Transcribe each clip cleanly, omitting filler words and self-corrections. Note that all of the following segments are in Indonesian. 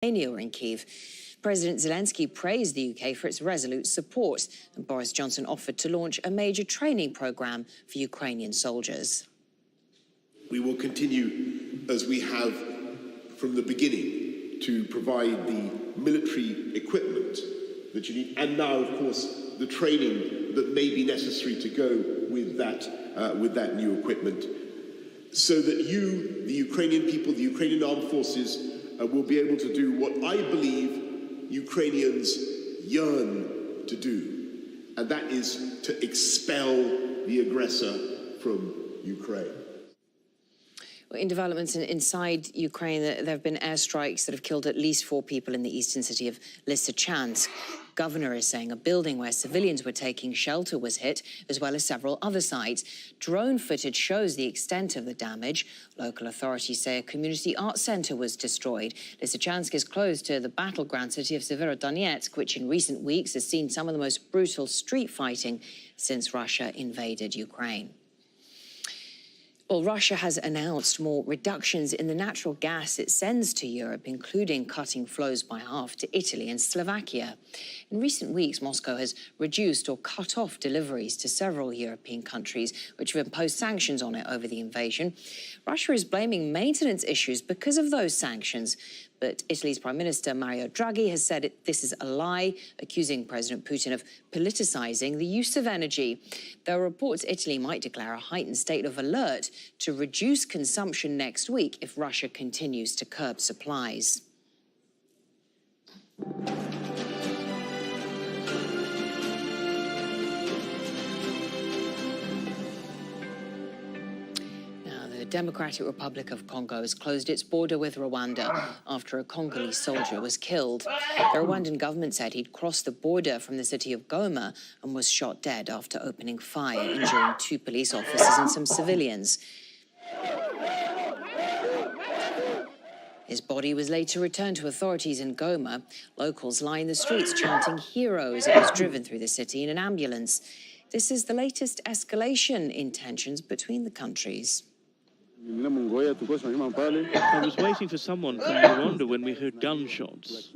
In Kyiv. President Zelensky praised the UK for its resolute support, and Boris Johnson offered to launch a major training programme for Ukrainian soldiers. We will continue, as we have from the beginning, to provide the military equipment that you need, and now, of course, the training that may be necessary to go with that new equipment, so that you, the Ukrainian people, the Ukrainian armed forces, will be able to do what I believe Ukrainians yearn to do, and that is to expel the aggressor from Ukraine. In developments inside Ukraine, there have been airstrikes that have killed at least 4 people in the eastern city of Lysychansk. Governor is saying a building where civilians were taking shelter was hit, as well as several other sites. Drone footage shows the extent of the damage. Local authorities say a community art centre was destroyed. Lysychansk is close to the battleground city of Severodonetsk, which in recent weeks has seen some of the most brutal street fighting since Russia invaded Ukraine. Well, Russia has announced more reductions in the natural gas it sends to Europe, including cutting flows by half to Italy and Slovakia. In recent weeks, Moscow has reduced or cut off deliveries to several European countries, which have imposed sanctions on it over the invasion. Russia is blaming maintenance issues because of those sanctions. But Italy's Prime Minister Mario Draghi has said this is a lie, accusing President Putin of politicising the use of energy. There are reports Italy might declare a heightened state of alert to reduce consumption next week if Russia continues to curb supplies. The Democratic Republic of Congo has closed its border with Rwanda after a Congolese soldier was killed. The Rwandan government said he'd crossed the border from the city of Goma and was shot dead after opening fire, injuring 2 police officers and some civilians. His body was later returned to authorities in Goma. Locals line the streets chanting "Hero" as it was driven through the city in an ambulance. This is the latest escalation in tensions between the countries. I was waiting for someone from Rwanda when we heard gunshots.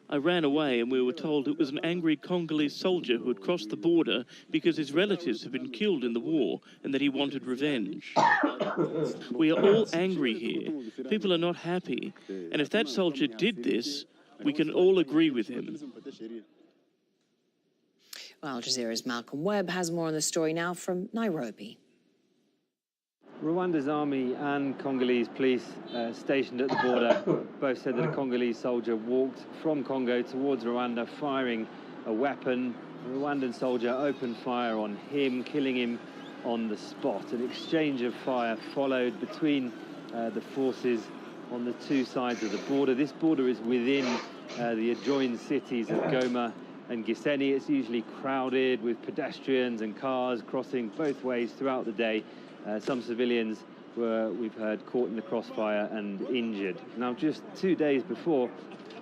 I ran away and we were told it was an angry Congolese soldier who had crossed the border because his relatives had been killed in the war and that he wanted revenge. We are all angry here. People are not happy. And if that soldier did this, we can all agree with him. Well, Al Jazeera's Malcolm Webb has more on the story now from Nairobi. Rwanda's army and Congolese police stationed at the border both said that a Congolese soldier walked from Congo towards Rwanda firing a weapon. A Rwandan soldier opened fire on him, killing him on the spot. An exchange of fire followed between the forces on the 2 sides of the border. This border is within the adjoined cities of Goma and Gisenyi. It's usually crowded with pedestrians and cars crossing both ways throughout the day. Some civilians were, we've heard, caught in the crossfire and injured. Now, just 2 days before,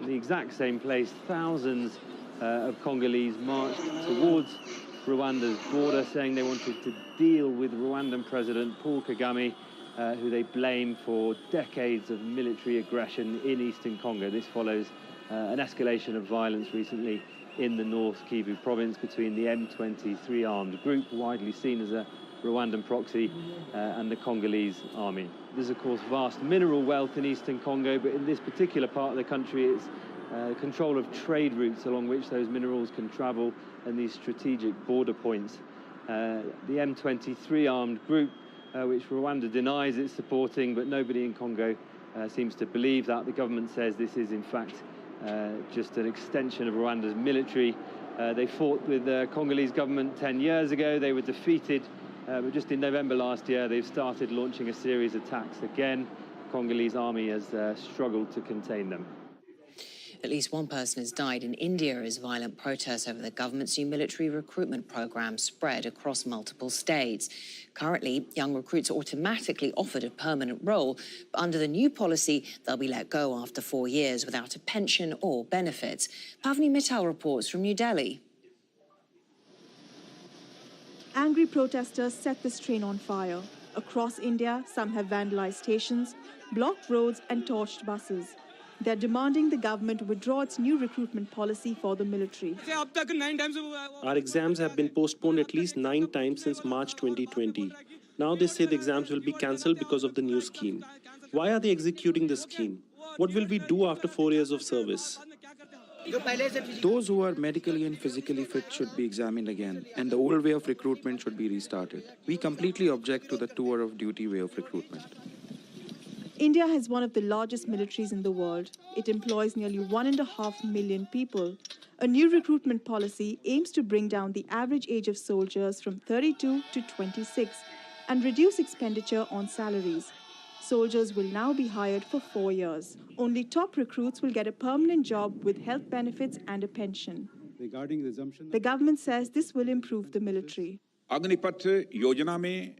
in the exact same place, thousands of Congolese marched towards Rwanda's border, saying they wanted to deal with Rwandan President Paul Kagame, who they blame for decades of military aggression in eastern Congo. This follows an escalation of violence recently in the North Kivu province between the M23 armed group, widely seen as a Rwandan proxy, and the Congolese army. There's, of course, vast mineral wealth in eastern Congo, but in this particular part of the country, it's control of trade routes along which those minerals can travel and these strategic border points. The M23 armed group, which Rwanda denies it's supporting, but nobody in Congo seems to believe that. The government says this is, in fact, just an extension of Rwanda's military. They fought with the Congolese government 10 years ago. They were defeated. But just in November last year, they've started launching a series of attacks again. The Congolese army has struggled to contain them. At least 1 person has died in India as violent protests over the government's new military recruitment program spread across multiple states. Currently, young recruits are automatically offered a permanent role, but under the new policy, they'll be let go after 4 years without a pension or benefits. Pavni Mittal reports from New Delhi. Angry protesters set this train on fire. Across India, some have vandalized stations, blocked roads and torched buses. They're demanding the government withdraw its new recruitment policy for the military. Our exams have been postponed at least 9 times since March 2020. Now they say the exams will be cancelled because of the new scheme. Why are they executing the scheme? What will we do after 4 years of service? Those who are medically and physically fit should be examined again, and the old way of recruitment should be restarted. We completely object to the tour of duty way of recruitment. India has one of the largest militaries in the world. It employs nearly 1.5 million people. A new recruitment policy aims to bring down the average age of soldiers from 32 to 26 and reduce expenditure on salaries. Soldiers will now be hired for 4 years. Only top recruits will get a permanent job with health benefits and a pension. Regarding resumption, The government says this will improve the military. Agnipath Yojana mein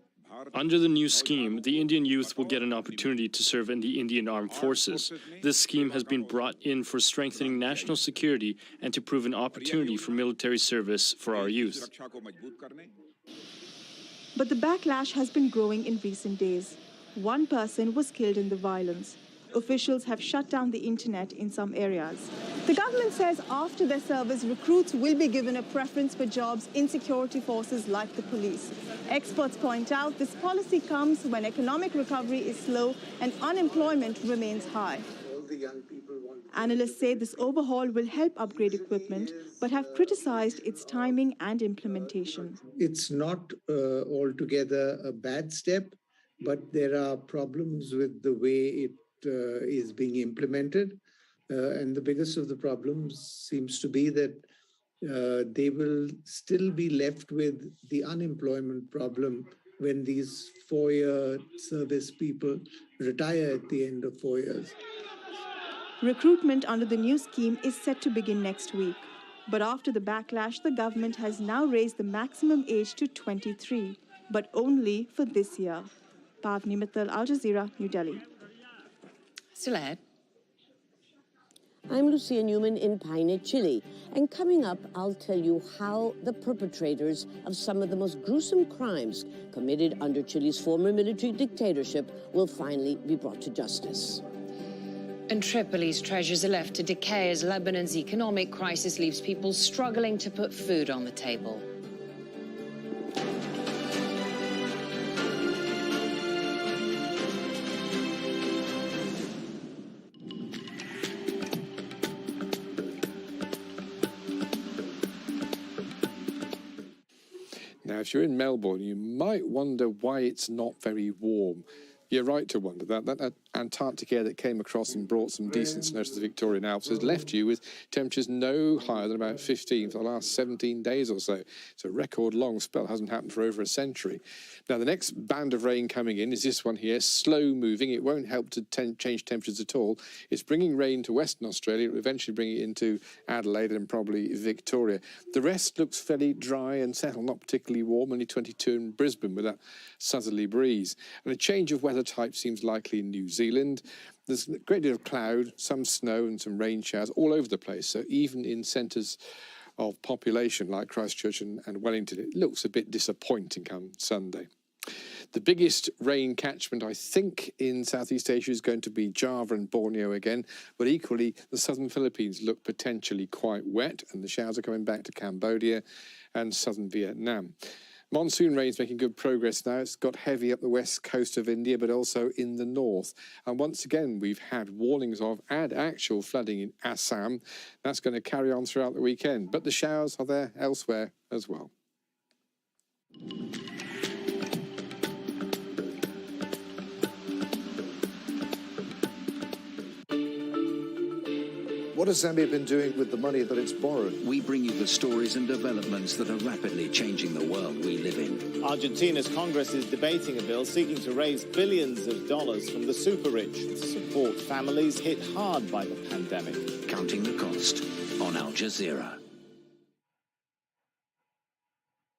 Under the new scheme, the Indian youth will get an opportunity to serve in the Indian Armed Forces. This scheme has been brought in for strengthening national security and to prove an opportunity for military service for our youth. सुरक्षा को मजबूत करने But the backlash has been growing in recent days. One person was killed in the violence. Officials have shut down the internet in some areas. The government says after their service, recruits will be given a preference for jobs in security forces like the police. Experts point out this policy comes when economic recovery is slow and unemployment remains high. Analysts say this overhaul will help upgrade equipment, but have criticized its timing and implementation. It's not altogether a bad step, but there are problems with the way it is being implemented. And the biggest of the problems seems to be that they will still be left with the unemployment problem when these 4-year service people retire at the end of 4 years. Recruitment under the new scheme is set to begin next week. But after the backlash, the government has now raised the maximum age to 23, but only for this year. Pavni Mittal, Al Jazeera, New Delhi. Still ahead. I'm Lucia Newman in Paine, Chile. And coming up, I'll tell you how the perpetrators of some of the most gruesome crimes committed under Chile's former military dictatorship will finally be brought to justice. And Tripoli's treasures are left to decay as Lebanon's economic crisis leaves people struggling to put food on the table. Now, if you're in Melbourne, you might wonder why it's not very warm. You're right to wonder that. That Antarctic air that came across and brought some decent snow to the Victorian Alps has left you with temperatures no higher than about 15 for the last 17 days or so. It's a record long spell. It hasn't happened for over a century. Now, the next band of rain coming in is this one here, slow moving. It won't help to change temperatures at all. It's bringing rain to Western Australia. It will eventually bring it into Adelaide and probably Victoria. The rest looks fairly dry and settled, not particularly warm, only 22 in Brisbane with that southerly breeze. And a change of weather type seems likely in New Zealand. There's a great deal of cloud, some snow and some rain showers all over the place. So even in centres of population like Christchurch and Wellington, it looks a bit disappointing come Sunday. The biggest rain catchment, I think, in Southeast Asia is going to be Java and Borneo again, but equally the southern Philippines look potentially quite wet, and the showers are coming back to Cambodia and southern Vietnam. Monsoon rain's making good progress now. It's got heavy up the west coast of India, but also in the north. And once again, we've had warnings of and actual flooding in Assam. That's going to carry on throughout the weekend, but the showers are there elsewhere as well. What has Zambia been doing with the money that it's borrowed? We bring you the stories and developments that are rapidly changing the world we live in. Argentina's Congress is debating a bill seeking to raise billions of dollars from the super rich to support families hit hard by the pandemic. Counting the cost on Al Jazeera.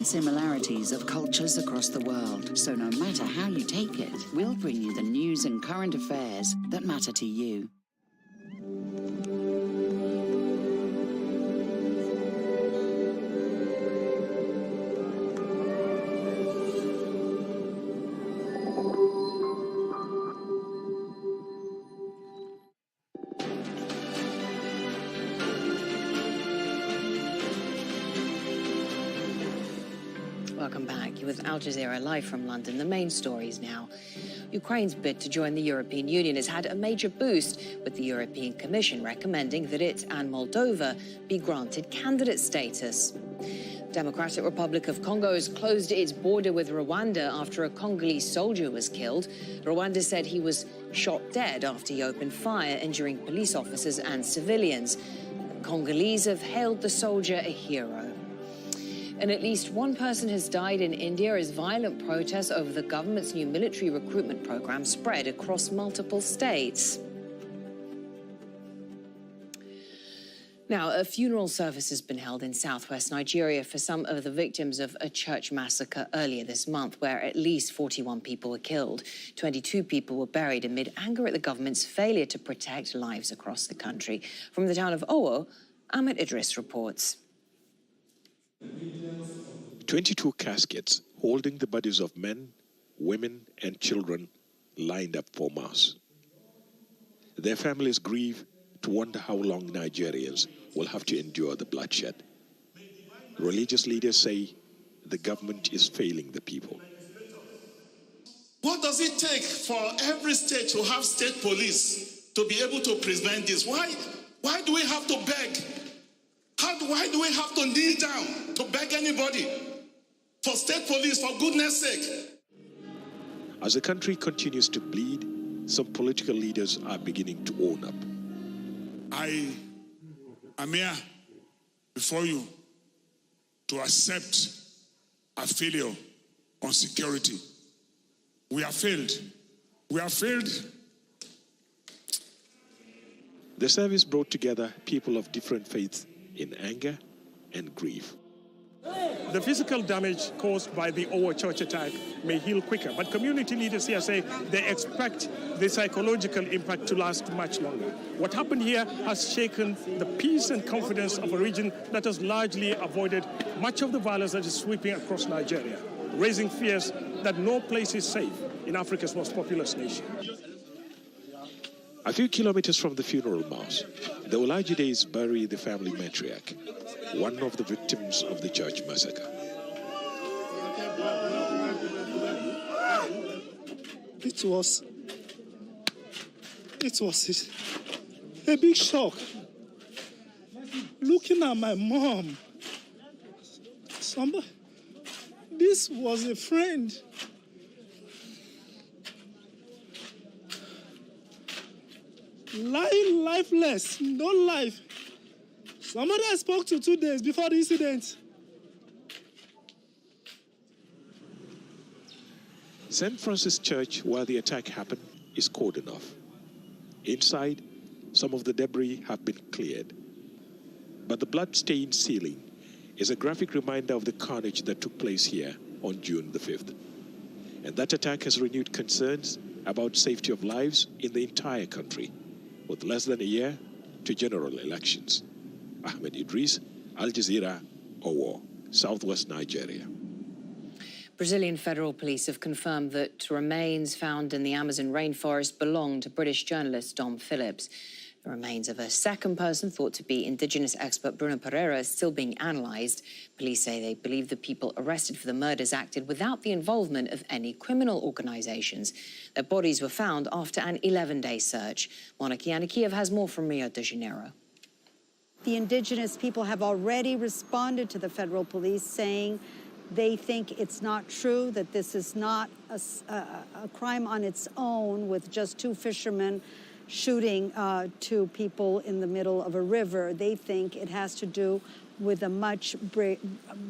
Similarities of cultures across the world. So no matter how you take it, we'll bring you the news and current affairs that matter to you. welcome back. You're with Al Jazeera live from London. The main stories now. Ukraine's bid to join the European Union has had a major boost, with the European Commission recommending that it and Moldova be granted candidate status. Democratic Republic of Congo has closed its border with Rwanda after a Congolese soldier was killed. Rwanda said he was shot dead after he opened fire, injuring police officers and civilians. Congolese have hailed the soldier a hero. And at least one person has died in India as violent protests over the government's new military recruitment program spread across multiple states. Now, a funeral service has been held in southwest Nigeria for some of the victims of a church massacre earlier this month, where at least 41 people were killed. 22 people were buried amid anger at the government's failure to protect lives across the country. From the town of Owo, Ahmed Idris reports. 22 caskets holding the bodies of men, women, and children lined up for mass. Their families grieve to wonder how long Nigerians will have to endure the bloodshed. Religious leaders say the government is failing the people. What does it take for every state to have state police to be able to prevent this? Why do we have to beg? Why do we have to kneel down to beg anybody for state police, for goodness sake? As the country continues to bleed, some political leaders are beginning to own up. I am here before you to accept a failure on security. We have failed. We have failed. The service brought together people of different faiths in anger and grief. The physical damage caused by the Owo church attack may heal quicker, but community leaders here say they expect the psychological impact to last much longer. What happened here has shaken the peace and confidence of a region that has largely avoided much of the violence that is sweeping across Nigeria, raising fears that no place is safe in Africa's most populous nation. A few kilometers from the funeral mass, the Olajides bury the family matriarch, one of the victims of the church massacre. It was a big shock. Looking at my mom, this was a friend. Lying lifeless, no life. Somebody I spoke to 2 days before the incident. St. Francis Church, where the attack happened, is cordoned off. Inside, some of the debris have been cleared. But the blood-stained ceiling is a graphic reminder of the carnage that took place here on June the 5th. And that attack has renewed concerns about safety of lives in the entire country, with less than a year to general elections. Ahmed Idris, Al Jazeera, Owo, southwest Nigeria. Brazilian federal police have confirmed that remains found in the Amazon rainforest belong to British journalist Dom Phillips. The remains of a second person thought to be Indigenous expert Bruno Pereira is still being analysed. Police say they believe the people arrested for the murders acted without the involvement of any criminal organisations. Their bodies were found after an 11-day search. Monica Yannikiev has more from Rio de Janeiro. The indigenous people have already responded to the federal police, saying they think it's not true, that this is not a crime on its own with just two fishermen shooting two people in the middle of a river. They think it has to do with a much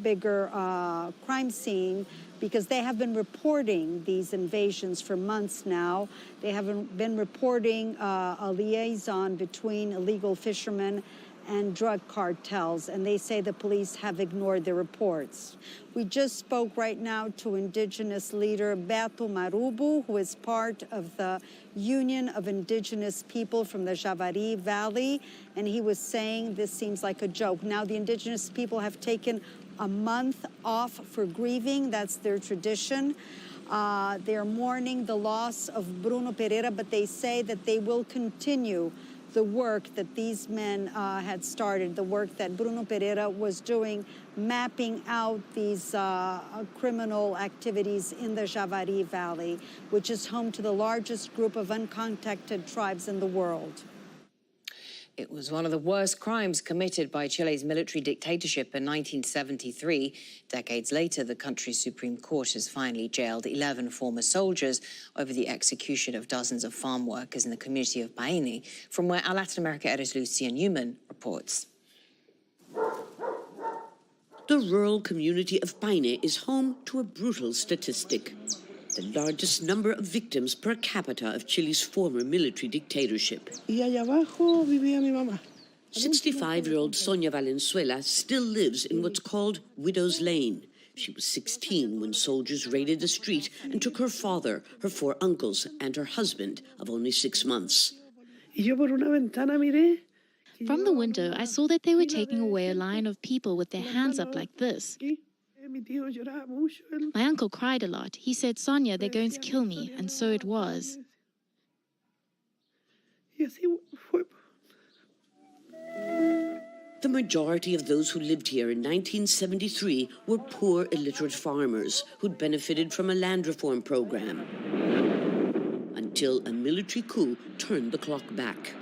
bigger crime scene, because they have been reporting these invasions for months now. They have been reporting a liaison between illegal fishermen and drug cartels, and they say the police have ignored their reports. We just spoke right now to Indigenous leader Beto Marubu, who is part of the Union of Indigenous People from the Javari Valley, and he was saying this seems like a joke. Now, the Indigenous people have taken a month off for grieving. That's their tradition. They're mourning the loss of Bruno Pereira, but they say that they will continue the work that these men had started, the work that Bruno Pereira was doing, mapping out these criminal activities in the Javari Valley, which is home to the largest group of uncontacted tribes in the world. It was one of the worst crimes committed by Chile's military dictatorship in 1973. Decades later, the country's Supreme Court has finally jailed 11 former soldiers over the execution of dozens of farm workers in the community of Paine, from where our Latin America editor Lucia Newman reports. The rural community of Paine is home to a brutal statistic: the largest number of victims per capita of Chile's former military dictatorship. 65-year-old Sonia Valenzuela still lives in what's called Widow's Lane. She was 16 when soldiers raided the street and took her father, her 4 uncles, and her husband of only 6 months. From the window, I saw that they were taking away a line of people with their hands up like this. My uncle cried a lot. He said, "Sonia, they're going to kill me," and so it was. The majority of those who lived here in 1973 were poor, illiterate farmers who'd benefited from a land reform program, until a military coup turned the clock back.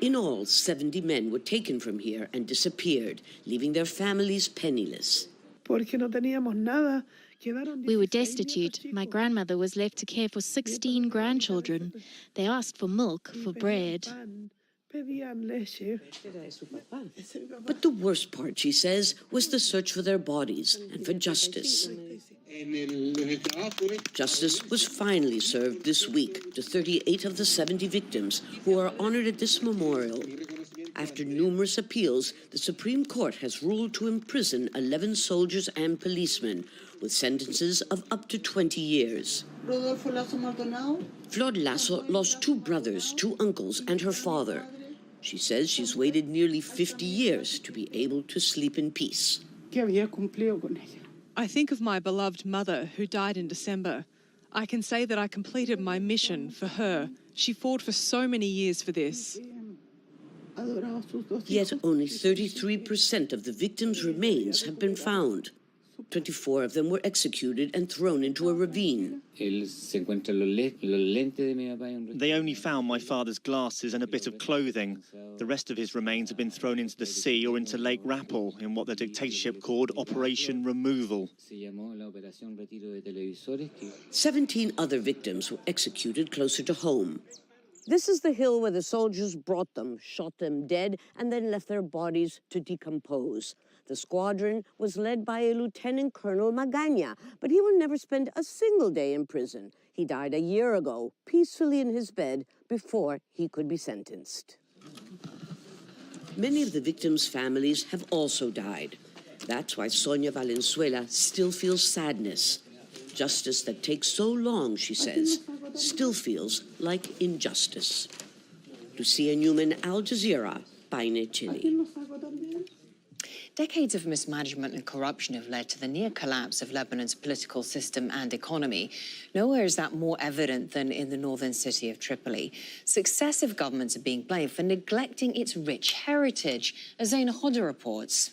In all, 70 men were taken from here and disappeared, leaving their families penniless. We were destitute. My grandmother was left to care for 16 grandchildren. They asked for milk, for bread. But the worst part, she says, was the search for their bodies and for justice. Justice was finally served this week to 38 of the 70 victims who are honored at this memorial. After numerous appeals, the Supreme Court has ruled to imprison 11 soldiers and policemen with sentences of up to 20 years. Flor Lasso lost 2 brothers, 2 uncles, and her father. She says she's waited nearly 50 years to be able to sleep in peace. I think of my beloved mother who died in December. I can say that I completed my mission for her. She fought for so many years for this. Yet only 33% of the victims' remains have been found. 24 of them were executed and thrown into a ravine. They only found my father's glasses and a bit of clothing. The rest of his remains have been thrown into the sea or into Lake Rappel in what the dictatorship called Operation Removal. 17 other victims were executed closer to home. This is the hill where the soldiers brought them, shot them dead, and then left their bodies to decompose. The squadron was led by a Lieutenant Colonel Magana, but he will never spend a single day in prison. He died a year ago, peacefully in his bed, before he could be sentenced. Many of the victims' families have also died. That's why Sonia Valenzuela still feels sadness. Justice that takes so long, she says, still feels like injustice. Lucia Newman, Al Jazeera, Paine, Chile. Decades of mismanagement and corruption have led to the near collapse of Lebanon's political system and economy. Nowhere is that more evident than in the northern city of Tripoli. Successive governments are being blamed for neglecting its rich heritage, as Zaina Hoda reports.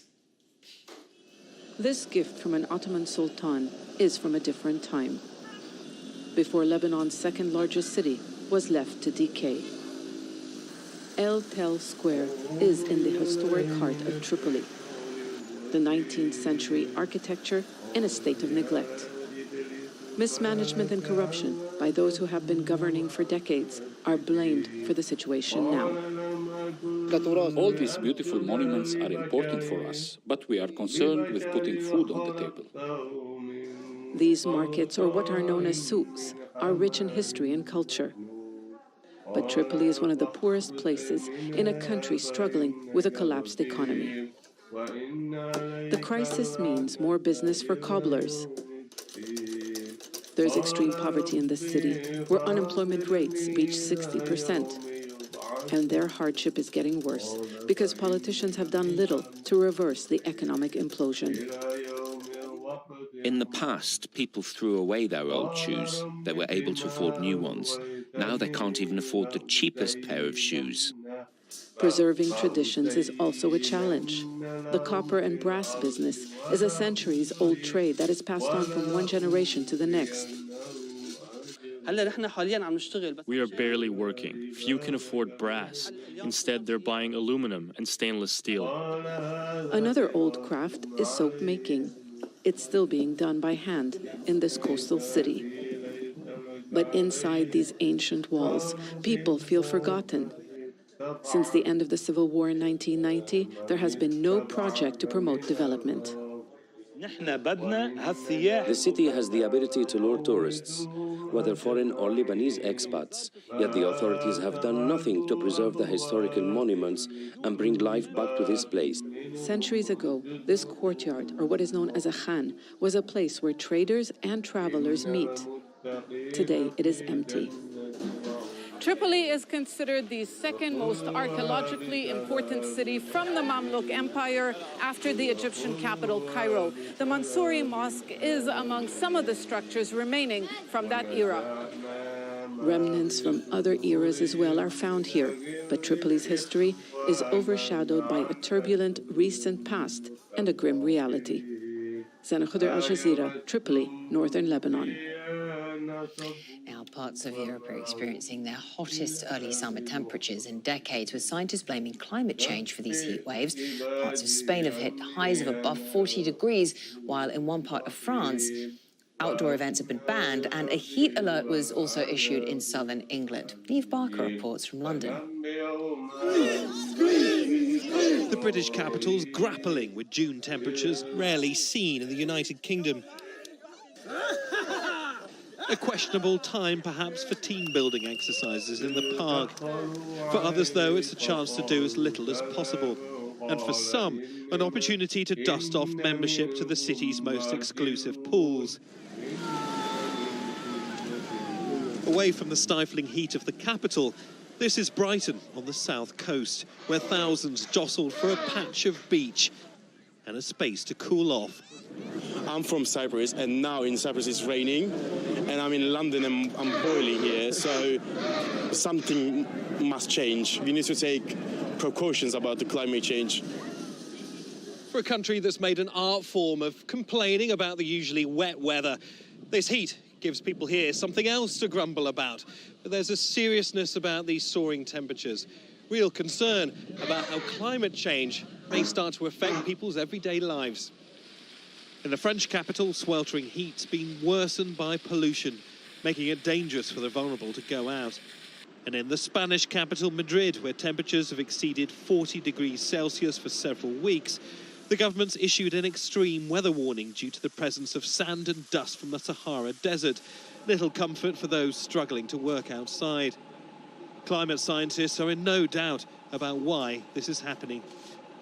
This gift from an Ottoman sultan is from a different time, before Lebanon's second largest city was left to decay. El Tel Square is in the historic heart of Tripoli. The 19th century architecture in a state of neglect. Mismanagement and corruption by those who have been governing for decades are blamed for the situation now. All these beautiful monuments are important for us, but we are concerned with putting food on the table. These markets, or what are known as souks, are rich in history and culture. But Tripoli is one of the poorest places in a country struggling with a collapsed economy. The crisis means more business for cobblers. There's extreme poverty in this city, where unemployment rates reach 60%. And their hardship is getting worse because politicians have done little to reverse the economic implosion. In the past, people threw away their old shoes. They were able to afford new ones. Now they can't even afford the cheapest pair of shoes. Preserving traditions is also a challenge. The copper and brass business is a centuries-old trade that is passed on from one generation to the next. We are barely working. Few can afford brass. Instead, they're buying aluminum and stainless steel. Another old craft is soap making. It's still being done by hand in this coastal city. But inside these ancient walls, people feel forgotten. Since the end of the Civil War in 1990, there has been no project to promote development. The city has the ability to lure tourists, whether foreign or Lebanese expats, yet the authorities have done nothing to preserve the historical monuments and bring life back to this place. Centuries ago, this courtyard, or what is known as a khan, was a place where traders and travelers meet. Today, it is empty. Tripoli is considered the second most archaeologically important city from the Mamluk Empire after the Egyptian capital, Cairo. The Mansouri Mosque is among some of the structures remaining from that era. Remnants from other eras as well are found here, but Tripoli's history is overshadowed by a turbulent recent past and a grim reality. Zena Khudr, Al Jazeera, Tripoli, northern Lebanon. Now, parts of Europe are experiencing their hottest early summer temperatures in decades, with scientists blaming climate change for these heat waves. Parts of Spain have hit highs of above 40 degrees, while in one part of France, outdoor events have been banned, and a heat alert was also issued in southern England. Neve Barker reports from London. The British capital's grappling with June temperatures rarely seen in the United Kingdom. A questionable time, perhaps, for team-building exercises in the park. For others, though, it's a chance to do as little as possible. And for some, an opportunity to dust off membership to the city's most exclusive pools. Away from the stifling heat of the capital, this is Brighton on the south coast, where thousands jostled for a patch of beach and a space to cool off. I'm from Cyprus, and now in Cyprus it's raining, and I'm in London and I'm boiling here, so something must change. We need to take precautions about the climate change. For a country that's made an art form of complaining about the usually wet weather, this heat gives people here something else to grumble about. But there's a seriousness about these soaring temperatures, real concern about how climate change may start to affect people's everyday lives. In the French capital, sweltering heat's been worsened by pollution, making it dangerous for the vulnerable to go out. And in the Spanish capital, Madrid, where temperatures have exceeded 40 degrees Celsius for several weeks, the government's issued an extreme weather warning due to the presence of sand and dust from the Sahara Desert. Little comfort for those struggling to work outside. Climate scientists are in no doubt about why this is happening.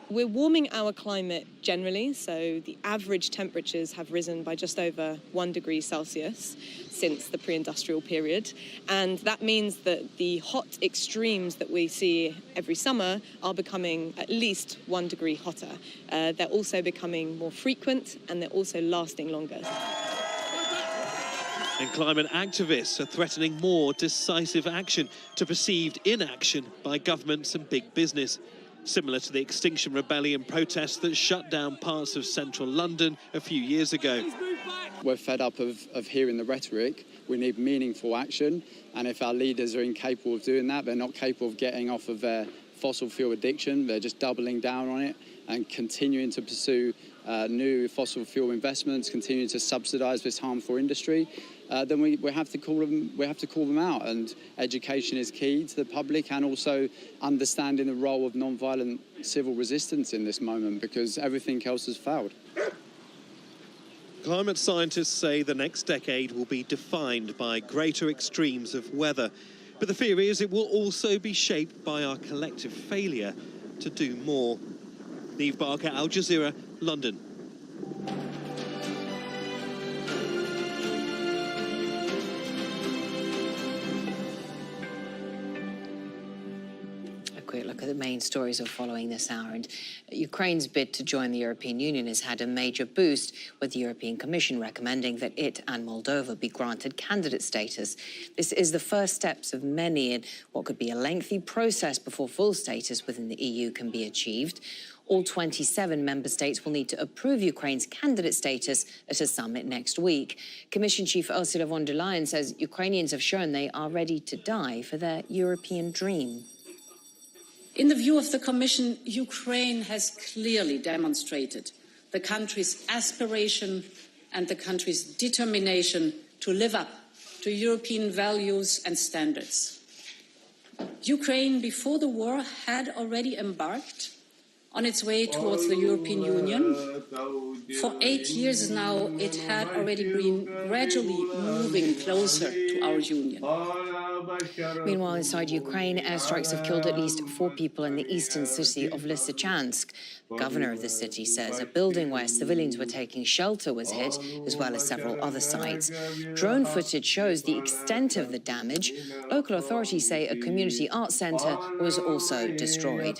We're warming our climate generally, so the average temperatures have risen by just over 1 degree Celsius since the pre-industrial period. And that means that the hot extremes that we see every summer are becoming at least 1 degree hotter. They're also becoming more frequent, and they're also lasting longer. And climate activists are threatening more decisive action to perceived inaction by governments and big business. Similar to the Extinction Rebellion protests that shut down parts of central London a few years ago. We're fed up of hearing the rhetoric. We need meaningful action. And if our leaders are incapable of doing that, they're not capable of getting off of their fossil fuel addiction. They're just doubling down on it and continuing to pursue new fossil fuel investments, continuing to subsidise this harmful industry. Then we have to call them out, and education is key to the public, and also understanding the role of non-violent civil resistance in this moment, because everything else has failed. Climate scientists say the next decade will be defined by greater extremes of weather, but the fear is it will also be shaped by our collective failure to do more. Neve Barker, Al Jazeera, London. A quick look at the main main stories we're following this hour. And Ukraine's bid to join the European Union has had a major boost, with the European Commission recommending that it and Moldova be granted candidate status. This is the first steps of many in what could be a lengthy process before full status within the EU can be achieved. All 27 member states will need to approve Ukraine's candidate status at a summit next week. Commission Chief Ursula von der Leyen says Ukrainians have shown they are ready to die for their European dream. In the view of the Commission, Ukraine has clearly demonstrated the country's aspiration and the country's determination to live up to European values and standards. Ukraine, before the war, had already embarked on its way towards the European Union. For 8 years now, it had already been gradually moving closer to our union. Meanwhile, inside Ukraine, airstrikes have killed at least 4 people in the eastern city of Lysychansk. The governor of the city says a building where civilians were taking shelter was hit, as well as several other sites. Drone footage shows the extent of the damage. Local authorities say a community arts centre was also destroyed.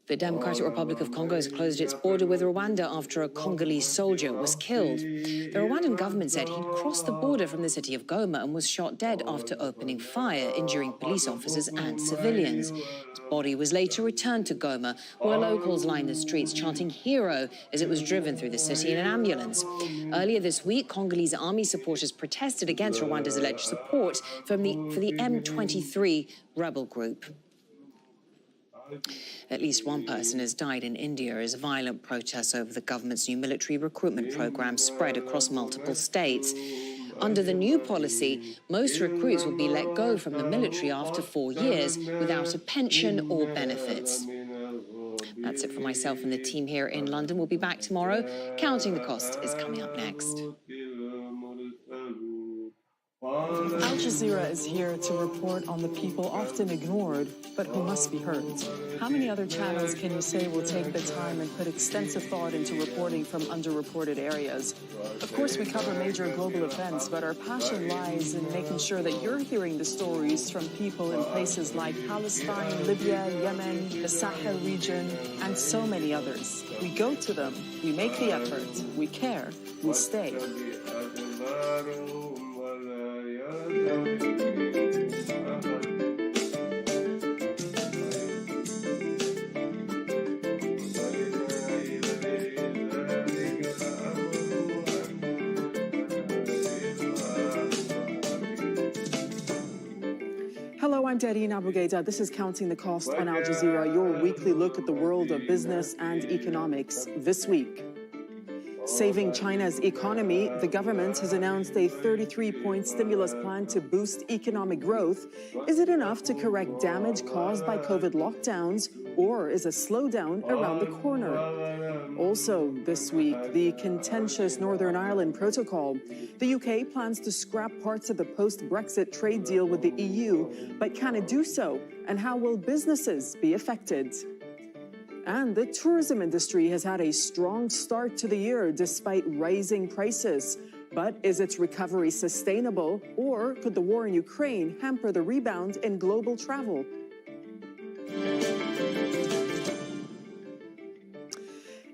The Democratic Republic of Congo has closed its border with Rwanda after a Congolese soldier was killed. The Rwandan government said he'd crossed the border from the city of Goma and was shot dead after opening fire, injuring police officers and civilians. His body was later returned to Goma, where locals lined the streets chanting "Hero" as it was driven through the city in an ambulance. Earlier this week, Congolese army supporters protested against Rwanda's alleged support for the M23 rebel group. At least one person has died in India as violent protests over the government's new military recruitment program spread across multiple states. Under the new policy, most recruits will be let go from the military after 4 years without a pension or benefits. That's it for myself and the team here in London. We'll be back tomorrow. Counting the Cost is coming up next. Al Jazeera is here to report on the people often ignored, but who must be heard. How many other channels can you say will take the time and put extensive thought into reporting from underreported areas? Of course, we cover major global events, but our passion lies in making sure that you're hearing the stories from people in places like Palestine, Libya, Yemen, the Sahel region, and so many others. We go to them, we make the effort, we care, we stay. Hello, I'm Darine Abugaida. This is Counting the Cost on Al Jazeera, your weekly look at the world of business and economics. This week, saving China's economy, the government has announced a 33-point stimulus plan to boost economic growth. Is it enough to correct damage caused by COVID lockdowns, or is a slowdown around the corner? Also this week, the contentious Northern Ireland Protocol. The UK plans to scrap parts of the post-Brexit trade deal with the EU, but can it do so? And how will businesses be affected? And the tourism industry has had a strong start to the year despite rising prices. But is its recovery sustainable, or could the war in Ukraine hamper the rebound in global travel?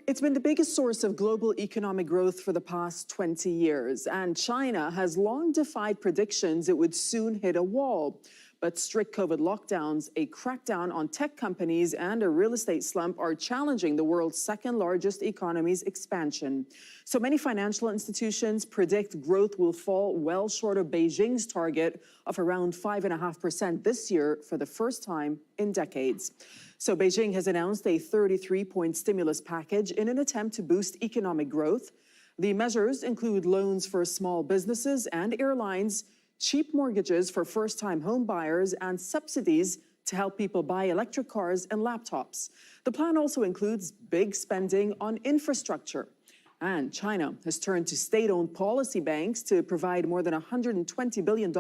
It's been the biggest source of global economic growth for the past 20 years, and China has long defied predictions it would soon hit a wall. But strict COVID lockdowns, a crackdown on tech companies, and a real estate slump are challenging the world's second-largest economy's expansion. So many financial institutions predict growth will fall well short of Beijing's target of around 5.5% this year for the first time in decades. So Beijing has announced a 33-point stimulus package in an attempt to boost economic growth. The measures include loans for small businesses and airlines, cheap mortgages for first-time home buyers, and subsidies to help people buy electric cars and laptops. The plan also includes big spending on infrastructure. And China has turned to state-owned policy banks to provide more than $120 billion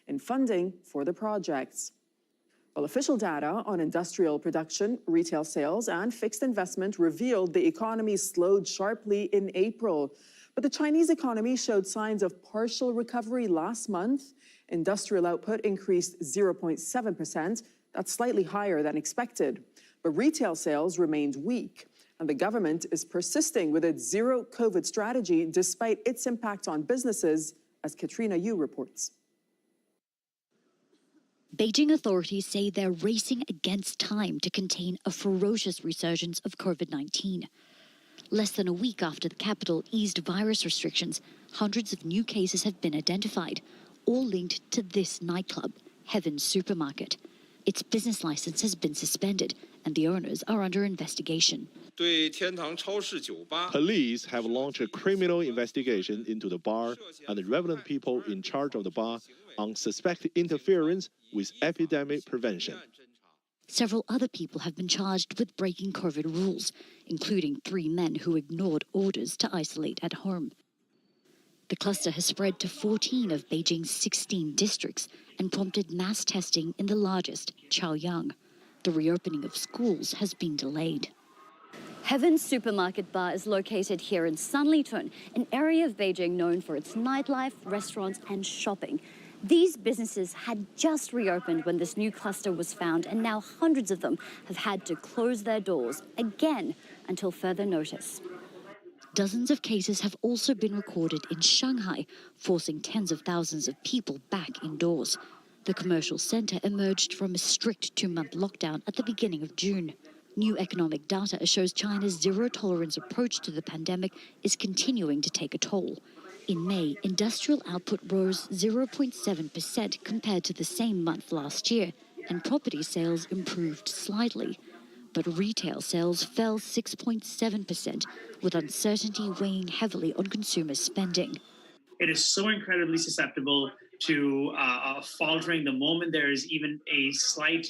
in funding for the projects. Well, official data on industrial production, retail sales, and fixed investment revealed the economy slowed sharply in April. But the Chinese economy showed signs of partial recovery last month. Industrial output increased 0.7%, That's slightly higher than expected. But retail sales remained weak, and the government is persisting with its zero COVID strategy despite its impact on businesses, as Katrina Yu reports. Beijing authorities say they're racing against time to contain a ferocious resurgence of COVID-19. Less than a week after the capital eased virus restrictions, hundreds of new cases have been identified, all linked to this nightclub, Heaven's Supermarket. Its business license has been suspended, and the owners are under investigation. Police have launched a criminal investigation into the bar and the relevant people in charge of the bar on suspected interference with epidemic prevention. Several other people have been charged with breaking COVID rules, including 3 men who ignored orders to isolate at home. The cluster has spread to 14 of Beijing's 16 districts and prompted mass testing in the largest, Chaoyang. The reopening of schools has been delayed. Heaven's Supermarket Bar is located here in Sanlitun, an area of Beijing known for its nightlife, restaurants and shopping. These businesses had just reopened when this new cluster was found, and now hundreds of them have had to close their doors again until further notice. Dozens of cases have also been recorded in Shanghai, forcing tens of thousands of people back indoors. The commercial center emerged from a strict 2-month lockdown at the beginning of June. New economic data shows China's zero-tolerance approach to the pandemic is continuing to take a toll. In May, industrial output rose 0.7% compared to the same month last year, and property sales improved slightly. But retail sales fell 6.7%, with uncertainty weighing heavily on consumer spending. It is so incredibly susceptible to faltering the moment there is even a slight,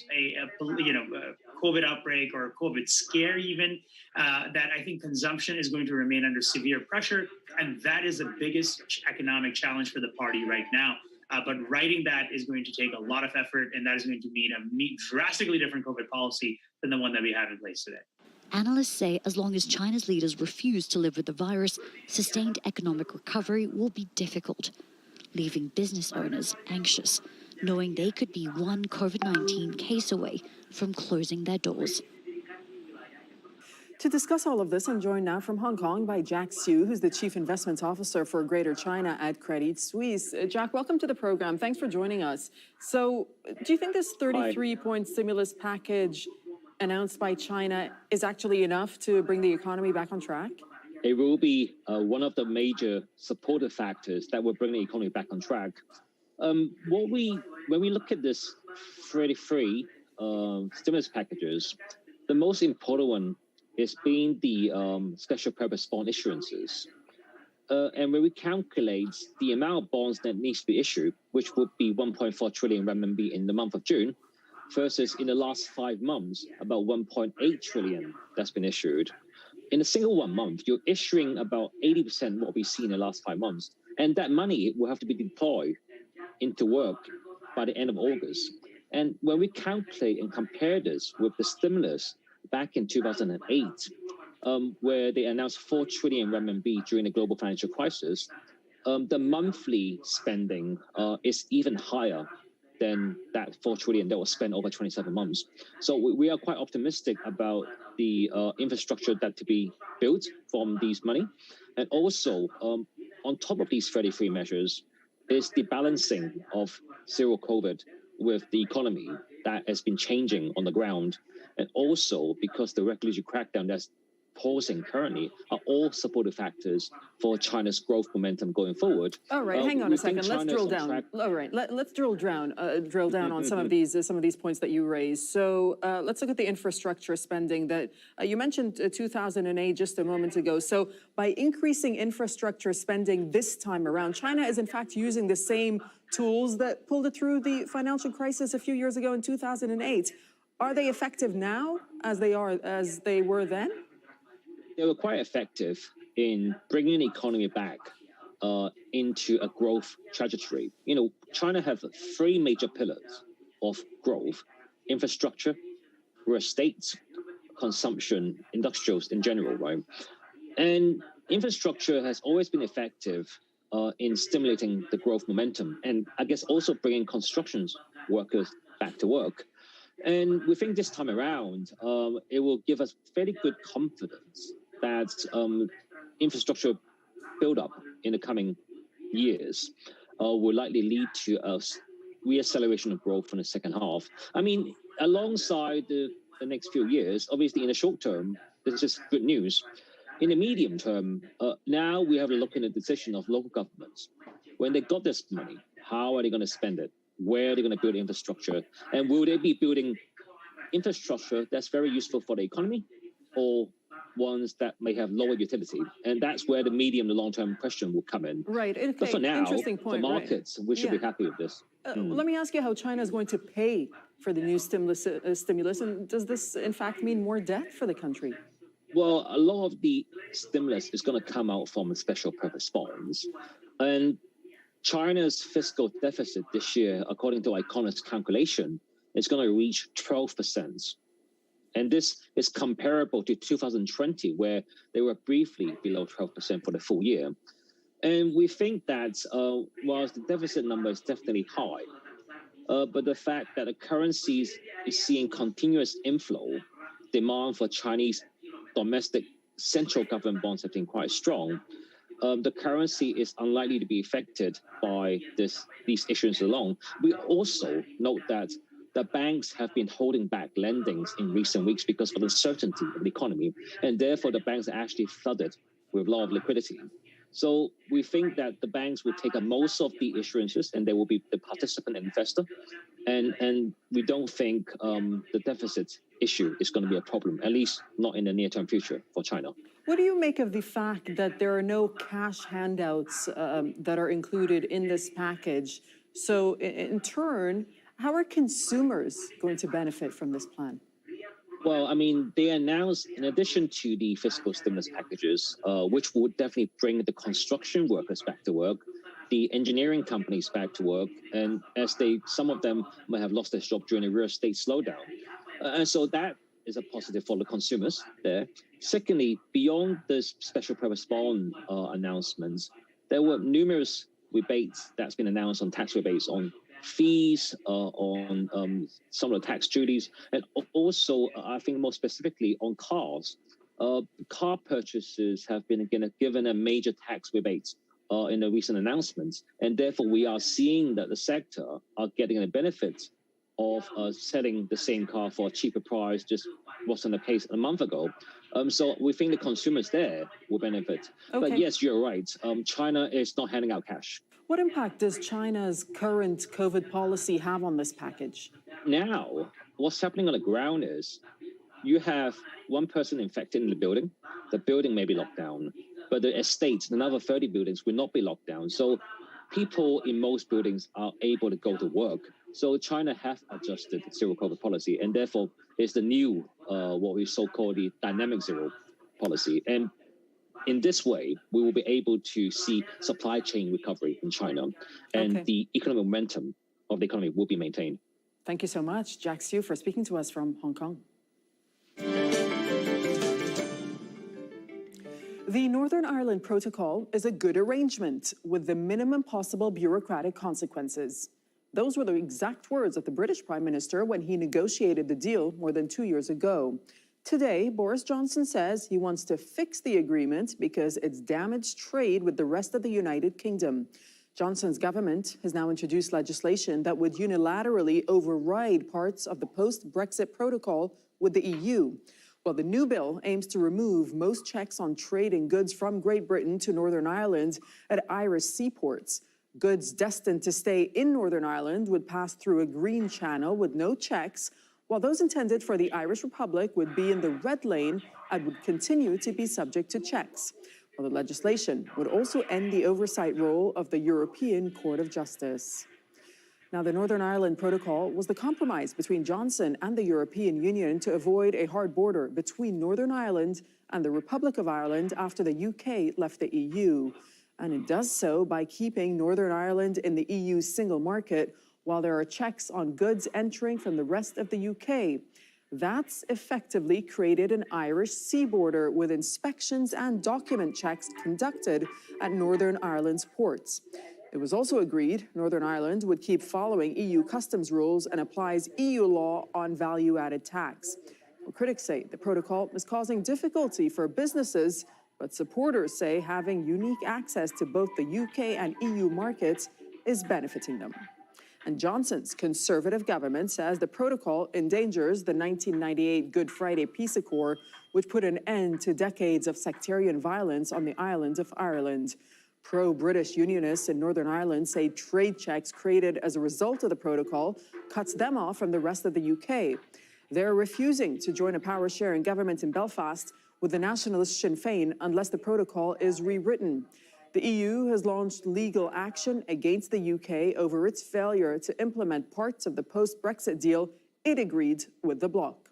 COVID outbreak or a COVID scare even, that I think consumption is going to remain under severe pressure. And that is the biggest economic challenge for the party right now. But righting that is going to take a lot of effort, and that is going to mean a drastically different COVID policy than the one that we have in place today. Analysts say as long as China's leaders refuse to live with the virus, sustained economic recovery will be difficult, leaving business owners anxious, knowing they could be one COVID-19 case away from closing their doors. To discuss all of this, I'm joined now from Hong Kong by Jack Hsu, who's the Chief Investment Officer for Greater China at Credit Suisse. Jack, welcome to the program. Thanks for joining us. So, do you think this 33-point stimulus package announced by China is actually enough to bring the economy back on track? It will be one of the major supportive factors that will bring the economy back on track. When we look at this 33 stimulus packages, the most important one is being the special purpose bond issuances. And when we calculate the amount of bonds that needs to be issued, which would be 1.4 trillion renminbi in the month of June, versus in the last 5 months, about 1.8 trillion that's been issued. In a single 1 month, you're issuing about 80% what we've seen in the last 5 months. And that money will have to be deployed into work by the end of August. And when we calculate and compare this with the stimulus back in 2008, where they announced 4 trillion renminbi during the global financial crisis, the monthly spending is even higher than that 4 trillion that was spent over 27 months. So we are quite optimistic about the infrastructure that to be built from these money. And also, on top of these 33 measures, is the balancing of zero COVID with the economy that has been changing on the ground. And also because the regulatory crackdown that's pausing currently are all supportive factors for China's growth momentum going forward. All right, hang on a second. Let's drill down. All right, let's drill down on some of these points that you raised. So let's look at the infrastructure spending that you mentioned 2008 just a moment ago. So by increasing infrastructure spending this time around, China is in fact using the same tools that pulled it through the financial crisis a few years ago in 2008. Are they effective now as they were then? They were quite effective in bringing the economy back into a growth trajectory. You know, China have 3 major pillars of growth: infrastructure, real estate, consumption, industrials in general, right? And infrastructure has always been effective in stimulating the growth momentum, and I guess also bringing construction workers back to work. And we think this time around, it will give us very good confidence that infrastructure build-up in the coming years will likely lead to a reacceleration of growth in the second half. I mean, alongside the next few years, obviously in the short term, this is just good news. In the medium term, now we have to look in the decision of local governments. When they got this money, how are they going to spend it? Where are they going to build infrastructure? And will they be building infrastructure that's very useful for the economy or ones that may have lower utility? And that's where the medium to long-term question will come in. Right. Okay. But for now, Interesting point, for markets, we should be happy with this. Let me ask you how China is going to pay for the new stimulus, and does this, in fact, mean more debt for the country? Well, a lot of the stimulus is going to come out from special purpose bonds. And China's fiscal deficit this year, according to economists' calculation, is going to reach 12%. And this is comparable to 2020, where they were briefly below 12% for the full year. And we think that whilst the deficit number is definitely high, but the fact that the currency is seeing continuous inflow, demand for Chinese domestic central government bonds have been quite strong, the currency is unlikely to be affected by these issues alone. We also note that the banks have been holding back lendings in recent weeks because of the uncertainty of the economy, and therefore the banks are actually flooded with a lot of liquidity. So we think that the banks will take up most of the issuances and they will be the participant investor. And we don't think the deficit issue is going to be a problem, at least not in the near-term future for China. What do you make of the fact that there are no cash handouts that are included in this package? So in turn, how are consumers going to benefit from this plan? Well, I mean, they announced, in addition to the fiscal stimulus packages, which would definitely bring the construction workers back to work, the engineering companies back to work, and as some of them might have lost their job during the real estate slowdown. And so that is a positive for the consumers there. Secondly, beyond the special purpose bond announcements, there were numerous rebates that's been announced on tax rebates on fees, on some of the tax duties, and also, I think more specifically, on cars. Car purchases have been given a major tax rebate in the recent announcements, and therefore we are seeing that the sector are getting the benefit of selling the same car for a cheaper price, just wasn't the case a month ago. So we think the consumers there will benefit. Okay. But yes, you're right. China is not handing out cash. What impact does China's current COVID policy have on this package? Now, what's happening on the ground is you have one person infected in the building may be locked down, but the estate, another 30 buildings will not be locked down. So people in most buildings are able to go to work. So China have adjusted its zero COVID policy, and therefore it's the new, what we so-called the dynamic zero policy. And in this way, we will be able to see supply chain recovery in China, and the economic momentum of the economy will be maintained. Thank you so much, Jack Siu, for speaking to us from Hong Kong. The Northern Ireland Protocol is a good arrangement with the minimum possible bureaucratic consequences. Those were the exact words of the British Prime Minister when he negotiated the deal more than 2 years ago. Today, Boris Johnson says he wants to fix the agreement because it's damaged trade with the rest of the United Kingdom. Johnson's government has now introduced legislation that would unilaterally override parts of the post-Brexit protocol with the EU. Well, the new bill aims to remove most checks on trade in goods from Great Britain to Northern Ireland at Irish seaports. Goods destined to stay in Northern Ireland would pass through a green channel with no checks, while those intended for the Irish Republic would be in the red lane and would continue to be subject to checks. Well, the legislation would also end the oversight role of the European Court of Justice. Now, the Northern Ireland Protocol was the compromise between Johnson and the European Union to avoid a hard border between Northern Ireland and the Republic of Ireland after the UK left the EU. And it does so by keeping Northern Ireland in the EU's single market while there are checks on goods entering from the rest of the UK. That's effectively created an Irish sea border with inspections and document checks conducted at Northern Ireland's ports. It was also agreed Northern Ireland would keep following EU customs rules and applies EU law on value-added tax. Well, critics say the protocol is causing difficulty for businesses, but supporters say having unique access to both the UK and EU markets is benefiting them. And Johnson's Conservative government says the protocol endangers the 1998 Good Friday Peace Accord, which put an end to decades of sectarian violence on the island of Ireland. Pro-British unionists in Northern Ireland say trade checks created as a result of the protocol cuts them off from the rest of the UK. They're refusing to join a power-sharing government in Belfast with the nationalist Sinn Féin unless the protocol is rewritten. The EU has launched legal action against the UK over its failure to implement parts of the post-Brexit deal it agreed with the bloc.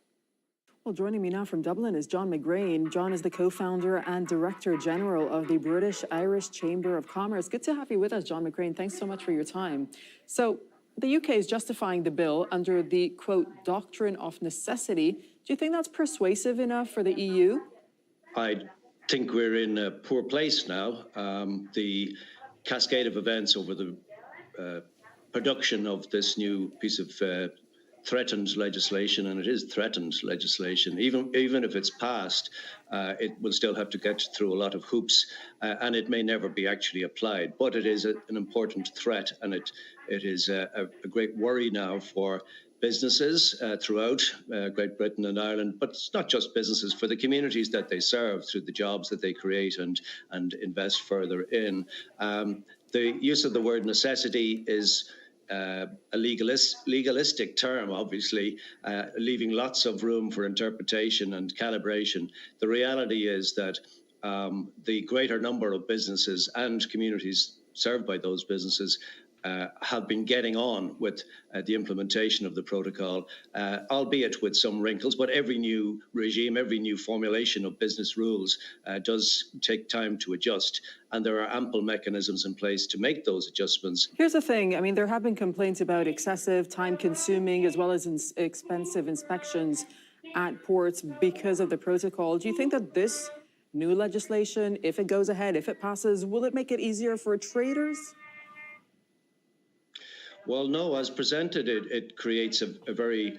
Well, joining me now from Dublin is John McGrain. John is the co-founder and Director General of the British-Irish Chamber of Commerce. Good to have you with us, John McGrain. Thanks so much for your time. So the UK is justifying the bill under the, quote, doctrine of necessity. Do you think that's persuasive enough for the EU? I think we're in a poor place now. The cascade of events over the production of this new piece of threatened legislation, and it is threatened legislation. Even if it's passed, it will still have to get through a lot of hoops, and it may never be actually applied. But it is an important threat, and it is a great worry now for businesses throughout Great Britain and Ireland, but it's not just businesses, for the communities that they serve through the jobs that they create and invest further in. The use of the word necessity is a legalistic term, obviously, leaving lots of room for interpretation and calibration. The reality is that the greater number of businesses and communities served by those businesses have been getting on with the implementation of the protocol, albeit with some wrinkles. But every new regime, every new formulation of business rules does take time to adjust. And there are ample mechanisms in place to make those adjustments. Here's the thing. I mean, there have been complaints about excessive, time-consuming, as well as expensive inspections at ports because of the protocol. Do you think that this new legislation, if it goes ahead, if it passes, will it make it easier for traders? Well, no, as presented, it creates a very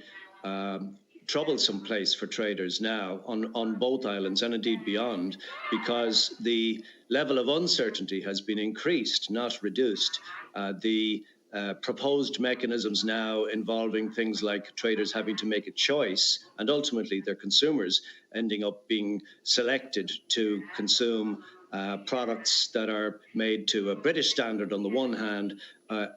troublesome place for traders now on both islands and indeed beyond, because the level of uncertainty has been increased, not reduced. The proposed mechanisms now involving things like traders having to make a choice, and ultimately their consumers ending up being selected to consume products that are made to a British standard on the one hand,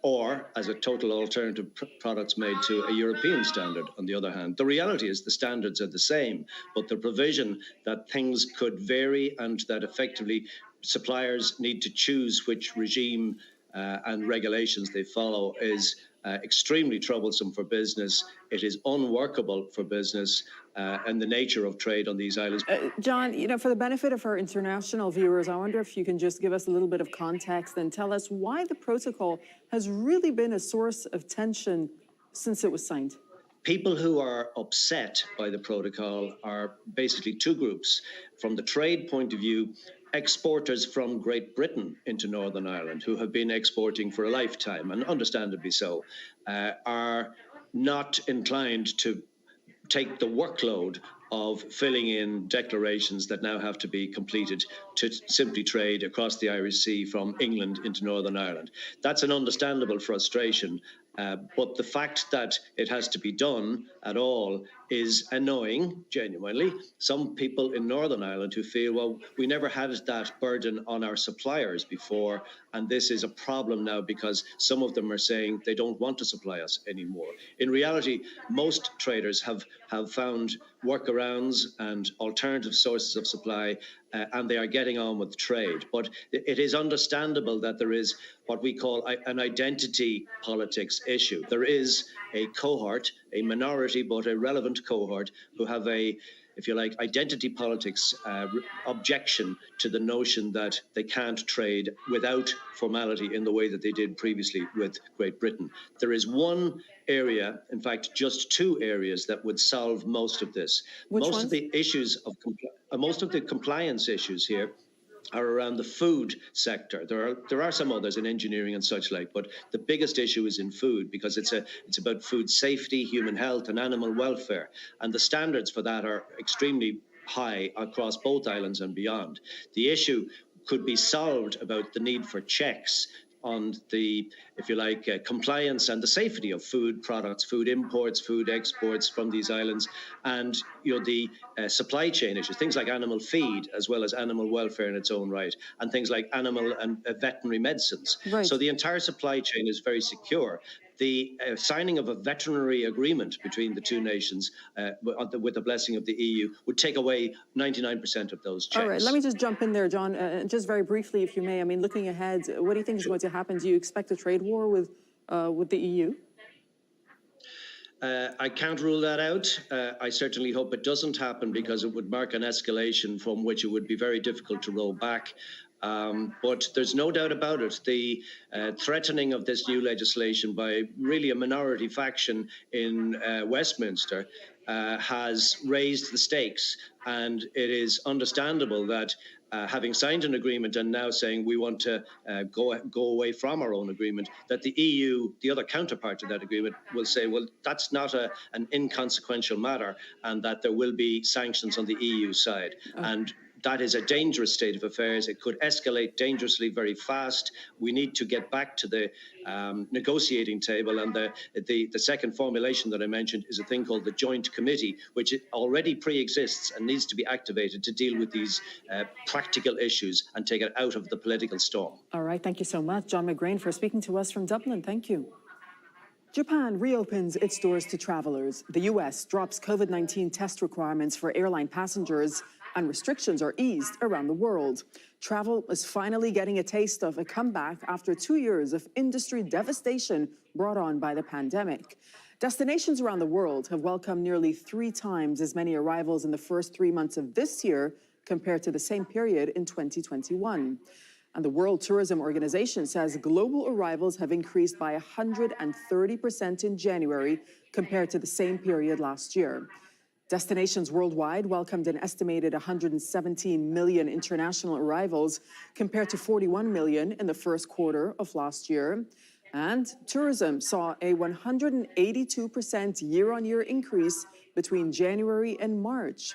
or as a total alternative, products made to a European standard on the other hand. The reality is the standards are the same, but the provision that things could vary and that effectively suppliers need to choose which regime and regulations they follow is extremely troublesome for business. It is unworkable for business and the nature of trade on these islands. John, you know, for the benefit of our international viewers, I wonder if you can just give us a little bit of context and tell us why the protocol has really been a source of tension since it was signed. People who are upset by the protocol are basically two groups. From the trade point of view, exporters from Great Britain into Northern Ireland, who have been exporting for a lifetime, and understandably so, are not inclined to take the workload of filling in declarations that now have to be completed to simply trade across the Irish Sea from England into Northern Ireland. That's an understandable frustration, but the fact that it has to be done at all is annoying, genuinely. Some people in Northern Ireland who feel, well, we never had that burden on our suppliers before, and this is a problem now because some of them are saying they don't want to supply us anymore. In reality, most traders have found workarounds and alternative sources of supply, and they are getting on with trade. But it is understandable that there is what we call an identity politics issue. There is a cohort, a minority but a relevant cohort, who have a, if you like, identity politics objection to the notion that they can't trade without formality in the way that they did previously with Great Britain. There is one area, in fact, just two areas that would solve most of this. Most of the issues of most of the compliance issues here are around the food sector. There are some others in engineering and such like, but the biggest issue is in food because it's about food safety, human health, and animal welfare, and the standards for that are extremely high across both islands and beyond. The issue could be solved about the need for checks on the, if you like, compliance and the safety of food products, food imports, food exports from these islands, and the supply chain issues, things like animal feed, as well as animal welfare in its own right, and things like animal and veterinary medicines. Right. So the entire supply chain is very secure. The signing of a veterinary agreement between the two nations with the blessing of the EU would take away 99% of those checks. All right, let me just jump in there, John, just very briefly, if you may. I mean, looking ahead, what do you think is going to happen? Do you expect a trade war with the EU? I can't rule that out. I certainly hope it doesn't happen because it would mark an escalation from which it would be very difficult to roll back. But there's no doubt about it. The threatening of this new legislation by really a minority faction in Westminster has raised the stakes. And it is understandable that having signed an agreement and now saying we want to go away from our own agreement, that the EU, the other counterpart to that agreement, will say, well, that's not an inconsequential matter, and that there will be sanctions on the EU side. And that is a dangerous state of affairs. It could escalate dangerously very fast. We need to get back to the negotiating table. And the second formulation that I mentioned is a thing called the Joint Committee, which already pre-exists and needs to be activated to deal with these practical issues and take it out of the political storm. All right, thank you so much, John McGrain, for speaking to us from Dublin. Thank you. Japan reopens its doors to travelers. The U.S. drops COVID-19 test requirements for airline passengers, and restrictions are eased around the world. Travel is finally getting a taste of a comeback after 2 years of industry devastation brought on by the pandemic. Destinations around the world have welcomed nearly 3 times as many arrivals in the first 3 months of this year compared to the same period in 2021. And the World Tourism Organization says global arrivals have increased by 130% in January compared to the same period last year. Destinations worldwide welcomed an estimated 117 million international arrivals compared to 41 million in the first quarter of last year. And tourism saw a 182% year-on-year increase between January and March.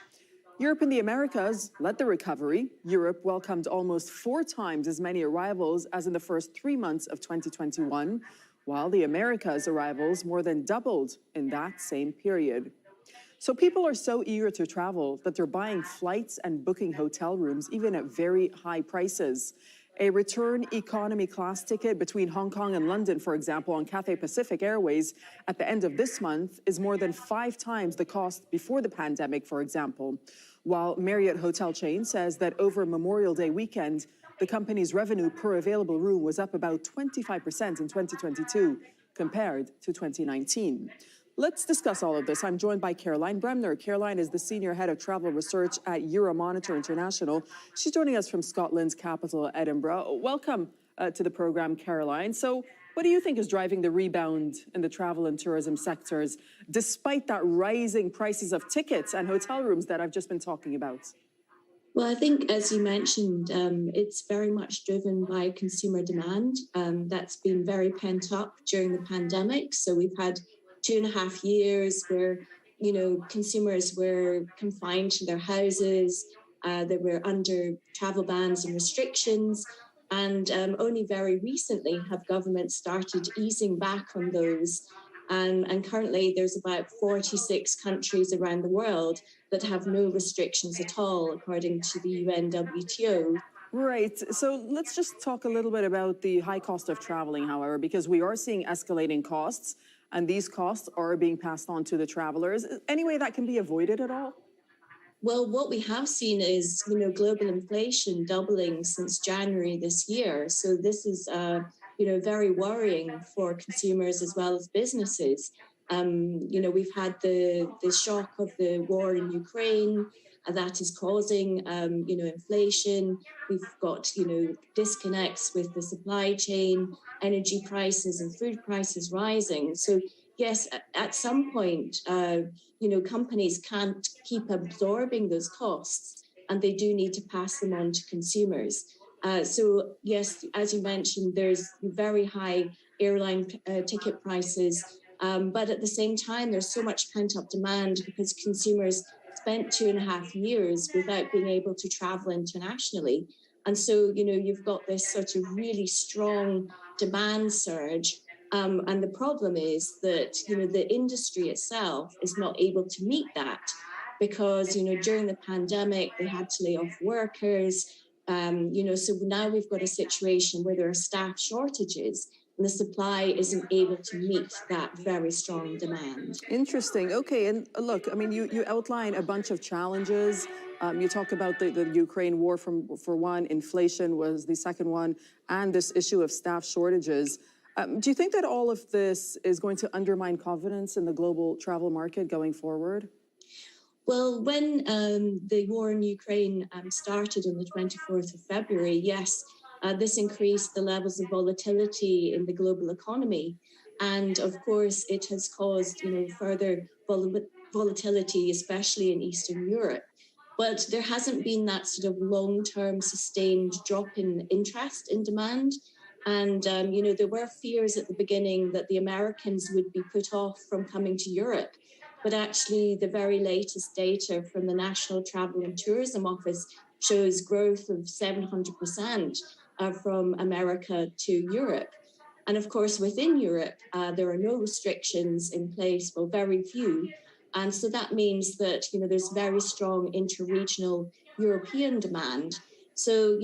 Europe and the Americas led the recovery. Europe welcomed almost 4 times as many arrivals as in the first 3 months of 2021, while the Americas' arrivals more than doubled in that same period. So people are so eager to travel that they're buying flights and booking hotel rooms, even at very high prices. A return economy class ticket between Hong Kong and London, for example, on Cathay Pacific Airways at the end of this month is more than 5 times the cost before the pandemic, for example. While Marriott Hotel Chain says that over Memorial Day weekend, the company's revenue per available room was up about 25% in 2022 compared to 2019. Let's discuss all of this. I'm joined by Caroline Bremner. Caroline is the Senior Head of Travel Research at Euromonitor International. She's joining us from Scotland's capital, Edinburgh. Welcome to the program, Caroline. So what do you think is driving the rebound in the travel and tourism sectors, despite that rising prices of tickets and hotel rooms that I've just been talking about? Well, I think, as you mentioned, it's very much driven by consumer demand. That's been very pent up during the pandemic. So we've had 2.5 years where, consumers were confined to their houses. They were under travel bans and restrictions. And only very recently have governments started easing back on those. And currently there's about 46 countries around the world that have no restrictions at all, according to the UNWTO. Right. So let's just talk a little bit about the high cost of traveling, however, because we are seeing escalating costs, and these costs are being passed on to the travelers. Any way that can be avoided at all? Well, what we have seen is, global inflation doubling since January this year. So this is, very worrying for consumers as well as businesses. We've had the shock of the war in Ukraine, and that is causing, inflation. We've got, disconnects with the supply chain, energy prices and food prices rising. So yes, at some point, companies can't keep absorbing those costs. and they do need to pass them on to consumers. So yes, as you mentioned, there's very high airline ticket prices, but at the same time, there's so much pent-up demand because consumers spent 2.5 years without being able to travel internationally. And so, you've got this sort of really strong demand surge. And the problem is that, the industry itself is not able to meet that because, during the pandemic, they had to lay off workers. So now we've got a situation where there are staff shortages and the supply isn't able to meet that very strong demand. Interesting. Okay, and look, I mean, you outline a bunch of challenges. You talk about the Ukraine war for one, inflation was the second one, and this issue of staff shortages. Do you think that all of this is going to undermine confidence in the global travel market going forward? Well, when the war in Ukraine started on the 24th of February, yes, this increased the levels of volatility in the global economy. And of course, it has caused, further volatility, especially in Eastern Europe. But there hasn't been that sort of long-term sustained drop in interest in demand. And, there were fears at the beginning that the Americans would be put off from coming to Europe. But actually, the very latest data from the National Travel and Tourism Office shows growth of 700% from America to Europe. And of course, within Europe, there are no restrictions in place, well, very few. And so that means that, there's very strong interregional European demand. So,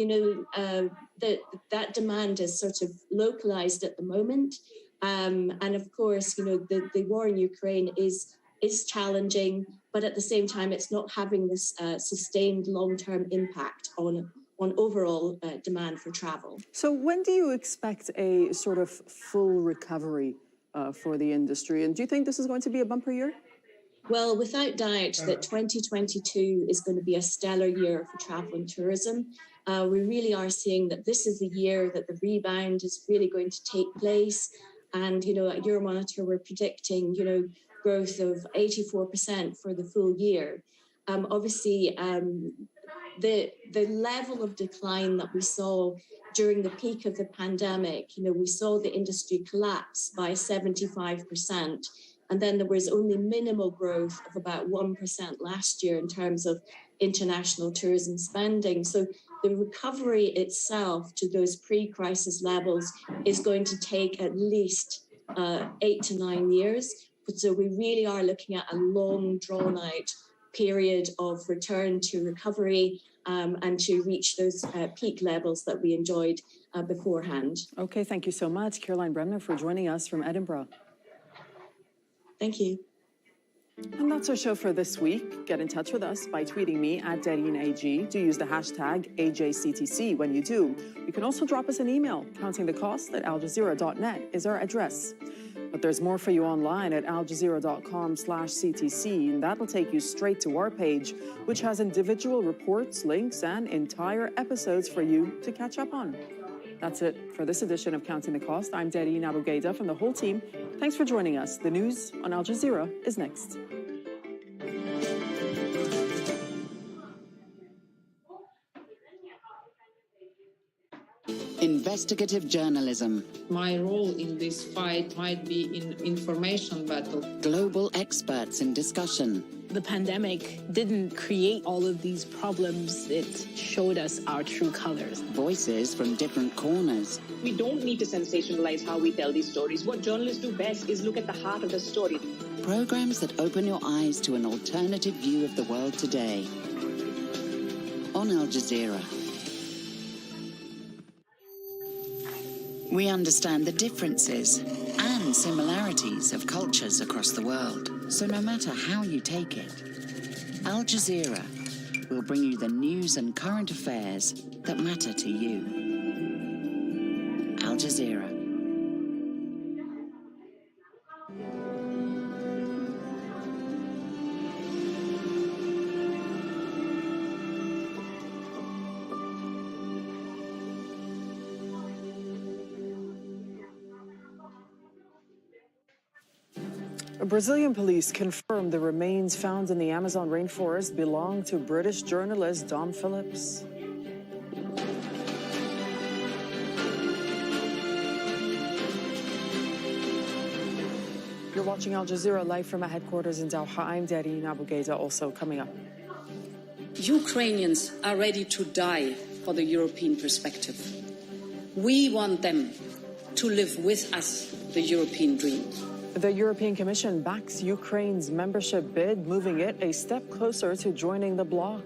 that demand is sort of localized at the moment. And of course, the war in Ukraine is challenging, but at the same time, it's not having this sustained long-term impact on overall demand for travel. So when do you expect a sort of full recovery for the industry? And do you think this is going to be a bumper year? Well, without doubt that 2022 is going to be a stellar year for travel and tourism. We really are seeing that this is the year that the rebound is really going to take place. And, at Euromonitor, we're predicting, growth of 84% for the full year. Obviously, the level of decline that we saw during the peak of the pandemic, we saw the industry collapse by 75%. And then there was only minimal growth of about 1% last year in terms of international tourism spending. So the recovery itself to those pre-crisis levels is going to take at least 8 to 9 years. So we really are looking at a long, drawn-out period of return to recovery and to reach those peak levels that we enjoyed beforehand. Okay, thank you so much, Caroline Bremner, for joining us from Edinburgh. Thank you. And that's our show for this week. Get in touch with us by tweeting me at DarineAG. Do use the hashtag AJCTC when you do. You can also drop us an email. countingthecost@aljazeera.net is our address. But there's more for you online at aljazeera.com/CTC, and that'll take you straight to our page, which has individual reports, links, and entire episodes for you to catch up on. That's it for this edition of Counting the Cost. I'm Darine Abougada from the whole team. Thanks for joining us. The news on Al Jazeera is next. Investigative journalism. My role in this fight might be in information battle. Global experts in discussion. The pandemic didn't create all of these problems. It showed us our true colors. Voices from different corners. We don't need to sensationalize how we tell these stories. What journalists do best is look at the heart of the story. Programs that open your eyes to an alternative view of the world today. On Al Jazeera. We understand the differences and similarities of cultures across the world. So no matter how you take it, Al Jazeera will bring you the news and current affairs that matter to you. Al Jazeera. Brazilian police confirmed the remains found in the Amazon rainforest belong to British journalist Dom Phillips. You're watching Al Jazeera live from our headquarters in Doha. I'm Darine Abugaida. Also coming up. Ukrainians are ready to die for the European perspective. We want them to live with us the European dream. The European Commission backs Ukraine's membership bid, moving it a step closer to joining the bloc.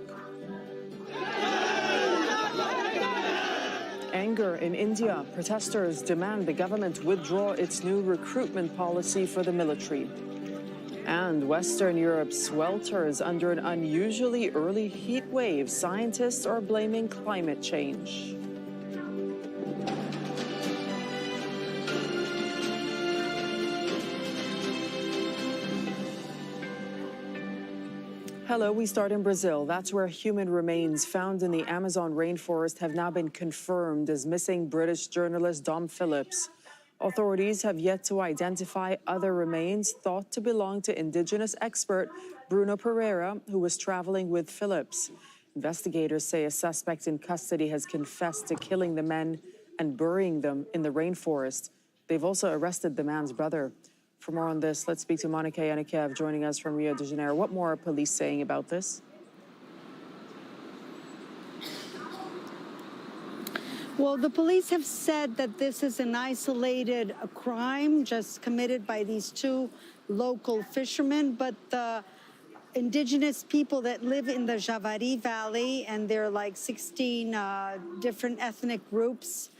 Anger in India. Protesters demand the government withdraw its new recruitment policy for the military. And Western Europe swelters under an unusually early heat wave. Scientists are blaming climate change. Hello, we start in Brazil. That's where human remains found in the Amazon rainforest have now been confirmed as missing British journalist Dom Phillips. Authorities have yet to identify other remains thought to belong to indigenous expert Bruno Pereira, who was traveling with Phillips. Investigators say a suspect in custody has confessed to killing the men and burying them in the rainforest. They've also arrested the man's brother. For more on this, let's speak to Monica Yanikiev joining us from Rio de Janeiro. What more are police saying about this? Well, the police have said that this is an isolated crime just committed by these two local fishermen, but the indigenous people that live in the Javari Valley, and there are like 16 different ethnic groups,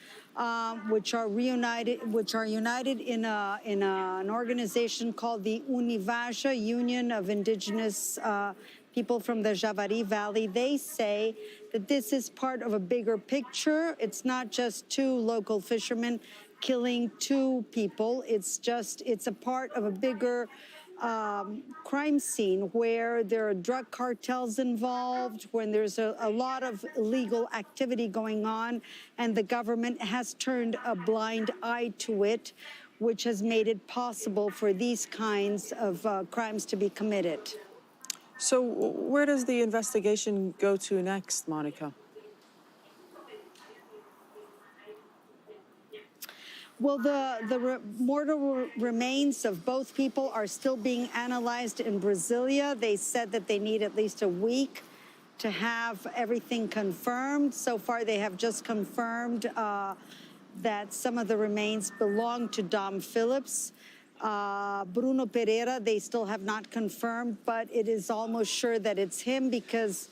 which are united in an organization called the Univaja, Union of Indigenous People from the Javari Valley. They say that this is part of a bigger picture. It's not just two local fishermen killing two people. It's a part of a bigger crime scene where there are drug cartels involved, when there's a lot of illegal activity going on, and the government has turned a blind eye to it, which has made it possible for these kinds of crimes to be committed. So where does the investigation go to next, Monica? Well, the mortal remains of both people are still being analyzed in Brasilia. They said that they need at least a week to have everything confirmed. So far, they have just confirmed that some of the remains belong to Dom Phillips. Bruno Pereira, they still have not confirmed, but it is almost sure that it's him because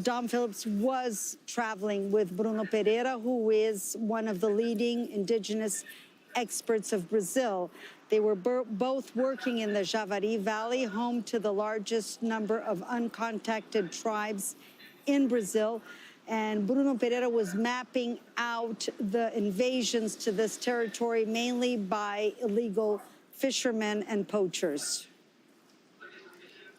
Dom Phillips was traveling with Bruno Pereira, who is one of the leading indigenous experts of Brazil. They were both working in the Javari Valley, home to the largest number of uncontacted tribes in Brazil. And Bruno Pereira was mapping out the invasions to this territory, mainly by illegal fishermen and poachers.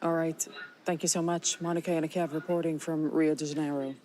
All right. Thank you so much. Monica Yanikiev reporting from Rio de Janeiro.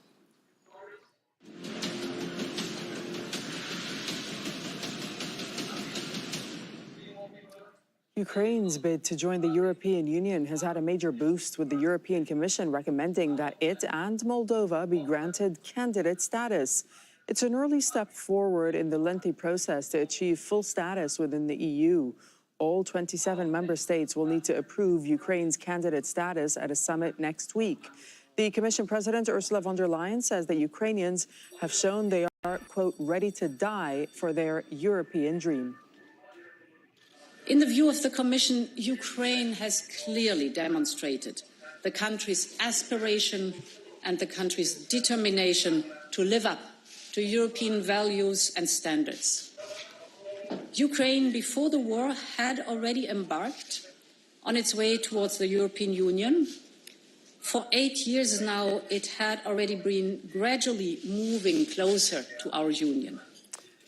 Ukraine's bid to join the European Union has had a major boost, with the European Commission recommending that it and Moldova be granted candidate status. It's an early step forward in the lengthy process to achieve full status within the EU. All 27 member states will need to approve Ukraine's candidate status at a summit next week. The Commission President Ursula von der Leyen says that Ukrainians have shown they are, quote, ready to die for their European dream. In the view of the Commission, Ukraine has clearly demonstrated the country's aspiration and the country's determination to live up to European values and standards. Ukraine, before the war, had already embarked on its way towards the European Union. For 8 years now, it had already been gradually moving closer to our union.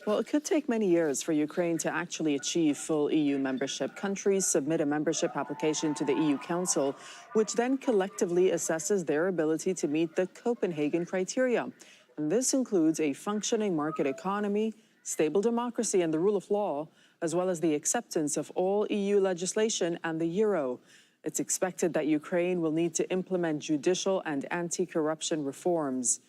Well, it could take many years for Ukraine to actually achieve full EU membership. Countries submit a membership application to the EU Council, which then collectively assesses their ability to meet the Copenhagen criteria. And this includes a functioning market economy, stable democracy, and the rule of law, as well as the acceptance of all EU legislation and the euro. It's expected that Ukraine will need to implement judicial and anti-corruption reforms.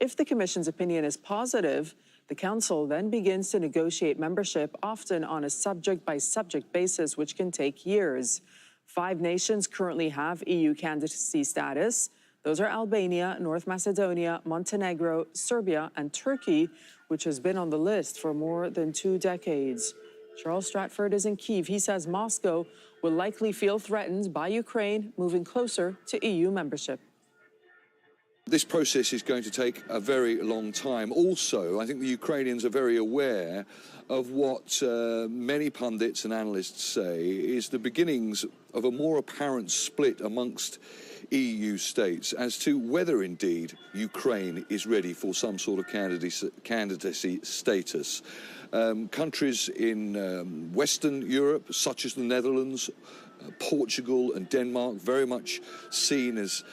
If the Commission's opinion is positive, the Council then begins to negotiate membership, often on a subject-by-subject basis, which can take years. 5 nations currently have EU candidacy status. Those are Albania, North Macedonia, Montenegro, Serbia, and Turkey, which has been on the list for more than 2 decades. Charles Stratford is in Kyiv. He says Moscow will likely feel threatened by Ukraine moving closer to EU membership. This process is going to take a very long time. Also, I think the Ukrainians are very aware of what many pundits and analysts say is the beginnings of a more apparent split amongst EU states as to whether indeed Ukraine is ready for some sort of candidacy status. Countries in Western Europe, such as the Netherlands, Portugal and Denmark, very much seen as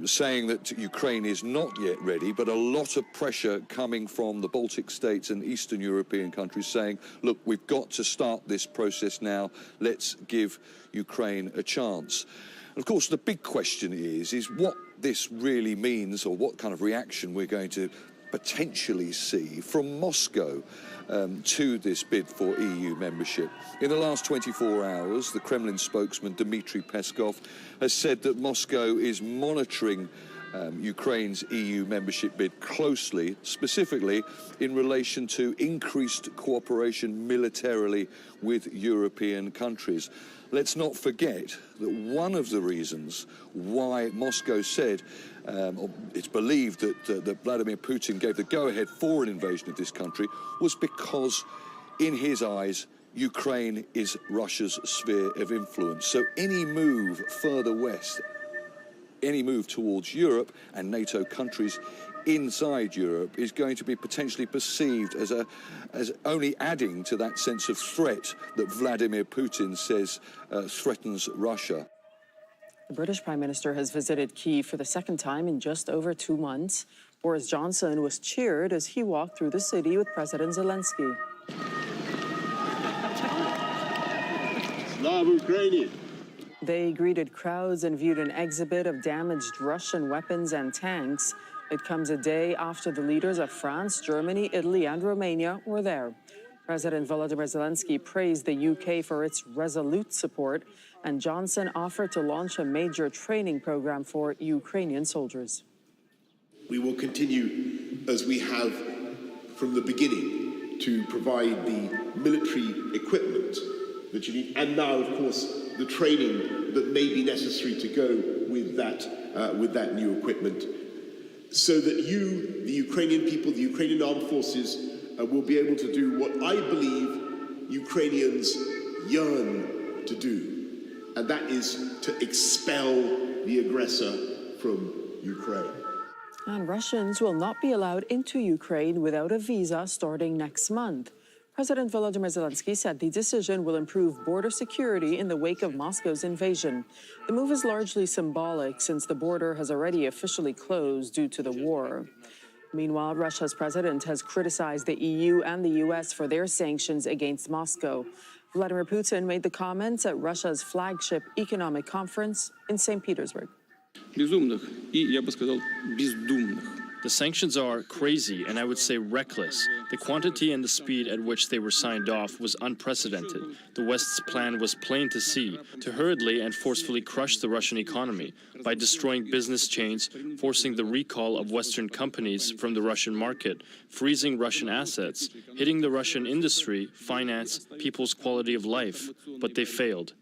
saying that Ukraine is not yet ready, but a lot of pressure coming from the Baltic states and Eastern European countries saying, look, we've got to start this process now, let's give Ukraine a chance. And of course, the big question is what this really means, or what kind of reaction we're going to potentially see from Moscow to this bid for EU membership. In the last 24 hours, the Kremlin spokesman Dmitry Peskov has said that Moscow is monitoring Ukraine's EU membership bid closely, specifically in relation to increased cooperation militarily with European countries. Let's not forget that one of the reasons why Moscow said, it's believed that Vladimir Putin gave the go-ahead for an invasion of this country, was because, in his eyes, Ukraine is Russia's sphere of influence. So any move further west, any move towards Europe and NATO countries inside Europe is going to be potentially perceived as only adding to that sense of threat that Vladimir Putin says threatens Russia. The British Prime Minister has visited Kyiv for the second time in just over 2 months. Boris Johnson was cheered as he walked through the city with President Zelensky. Slava Ukraini! They greeted crowds and viewed an exhibit of damaged Russian weapons and tanks. It comes a day after the leaders of France, Germany, Italy, and Romania were there. President Volodymyr Zelensky praised the UK for its resolute support, and Johnson offered to launch a major training program for Ukrainian soldiers. We will continue, as we have from the beginning, to provide the military equipment that you need, and now, of course, the training that may be necessary to go with that new equipment, so that you, the Ukrainian people, the Ukrainian armed forces, will be able to do what I believe Ukrainians yearn to do, and that is to expel the aggressor from Ukraine. And Russians will not be allowed into Ukraine without a visa starting next month. President Volodymyr Zelensky said the decision will improve border security in the wake of Moscow's invasion. The move is largely symbolic since the border has already officially closed due to the war. Meanwhile, Russia's president has criticized the EU and the US for their sanctions against Moscow. Vladimir Putin made the comments at Russia's flagship economic conference in St. Petersburg. Безумных и, я бы сказал, бездумных. The sanctions are crazy and I would say reckless. The quantity and the speed at which they were signed off was unprecedented. The West's plan was plain to see, to hurriedly and forcefully crush the Russian economy by destroying business chains, forcing the recall of Western companies from the Russian market, freezing Russian assets, hitting the Russian industry, finance, people's quality of life. But they failed.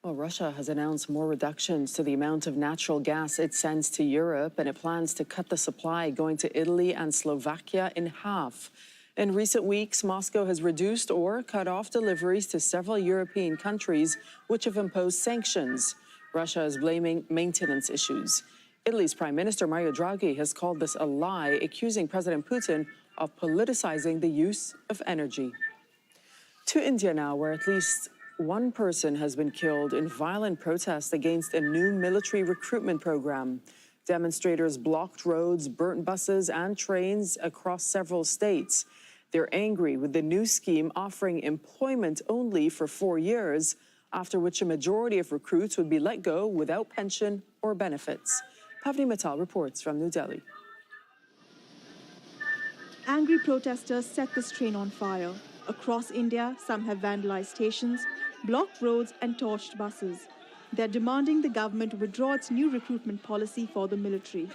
Well, Russia has announced more reductions to the amount of natural gas it sends to Europe, and it plans to cut the supply going to Italy and Slovakia in half. In recent weeks, Moscow has reduced or cut off deliveries to several European countries which have imposed sanctions. Russia is blaming maintenance issues. Italy's Prime Minister Mario Draghi has called this a lie, accusing President Putin of politicizing the use of energy. To India now, where at least one person has been killed in violent protest against a new military recruitment program. Demonstrators blocked roads, burnt buses and trains across several states. They're angry with the new scheme offering employment only for 4 years, after which a majority of recruits would be let go without pension or benefits. Pavni Mittal reports from New Delhi. Angry protesters set this train on fire. Across India, some have vandalized stations, blocked roads and torched buses. They're demanding the government withdraw its new recruitment policy for the military.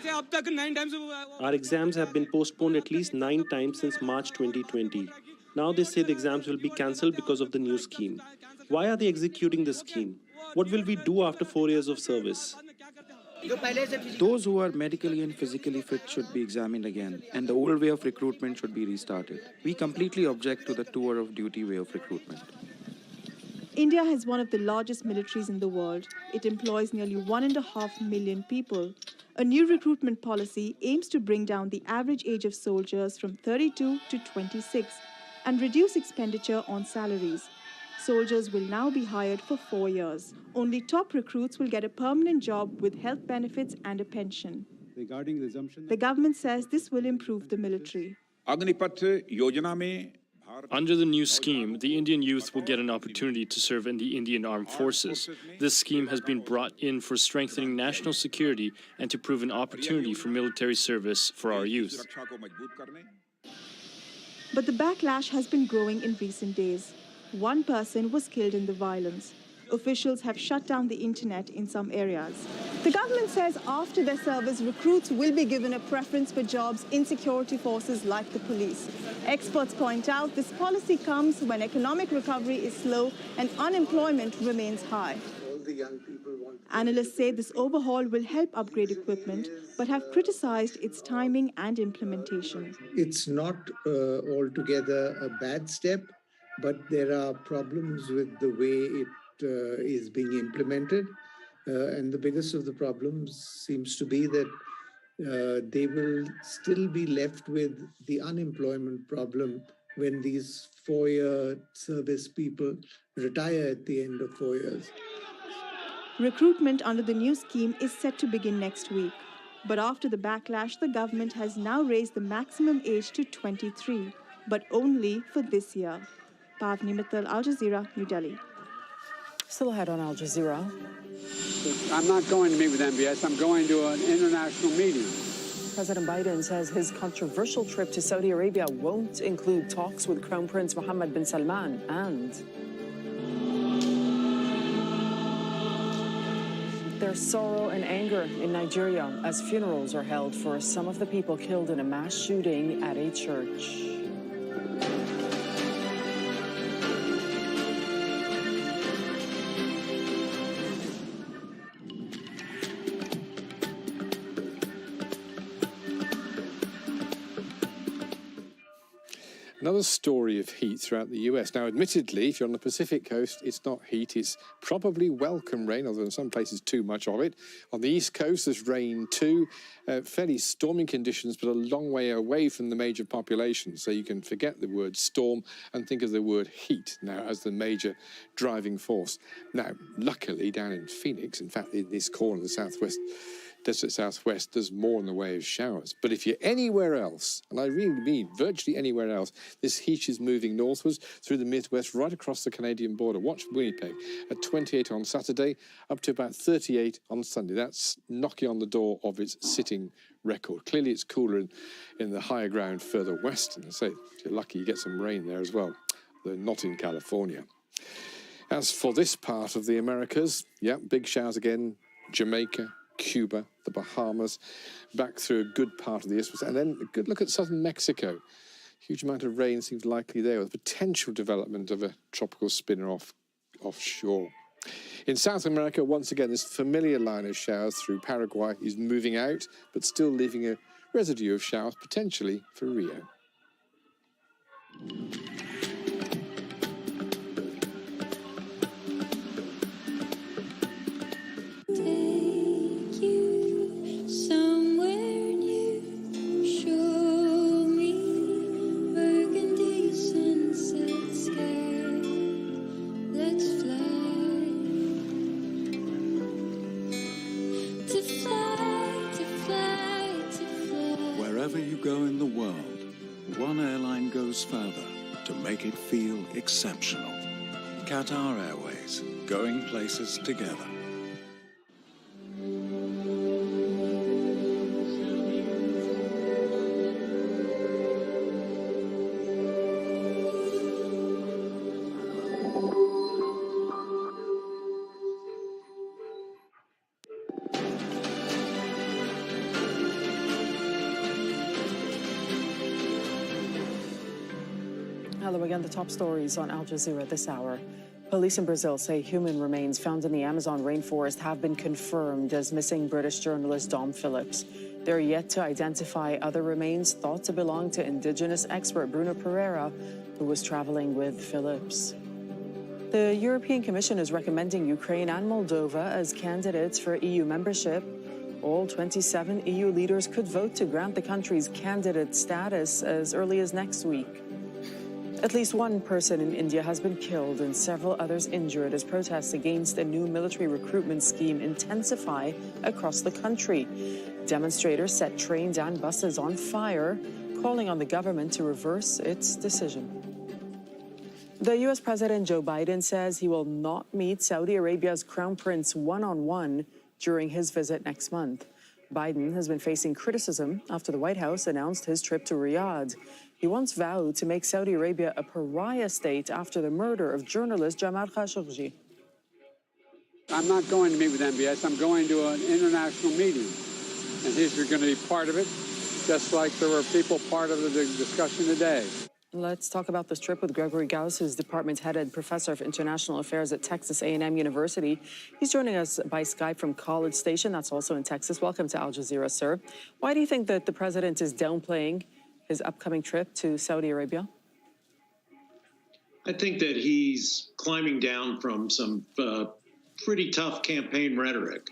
Our exams have been postponed at least 9 times since March 2020. Now they say the exams will be cancelled because of the new scheme. Why are they executing the scheme? What will we do after 4 years of service? Those who are medically and physically fit should be examined again, and the old way of recruitment should be restarted. We completely object to the tour of duty way of recruitment. India has one of the largest militaries in the world. It employs nearly 1.5 million people. A new recruitment policy aims to bring down the average age of soldiers from 32 to 26 and reduce expenditure on salaries. Soldiers will now be hired for 4 years. Only top recruits will get a permanent job with health benefits and a pension. Regarding resumption, the government says this will improve the military. Under the new scheme, the Indian youth will get an opportunity to serve in the Indian Armed Forces. This scheme has been brought in for strengthening national security and to prove an opportunity for military service for our youth. But the backlash has been growing in recent days. One person was killed in the violence. Officials have shut down the internet in some areas. The government says after their service, recruits will be given a preference for jobs in security forces like the police. Experts point out this policy comes when economic recovery is slow and unemployment remains high. Analysts say this overhaul will help upgrade equipment, but have criticized its timing and implementation. It's not altogether a bad step, but there are problems with the way it is being implemented. And the biggest of the problems seems to be that they will still be left with the unemployment problem when these 4-year service people retire at the end of 4 years. Recruitment under the new scheme is set to begin next week. But after the backlash, the government has now raised the maximum age to 23, but only for this year. Pavni Mittal, Al Jazeera, New Delhi. Still ahead on Al Jazeera. I'm not going to meet with MBS. I'm going to an international meeting. President Biden says his controversial trip to Saudi Arabia won't include talks with Crown Prince Mohammed bin Salman and there's sorrow and anger in Nigeria as funerals are held for some of the people killed in a mass shooting at a church. Another story of heat throughout the US. Now, admittedly, if you're on the Pacific coast, it's not heat, it's probably welcome rain, although in some places too much of it. On the East Coast, there's rain too. Fairly stormy conditions, but a long way away from the major population. So you can forget the word storm and think of the word heat now as the major driving force. Now, luckily, down in Phoenix, in fact, in this corner of the Southwest, desert Southwest, there's more in the way of showers. But if you're anywhere else, and I really mean virtually anywhere else, this heat is moving northwards through the Midwest, right across the Canadian border. Watch Winnipeg at 28 on Saturday, up to about 38 on Sunday. That's knocking on the door of its sitting record. Clearly it's cooler in the higher ground further west. And I say, if you're lucky, you get some rain there as well, though not in California. As for this part of the Americas, yeah, big showers again, Jamaica, Cuba, the Bahamas, back through a good part of the isthmus. And then a good look at southern Mexico. Huge amount of rain seems likely there, with potential development of a tropical spinner offshore. In South America, once again, this familiar line of showers through Paraguay is moving out, but still leaving a residue of showers, potentially for Rio. Wherever you go in the world, one airline goes further to make it feel exceptional. Qatar Airways, going places together. Hello again, the top stories on Al Jazeera this hour. Police in Brazil say human remains found in the Amazon rainforest have been confirmed as missing British journalist Dom Phillips. They're yet to identify other remains thought to belong to indigenous expert Bruno Pereira, who was traveling with Phillips. The European Commission is recommending Ukraine and Moldova as candidates for EU membership. All 27 EU leaders could vote to grant the countries candidate status as early as next week. At least one person in India has been killed and several others injured as protests against a new military recruitment scheme intensify across the country. Demonstrators set trains and buses on fire, calling on the government to reverse its decision. The U.S. President Joe Biden says he will not meet Saudi Arabia's Crown Prince one-on-one during his visit next month. Biden has been facing criticism after the White House announced his trip to Riyadh. He once vowed to make Saudi Arabia a pariah state after the murder of journalist Jamal Khashoggi. I'm not going to meet with MBS. I'm going to an international meeting, and he's going to be part of it, just like there were people part of the discussion today. Let's talk about this trip with Gregory Gauss, who's department head and professor of international affairs at Texas A&M University. He's joining us by Skype from College Station. That's also in Texas. Welcome to Al Jazeera, sir. Why do you think that the president is downplaying his upcoming trip to Saudi Arabia? I think that he's climbing down from some pretty tough campaign rhetoric,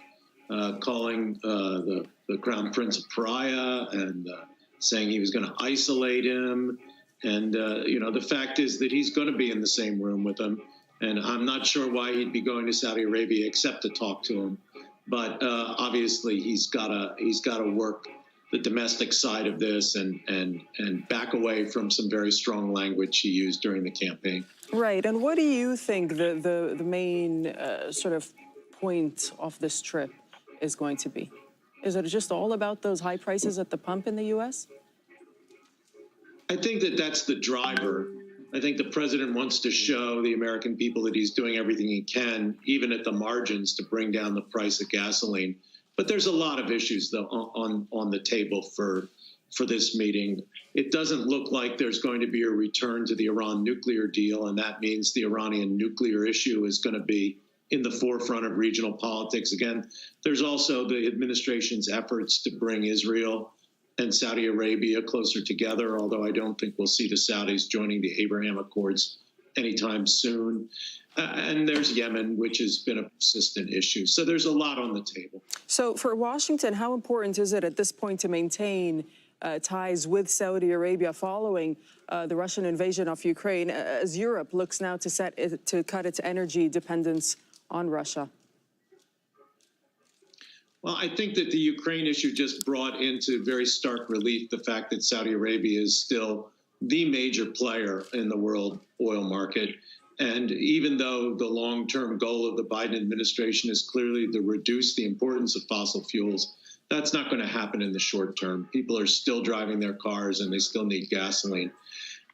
calling the Crown Prince a pariah and saying he was going to isolate him. And, the fact is that he's going to be in the same room with him. And I'm not sure why he'd be going to Saudi Arabia except to talk to him. But obviously, he's got to work the domestic side of this and back away from some very strong language he used during the campaign. Right. And what do you think the main sort of point of this trip is going to be? Is it just all about those high prices at the pump in the U.S.? I think that that's the driver. I think the president wants to show the American people that he's doing everything he can, even at the margins, to bring down the price of gasoline. But there's a lot of issues, though, on the table for this meeting. It doesn't look like there's going to be a return to the Iran nuclear deal, and that means the Iranian nuclear issue is going to be in the forefront of regional politics again. There's also the administration's efforts to bring Israel and Saudi Arabia closer together, although I don't think we'll see the Saudis joining the Abraham Accords anytime soon. And there's Yemen, which has been a persistent issue. So there's a lot on the table. So for Washington, how important is it at this point to maintain ties with Saudi Arabia following the Russian invasion of Ukraine, as Europe looks now to cut its energy dependence on Russia? Well, I think that the Ukraine issue just brought into very stark relief the fact that Saudi Arabia is still the major player in the world oil market. And even though the long-term goal of the Biden administration is clearly to reduce the importance of fossil fuels, that's not going to happen in the short term. People are still driving their cars and they still need gasoline.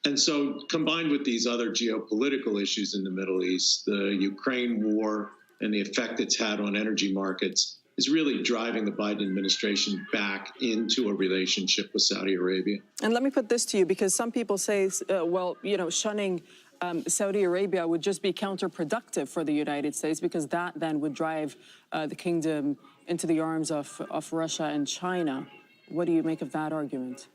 And so combined with these other geopolitical issues in the Middle East, the Ukraine war and the effect it's had on energy markets is really driving the Biden administration back into a relationship with Saudi Arabia. And let me put this to you, because some people say, shunning Saudi Arabia would just be counterproductive for the United States, because that then would drive the kingdom into the arms of Russia and China. What do you make of that argument?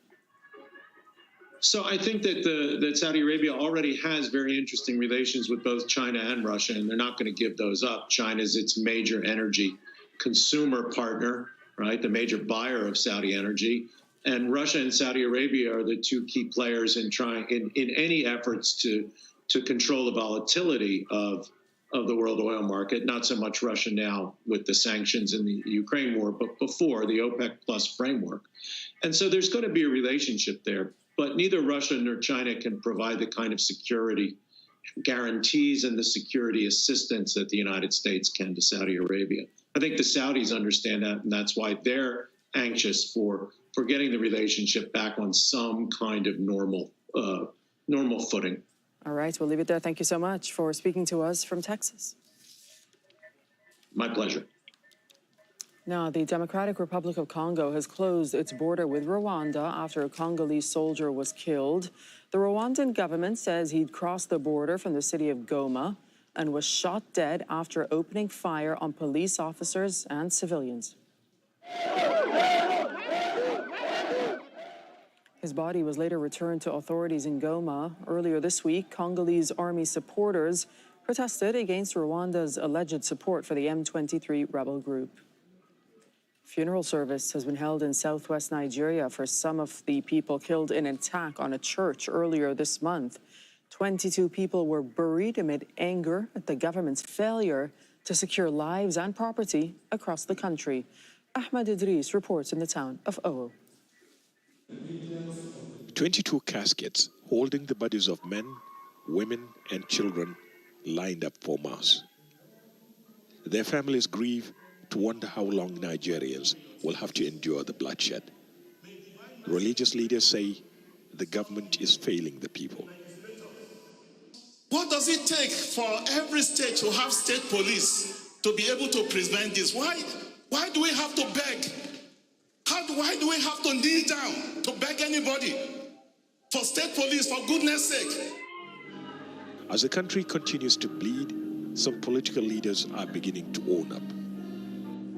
So I think that Saudi Arabia already has very interesting relations with both China and Russia, and they're not going to give those up. China's its major energy consumer partner, right, the major buyer of Saudi energy. And Russia and Saudi Arabia are the two key players in any efforts to control the volatility of the world oil market. Not so much Russia now with the sanctions in the Ukraine war, but before the OPEC Plus framework. And so there's going to be a relationship there, but neither Russia nor China can provide the kind of security guarantees and the security assistance that the United States can to Saudi Arabia. I think the Saudis understand that, and that's why they're anxious for getting the relationship back on some kind of normal footing. All right, we'll leave it there. Thank you so much for speaking to us from Texas. My pleasure. Now, the Democratic Republic of Congo has closed its border with Rwanda after a Congolese soldier was killed. The Rwandan government says he'd crossed the border from the city of Goma and was shot dead after opening fire on police officers and civilians. His body was later returned to authorities in Goma. Earlier this week, Congolese army supporters protested against Rwanda's alleged support for the M23 rebel group. Funeral service has been held in southwest Nigeria for some of the people killed in an attack on a church earlier this month. 22 people were buried amid anger at the government's failure to secure lives and property across the country. Ahmed Idris reports in the town of Owo. 22 caskets holding the bodies of men, women, and children lined up for mass. Their families grieve to wonder how long Nigerians will have to endure the bloodshed. Religious leaders say the government is failing the people. What does it take for every state to have state police to be able to prevent this? Why do we have to beg? Why do we have to kneel down to beg anybody for state police, for goodness sake? As the country continues to bleed, some political leaders are beginning to own up.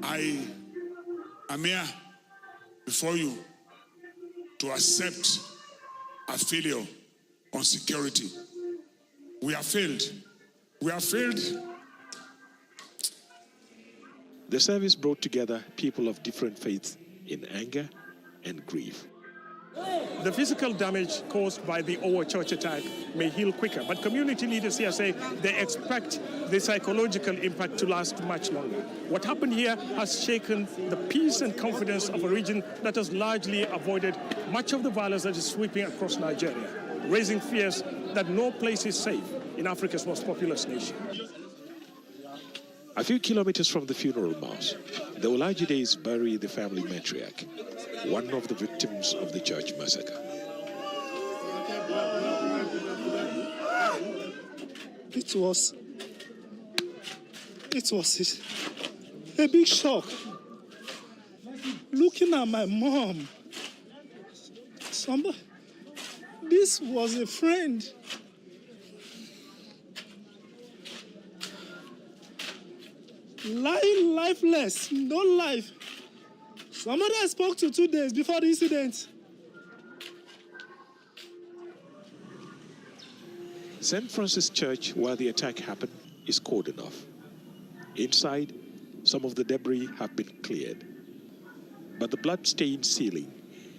I am here before you to accept a failure on security. We have failed. We have failed. The service brought together people of different faiths in anger and grief. The physical damage caused by the Owo church attack may heal quicker, but community leaders here say they expect the psychological impact to last much longer. What happened here has shaken the peace and confidence of a region that has largely avoided much of the violence that is sweeping across Nigeria, raising fears that no place is safe in Africa's most populous nation. A few kilometers from the funeral mass, the Olajides bury the family matriarch, one of the victims of the church massacre. It was a big shock. Looking at my mom, this was a friend. Lying lifeless, no life. Somebody I spoke to 2 days before the incident. St. Francis Church, where the attack happened, is cordoned off. Inside, some of the debris have been cleared. But the blood-stained ceiling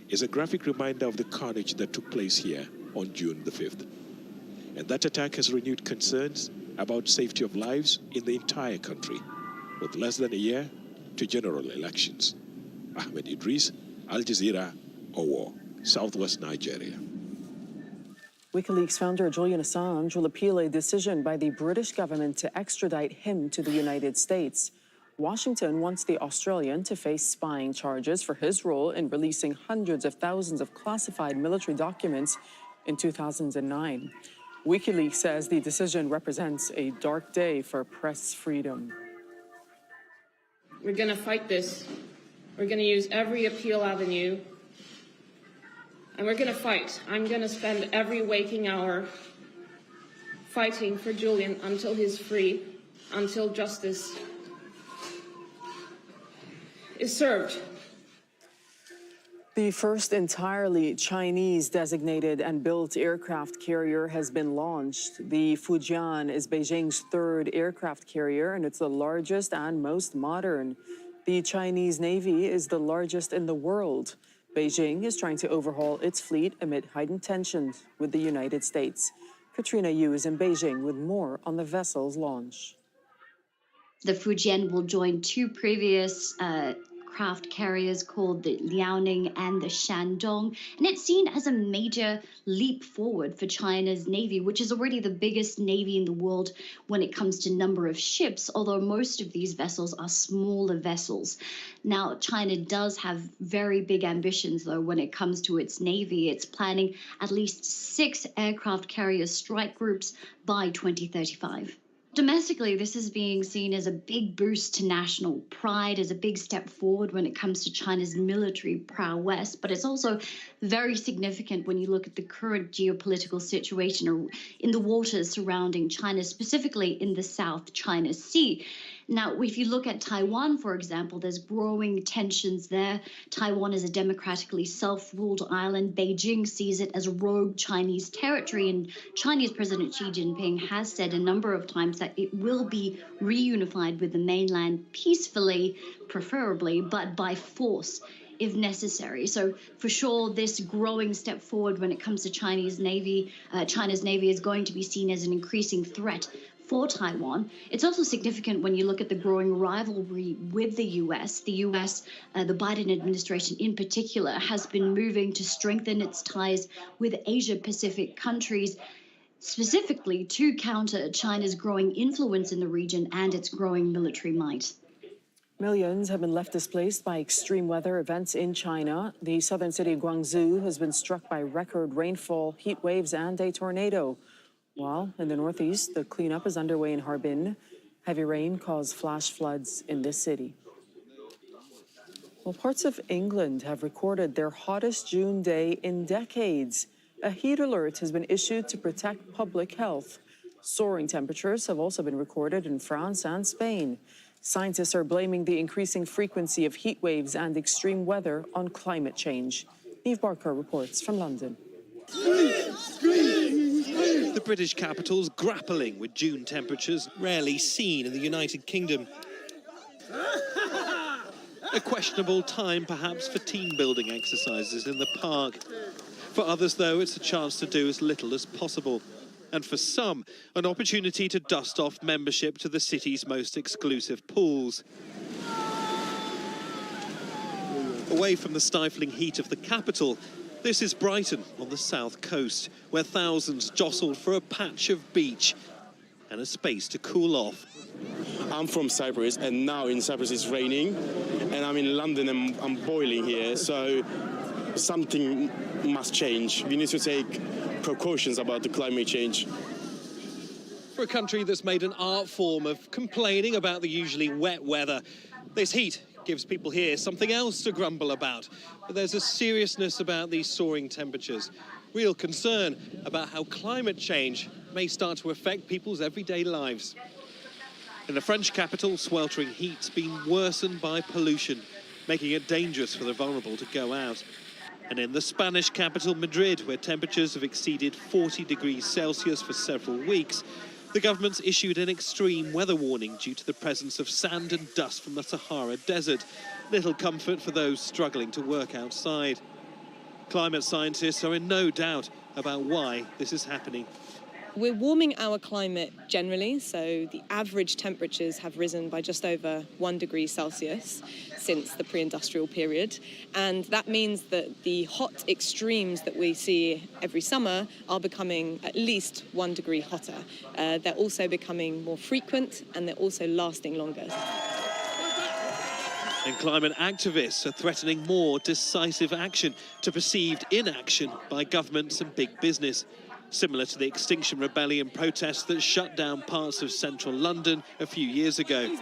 is a graphic reminder of the carnage that took place here on June the 5th. And that attack has renewed concerns about safety of lives in the entire country, with less than a year to general elections. Ahmed Idris, Al Jazeera, Owo, Southwest Nigeria. WikiLeaks founder Julian Assange will appeal a decision by the British government to extradite him to the United States. Washington wants the Australian to face spying charges for his role in releasing hundreds of thousands of classified military documents in 2009. WikiLeaks says the decision represents a dark day for press freedom. We're going to fight this. We're going to use every appeal avenue. And we're going to fight. I'm going to spend every waking hour fighting for Julian until he's free, until justice is served. The first entirely Chinese designated and built aircraft carrier has been launched. The Fujian is Beijing's third aircraft carrier, and it's the largest and most modern. The Chinese Navy is the largest in the world. Beijing is trying to overhaul its fleet amid heightened tensions with the United States. Katrina Yu is in Beijing with more on the vessel's launch. The Fujian will join two previous aircraft carriers called the Liaoning and the Shandong, and it's seen as a major leap forward for China's Navy, which is already the biggest navy in the world when it comes to number of ships, although most of these vessels are smaller vessels. Now, China does have very big ambitions, though, when it comes to its Navy. It's planning at least 6 aircraft carrier strike groups by 2035. Domestically, this is being seen as a big boost to national pride, as a big step forward when it comes to China's military prowess. But it's also very significant when you look at the current geopolitical situation in the waters surrounding China, specifically in the South China Sea. Now, if you look at Taiwan, for example, there's growing tensions there. Taiwan is a democratically self-ruled island. Beijing sees it as rogue Chinese territory, and Chinese President Xi Jinping has said a number of times that it will be reunified with the mainland peacefully, preferably, but by force if necessary. So for sure, this growing step forward when it comes to China's Navy is going to be seen as an increasing threat for Taiwan. It's also significant when you look at the growing rivalry with the U.S. The U.S., the Biden administration in particular, has been moving to strengthen its ties with Asia-Pacific countries, specifically to counter China's growing influence in the region and its growing military might. Millions have been left displaced by extreme weather events in China. The southern city of Guangzhou has been struck by record rainfall, heat waves, and a tornado. While in the northeast, the cleanup is underway in Harbin. Heavy rain caused flash floods in this city. Well, parts of England have recorded their hottest June day in decades. A heat alert has been issued to protect public health. Soaring temperatures have also been recorded in France and Spain. Scientists are blaming the increasing frequency of heat waves and extreme weather on climate change. Eve Barker reports from London. The British capital's grappling with June temperatures rarely seen in the United Kingdom. A questionable time, perhaps, for team-building exercises in the park. For others, though, it's a chance to do as little as possible. And for some, an opportunity to dust off membership to the city's most exclusive pools. Away from the stifling heat of the capital, this is Brighton on the south coast, where thousands jostled for a patch of beach and a space to cool off. I'm from Cyprus, and now in Cyprus it's raining, and I'm in London and I'm boiling here, so something must change. We need to take precautions about the climate change. For a country that's made an art form of complaining about the usually wet weather, this heat gives people here something else to grumble about. But there's a seriousness about these soaring temperatures, real concern about how climate change may start to affect people's everyday lives. In the French capital, sweltering heat's been worsened by pollution, making it dangerous for the vulnerable to go out. And in the Spanish capital, Madrid, where temperatures have exceeded 40 degrees Celsius for several weeks, the government's issued an extreme weather warning due to the presence of sand and dust from the Sahara Desert. Little comfort for those struggling to work outside. Climate scientists are in no doubt about why this is happening. We're warming our climate generally, so the average temperatures have risen by just over 1 degree Celsius since the pre-industrial period. And that means that the hot extremes that we see every summer are becoming at least 1 degree hotter. They're also becoming more frequent, and they're also lasting longer. And climate activists are threatening more decisive action to perceived inaction by governments and big business. Similar to the Extinction Rebellion protests that shut down parts of central London a few years ago.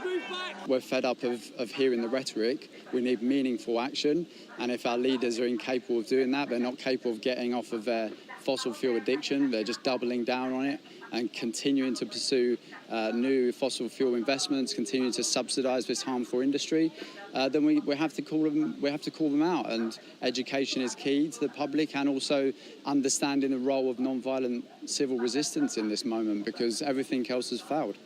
We're fed up of hearing the rhetoric. We need meaningful action. And if our leaders are incapable of doing that, they're not capable of getting off of their fossil fuel addiction. They're just doubling down on it and continuing to pursue new fossil fuel investments, continuing to subsidise this harmful industry. Then we have to call them out. And education is key to the public, and also understanding the role of non-violent civil resistance in this moment, because everything else has failed.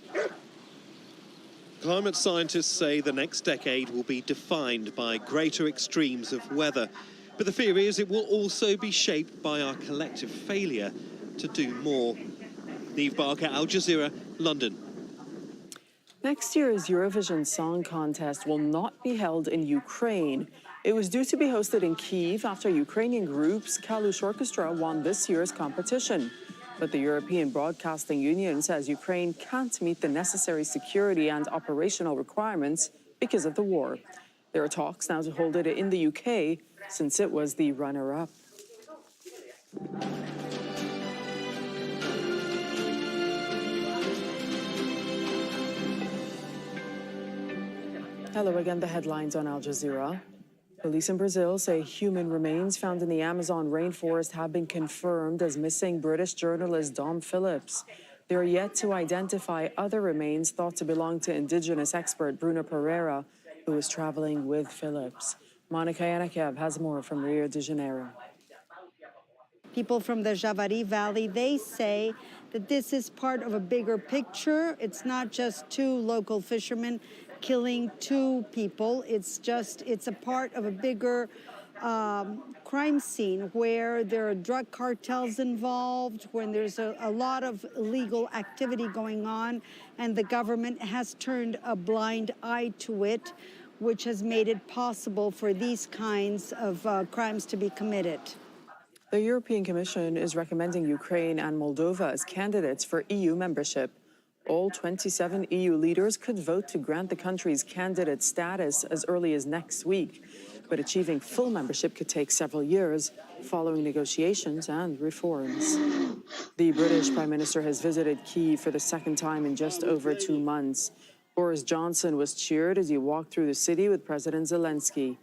Climate scientists say the next decade will be defined by greater extremes of weather. But the fear is it will also be shaped by our collective failure to do more. Eve Barker, Al Jazeera, London. Next year's Eurovision Song Contest will not be held in Ukraine. It was due to be hosted in Kyiv after Ukrainian groups Kalush Orchestra won this year's competition. But the European Broadcasting Union says Ukraine can't meet the necessary security and operational requirements because of the war. There are talks now to hold it in the UK since it was the runner-up. Hello again, the headlines on Al Jazeera. Police in Brazil say human remains found in the Amazon rainforest have been confirmed as missing British journalist Dom Phillips. They are yet to identify other remains thought to belong to indigenous expert Bruno Pereira, who was traveling with Phillips. Monica Yanikev has more from Rio de Janeiro. People from the Javari Valley, they say that this is part of a bigger picture. It's not just two local fishermen killing two people. It's a part of a bigger crime scene where there are drug cartels involved, when there's a lot of illegal activity going on, and the government has turned a blind eye to it, which has made it possible for these kinds of crimes to be committed. The European Commission is recommending Ukraine and Moldova as candidates for EU membership. All 27 EU leaders could vote to grant the country's candidate status as early as next week. But achieving full membership could take several years, following negotiations and reforms. The British Prime Minister has visited Kyiv for the second time in just over 2 months. Boris Johnson was cheered as he walked through the city with President Zelensky.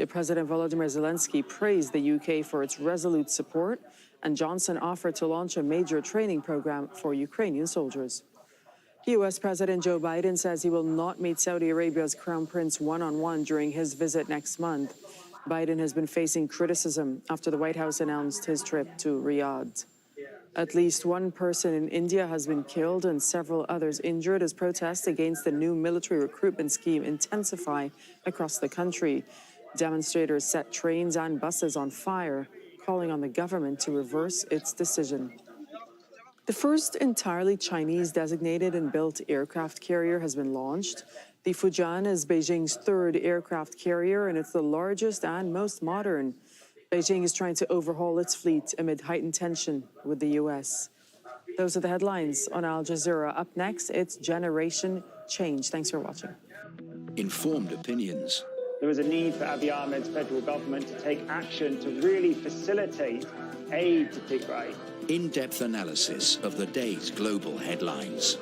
President Volodymyr Zelensky praised the UK for its resolute support, and Johnson offered to launch a major training program for Ukrainian soldiers. U.S. President Joe Biden says he will not meet Saudi Arabia's Crown Prince one-on-one during his visit next month. Biden has been facing criticism after the White House announced his trip to Riyadh. At least one person in India has been killed and several others injured as protests against the new military recruitment scheme intensify across the country. Demonstrators set trains and buses on fire, calling on the government to reverse its decision. The first entirely Chinese designated and built aircraft carrier has been launched. The Fujian is Beijing's third aircraft carrier, and it's the largest and most modern. Beijing is trying to overhaul its fleet amid heightened tension with the U.S. Those are the headlines on Al Jazeera. Up next, it's Generation Change. Thanks for watching. Informed opinions. There is a need for Abiy Ahmed's federal government to take action to really facilitate aid to Tigray. In-depth analysis of the day's global headlines.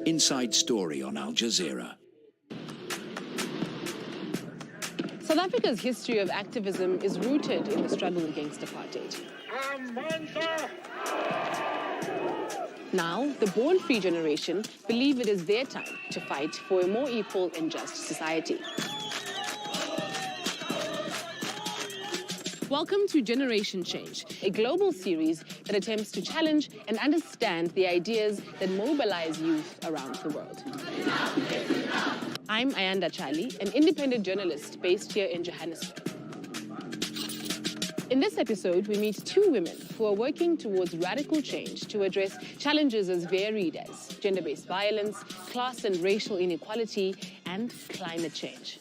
Inside Story on Al Jazeera. South Africa's history of activism is rooted in the struggle against apartheid. Now, the Born Free generation believe it is their time to fight for a more equal and just society. Welcome to Generation Change, a global series that attempts to challenge and understand the ideas that mobilize youth around the world. I'm Ayanda Chali, an independent journalist based here in Johannesburg. In this episode, we meet two women who are working towards radical change to address challenges as varied as gender-based violence, class and racial inequality, and climate change.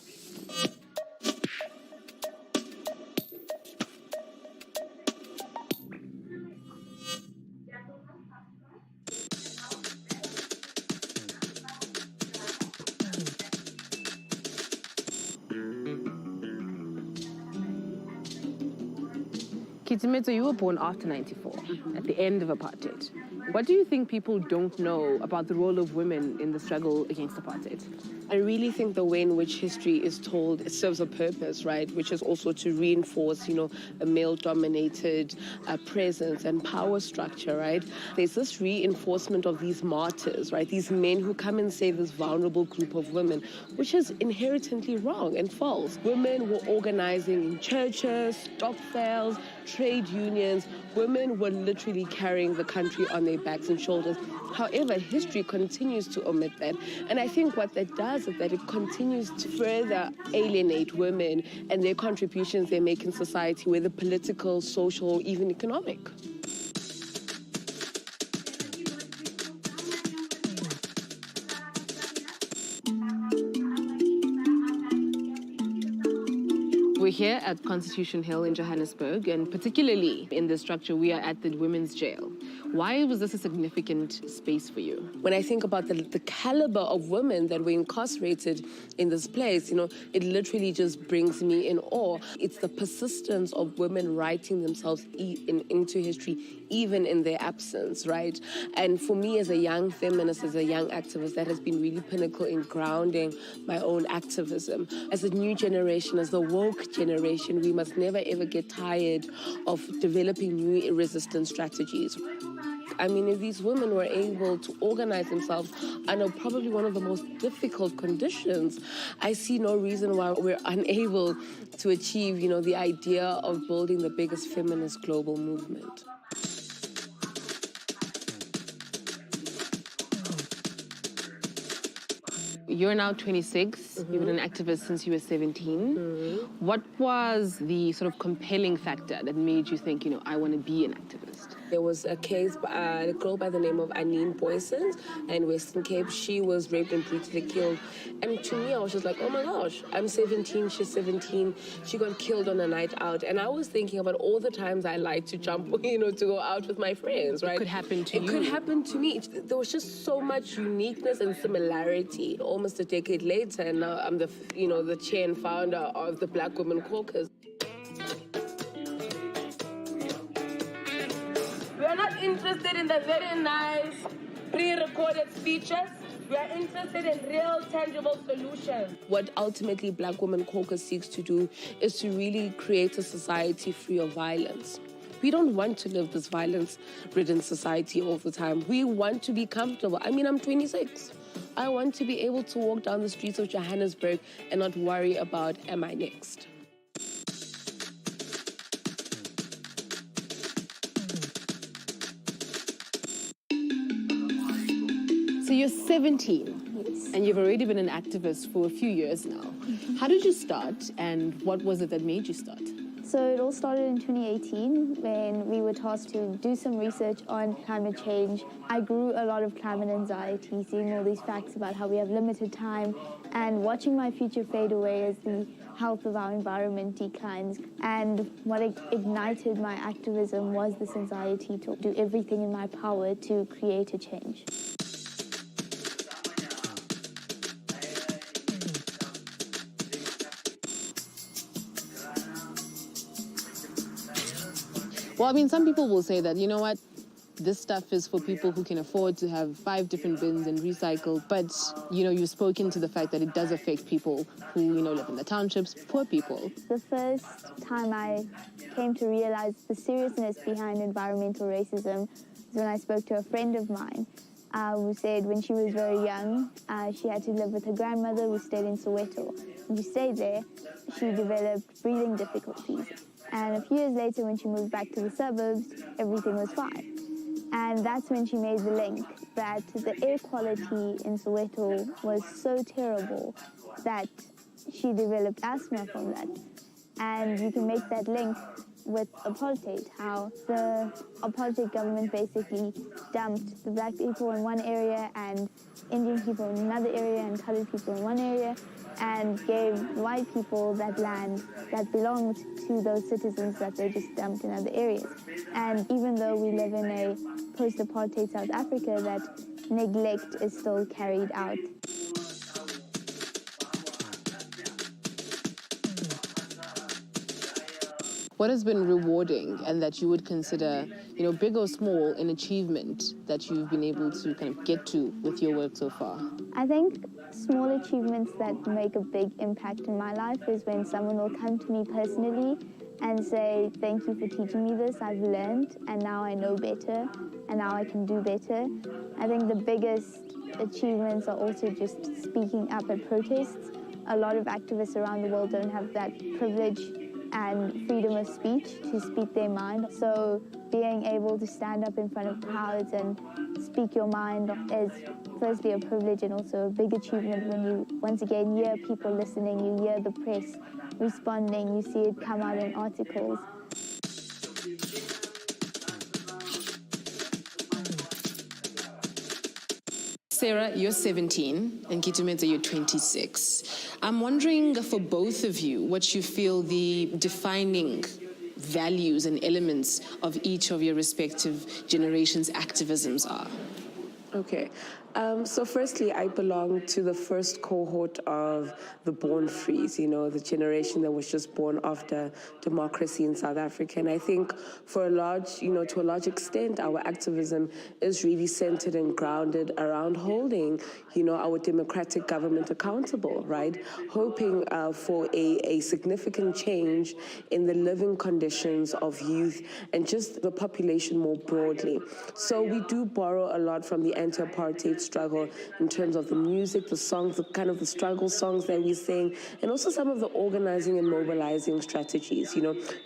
Kitimeto, you were born after 94, at the end of apartheid. What do you think people don't know about the role of women in the struggle against apartheid? I really think the way in which history is told, it serves a purpose, right? Which is also to reinforce, a male-dominated presence and power structure, right? There's this reinforcement of these martyrs, right? These men who come and save this vulnerable group of women, which is inherently wrong and false. Women were organizing in churches, stock sales, trade unions. Women were literally carrying the country on their backs and shoulders. However, history continues to omit that. And I think what that does is that it continues to further alienate women and their contributions they make in society, whether political, social, or even economic. here at Constitution Hill in Johannesburg, and particularly in this structure, we are at the women's jail. Why was this a significant space for you? When I think about the caliber of women that were incarcerated in this place, you know, it literally just brings me in awe. It's the persistence of women writing themselves into history, even in their absence, right? And for me as a young feminist, as a young activist, that has been really pinnacle in grounding my own activism. As a new generation, as the woke generation, we must never ever get tired of developing new resistance strategies. I mean, if these women were able to organize themselves under probably one of the most difficult conditions, I see no reason why we're unable to achieve, you know, the idea of building the biggest feminist global movement. You're now 26. You've been an activist since you were 17. What was the sort of compelling factor that made you think, you know, I want to be an activist? There was a case, a girl by the name of Anine Boysens in Western Cape. She was raped and brutally killed. And to me, I was just like, oh my gosh, I'm 17, she's 17. She got killed on a night out. And I was thinking about all the times I like to jump, you know, to go out with my friends, right? It could happen to you. It could happen to me. There was just so much uniqueness and similarity. Almost a decade later, and now I'm the, you know, the chair and founder of the Black Women Caucus. We are not interested in the very nice pre-recorded speeches. We are interested in real, tangible solutions. What ultimately Black Women Caucus seeks to do is to really create a society free of violence. We don't want to live this violence-ridden society all the time. We want to be comfortable. I mean, I'm 26. I want to be able to walk down the streets of Johannesburg and not worry about, am I next? So you're 17, yes, and you've already been an activist for a few years now. How did you start, and what was it that made you start? So it all started in 2018 when we were tasked to do some research on climate change. I grew a lot of climate anxiety, seeing all these facts about how we have limited time and watching my future fade away as the health of our environment declines. And what ignited my activism was this anxiety to do everything in my power to create a change. Well, I mean, some people will say that, you know what, this stuff is for people who can afford to have 5 different bins and recycle. But, you know, you've spoken to the fact that it does affect people who, you know, live in the townships, poor people. The first time I came to realize the seriousness behind environmental racism was when I spoke to a friend of mine who said when she was very young, she had to live with her grandmother who stayed in Soweto. When she stayed there, she developed breathing difficulties. And a few years later, when she moved back to the suburbs, everything was fine. And that's when she made the link that the air quality in Soweto was so terrible that she developed asthma from that. And you can make that link with apartheid, how the apartheid government basically dumped the black people in one area and Indian people in another area and colored people in one area, and gave white people that land that belonged to those citizens that they just dumped in other areas. And even though we live in a post-apartheid South Africa, that neglect is still carried out. What has been rewarding and that you would consider, you know, big or small, an achievement that you've been able to kind of get to with your work so far? I think small achievements that make a big impact in my life is when someone will come to me personally and say, thank you for teaching me this, I've learned, and now I know better, and now I can do better. I think the biggest achievements are also just speaking up at protests. A lot of activists around the world don't have that privilege and freedom of speech to speak their mind. So being able to stand up in front of crowds and speak your mind is firstly a privilege and also a big achievement when you once again hear people listening, you hear the press responding, you see it come out in articles. Sarah, you're 17, and Kitumeza, you're 26. I'm wondering for both of you what you feel the defining values and elements of each of your respective generations' activisms are. Okay. So firstly, I belong to the first cohort of the born frees, the generation that was just born after democracy in South Africa. And I think for a large, to a large extent, our activism is really centered and grounded around holding, our democratic government accountable, right? Hoping for a significant change in the living conditions of youth and just the population more broadly. So we do borrow a lot from the anti-apartheid struggle in terms of the music, the songs, the kind of the struggle songs that we sing, and also some of the organizing and mobilizing strategies.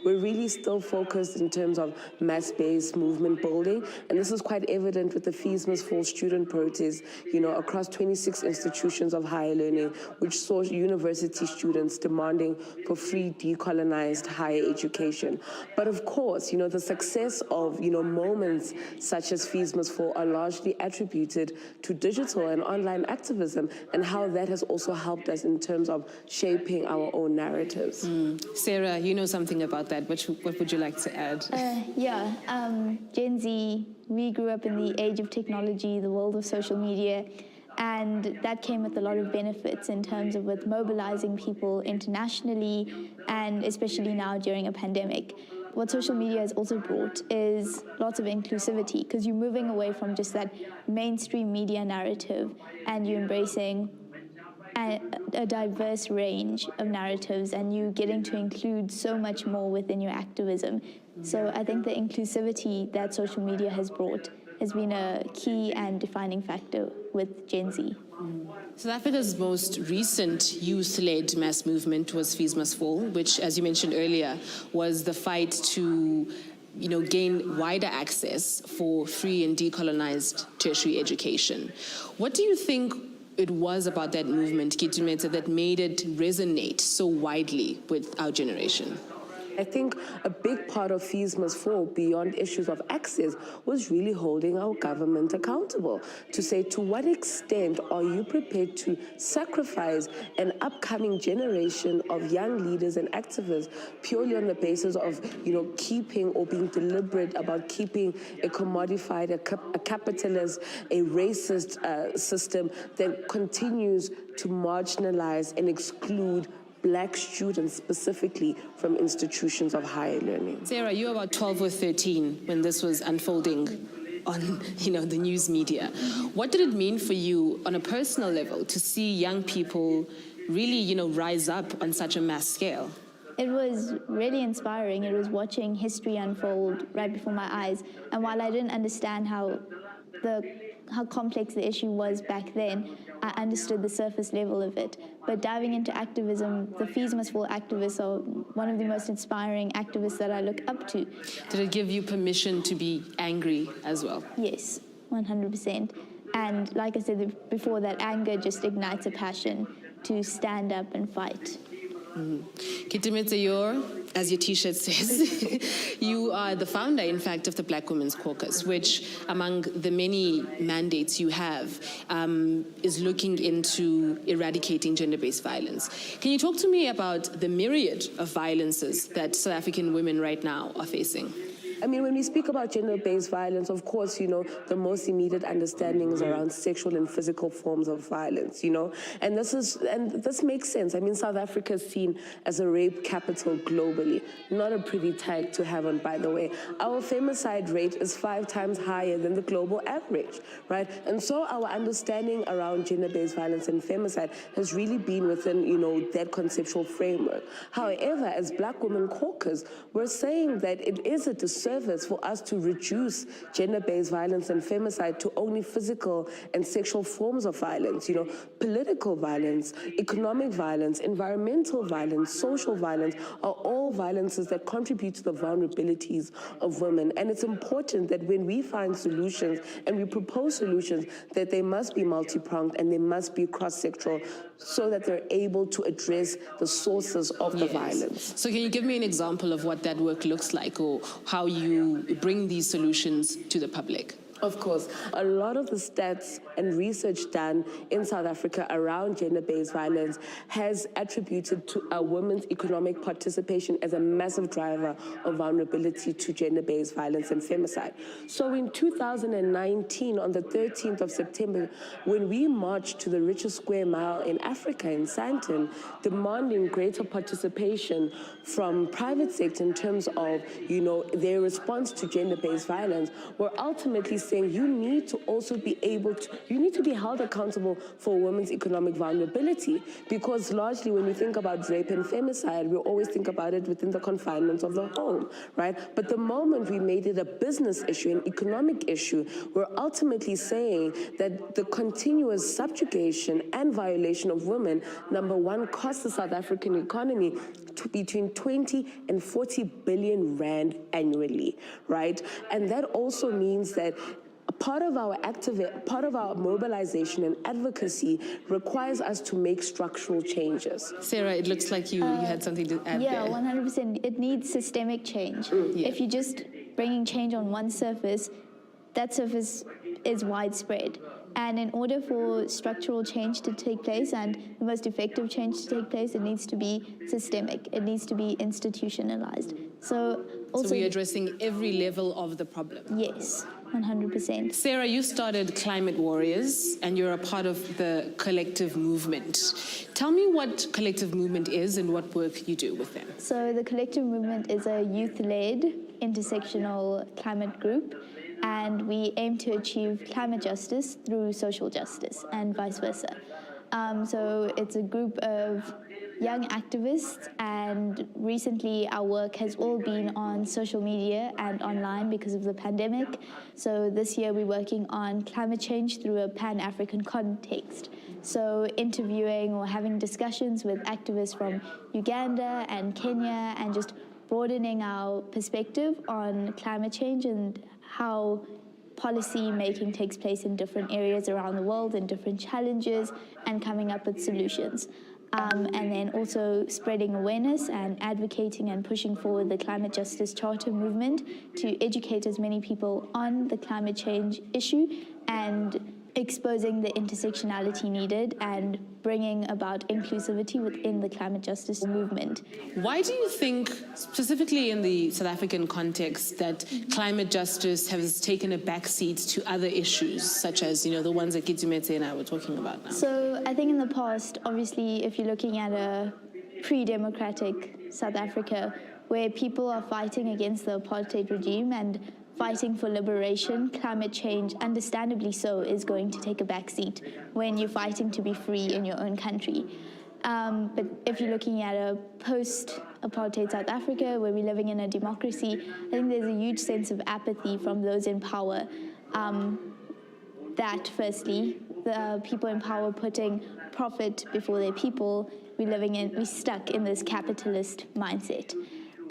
We're really still focused in terms of mass-based movement building, and this is quite evident with the Fees Must Fall student protest, across 26 institutions of higher learning, which saw university students demanding for free decolonized higher education. But of course, the success of, moments such as Fees Must Fall are largely attributed to digital and online activism, and how that has also helped us in terms of shaping our own narratives. Sarah, you know something about that. What would you like to add? Gen Z, we grew up in the age of technology, the world of social media, and that came with a lot of benefits in terms of with mobilizing people internationally, and especially now during a pandemic. What social media has also brought is lots of inclusivity, because you're moving away from just that mainstream media narrative and you're embracing a diverse range of narratives, and you getting to include so much more within your activism. So I think the inclusivity that social media has brought has been a key and defining factor with Gen Z. South Africa's most recent youth-led mass movement was Fees Must Fall, which, as you mentioned earlier, was the fight to gain wider access for free and decolonized tertiary education. What do you think it was about that movement, Kitumetse, that made it resonate so widely with our generation? I think a big part of Fees Must Fall, beyond issues of access, was really holding our government accountable to say, to what extent are you prepared to sacrifice an upcoming generation of young leaders and activists purely on the basis of, keeping or being deliberate about keeping a commodified, a capitalist, a racist system that continues to marginalize and exclude Black students specifically from institutions of higher learning. Sarah, you were about 12 or 13 when this was unfolding on, the news media. What did it mean for you on a personal level to see young people really, rise up on such a mass scale? It was really inspiring. It was watching history unfold right before my eyes. And while I didn't understand how complex the issue was back then, I understood the surface level of it. But diving into activism, the Fees Must Fall activists are one of the most inspiring activists that I look up to. Did it give you permission to be angry as well? Yes, 100%. And like I said before, that anger just ignites a passion to stand up and fight. Kitumetse, as your t-shirt says, you are the founder, in fact, of the Black Women's Caucus, which, among the many mandates you have, is looking into eradicating gender-based violence. Can you talk to me about the myriad of violences that South African women right now are facing? I mean, when we speak about gender-based violence, of course, the most immediate understanding is around sexual and physical forms of violence, and this makes sense. I mean, South Africa is seen as a rape capital globally, not a pretty tag to have on, by the way. Our femicide rate is 5 times higher than the global average, right? And so our understanding around gender-based violence and femicide has really been within, that conceptual framework. However, as Black Women Caucus, we're saying that it is a disservice for us to reduce gender-based violence and femicide to only physical and sexual forms of violence, political violence, economic violence, environmental violence, social violence are all violences that contribute to the vulnerabilities of women. And it's important that when we find solutions and we propose solutions, that they must be multi-pronged and they must be cross-sectoral so that they're able to address the sources of the violence. So can you give me an example of what that work looks like, or how you bring these solutions to the public? Of course. A lot of the stats and research done in South Africa around gender-based violence has attributed to a women's economic participation as a massive driver of vulnerability to gender-based violence and femicide. So in 2019, on the 13th of September, when we marched to the richest square mile in Africa, in Sandton, demanding greater participation from private sector in terms of, their response to gender-based violence, we're ultimately saying you need to also be held accountable for women's economic vulnerability, because largely when we think about rape and femicide, we always think about it within the confinements of the home, right? But the moment we made it a business issue, an economic issue, we're ultimately saying that the continuous subjugation and violation of women, number one, costs the South African economy between 20 and 40 billion rand annually, right? And that also means that part of our mobilization and advocacy requires us to make structural changes. Sarah, it looks like you had something to add there. Yeah, 100%. It needs systemic change. If you're just bringing change on one surface, that surface is widespread. And in order for structural change to take place and the most effective change to take place, it needs to be systemic. It needs to be institutionalized. So we're addressing every level of the problem. Yes, 100%. Sarah, you started Climate Warriors and you're a part of the Collective Movement. Tell me what Collective Movement is and what work you do with them. So the Collective Movement is a youth-led intersectional climate group, and we aim to achieve climate justice through social justice and vice versa. So it's a group of young activists, and recently our work has all been on social media and online because of the pandemic. So this year we're working on climate change through a Pan-African context. So interviewing or having discussions with activists from Uganda and Kenya, and just broadening our perspective on climate change and how policy making takes place in different areas around the world and different challenges, and coming up with solutions. And then also spreading awareness and advocating and pushing forward the Climate Justice Charter movement to educate as many people on the climate change issue and exposing the intersectionality needed and bringing about inclusivity within the climate justice movement. Why do you think, specifically in the South African context, that climate justice has taken a backseat to other issues, such as, the ones that Kitumete and I were talking about now? So I think in the past, obviously, if you're looking at a pre-democratic South Africa, where people are fighting against the apartheid regime and fighting for liberation, climate change, understandably so, is going to take a backseat when you're fighting to be free in your own country. But if you're looking at a post-apartheid South Africa, where we're living in a democracy, I think there's a huge sense of apathy from those in power. That, firstly, the people in power putting profit before their people, we're stuck in this capitalist mindset.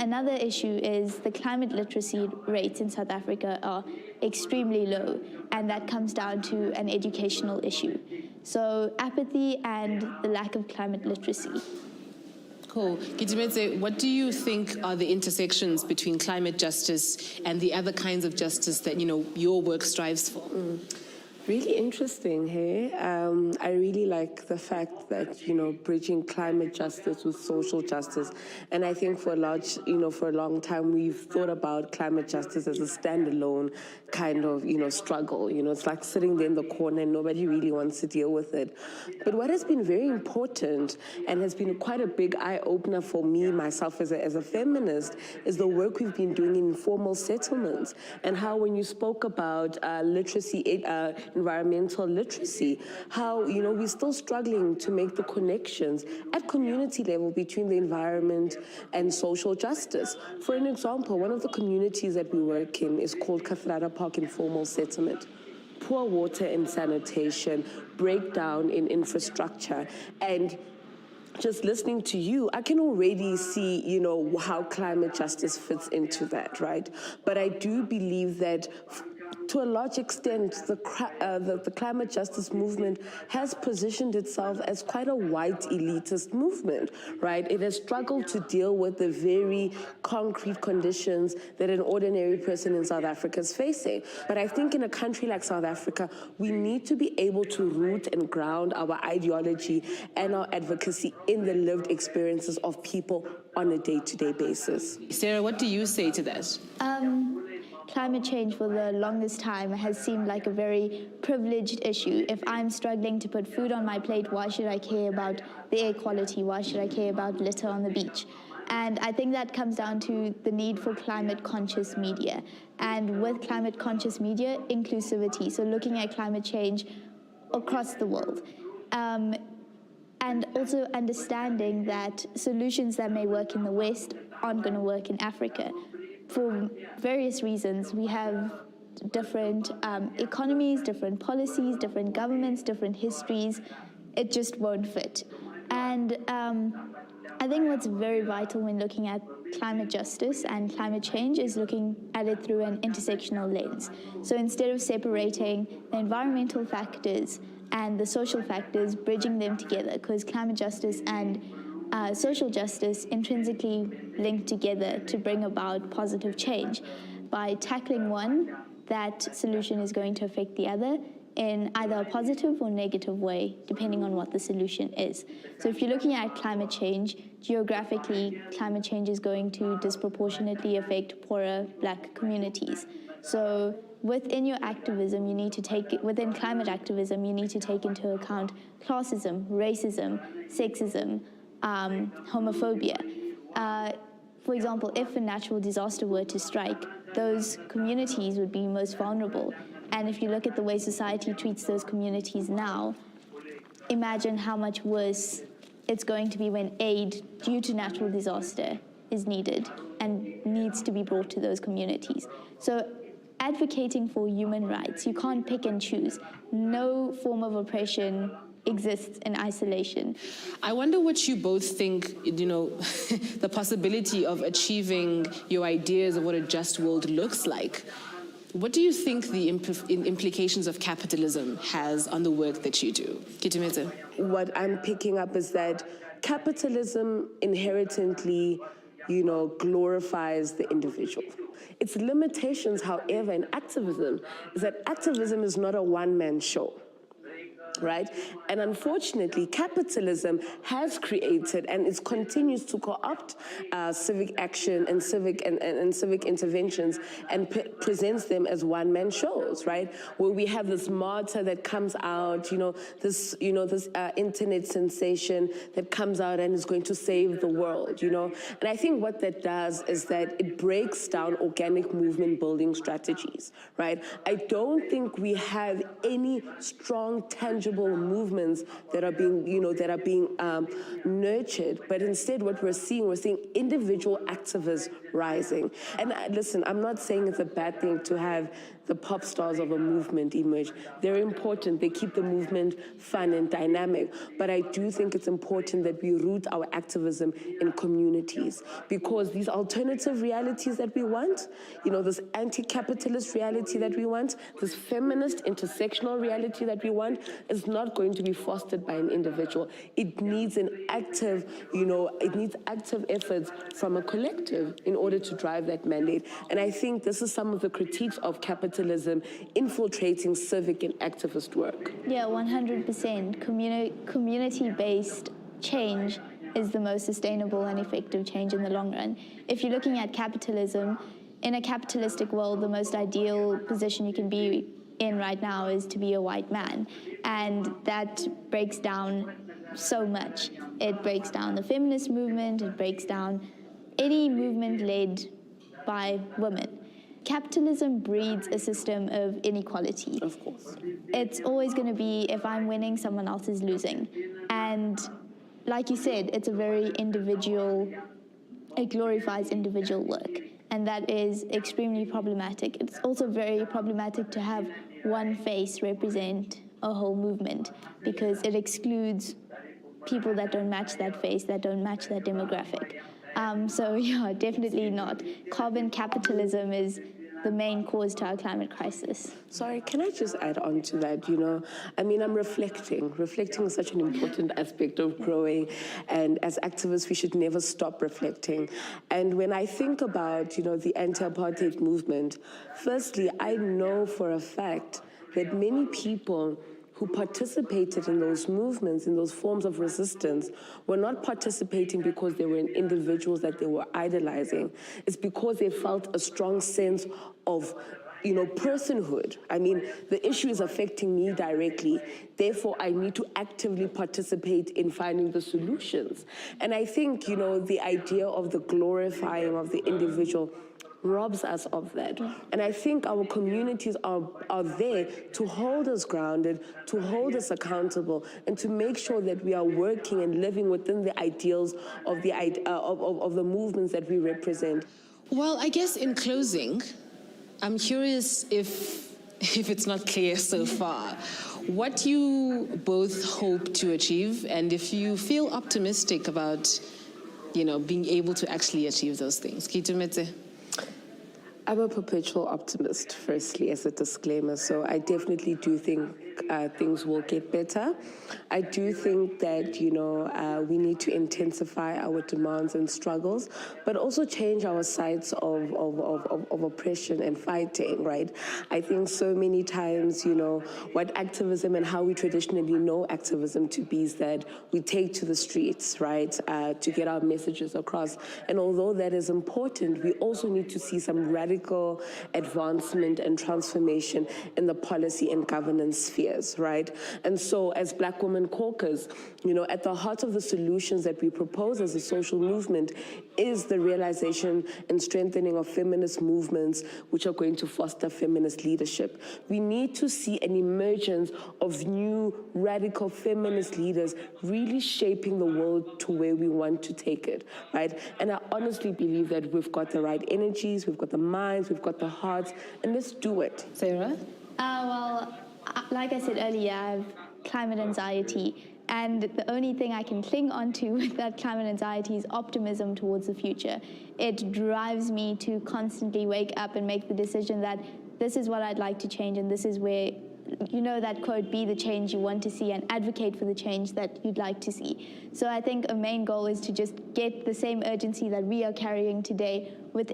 Another issue is the climate literacy rates in South Africa are extremely low, and that comes down to an educational issue. So apathy and the lack of climate literacy. Cool. Kitumete, what do you think are the intersections between climate justice and the other kinds of justice that, your work strives for? Really interesting, hey? I really like the fact that, bridging climate justice with social justice. And I think for a long time, we've thought about climate justice as a standalone kind of, struggle. It's like sitting there in the corner and nobody really wants to deal with it. But what has been very important and has been quite a big eye-opener for me, myself as a feminist, is the work we've been doing in informal settlements, and how when you spoke about literacy, environmental literacy, how, we're still struggling to make the connections at community level between the environment and social justice. For an example, one of the communities that we work in is called Kathrada Park Informal Settlement. Poor water and sanitation, breakdown in infrastructure, and just listening to you, I can already see, how climate justice fits into that, right? But I do believe that to a large extent, the climate justice movement has positioned itself as quite a white elitist movement, right? It has struggled to deal with the very concrete conditions that an ordinary person in South Africa is facing. But I think in a country like South Africa, we need to be able to root and ground our ideology and our advocacy in the lived experiences of people on a day-to-day basis. Sarah, what do you say to that? Climate change for the longest time has seemed like a very privileged issue. If I'm struggling to put food on my plate, why should I care about the air quality? Why should I care about litter on the beach? And I think that comes down to the need for climate-conscious media. And with climate-conscious media, inclusivity, so looking at climate change across the world. And also understanding that solutions that may work in the West aren't going to work in Africa. For various reasons, we have different economies, different policies, different governments, different histories. It just won't fit. And I think what's very vital when looking at climate justice and climate change is looking at it through an intersectional lens. So instead of separating the environmental factors and the social factors, bridging them together, because climate justice and social justice intrinsically linked together to bring about positive change. By tackling one, that solution is going to affect the other in either a positive or negative way, depending on what the solution is. So if you're looking at climate change, geographically, climate change is going to disproportionately affect poorer Black communities. So within your activism, you need to within climate activism, you need to take into account classism, racism, sexism, homophobia. For example, if a natural disaster were to strike, those communities would be most vulnerable. And if you look at the way society treats those communities now, imagine how much worse it's going to be when aid due to natural disaster is needed and needs to be brought to those communities. So advocating for human rights, you can't pick and choose. No form of oppression exists in isolation. I wonder what you both think, the possibility of achieving your ideas of what a just world looks like. What do you think the implications of capitalism has on the work that you do? Kitumete? What I'm picking up is that capitalism inherently, glorifies the individual. Its limitations, however, in activism is that activism is not a one-man show. Right? And unfortunately, capitalism has created and it continues to co-opt civic action and civic interventions and presents them as one-man shows, right? Where we have this martyr that comes out, this internet sensation that comes out and is going to save the world, And I think what that does is that it breaks down organic movement building strategies, right? I don't think we have any strong, tangible movements that are being, nurtured. But instead, what we're seeing individual activists rising. And listen, I'm not saying it's a bad thing to have the pop stars of a movement emerge. They're important. They keep the movement fun and dynamic. But I do think it's important that we root our activism in communities, because these alternative realities that we want, this anti-capitalist reality that we want, this feminist intersectional reality that we want, is not going to be fostered by an individual. It needs an active, active efforts from a collective in order to drive that mandate. And I think this is some of the critiques of capitalism infiltrating civic and activist work. Yeah, 100%. Community-based change is the most sustainable and effective change in the long run. If you're looking at capitalism, in a capitalistic world, the most ideal position you can be in right now is to be a white man. And that breaks down so much. It breaks down the feminist movement, it breaks down any movement led by women. Capitalism breeds a system of inequality. Of course. It's always going to be, if I'm winning, someone else is losing. And like you said, it's a very it glorifies individual work. And that is extremely problematic. It's also very problematic to have one face represent a whole movement, because it excludes people that don't match that face, that don't match that demographic. So yeah, definitely not. Carbon capitalism is the main cause to our climate crisis. Sorry, can I just add on to that? I'm reflecting. Reflecting is such an important aspect of growing, and as activists, we should never stop reflecting. And when I think about, the anti-apartheid movement, firstly, I know for a fact that many people who participated in those movements, in those forms of resistance, were not participating because they were individuals that they were idolizing. It's because they felt a strong sense of personhood. The issue is affecting me directly. Therefore, I need to actively participate in finding the solutions. And I think, the idea of the glorifying of the individual robs us of that. And I think our communities are there to hold us grounded, to hold us accountable, and to make sure that we are working and living within the ideals of the movements that we represent. Well, I guess in closing, I'm curious if it's not clear so far, what you both hope to achieve, and if you feel optimistic about, being able to actually achieve those things. Kitumetse? I'm a perpetual optimist, firstly, as a disclaimer. So I definitely do think things will get better. I do think that, we need to intensify our demands and struggles, but also change our sides of oppression and fighting, right? I think so many times, what activism and how we traditionally know activism to be is that we take to the streets, right, to get our messages across. And although that is important, we also need to see some radical advancement and transformation in the policy and governance spheres, right? And so as Black Women Caucus, at the heart of the solutions that we propose as a social movement is the realization and strengthening of feminist movements which are going to foster feminist leadership. We need to see an emergence of new radical feminist leaders really shaping the world to where we want to take it, right? And I honestly believe that we've got the right energies, we've got the minds, we've got the hearts, and let's do it. Sarah? Like I said earlier, I have climate anxiety, and the only thing I can cling onto with that climate anxiety is optimism towards the future. It drives me to constantly wake up and make the decision that this is what I'd like to change, and this is where, that quote, be the change you want to see and advocate for the change that you'd like to see. So I think a main goal is to just get the same urgency that we are carrying today, with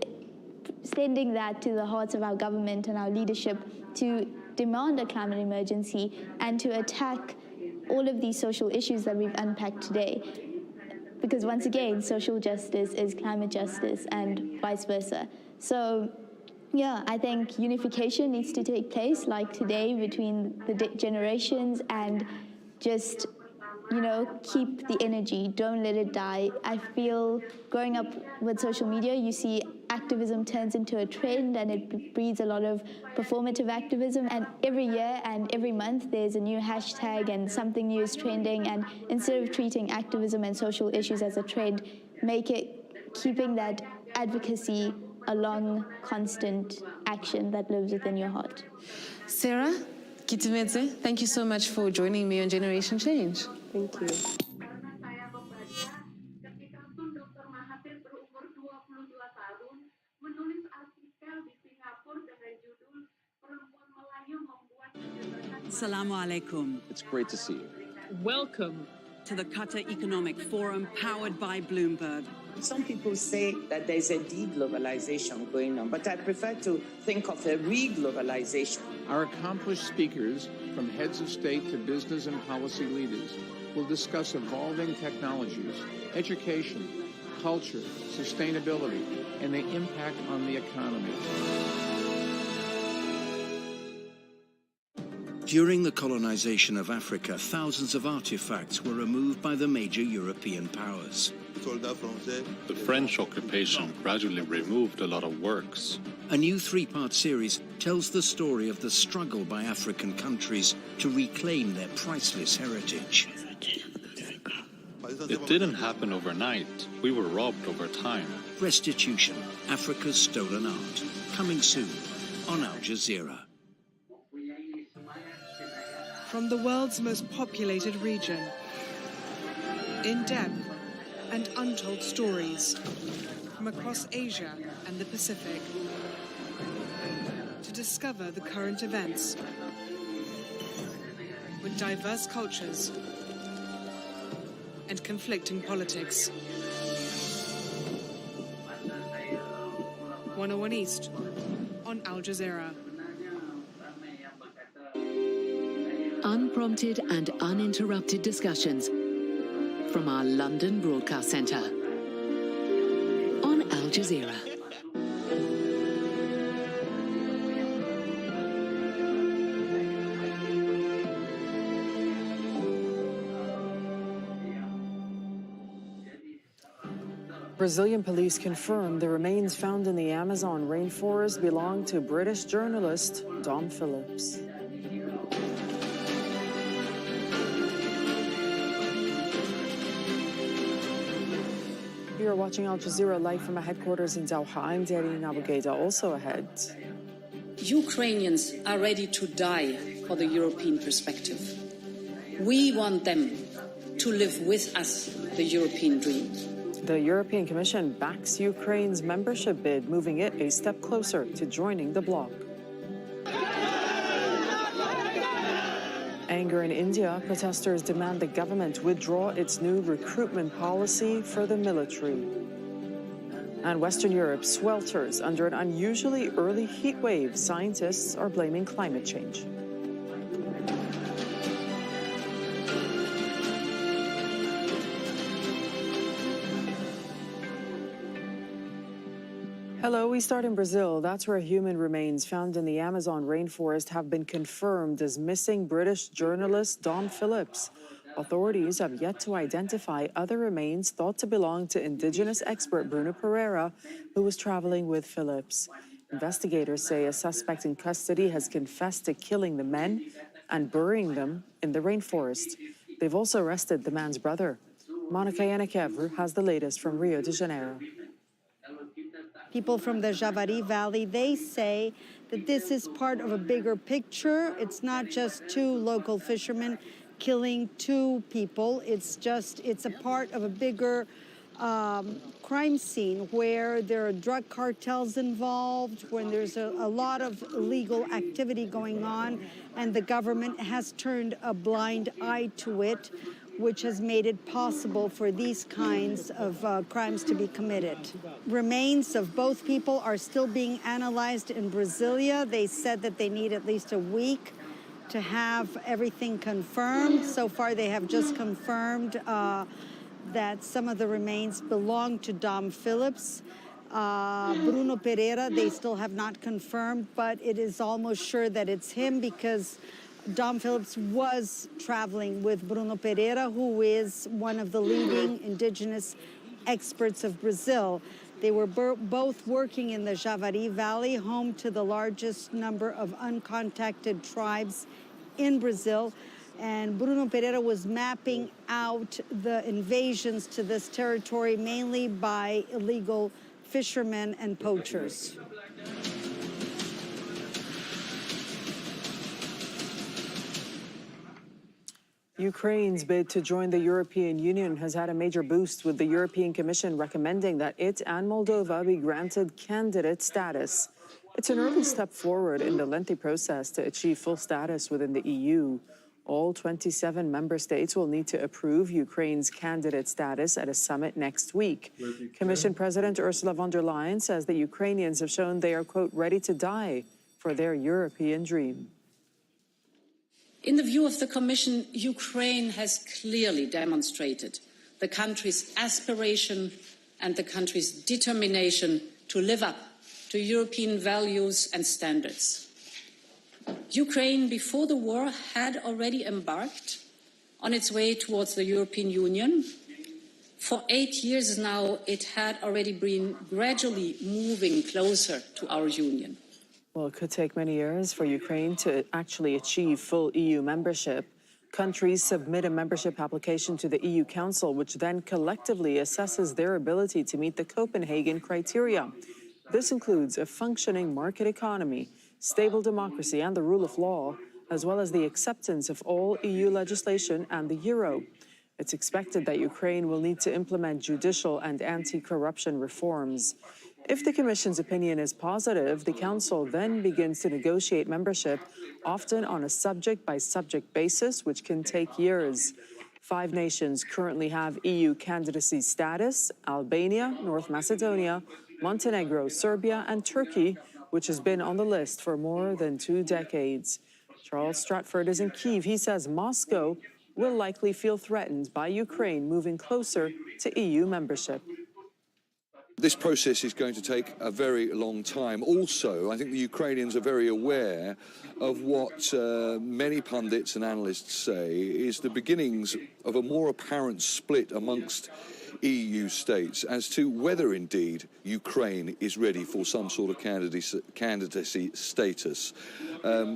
sending that to the hearts of our government and our leadership to demand a climate emergency and to attack all of these social issues that we've unpacked today. Because once again, social justice is climate justice and vice versa. So yeah, I think unification needs to take place, like today, between the generations, and just, keep the energy, don't let it die. I feel growing up with social media, you see activism turns into a trend, and it breeds a lot of performative activism. And every year and every month, there's a new hashtag and something new is trending. And instead of treating activism and social issues as a trend, make it keeping that advocacy a long, constant action that lives within your heart. Sarah, Kitumetse, thank you so much for joining me on Generation Change. Thank you. Assalamu alaikum. It's great to see you. Welcome to the Qatar Economic Forum powered by Bloomberg. Some people say that there's a de-globalization going on, but I prefer to think of a re-globalization. Our accomplished speakers, from heads of state to business and policy leaders, will discuss evolving technologies, education, culture, sustainability, and the impact on the economy. During the colonization of Africa, thousands of artifacts were removed by the major European powers. The French occupation gradually removed a lot of works. A new three-part series tells the story of the struggle by African countries to reclaim their priceless heritage. It didn't happen overnight. We were robbed over time. Restitution, Africa's Stolen Art. Coming soon on Al Jazeera. From the world's most populated region, in-depth and untold stories from across Asia and the Pacific. discover the current events with diverse cultures and conflicting politics. 101 East on Al Jazeera. Unprompted and uninterrupted discussions from our London Broadcast Centre on Al Jazeera. Brazilian police confirmed the remains found in the Amazon rainforest belong to British journalist Dom Phillips. You are watching Al Jazeera live from our headquarters in Doha. I'm Darine Nabugeda. Also ahead. Ukrainians are ready to die for the European perspective. We want them to live with us the European dream. The European Commission backs Ukraine's membership bid, moving it a step closer to joining the bloc. Anger in India, protesters demand the government withdraw its new recruitment policy for the military. And Western Europe swelters under an unusually early heat wave. Scientists are blaming climate change. Hello, we start in Brazil. That's where human remains found in the Amazon rainforest have been confirmed as missing British journalist Dom Phillips. Authorities have yet to identify other remains thought to belong to indigenous expert Bruno Pereira, who was traveling with Phillips. Investigators say a suspect in custody has confessed to killing the men and burying them in the rainforest. They've also arrested the man's brother. Monica Yannikevru has the latest from Rio de Janeiro. People from the Javari Valley, they say that this is part of a bigger picture. It's not just two local fishermen killing two people. It's a part of a bigger crime scene where there are drug cartels involved, when there's a lot of illegal activity going on, and the government has turned a blind eye to it, which has made it possible for these kinds of crimes to be committed. Remains of both people are still being analyzed in Brasilia. They said that they need at least a week to have everything confirmed. So far, they have just confirmed that some of the remains belong to Dom Phillips. Bruno Pereira, they still have not confirmed, but it is almost sure that it's him because Dom Phillips was traveling with Bruno Pereira, who is one of the leading indigenous experts of Brazil. They were both working in the Javari Valley, home to the largest number of uncontacted tribes in Brazil. And Bruno Pereira was mapping out the invasions to this territory, mainly by illegal fishermen and poachers. Ukraine's bid to join the European Union has had a major boost, with the European Commission recommending that it and Moldova be granted candidate status. It's an early step forward in the lengthy process to achieve full status within the EU. All 27 member states will need to approve Ukraine's candidate status at a summit next week. Commission President Ursula von der Leyen says that Ukrainians have shown they are, quote, ready to die for their European dream. In the view of the Commission, Ukraine has clearly demonstrated the country's aspiration and the country's determination to live up to European values and standards. Ukraine, before the war, had already embarked on its way towards the European Union. For 8 years now, it had already been gradually moving closer to our union. Well, it could take many years for Ukraine to actually achieve full EU membership. Countries submit a membership application to the EU Council, which then collectively assesses their ability to meet the Copenhagen criteria. This includes a functioning market economy, stable democracy and the rule of law, as well as the acceptance of all EU legislation and the euro. It's expected that Ukraine will need to implement judicial and anti-corruption reforms. If the Commission's opinion is positive, the Council then begins to negotiate membership, often on a subject-by-subject basis, which can take years. 5 nations currently have EU candidacy status: Albania, North Macedonia, Montenegro, Serbia, and Turkey, which has been on the list for more than 2 decades. Charles Stratford is in Kyiv. He says Moscow will likely feel threatened by Ukraine moving closer to EU membership. This process is going to take a very long time. Also, I think the Ukrainians are very aware of what many pundits and analysts say is the beginnings of a more apparent split amongst EU states as to whether indeed Ukraine is ready for some sort of candidacy status.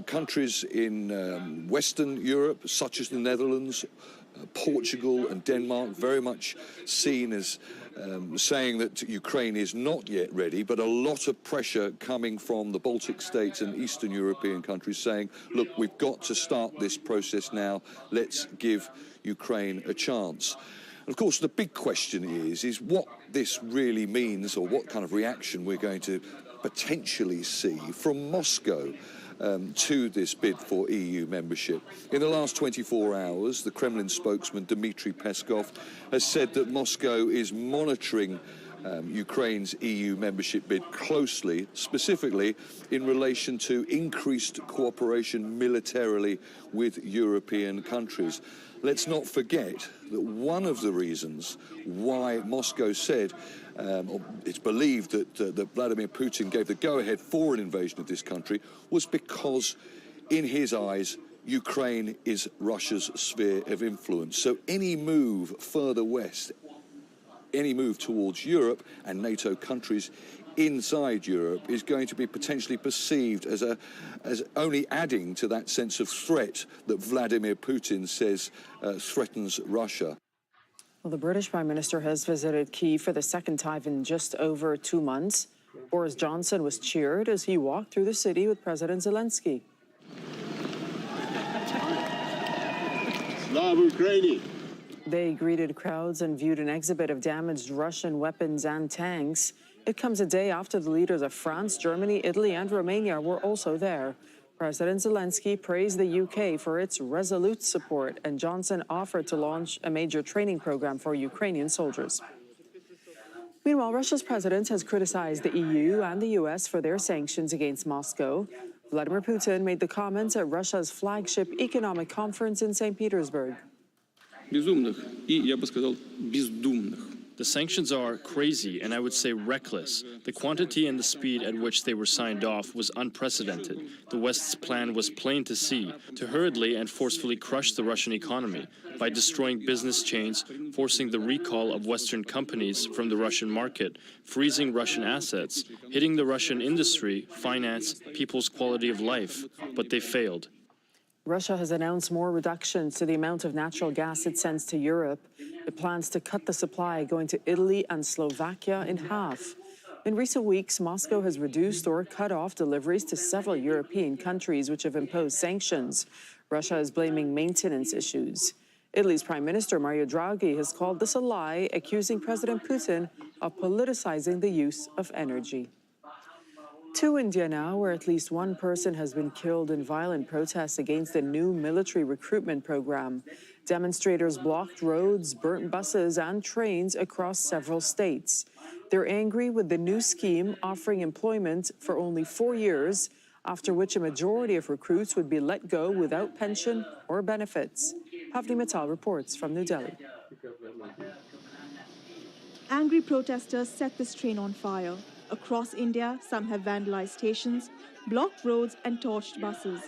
Countries in Western Europe, such as the Netherlands, Portugal and Denmark, very much seen as saying that Ukraine is not yet ready, but a lot of pressure coming from the Baltic states and Eastern European countries saying, look, we've got to start this process now, let's give Ukraine a chance. And of course, the big question is what this really means, or what kind of reaction we're going to potentially see from Moscow to this bid for EU membership. In the last 24 hours, the Kremlin spokesman Dmitry Peskov has said that Moscow is monitoring Ukraine's EU membership bid closely, specifically in relation to increased cooperation militarily with European countries. Let's not forget that one of the reasons why Moscow said it's believed that Vladimir Putin gave the go-ahead for an invasion of this country was because, in his eyes, Ukraine is Russia's sphere of influence. So any move further west, any move towards Europe and NATO countries inside Europe is going to be potentially perceived as only adding to that sense of threat that Vladimir Putin says threatens Russia. Well, the British Prime Minister has visited Kyiv for the second time in just over 2 months. Boris Johnson was cheered as he walked through the city with President Zelensky. Slava Ukraini! They greeted crowds and viewed an exhibit of damaged Russian weapons and tanks. It comes a day after the leaders of France, Germany, Italy, and Romania were also there. President Zelensky praised the UK for its resolute support, and Johnson offered to launch a major training program for Ukrainian soldiers. Meanwhile, Russia's president has criticized the EU and the US for their sanctions against Moscow. Vladimir Putin made the comments at Russia's flagship economic conference in St. Petersburg. Безумных и, я бы сказал, бездумных. The sanctions are crazy and I would say reckless. The quantity and the speed at which they were signed off was unprecedented. The West's plan was plain to see, to hurriedly and forcefully crush the Russian economy by destroying business chains, forcing the recall of Western companies from the Russian market, freezing Russian assets, hitting the Russian industry, finance, people's quality of life. But they failed. Russia has announced more reductions to the amount of natural gas it sends to Europe. It plans to cut the supply going to Italy and Slovakia in half. In recent weeks, Moscow has reduced or cut off deliveries to several European countries which have imposed sanctions. Russia is blaming maintenance issues. Italy's Prime Minister Mario Draghi has called this a lie, accusing President Putin of politicizing the use of energy. To India now, where at least one person has been killed in violent protests against the new military recruitment program. Demonstrators blocked roads, burnt buses and trains across several states. They're angry with the new scheme offering employment for only 4 years, after which a majority of recruits would be let go without pension or benefits. Pavni Mittal reports from New Delhi. Angry protesters set this train on fire. Across India, some have vandalized stations, blocked roads and torched buses.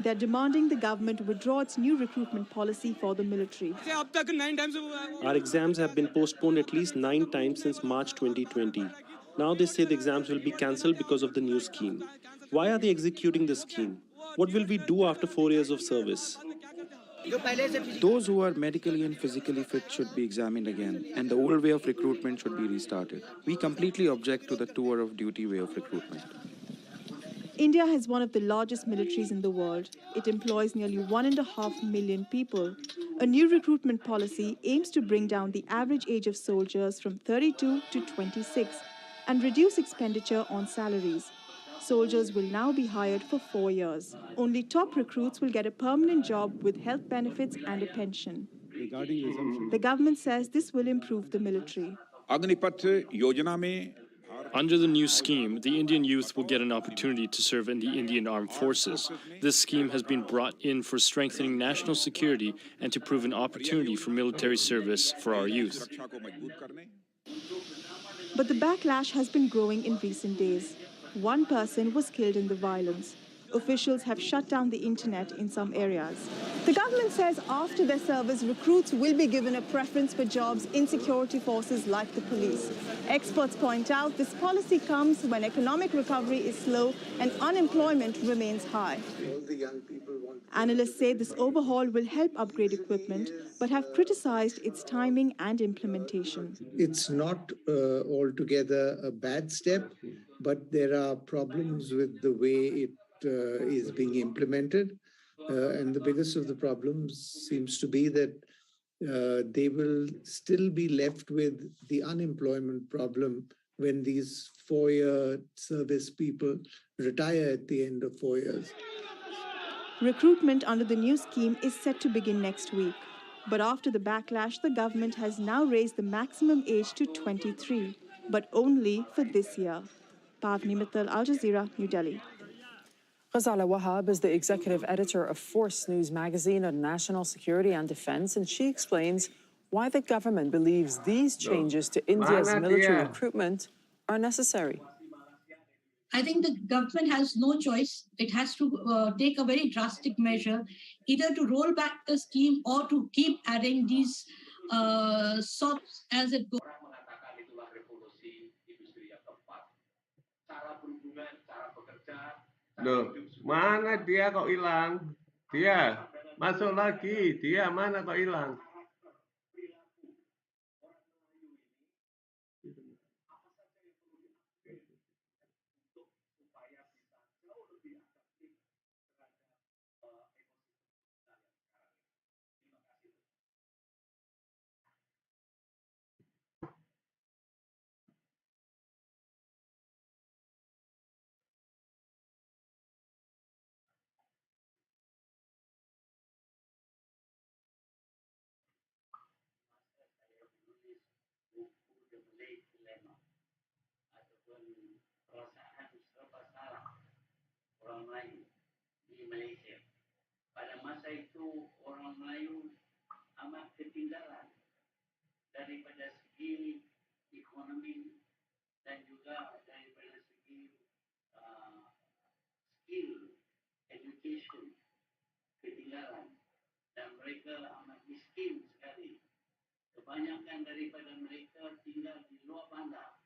They're demanding the government withdraw its new recruitment policy for the military. Our exams have been postponed at least 9 times since March 2020. Now they say the exams will be cancelled because of the new scheme. Why are they executing the scheme? What will we do after 4 years of service? Those who are medically and physically fit should be examined again, and the old way of recruitment should be restarted. We completely object to the tour of duty way of recruitment. India has one of the largest militaries in the world. It employs nearly 1.5 million people. A new recruitment policy aims to bring down the average age of soldiers from 32 to 26. and reduce expenditure on salaries. Soldiers will now be hired for 4 years. Only top recruits will get a permanent job with health benefits and a pension. The government says this will improve the military. Under the new scheme, the Indian youth will get an opportunity to serve in the Indian Armed Forces. This scheme has been brought in for strengthening national security and to prove an opportunity for military service for our youth. But the backlash has been growing in recent days. One person was killed in the violence. Officials have shut down the internet in some areas. The government says after their service, recruits will be given a preference for jobs in security forces like the police. Experts point out this policy comes when economic recovery is slow and unemployment remains high. Analysts say this overhaul will help upgrade equipment, but have criticized its timing and implementation. It's not altogether a bad step, but there are problems with the way it is being implemented. And the biggest of the problems seems to be that they will still be left with the unemployment problem when these 4-year service people retire at the end of 4 years. Recruitment under the new scheme is set to begin next week. But after the backlash, the government has now raised the maximum age to 23, but only for this year. Pavni Mittal, Al Jazeera, New Delhi. Ghazala Wahab is the executive editor of Force News magazine on national security and defense, and she explains why the government believes these changes to India's military recruitment are necessary. I think the government has no choice. It has to take a very drastic measure, either to roll back the scheme or to keep adding these SOPs as it goes. Loh, mana dia kok hilang? Dia masuk lagi. Dia mana kok hilang? Orang Melayu di Malaysia. Pada masa itu orang Melayu amat ketinggalan daripada segi ekonomi dan juga daripada segi skill, education, ketinggalan, dan mereka amat miskin sekali. Kebanyakan daripada mereka tinggal di luar bandar.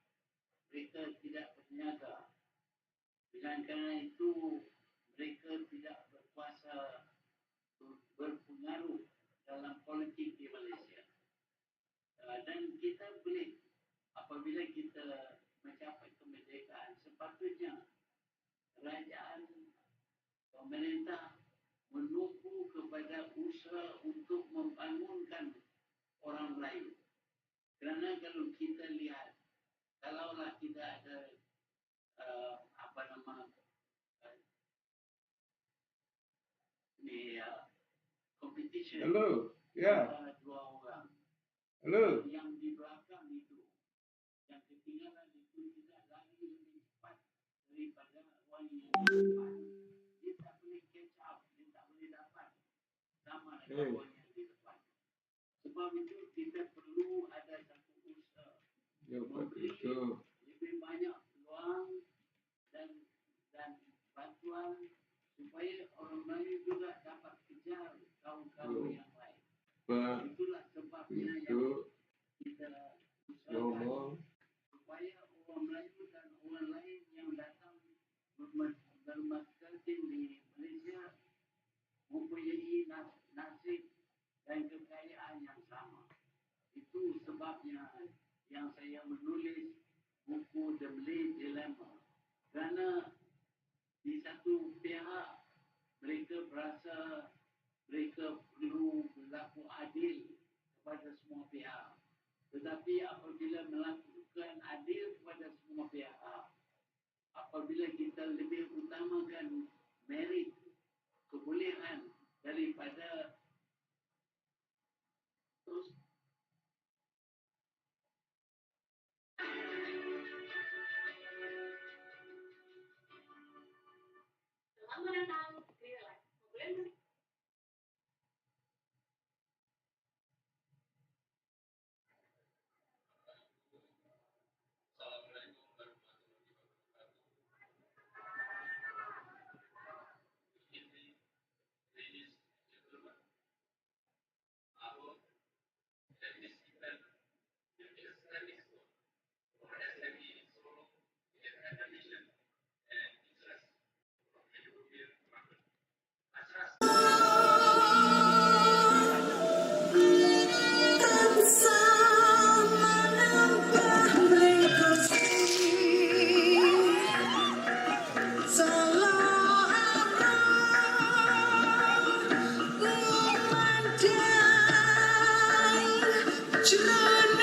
Mereka tidak berniaga. Dengan kerana itu, mereka tidak berkuasa berpengaruh dalam politik di Malaysia. Dan kita boleh, apabila kita mencapai kemerdekaan, sepatutnya kerajaan pemerintah menumpu kepada usaha untuk membangunkan orang Melayu. Kerana kalau kita lihat, kalaulah kita ada competition. Hello, yeah. Dua orang. Hello. Yang di belakang itu, yang ketinggalan itu tidak lagi lebih cepat daripada orang yang di depan. Dia tak boleh catch up, dia tak boleh dapat sama dengan orang yang di depan. Sebab itu kita perlu ada satu usaha memberi lebih banyak peluang dan bantuan supaya orang Melayu juga dapat kejar kaum-kaum yang lain. Itulah sebabnya yang kita usahakan supaya orang Melayu dan orang lain yang datang bermasyarakat di Malaysia mempunyai nasib dan kekayaan yang sama. Itu sebabnya yang saya menulis buku The Malay Dilemma. Kerana di satu pihak mereka berasa mereka perlu berlaku adil kepada semua pihak. Tetapi apabila bukan adil kepada semua pihak. Apabila kita lebih utamakan merit, kebolehan daripada terus selamat datang di Live.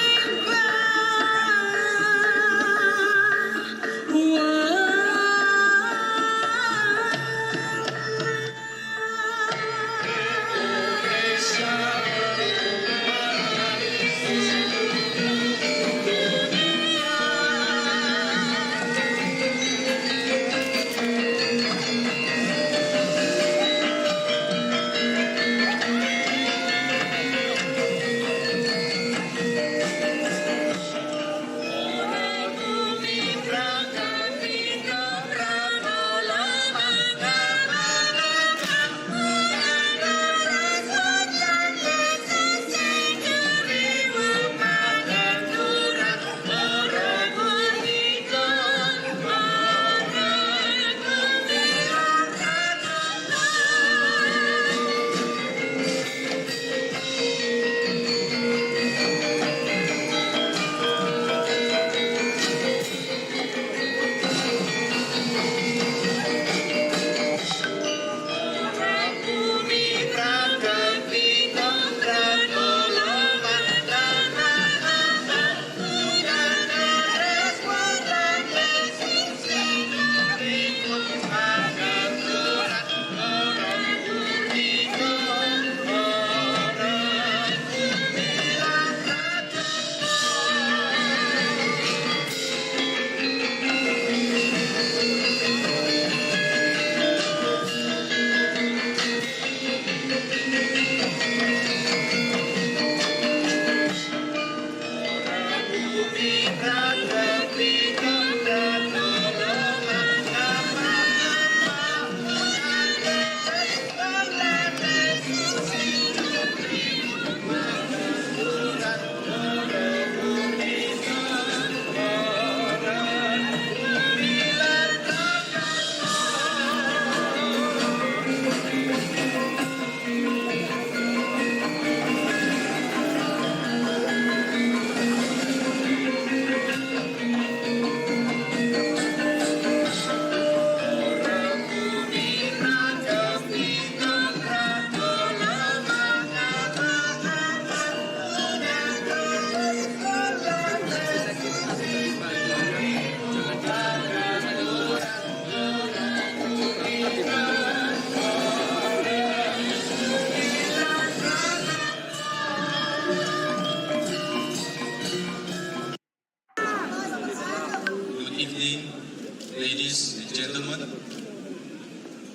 Ladies and gentlemen,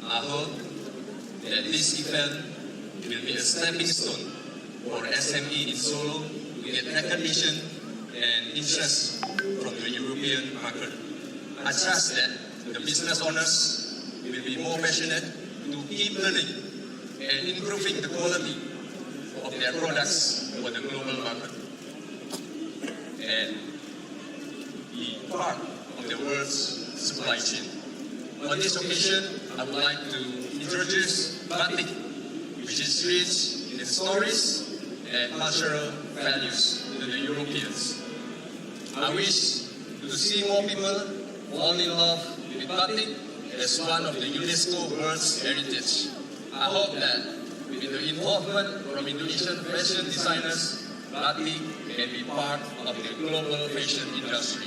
I hope that this event will be a stepping stone for SME in Solo to get recognition and interest from the European market. I trust that the business owners will be more passionate to keep learning and improving the quality of their products for the global market and be part of the world's supply chain. On this occasion, I would like to introduce Batik, which is rich in stories and cultural values to the Europeans. I wish to see more people fall in love with Batik as one of the UNESCO World's Heritage. I hope that with the involvement from Indonesian fashion designers, batik can be part of the global fashion industry.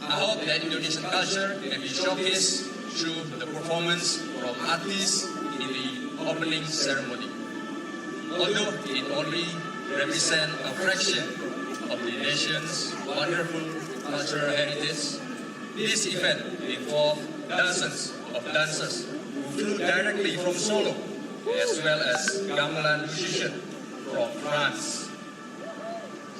I hope that Indonesian culture can be showcased through the performance from artists in the opening ceremony. Although it only represents a fraction of the nation's wonderful cultural heritage, this event involved dozens of dancers who flew directly from Solo, as well as gamelan musicians from France.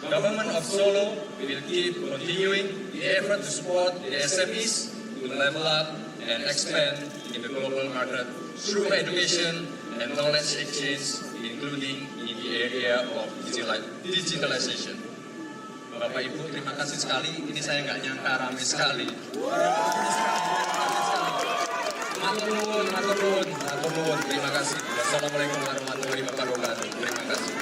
Government of Solo will keep continuing the effort to support the SMEs to level up and expand in the global market through education and knowledge exchange, including in the area of digitalization. Bapak Ibu, terima kasih sekali. Ini saya nggak nyangka ramai sekali. Matur nuwun. Terima kasih. Wassalamualaikum warahmatullahi wabarakatuh. Terima kasih.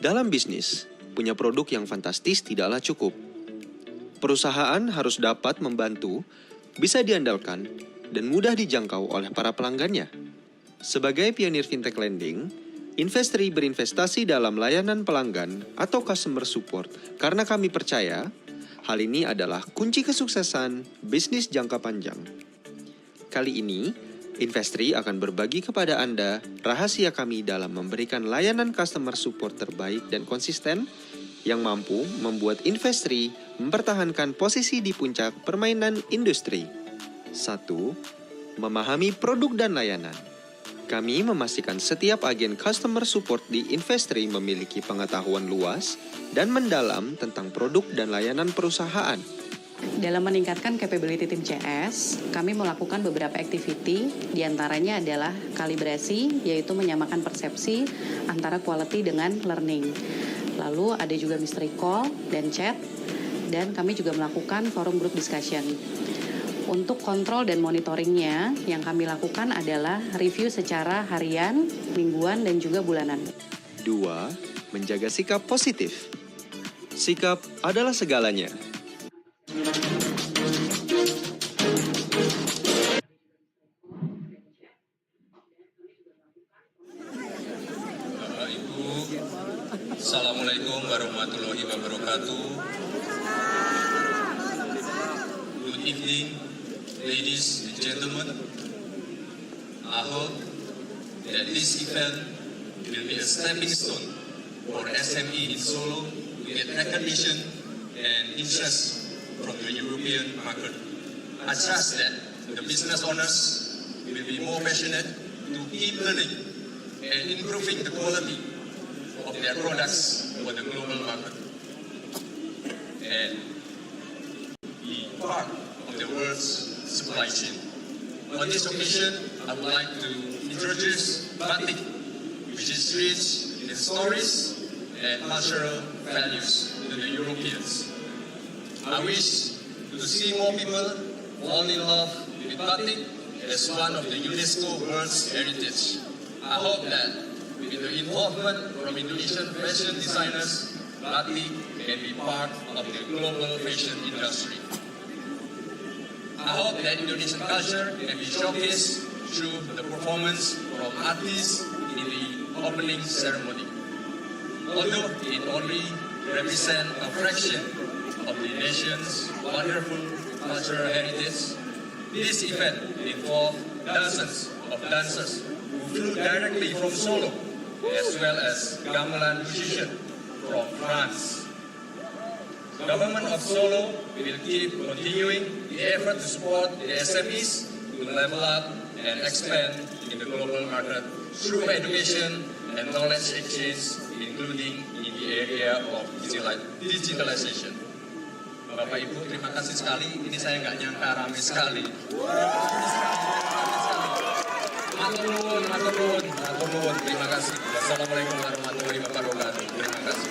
Dalam bisnis, punya produk yang fantastis tidaklah cukup. Perusahaan harus dapat membantu, bisa diandalkan, dan mudah dijangkau oleh para pelanggannya. Sebagai pionir fintech lending, Investri berinvestasi dalam layanan pelanggan atau customer support karena kami percaya hal ini adalah kunci kesuksesan bisnis jangka panjang. Kali ini, Investri akan berbagi kepada Anda rahasia kami dalam memberikan layanan customer support terbaik dan konsisten yang mampu membuat Investri mempertahankan posisi di puncak permainan industri. 1. Memahami produk dan layanan. Kami memastikan setiap agen customer support di Investri memiliki pengetahuan luas dan mendalam tentang produk dan layanan perusahaan. Dalam meningkatkan capability tim CS, kami melakukan beberapa activity, diantaranya adalah kalibrasi, yaitu menyamakan persepsi antara quality dengan learning. Lalu ada juga mystery call dan chat, dan kami juga melakukan forum group discussion. Untuk kontrol dan monitoringnya, yang kami lakukan adalah review secara harian, mingguan, dan juga bulanan. 2. Menjaga sikap positif. Sikap adalah segalanya. Bapak Ibu, Assalamualaikum warahmatullahi wabarakatuh. Good evening, ladies and gentlemen. I hope that this event will be a stepping stone for SME in Solo to get recognition and interest from the European market. I trust that the business owners will be more passionate to keep learning and improving the quality of their products for the global market and be part of the world's supply chain. On this occasion, I would like to introduce batik, which is rich in stories and cultural values to the Europeans. I wish to see more people fall in love with batik as one of the UNESCO World's Heritage. I hope that with the involvement from Indonesian fashion designers, batik can be part of the global fashion industry. I hope that Indonesian culture can be showcased through the performance from artists in the opening ceremony. Although it only represents a fraction of the nation's wonderful cultural heritage, this event involved dozens of dancers who flew directly from Solo, as well as gamelan musicians from France. Government of Solo will keep continuing the effort to support the SMEs to level up and expand in the global market through education and knowledge exchange, including in the area of digitalization. Bapak Ibu, terima kasih sekali. Ini saya nggak nyangka ramai sekali. Matur nuwun. Terima kasih. Wassalamualaikum warahmatullahi wabarakatuh. Terima kasih.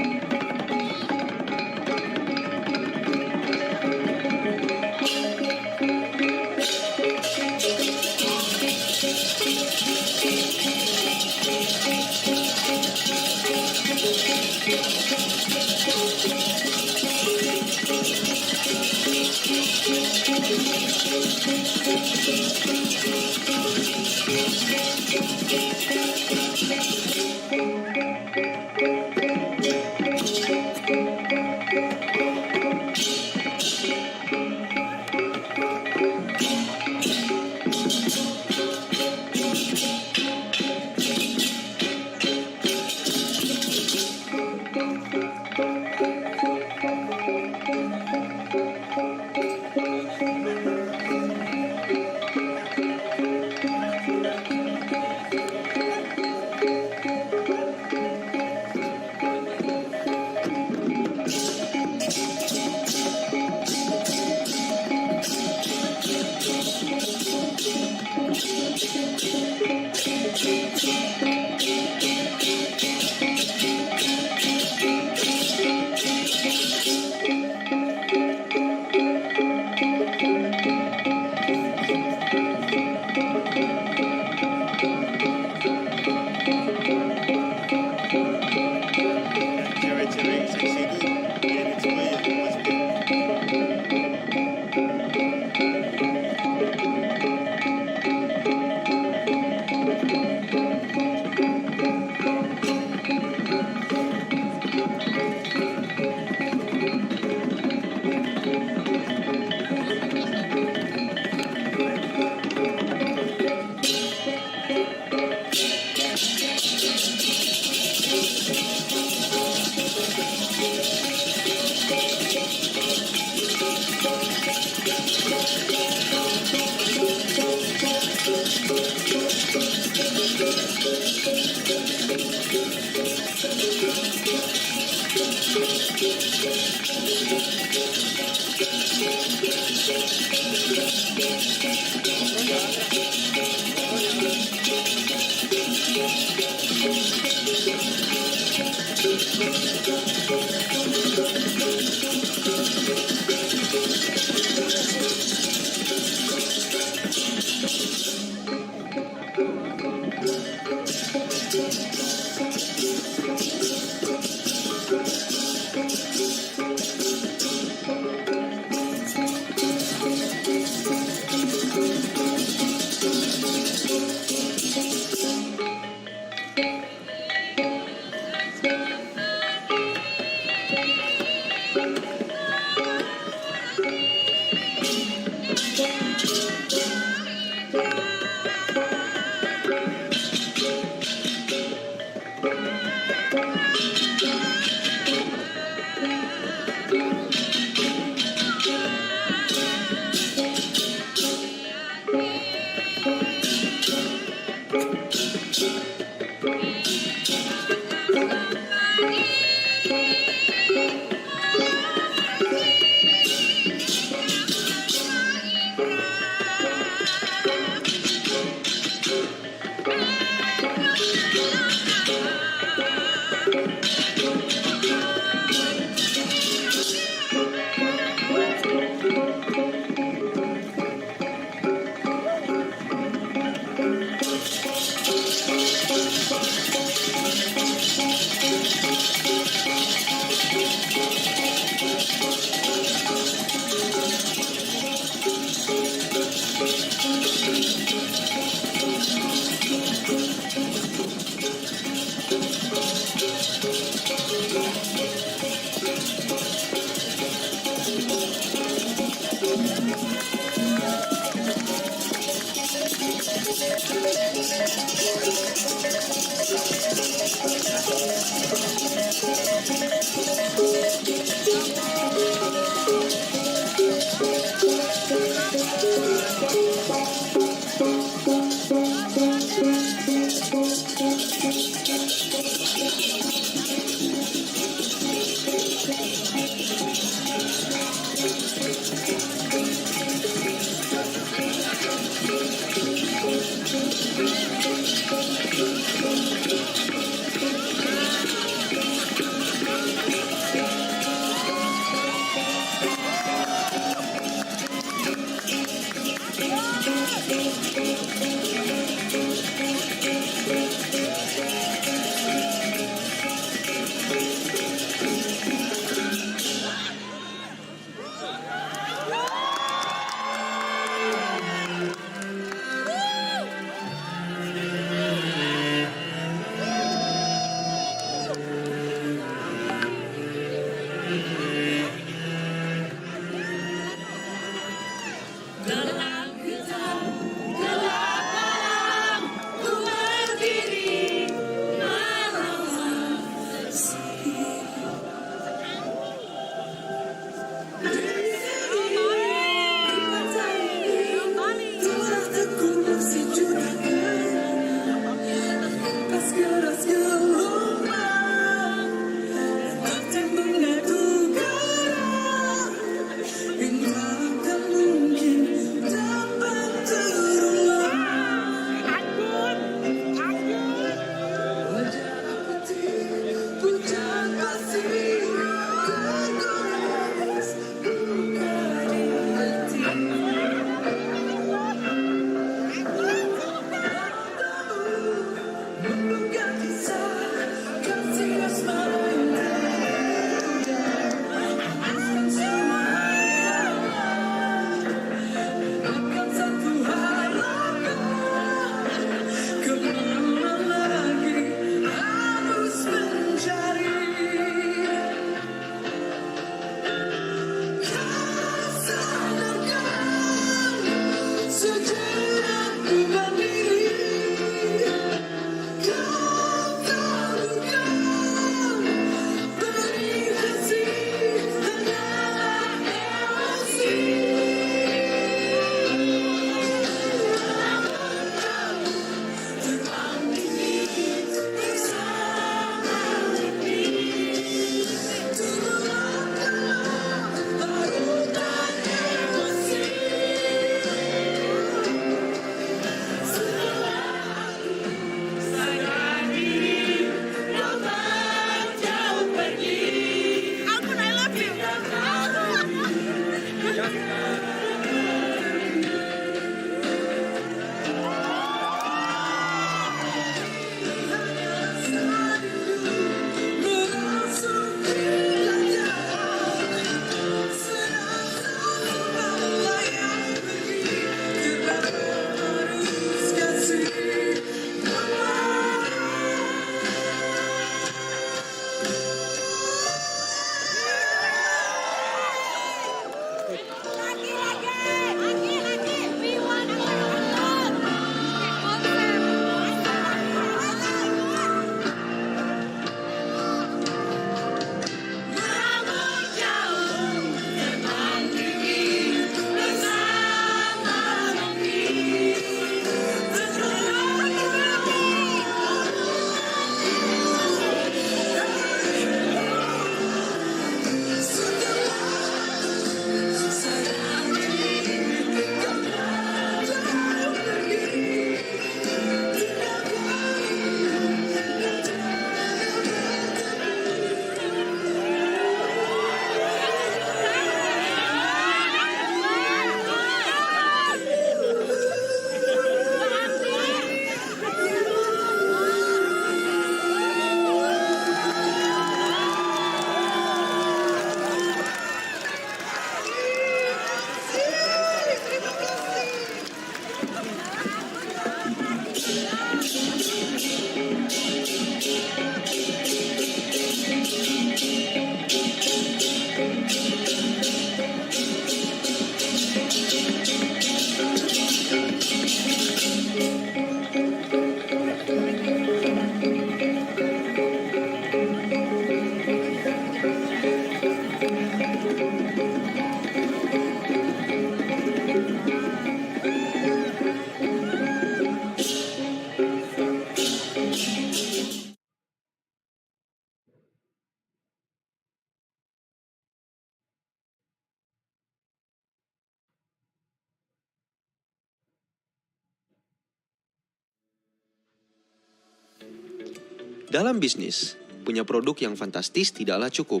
Dalam bisnis, punya produk yang fantastis tidaklah cukup.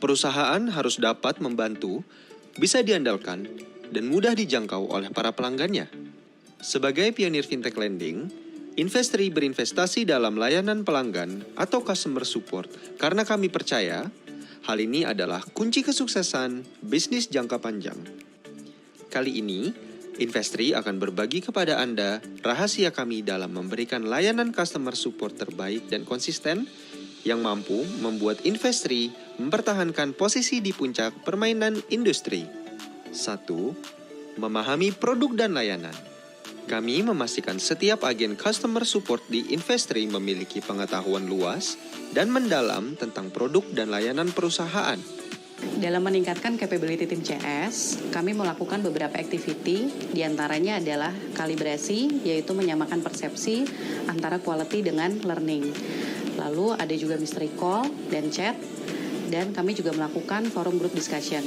Perusahaan harus dapat membantu, bisa diandalkan, dan mudah dijangkau oleh para pelanggannya. Sebagai pionir fintech lending, Investri berinvestasi dalam layanan pelanggan atau customer support karena kami percaya hal ini adalah kunci kesuksesan bisnis jangka panjang. Kali ini, Investri akan berbagi kepada Anda rahasia kami dalam memberikan layanan customer support terbaik dan konsisten yang mampu membuat Investri mempertahankan posisi di puncak permainan industri. 1. Memahami produk dan layanan. Kami memastikan setiap agen customer support di Investri memiliki pengetahuan luas dan mendalam tentang produk dan layanan perusahaan. Dalam meningkatkan capability tim CS, kami melakukan beberapa activity, diantaranya adalah kalibrasi, yaitu menyamakan persepsi antara quality dengan learning. Lalu ada juga mystery call dan chat, dan kami juga melakukan forum group discussion.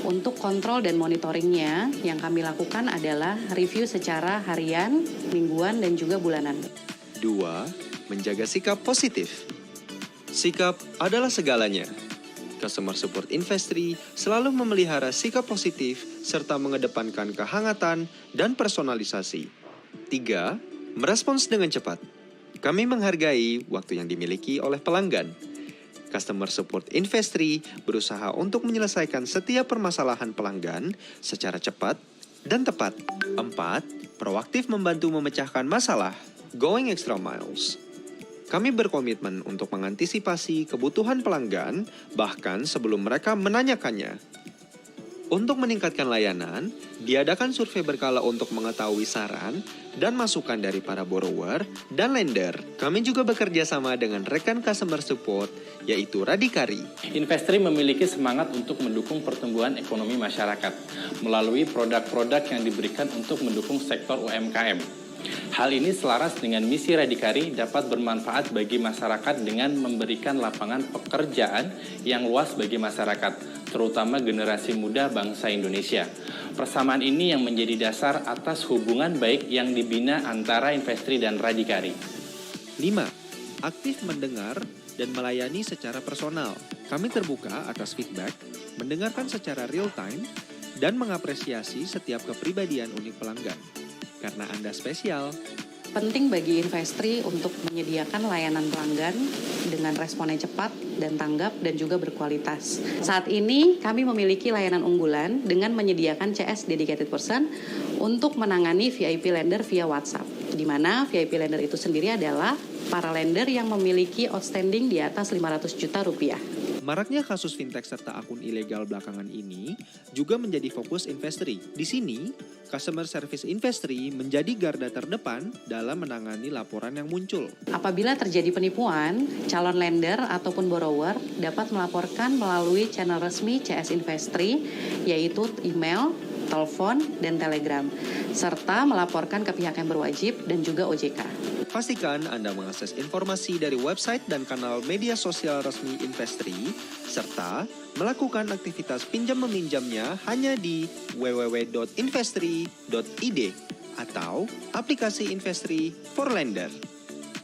Untuk kontrol dan monitoringnya, yang kami lakukan adalah review secara harian, mingguan, dan juga bulanan. 2. Menjaga sikap positif. Sikap adalah segalanya. Customer Support Investri selalu memelihara sikap positif serta mengedepankan kehangatan dan personalisasi. 3. Merespons dengan cepat. Kami menghargai waktu yang dimiliki oleh pelanggan. Customer Support Investri berusaha untuk menyelesaikan setiap permasalahan pelanggan secara cepat dan tepat. 4. Proaktif membantu memecahkan masalah. Going extra miles. Kami berkomitmen untuk mengantisipasi kebutuhan pelanggan, bahkan sebelum mereka menanyakannya. Untuk meningkatkan layanan, diadakan survei berkala untuk mengetahui saran dan masukan dari para borrower dan lender. Kami juga bekerja sama dengan rekan customer support, yaitu Radikari. Investri memiliki semangat untuk mendukung pertumbuhan ekonomi masyarakat melalui produk-produk yang diberikan untuk mendukung sektor UMKM. Hal ini selaras dengan misi Radikari dapat bermanfaat bagi masyarakat dengan memberikan lapangan pekerjaan yang luas bagi masyarakat, terutama generasi muda bangsa Indonesia. Persamaan ini yang menjadi dasar atas hubungan baik yang dibina antara Investri dan Radikari. 5. Aktif mendengar dan melayani secara personal. Kami terbuka atas feedback, mendengarkan secara real time, dan mengapresiasi setiap kepribadian unik pelanggan. Karena Anda spesial. Penting bagi Investri untuk menyediakan layanan pelanggan dengan respon yang cepat dan tanggap dan juga berkualitas. Saat ini kami memiliki layanan unggulan dengan menyediakan CS Dedicated Person untuk menangani VIP lender via WhatsApp, di mana VIP lender itu sendiri adalah para lender yang memiliki outstanding di atas 500 juta rupiah. Maraknya kasus fintech serta akun ilegal belakangan ini juga menjadi fokus Investri. Di sini, Customer Service Investri menjadi garda terdepan dalam menangani laporan yang muncul. Apabila terjadi penipuan, calon lender ataupun borrower dapat melaporkan melalui channel resmi CS Investri, yaitu email, telepon, dan telegram, serta melaporkan ke pihak yang berwajib dan juga OJK. Pastikan Anda mengakses informasi dari website dan kanal media sosial resmi Investri, serta melakukan aktivitas pinjam-meminjamnya hanya di www.investri.id atau aplikasi Investri for Lender.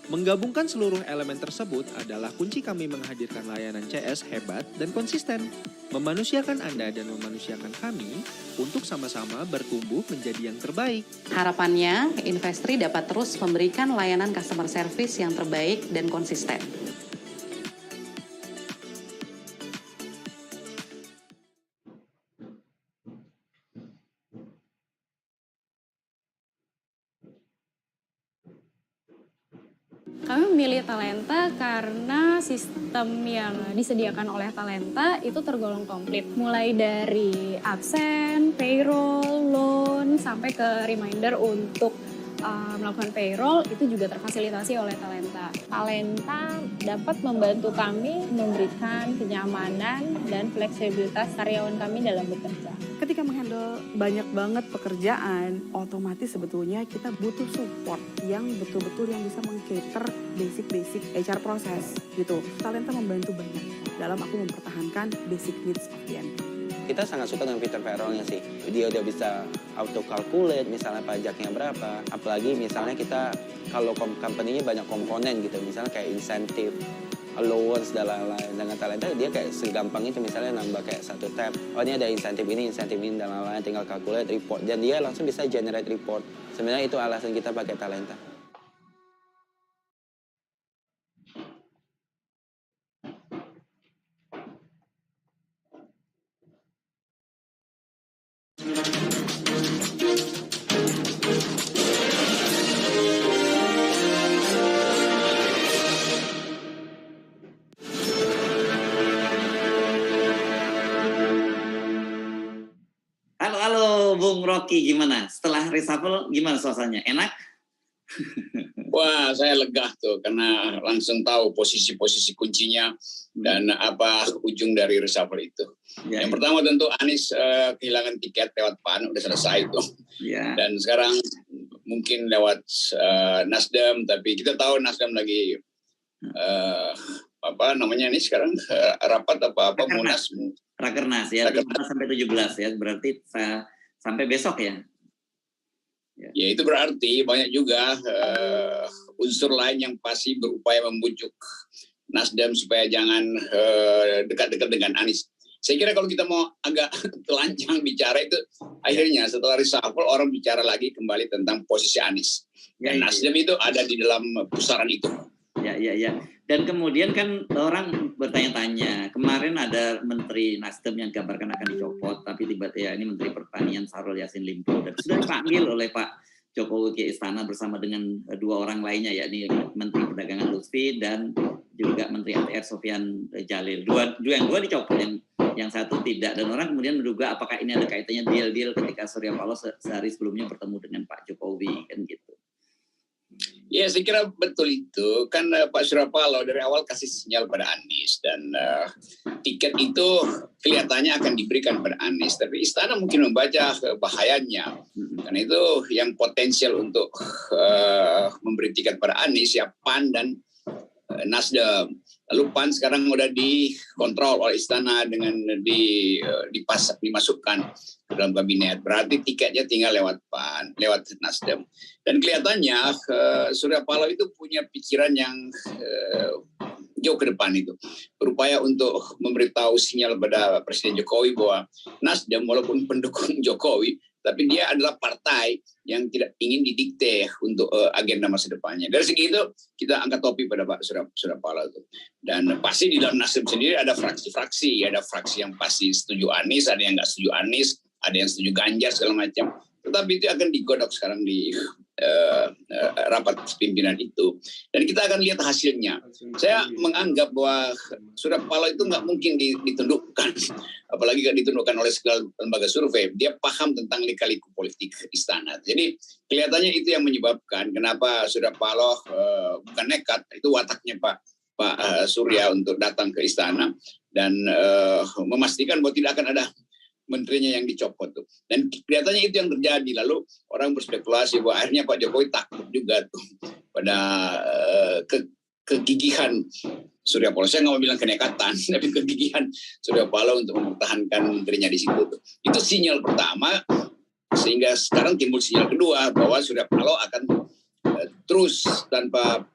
Menggabungkan seluruh elemen tersebut adalah kunci kami menghadirkan layanan CS hebat dan konsisten, memanusiakan Anda dan memanusiakan kami untuk sama-sama bertumbuh menjadi yang terbaik. Harapannya, Investri dapat terus memberikan layanan customer service yang terbaik dan konsisten. Kami memilih Talenta karena sistem yang disediakan oleh Talenta itu tergolong komplit. Mulai dari absen, payroll, loan, sampai ke reminder untuk melakukan payroll itu juga terfasilitasi oleh Talenta. Talenta dapat membantu kami memberikan kenyamanan dan fleksibilitas karyawan kami dalam bekerja. Ketika menghandle banyak banget pekerjaan, otomatis sebetulnya kita butuh support yang betul-betul yang bisa meng-cater basic HR proses gitu. Talenta membantu banyak dalam aku mempertahankan basic needs of the end. Kita sangat suka dengan fitur payroll-nya sih. Dia udah bisa auto calculate misalnya pajaknya berapa. Apalagi misalnya kita kalau company-nya banyak komponen gitu, misalnya kayak insentif allowance dan lain-lain. Dengan talenta dia kayak segampang itu, misalnya nambah kayak satu tab, oh ini ada insentif ini dan lain-lain, tinggal calculate report dan dia langsung bisa generate report. Sebenarnya itu alasan kita pakai talenta. Halo Bung Rocky, gimana? Setelah reshuffle gimana suasananya? Enak? Wah, saya lega tuh karena langsung tahu posisi-posisi kuncinya dan apa ujung dari reshuffle itu. Ya, yang pertama tentu Anies kehilangan tiket lewat PAN, udah selesai itu. Ya. Dan sekarang mungkin lewat Nasdem, tapi kita tahu Nasdem lagi apa namanya ini sekarang rapat apa Munas. Rakernas ya, 5 sampai 17 ya, berarti sampai besok ya. Ya itu berarti banyak juga unsur lain yang pasti berupaya membujuk Nasdem supaya jangan dekat-dekat dengan Anies. Saya kira kalau kita mau agak telanjang bicara itu, akhirnya setelah reshuffle orang bicara lagi kembali tentang posisi Anies. Dan Nasdem itu ada di dalam pusaran itu. Ya. Dan kemudian kan orang bertanya-tanya, kemarin ada Menteri Nasdem yang kabarkan akan dicopot, tapi tiba-tiba ini Menteri Pertanian Syahrul Yassin Limpo dan sudah dipanggil oleh Pak Jokowi ke istana bersama dengan 2 orang lainnya, yakni Menteri Perdagangan Lutfi dan juga Menteri ATR Sofyan Jalil. Yang dua dicopot, yang satu tidak. Dan orang kemudian menduga apakah ini ada kaitannya deal ketika Surya Paloh sehari sebelumnya bertemu dengan Pak Jokowi kan gitu. Ya, saya kira betul itu. Kan Pak Surya Paloh dari awal kasih sinyal pada Anies dan tiket itu kelihatannya akan diberikan pada Anies. Tapi istana mungkin membaca bahayanya. Karena itu yang potensial untuk memberi tiket pada Anies ya PAN dan Nasdem. Lalu PAN sekarang udah dikontrol oleh istana dengan dimasukkan ke dalam kabinet. Berarti tiketnya tinggal lewat PAN, lewat Nasdem. Dan kelihatannya Surya Paloh itu punya pikiran yang jauh ke depan itu. Berupaya untuk memberitahu sinyal pada Presiden Jokowi bahwa Nasdem walaupun pendukung Jokowi, tapi dia adalah partai yang tidak ingin didikte untuk agenda masa depannya. Dari segi itu kita angkat topi pada Pak Surya Paloh itu. Dan pasti di dalam Nasdem sendiri ada fraksi-fraksi, ada fraksi yang pasti setuju Anies, ada yang nggak setuju Anies, ada yang setuju Ganjar segala macam. Tetapi itu akan digodok sekarang di rapat pimpinan itu. Dan kita akan lihat hasilnya. Saya menganggap bahwa Surya Paloh itu nggak mungkin ditundukkan. Apalagi nggak ditundukkan oleh segala lembaga survei. Dia paham tentang lika-liku politik istana. Jadi kelihatannya itu yang menyebabkan kenapa Surya Paloh bukan nekat. Itu wataknya Pak Surya untuk datang ke istana dan memastikan bahwa tidak akan ada menterinya yang dicopot tuh. Dan kelihatannya itu yang terjadi. Lalu orang berspekulasi bahwa akhirnya Pak Jokowi takut juga tuh pada kegigihan Surya Paloh. Saya nggak mau bilang kenekatan, tapi kegigihan Surya Paloh untuk mempertahankan menterinya di situ tuh. Itu sinyal pertama, sehingga sekarang timbul sinyal kedua bahwa Surya Paloh akan terus tanpa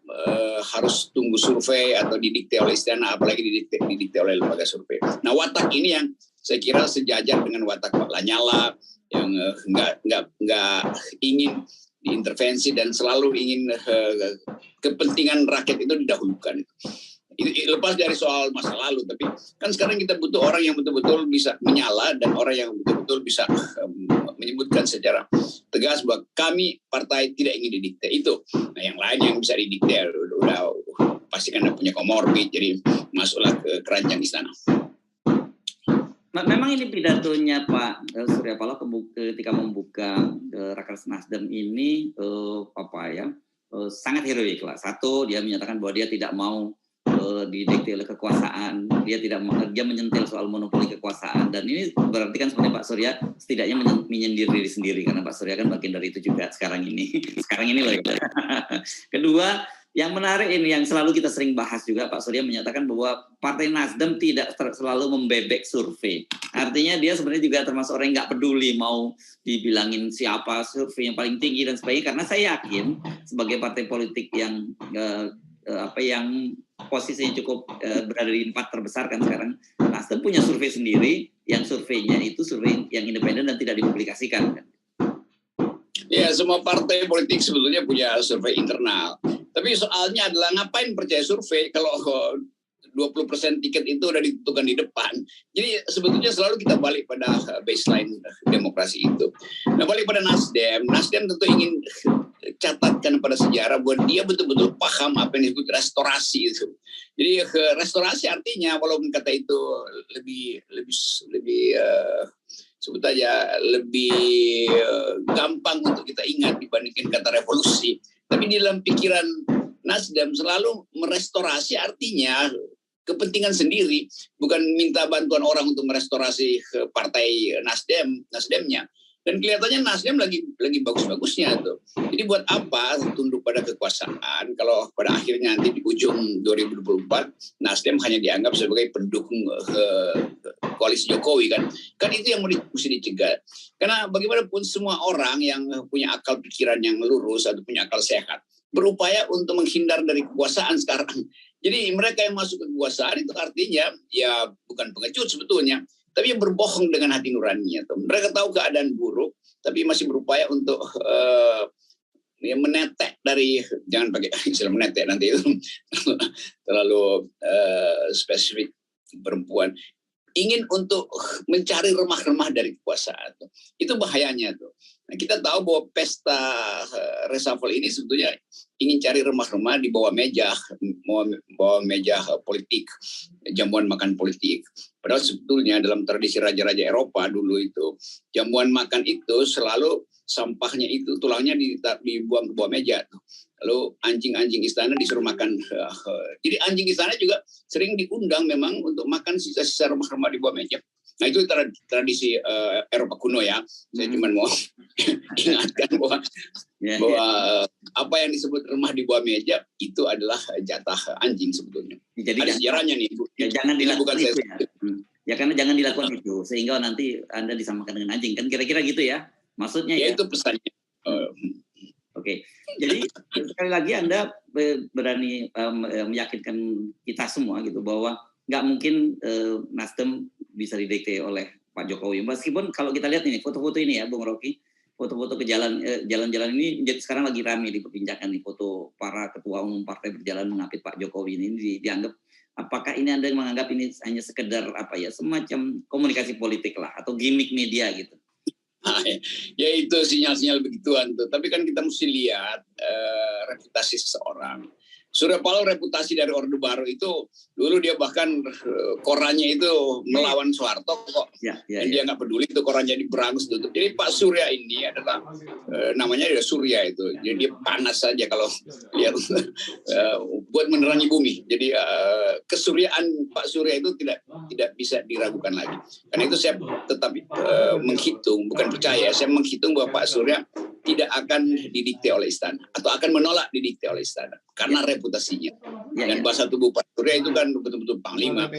harus tunggu survei atau didikte oleh istana, apalagi didikte oleh lembaga survei. Nah, watak ini yang saya kira sejajar dengan watak Pak Lanyala yang nggak ingin diintervensi dan selalu ingin kepentingan rakyat itu didahulukan. Itu lepas dari soal masa lalu, tapi kan sekarang kita butuh orang yang betul-betul bisa menyala dan orang yang betul-betul bisa menyebutkan secara tegas bahwa kami partai tidak ingin didikte itu. Nah, yang lain yang bisa didikte udah pasti kan punya komorbid, jadi masuklah ke keranjang istana. Memang ini pidatonya Pak Surya Paloh ketika membuka Rakernas Nasdem ini sangat heroik lah. Satu, dia menyatakan bahwa dia tidak mau didikte oleh kekuasaan, dia menyentil soal monopoli kekuasaan, dan ini berarti kan sebenarnya Pak Surya setidaknya menyindir diri sendiri karena Pak Surya kan bagian dari itu juga sekarang ini loh. Kedua, yang menarik ini yang selalu kita sering bahas juga, Pak Surya menyatakan bahwa Partai Nasdem tidak selalu membebek survei. Artinya dia sebenarnya juga termasuk orang yang nggak peduli mau dibilangin siapa survei yang paling tinggi dan sebagainya, karena saya yakin sebagai partai politik yang yang posisinya cukup berada di 4 terbesar kan sekarang. Nasdem punya survei sendiri, yang surveinya itu survei yang independen dan tidak dipublikasikan kan. Ya, semua partai politik sebetulnya punya survei internal. Tapi soalnya adalah ngapain percaya survei kalau 20% tiket itu udah ditentukan di depan. Jadi sebetulnya selalu kita balik pada baseline demokrasi itu. Nah, balik pada Nasdem tentu ingin catatkan pada sejarah bahwa dia betul-betul paham apa yang disebut restorasi itu. Jadi restorasi artinya walaupun kata itu lebih sebut aja lebih gampang untuk kita ingat dibandingkan kata revolusi. Tapi di dalam pikiran Nasdem selalu merestorasi artinya kepentingan sendiri, bukan minta bantuan orang untuk merestorasi partai Nasdemnya. Dan kelihatannya Nasdem lagi bagus-bagusnya tuh. Jadi buat apa tunduk pada kekuasaan kalau pada akhirnya nanti di ujung 2024 Nasdem hanya dianggap sebagai pendukung koalisi Jokowi kan. Kan itu yang mesti dicegah. Karena bagaimanapun semua orang yang punya akal pikiran yang lurus atau punya akal sehat berupaya untuk menghindar dari kekuasaan sekarang. Jadi mereka yang masuk ke kekuasaan itu artinya ya bukan pengecut sebetulnya, tapi berbohong dengan hati nuraninya. Mereka tahu keadaan buruk, tapi masih berupaya untuk menetek dari, jangan pakai istilah menetek nanti itu terlalu spesifik perempuan. Ingin untuk mencari remah-remah dari kekuasaan. Itu bahayanya tuh. Nah, kita tahu bahwa pesta reshuffle ini sebetulnya ingin cari remah-remah di bawah meja politik, jamuan makan politik. Padahal sebetulnya dalam tradisi raja-raja Eropa dulu itu, jamuan makan itu selalu sampahnya itu tulangnya dibuang ke bawah meja. Lalu anjing-anjing istana disuruh makan. Jadi anjing istana juga sering diundang memang untuk makan sisa-sisa remah-remah di bawah meja. Nah itu tradisi Eropa kuno ya. Saya cuma mau ingatkan bahwa apa yang disebut remah di bawah meja itu adalah jatah anjing sebetulnya. Jadi ada sejarahnya nih. Ya, jangan dilakukan itu ya. Ya karena jangan dilakukan itu sehingga nanti Anda disamakan dengan anjing kan kira-kira gitu ya. Maksudnya ya. Itu pesannya. Oke, jadi sekali lagi Anda berani meyakinkan kita semua gitu bahwa nggak mungkin Nasdem bisa didikte oleh Pak Jokowi. Meskipun kalau kita lihat ini foto-foto ini ya, Bung Rocky, foto-foto ke jalan-jalan ini sekarang lagi ramai diperbincangkan nih foto para ketua umum partai berjalan mengapit Pak Jokowi ini dianggap apakah ini Anda menganggap ini hanya sekedar apa ya semacam komunikasi politik lah atau gimmick media gitu? Ya itu sinyal-sinyal begituan tuh. Tapi kan kita mesti lihat reputasi seseorang. Surya Paloh reputasi dari Orde Baru itu dulu dia bahkan korannya itu melawan Soeharto kok. Dan dia nggak peduli itu korannya diberangus tutup. Jadi Pak Surya ini adalah namanya dia Surya itu. Jadi dia panas saja kalau lihat buat menerangi bumi. Jadi kesuryaan Pak Surya itu tidak bisa diragukan lagi. Karena itu saya tetap menghitung, bukan percaya, saya menghitung bahwa Pak Surya tidak akan didikte oleh istana atau akan menolak didikte oleh istana karena reputasinya. Dan bahasa tubuh Pak Surya itu kan betul-betul panglima,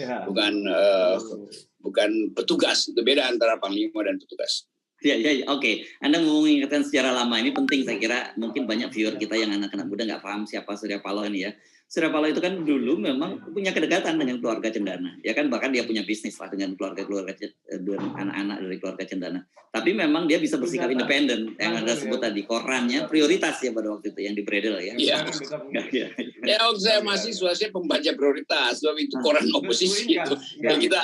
bukan petugas. Itu beda antara panglima dan petugas. Ya, oke. Anda mau mengingatkan sejarah lama ini penting saya kira. Mungkin banyak viewer kita yang anak-anak muda nggak paham siapa Surya Paloh ini ya. Surya Paloh itu kan dulu memang punya kedekatan dengan keluarga Cendana, ya kan bahkan dia punya bisnis lah dengan anak-anak dari keluarga Cendana. Tapi memang dia bisa bersikap independen, yang Anda sebut tadi korannya prioritas ya pada waktu itu yang di Bredel ya. Iya. Ya waktu saya mahasiswa saya pembaca prioritas, sebab itu koran oposisi itu. Dan kita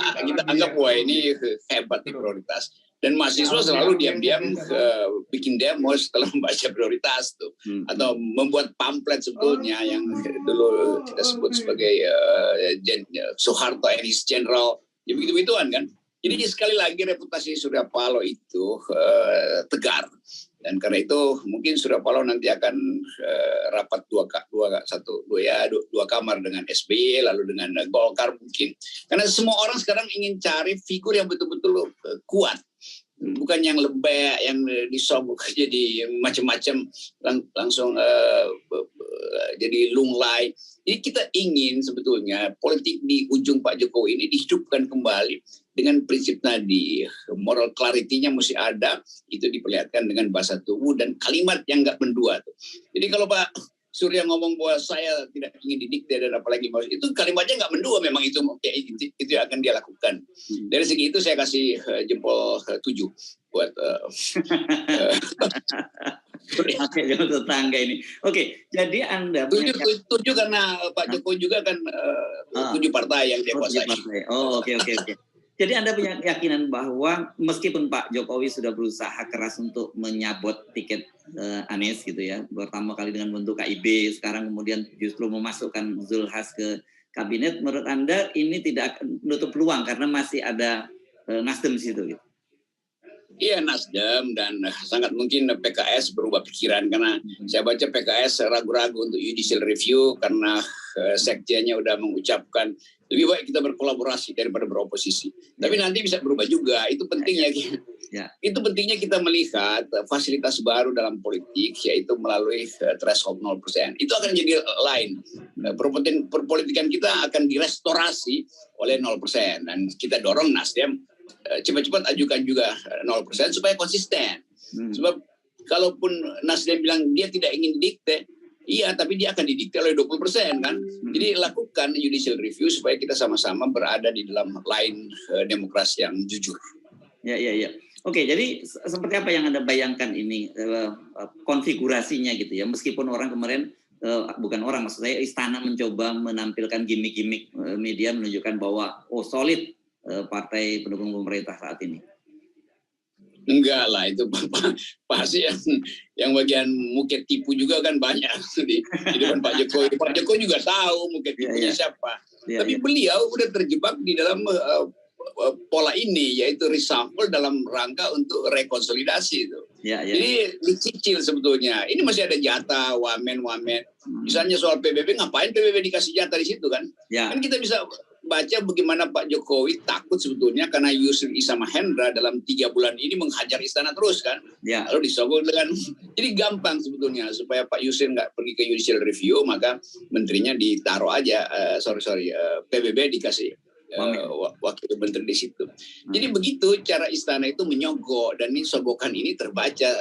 anggap wah ini hebat di prioritas. Dan mahasiswa selalu diam-diam bikin demo setelah membaca prioritas tuh, atau membuat pamflet sebetulnya yang dulu kita sebut sebagai Soeharto and his General, ya begitu-begituan kan. Jadi sekali lagi reputasi Surya Paloh itu tegar, dan karena itu mungkin Surya Paloh nanti akan rapat dua kamar dengan SBY lalu dengan Golkar mungkin, karena semua orang sekarang ingin cari figur yang betul-betul kuat. Bukan yang lembek, yang disobok jadi macam-macam langsung jadi lunglai. Jadi kita ingin sebetulnya politik di ujung Pak Jokowi ini dihidupkan kembali dengan prinsip tadi. Moral clarity-nya mesti ada, itu diperlihatkan dengan bahasa tubuh dan kalimat yang nggak mendua. Jadi kalau Pak Surya ngomong bahwa saya tidak ingin didikte dan apalagi itu kalimatnya nggak mendua, memang itu yang akan dia lakukan. Dari segi itu saya kasih jempol 7 buat Oke, jangan tetangga ini. Oke, jadi Anda 7 karena Pak Jokowi juga kan 7 partai yang dia kuasai. Oh, oke. Jadi Anda punya keyakinan bahwa meskipun Pak Jokowi sudah berusaha keras untuk menyabot tiket Anies gitu ya, pertama kali dengan bentuk KIB, sekarang kemudian justru memasukkan Zulhas ke kabinet, menurut Anda ini tidak akan menutup peluang karena masih ada Nasdem di situ gitu? Iya, Nasdem dan sangat mungkin PKS berubah pikiran karena saya baca PKS ragu-ragu untuk judicial review karena sekjennya udah mengucapkan lebih baik kita berkolaborasi daripada beroposisi. Tapi nanti bisa berubah juga. Itu pentingnya. Itu pentingnya kita melihat fasilitas baru dalam politik, yaitu melalui threshold 0%. Itu akan jadi lain. Perpolitikan kita akan direstorasi oleh 0%. Dan kita dorong Nasdem cepat-cepat ajukan juga 0% supaya konsisten. Sebab kalaupun Nasdem bilang dia tidak ingin didikte, iya, tapi dia akan didikte oleh 20% kan. Jadi lakukan judicial review supaya kita sama-sama berada di dalam line demokrasi yang jujur. Ya. Oke, jadi seperti apa yang Anda bayangkan ini konfigurasinya gitu ya. Meskipun orang kemarin bukan orang, maksud saya istana mencoba menampilkan gimmick-gimmick media menunjukkan bahwa solid partai pendukung pemerintah saat ini. Enggak lah, itu pasti yang bagian muket tipu juga kan banyak di depan Pak Jokowi. Pak Jokowi juga tahu muket tipunya siapa. Tapi beliau udah terjebak di dalam pola ini, yaitu reshuffle dalam rangka untuk rekonsolidasi itu. Jadi dicicil sebetulnya. Ini masih ada jatah, wamen. Misalnya soal PBB, ngapain PBB dikasih jatah di situ kan? Kan kita bisa baca bagaimana Pak Jokowi takut sebetulnya karena Yusril Iza Mahendra dalam 3 bulan ini menghajar istana terus kan. Lalu disogok dengan, jadi gampang sebetulnya supaya Pak Yusril nggak pergi ke judicial review, maka menterinya ditaruh aja, PBB dikasih wakil menteri di situ. Jadi begitu cara istana itu menyogok, dan ini sogokan ini terbaca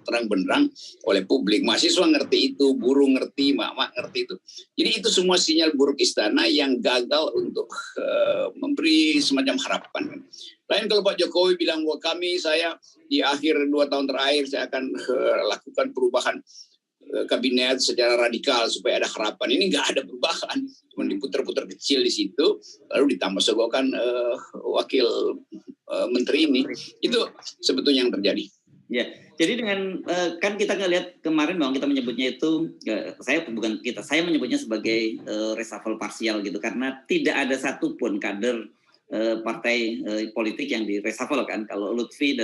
terang benderang oleh publik. Mahasiswa ngerti itu, buruh ngerti, mak-mak ngerti itu. Jadi itu semua sinyal buruk istana yang gagal untuk memberi semacam harapan. Lain kalau Pak Jokowi bilang bahwa saya di akhir 2 tahun terakhir saya akan lakukan perubahan kabinet secara radikal supaya ada harapan. Ini nggak ada perubahan, cuma diputar-putar kecil di situ, lalu ditambah sogokan wakil menteri ini. Itu sebetulnya yang terjadi. Ya, jadi dengan kan kita lihat kemarin bahwa kita menyebutnya itu, saya menyebutnya sebagai reshuffle parsial gitu, karena tidak ada satupun kader partai politik yang di reshuffle kan. Kalau Lutfi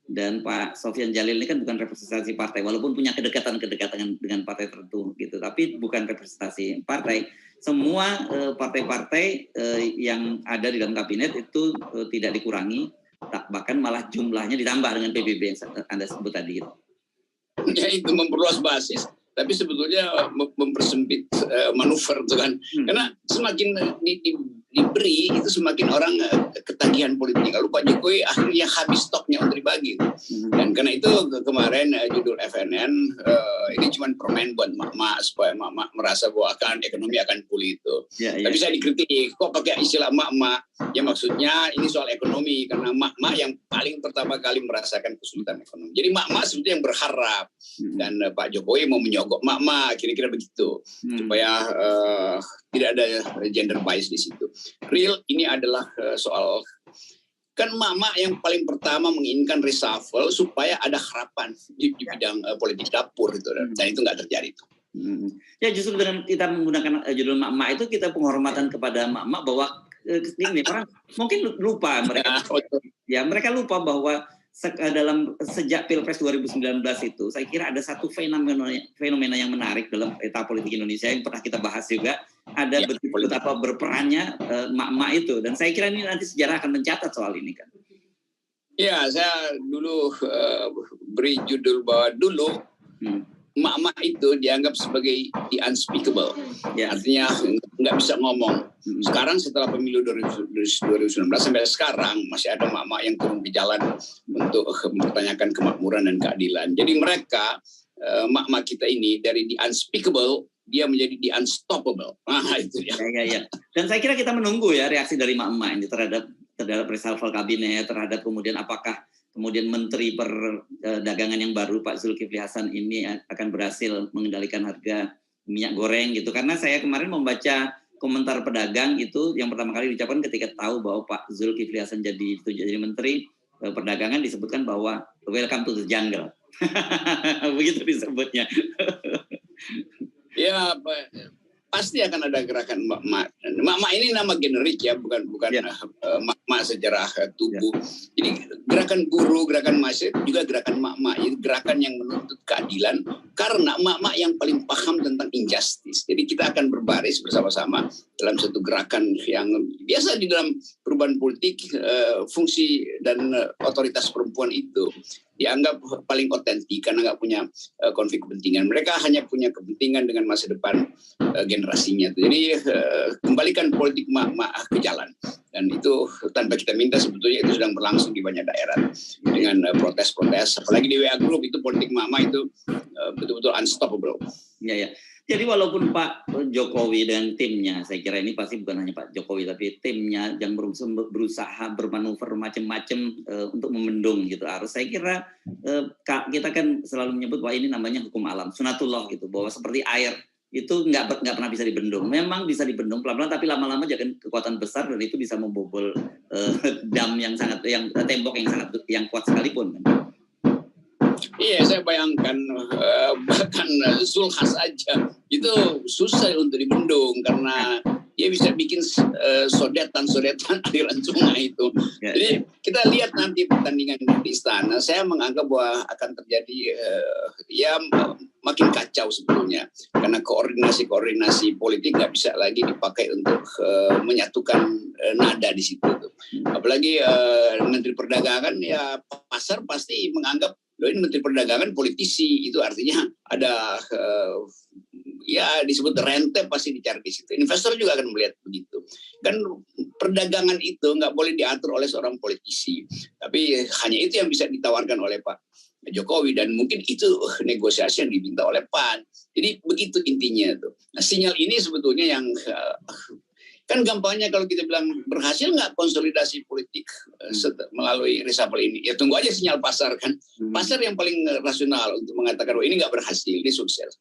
dan Pak Sofyan Jalil ini kan bukan representasi partai, walaupun punya kedekatan dengan partai tertentu gitu, tapi bukan representasi partai. Semua partai-partai yang ada di dalam kabinet itu tidak dikurangi, bahkan malah jumlahnya ditambah dengan PBB yang Anda sebut tadi gitu. Ya, itu memperluas basis, tapi sebetulnya mempersempit manuver itu kan. Karena semakin diberi itu semakin orang ketagihan politik. Lalu Pak Jokowi akhirnya habis stoknya untuk dibagi. Dan karena itu kemarin judul FNN ini cuma permain buat mak-mak supaya mak-mak merasa bahwa ekonomi akan pulih itu. Tapi saya dikritik, kok pakai istilah mak-mak? Ya maksudnya ini soal ekonomi, karena mak-mak yang paling pertama kali merasakan kesulitan ekonomi. Jadi mak-mak sebetulnya yang berharap, dan Pak Jokowi mau menyogok mak-mak, kira-kira begitu, supaya tidak ada gender bias di situ. Real ini adalah soal, kan mak-mak yang paling pertama menginginkan reshuffle supaya ada harapan di bidang politik dapur itu, dan itu nggak terjadi itu. Ya justru dengan kita menggunakan judul mak-mak itu kita penghormatan kepada mak-mak bahwa ini orang mungkin lupa mereka lupa bahwa sejak Pilpres 2019 itu saya kira ada satu fenomena yang menarik dalam peta politik Indonesia yang pernah kita bahas juga, ada betapa berperannya mak-mak itu, dan saya kira ini nanti sejarah akan mencatat soal ini kan. Ya, saya dulu beri judul bahwa dulu mak-mak itu dianggap sebagai the unspeakable, artinya nggak bisa ngomong. Sekarang setelah pemilu 2019 sampai sekarang masih ada mak-mak yang turun di jalan untuk mempertanyakan kemakmuran dan keadilan. Jadi mereka mak-mak kita ini dari the unspeakable dia menjadi the unstoppable. Itu ya. Ya. Dan saya kira kita menunggu ya reaksi dari mak-mak ini terhadap reshuffle kabinet, terhadap kemudian apakah kemudian Menteri Perdagangan yang baru Pak Zulkifli Hasan ini akan berhasil mengendalikan harga minyak goreng gitu. Karena saya kemarin membaca komentar pedagang itu yang pertama kali diucapkan ketika tahu bahwa Pak Zulkifli Hasan jadi Menteri Perdagangan disebutkan bahwa welcome to the jungle. Begitu disebutnya. Ya, pasti akan ada gerakan mak-mak. Mak-mak ini nama generik ya, bukan mak-mak secara tubuh. Jadi gerakan buruh, gerakan mahasiswa juga gerakan mak-mak. Jadi gerakan yang menuntut keadilan karena mak-mak yang paling paham tentang injustice. Jadi kita akan berbaris bersama-sama dalam satu gerakan yang biasa di dalam perubahan politik, fungsi dan otoritas perempuan itu dianggap paling otentik karena nggak punya konflik kepentingan. Mereka hanya punya kepentingan dengan masa depan generasinya. Jadi kembalikan politik mak-mak ke jalan. Dan itu tanpa kita minta sebetulnya itu sedang berlangsung di banyak daerah dengan protes-protes. Apalagi di WA Group itu politik mak-mak itu betul-betul unstoppable. Ya. Jadi walaupun Pak Jokowi dan timnya, saya kira ini pasti bukan hanya Pak Jokowi, tapi timnya yang berusaha bermanuver macam-macam untuk memendung gitu arus. Saya kira kita kan selalu menyebut bahwa ini namanya hukum alam, sunatullah gitu, bahwa seperti air itu nggak pernah bisa dibendung. Memang bisa dibendung pelan-pelan, tapi lama-lama jadi kekuatan besar dan itu bisa membobol dam yang tembok yang kuat sekalipun. Kan? Iya, saya bayangkan bahkan Zulhas aja itu susah untuk dibendung karena dia bisa bikin sodetan aliran sungai itu. Jadi kita lihat nanti pertandingan di istana. Saya menganggap bahwa akan terjadi makin kacau sebetulnya karena koordinasi politik nggak bisa lagi dipakai untuk menyatukan nada di situ. Apalagi Menteri Perdagangan ya pasar pasti menganggap loh ini Menteri Perdagangan politisi, itu artinya ada disebut rente pasti dicari di situ. Investor juga akan melihat begitu. Kan perdagangan itu nggak boleh diatur oleh seorang politisi, tapi hanya itu yang bisa ditawarkan oleh Pak Jokowi dan mungkin itu negosiasi yang diminta oleh PAN. Jadi begitu intinya tuh. Nah, sinyal ini sebetulnya yang kan gampangnya kalau kita bilang berhasil nggak konsolidasi politik melalui reshuffle ini, ya tunggu aja sinyal pasar kan. Pasar yang paling rasional untuk mengatakan bahwa ini nggak berhasil, ini sukses.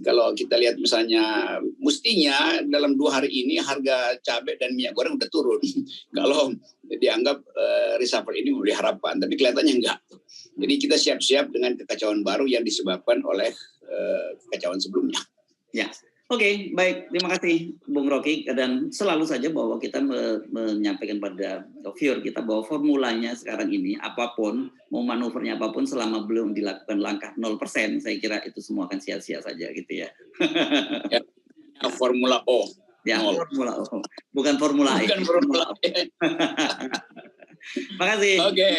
Kalau kita lihat misalnya mestinya dalam 2 hari ini harga cabai dan minyak goreng udah turun. Kalau dianggap reshuffle ini memberi harapan, tapi kelihatannya enggak. Jadi kita siap-siap dengan kekacauan baru yang disebabkan oleh kekacauan sebelumnya. Ya. Oke, baik. Terima kasih Bung Rocky. Dan selalu saja bahwa kita menyampaikan pada viewer kita bahwa formulanya sekarang ini, apapun, mau manuvernya apapun, selama belum dilakukan langkah 0%, saya kira itu semua akan sia-sia saja gitu ya. Formula O. Ya, Formula O. Bukan Formula E. Bukan Formula E. Makasih. Oke.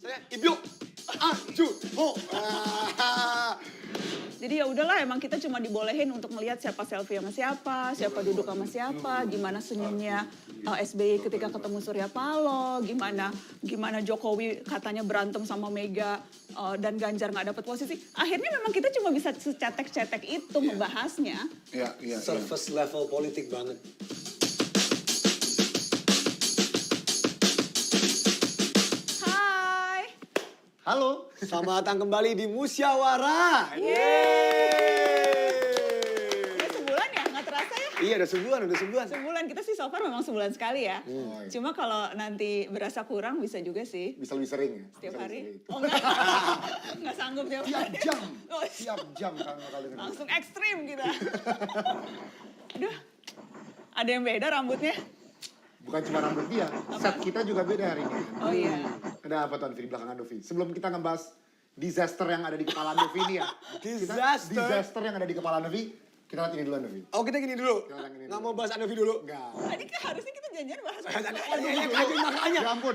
Ibu, Jadi ya udahlah, emang kita cuma dibolehin untuk melihat siapa selfie sama siapa duduk sama siapa, gimana senyumnya SBY ketika ketemu Surya Paloh, gimana Jokowi katanya berantem sama Mega dan Ganjar nggak dapat posisi. Akhirnya memang kita cuma bisa secetek-cetek itu membahasnya. Iya. Surface level politik banget. Halo, selamat datang kembali di Musyawarah. Udah sebulan ya, nggak terasa ya? Iya, udah sebulan. Sebulan, kita sih so far memang sebulan sekali ya. Cuma kalau nanti berasa kurang bisa juga sih. Bisa lebih sering ya? Setiap hari? Oh enggak, nggak sanggup tiap hari. Tiap jam kalau langsung ekstrim kita. Aduh, Ada yang beda rambutnya? Bukan cuma rambut dia, set kita juga beda hari ini. Oh iya. Ada apa tuh Andovi di belakang Andovi? Sebelum kita ngebahas disaster yang ada di kepala Andovi ini ya. Disaster yang ada di kepala Andovi, kita lihat ini dulu Andovi. Oh kita gini dulu? Nggak mau bahas Andovi dulu? Enggak. Tadi kan harusnya kita janjian bahas. Makanya. Ya ampun.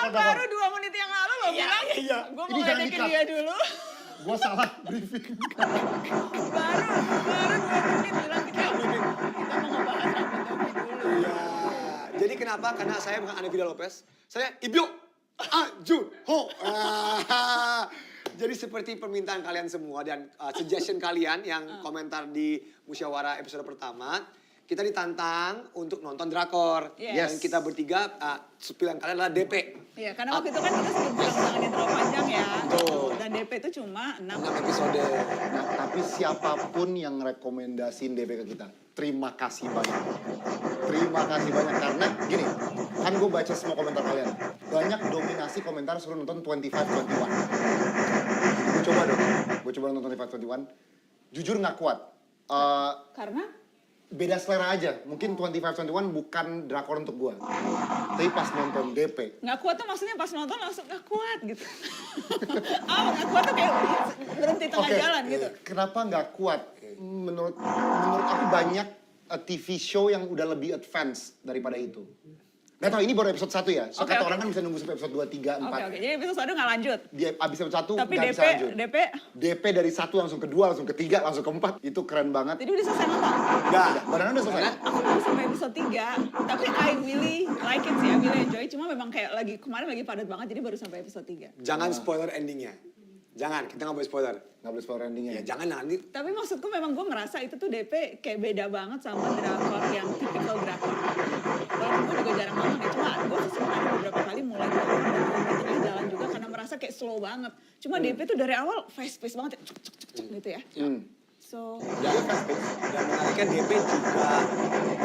Baru 2 menit yang lalu lo bilang. Iya. Gue mau ngedekin dia dulu. Gue salah briefing. Baru 2 menit bilang kita mau ngebahas Andovi dulu. Jadi kenapa? Karena saya bukan Andovi Lopez. Saya Ibyo Anjunho. Jadi seperti permintaan kalian semua dan suggestion kalian yang komentar di musyawarah episode pertama, kita ditantang untuk nonton drakor. Yes. Dan kita bertiga, pilihan kalian adalah DP. Iya, karena waktu itu kan kita sebelum jangan yang terlalu panjang ya. Betul. Dan DP itu cuma 6 episode. Nah, tapi siapapun yang rekomendasiin DP ke kita, terima kasih banyak. Terima kasih banyak karena gini, kan gue baca semua komentar kalian. Banyak dominasi komentar suruh nonton 25-21. Gue coba dong, gue coba nonton 25-21. Jujur nggak kuat. Karena? Beda selera aja. Mungkin 25-21 bukan drakor untuk gue. Tapi pas nonton DP. Nggak kuat tuh maksudnya pas nonton langsung nggak kuat gitu. Nggak kuat tuh kayak berhenti tengah jalan gitu. Kenapa nggak kuat? Menurut aku banyak TV show yang udah lebih advance daripada itu. Gak tau, ini baru episode 1 ya. So kata orang kan bisa nunggu sampai episode 2, 3, 4. Oke. Jadi episode 1 nggak lanjut. Dia abis episode 1 tapi nggak bisa lanjut. DP dari 1 langsung ke 2, langsung ke 3, langsung ke 4. Itu keren banget. Jadi udah selesai nonton? Nggak, badannya udah selesai. Aku baru sampai episode 3. Tapi I really like it sih, I really enjoy. Cuma memang kayak kemarin lagi padat banget, jadi baru sampai episode 3. Jangan spoiler endingnya. Jangan, kita nggak boleh spoiler. Nggak boleh spoiler endingnya. Ya jangan nanti. Tapi maksudku memang gue ngerasa itu tuh DP kayak beda banget sama drakor yang tipikal drakor. Walaupun gue juga jarang nonton ya, cuma gue kesempatan beberapa kali mulai nonton dan di tengah jalan juga karena merasa kayak slow banget. Cuma DP tuh dari awal fast pace banget, cek gitu ya. So, dan menariknya DP juga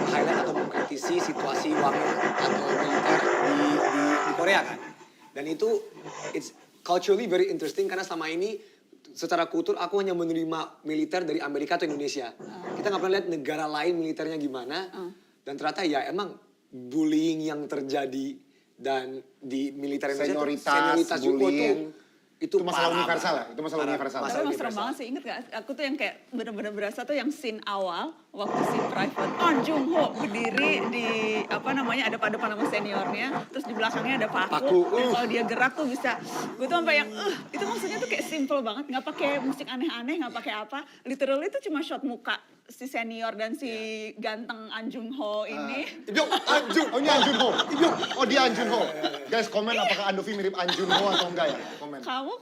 highlight atau mengkritisi situasi wangi atau militer di Korea kan. Dan itu it's culturally very interesting karena selama ini secara kultur aku hanya menerima militer dari Amerika atau Indonesia. Kita nggak pernah lihat negara lain militernya gimana. Dan ternyata ya emang bullying yang terjadi dan di militer Indonesia senioritas bullying itu masalah parah universal banget. ya? Itu masalah universal. Tapi emang serem banget sih, inget gak? Aku tuh yang kayak bener-bener berasa tuh yang scene awal waktu si Private Ahn Jung Ho berdiri di ada pada sama seniornya, terus di belakangnya ada paku. Dan kalau dia gerak tuh bisa, gue tuh sampai yang itu maksudnya tuh kayak simple banget, nggak pakai musik aneh-aneh, nggak pakai apa, literally itu cuma shot muka si senior dan si ganteng Ahn Jung Ho ini. Ibyo, oh ini Ahn Jung Ho. Ibyo, oh dia Ahn Jung Ho. Guys, komen apakah Andovi mirip Ahn Jung Ho atau enggak ya? Komen. Kamu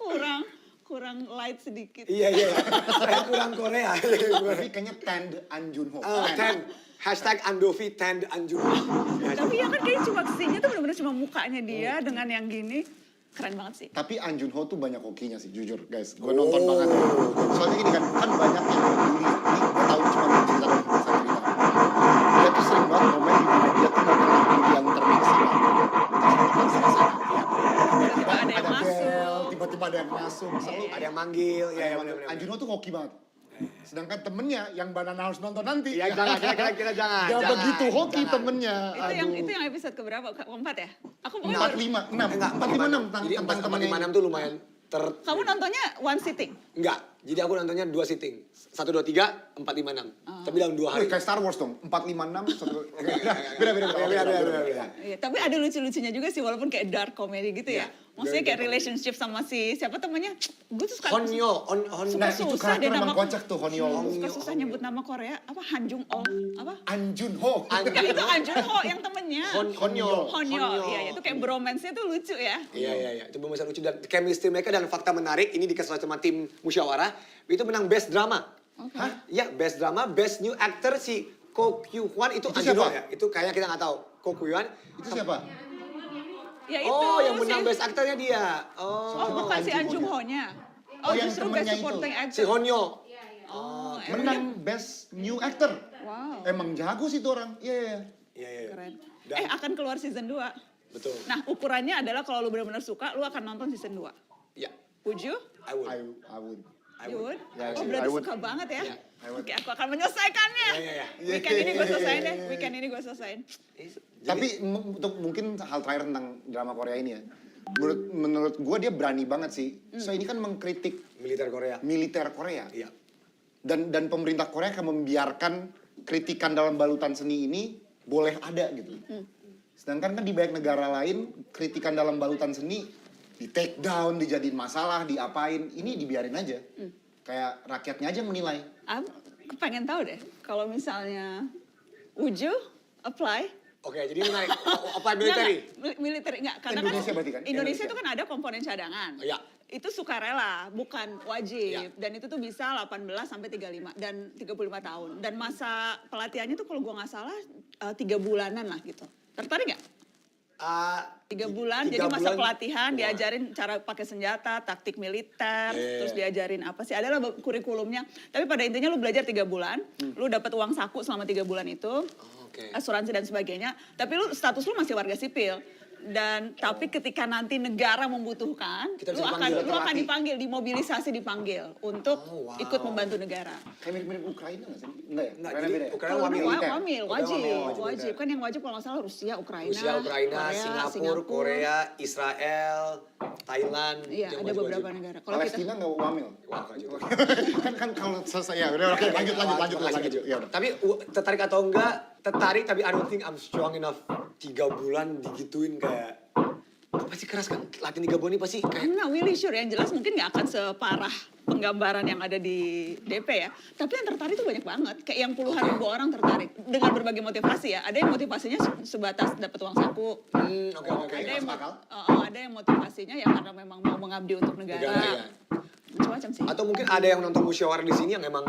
kurang light sedikit. Iya. Saya kurang Korea. Tapi kayaknya tanned Ahn Jung Ho. Tanned. Hashtag Andovi tanned Ahn Jung Ho. Tapi ya kan kayak cuma scene-nya tuh bener-bener cuma mukanya dia dengan yang gini. Keren banget sih. Tapi Ahn Jung Ho tuh banyak hokinya sih, jujur guys. Gue nonton banget. Soalnya gini kan banyak yang membuli. Ini gue tahu cuma cerita dari saya cerita. Dia tuh sering banget komen di mana dia tuh nggak pernah bully yang termaksimal. Tiba-tiba ada yang masuk. Tiba-tiba ada yang masuk. Selalu ada yang manggil. Ya, Ahn Jung Ho tuh hoki banget. Sedangkan temennya yang Banana harus nonton nanti. Ya jangan, kita jangan. Gak begitu hoki temennya. Itu yang episode keberapa? Keempat ya? Aku 45, 6 tentang temennya. 46 tuh lumayan Kamu nontonnya one sitting? Enggak. Jadi aku nontonnya 2 sitting. 1, 2, 3, 4, 5, 6. Tapi dalam 2 hari. Kayak Star Wars dong. 4, 5, 6, 1, 2. Beda. Tapi ada lucu-lucunya juga sih walaupun kayak dark comedy gitu ya. Maksudnya kayak relationship sama siapa temannya. Gue tuh suka Honyo. Suka susah deh nama. Kocak tuh Honyo. Suka susah nyebut nama Korea. Apa Han Jung Oh? Apa? Ahn Jung Ho. Itu Han Jung Ho yang temennya. Honyo. Iya, itu kayak bromance-nya tuh lucu ya. Iya. Itu bisa lucu dan chemistry mereka dan fakta menarik ini dikasih sama tim musyawarah itu menang best drama. Hah? Ya, best drama, best new actor si Ko Kyu Hwan itu siapa? Ya. Itu kayaknya kita nggak tahu. Ko Kyu Hwan itu siapa? Ya itu. Oh, yang menang best actornya dia. Bukan si Ahn Jung Ho-nya. Yang justru best temennya supporting actor. Si Honyo. Menang best new actor. Wow. Emang jago sih tuh orang. Iya. Keren. Akan keluar season 2. Betul. Nah, ukurannya adalah kalau lu benar-benar suka, lu akan nonton season 2. Ya. Would you? I would. I would. You would? Yeah, Oh I berarti would. suka banget ya? I would. Oke, aku akan menyelesaikannya. Weekend ini gue selesaiin deh. Weekend ini gue selesaiin. Tapi untuk mungkin hal terakhir tentang drama Korea ini ya. Menurut gue dia berani banget sih. So ini kan mengkritik militer Korea. Iya. Dan pemerintah Korea akan membiarkan kritikan dalam balutan seni ini boleh ada gitu. Sedangkan kan di banyak negara lain kritikan dalam balutan seni di take down, dijadiin masalah, diapain. Ini dibiarin aja. Kayak rakyatnya aja yang menilai. Aku pengen tahu deh, kalau misalnya would you apply? Oke, jadi menarik. Apa military? Militer enggak, karena Indonesia berarti kan? Indonesia itu kan ada komponen cadangan. Iya. Itu sukarela, bukan wajib. Dan itu tuh bisa 18 sampai 35 dan 35 tahun. Dan masa pelatihannya tuh kalau gua nggak salah 3 bulanan lah gitu. Tertarik nggak? 3 bulan, jadi masa pelatihan diajarin cara pakai senjata, taktik militer, terus diajarin apa sih, adalah kurikulumnya. Tapi pada intinya lu belajar 3 bulan, lu dapat uang saku selama 3 bulan itu, asuransi dan sebagainya. Tapi lu status lu masih warga sipil. Dan tapi ketika nanti negara membutuhkan, lu akan dipanggil, dimobilisasi dipanggil untuk ikut membantu negara. Kayak mirip-mirip Ukraina nggak sih? Enggak ya? Enggak, jadi Ukraina Wamil, wajib. Kan yang wajib kalau nggak salah Rusia, Ukraina, Korea, Singapura, Korea, Israel, Thailand. Iya, ada beberapa negara. Kalau Palestina nggak wamil. Wah, nggak juga. kan kalau selesai ya udah oke lanjut. Ya udah. Tapi tertarik atau enggak? Tertarik, tapi I don't think I'm strong enough. 3 bulan digituin kayak pasti keras kan, latihan 3 bulan ini pasti kayak I'm not really sure, yang jelas mungkin nggak akan separah penggambaran yang ada di DP ya, tapi yang tertarik itu banyak banget, kayak yang puluhan ribu orang tertarik dengan berbagai motivasi ya. Ada yang motivasinya sebatas dapat uang saku, ada yang motivasinya ya karena memang mau mengabdi untuk negara, macam-macam sih. Atau mungkin ada yang nonton musyawarah di sini yang emang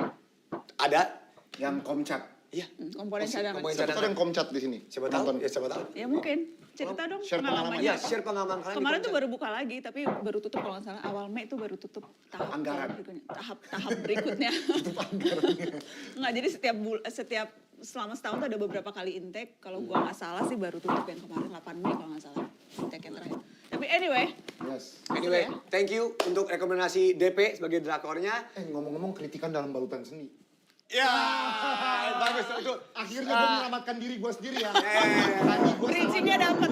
ada yang komcat. Iya, komponen cadangan. Siapa tahu yang komcat di sini? Siapa tahu? Ya siapa tahu. Ya mungkin. Cerita dong share pengalamannya. Iya, share pengalaman kalian. Kemarin tuh baru buka lagi, tapi baru tutup kalau nggak salah. Awal Mei itu baru tutup tahap anggaran. Tahap berikutnya. Nggak, jadi setiap selama setahun tuh ada beberapa kali intake. Kalau gua nggak salah sih baru tutup yang kemarin 8 Mei kalau nggak salah. Intake yang terakhir. Tapi anyway. Anyway, thank you untuk rekomendasi DP sebagai drakornya. Ngomong-ngomong kritikan dalam balutan seni. Ya, bagus itu. Akhirnya gue menyelamatkan diri gue sendiri ya. Bridging-nya dapet.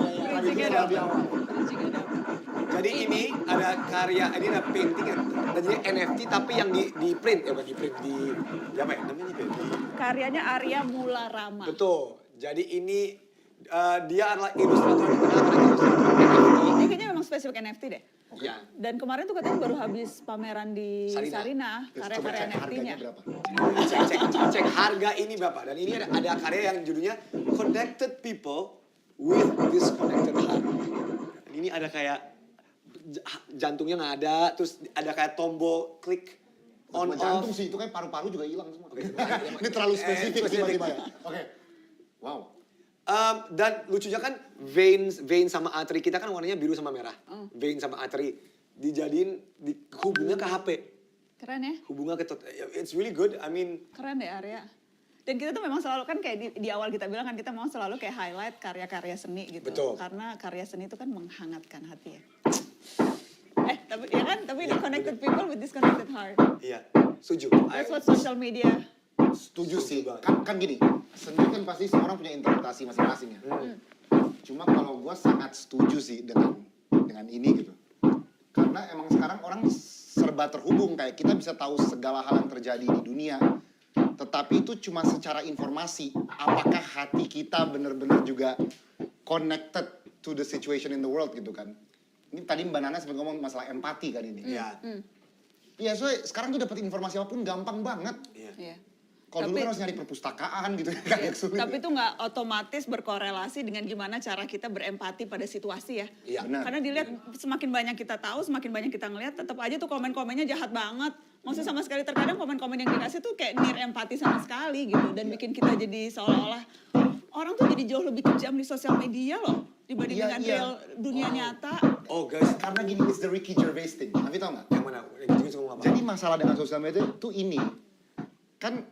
Jadi ini ada karya, ini ada painting dan jadi NFT tapi yang di print ya, bukan di print di apa ya namanya itu? Karyanya Arya Mularama. Betul. Jadi ini dia adalah ilustrator yang terkenal karena ilustrator NFT. Ini kayaknya memang spesifik NFT deh. Ya. Dan kemarin tuh katanya baru habis pameran di Sarina karya-karya NFT-nya. Cek harga ini Bapak. Dan ini ada karya yang judulnya Connected People with Disconnected Heart. Dan ini ada kayak jantungnya nggak ada, terus ada kayak tombol klik on off. Jantung sih, itu kayak paru-paru juga hilang semua. Ini terlalu spesifik tiba-tiba ya. Oke. Wow. Dan lucunya kan vein sama artery kita kan warnanya biru sama merah. Vein sama artery dijadiin hubungnya ke HP. Keren ya? Hubungnya ke it's really good. I mean keren deh Arya. Dan kita tuh memang selalu kan kayak di awal kita bilang kan kita mau selalu kayak highlight karya-karya seni gitu. Betul. Karena karya seni itu kan menghangatkan hati ya. Tapi ya kan, tapi connected people with disconnected heart. Iya, setuju. That's what social media. Setuju sih. Kan gini, seni kan pasti semua orang punya interpretasi masing-masing ya. Cuma kalau gue sangat setuju sih dengan ini gitu. Karena emang sekarang orang serba terhubung, kayak kita bisa tahu segala hal yang terjadi di dunia. Tetapi itu cuma secara informasi. Apakah hati kita benar-benar juga connected to the situation in the world gitu kan? Ini tadi Mbak Nana sempat ngomong masalah empati kan ini. Iya. Iya, soalnya sekarang tuh dapat informasi apapun gampang banget. Iya. Kalau dulu kan harus nyari perpustakaan gitu kan yang sulit. Tapi itu nggak otomatis berkorelasi dengan gimana cara kita berempati pada situasi ya. Iya, benar. Karena dilihat semakin banyak kita tahu, semakin banyak kita ngelihat, tetap aja tuh komen-komennya jahat banget. Maksudnya sama sekali terkadang komen-komen yang dikasih tuh kayak nir empati sama sekali gitu. Dan bikin kita jadi seolah-olah orang tuh jadi jauh lebih kejam di sosial media loh. Dibanding dengan real dunia nyata. Oh guys, karena gini, it's the Ricky Gervais thing. Tapi tau gak? Yang mana? Jadi masalah dengan sosial media tuh ini. Kan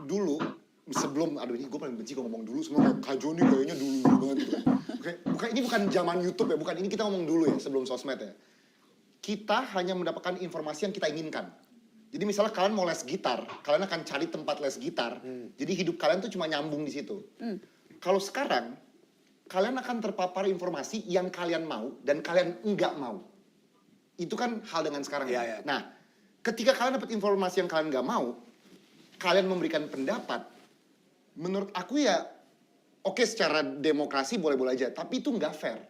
dulu, sebelum, aduh ini gue paling benci kalau ngomong dulu. Semua Kak Joni kayaknya dulu banget gitu. Oke, ini bukan zaman YouTube ya, bukan. Ini kita ngomong dulu ya, sebelum sosmed ya. Kita hanya mendapatkan informasi yang kita inginkan. Jadi misalnya kalian mau les gitar, kalian akan cari tempat les gitar. Jadi hidup kalian tuh cuma nyambung di situ. Kalau sekarang, kalian akan terpapar informasi yang kalian mau dan kalian enggak mau. Itu kan hal dengan sekarang. Nah, ketika kalian dapat informasi yang kalian enggak mau, kalian memberikan pendapat, menurut aku ya, oke secara demokrasi boleh-boleh aja, tapi itu nggak fair.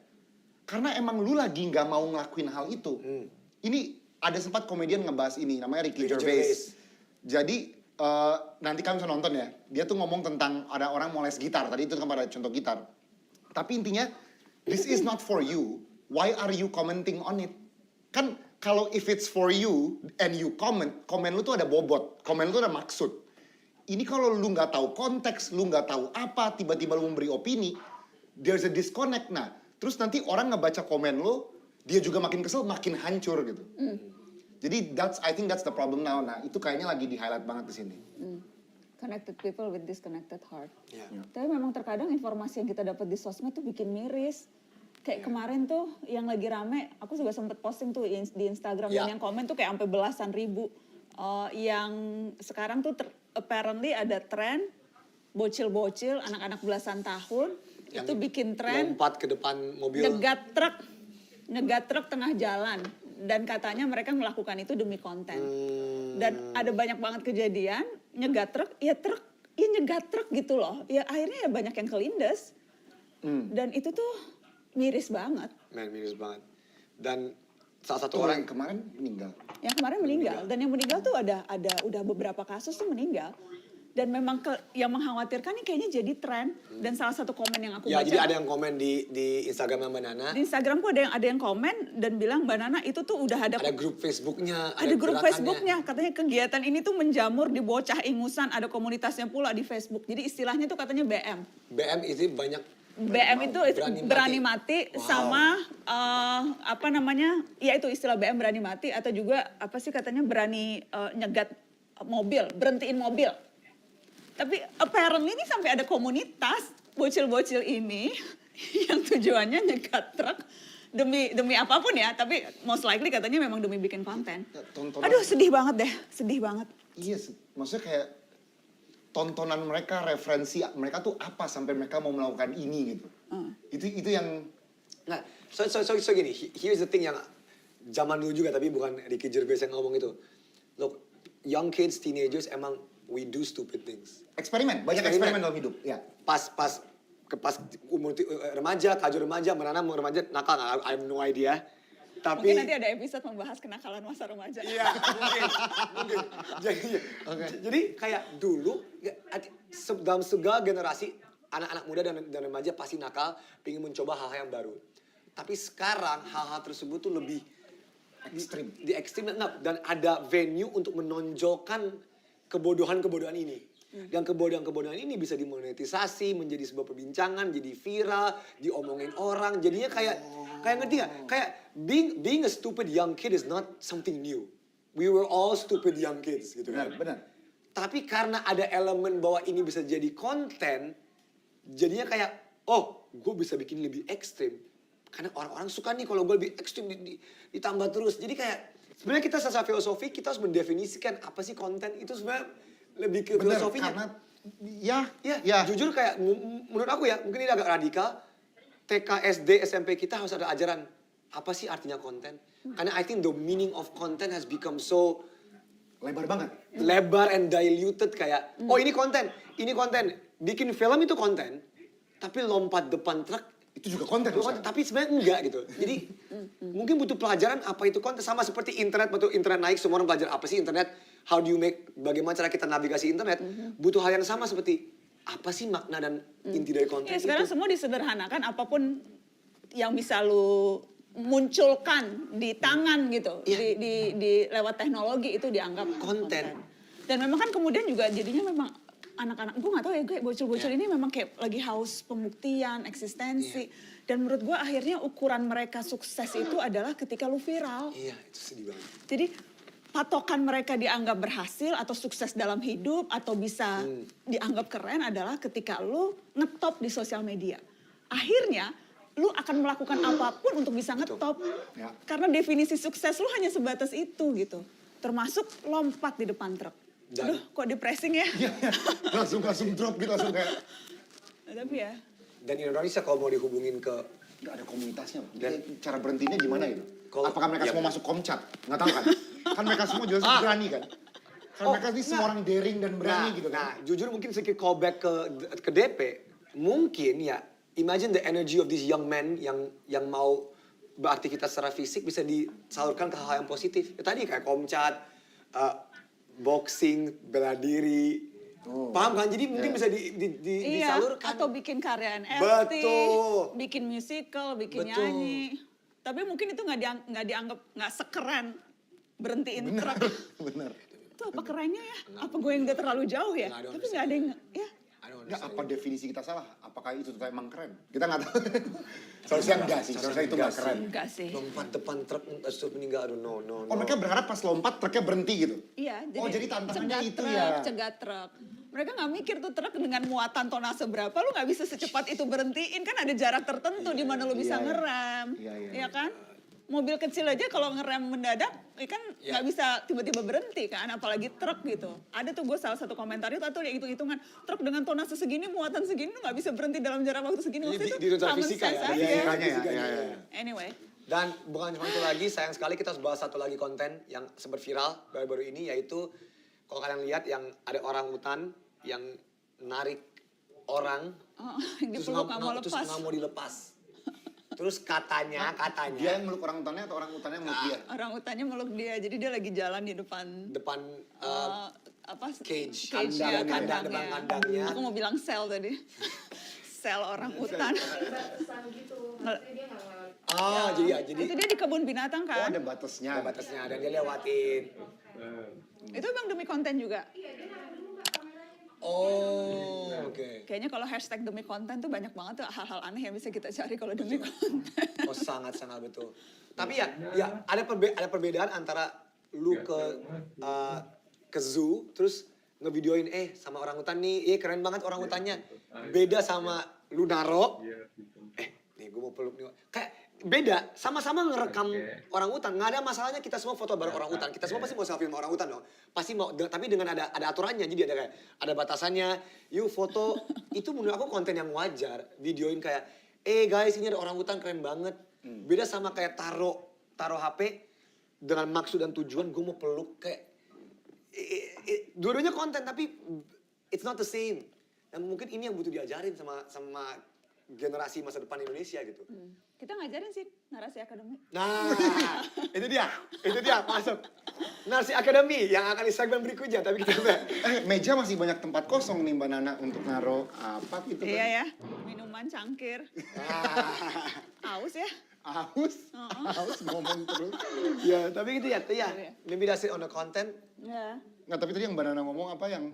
Karena emang lu lagi nggak mau ngelakuin hal itu. Ini ada sempat komedian ngebahas ini, namanya Ricky Gervais. Jadi nanti kalian bisa nonton ya. Dia tuh ngomong tentang ada orang mau les gitar. Tadi itu kan pada contoh gitar. Tapi intinya, this is not for you. Why are you commenting on it? Kan kalau if it's for you and you komen lu tuh ada bobot. Komen lu tuh ada maksud. Ini kalau lu nggak tahu konteks, lu nggak tahu apa, tiba-tiba lu memberi opini, there's a disconnect. Nah, terus nanti orang ngebaca komen lu, dia juga makin kesel, makin hancur gitu. Jadi I think that's the problem now. Nah, itu kayaknya lagi di-highlight banget di sini. Connected people with disconnected heart. Tapi memang terkadang informasi yang kita dapat di sosmed tuh bikin miris. Kayak kemarin tuh yang lagi rame, aku juga sempet posting tuh di Instagram, dan yang komen tuh kayak sampai belasan ribu. Yang sekarang tuh apparently ada tren bocil-bocil, anak-anak belasan tahun, yang itu bikin tren lompat ke depan mobil, nyegat truk tengah jalan, dan katanya mereka melakukan itu demi konten. Dan ada banyak banget kejadian nyegat truk gitu loh. Ya akhirnya ya banyak yang kelindes. Dan itu tuh miris banget. Miris banget. Dan salah satu orang orang yang kemarin meninggal. Yang kemarin meninggal. Dan yang meninggal tuh ada udah beberapa kasus tuh meninggal. Dan memang yang mengkhawatirkan nih kayaknya jadi tren. Dan salah satu komen yang aku baca. Jadi ada yang komen di Instagram Mbak Nana. Di Instagramku ada yang komen dan bilang Mbak Nana itu tuh udah ada grup Facebooknya. Ada grup Facebooknya. Katanya kegiatan ini tuh menjamur di bocah ingusan. Ada komunitasnya pula di Facebook. Jadi istilahnya tuh katanya BM. BM itu banyak. BM itu berani mati sama apa namanya? Ya itu istilah BM berani mati, atau juga apa sih katanya berani nyegat mobil, berhentiin mobil. Tapi apparently ini sampai ada komunitas bocil-bocil ini yang tujuannya nyegat truk demi apapun ya, tapi most likely katanya memang demi bikin konten. Aduh, sedih banget deh, sedih banget. Iya, maksudnya kayak tontonan mereka, referensi mereka tuh apa sampai mereka mau melakukan ini gitu. Itu yang Nah, so gini, here's the thing yang zaman dulu juga, tapi bukan Ricky Gervais yang ngomong itu. Look, young kids, teenagers emang we do stupid things. Eksperimen, banyak eksperimen dalam hidup. Ya. Pas umur remaja, kaju remaja, Mbak Nana mau remaja nakal, I have no idea. Tapi mungkin nanti ada episode membahas kenakalan masa remaja. Iya, mungkin. Jadi kayak dulu dalam segala generasi anak-anak muda dan remaja pasti nakal, pengen mencoba hal-hal yang baru. Tapi sekarang hal-hal tersebut tuh lebih ekstrim. Dan ada venue untuk menonjolkan kebodohan-kebodohan ini. Dan kebodohan-kebodohan ini bisa dimonetisasi, menjadi sebuah perbincangan, jadi viral, diomongin orang. Jadinya kayak ngerti gak? Kayak being a stupid young kid is not something new. We were all stupid young kids gitu kan. Benar. Tapi karena ada elemen bahwa ini bisa jadi konten, jadinya kayak, oh gue bisa bikin lebih ekstrim. Karena orang-orang suka nih kalau gue lebih ekstrim ditambah terus. Jadi kayak sebenarnya kita secara filosofi kita harus mendefinisikan apa sih konten itu sebenarnya lebih ke filosofinya. Karena jujur kayak menurut aku ya, mungkin ini agak radikal. TK, SD, SMP kita harus ada ajaran apa sih artinya konten. Karena I think the meaning of content has become so lebar banget. Lebar and diluted kayak, oh ini konten. Bikin film itu konten, tapi lompat depan truk itu juga konten. Tapi sebenarnya enggak gitu. Jadi mungkin butuh pelajaran apa itu konten. Sama seperti internet, waktu internet naik semua orang belajar apa sih internet. How do you make, bagaimana cara kita navigasi internet. Butuh hal yang sama seperti apa sih makna dan inti dari konten ya, sekarang itu. semua disederhanakan, apapun yang bisa lu munculkan di tangan gitu. Di lewat teknologi itu dianggap konten. Dan memang kan kemudian juga jadinya memang anak-anak, gue gak tahu ya, gue bocil-bocil ini memang kayak lagi haus pembuktian, eksistensi. Dan menurut gue akhirnya ukuran mereka sukses itu adalah ketika lu viral. Iya, itu sedih banget. Jadi patokan mereka dianggap berhasil atau sukses dalam hidup atau bisa dianggap keren adalah ketika lu ngetop di sosial media. Akhirnya lu akan melakukan apapun untuk bisa ngetop. Karena definisi sukses lu hanya sebatas itu gitu. termasuk lompat di depan truk. Aduh, kok depressing ya? langsung drop gitu, langsung kayak. Tapi ya. Dan Indonesia kalau mau dihubungin ke nggak ada komunitasnya, jadi cara berhentinya gimana gitu? Apakah mereka semua masuk Komcat? Nggak tahu kan? Kan mereka semua jelas berani kan? Kan mereka ini semua orang daring dan berani gitu kan? Nah, jujur mungkin sedikit callback ke DP, mungkin ya, imagine the energy of these young men yang mau beraktivitas secara fisik bisa disalurkan ke hal yang positif. Ya, tadi kayak Komcat, boxing, bela diri. Paham kan? Jadi mungkin bisa disalurkan. Atau bikin karya NFT, bikin musical, bikin nyanyi. Tapi mungkin itu nggak dianggap nggak sekeren berhentiin truk. Bener. Itu apa kerennya ya? Apa gue yang udah terlalu jauh ya? Tapi nggak ada yang ya. Nggak, apa definisi kita salah? Apakah itu emang keren? Kita nggak tahu. Seharusnya enggak sih, seharusnya itu nggak keren. Enggak sih. Lompat depan truk terus meninggal, aduh no. Oh mereka berharap pas lompat truknya berhenti gitu? Iya. Jadi tantangannya itu truk, ya? Cegat truk. Mereka nggak mikir tuh truk dengan muatan tonase berapa, lu nggak bisa secepat itu berhentiin. Kan ada jarak tertentu di mana lu bisa ngerem. Iya kan? Mobil kecil aja kalau ngerem mendadak, kan nggak bisa tiba-tiba berhenti kan, apalagi truk gitu. Ada tuh gue salah satu komentar itu atau yang hitung-hitungan, truk dengan tonase segini, muatan segini, lu nggak bisa berhenti dalam jarak waktu segini. Waktu itu common sense aja. Anyway. Dan bukan cuma itu lagi, sayang sekali kita harus bahas satu lagi konten yang sempat viral baru-baru ini, yaitu kalau kalian lihat yang ada orang hutan yang narik orang, terus nggak mau dilepas. Terus katanya dia yang meluk orang utannya atau orang utannya meluk dia? Orang utannya meluk dia, jadi dia lagi jalan di depan cage, kandangnya. Aku mau bilang sel tadi. Sel orang utan. Jadi itu dia di kebun binatang kan? Oh, ada batasnya. Ada batasnya dan dia lewatin. Itu emang demi konten juga. Oh, oke. Kayaknya kalau hashtag demi konten tuh banyak banget tuh hal-hal aneh yang bisa kita cari kalau demi konten. Oh, sangat betul. Tapi ya ada perbedaan antara lu ke zoo terus ngevideoin sama orang hutan nih, keren banget orang hutannya. Beda sama lu naro. Nih gue mau peluk nih. Kayak beda, sama-sama ngerekam orang hutan. Nggak ada masalahnya kita semua foto bareng orang hutan. Kita semua pasti mau selfie sama orang hutan dong. Pasti mau, tapi dengan ada aturannya. Jadi ada batasannya. Yuk foto, itu menurut aku konten yang wajar. Videoin kayak, guys ini ada orang hutan keren banget. Beda sama kayak taruh HP dengan maksud dan tujuan gue mau peluk kayak. Dua-duanya konten tapi it's not the same. Dan mungkin ini yang butuh diajarin sama generasi masa depan Indonesia gitu. Kita ngajarin sih narasi akademik. Nah, itu dia masuk. Narasi akademi yang akan di segmen berikutnya, tapi kita meja masih banyak tempat kosong nih Mbak Nana untuk naruh apa gitu kan? Iya ya, minuman cangkir. Aus ya? Aus ngomong terus. Ya, tapi gitu ya. Maybe that's it on the content. Ya. Nggak, tapi tadi yang Mbak Nana ngomong apa yang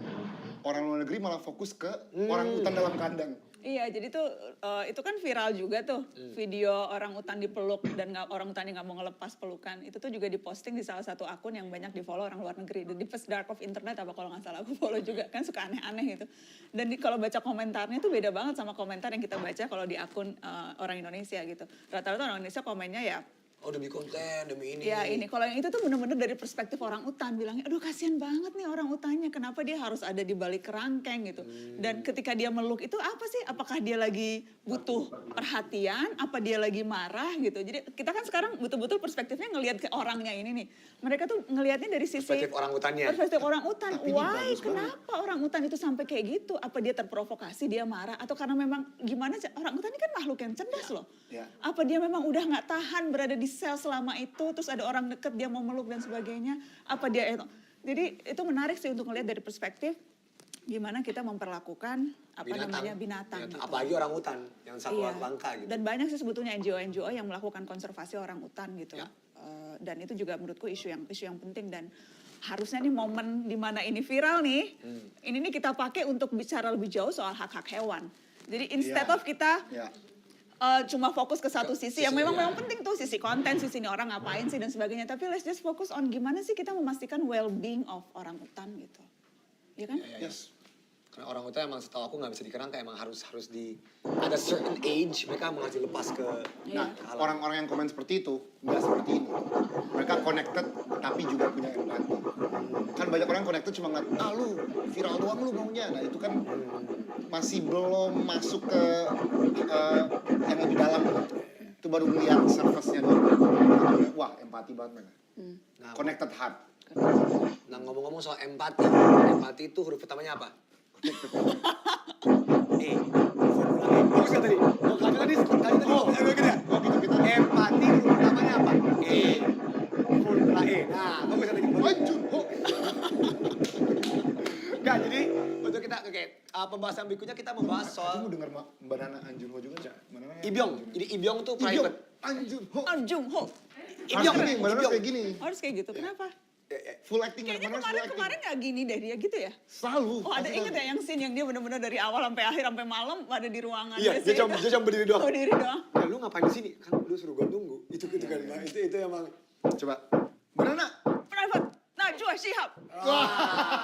orang luar negeri malah fokus ke orang hutan dalam kandang. Iya, jadi tuh itu kan viral juga tuh video orang hutan dipeluk dan orang hutannya nggak mau ngelepas pelukan. Itu tuh juga diposting di salah satu akun yang banyak di follow orang luar negeri. The Deepest Dark of Internet apa kalau nggak salah aku follow juga, kan suka aneh-aneh gitu. Dan kalau baca komentarnya tuh beda banget sama komentar yang kita baca kalau di akun orang Indonesia gitu. Rata-rata orang Indonesia komennya ya, oh demi konten, demi ini. Ya ini, kalau yang itu tuh bener-bener dari perspektif orang utan. Bilangnya, aduh kasihan banget nih orang utannya. Kenapa dia harus ada di balik kerangkeng gitu. Dan ketika dia meluk itu apa sih? Apakah dia lagi butuh perhatian? Apa dia lagi marah gitu. Jadi kita kan sekarang betul-betul perspektifnya ngelihat ke orangnya ini nih. Mereka tuh ngelihatnya dari sisi perspektif orang utannya. Perspektif orang utan. Why? Kenapa orang utan itu sampai kayak gitu? Apa dia terprovokasi, dia marah? Atau karena memang gimana? Orang utan ini kan makhluk yang cerdas loh. Apa dia memang udah gak tahan berada di sel selama itu, terus ada orang deket dia mau meluk dan sebagainya, apa dia itu. Jadi itu menarik sih untuk melihat dari perspektif gimana kita memperlakukan binatang gitu. Apalagi orang hutan yang satwa langka gitu. Dan banyak sih sebetulnya NGO yang melakukan konservasi orang hutan gitu. Dan itu juga menurutku isu yang penting, dan harusnya nih momen di mana ini viral nih, ini nih kita pakai untuk bicara lebih jauh soal hak-hak hewan. Jadi instead of kita cuma fokus ke satu sisi yang memang penting tuh, sisi konten, sisi ini orang ngapain sih dan sebagainya. Tapi let's just focus on gimana sih kita memastikan well-being of orang hutan gitu. Iya kan? Yes. Karena orang itu emang setahu aku nggak bisa dikerangka, emang harus di ada certain age mereka emang harus dilepas ke. Nah, orang-orang yang komen seperti itu nggak seperti ini. Mereka connected tapi juga punya empati. Kan banyak orang connected cuma ngeliat, lu viral doang lu maunya. Nah itu kan masih belum masuk ke yang lebih dalam. Itu baru melihat surface-nya doang. Wah, empati banget mereka. Nah, Connected heart. Nah ngomong-ngomong soal empati itu huruf pertamanya apa? Bagus kan tadi? Tadi empati huruf pertamanya apa? Formula E. Nah, bagus kan tadi? Enggak, jadi untuk kita, pembahasan berikutnya kita membahas soal. Kamu dengar Mbak Nana Anjunho juga nggak? Ibyong. Jadi Ibyong tuh private. Anjunho. Ibyong. Mbak Nana kayak gini. Harus kayak gitu. Kenapa? Full acting. Kayaknya kemarin nggak gini deh dia gitu ya? Selalu. Oh ada inget ya yang scene yang dia benar-benar dari awal sampai akhir sampai malam ada di ruangan. Iya, dia cuma berdiri doang. Berdiri doang. Ya lu ngapain di sini? Kan lu suruh gue tunggu. Itu kan. Nah, itu emang. Coba. Mbak Nana. Private. Najwa Shihab. Wah.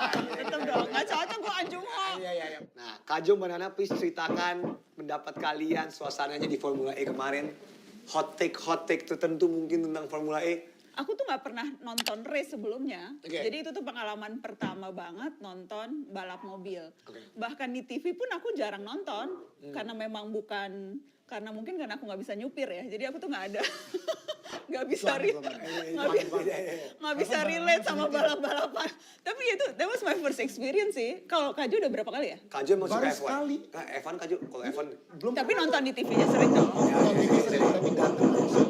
Tetep dong. Nggak cocok gue Anjunho. Iya. Nah, Kak Jo, Mbak Nana, please ceritakan pendapat kalian suasananya di Formula E kemarin. Hot take tertentu mungkin tentang Formula E. Aku tuh nggak pernah nonton race sebelumnya, Okay. jadi itu tuh pengalaman pertama banget nonton balap mobil. Bahkan di TV pun aku jarang nonton, karena memang bukan, karena mungkin karena aku nggak bisa nyupir ya, jadi aku tuh nggak ada, nggak bisa relate sama balap-balapan. Tapi itu, that was my first experience sih. Kalau Kak Jo udah berapa kali ya? Kak Jo emang suka Baru F1. sekali. Nah, F1 Kak Jo, kalau F1 belum. Tapi nonton di TV-nya sering dong. Nonton TV sering tapi datang langsung.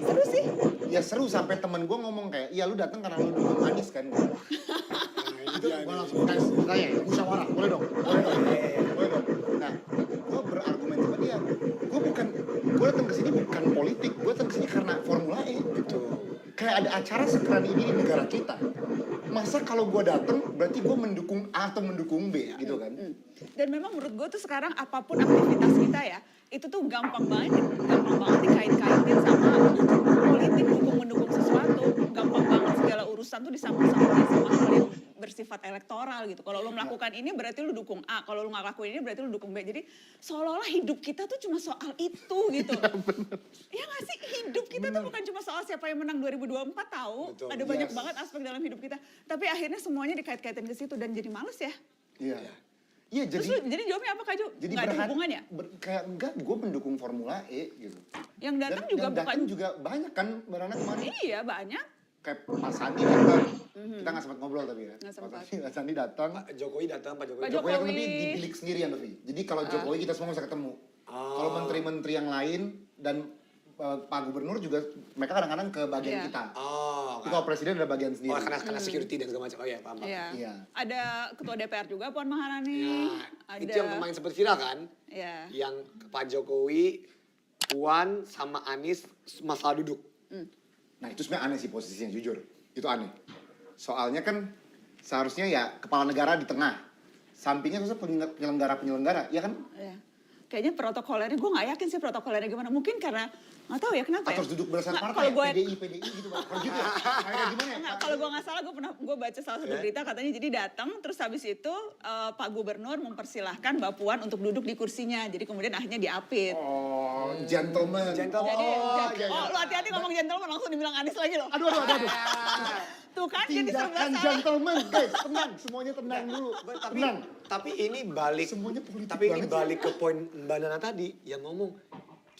Seru sih. Ya seru sampai temen gue ngomong kayak, iya lu datang karena lu dukung Anies kan. Itu gue langsung guys, tanya ya, musyawarah, boleh dong. Nah, gue berargumen sama dia, gue datang ke sini bukan politik, gue datang ke sini karena Formula E. Gitu. Kayak ada acara sekeren ini di negara kita. Masa kalau gue datang berarti gue mendukung A atau mendukung B gitu kan? Dan memang menurut gue tuh sekarang apapun aktivitas kita ya, itu tuh gampang banget dikait-kaitin sama politik mendukung sesuatu. Gampang banget segala urusan tuh disambung-sambungin sama hal yang bersifat elektoral gitu. Kalau lo melakukan ini berarti lo dukung A, kalau lo nggak lakuin ini berarti lo dukung B. Jadi seolah-olah hidup kita tuh cuma soal itu gitu. Ya nggak sih? Hidup kita tuh bukan cuma soal siapa yang menang 2024 tahu. Betul. Ada banyak banget aspek dalam hidup kita. Tapi akhirnya semuanya dikait-kaitin ke situ dan jadi males ya. Iya. Iya jadi jawabnya apa Kak Jo? Jadi nggak ada hubungannya? Kayak enggak, gue mendukung Formula E gitu. Yang datang juga yang bukan. datang juga banyak kan Mbak Nana kemarin. Iya banyak. Kayak Pak Sandi datang. Kita nggak sempat ngobrol tapi ya. Nggak sempat. Pak Sandi datang. Pak Jokowi datang. Pak Jokowi yang lebih di bilik sendirian Novi. Jadi kalau Jokowi kita semua bisa ketemu. Kalau menteri-menteri yang lain dan Pak Gubernur juga mereka kadang-kadang ke bagian kita. Tapi kalau presiden ada bagian sendiri. Oh, karena security dan segala macam. Oh iya, paham. Iya. Ada ketua DPR juga Puan Maharani. Ada. Itu yang kemarin sempat viral kan? Iya. Yang Pak Jokowi, Puan sama Anies masalah duduk. Nah itu sebenarnya aneh sih posisinya, jujur. Itu aneh. Soalnya kan seharusnya ya kepala negara di tengah. Sampingnya harusnya penyelenggara, ya kan? Iya. Kayaknya protokolernya, gue nggak yakin sih protokolernya gimana. Mungkin karena, nggak tahu ya kenapa Atau ya. duduk berdasarkan Nggak, partai, kalau PDI gitu. Kalau gitu ya, kayak gimana ya? Nggak, kalau gue nggak salah, gue baca salah satu berita katanya jadi datang, terus habis itu Pak Gubernur mempersilahkan Mbak Puan untuk duduk di kursinya. Jadi kemudian akhirnya diapit. Oh, gentleman. Jadi, lu hati-hati ngomong gentleman, langsung dibilang Anies lagi loh. Aduh. Tuh kan, jadi serba Tindakan salah. gentleman, guys. Tenang, semuanya tenang dulu. Tenang. Tapi ini balik. Semuanya politik Tapi ini banget balik ke poin Mbak Nana tadi yang ngomong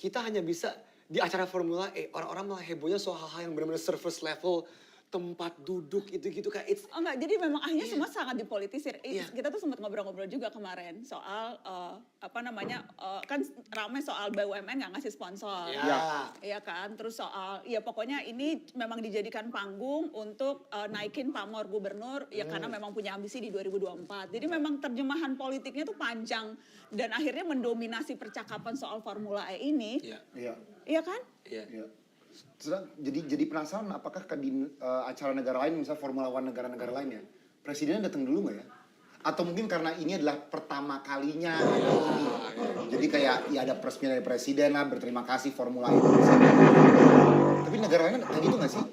kita hanya bisa di acara Formula E orang-orang malah hebohnya soal hal-hal yang benar-benar surface level, tempat duduk itu-gitu kayak it's. Oh enggak, jadi memang akhirnya semua sangat dipolitisir. Kita tuh sempat ngobrol-ngobrol juga kemarin soal kan ramai soal BUMN nggak ngasih sponsor. Iya kan, terus soal pokoknya ini memang dijadikan panggung untuk naikin pamor gubernur ya karena memang punya ambisi di 2024. Jadi memang terjemahan politiknya tuh panjang dan akhirnya mendominasi percakapan soal Formula E ini. Iya kan? Iya. Jadi penasaran apakah di acara negara lain, misalnya Formula One negara-negara lain ya, presidennya datang dulu nggak ya? Atau mungkin karena ini adalah pertama kalinya jadi kayak ya ada peresmian dari presiden lah, berterima kasih Formula E. Tapi negara lain kayak gitu nggak sih?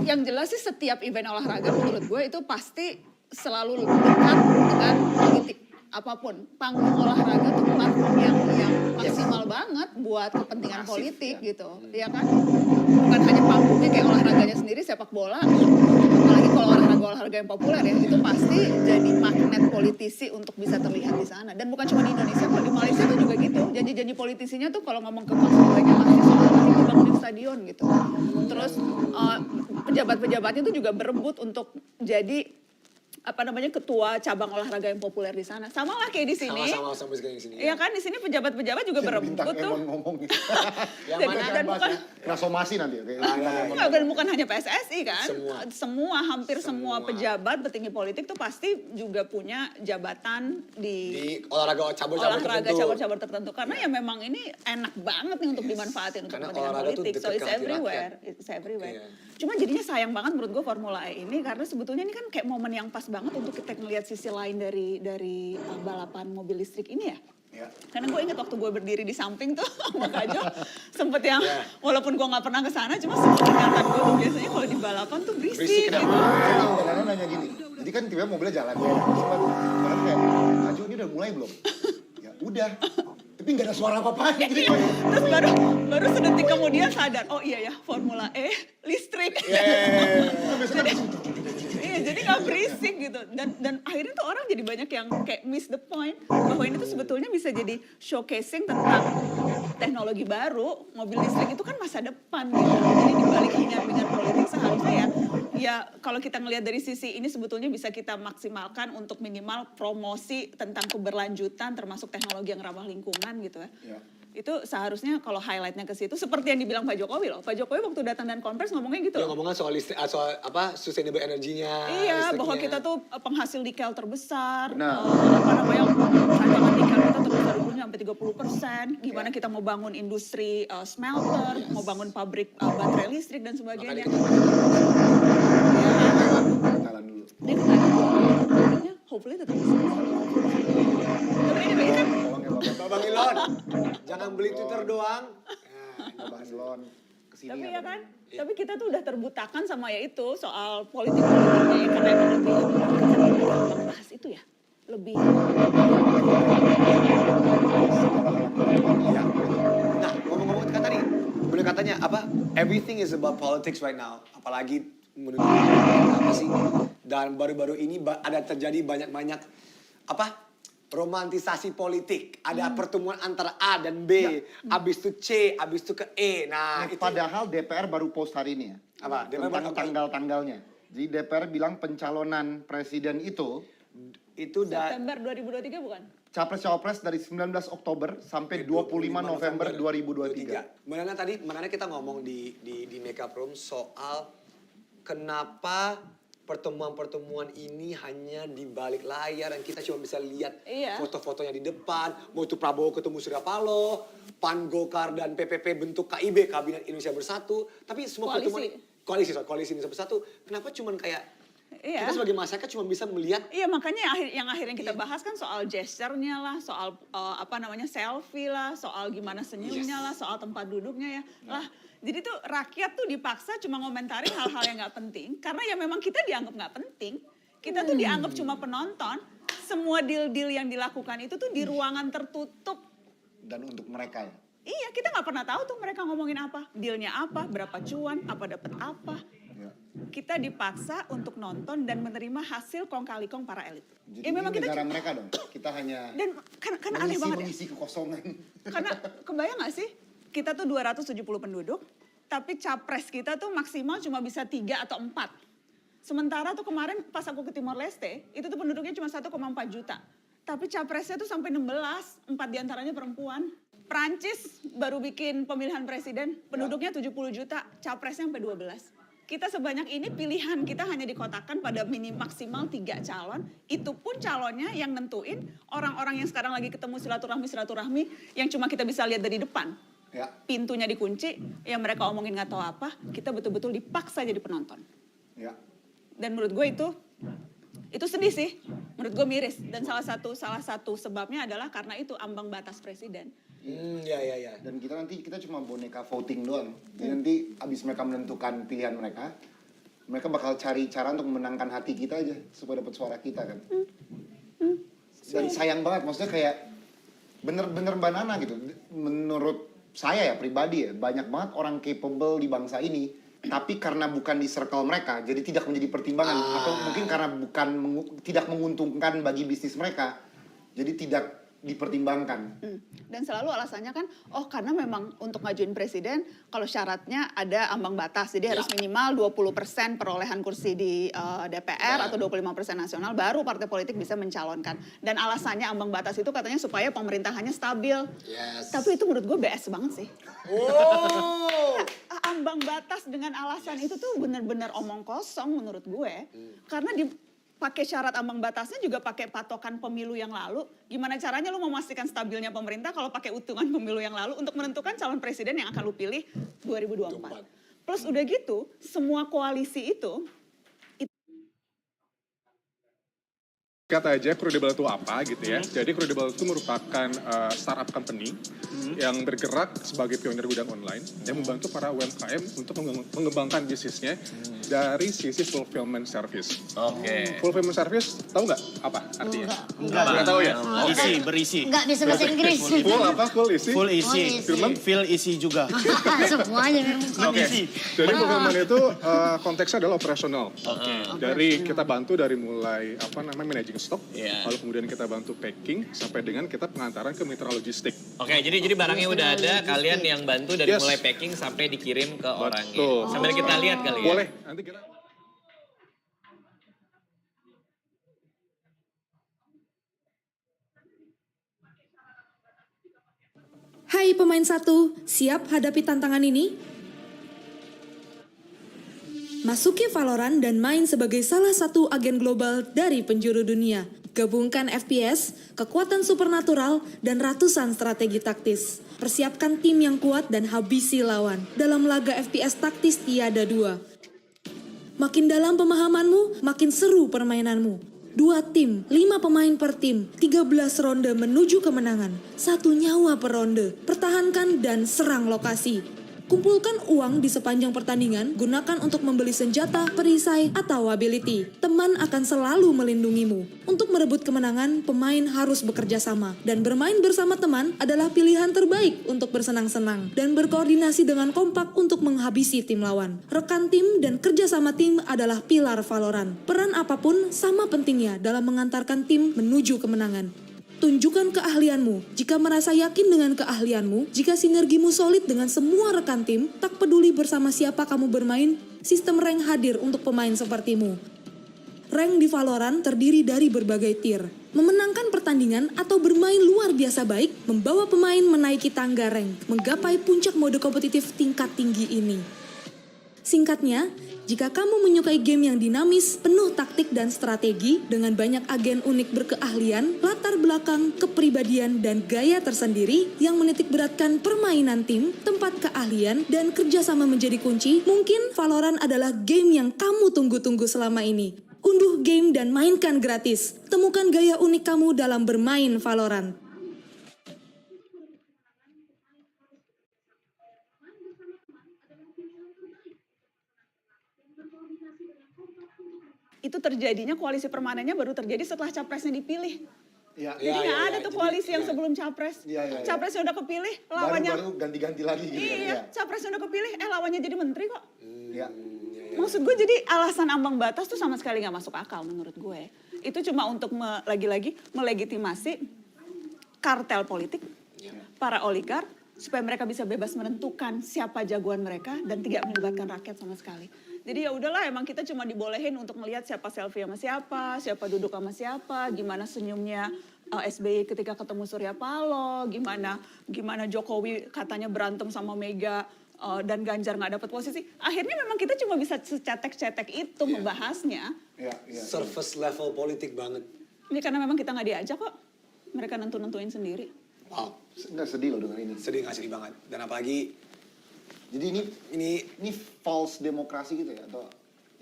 Yang jelas sih setiap event olahraga menurut gue itu pasti selalu dekat dengan politik apapun. Panggung olahraga tuh platform yang maksimal banget buat kepentingan politik gitu, ya kan? Bukan hanya panggungnya kayak olahraganya sendiri sepak bola, apalagi kalau olahraga yang populer ya, itu pasti jadi magnet politisi untuk bisa terlihat di sana. Dan bukan cuma di Indonesia, kalau di Malaysia tuh juga gitu. Janji-janji politisinya tuh kalau ngomong ke konstituennya pasti soal nanti dibangunin stadion gitu. Terus pejabat-pejabatnya tuh juga berebut untuk jadi ketua cabang olahraga yang populer di sana. Sama lah kayak di sini. Sama di sini. Iya kan, di sini pejabat-pejabat juga berebut tuh. ngomong Yang mana dan bukan kena somasi nanti. Dan bukan hanya PSSI kan. Hampir Semua. semua pejabat petinggi politik tuh pasti juga punya jabatan di olahraga cabur-cabur tertentu. Karena ya memang ini enak banget nih untuk dimanfaatin untuk kepentingan politik. So it's everywhere. It's everywhere. Cuma jadinya sayang banget menurut gue Formula E ini karena sebetulnya ini kan kayak momen yang pas banget untuk kita ngelihat sisi lain dari balapan mobil listrik ini ya. Karena gue ingat waktu gue berdiri di samping tuh sama Kajo sempet yang walaupun gue nggak pernah kesana cuma sempet ingatan gue tuh biasanya kalau di balapan tuh berisik gitu. Kadang-kadang nanya gini, jadi kan tiba-tiba mobilnya jalan ya. Sempat kemarin kayak, Aju ini udah mulai belum? Ya udah, tapi nggak ada suara apa-apa. Terus baru sedetik kemudian sadar, oh iya ya Formula E listrik. Jadi nggak berisik gitu. Dan akhirnya tuh orang jadi banyak yang kayak miss the point bahwa ini tuh sebetulnya bisa jadi showcasing tentang teknologi baru. Mobil listrik itu kan masa depan gitu. Jadi dibalik hingar-bingar politik seharusnya ya kalau kita ngelihat dari sisi ini sebetulnya bisa kita maksimalkan untuk minimal promosi tentang keberlanjutan termasuk teknologi yang ramah lingkungan gitu ya. Itu seharusnya kalau highlightnya ke situ seperti yang dibilang Pak Jokowi loh. Pak Jokowi waktu datang dan konferensi ngomongnya gitu. Dia ngomongnya soal sustainable energinya. Iya, bahwa kita tuh penghasil nikel terbesar. Cadangan nikel kita terbesar dunia sampai 30%. Gimana kita mau bangun industri smelter, mau bangun pabrik baterai listrik dan sebagainya. Dia ketahuan hopefully tetap bisa. Tapi ini kan Bang Elon, jangan beli Twitter doang. Bang Elon kesini. Tapi ya kan, tapi kita tuh udah terbutakan sama ya itu soal politik-politiknya ya karena emang lebih bahas itu ya. Lebih. Nah, ngomong-ngomong kan tadi, bener katanya apa? Everything is about politics right now. Apalagi menurut apa sih? Dan baru-baru ini ada terjadi banyak-banyak romantisasi politik. Ada pertemuan antara A dan B, abis itu C, abis itu ke E. Nah, itu padahal DPR baru post hari ini ya. Apa? Tentang tanggal-tanggalnya. Jadi DPR bilang pencalonan presiden itu September 2023 bukan? Capres-cawapres dari 19 Oktober sampai 25 November 2023. Mana kita ngomong di Makeup Room soal kenapa pertemuan-pertemuan ini hanya di balik layar dan kita cuma bisa lihat foto-fotonya di depan. Mau itu Prabowo ketemu Surya Paloh, PAN, Golkar, dan PPP bentuk KIB, Kabinet Indonesia Bersatu. Tapi semua pertemuan koalisi Indonesia Bersatu, kenapa cuma kayak kita sebagai masyarakat cuma bisa melihat? Iya, makanya yang akhirnya kita bahas kan soal gesture-nya lah, soal selfie lah, soal gimana senyumnya lah, soal tempat duduknya ya. Lah, jadi tuh rakyat tuh dipaksa cuma ngomentarin hal-hal yang nggak penting karena ya memang kita dianggap nggak penting. Kita tuh dianggap cuma penonton. Semua deal-deal yang dilakukan itu tuh di ruangan tertutup. Dan untuk mereka ya? Iya, kita nggak pernah tahu tuh mereka ngomongin apa, dealnya apa, berapa cuan, apa dapat apa. Kita dipaksa untuk nonton dan menerima hasil kong kali kong para elit. Jadi ya memang kita negara mereka dong. Kita hanya dan kan aneh banget mengisi kekosongan. Karena kebayang nggak sih? Kita tuh 270 penduduk, tapi capres kita tuh maksimal cuma bisa 3 atau 4. Sementara tuh kemarin pas aku ke Timor Leste, itu tuh penduduknya cuma 1,4 juta. Tapi capresnya tuh sampai 16, 4 diantaranya perempuan. Prancis baru bikin pemilihan presiden, penduduknya 70 juta, capresnya sampai 12. Kita sebanyak ini pilihan kita hanya dikotakkan pada maksimal 3 calon. Itu pun calonnya yang nentuin orang-orang yang sekarang lagi ketemu silaturahmi yang cuma kita bisa lihat dari depan. Pintunya dikunci, yang mereka omongin nggak tahu apa, kita betul-betul dipaksa jadi penonton. Dan menurut gue itu sedih sih, menurut gue miris. Dan salah satu sebabnya adalah karena itu ambang batas presiden. Ya. Dan kita cuma boneka voting doang. Jadi nanti abis mereka menentukan pilihan mereka Mereka bakal cari cara untuk memenangkan hati kita aja supaya dapat suara kita kan. Dan sayang banget, maksudnya kayak bener-bener banana gitu. Menurut saya ya pribadi ya, banyak banget orang capable di bangsa ini, tapi karena bukan di circle mereka, jadi tidak menjadi pertimbangan, atau mungkin karena tidak menguntungkan bagi bisnis mereka, jadi tidak dipertimbangkan. Dan selalu alasannya kan, oh karena memang untuk ngajuin presiden, kalau syaratnya ada ambang batas, jadi harus minimal 20% perolehan kursi di DPR atau 25% nasional, baru partai politik bisa mencalonkan. Dan alasannya ambang batas itu katanya supaya pemerintahannya stabil. Tapi itu menurut gue BS banget sih. Ambang batas dengan alasan itu tuh benar-benar omong kosong menurut gue. Karena pakai syarat ambang batasnya juga pakai patokan pemilu yang lalu. Gimana caranya lu memastikan stabilnya pemerintah kalau pakai hitungan pemilu yang lalu untuk menentukan calon presiden yang akan lu pilih 2024. Plus udah gitu, semua koalisi itu kata aja Crudable itu apa gitu ya. Jadi Crudable itu merupakan startup company yang bergerak sebagai pionir gudang online yang membantu para UMKM untuk mengembangkan bisnisnya dari sisi fulfillment service. Fulfillment service tahu nggak apa artinya? Nggak tahu ya? Berisi. Nggak bisa bahasa Inggris. Full apa? Full isi? Full isi. Fulfillment? Fill isi juga. Semuanya memang. Jadi fulfillment itu konteksnya adalah operasional. Dari kita bantu dari mulai managing stok, lalu kemudian kita bantu packing sampai dengan kita pengantaran ke mitra logistik. Jadi barangnya udah ada, kalian yang bantu dari mulai packing sampai dikirim ke orangnya. Sambil kita lihat kali ya. Boleh, nanti kita... Hai pemain satu, siap hadapi tantangan ini? Masuki Valorant dan main sebagai salah satu agen global dari penjuru dunia. Gabungkan FPS, kekuatan supernatural, dan ratusan strategi taktis. Persiapkan tim yang kuat dan habisi lawan. Dalam laga FPS taktis tiada dua. Makin dalam pemahamanmu, makin seru permainanmu. 2 tim, 5 pemain per tim, 13 ronde menuju kemenangan. 1 nyawa per ronde. Pertahankan dan serang lokasi. Kumpulkan uang di sepanjang pertandingan, gunakan untuk membeli senjata, perisai, atau ability. Teman akan selalu melindungimu. Untuk merebut kemenangan, pemain harus bekerja sama. Dan bermain bersama teman adalah pilihan terbaik untuk bersenang-senang. Dan berkoordinasi dengan kompak untuk menghabisi tim lawan. Rekan tim dan kerjasama tim adalah pilar Valorant. Peran apapun sama pentingnya dalam mengantarkan tim menuju kemenangan. Tunjukkan keahlianmu. Jika merasa yakin dengan keahlianmu, jika sinergimu solid dengan semua rekan tim, tak peduli bersama siapa kamu bermain, sistem rank hadir untuk pemain sepertimu. Rank di Valorant terdiri dari berbagai tier. Memenangkan pertandingan atau bermain luar biasa baik, membawa pemain menaiki tangga rank, menggapai puncak mode kompetitif tingkat tinggi ini. Singkatnya, jika kamu menyukai game yang dinamis, penuh taktik dan strategi, dengan banyak agen unik berkeahlian, latar belakang, kepribadian, dan gaya tersendiri yang menitikberatkan permainan tim, tempat keahlian, dan kerjasama menjadi kunci, mungkin Valorant adalah game yang kamu tunggu-tunggu selama ini. Unduh game dan mainkan gratis. Temukan gaya unik kamu dalam bermain Valorant. itu terjadinya koalisi permanennya baru terjadi setelah capresnya dipilih. Jadi nggak ada tuh koalisi yang sebelum capres. Capresnya udah kepilih, lawannya baru ganti-ganti lagi gitu kan. Capresnya udah kepilih, lawannya jadi menteri kok. Maksud gue jadi alasan ambang batas tuh sama sekali nggak masuk akal menurut gue. Itu cuma untuk lagi-lagi melegitimasi kartel politik, para oligark, supaya mereka bisa bebas menentukan siapa jagoan mereka dan tidak melibatkan rakyat sama sekali. Jadi ya udahlah, emang kita cuma dibolehin untuk melihat siapa selfie sama siapa duduk sama siapa, gimana senyumnya SBY ketika ketemu Surya Paloh, gimana Jokowi katanya berantem sama Mega dan Ganjar nggak dapat posisi. Akhirnya memang kita cuma bisa secetek-cetek itu membahasnya. Surface level politik banget. Ini karena memang kita nggak diajak kok. Mereka nentuin sendiri. Wow, nggak sedih loh dengan ini. Sedih banget. Dan apalagi, jadi ini false demokrasi gitu ya, atau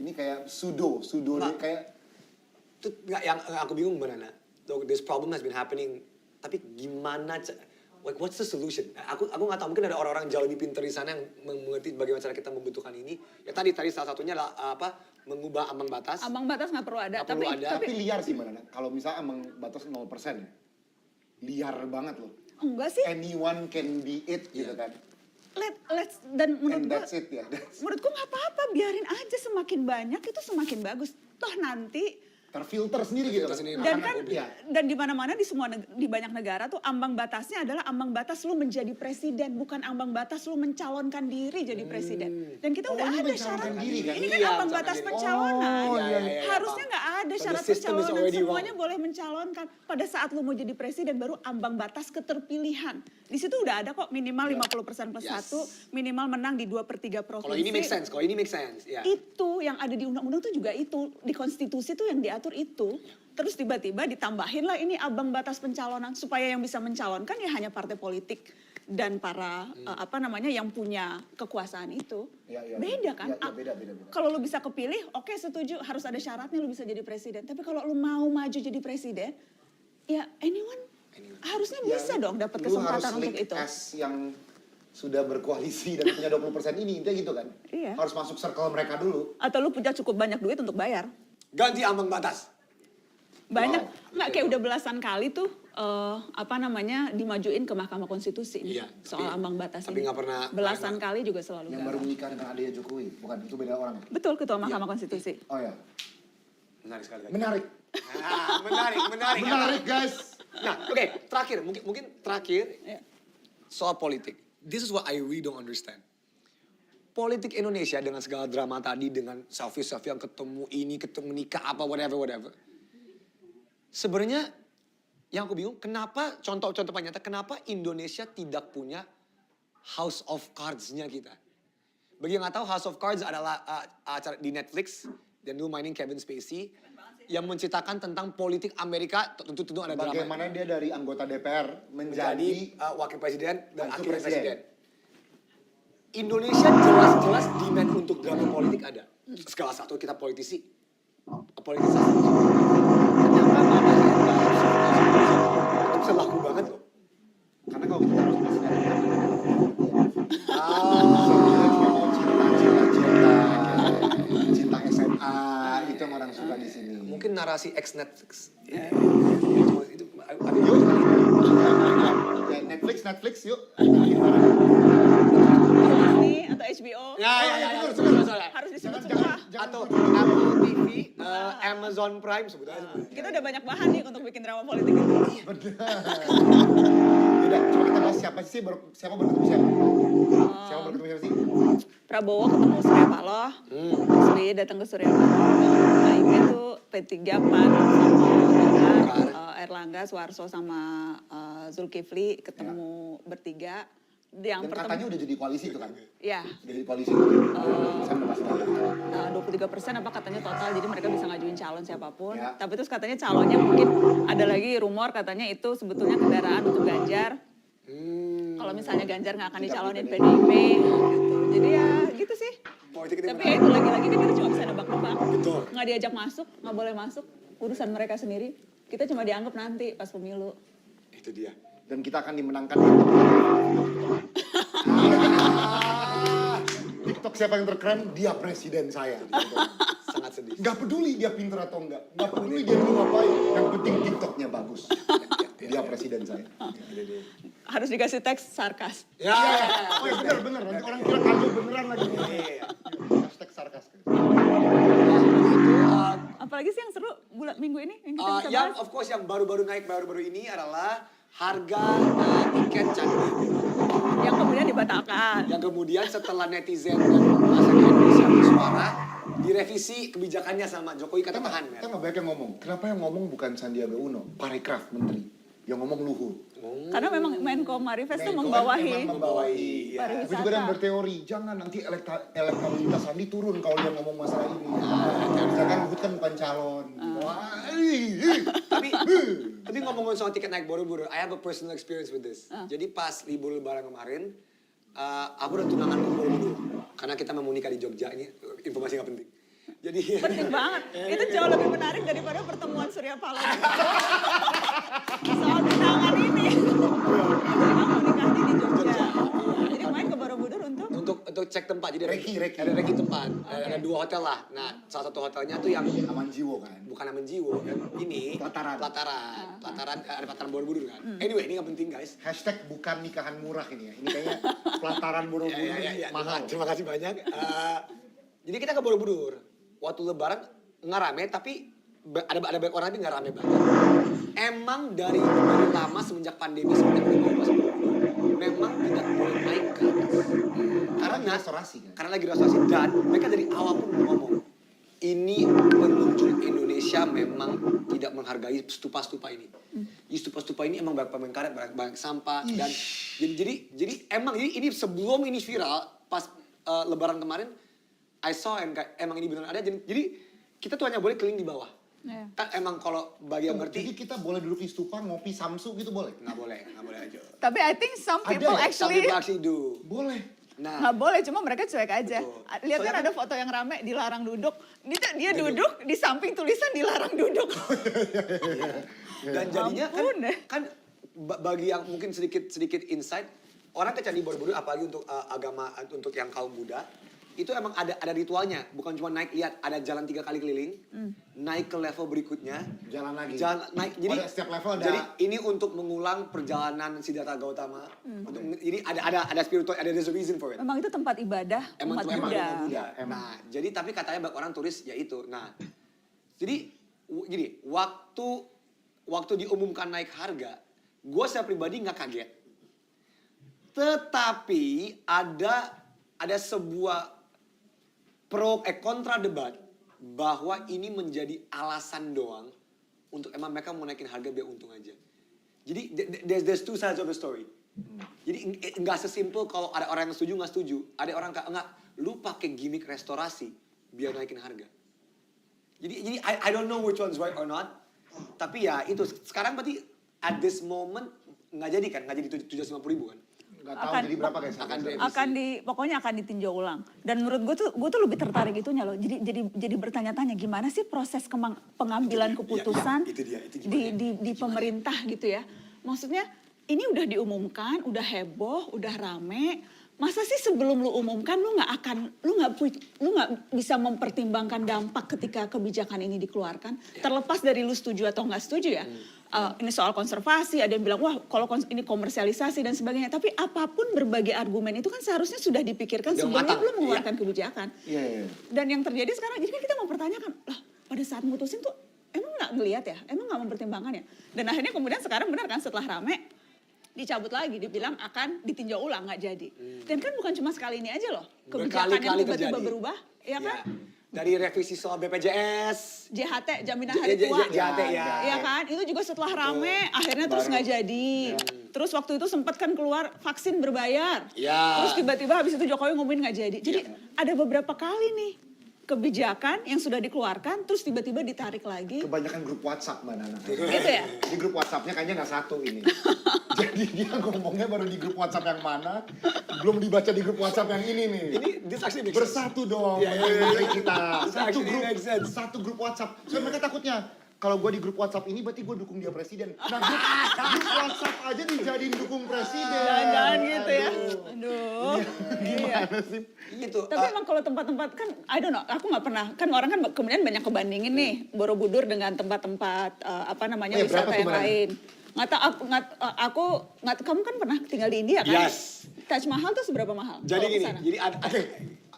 ini kayak pseudo kayak itu yang aku bingung benar. This problem has been happening, tapi gimana like what's the solution? Aku nggak tahu, mungkin ada orang-orang jauh lebih pintar di sana yang mengerti bagaimana cara kita membutuhkan ini. Ya tadi salah satunya adalah mengubah ambang batas. Ambang batas nggak perlu ada, Nggak perlu ada. Tapi liar sih Mbak Nana. Kalau misalnya ambang batas 0% ya. Liar banget loh. Enggak sih. Anyone can be it gitu kan. Dan menurut And gue, that's it ya. menurutku nggak apa-apa, biarin aja, semakin banyak itu semakin bagus. Toh nanti terfilter sendiri gitu kan. dan kan dan di mana-mana di banyak negara tuh ambang batasnya adalah ambang batas lu menjadi presiden, bukan ambang batas lu mencalonkan diri jadi presiden. Dan kita udah ada syarat. Ini kan ambang batas pencalonan. Harusnya nggak ada syarat pencalonan, semuanya boleh mencalonkan. Pada saat lu mau jadi presiden baru ambang batas keterpilihan. Di situ udah ada kok minimal 50% plus 1, minimal menang di 2/3 provinsi. Kalau ini make sense, ya. Itu yang ada di undang-undang tuh juga itu, di konstitusi tuh yang diatur itu. Terus tiba-tiba ditambahin lah ini ambang batas pencalonan supaya yang bisa mencalonkan ya hanya partai politik dan para yang punya kekuasaan itu. Beda kan? Beda. Kalau lu bisa kepilih, oke setuju, harus ada syaratnya lu bisa jadi presiden. Tapi kalau lu mau maju jadi presiden, ya anyone harusnya bisa dong dapat kesempatan untuk itu. S yang sudah berkoalisi dan punya 20% ini, intinya gitu kan? Iya. Harus masuk circle mereka dulu. Atau lu punya cukup banyak duit untuk bayar. Ganti ambang batas. Banyak, nggak kayak udah belasan kali tuh dimajuin ke Mahkamah Konstitusi soal ambang batas tapi ini. nggak pernah Belasan kali juga selalu yang baru menikah dengan adiknya Jokowi, bukan itu beda orang. Betul, ketua Mahkamah Konstitusi. Oh ya. Menarik sekali. Menarik. Menarik guys. Nah, oke, terakhir mungkin terakhir soal politik. This is what I really don't understand. Politik Indonesia dengan segala drama tadi, dengan selfie yang ketemu nikah apa whatever. Sebenarnya yang aku bingung, kenapa contoh-contoh nyata, kenapa Indonesia tidak punya House of Cards-nya kita? Bagi yang nggak tahu, House of Cards adalah acara di Netflix dan dulu mainin Kevin Spacey yang menceritakan tentang politik Amerika, tentu ada drama. Bagaimana dia dari anggota DPR menjadi wakil presiden dan akhirnya presiden. Indonesia jelas-jelas demand untuk drama politik ada. Skala satu kita politisasi. Ternyata mana itu bisa laku banget loh. Karena kalau kita harus masih cinta SMA itu yang orang suka di sini. Mungkin narasi ex Netflix. Netflix yuk. Disney atau HBO. Harus disebut semua. Atau Apple TV, Amazon Prime sebutnya. Kita udah banyak bahan nih untuk bikin drama politik itu. Udah, coba kita bahas siapa baru ketemu siapa? Siapa baru ketemu siapa sih? Prabowo ketemu Surya Paloh, SBY datang ke Surya Paloh, KIP itu P3 PAN sama Erlangga, Suharso sama Zulkifli ketemu bertiga. Dan katanya udah jadi koalisi itu kan? Iya. Jadi koalisi. Saya udah pasti 23% apa katanya total, jadi mereka bisa ngajuin calon siapapun. Ya. Tapi terus katanya calonnya mungkin ada lagi rumor katanya itu sebetulnya kendaraan untuk Ganjar. Kalau misalnya Ganjar nggak akan dicalonin PDIP, gitu. Jadi ya gitu sih. Tapi ya itu lagi-lagi kan kita cuma bisa nebak-nebak. Nggak diajak masuk, nggak boleh masuk. Urusan mereka sendiri. Kita cuma dianggap nanti pas pemilu. Itu dia. Dan kita akan dimenangkan. TikTok siapa yang terkeren? Dia presiden saya. Sangat sedih. Gak peduli dia pinter atau enggak. Gak peduli dia dulu ngapain. Yang penting TikToknya bagus. Dia presiden saya. Harus dikasih teks sarkas. Ya. Oh ya bener. Nanti orang kira kado beneran lagi. Hashtag sarkas. Apalagi sih yang seru minggu ini yang kita bisa yang bahas? of course yang baru-baru naik baru-baru ini adalah harga tiket candi. Yang kemudian dibatalkan. Yang kemudian setelah netizen dan masyarakat Indonesia bersuara, direvisi kebijakannya sama Jokowi kata tahan. Kita nggak banyak yang ngomong. Kenapa yang ngomong bukan Sandiaga Uno, Parekraf Menteri. Yang ngomong Luhut. Karena memang Menko Marifest itu membawahi. Tapi juga dan berteori, jangan nanti elektabilitas Sandi turun kalau dia ngomong masalah ini. Misalkan Luhut kan bukan calon. Tapi ngomongin soal tiket naik Borobudur, I have a personal experience with this. Jadi pas libur lebaran kemarin, aku udah tunangan ke Borobudur. Karena kita mau nikah di Jogja, ini informasi nggak penting. Jadi penting banget. Itu jauh lebih menarik daripada pertemuan Surya Paloh. Soal tunangan ini. cek tempat. Jadi Reki. ada reki tempat. Ada 2 hotel lah. Nah, salah satu hotelnya tuh yang Aman Jiwo kan. bukan Aman Jiwo, yang ini Pelataran. ada pelataran Borobudur kan. Anyway, ini nggak penting guys. Hashtag bukan nikahan murah ini ya. Ini kayaknya pelataran Borobudur mahal. Terima kasih banyak. Jadi kita ke Borobudur. Waktu Lebaran nggak rame, tapi ada banyak orang tapi nggak rame banget. Emang dari lama semenjak pandemi semenjak memang tidak boleh naik ke atas. Karena restorasi kan. Karena lagi restorasi dan mereka dari awal pun ngomong ini pengunjung Indonesia memang tidak menghargai stupa-stupa ini. Di stupa-stupa ini emang banyak pemain karet, banyak sampah dan jadi emang ini sebelum ini viral pas Lebaran kemarin I saw and emang ini benar ada jadi kita tuh hanya boleh keliling di bawah. Kan emang kalau bagi yang ngerti. Jadi kita boleh duduk di stupa ngopi samsu gitu boleh? Nggak boleh aja. Tapi I think some people Some people actually do. Boleh. Nah, nggak boleh, cuma mereka cuek aja. Lihat kan ada foto yang rame dilarang duduk. Dia duduk di samping tulisan dilarang duduk. Dan jadinya kan bagi yang mungkin sedikit insight, orang ke Candi Borobudur apalagi untuk agama untuk yang kaum Buddha itu emang ada ritualnya, bukan cuma naik lihat, ada jalan 3 kali keliling, naik ke level berikutnya, jalan lagi. Naik. Jadi setiap level ada. Jadi ini untuk mengulang perjalanan Siddhartha Gautama. Jadi ada spiritual, there's a reason for it. Memang itu tempat ibadah umat Buddha. Nah, jadi tapi katanya banyak orang turis ya itu. Nah, jadi gini, waktu diumumkan naik harga, gue secara pribadi nggak kaget. Tetapi ada sebuah kontra debat bahwa ini menjadi alasan doang untuk emang mereka mau naikin harga biar untung aja. Jadi there's two sides of the story. Jadi nggak sesimpel kalau ada orang yang setuju nggak setuju. Ada orang nggak, lu pakai gimmick restorasi biar naikin harga. Jadi I don't know which one's right or not. Tapi ya itu sekarang berarti at this moment nggak jadi 750.000 kan? Nggak tahu jadi berapa guys? Pokoknya akan ditinjau ulang. Dan menurut gue tuh lebih tertarik itunya loh. Jadi bertanya-tanya gimana sih proses pengambilan keputusan di pemerintah gitu ya. Maksudnya ini udah diumumkan, udah heboh, udah rame. Masa sih sebelum lu umumkan lu nggak bisa mempertimbangkan dampak ketika kebijakan ini dikeluarkan, terlepas dari lu setuju atau nggak setuju ya. Ini soal konservasi, ada yang bilang wah kalau ini komersialisasi dan sebagainya. Tapi apapun berbagai argumen itu kan seharusnya sudah dipikirkan sebelum lu mengeluarkan kebijakan. Dan yang terjadi sekarang, jadi kan kita mempertanyakan, lah pada saat mutusin tuh emang nggak ngelihat ya, emang nggak mempertimbangkan ya. Dan akhirnya kemudian sekarang benar kan setelah rame dicabut lagi, dibilang akan ditinjau ulang, nggak jadi. Dan kan bukan cuma sekali ini aja loh, kebijakan yang tiba-tiba berubah, ya kan? Dari revisi soal BPJS, JHT, jaminan hari tua, ya kan? Itu juga setelah rame, akhirnya terus nggak jadi. Terus waktu itu sempat kan keluar vaksin berbayar, terus tiba-tiba habis itu Jokowi ngumumin nggak jadi. Jadi ada beberapa kali nih kebijakan yang sudah dikeluarkan terus tiba-tiba ditarik lagi. Kebanyakan grup WhatsApp Mbak Nana. Gitu ya? Di grup WhatsApp-nya kayaknya nggak satu ini. Jadi dia ngomongnya baru di grup WhatsApp yang mana, belum dibaca di grup WhatsApp yang ini nih. Ini actually bersatu dong menteri kita. Satu grup WhatsApp. So mereka takutnya, kalau gue di grup WhatsApp ini berarti gue dukung dia presiden. Nah grup WhatsApp aja dijadiin dukung presiden. Jangan gitu ya. Aduh. Gimana sih? Gitu. Tapi emang kalau tempat-tempat kan, I don't know, aku nggak pernah. Kan orang kan kemudian banyak kebandingin nih Borobudur dengan tempat-tempat wisata yang lain. Kamu kan pernah tinggal di India kan? Yes. Taj Mahal tuh seberapa mahal? Jadi gini, jadi I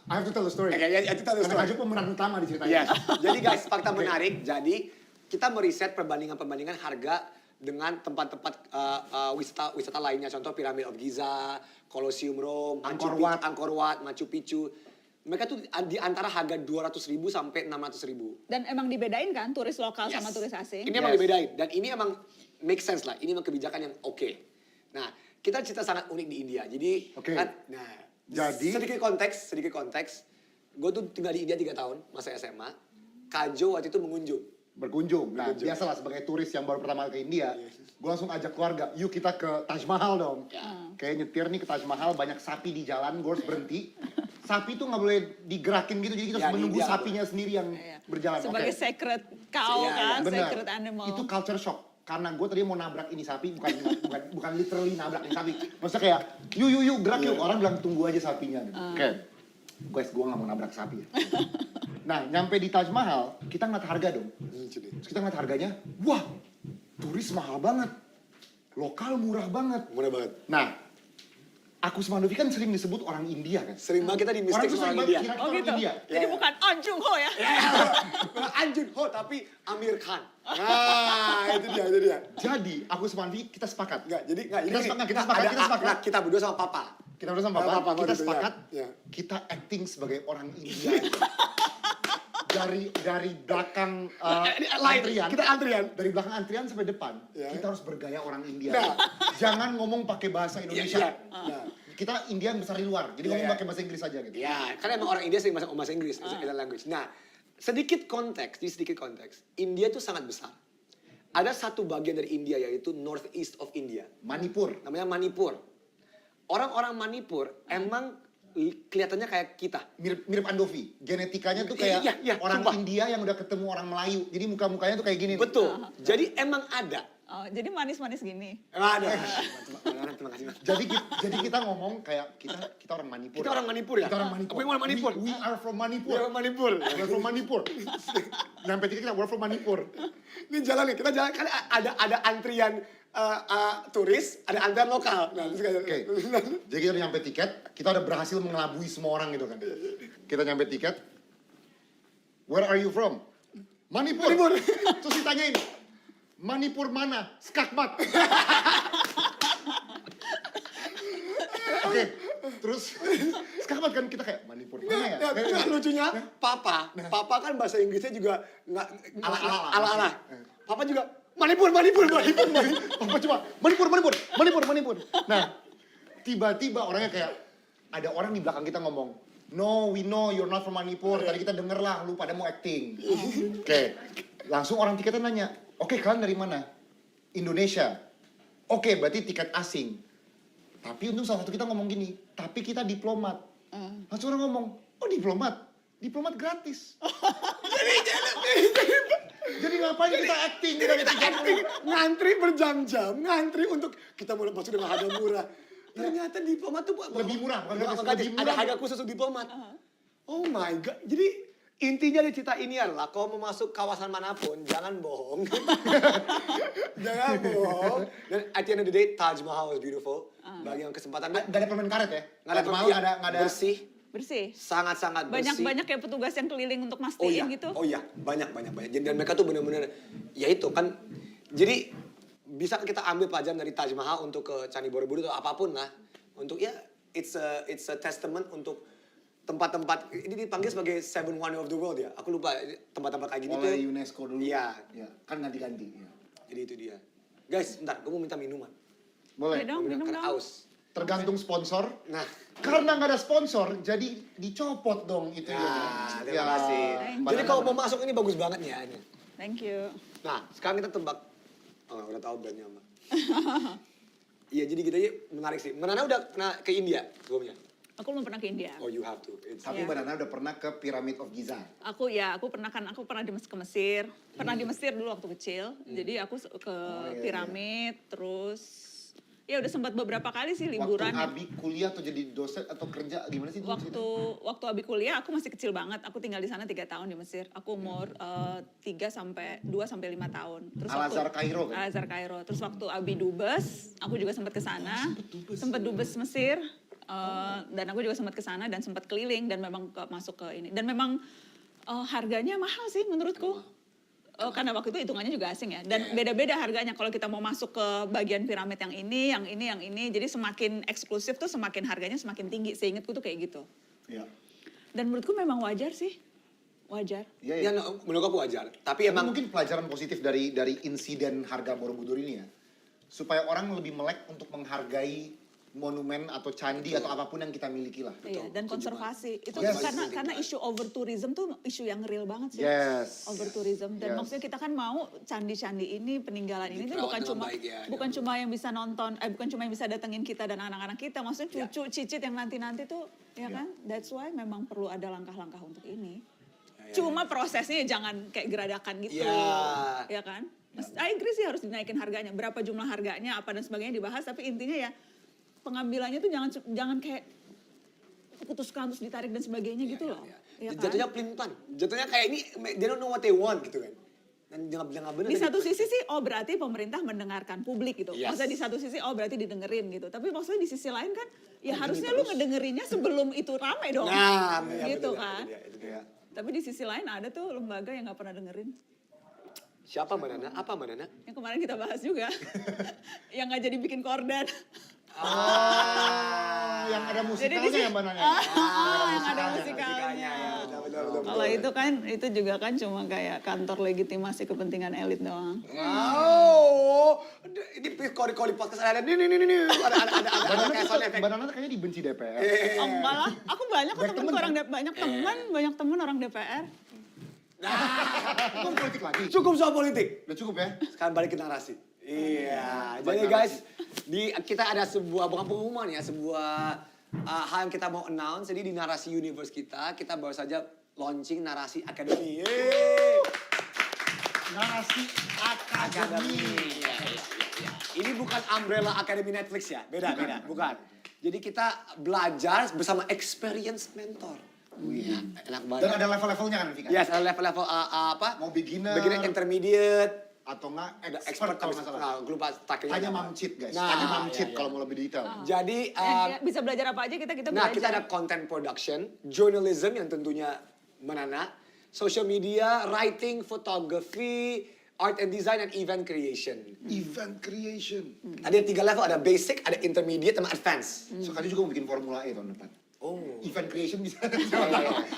have to tell the story. Karena Kaju pemeran utama di cerita ini. Yes. Jadi guys, fakta menarik. Jadi kita meriset perbandingan harga dengan tempat-tempat wisata lainnya. Contoh Pyramid of Giza, Colosseum Rome, Angkor Wat, Machu Picchu. Mereka tuh di antara harga 200.000 sampai 600.000. Dan emang dibedain kan turis lokal sama turis asing? Ini emang dibedain. Dan ini emang make sense lah. Ini emang kebijakan yang oke. Nah, kita cerita sangat unik di India. Jadi, sedikit konteks. Gue tuh tinggal di India 3 tahun, masa SMA. Kajo waktu itu berkunjung. Nah, biasalah sebagai turis yang baru pertama kali ke India, gue langsung ajak keluarga, yuk kita ke Taj Mahal dong. Kayak nyetir nih ke Taj Mahal, banyak sapi di jalan, gue harus berhenti. Sapi tuh nggak boleh digerakin gitu, jadi kita harus menunggu sapinya sendiri yang berjalan. Sebagai sacred cow kan, sacred animal. Itu culture shock. Karena gue tadi mau nabrak ini sapi, bukan literally nabrak ini sapi. Maksudnya kayak, yuk gerak yuk. Orang bilang tunggu aja sapinya. Oke. Guys, gue gak mau nabrak sapi ya. Nah, nyampe di Taj Mahal, kita ngeliat harga dong. Terus kita ngeliat harganya, wah, turis mahal banget. Lokal murah banget. Murah banget. Nah, Aku sama Novi kan sering disebut orang India kan? Sering banget kita di mistake sama orang India. Oh gitu? India. Jadi bukan Oh Jung Ho ya? Bukan An Jun Ho, tapi Amir Khan. Nah, itu dia. Jadi, aku sama Novi kita sepakat. Kita sepakat. Kita berdua sama Papa. Kita berdua sama Papa, kita sepakat. Ya. Kita acting sebagai orang India. dari belakang antrian, kita antrian. Dari belakang antrian sampai depan, kita harus bergaya orang India. Nah. Jangan ngomong pakai bahasa Indonesia. Nah. Kita India yang besar di luar, jadi ngomong pakai bahasa Inggris aja gitu. Ya, karena emang orang India sering bahasa Inggris, Indian language. Nah, sedikit konteks, India itu sangat besar. Ada satu bagian dari India yaitu northeast of India. Manipur. Namanya Manipur. Orang-orang Manipur emang kelihatannya kayak kita. Mirip Andovi. Genetikanya tuh kayak orang India yang udah ketemu orang Melayu. Jadi muka-mukanya tuh kayak gini. Betul. Jadi emang ada. Oh, jadi manis-manis gini. Ada. Terima kasih. Jadi kita ngomong kayak kita orang Manipur. Kita orang Manipur ya? Kita orang Manipur. Apa orang Manipur? We are from Manipur. We're from Manipur. Sampai kita we're from Manipur. Ini jalan nih, kita jalan kan ada antrian turis, ada antrian lokal. Nah, Oke. Jadi kita udah nyampe tiket, kita udah berhasil mengelabui semua orang gitu kan. Kita nyampe tiket. Where are you from? Manipur. Terus ditanyain, Manipur mana? Skakmat. Oke, terus Skakmat kan kita kayak Manipur mana ya? Nah, lucunya Papa kan bahasa Inggrisnya juga nggak ala-ala. Papa juga Manipur. Papa cuma Manipur. Nah, tiba-tiba orangnya kayak ada orang di belakang kita ngomong, "No, we know you're not from Manipur. Tadi kita denger lah, lu pada mau acting." Oke, langsung orang tiketnya nanya, "Oke, kalian dari mana?" "Indonesia." "Oke, berarti tiket asing." Tapi untung salah satu kita ngomong gini, "Tapi kita diplomat." Langsung orang ngomong, "Oh, diplomat? Diplomat gratis." Jadi ngapain kita acting? Ngantri berjam-jam, ngantri untuk kita mau masuk dengan harga murah. Ternyata diplomat tuh lebih murah, ada harga khusus untuk diplomat. Oh my god. Jadi intinya dari cerita ini adalah kalau mau masuk kawasan manapun jangan bohong. Jangan bohong. Dan at the end of the day Taj Mahal is beautiful. Bagi yang kesempatan Gak ada permen karet ya? Nggak ada bersih. Sangat-sangat bersih. Banyak kayak petugas yang keliling untuk mastiin gitu. Oh iya, banyak. Dan mereka tuh benar-benar, ya itu kan. Jadi bisa kita ambil pelajaran dari Taj Mahal untuk ke Candi Borobudur atau apapun lah. Untuk ya, it's a testament untuk tempat-tempat, ini dipanggil sebagai Seven Wonder of the World ya. Aku lupa tempat-tempat kayak gini oleh UNESCO dulu. Iya. Ya, kan ganti-ganti. Ya. Jadi itu dia. Guys, bentar, gue mau minta minuman. Boleh. Minum dong. Aus. Tergantung sponsor. Nah, karena nggak ada sponsor, jadi dicopot dong itu ya. Terima kasih. Jadi kalau mau masuk ini bagus banget ya ini. Thank you. Nah, sekarang kita tebak. Oh, udah tahu brandnya Mbak. Iya, jadi kita menarik sih. Manana udah pernah ke India sebelumnya? Aku belum pernah ke India. Oh, you have to. Tapi Banana udah pernah ke Pyramid of Giza. Aku pernah ke Mesir. Pernah di Mesir dulu waktu kecil. Jadi aku ke piramid, terus ya udah sempat beberapa kali sih liburan. Waktu Abi kuliah atau jadi dosen atau kerja gimana sih? Waktu Abi kuliah aku masih kecil banget. Aku tinggal di sana 3 tahun di Mesir. Aku umur 2 sampai 5 tahun. Terus Al-Azhar Kairo kan? Al-Azhar Kairo. Terus waktu Abi dubes, aku juga sempat ke sana. Sempat dubes Mesir. Dan aku juga sempat ke sana dan sempat keliling dan memang masuk ke ini. Dan memang harganya mahal sih menurutku. Karena waktu itu hitungannya juga asing ya. Dan beda-beda harganya kalau kita mau masuk ke bagian piramid yang ini. Jadi semakin eksklusif tuh semakin harganya semakin tinggi. Seingatku tuh kayak gitu. Iya. Dan menurutku memang wajar sih. Wajar. Iya. Ya, menurut aku wajar. Tapi emang mungkin pelajaran positif dari insiden harga Borobudur ini ya. Supaya orang lebih melek untuk menghargai monumen atau candi atau apapun yang kita miliki lah. Iya, dan konservasi. Itu Yes. karena isu over tourism tuh isu yang real banget sih. Yes. Over tourism. Dan maksudnya kita kan mau candi-candi ini, peninggalan ini tuh bukan cuma yang bisa nonton, bukan cuma yang bisa datengin kita dan anak-anak kita. Maksudnya cucu, cicit yang nanti-nanti tuh, ya kan? That's why memang perlu ada langkah-langkah untuk ini. Cuma prosesnya jangan kayak geradakan gitu. Ya kan? I agree sih harus dinaikin harganya. Berapa jumlah harganya, apa dan sebagainya dibahas. Tapi intinya ya pengambilannya tuh jangan kayak putuskan terus ditarik dan sebagainya gitu loh. Ya kan? Jatuhnya pelimpan. Jatuhnya kayak ini, they don't know what they want gitu kan. Dan jangan benar. Di satu sisi sih, berarti pemerintah mendengarkan publik gitu. Yes. Maksudnya di satu sisi, berarti didengerin gitu. Tapi maksudnya di sisi lain kan, ya harusnya lu ngedengerinnya sebelum itu ramai dong. Nah, gitu betul, kan. itu dia. Tapi di sisi lain ada tuh lembaga yang gak pernah dengerin. Siapa Mbak Nana? Apa Mbak Nana? Yang kemarin kita bahas juga. Yang gak jadi bikin korden. Yang ada Jadi musikalnya di ya Mbak Nana? yang ada musikalnya. Kalau itu kan, itu juga kan cuma kayak kantor legitimasi kepentingan elit doang. Wow, ini kori-kori podcast ada nih, ada kayak sound effect. Mbak Nana kayaknya dibenci DPR. Oh, enggak lah, aku banyak kok temen orang banyak temen orang DPR. Bukan politik lagi. Cukup soal politik. Udah cukup ya? Sekarang balik ke narasi. Iya, jadi guys, kita ada sebuah, bukan pengumuman ya, sebuah hal yang kita mau announce. Jadi di Narasi Universe kita baru saja launching Narasi Academy. Narasi Academy. Iya. Ini bukan Umbrella Academy Netflix ya, beda, bukan. Jadi kita belajar bersama experience mentor. Iya, enak banget. Dan ada level-levelnya kan, Vika? Yes, ada level-level apa? Mau beginner, intermediate, atau enggak ada expert kalau nggak salah. Gue lupa terakhirnya. Hanya mamcit guys, Nah, hanya mamcit iya. kalau mau lebih detail. Jadi Bisa belajar apa aja kita nah, belajar. kita ada content production, journalism yang tentunya Manana, social media, writing, photography, art and design, and event creation. Event creation. Ada 3 level, ada basic, ada intermediate, sama advance. So kali juga mau bikin Formula E tahun depan. Oh. Event creation bisa.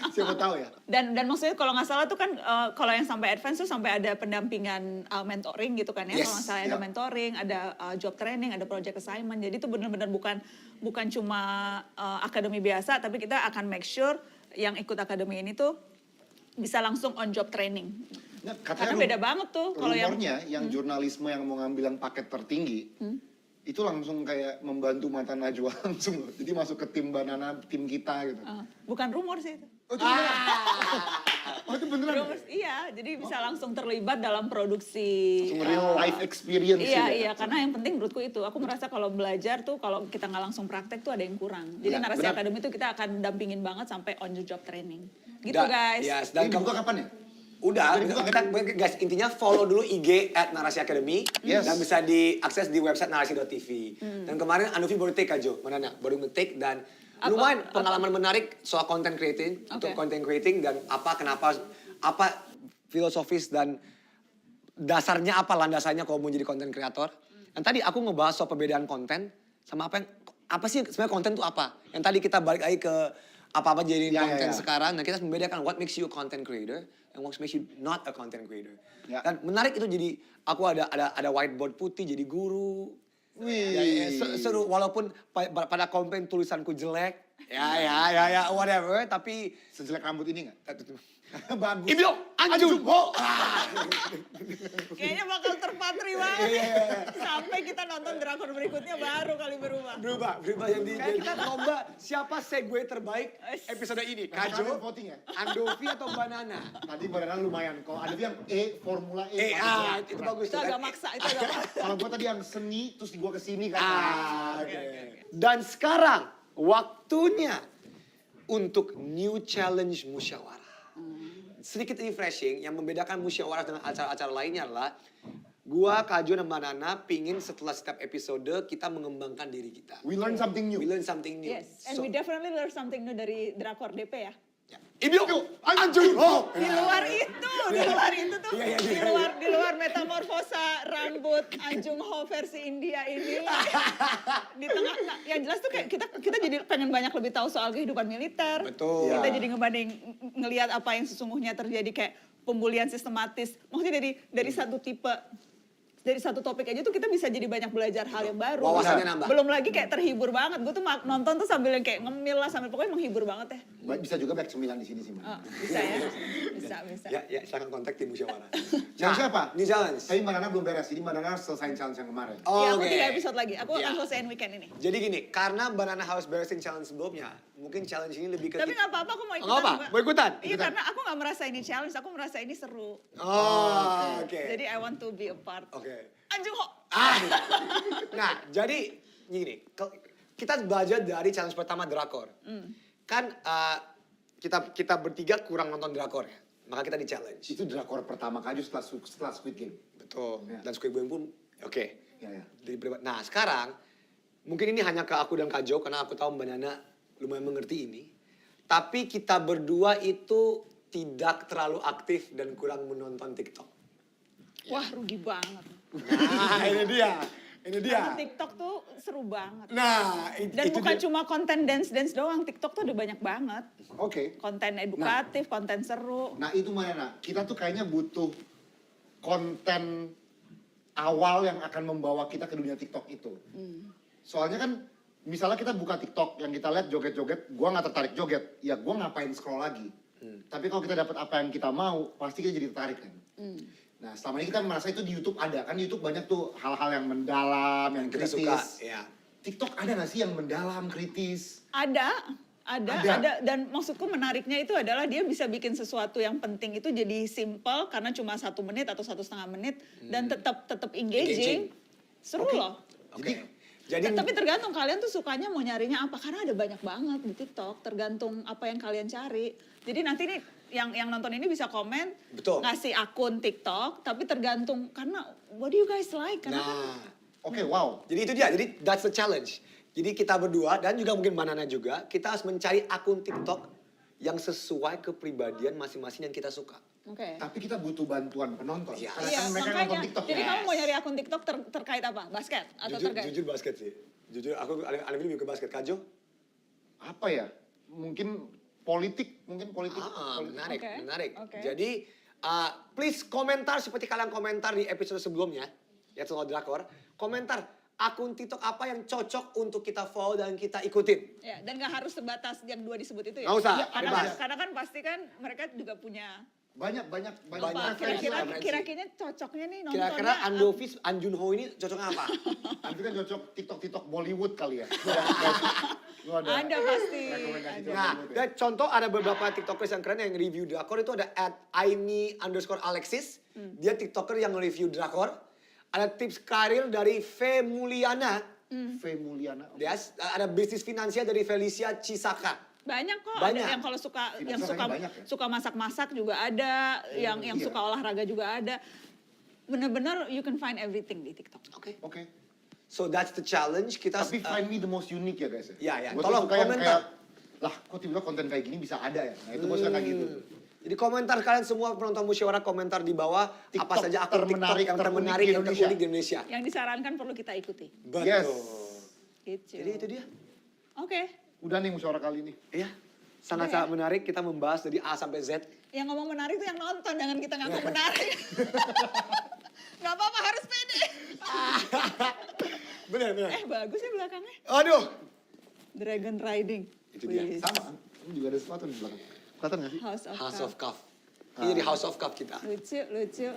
Siapa tahu ya. Dan maksudnya kalau nggak salah tuh kan kalau yang sampai advance tuh sampai ada pendampingan mentoring gitu kan ya. Yes, Kalau nggak salah ada mentoring, ada job training, ada project assignment. Jadi itu benar-benar bukan cuma akademi biasa, tapi kita akan make sure yang ikut akademi ini tuh bisa langsung on job training. Nah, Karena beda banget tuh kalau rumornya yang jurnalisme yang mau ngambil yang paket tertinggi itu langsung kayak membantu mantan Najwa langsung loh. Jadi masuk ke tim Banana, tim kita gitu. Bukan rumor sih itu. Oh, itu beneran? Oh, itu beneran? Iya, jadi bisa langsung terlibat dalam produksi. Real life experience. Iya, karena yang penting menurutku itu. Aku merasa kalau belajar tuh, kalau kita nggak langsung praktek tuh ada yang kurang. Jadi Narasi Academy itu kita akan dampingin banget sampai on the job training. Gitu guys. Yes, dan buka kapan ya? Udah, guys, intinya follow dulu IG @Narasi Academy dan bisa diakses di website narasi.tv. Dan kemarin Anovi baru take aja, baru nge-take dan lumayan pengalaman menarik soal content creating, untuk content creating dan kenapa filosofis dan dasarnya landasannya kalau mau jadi content creator. Dan tadi aku ngebahas soal perbedaan konten sama apa sih sebenarnya konten itu apa. Yang tadi kita balik lagi ke apa-apa jadi konten sekarang. Nah, kita harus membedakan what makes you a content creator and what makes you not a content creator. Dan menarik itu jadi aku ada whiteboard putih jadi guru. Seru walaupun pada komen tulisanku jelek. Ya whatever, tapi sejelek rambut ini enggak? Bagus. Ibyo, Anjung Ho. Kayaknya bakal terpatri banget. Sampai kita nonton drakor berikutnya baru kali berubah. Berubah yang di kita lomba siapa segue terbaik episode ini? Kajo, voting ya? Andovi atau Banana? Tadi Banana lumayan. Kalau Andovi yang Formula E. Itu bagus. Itu agak maksa, Kalau gue tadi yang seni, terus gue kesini kan. Dan sekarang waktunya untuk new challenge musyawarah. Sedikit refreshing, yang membedakan musyawarah dengan acara-acara lainnya adalah gua, Kajo, dan Banana pingin setelah setiap episode kita mengembangkan diri kita. We learn something new. Yes, and we definitely learn something new dari drakor DP ya. Ibyo, Anjung Ho. Di luar itu tuh, di luar metamorfosa rambut Anjung Ho versi India ini. Di tengah, yang jelas tuh kayak kita jadi pengen banyak lebih tahu soal kehidupan militer. Betul. Kita jadi ngelihat apa yang sesungguhnya terjadi kayak pembulian sistematis. Maksudnya dari satu tipe. Dari satu topik aja tuh kita bisa jadi banyak belajar hal yang baru. Wawasannya nambah. Belum lagi kayak terhibur banget. Gue tuh nonton tuh sambil yang kayak ngemil lah, sambil pokoknya menghibur banget ya. Bisa juga back cemilan di sini sih, Mbak. Bisa ya? Bisa. Ya, silakan kontak tim musyawarah. Challenge apa? New challenge. Tapi Mbak Nana belum beres, jadi Mbak Nana selesaiin challenge yang kemarin. Iya, aku 3 episode lagi. Aku akan selesaiin weekend ini. Jadi gini, karena Banana harus beresin challenge sebelumnya, mungkin challenge ini lebih ke... Tapi nggak apa-apa, aku mau ikutan. Nggak apa? Mau ikutan? Iya, karena aku nggak merasa ini challenge, aku merasa ini seru. Oke. Jadi I want to be a part. Oke. Anjung Ho. Nah, jadi gini, kita belajar dari challenge pertama drakor. kan kita bertiga kurang nonton drakor ya. Maka kita di-challenge. Itu drakor pertama kali setelah Squid Game. Betul. Ya. Dan Squid Game pun oke. Ya, ya. Nah sekarang, mungkin ini hanya ke aku dan Kak Jo, karena aku tahu Mbak Nana lumayan mengerti ini. Tapi kita berdua itu tidak terlalu aktif dan kurang menonton TikTok. Wah rugi banget. Nah ini dia. Ini dia. Karena TikTok tuh seru banget. Nah, dan itu bukan dia. cuma konten dance doang, TikTok tuh ada banyak banget. Oke. Konten edukatif, konten seru. Nah itu mana? Kita tuh kayaknya butuh konten awal yang akan membawa kita ke dunia TikTok itu. Soalnya kan misalnya kita buka TikTok yang kita lihat joget-joget, gua nggak tertarik joget, ya gua ngapain scroll lagi. Tapi kalau kita dapat apa yang kita mau, pasti kita jadi tertarik kan. Nah selama ini kita merasa itu di YouTube ada, kan di YouTube banyak tuh hal-hal yang mendalam, yang Kita kritis. suka, ya. TikTok ada nggak sih yang mendalam, kritis? Ada. Dan maksudku menariknya itu adalah dia bisa bikin sesuatu yang penting itu jadi simple karena cuma 1 menit atau 1,5 menit dan tetap engaging. Seru loh. Tapi tergantung kalian tuh sukanya mau nyarinya apa, karena ada banyak banget di TikTok, tergantung apa yang kalian cari. Jadi nanti nih yang nonton ini bisa komen, ngasih akun TikTok, tapi tergantung karena what do you guys like? Karena wow. Jadi itu dia, jadi that's the challenge. Jadi kita berdua dan juga mungkin Mbak Nana juga, kita harus mencari akun TikTok yang sesuai kepribadian masing-masing yang kita suka. Tapi kita butuh bantuan penonton. Iya, Karena kan mereka nonton TikTok. Jadi kamu mau nyari akun TikTok terkait apa? Basket? Atau terkait? Jujur basket sih. Jujur aku lebih ke basket. Kak Jo? Apa ya? Mungkin politik. Menarik. Jadi please komentar seperti kalian komentar di episode sebelumnya. Ya soal drakor. Komentar akun TikTok apa yang cocok untuk kita follow dan kita ikutin. Ya, dan gak harus sebatas yang 2 disebut itu ya? Nggak usah, Ya, bebas. karena kan pasti kan mereka juga punya... Banyak. Kira-kira cocoknya nih nontonnya... Kira-kira Andovis, Anjunho ini cocoknya apa? Nanti kan cocok TikTok Bollywood kali ya. Ada pasti. Nah, dan contoh ada beberapa TikTokers yang keren yang review drakor itu ada @aini_alexis. Dia TikToker yang review drakor. Ada tips karir dari V Mulyana. Yes, ada bisnis finansial dari Felicia Cisaka. Banyak kok. Banyak. Ada yang kalau suka banyak ya? suka masak-masak juga ada, yang suka olahraga juga ada. Bener-bener you can find everything di TikTok. Oke. So that's the challenge. Tapi find me the most unique ya guys. Ya. Gua Tolong suka yang komentar. lah kok tiba-tiba konten kayak gini bisa ada ya. Nah itu gue suka kayak gitu. Jadi komentar kalian semua penonton musyawarah, komentar di bawah TikTok apa saja akun TikTok yang termenarik, yang terkulik di Indonesia. Yang disarankan perlu kita ikuti. Betul. Yes. Gitu. Jadi itu dia. Oke. Udah nih musyawarah kali ini. Iya. Sangat-sangat menarik, kita membahas dari A sampai Z. Yang ngomong menarik tuh yang nonton, jangan kita ngaku menarik. Gak apa-apa, harus pede. Bener. Bagus ya belakangnya. Aduh. Dragon Riding. Itu dia. Sama. Ini juga ada sesuatu di belakang. Kelihatan nggak sih? House of Cuff. Ini jadi House of Cuff kita. Lucu.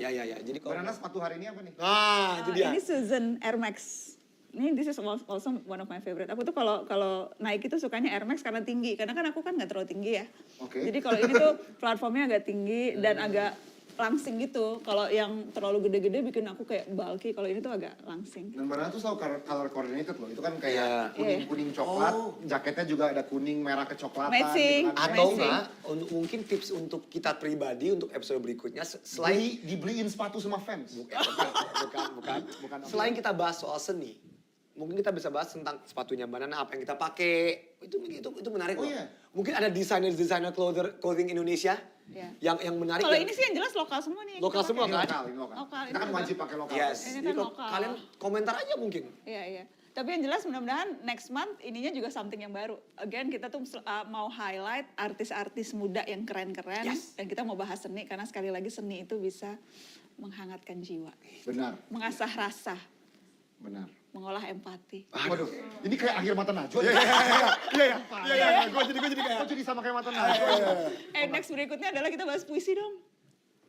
Ya. Jadi Banana sepatu hari ini apa nih? Nah, itu dia. Ini Susan Air Max. Ini this is also one of my favorite. Aku tuh kalau naik itu sukanya Air Max karena tinggi. Karena kan aku kan nggak terlalu tinggi ya. Jadi kalau ini tuh platformnya agak tinggi dan agak langsing gitu. Kalau yang terlalu gede-gede bikin aku kayak bulky. Kalau ini tuh agak langsing. Dan Banana tuh selalu color coordinated loh. Itu kan kayak kuning coklat. Jaketnya juga ada kuning merah kecoklatan. Matching. Gitu kan. Atau enggak, mungkin tips untuk kita pribadi untuk episode berikutnya selain dibeliin sepatu sama fans. Bukan. Selain kita bahas soal seni, mungkin kita bisa bahas tentang sepatunya Banana, apa yang kita pakai. Itu menarik loh. Mungkin ada desainer clothing Indonesia yang menarik. Kalau ini sih yang jelas lokal semua nih. Lokal semua kan? Lokal. Kita kan wajib pakai lokal. Yes. Ini Jadi kan lokal. kalian komentar aja mungkin. Iya. Tapi yang jelas mudah-mudahan next month ininya juga something yang baru. Again kita tuh mau highlight artis-artis muda yang keren-keren. Dan kita mau bahas seni karena sekali lagi seni itu bisa menghangatkan jiwa. Benar. Mengasah rasa. Benar. Mengolah empati. Waduh, ini kayak akhir mata najwa. Iya. Gue jadi kayak. Kok jadi sama kayak mata najwa? Next berikutnya adalah kita bahas puisi dong.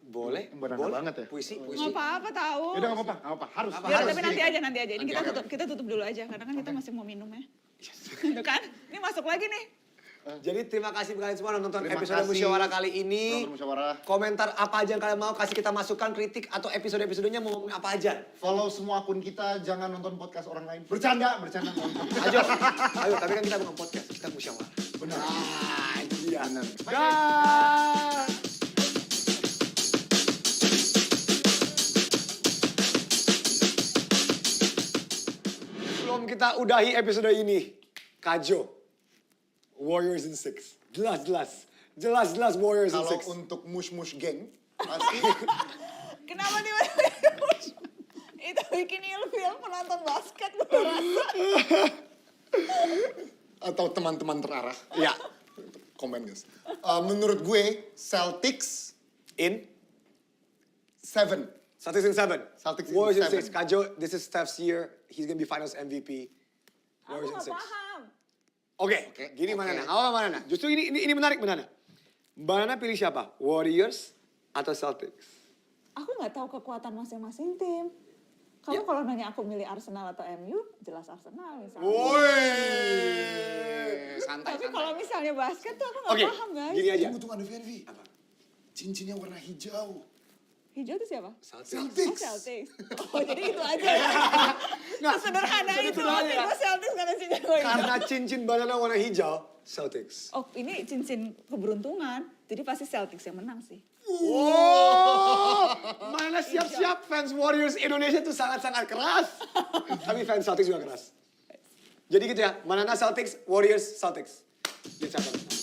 Boleh. Banana banget ya. Puisi. Nggak apa-apa tahu. Udah nggak apa-apa. Harus. Tapi nanti aja. Ini kita tutup dulu aja karena kan kita masih mau minum ya. Itu kan? Ini masuk lagi nih. Jadi terima kasih kalian semua nonton episode musyawarah kali ini. Komentar apa aja yang kalian mau, kasih kita masukan, kritik atau episode-episodenya mau ngomongin apa aja. Follow semua akun kita, jangan nonton podcast orang lain. Bercanda. Ayo, tapi kan kita bukan podcast, kita musyawarah. Benar. Iya. Benar. Dan sebelum kita udahi episode ini, Kajo, Warriors in 6. Jelas Warriors in 6. Kalau untuk mush-mush geng, pasti Kenapa tiba-tiba itu bikin ilfil penonton basket gue rasa. atau teman-teman terarah. Ya. Komen guys. Menurut gue Celtics In 7. Celtics in 7. Celtics in Warriors in 6. 7. Kajo, this is Steph's year. He's gonna be Finals MVP. Warriors in 6. Paham. Oke, gini Manana. Apa Manana? Justru ini menarik Manana. Manana pilih siapa? Warriors atau Celtics? Aku nggak tahu kekuatan masing-masing tim. Kamu kalau nanya aku milih Arsenal atau MU, jelas Arsenal misalnya. Woi, santai. Tapi kalau misalnya basket tuh aku nggak Oke, paham guys. gini aja. Tunggu ada VNV. Apa? Cincinnya warna hijau. Hijau itu siapa? Celtics. Oh, Celtics. Oh, jadi itu aja. Nggak sederhana itu. Gue Celtics karena cincin gue. Karena cincin banana warna hijau, Celtics. Oh, ini cincin keberuntungan. Jadi pasti Celtics yang menang sih. Wow, mana siap-siap fans Warriors Indonesia tuh sangat-sangat keras. Tapi fans Celtics juga keras. Jadi gitu ya, Manana Celtics, Warriors Celtics. Dicatat.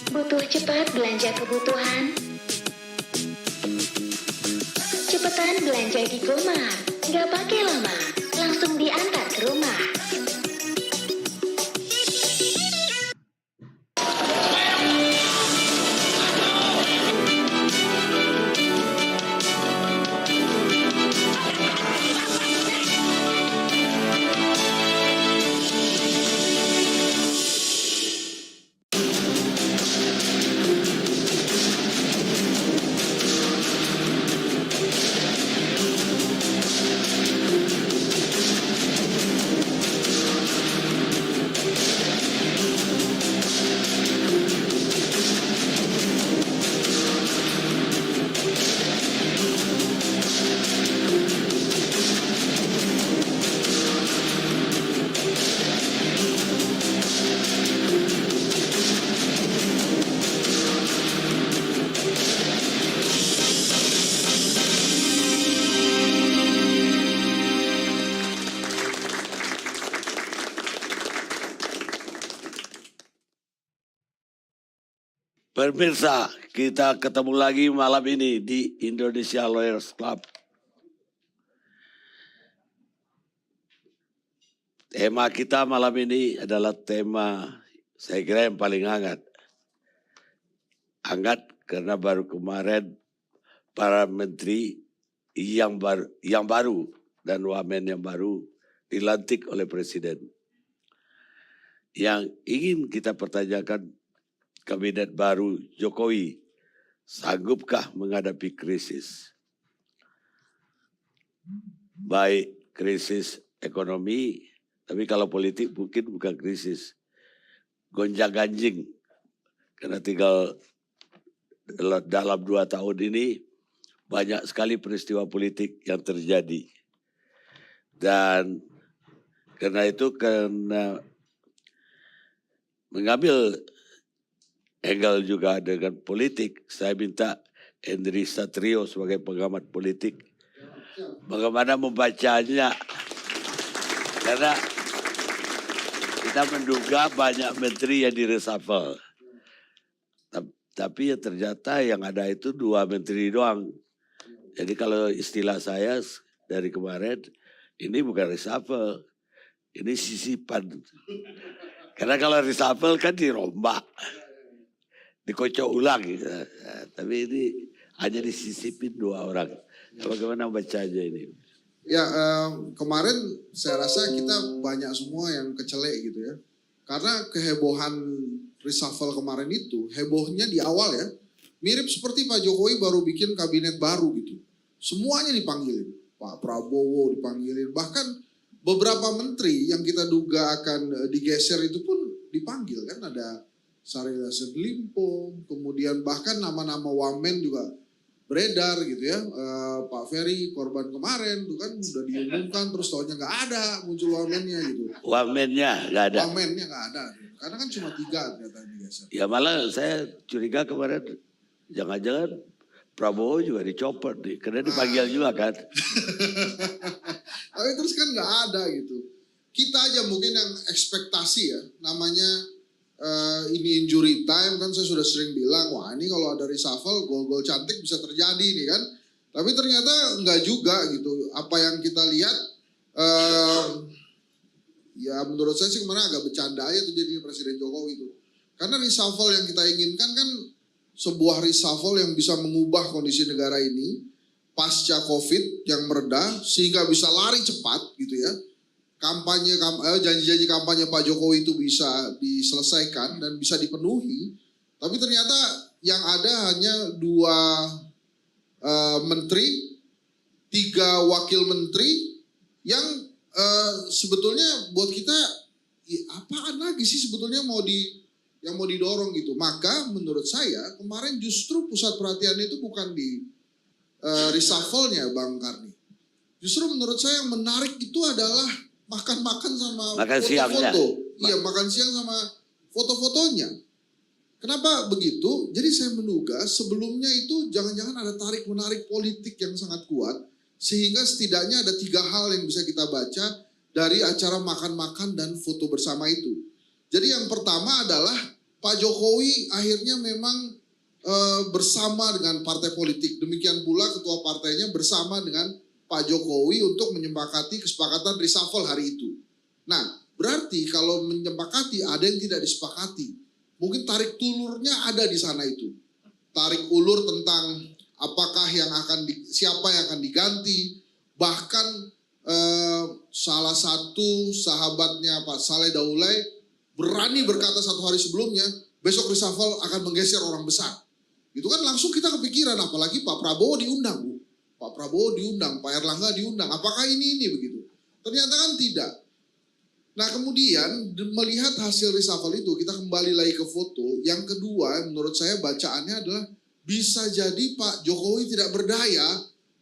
Butuh cepat belanja kebutuhan? Cepetan belanja di GoMart. Nggak pakai lama, langsung diantar ke rumah. Pemirsa, kita ketemu lagi malam ini di Indonesia Lawyers Club. Tema kita malam ini adalah tema saya kira yang paling hangat. Hangat karena baru kemarin para menteri yang baru dan wamen yang baru dilantik oleh Presiden. Yang ingin kita pertanyakan, kabinet baru Jokowi sanggupkah menghadapi krisis? Baik krisis ekonomi, tapi kalau politik mungkin bukan krisis. Gonjang-ganjing. Karena tinggal dalam 2 tahun ini banyak sekali peristiwa politik yang terjadi. Dan karena itu, karena mengambil angle juga dengan politik, saya minta Henry Satrio sebagai pengamat politik bagaimana membacanya, karena kita menduga banyak menteri yang direshuffle, tapi ya ternyata yang ada itu 2 menteri doang. Jadi kalau istilah saya dari kemarin, ini bukan reshuffle, ini sisipan. Karena kalau reshuffle kan dirombak, dikocok ulang gitu. Nah, tapi ini hanya disisipin 2 orang. Bagaimana bacanya ini? Ya kemarin saya rasa kita banyak semua yang kecelek gitu ya. Karena kehebohan reshuffle kemarin itu, hebohnya di awal ya. Mirip seperti Pak Jokowi baru bikin kabinet baru gitu. Semuanya dipanggilin. Pak Prabowo dipanggilin, bahkan beberapa menteri yang kita duga akan digeser itu pun dipanggil kan, ada Syahrul Yassin Limpo, kemudian bahkan nama-nama wamen juga beredar gitu ya. Pak Ferry korban kemarin tuh kan udah diumumkan terus tahunya nggak ada muncul wamennya gitu. Wamennya nggak ada. Wamennya nggak ada, karena kan cuma 3 ternyata digeser. Ya malah saya curiga kemarin jangan-jangan Prabowo juga dicopot nih, karena dipanggil juga kan. Tapi terus kan nggak ada gitu. Kita aja mungkin yang ekspektasi ya, namanya ini injury time kan, saya sudah sering bilang, wah ini kalau ada reshuffle gol-gol cantik bisa terjadi nih kan. Tapi ternyata nggak juga gitu. Apa yang kita lihat, ya menurut saya sih kemarin agak bercanda aja tuh jadi Presiden Jokowi itu. Karena reshuffle yang kita inginkan kan sebuah reshuffle yang bisa mengubah kondisi negara ini pasca COVID yang mereda sehingga bisa lari cepat gitu ya. Janji-janji kampanye Pak Jokowi itu bisa diselesaikan dan bisa dipenuhi, tapi ternyata yang ada hanya 2 menteri, 3 wakil menteri yang sebetulnya buat kita apaan lagi sih sebetulnya yang mau didorong gitu. Maka menurut saya kemarin justru pusat perhatiannya itu bukan di reshuffle-nya Bang Karni. Justru menurut saya yang menarik itu adalah makan-makan sama foto-foto. Iya, makan siang sama foto-fotonya. Kenapa begitu? Jadi saya menduga sebelumnya itu jangan-jangan ada tarik-menarik politik yang sangat kuat, sehingga setidaknya ada 3 hal yang bisa kita baca dari acara makan-makan dan foto bersama itu. Jadi yang pertama adalah Pak Jokowi akhirnya memang bersama dengan partai politik. Demikian pula ketua partainya bersama dengan Pak Jokowi untuk menyepakati kesepakatan reshuffle hari itu. Nah, berarti kalau menyepakati ada yang tidak disepakati. Mungkin tarik tulurnya ada di sana itu. Tarik ulur tentang apakah siapa yang akan diganti. Bahkan salah satu sahabatnya Pak Saleh Daulay berani berkata 1 hari sebelumnya, besok reshuffle akan menggeser orang besar. Itu kan langsung kita kepikiran, apalagi Pak Prabowo diundang, Bu. Pak Prabowo diundang, Pak Erlangga diundang. Apakah ini begitu? Ternyata kan tidak. Nah kemudian melihat hasil reshuffle itu, kita kembali lagi ke foto. Yang kedua, menurut saya bacaannya adalah bisa jadi Pak Jokowi tidak berdaya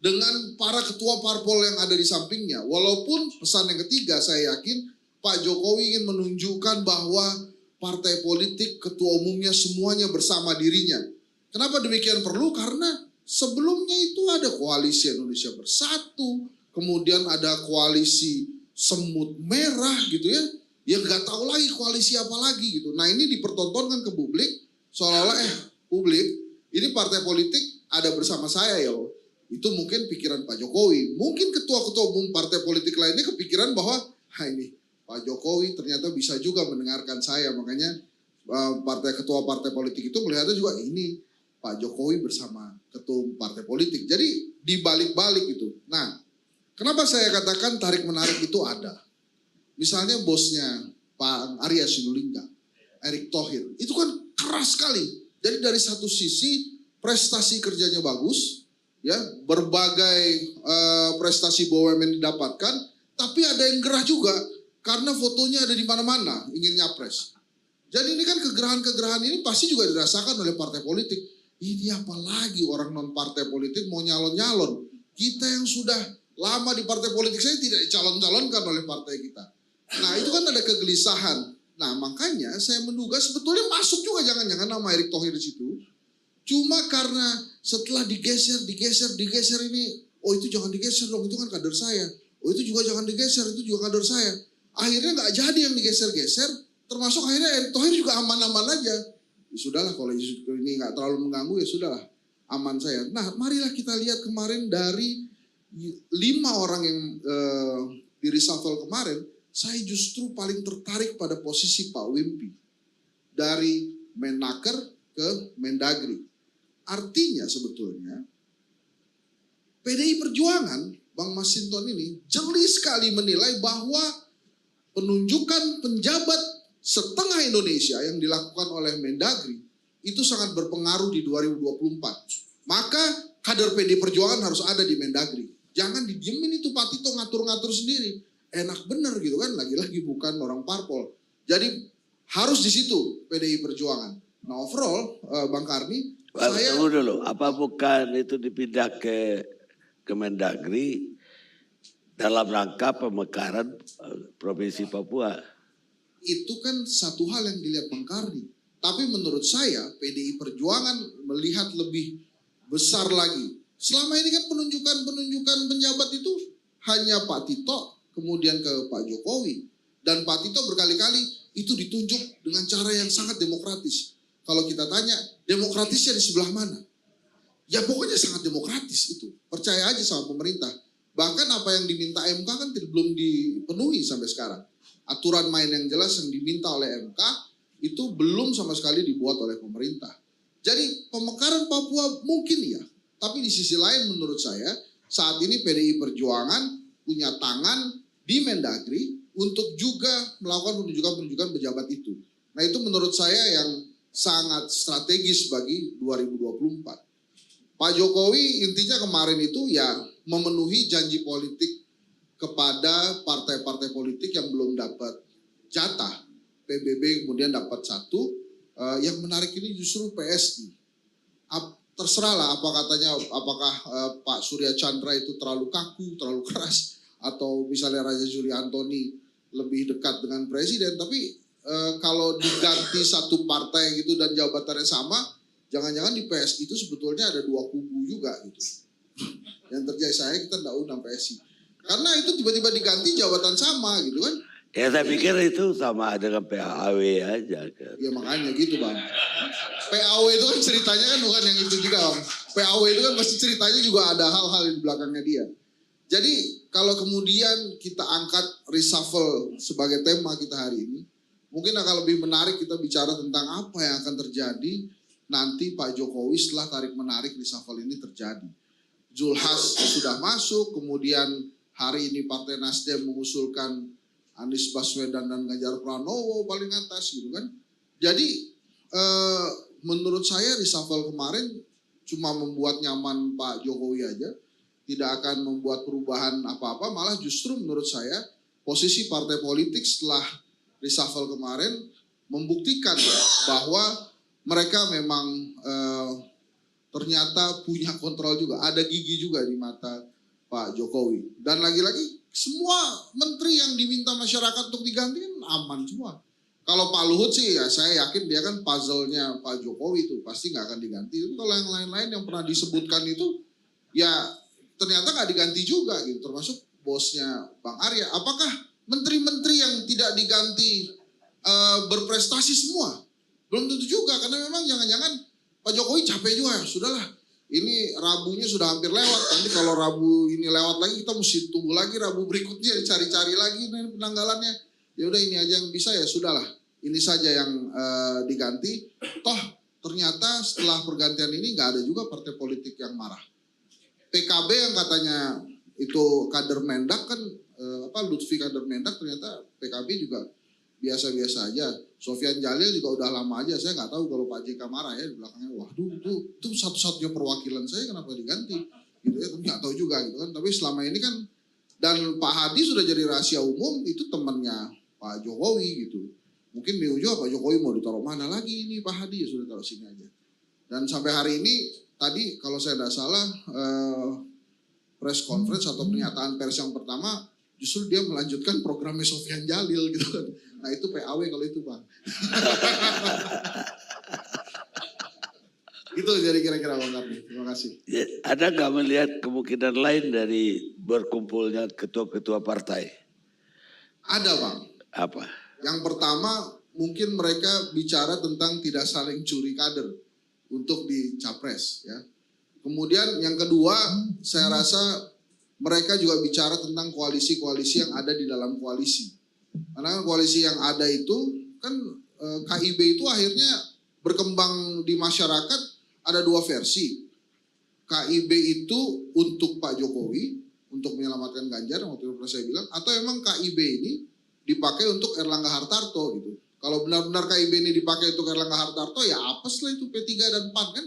dengan para ketua parpol yang ada di sampingnya. Walaupun pesan yang ketiga saya yakin Pak Jokowi ingin menunjukkan bahwa partai politik, ketua umumnya semuanya bersama dirinya. Kenapa demikian perlu? Karena sebelumnya itu ada koalisi Indonesia Bersatu, kemudian ada koalisi Semut Merah gitu ya, yang nggak tahu lagi koalisi apa lagi gitu. Nah ini dipertontonkan ke publik, seolah-olah publik, ini partai politik ada bersama saya ya loh. Itu mungkin pikiran Pak Jokowi. Mungkin ketua-ketua umum partai politik lainnya kepikiran bahwa, ini Pak Jokowi ternyata bisa juga mendengarkan saya, makanya ketua partai politik itu melihatnya juga ini Pak Jokowi bersama ketua partai politik. Jadi dibalik-balik itu. Nah, kenapa saya katakan tarik-menarik itu ada? Misalnya bosnya Pak Arya Sinulinga, Erick Thohir, itu kan keras sekali. Jadi dari satu sisi prestasi kerjanya bagus, ya berbagai prestasi BUMN didapatkan, tapi ada yang gerah juga karena fotonya ada di mana-mana ingin nyapres. Jadi ini kan kegerahan-kegerahan ini pasti juga dirasakan oleh partai politik. Ini apalagi orang non partai politik mau nyalon-nyalon. Kita yang sudah lama di partai politik saya tidak dicalon-calonkan oleh partai kita. Nah itu kan ada kegelisahan. Nah makanya saya menduga sebetulnya masuk juga jangan-jangan nama Erick Thohir di situ. Cuma karena setelah digeser ini, oh itu jangan digeser dong, itu kan kader saya. Oh itu juga jangan digeser, itu juga kader saya. Akhirnya nggak jadi yang digeser-geser, termasuk akhirnya Erick Thohir juga aman-aman aja. Ya sudahlah kalau ini nggak terlalu mengganggu ya sudahlah, aman saya. Nah marilah kita lihat kemarin dari 5 orang yang di reshuffle kemarin, saya justru paling tertarik pada posisi Pak Wimpi. Dari Menaker ke Mendagri. Artinya sebetulnya PDI Perjuangan, Bang Masinton ini jeli sekali menilai bahwa penunjukan penjabat setengah Indonesia yang dilakukan oleh Mendagri itu sangat berpengaruh di 2024. Maka kader PDI Perjuangan harus ada di Mendagri. Jangan didiemin itu Pak Tito ngatur-ngatur sendiri. Enak bener gitu kan, lagi-lagi bukan orang parpol. Jadi harus di situ PDI Perjuangan. Nah overall Bang Karni, saya... Tunggu dulu, apa bukan itu dipindah ke Kemendagri dalam rangka pemekaran Provinsi Papua? Itu kan satu hal yang dilihat Bang Karni. Tapi menurut saya PDI Perjuangan melihat lebih besar lagi. Selama ini kan penunjukan penjabat itu hanya Pak Tito, kemudian ke Pak Jokowi. Dan Pak Tito berkali-kali itu ditunjuk dengan cara yang sangat demokratis. Kalau kita tanya, demokratisnya di sebelah mana? Ya pokoknya sangat demokratis itu. Percaya aja sama pemerintah. Bahkan apa yang diminta MK kan belum dipenuhi sampai sekarang. Aturan main yang jelas yang diminta oleh MK itu belum sama sekali dibuat oleh pemerintah. Jadi pemekaran Papua mungkin ya. Tapi di sisi lain menurut saya saat ini PDI Perjuangan punya tangan di Mendagri untuk juga melakukan penunjukan-penunjukan pejabat itu. Nah itu menurut saya yang sangat strategis bagi 2024. Pak Jokowi intinya kemarin itu ya memenuhi janji politik kepada partai-partai politik yang belum dapat jatah. PBB kemudian dapat satu, yang menarik ini justru PSI. Terserahlah apa katanya, apakah Pak Surya Chandra itu terlalu kaku, terlalu keras, atau misalnya Raja Juli Antoni lebih dekat dengan presiden, tapi kalau diganti satu partai gitu dan jabatannya sama, jangan-jangan di PSI itu sebetulnya ada dua kubu juga gitu. Yang terjadi kita tidak undang PSI. Karena itu tiba-tiba diganti jabatan sama gitu kan. Ya saya pikir itu sama dengan PAW aja kan. Ya makanya gitu Bang. PAW itu kan ceritanya kan bukan yang itu juga Bang. PAW itu kan pasti ceritanya juga ada hal-hal di belakangnya dia. Jadi kalau kemudian kita angkat reshuffle sebagai tema kita hari ini, mungkin akan lebih menarik kita bicara tentang apa yang akan terjadi nanti Pak Jokowi setelah tarik-menarik reshuffle ini terjadi. Zulhas sudah masuk, kemudian hari ini Partai Nasdem mengusulkan Anies Baswedan dan Ganjar Pranowo paling atas gitu kan. Jadi menurut saya reshuffle kemarin cuma membuat nyaman Pak Jokowi aja, tidak akan membuat perubahan apa-apa, malah justru menurut saya posisi partai politik setelah reshuffle kemarin membuktikan bahwa mereka memang ternyata punya kontrol juga, ada gigi juga di mata Pak Jokowi. Dan lagi-lagi semua menteri yang diminta masyarakat untuk diganti kan aman semua. Kalau Pak Luhut sih ya saya yakin dia kan puzzle-nya Pak Jokowi itu pasti nggak akan diganti. Itu kalau yang lain-lain yang pernah disebutkan itu ya ternyata nggak diganti juga gitu. Termasuk bosnya Bang Arya. Apakah menteri-menteri yang tidak diganti berprestasi semua? Belum tentu juga karena memang jangan-jangan Pak Jokowi capek juga ya sudahlah. Ini Rabunya sudah hampir lewat. Nanti kalau Rabu ini lewat lagi kita mesti tunggu lagi Rabu berikutnya cari-cari lagi penanggalannya. Ya udah ini aja yang bisa ya sudahlah. Ini saja yang diganti. Toh ternyata setelah pergantian ini nggak ada juga partai politik yang marah. PKB yang katanya itu kader Mendak kan Lutfi kader Mendak ternyata PKB juga biasa-biasa aja. Sofyan Jalil juga udah lama aja. Saya nggak tahu kalau Pak JK marah ya di belakangnya. Waduh itu satu-satunya perwakilan saya kenapa diganti? Gitu ya, nggak tahu juga gitu kan. Tapi selama ini kan dan Pak Hadi sudah jadi rahasia umum itu temannya Pak Jokowi gitu. Mungkin bingung juga Pak Jokowi mau ditaruh mana lagi ini Pak Hadi ya sudah taruh sini aja. Dan sampai hari ini tadi kalau saya tidak salah press conference atau pernyataan pers yang pertama justru dia melanjutkan programnya Sofyan Jalil gitu kan. Nah itu PAW kalau itu Bang. Itu jadi kira-kira Bang Karni. Terima kasih. Ya, ada nggak melihat kemungkinan lain dari berkumpulnya ketua-ketua partai? Ada Bang. Apa? Yang pertama mungkin mereka bicara tentang tidak saling curi kader untuk di capres ya. Kemudian yang kedua saya rasa mereka juga bicara tentang koalisi-koalisi yang ada di dalam koalisi. Karena koalisi yang ada itu kan KIB itu akhirnya berkembang di masyarakat ada dua versi. KIB itu untuk Pak Jokowi, untuk menyelamatkan Ganjar, yang waktu itu saya bilang, atau emang KIB ini dipakai untuk Erlangga Hartarto gitu. Kalau benar-benar KIB ini dipakai untuk Erlangga Hartarto, ya apes lah itu P3 dan PAN kan.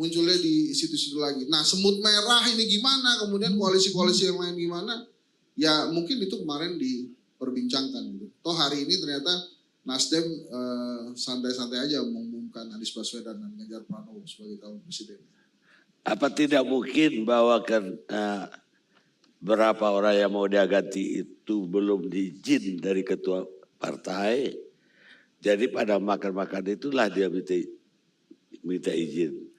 munculnya di situ-situ lagi. Nah, semut merah ini gimana, kemudian koalisi-koalisi yang lain gimana, ya mungkin itu kemarin diperbincangkan gitu. Toh hari ini ternyata Nasdem santai-santai aja mengumumkan Anies Baswedan dan Ganjar Pranowo sebagai calon presiden. Apa tidak mungkin bahwa berapa orang yang mau dia ganti itu belum diizin dari ketua partai, jadi pada makan-makan itulah dia minta izin.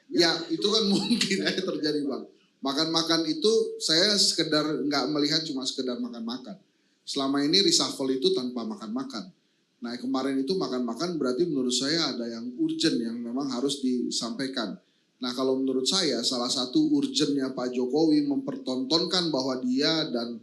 Ya itu kan mungkin aja terjadi Bang. Makan-makan itu saya sekedar nggak melihat cuma sekedar makan-makan. Selama ini reshuffle itu tanpa makan-makan. Nah kemarin itu makan-makan berarti menurut saya ada yang urgent yang memang harus disampaikan. Nah kalau menurut saya salah satu urgentnya Pak Jokowi mempertontonkan bahwa dia dan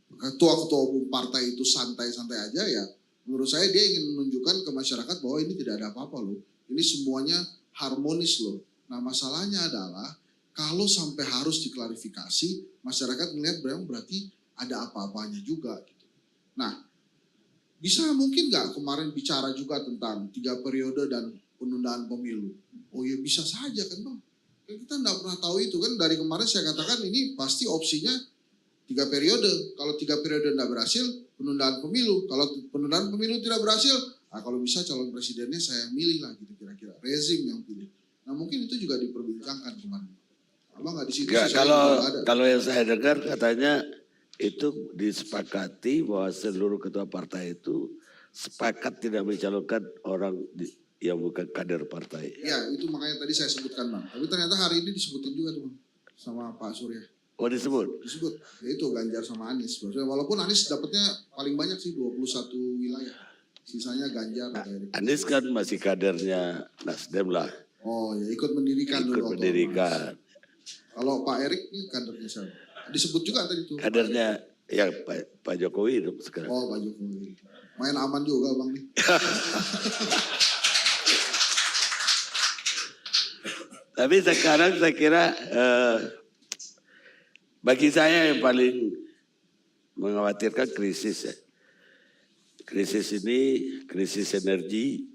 ketua-ketua umum partai itu santai-santai aja ya. Menurut saya dia ingin menunjukkan ke masyarakat bahwa ini tidak ada apa-apa loh. Ini semuanya harmonis loh. Nah masalahnya adalah kalau sampai harus diklarifikasi, masyarakat melihat berarti ada apa-apanya juga. Gitu. Nah bisa mungkin nggak kemarin bicara juga tentang 3 periode dan penundaan pemilu? Oh ya bisa saja kan Bang. Kita nggak pernah tahu itu kan dari kemarin saya katakan ini pasti opsinya 3 periode. Kalau 3 periode nggak berhasil, penundaan pemilu. Kalau penundaan pemilu tidak berhasil, nah kalau bisa calon presidennya saya milih lah gitu kira-kira. Rezim yang pilih. Nah mungkin itu juga diperbincangkan kemarin. Abang nggak di situ? Kalau yang saya dengar katanya itu disepakati bahwa seluruh ketua partai itu sepakat tidak mencalonkan orang yang bukan kader partai. Ya itu makanya tadi saya sebutkan Bang. Tapi ternyata hari ini disebutin juga tuh Bang sama Pak Surya. Oh disebut? Disebut. Ya, itu Ganjar sama Anies. Walaupun Anies dapatnya paling banyak sih 21 wilayah. Sisanya Ganjar. Anies kan masih kadernya Nasdem lah. Oh ya ikut mendirikan ikut dulu. Mendirikan. Kalau Pak Erik ini kadernya siapa? Disebut juga tadi tuh. Kadernya ya Pak Jokowi itu sekarang. Oh Pak Jokowi. Main aman juga Bang nih. Tapi sekarang saya kira bagi saya yang paling mengkhawatirkan krisis ya. Krisis ini krisis energi.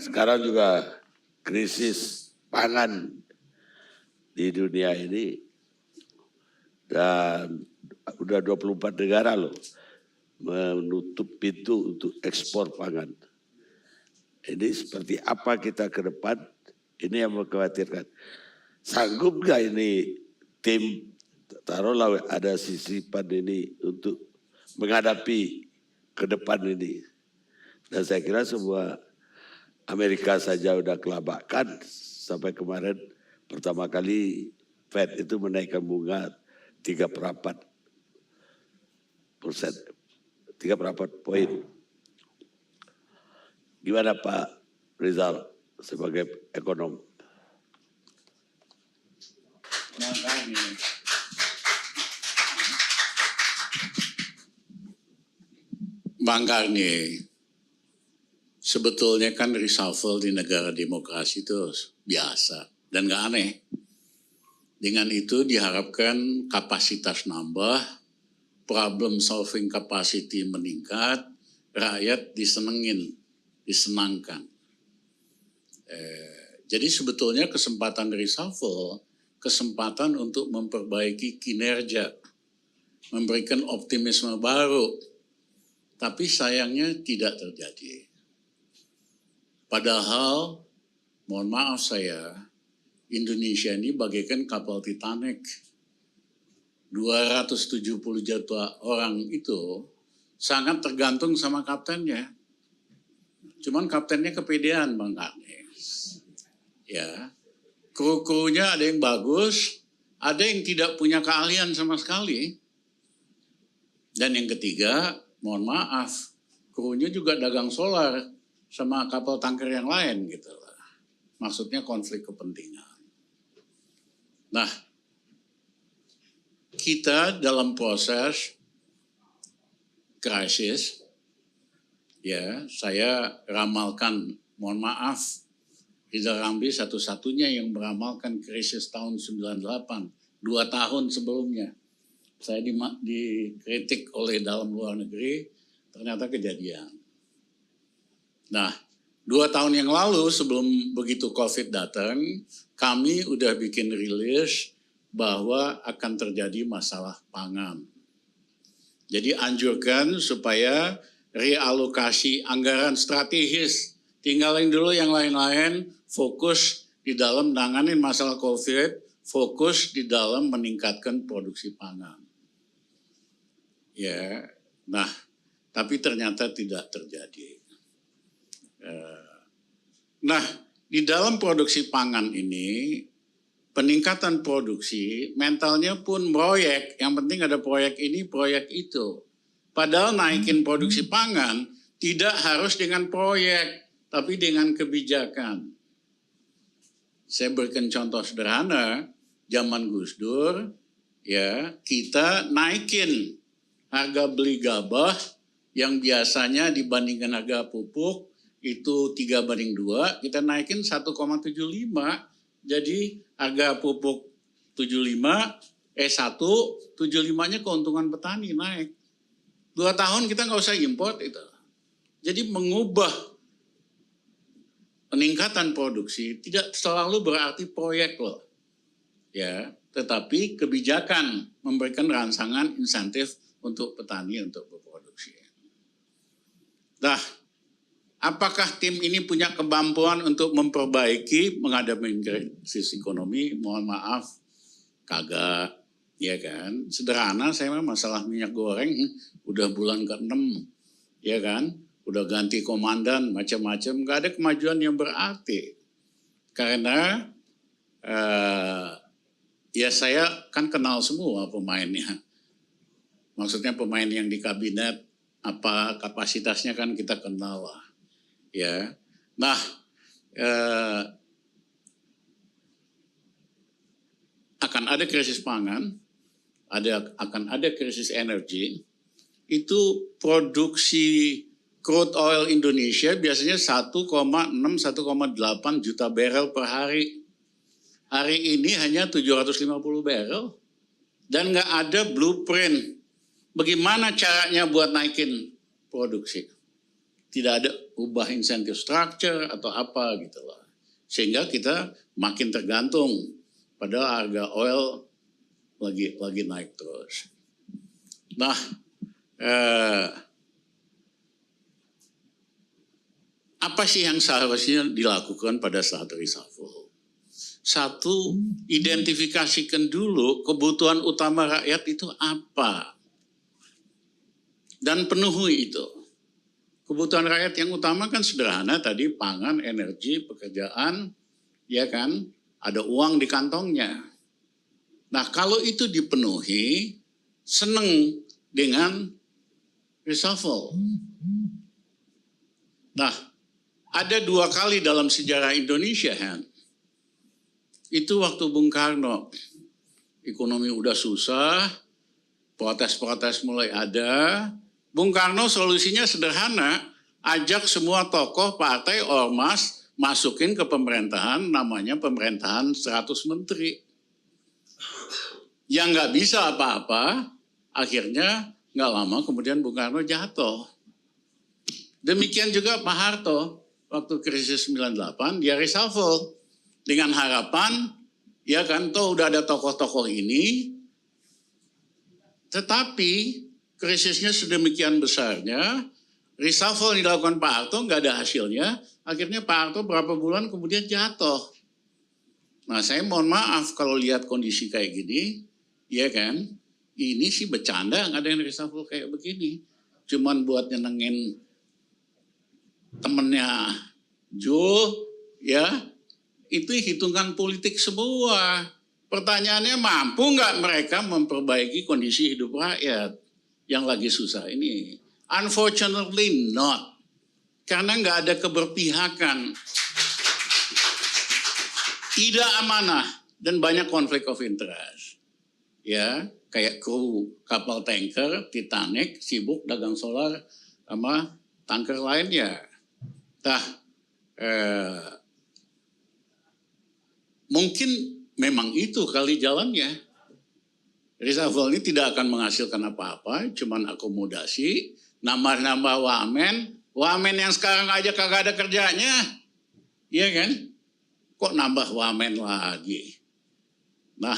Sekarang juga krisis pangan di dunia ini. Dan udah 24 negara loh menutup pintu untuk ekspor pangan. Ini seperti apa kita ke depan? Ini yang mengkhawatirkan. Sanggup gak ini tim, taruhlah ada sisipan ini untuk menghadapi ke depan ini. Dan saya kira semua Amerika saja udah kelabakan sampai kemarin pertama kali Fed itu menaikkan bunga 3/4%, 3/4 poin. Gimana Pak Rizal sebagai ekonom? Bang Karni, sebetulnya kan reshuffle di negara demokrasi itu biasa dan nggak aneh. Dengan itu diharapkan kapasitas nambah, problem solving capacity meningkat, rakyat disenangkan. Jadi sebetulnya kesempatan reshuffle, kesempatan untuk memperbaiki kinerja, memberikan optimisme baru, tapi sayangnya tidak terjadi. Padahal, mohon maaf saya, Indonesia ini bagaikan kapal Titanic. 270 juta orang itu sangat tergantung sama kaptennya. Cuman kaptennya kepedean Bang Karni. Ya, kru-krunya ada yang bagus, ada yang tidak punya keahlian sama sekali. Dan yang ketiga, mohon maaf, krunya juga dagang solar sama kapal tanker yang lain gitu. Maksudnya konflik kepentingan. Nah, kita dalam proses krisis, ya saya ramalkan, mohon maaf, Rizal Ramli satu-satunya yang meramalkan krisis tahun 98, 2 tahun sebelumnya. Saya dikritik oleh dalam luar negeri, ternyata kejadian. Nah, 2 tahun yang lalu sebelum begitu COVID datang, kami udah bikin rilis bahwa akan terjadi masalah pangan. Jadi anjurkan supaya realokasi anggaran strategis, tinggalin dulu yang lain-lain, fokus di dalam menangani masalah COVID, fokus di dalam meningkatkan produksi pangan. Ya, nah, tapi ternyata tidak terjadi. Nah, di dalam produksi pangan ini, peningkatan produksi, mentalnya pun proyek, yang penting ada proyek ini, proyek itu. Padahal naikin produksi pangan tidak harus dengan proyek, tapi dengan kebijakan. Saya berikan contoh sederhana, zaman Gus Dur, ya kita naikin harga beli gabah yang biasanya dibandingkan harga pupuk itu 3:2, kita naikin 1,75, jadi harga pupuk 75nya keuntungan petani naik. 2 tahun kita nggak usah import itu. Jadi mengubah peningkatan produksi tidak selalu berarti proyek loh. Ya, tetapi kebijakan memberikan rangsangan insentif untuk petani untuk berproduksi. Nah, apakah tim ini punya kemampuan untuk memperbaiki menghadapi krisis ekonomi? Mohon maaf, kagak, ya kan? Sederhana, saya memang masalah minyak goreng udah bulan ke-6, ya kan? Udah ganti komandan, macam-macam, nggak ada kemajuan yang berarti. Karena ya saya kan kenal semua pemainnya. Maksudnya pemain yang di kabinet, apa kapasitasnya kan kita kenal lah. Ya, nah akan ada krisis pangan, akan ada krisis energi. Itu produksi crude oil Indonesia biasanya 1,6-1,8 juta barrel per hari. Hari ini hanya 750 barrel dan nggak ada blueprint. Bagaimana caranya buat naikin produksi? Tidak ada ubah insentif structure atau apa gitu loh. Sehingga kita makin tergantung pada harga oil lagi naik terus. Nah, apa sih yang seharusnya dilakukan pada saat reshuffle? Satu, identifikasikan dulu kebutuhan utama rakyat itu apa. Dan penuhi itu. Kebutuhan rakyat yang utama kan sederhana tadi, pangan, energi, pekerjaan, ya kan, ada uang di kantongnya. Nah, kalau itu dipenuhi, seneng dengan reshuffle. Nah, ada 2 kali dalam sejarah Indonesia, Han. Itu waktu Bung Karno. Ekonomi udah susah, protes-protes mulai ada. Bung Karno solusinya sederhana, ajak semua tokoh partai ormas masukin ke pemerintahan, namanya pemerintahan 100 menteri. Yang nggak bisa apa-apa, akhirnya nggak lama kemudian Bung Karno jatuh. Demikian juga Pak Harto, waktu krisis 98, dia reshuffle. Dengan harapan, ya kan, toh udah ada tokoh-tokoh ini, tetapi krisisnya sedemikian besarnya, reshuffle yang dilakukan Pak Harto nggak ada hasilnya, akhirnya Pak Harto berapa bulan kemudian jatuh. Nah, saya mohon maaf kalau lihat kondisi kayak gini, ya kan, ini sih bercanda nggak ada yang reshuffle kayak begini. Cuman buat nyenengin temennya Jul, ya, itu hitungan politik semua. Pertanyaannya, mampu nggak mereka memperbaiki kondisi hidup rakyat yang lagi susah ini? Unfortunately not. Karena nggak ada keberpihakan. Tidak amanah dan banyak konflik of interest. Ya, kayak kru kapal tanker Titanic sibuk dagang solar sama tanker lainnya. Nah, mungkin memang itu kali jalannya. Reshuffle ini tidak akan menghasilkan apa-apa, cuman akomodasi, nambah-nambah wamen Wamen yang sekarang aja kagak ada kerjanya. Iya kan? Kok nambah wamen lagi? Nah,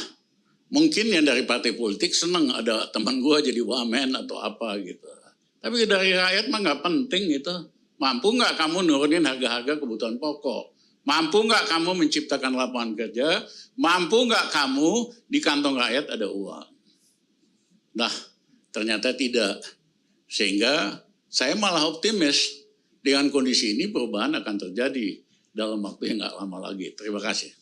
mungkin yang dari partai politik seneng ada teman gua jadi wamen atau apa gitu. Tapi dari rakyat mah nggak penting itu. Mampu nggak kamu nurunin harga-harga kebutuhan pokok? Mampu nggak kamu menciptakan lapangan kerja? Mampu nggak kamu di kantong rakyat ada uang? Nah, ternyata tidak. Sehingga saya malah optimis dengan kondisi ini perubahan akan terjadi dalam waktu yang nggak lama lagi. Terima kasih.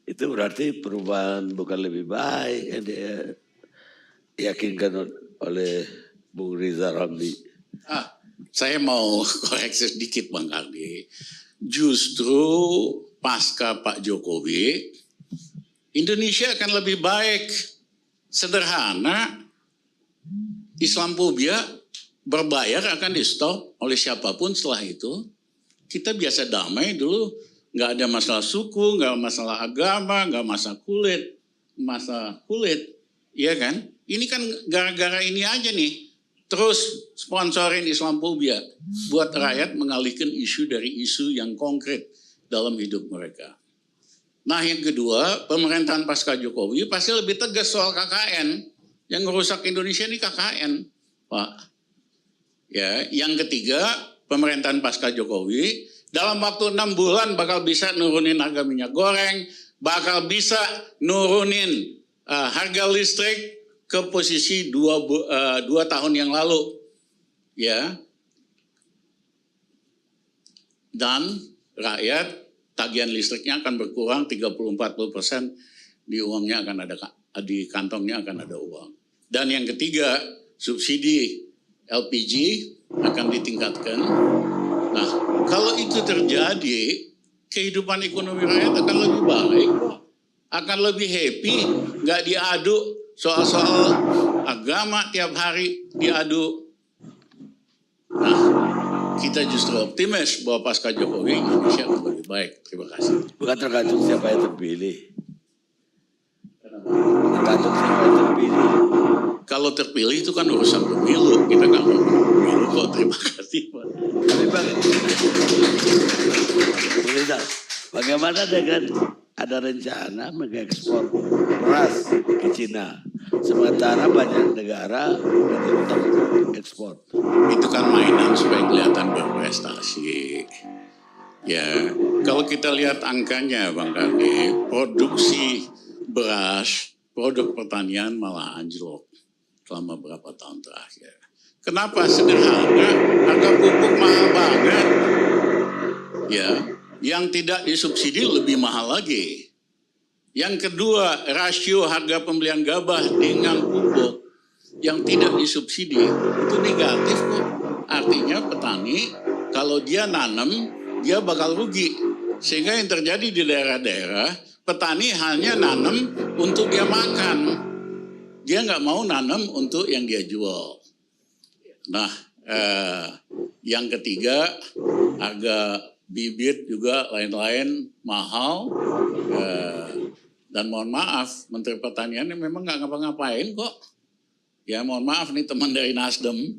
Itu berarti perubahan bukan lebih baik yang diyakinkan oleh Bung Riza Ramli. Saya mau koreksi sedikit Bang Kardi. Justru pasca Pak Jokowi, Indonesia akan lebih baik. Sederhana, Islamophobia berbayar akan di stop oleh siapapun setelah itu. Kita biasa damai dulu, nggak ada masalah suku, nggak masalah agama, nggak masalah kulit, iya kan? Ini kan gara-gara ini aja nih, terus sponsorin Islamophobia buat rakyat mengalihkan isu dari isu yang konkret dalam hidup mereka. Nah yang kedua, pemerintahan pasca Jokowi pasti lebih tegas soal KKN. Yang merusak Indonesia ini KKN, Pak. Ya, yang ketiga, pemerintahan pasca Jokowi dalam waktu 6 bulan bakal bisa nurunin harga minyak goreng, bakal bisa nurunin harga listrik ke posisi 2 tahun yang lalu, ya. Dan rakyat tagihan listriknya akan berkurang 30-40%, di uangnya akan ada, di kantongnya akan ada uang. Dan yang ketiga, subsidi LPG akan ditingkatkan. Nah, kalau itu terjadi, kehidupan ekonomi rakyat akan lebih baik, akan lebih happy, nggak diadu soal-soal agama tiap hari diadu. Nah, kita justru optimis bahwa pasca Jokowi Indonesia akan lebih baik. Terima kasih. Bukan tergantung siapa yang terpilih. Tergantung siapa yang terpilih. Kalau terpilih itu kan urusan pemilu. Kita nggak mau pemilu kok. Terima kasih, Pak. Tapi bagaimana dengan ada rencana mengekspor beras ke Cina? Sementara banyak negara menyetop ekspor. Itu kan mainan supaya kelihatan berprestasi. Ya, kalau kita lihat angkanya Bang Kardi, produksi beras, produk pertanian malah anjlok selama berapa tahun terakhir. Kenapa? Sederhana, harga pupuk mahal banget. Ya, yang tidak disubsidi lebih mahal lagi. Yang kedua, rasio harga pembelian gabah dengan pupuk yang tidak disubsidi itu negatif kok. Artinya petani kalau dia nanam, dia bakal rugi. Sehingga yang terjadi di daerah-daerah, petani hanya nanam untuk dia makan. Dia nggak mau nanam untuk yang dia jual. Nah, yang ketiga, harga bibit juga lain-lain mahal. Dan mohon maaf, Menteri Pertanian memang nggak ngapa-ngapain kok. Ya mohon maaf nih teman dari Nasdem.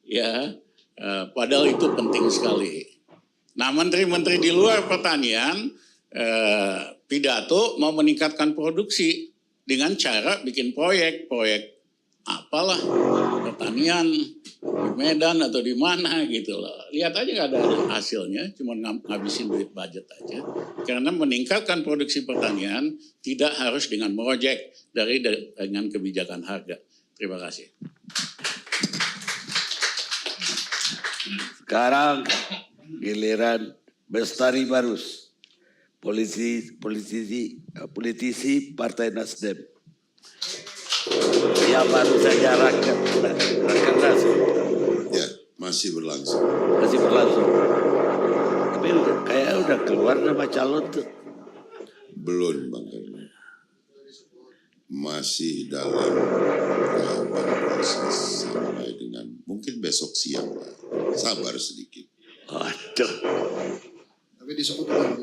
Ya, padahal itu penting sekali. Nah menteri-menteri di luar pertanian pidato mau meningkatkan produksi dengan cara bikin proyek apalah pertanian di Medan atau di mana gitu loh. Lihat aja nggak ada hasilnya, cuma ngabisin duit budget aja. Karena meningkatkan produksi pertanian tidak harus dengan merojek dengan kebijakan harga. Terima kasih. Sekarang giliran Bestari Barus, politisi Partai Nasdem. Ya baru saja rakernas. Ya, masih berlangsung. Masih berlangsung. Tapi kayak udah keluar nama calon tuh. Belum, Bang Karno. Masih dalam tahapan proses sampai dengan mungkin besok siang lah. Sabar sedikit. Aduh. Tapi disebut apa?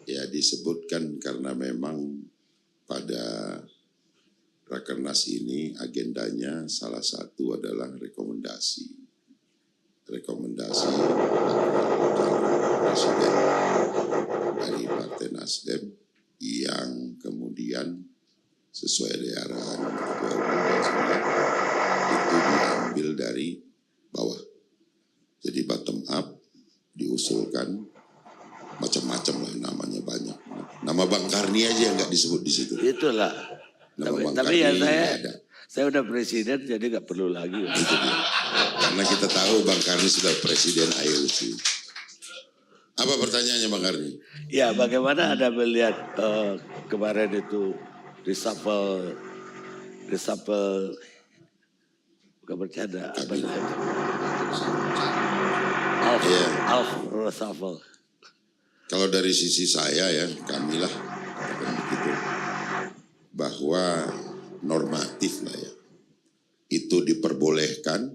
Ya disebutkan karena memang pada Rakernas ini agendanya salah satu adalah rekomendasi presiden dari Partai Nasdem yang kemudian sesuai dengan arahan Ketua Umum dan sebagainya itu diambil dari bawah. Jadi bottom up diusulkan macam-macam lah, namanya banyak. Nama Bang Karni aja yang nggak disebut di situ. Itulah. Tapi ya saya udah presiden jadi nggak perlu lagi. Itu dia. Karena kita tahu Bang Karni sudah presiden IOC. Apa pertanyaannya Bang Karni? Ya, bagaimana Anda melihat kemarin itu reshuffle bukan bercanda, apa namanya? Alf reshuffle. Kalau dari sisi saya ya, kamilah begitu, bahwa normatif lah ya, itu diperbolehkan,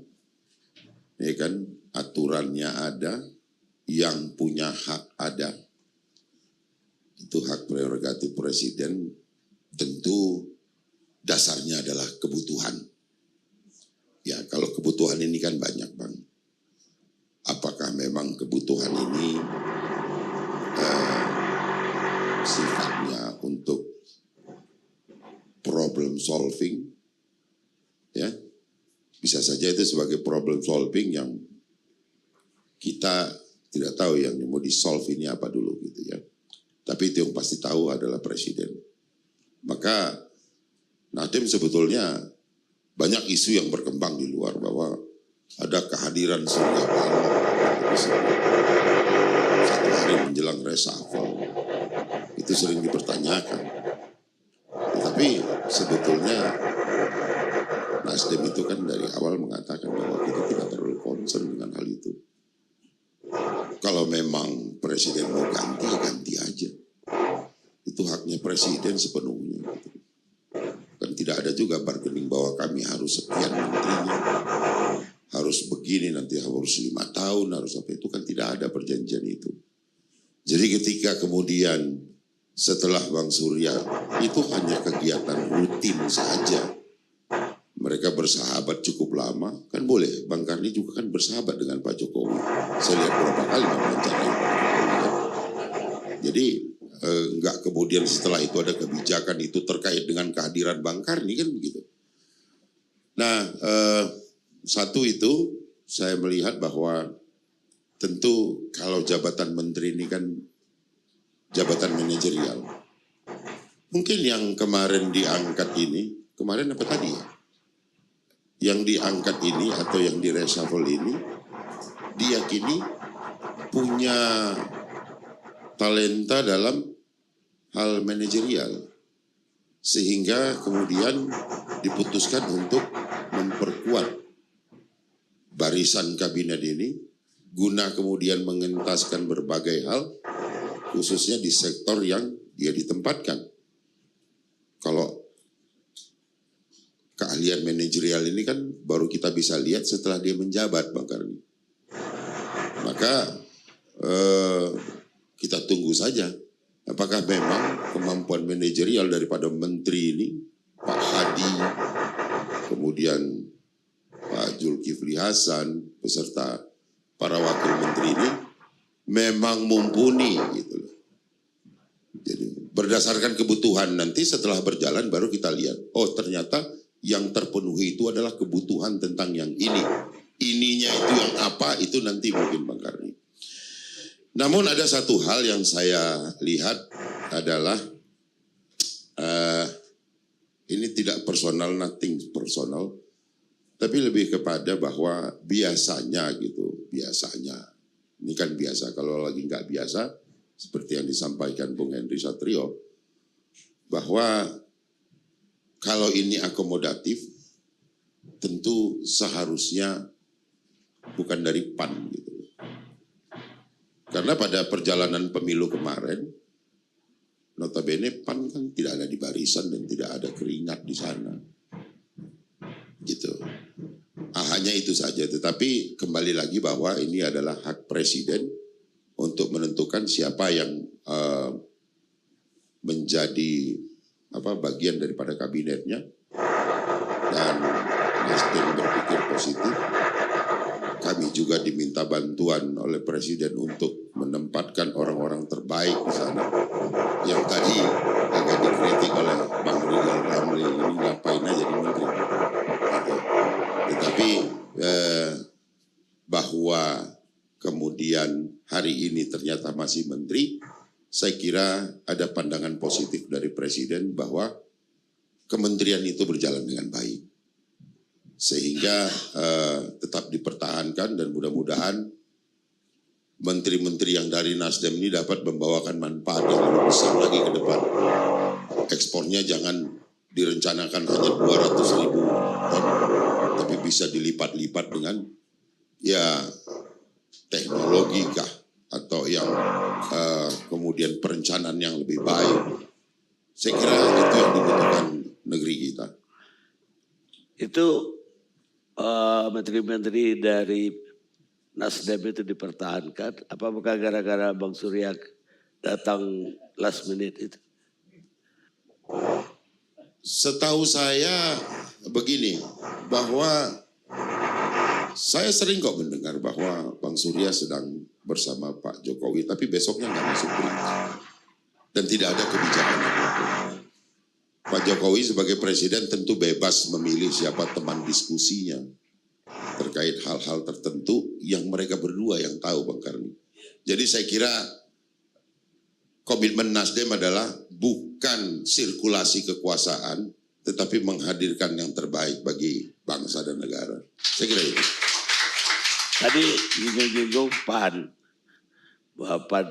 ya kan, aturannya ada, yang punya hak ada, itu hak prerogatif presiden, tentu dasarnya adalah kebutuhan. Ya kalau kebutuhan ini kan banyak Bang, apakah memang kebutuhan ini sifatnya untuk problem solving, ya bisa saja itu sebagai problem solving yang kita tidak tahu yang mau di solve ini apa dulu gitu ya. Tapi itu yang pasti tahu adalah presiden. Maka Nasdem sebetulnya banyak isu yang berkembang di luar bahwa ada kehadiran Surya Paloh satu hari menjelang reshuffle. Itu sering dipertanyakan. Tapi sebetulnya Nasdem itu kan dari awal mengatakan bahwa kita tidak terlalu concern dengan hal itu. Kalau memang presiden mau ganti, ya ganti aja. Itu haknya presiden sepenuhnya. Kan tidak ada juga bargaining bahwa kami harus sekian menterinya, harus begini, nanti harus 5 tahun, harus apa, itu kan tidak ada perjanjian itu. Jadi ketika kemudian setelah Bang Surya itu hanya kegiatan rutin saja, mereka bersahabat cukup lama, kan boleh. Bang Karni juga kan bersahabat dengan Pak Jokowi. Saya lihat beberapa kali mewawancarai Pak Jokowi. Jadi enggak kemudian setelah itu ada kebijakan itu terkait dengan kehadiran Bang Karni kan begitu. Nah, satu itu saya melihat bahwa tentu kalau jabatan menteri ini kan jabatan manajerial. Mungkin yang kemarin diangkat ini, kemarin apa tadi ya? Yang diangkat ini atau yang di reshuffle ini diyakini punya talenta dalam hal manajerial, sehingga kemudian diputuskan untuk memperkuat barisan kabinet ini guna kemudian mengentaskan berbagai hal, khususnya di sektor yang dia ditempatkan. Kalau keahlian manajerial ini kan baru kita bisa lihat setelah dia menjabat, Bang Karni. Maka kita tunggu saja apakah memang kemampuan manajerial daripada menteri ini, Pak Hadi, kemudian Pak Zulkifli Hasan, beserta para wakil menteri ini memang mumpuni gitu loh. Jadi berdasarkan kebutuhan nanti setelah berjalan baru kita lihat, oh ternyata yang terpenuhi itu adalah kebutuhan tentang yang ini. Ininya itu yang apa, itu nanti mungkin Bang Karni. Namun ada satu hal yang saya lihat adalah ini tidak personal, nothing personal, tapi lebih kepada bahwa biasanya gitu, biasanya. Ini kan biasa, kalau lagi nggak biasa, seperti yang disampaikan Bung Henry Satrio, bahwa kalau ini akomodatif, tentu seharusnya bukan dari PAN gitu. Karena pada perjalanan pemilu kemarin, notabene PAN kan tidak ada di barisan dan tidak ada keringat di sana. Gitu. Hanya itu saja, tetapi kembali lagi bahwa ini adalah hak presiden untuk menentukan siapa yang menjadi bagian daripada kabinetnya. dan Nasdem berpikir positif. Kami juga diminta bantuan oleh Presiden untuk menempatkan orang-orang terbaik di sana. Yang tadi agak dikritik oleh Bang Rizal Ramli, ini ngapain aja di menteri. Tetapi bahwa kemudian hari ini ternyata masih menteri, saya kira ada pandangan positif dari Presiden bahwa kementerian itu berjalan dengan baik. Sehingga tetap dipertahankan dan mudah-mudahan menteri-menteri yang dari Nasdem ini dapat membawakan manfaat yang lebih besar lagi ke depan. Ekspornya jangan direncanakan hanya 200.000 ton, tapi bisa dilipat-lipat dengan ya teknologi kah atau yang kemudian perencanaan yang lebih baik. Saya kira itu yang dibutuhkan negeri kita. Itu menteri-menteri dari Nasdem itu dipertahankan, apakah gara-gara Bang Surya datang last minute itu? Setahu saya begini, bahwa saya sering kok mendengar bahwa Bang Surya sedang bersama Pak Jokowi, tapi besoknya nggak masuk berita. Dan tidak ada kebijakan apapun. Pak Jokowi sebagai presiden tentu bebas memilih siapa teman diskusinya terkait hal-hal tertentu yang mereka berdua yang tahu, Bang Karni. Jadi saya kira komitmen Nasdem adalah bukan sirkulasi kekuasaan, tetapi menghadirkan yang terbaik bagi bangsa dan negara. Saya kira itu. Tadi nyinggung PAN, bahwa PAN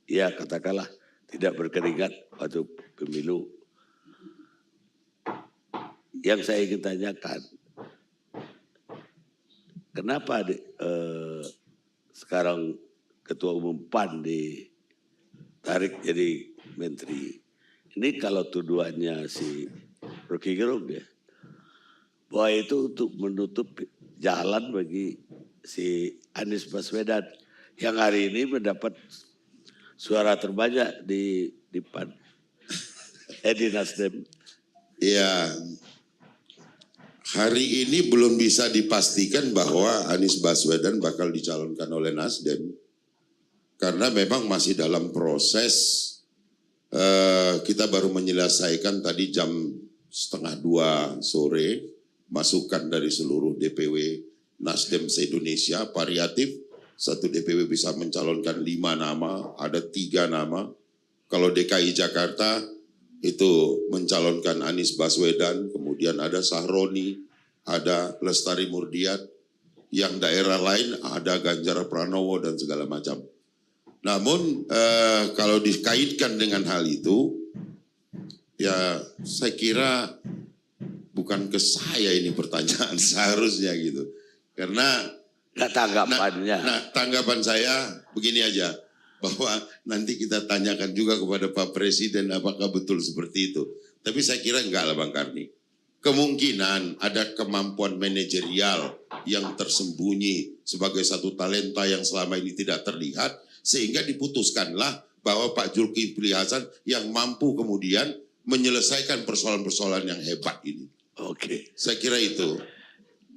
ya katakanlah tidak berkeringat waktu pemilu. Yang saya ingin tanyakan, kenapa sekarang Ketua Umum PAN ditarik jadi menteri? Ini kalau tuduhannya si Rocky Gerung ya, bahwa itu untuk menutup jalan bagi si Anies Baswedan yang hari ini mendapat suara terbanyak di PAN, di Nasdem. Ya, hari ini belum bisa dipastikan bahwa Anies Baswedan bakal dicalonkan oleh Nasdem. Karena memang masih dalam proses, kita baru menyelesaikan tadi jam 1:30 sore, masukan dari seluruh DPW Nasdem se-Indonesia, variatif. Satu DPW bisa mencalonkan 5 nama, ada 3 nama. Kalau DKI Jakarta itu mencalonkan Anies Baswedan, kemudian ada Sahroni, ada Lestari Murdiat, yang daerah lain ada Ganjar Pranowo dan segala macam. Namun kalau dikaitkan dengan hal itu, ya saya kira bukan ke saya ini pertanyaan seharusnya gitu. Karena tanggapannya. Tanggapan saya begini aja, bahwa nanti kita tanyakan juga kepada Pak Presiden apakah betul seperti itu. Tapi saya kira enggak lah Bang Karni. Kemungkinan ada kemampuan manajerial yang tersembunyi sebagai satu talenta yang selama ini tidak terlihat, sehingga diputuskanlah bahwa Pak Zulkifli Hasan yang mampu kemudian menyelesaikan persoalan-persoalan yang hebat ini. Oke. Saya kira itu.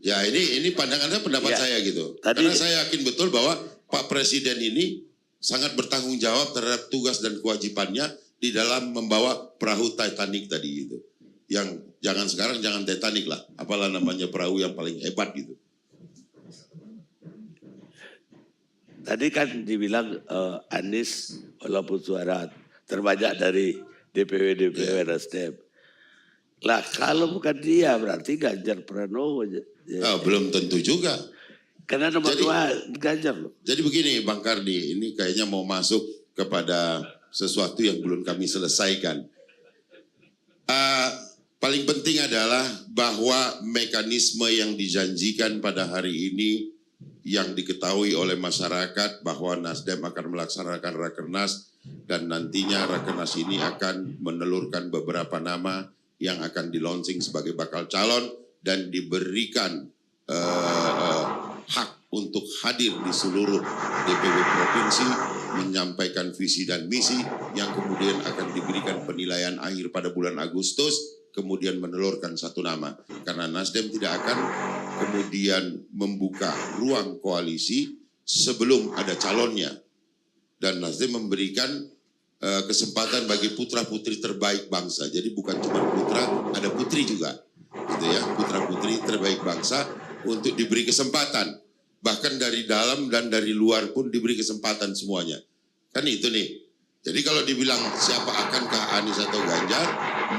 Ya ini pandangannya pendapat saya gitu. Karena saya yakin betul bahwa Pak Presiden ini sangat bertanggung jawab terhadap tugas dan kewajibannya di dalam membawa perahu Titanic tadi itu. Yang jangan sekarang jangan Titanic lah, apalah namanya perahu yang paling hebat gitu. Tadi kan dibilang Anies walaupun suara terbanyak dari DPW Nasdem. Lah kalau bukan dia berarti Ganjar Pranowo. Belum tentu juga. Karena nomor 2 Ganjar loh. Jadi begini Bang Kardi, ini kayaknya mau masuk kepada sesuatu yang belum kami selesaikan. Paling penting adalah bahwa mekanisme yang dijanjikan pada hari ini yang diketahui oleh masyarakat bahwa Nasdem akan melaksanakan Rakernas dan nantinya Rakernas ini akan menelurkan beberapa nama yang akan di-launching sebagai bakal calon dan diberikan hak untuk hadir di seluruh DPW provinsi menyampaikan visi dan misi yang kemudian akan diberikan penilaian akhir pada bulan Agustus kemudian menelurkan satu nama. Karena Nasdem tidak akan kemudian membuka ruang koalisi sebelum ada calonnya. Dan Nasdem memberikan kesempatan bagi putra-putri terbaik bangsa. Jadi bukan cuma putra, ada putri juga. Gitu ya, putra-putri terbaik bangsa untuk diberi kesempatan. Bahkan dari dalam dan dari luar pun diberi kesempatan semuanya. Kan itu nih. Jadi kalau dibilang siapa akankah Anies atau Ganjar,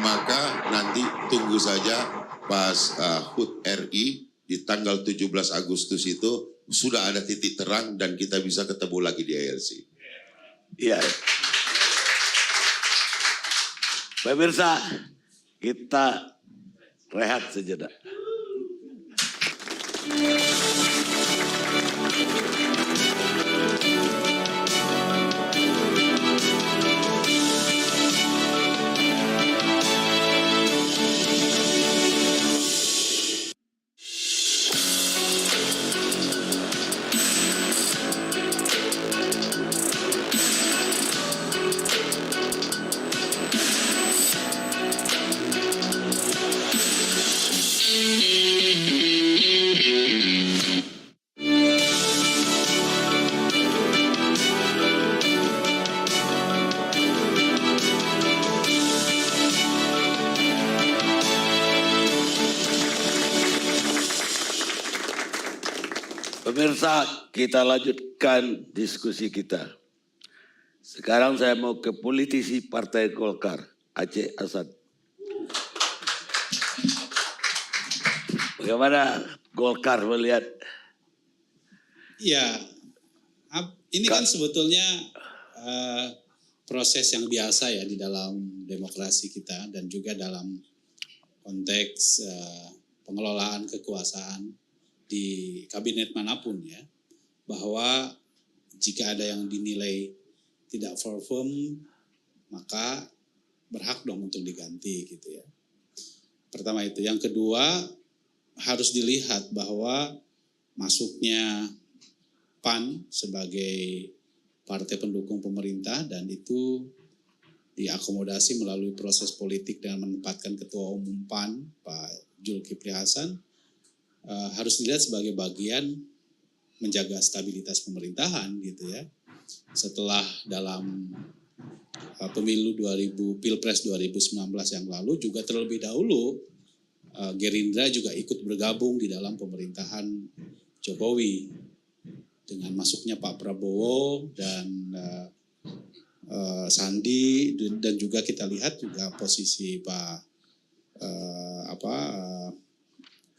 maka nanti tunggu saja pas HUT RI di tanggal 17 Agustus itu sudah ada titik terang dan kita bisa ketemu lagi di ILC. Iya. Pemirsa, kita rehat sejenak. Pemirsa, kita lanjutkan diskusi kita. Sekarang saya mau ke politisi Partai Golkar, Aceh Hasan. Bagaimana Golkar melihat? Ya, ini kan sebetulnya proses yang biasa ya di dalam demokrasi kita dan juga dalam konteks pengelolaan kekuasaan di kabinet manapun ya, bahwa jika ada yang dinilai tidak perform maka berhak dong untuk diganti gitu ya. Pertama itu. Yang kedua, harus dilihat bahwa masuknya PAN sebagai partai pendukung pemerintah dan itu diakomodasi melalui proses politik dengan menempatkan Ketua Umum PAN Pak Zulkifli Hasan harus dilihat sebagai bagian menjaga stabilitas pemerintahan gitu ya. Setelah dalam pemilu Pilpres 2019 yang lalu juga terlebih dahulu Gerindra juga ikut bergabung di dalam pemerintahan Jokowi dengan masuknya Pak Prabowo dan Sandi dan juga kita lihat juga posisi Pak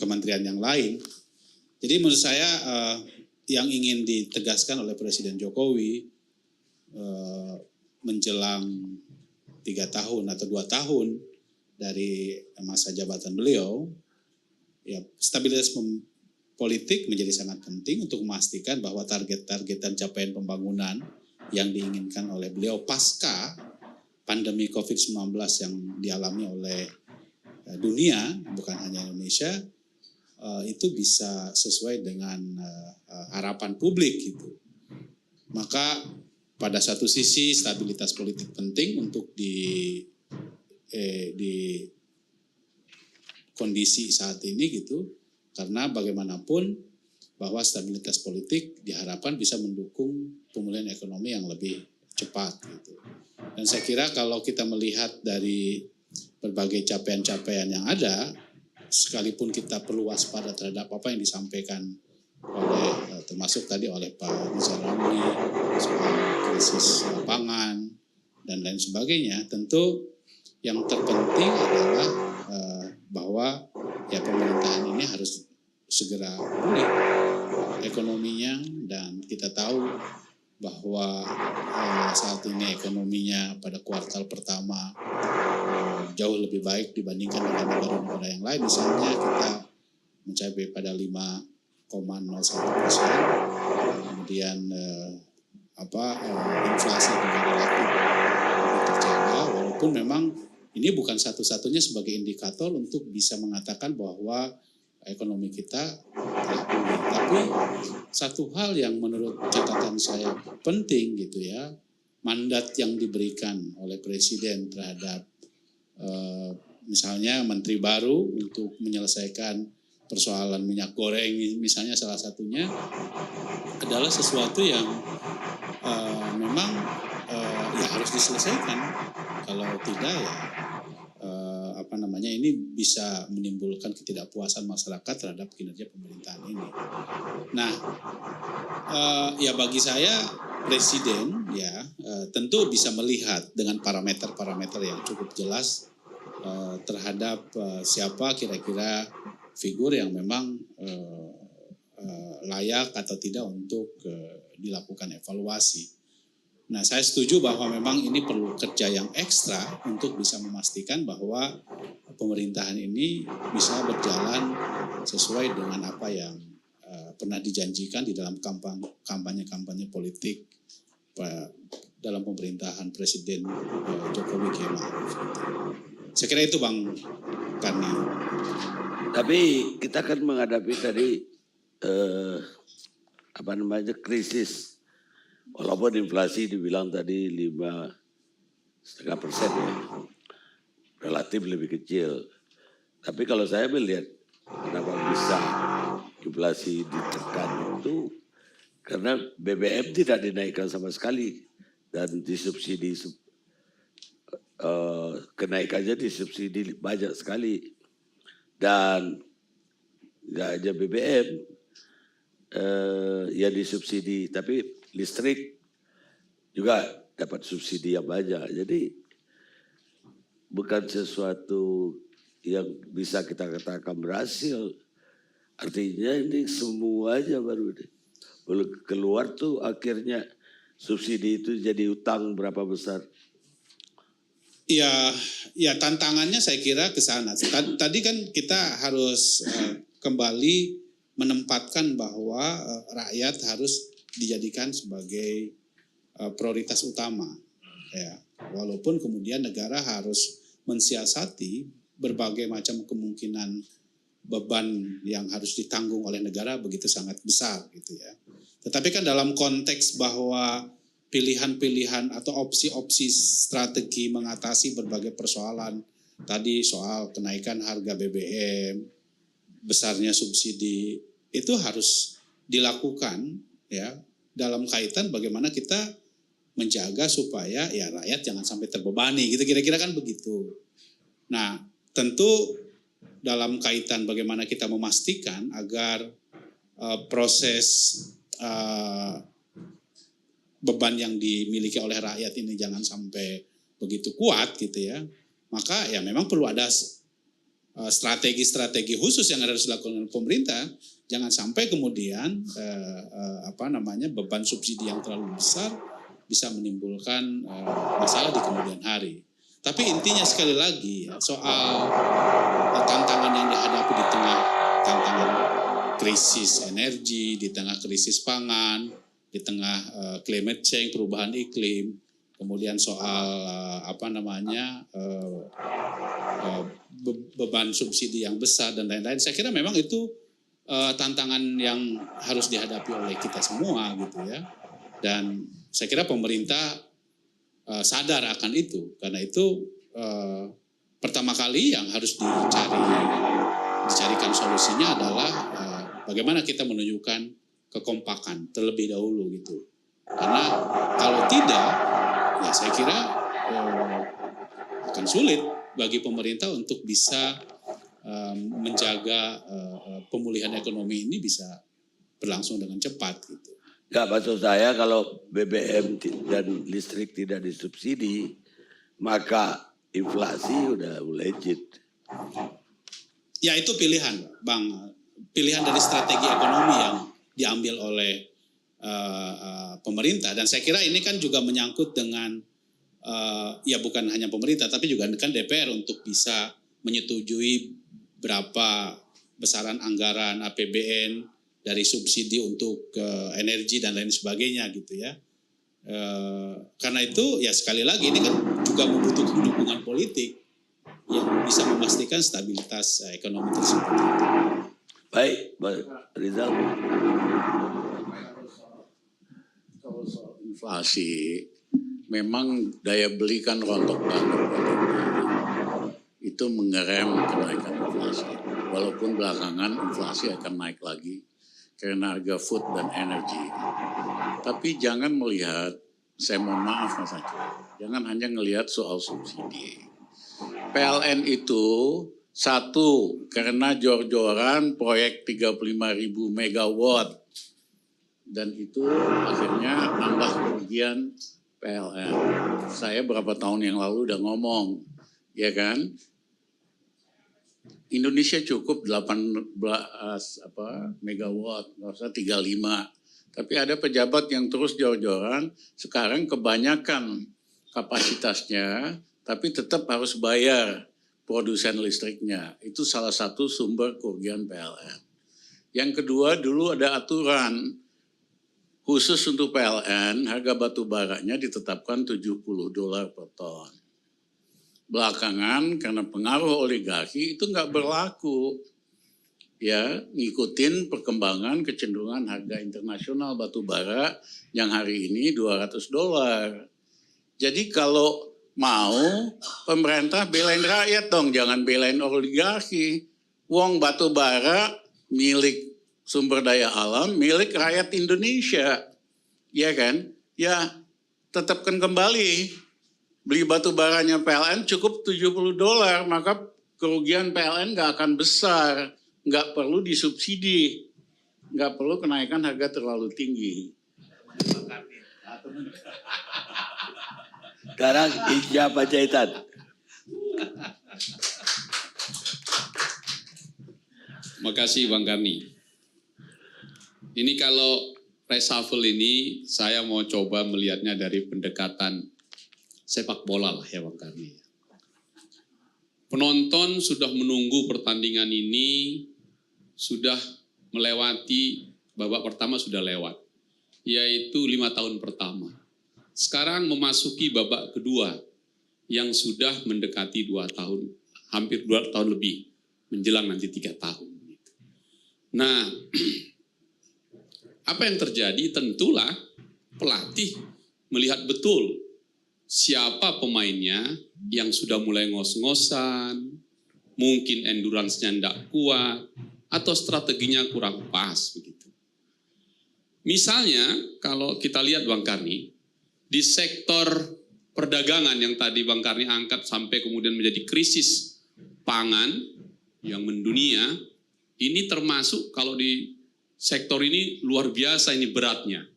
kementerian yang lain. Jadi menurut saya yang ingin ditegaskan oleh Presiden Jokowi menjelang 3 tahun atau 2 tahun dari masa jabatan beliau, ya stabilitas politik menjadi sangat penting untuk memastikan bahwa target-target dan capaian pembangunan yang diinginkan oleh beliau pasca pandemi COVID-19 yang dialami oleh dunia, bukan hanya Indonesia, itu bisa sesuai dengan harapan publik gitu. Maka pada satu sisi stabilitas politik penting untuk di kondisi saat ini gitu, karena bagaimanapun bahwa stabilitas politik diharapkan bisa mendukung pemulihan ekonomi yang lebih cepat gitu. Dan saya kira kalau kita melihat dari berbagai capaian-capaian yang ada, sekalipun kita perlu waspada terhadap apa yang disampaikan oleh termasuk tadi oleh Pak Rizal Ramli soal krisis pangan dan lain sebagainya, tentu yang terpenting adalah bahwa ya pemerintahan ini harus segera pulih ekonominya, dan kita tahu bahwa saat ini ekonominya pada kuartal pertama jauh lebih baik dibandingkan dengan negara-negara yang lain. Misalnya kita mencapai pada 5,01%, kemudian inflasi juga relatif terjaga, walaupun memang ini bukan satu-satunya sebagai indikator untuk bisa mengatakan bahwa ekonomi kita telah pulih. Tapi satu hal yang menurut catatan saya penting gitu ya, mandat yang diberikan oleh Presiden terhadap misalnya menteri baru untuk menyelesaikan persoalan minyak goreng misalnya salah satunya adalah sesuatu yang memang ya harus diselesaikan. Kalau tidak ya ini bisa menimbulkan ketidakpuasan masyarakat terhadap kinerja pemerintahan ini. Nah, ya bagi saya presiden ya tentu bisa melihat dengan parameter-parameter yang cukup jelas terhadap siapa kira-kira figur yang memang layak atau tidak untuk dilakukan evaluasi. Nah, saya setuju bahwa memang ini perlu kerja yang ekstra untuk bisa memastikan bahwa pemerintahan ini bisa berjalan sesuai dengan apa yang pernah dijanjikan di dalam kampanye-kampanye politik dalam pemerintahan Presiden Jokowi K. Ma'ruf. Saya kira itu Bang Karni. Tapi kita kan menghadapi tadi krisis. Walaupun inflasi dibilang tadi 5,5% ya, relatif lebih kecil. Tapi kalau saya melihat kenapa bisa inflasi ditekan itu karena BBM tidak dinaikkan sama sekali dan disubsidi kenaikannya disubsidi banyak sekali dan nggak aja BBM ya disubsidi tapi listrik juga dapat subsidi yang banyak. Jadi bukan sesuatu yang bisa kita katakan berhasil. Artinya ini semuanya baru keluar tuh akhirnya subsidi itu jadi utang berapa besar. Ya tantangannya saya kira ke sana. Tadi kan kita harus kembali menempatkan bahwa rakyat harus dijadikan sebagai prioritas utama, ya. Walaupun kemudian negara harus mensiasati berbagai macam kemungkinan beban yang harus ditanggung oleh negara begitu sangat besar, gitu ya. Tetapi kan dalam konteks bahwa pilihan-pilihan atau opsi-opsi strategi mengatasi berbagai persoalan, tadi soal kenaikan harga BBM, besarnya subsidi, itu harus dilakukan ya dalam kaitan bagaimana kita menjaga supaya ya rakyat jangan sampai terbebani gitu kira-kira kan begitu. Nah, tentu dalam kaitan bagaimana kita memastikan agar proses beban yang dimiliki oleh rakyat ini jangan sampai begitu kuat gitu ya. Maka ya memang perlu ada strategi-strategi khusus yang harus dilakukan oleh pemerintah. Jangan sampai kemudian beban subsidi yang terlalu besar bisa menimbulkan masalah di kemudian hari. Tapi intinya sekali lagi ya, soal tantangan yang dihadapi di tengah tantangan krisis energi, di tengah krisis pangan, di tengah climate change, perubahan iklim, kemudian soal beban subsidi yang besar dan lain-lain. Saya kira memang itu tantangan yang harus dihadapi oleh kita semua gitu ya. Dan saya kira pemerintah sadar akan itu. Karena itu pertama kali yang harus dicarikan solusinya adalah bagaimana kita menunjukkan kekompakan terlebih dahulu gitu. Karena kalau tidak, ya saya kira akan sulit bagi pemerintah untuk bisa menjaga pemulihan ekonomi ini bisa berlangsung dengan cepat gitu. Enggak, maksud saya kalau BBM dan listrik tidak disubsidi, maka inflasi udah legit. Ya itu pilihan, Bang. Pilihan dari strategi ekonomi yang diambil oleh pemerintah. Dan saya kira ini kan juga menyangkut dengan, ya bukan hanya pemerintah, tapi juga kan DPR untuk bisa menyetujui berapa besaran anggaran APBN dari subsidi untuk energi dan lain sebagainya gitu ya. Karena itu ya sekali lagi ini kan juga membutuhkan dukungan politik yang bisa memastikan stabilitas ekonomi tersebut. Baik, Pak Rizal. Kalau soal inflasi, memang daya beli kan rontok banget. Itu itu mengerem kenaikan inflasi. Walaupun belakangan inflasi akan naik lagi karena harga food dan energi. Tapi jangan melihat, saya mohon maaf Mas Aceh, jangan hanya melihat soal subsidi. PLN itu satu, karena jor-joran proyek 35.000 megawatt. Dan itu akhirnya nambah kerugian PLN. Saya berapa tahun yang lalu udah ngomong, ya kan? Indonesia cukup 18 megawatt, nggak usah 35. Tapi ada pejabat yang terus jor-joran, sekarang kebanyakan kapasitasnya, tapi tetap harus bayar produsen listriknya. Itu salah satu sumber kerugian PLN. Yang kedua, dulu ada aturan khusus untuk PLN, harga batu baranya ditetapkan $70 per ton. Belakangan karena pengaruh oligarki itu nggak berlaku. Ya, ngikutin perkembangan kecenderungan harga internasional batu bara yang hari ini $200. Jadi kalau mau pemerintah belain rakyat dong, jangan belain oligarki. Wong batu bara milik sumber daya alam, milik rakyat Indonesia. Ya kan? Ya, tetapkan kembali. Beli batu baranya PLN cukup $70, maka kerugian PLN nggak akan besar, nggak perlu disubsidi, nggak perlu kenaikan harga terlalu tinggi. Sekarang Ija Panjaitan. Makasih Bang Karni. Ini kalau reshuffle ini saya mau coba melihatnya dari pendekatan sepak bola lah ya Bang Karni. Penonton sudah menunggu pertandingan ini, sudah melewati babak pertama sudah lewat, yaitu 5 tahun pertama. Sekarang memasuki babak kedua yang sudah mendekati 2 tahun, hampir 2 tahun lebih, menjelang nanti 3 tahun. Nah, apa yang terjadi? Tentulah pelatih melihat betul siapa pemainnya yang sudah mulai ngos-ngosan, mungkin endurance-nya tidak kuat, atau strateginya kurang pas begitu. Misalnya, kalau kita lihat Bang Karni, di sektor perdagangan yang tadi Bang Karni angkat sampai kemudian menjadi krisis pangan yang mendunia, ini termasuk kalau di sektor ini luar biasa ini beratnya.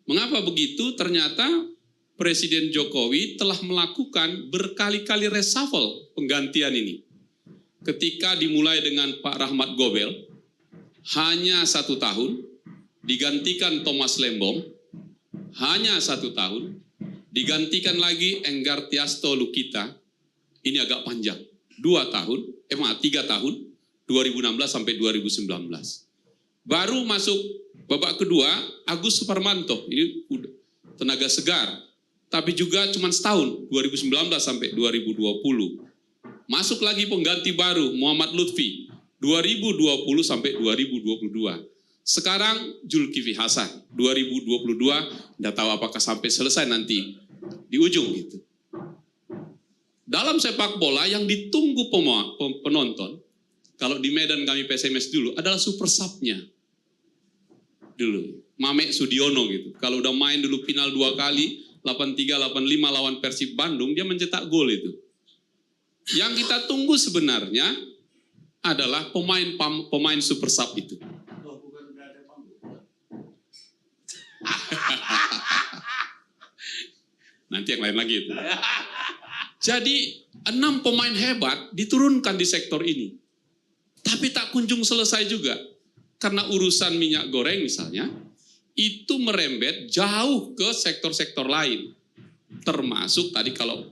Mengapa begitu? Ternyata Presiden Jokowi telah melakukan berkali-kali reshuffle penggantian ini. Ketika dimulai dengan Pak Rahmat Gobel, hanya 1 tahun, digantikan Thomas Lembong, hanya 1 tahun, digantikan lagi Enggar Tiasto Lukita, ini agak panjang, 3 tahun, 2016 sampai 2019. Baru masuk babak kedua, Agus Suparmanto, ini udah tenaga segar, tapi juga cuma setahun, 2019 sampai 2020. Masuk lagi pengganti baru, Muhammad Lutfi, 2020 sampai 2022. Sekarang Zulkifli Hasan, 2022, tidak tahu apakah sampai selesai nanti di ujung gitu. Dalam sepak bola yang ditunggu penonton, kalau di Medan kami PSMS dulu, adalah super sub-nya. Dulu, Mamek Sudiono gitu. Kalau udah main dulu final 2 kali, 83, 85 lawan Persib Bandung, dia mencetak gol itu. Yang kita tunggu sebenarnya adalah pemain super sub itu. Nanti yang lain lagi itu. Jadi 6 pemain hebat diturunkan di sektor ini. Tapi tak kunjung selesai juga. Karena urusan minyak goreng misalnya, itu merembet jauh ke sektor-sektor lain. Termasuk tadi kalau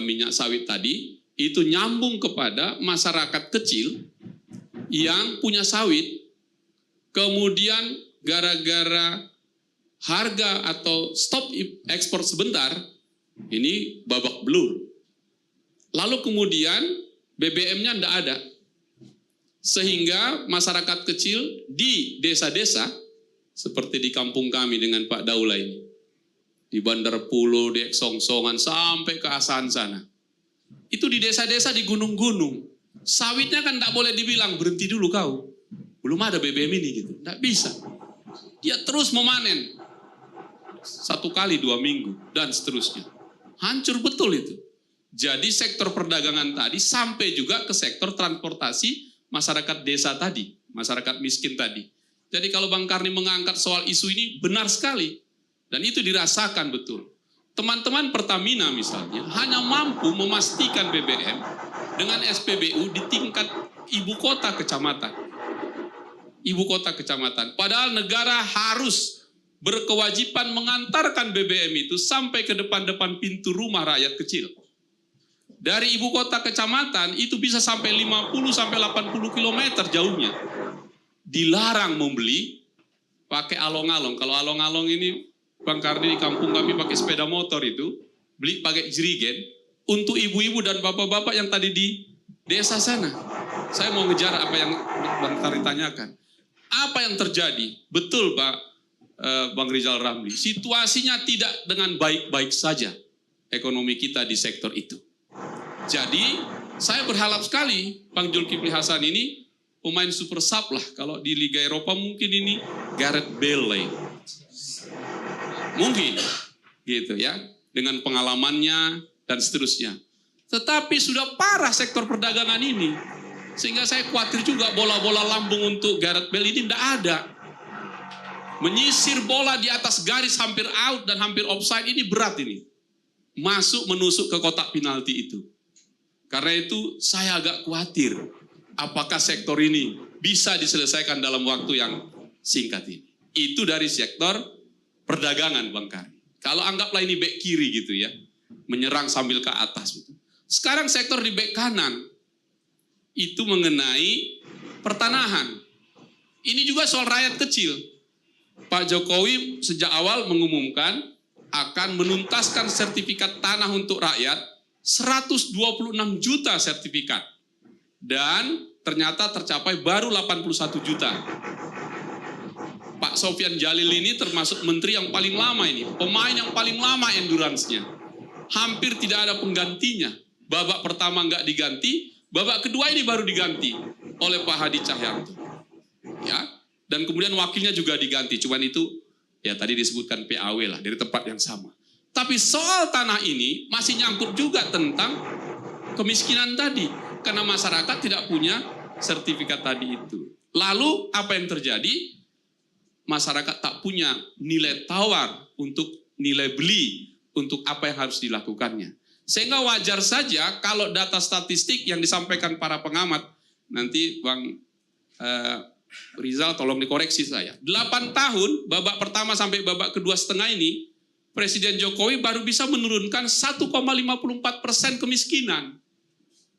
minyak sawit tadi, itu nyambung kepada masyarakat kecil yang punya sawit, kemudian gara-gara harga atau stop ekspor sebentar, ini babak belur. Lalu kemudian BBM-nya tidak ada. Sehingga masyarakat kecil di desa-desa, seperti di kampung kami dengan Pak Daula ini, di Bandar Pulo, di Eksongsongan, sampai ke Asahan sana. Itu di desa-desa, di gunung-gunung. Sawitnya kan tidak boleh dibilang, berhenti dulu kau. Belum ada BBM ini gitu. Tidak bisa. Dia terus memanen. 1 kali 2 minggu, dan seterusnya. Hancur betul itu. Jadi sektor perdagangan tadi sampai juga ke sektor transportasi masyarakat desa tadi, masyarakat miskin tadi. Jadi kalau Bang Karni mengangkat soal isu ini benar sekali. Dan itu dirasakan betul. Teman-teman Pertamina misalnya hanya mampu memastikan BBM dengan SPBU di tingkat ibu kota kecamatan. Ibu kota kecamatan. Padahal negara harus berkewajiban mengantarkan BBM itu sampai ke depan-depan pintu rumah rakyat kecil. Dari ibu kota kecamatan itu bisa sampai 50-80 km jauhnya. Dilarang membeli pakai along-along. Kalau along-along ini Bang Karni di kampung kami pakai sepeda motor itu, beli pakai jerigen untuk ibu-ibu dan bapak-bapak yang tadi di desa sana. Saya mau ngejar apa yang Bang Karni tanyakan. Apa yang terjadi? Betul Pak Bang Rizal Ramli, situasinya tidak dengan baik-baik saja ekonomi kita di sektor itu. Jadi saya berharap sekali Bang Zulkifli Hasan ini pemain super sub lah. Kalau di Liga Eropa mungkin ini Gareth Bale. Mungkin gitu ya, dengan pengalamannya dan seterusnya. Tetapi sudah parah sektor perdagangan ini. Sehingga saya khawatir juga bola-bola lambung untuk Gareth Bale ini tidak ada. Menyisir bola di atas garis hampir out dan hampir offside ini berat ini. Menusuk ke kotak penalti itu. Karena itu saya agak khawatir apakah sektor ini bisa diselesaikan dalam waktu yang singkat ini. Itu dari sektor perdagangan Bang Karni. Kalau anggaplah ini back kiri gitu ya, menyerang sambil ke atas. Gitu. Sekarang sektor di back kanan, itu mengenai pertanahan. Ini juga soal rakyat kecil. Pak Jokowi sejak awal mengumumkan akan menuntaskan sertifikat tanah untuk rakyat, 126 juta sertifikat. Dan ternyata tercapai baru 81 juta. Pak Sofyan Jalil ini termasuk menteri yang paling lama ini, pemain yang paling lama endurance-nya. Hampir tidak ada penggantinya. Babak pertama nggak diganti, babak kedua ini baru diganti oleh Pak Hadi Cahyanto. Ya, dan kemudian wakilnya juga diganti, cuman itu ya tadi disebutkan PAW lah, dari tempat yang sama. Tapi soal tanah ini masih nyangkut juga tentang kemiskinan tadi, karena masyarakat tidak punya sertifikat tadi itu. Lalu apa yang terjadi? Masyarakat tak punya nilai tawar untuk nilai beli untuk apa yang harus dilakukannya. Sehingga wajar saja kalau data statistik yang disampaikan para pengamat, nanti Bang Rizal tolong dikoreksi saya. 8 tahun, babak pertama sampai babak kedua setengah ini, Presiden Jokowi baru bisa menurunkan 1,54% kemiskinan.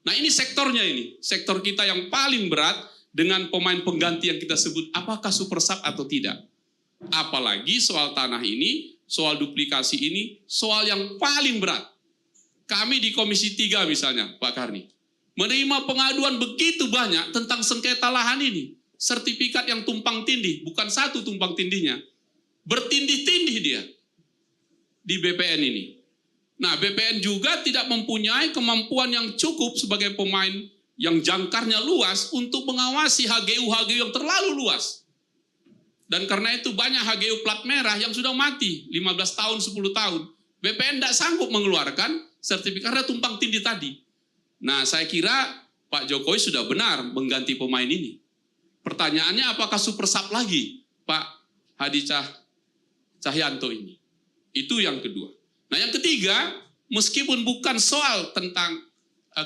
Nah ini sektornya ini, sektor kita yang paling berat, dengan pemain pengganti yang kita sebut apakah super sub atau tidak. Apalagi soal tanah ini, soal duplikasi ini, soal yang paling berat. Kami di Komisi 3 misalnya, Pak Karni, menerima pengaduan begitu banyak tentang sengketa lahan ini. Sertifikat yang tumpang tindih, bukan satu tumpang tindihnya. Bertindih-tindih dia di BPN ini. Nah BPN juga tidak mempunyai kemampuan yang cukup sebagai pemain yang jangkarnya luas untuk mengawasi HGU-HGU yang terlalu luas. Dan karena itu banyak HGU plat merah yang sudah mati, 15 tahun, 10 tahun. BPN tidak sanggup mengeluarkan sertifikat karena tumpang tindih tadi. Nah saya kira Pak Jokowi sudah benar mengganti pemain ini. Pertanyaannya apakah super sub lagi Pak Hadi Cahyanto ini? Itu yang kedua. Nah yang ketiga, meskipun bukan soal tentang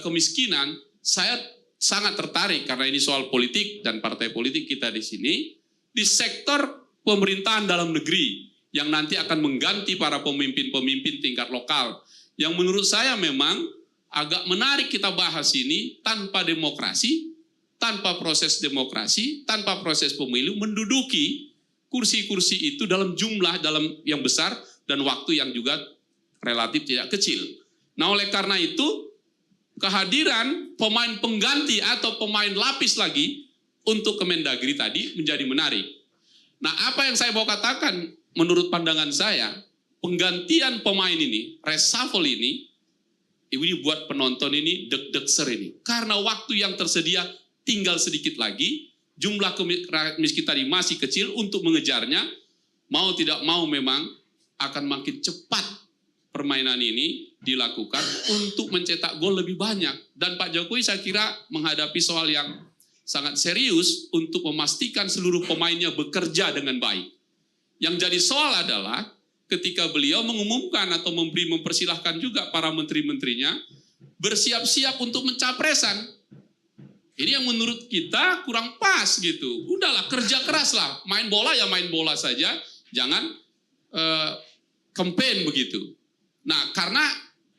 kemiskinan, saya sangat tertarik karena ini soal politik dan partai politik kita di sini, di sektor pemerintahan dalam negeri yang nanti akan mengganti para pemimpin-pemimpin tingkat lokal. Yang menurut saya memang agak menarik kita bahas ini tanpa demokrasi, tanpa proses demokrasi, tanpa proses pemilu, menduduki kursi-kursi itu dalam jumlah yang besar dan waktu yang juga relatif tidak kecil. Nah oleh karena itu, kehadiran pemain pengganti atau pemain lapis lagi untuk Kemendagri tadi menjadi menarik. Nah, apa yang saya mau katakan menurut pandangan saya, penggantian pemain ini, reshuffle ini, ini buat penonton ini deg-degser ini. Karena waktu yang tersedia tinggal sedikit lagi, jumlah rakyat miskin tadi masih kecil untuk mengejarnya, mau tidak mau memang akan makin cepat permainan ini dilakukan untuk mencetak gol lebih banyak. Dan Pak Jokowi saya kira menghadapi soal yang sangat serius untuk memastikan seluruh pemainnya bekerja dengan baik. Yang jadi soal adalah ketika beliau mengumumkan atau mempersilahkan juga para menteri-menterinya bersiap-siap untuk mencapresan. Ini yang menurut kita kurang pas gitu. Udahlah kerja keras lah, main bola ya main bola saja, jangan campaign begitu. Nah karena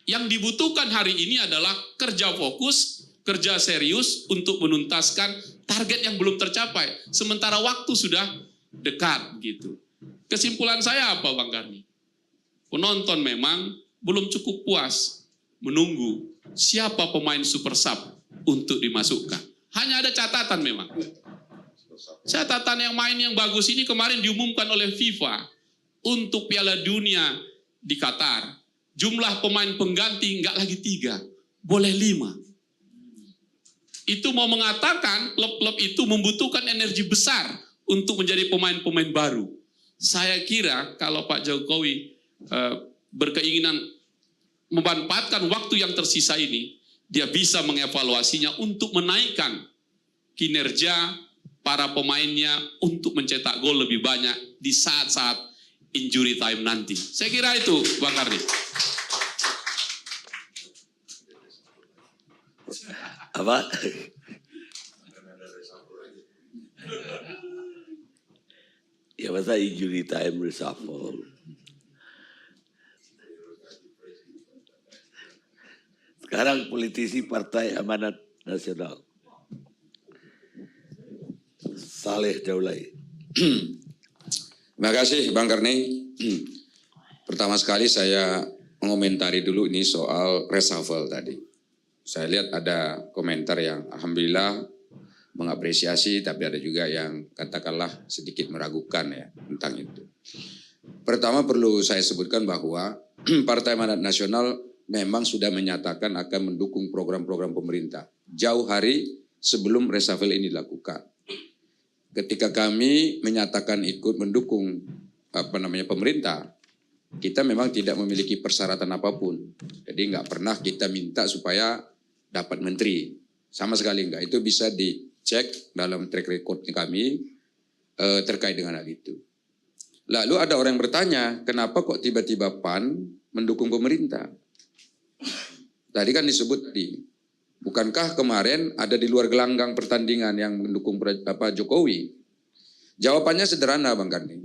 yang dibutuhkan hari ini adalah kerja fokus, kerja serius untuk menuntaskan target yang belum tercapai. Sementara waktu sudah dekat gitu. Kesimpulan saya apa Bang Karni? Penonton memang belum cukup puas menunggu siapa pemain super sub untuk dimasukkan. Hanya ada catatan memang. Catatan yang main yang bagus ini kemarin diumumkan oleh FIFA untuk Piala Dunia di Qatar. Jumlah pemain pengganti nggak lagi 3, boleh 5. Itu mau mengatakan klub-klub itu membutuhkan energi besar untuk menjadi pemain-pemain baru. Saya kira kalau Pak Jokowi berkeinginan memanfaatkan waktu yang tersisa ini, dia bisa mengevaluasinya untuk menaikkan kinerja para pemainnya untuk mencetak gol lebih banyak di saat-saat injury time nanti. Saya kira itu, Bang Karni. Apa? Ya masa injury time reshuffle. Sekarang politisi Partai Amanat Nasional. Saleh Daulay. Terima kasih Bang Karni. Pertama sekali saya mengomentari dulu ini soal reshuffle tadi. Saya lihat ada komentar yang alhamdulillah mengapresiasi, tapi ada juga yang katakanlah sedikit meragukan ya tentang itu. Pertama perlu saya sebutkan bahwa Partai Amanat Nasional memang sudah menyatakan akan mendukung program-program pemerintah jauh hari sebelum reshuffle ini dilakukan. Ketika kami menyatakan ikut mendukung pemerintah, kita memang tidak memiliki persyaratan apapun. Jadi nggak pernah kita minta supaya dapat menteri, sama sekali nggak. Itu bisa dicek dalam track record kami terkait dengan hal itu. Lalu ada orang yang bertanya, kenapa kok tiba-tiba PAN mendukung pemerintah? Tadi kan disebut bukankah kemarin ada di luar gelanggang pertandingan yang mendukung Pak Jokowi? Jawabannya sederhana Bang Karni.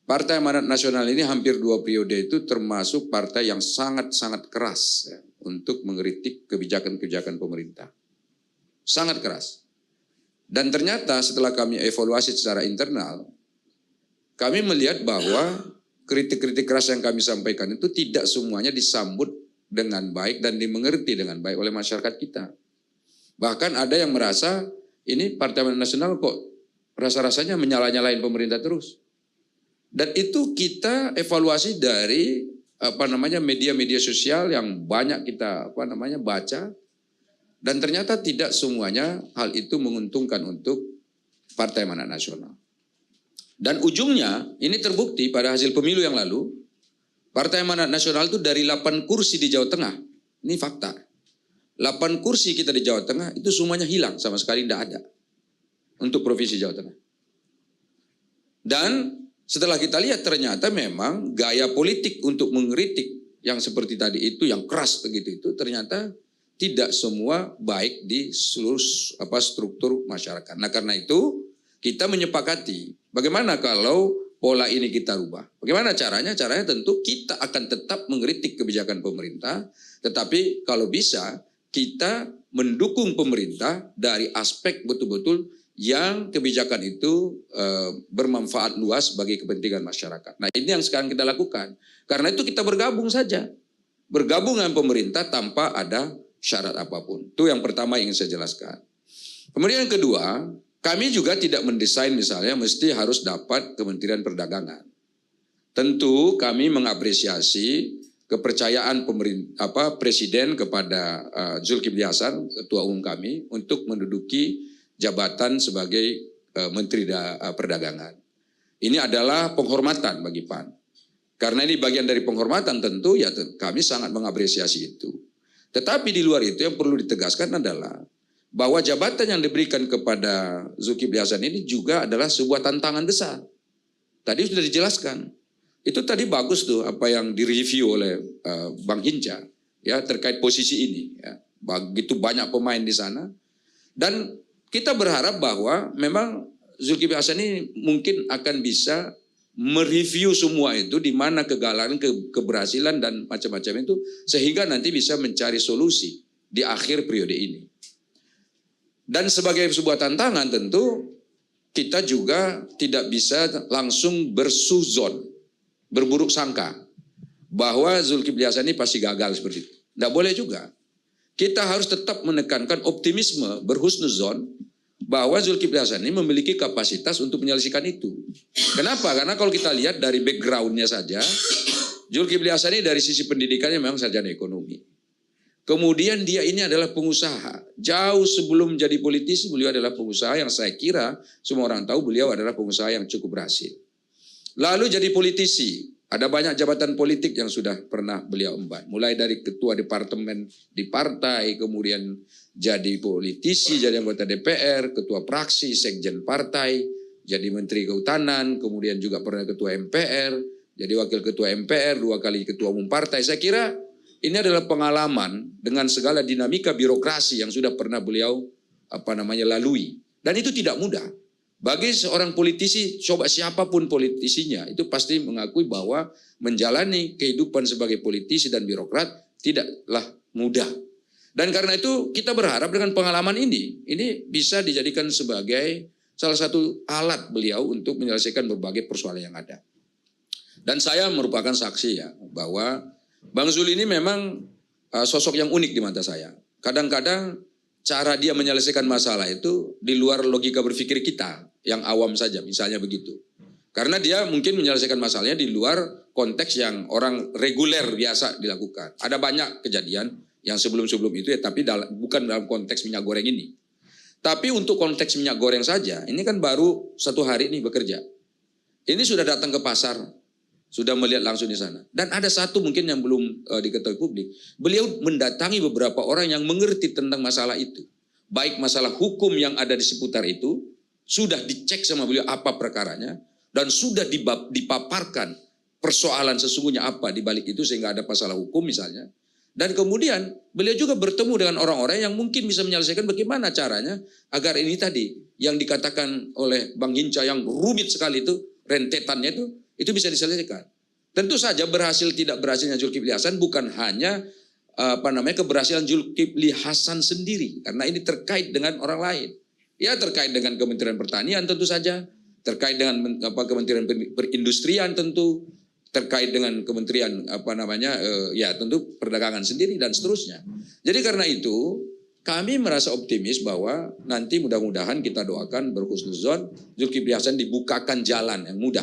Partai Amanat Nasional ini hampir 2 periode itu termasuk partai yang sangat-sangat keras ya, untuk mengkritik kebijakan-kebijakan pemerintah. Sangat keras. Dan ternyata setelah kami evaluasi secara internal, kami melihat bahwa kritik-kritik keras yang kami sampaikan itu tidak semuanya disambut dengan baik dan dimengerti dengan baik oleh masyarakat kita. Bahkan ada yang merasa ini Partai Amanat Nasional kok rasa-rasanya menyalah-nyalahin pemerintah terus. Dan itu kita evaluasi dari media-media sosial yang banyak kita baca, dan ternyata tidak semuanya hal itu menguntungkan untuk Partai Amanat Nasional. Dan ujungnya ini terbukti pada hasil pemilu yang lalu, Partai Amanat Nasional itu dari 8 kursi di Jawa Tengah, ini fakta. 8 kursi kita di Jawa Tengah itu semuanya hilang, sama sekali tidak ada untuk Provinsi Jawa Tengah. Dan setelah kita lihat ternyata memang gaya politik untuk mengkritik yang seperti tadi itu, yang keras begitu itu ternyata tidak semua baik di seluruh struktur masyarakat. Nah karena itu kita menyepakati bagaimana kalau pola ini kita rubah. Bagaimana caranya? Caranya tentu kita akan tetap mengkritik kebijakan pemerintah, tetapi kalau bisa kita mendukung pemerintah dari aspek betul-betul yang kebijakan itu bermanfaat luas bagi kepentingan masyarakat. Nah ini yang sekarang kita lakukan. Karena itu kita bergabung saja. Bergabung dengan pemerintah tanpa ada syarat apapun. Itu yang pertama ingin saya jelaskan. Kemudian yang kedua, kami juga tidak mendesain misalnya mesti harus dapat Kementerian Perdagangan. Tentu kami mengapresiasi kepercayaan Presiden kepada Zulkifli Hasan, Ketua Umum kami, untuk menduduki jabatan sebagai Menteri Perdagangan. Ini adalah penghormatan bagi PAN. Karena ini bagian dari penghormatan tentu ya kami sangat mengapresiasi itu. Tetapi di luar itu yang perlu ditegaskan adalah bahwa jabatan yang diberikan kepada Zulkifli Hasan ini juga adalah sebuah tantangan besar. Tadi sudah dijelaskan. Itu tadi bagus tuh apa yang direview oleh Bang Hinca ya terkait posisi ini ya. Begitu banyak pemain di sana dan kita berharap bahwa memang Zulkifli Hasan ini mungkin akan bisa mereview semua itu di mana kegagalan, keberhasilan dan macam-macam itu sehingga nanti bisa mencari solusi di akhir periode ini. Dan sebagai sebuah tantangan tentu kita juga tidak bisa langsung bersuzon, berburuk sangka bahwa Zulkifli Hasan ini pasti gagal seperti itu. Tidak boleh juga. Kita harus tetap menekankan optimisme, berhusnuzon bahwa Zulkifli Hasan ini memiliki kapasitas untuk menyelesaikan itu. Kenapa? Karena kalau kita lihat dari background-nya saja, Zulkifli Hasan ini dari sisi pendidikannya memang sarjana ekonomi. Kemudian dia ini adalah pengusaha. Jauh sebelum jadi politisi, beliau adalah pengusaha yang saya kira semua orang tahu beliau adalah pengusaha yang cukup berhasil. Lalu jadi politisi. Ada banyak jabatan politik yang sudah pernah beliau emban. Mulai dari ketua departemen di partai, kemudian jadi politisi, jadi anggota DPR, ketua praksi, sekjen partai, jadi menteri kehutanan, kemudian juga pernah ketua MPR, jadi wakil ketua MPR, 2 kali ketua umum partai. Saya kira ini adalah pengalaman dengan segala dinamika birokrasi yang sudah pernah beliau lalui. Dan itu tidak mudah. Bagi seorang politisi, coba siapapun politisinya, itu pasti mengakui bahwa menjalani kehidupan sebagai politisi dan birokrat tidaklah mudah. Dan karena itu kita berharap dengan pengalaman ini bisa dijadikan sebagai salah satu alat beliau untuk menyelesaikan berbagai persoalan yang ada. Dan saya merupakan saksi ya, bahwa Bang Zul ini memang sosok yang unik di mata saya. Kadang-kadang cara dia menyelesaikan masalah itu di luar logika berpikir kita yang awam saja, misalnya begitu. Karena dia mungkin menyelesaikan masalahnya di luar konteks yang orang reguler biasa dilakukan. Ada banyak kejadian yang sebelum-sebelum itu ya, tapi bukan dalam konteks minyak goreng ini. Tapi untuk konteks minyak goreng saja, ini kan baru 1 hari nih bekerja. Ini sudah datang ke pasar, sudah melihat langsung di sana. Dan ada satu mungkin yang belum diketahui publik. Beliau mendatangi beberapa orang yang mengerti tentang masalah itu. Baik masalah hukum yang ada di seputar itu, sudah dicek sama beliau apa perkaranya, dan sudah dipaparkan persoalan sesungguhnya apa di balik itu sehingga ada masalah hukum misalnya. Dan kemudian beliau juga bertemu dengan orang-orang yang mungkin bisa menyelesaikan bagaimana caranya agar ini tadi yang dikatakan oleh Bang Hinca yang rumit sekali itu, rentetannya itu bisa diselesaikan. Tentu saja berhasil tidak berhasilnya Zulkifli Hasan bukan hanya keberhasilan Zulkifli Hasan sendiri, karena ini terkait dengan orang lain. Ya terkait dengan Kementerian Pertanian tentu saja, terkait dengan Kementerian Perindustrian tentu, terkait dengan Kementerian ya tentu perdagangan sendiri dan seterusnya. Jadi karena itu kami merasa optimis bahwa nanti mudah-mudahan kita doakan berhusnuzon Zulkifli Hasan dibukakan jalan yang mudah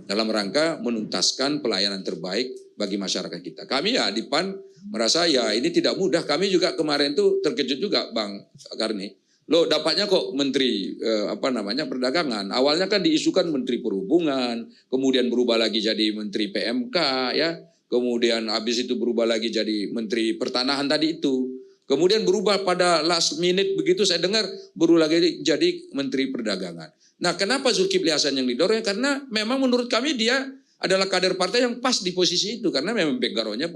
dalam rangka menuntaskan pelayanan terbaik bagi masyarakat kita. Kami ya di PAN merasa ya ini tidak mudah. Kami juga kemarin tuh terkejut juga Bang Karni. Loh dapatnya kok Menteri Perdagangan. Awalnya kan diisukan Menteri Perhubungan, kemudian berubah lagi jadi Menteri PMK ya. Kemudian habis itu berubah lagi jadi Menteri Pertanahan tadi itu. Kemudian berubah pada last minute begitu saya dengar berubah lagi jadi Menteri Perdagangan. Nah, kenapa Zulkifli Hasan yang didorong? Karena memang menurut kami dia adalah kader partai yang pas di posisi itu karena memang background-nya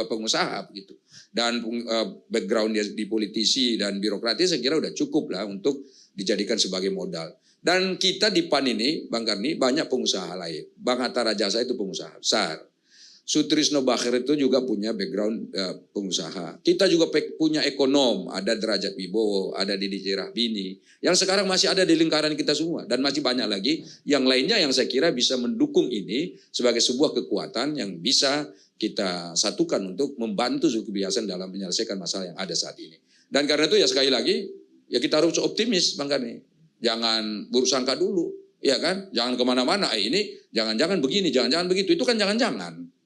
pengusaha begitu. Dan background dia di politisi dan birokratis saya kira udah cukup lah untuk dijadikan sebagai modal. Dan kita di PAN ini, Bang Karni, banyak pengusaha lain. Bang Hatta Rajasa itu pengusaha besar. Sutrisno Bakir itu juga punya background pengusaha. Kita juga punya ekonom, ada Derajat Wibowo, ada Didi Rahbini, yang sekarang masih ada di lingkaran kita semua. Dan masih banyak lagi yang lainnya yang saya kira bisa mendukung ini sebagai sebuah kekuatan yang bisa kita satukan untuk membantu Zulkifli Hasan dalam menyelesaikan masalah yang ada saat ini. Dan karena itu ya sekali lagi, ya kita harus optimis Bang Karni. Jangan buruk sangka dulu, ya kan? Jangan kemana-mana, ini jangan-jangan begini, jangan-jangan begitu. Itu kan jangan-jangan.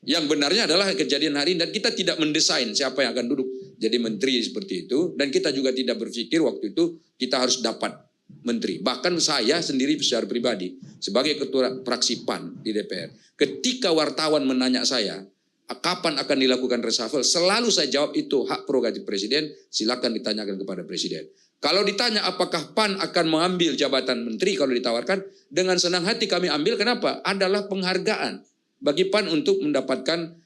Yang benarnya adalah kejadian hari ini dan kita tidak mendesain siapa yang akan duduk jadi menteri seperti itu dan kita juga tidak berpikir waktu itu kita harus dapat menteri. Bahkan saya sendiri secara pribadi sebagai ketua fraksi PAN di DPR, ketika wartawan menanya saya kapan akan dilakukan reshuffle, selalu saya jawab itu hak prerogatif presiden, silakan ditanyakan kepada presiden. Kalau ditanya apakah PAN akan mengambil jabatan menteri kalau ditawarkan, dengan senang hati kami ambil. Kenapa? Adalah penghargaan bagi PAN untuk mendapatkan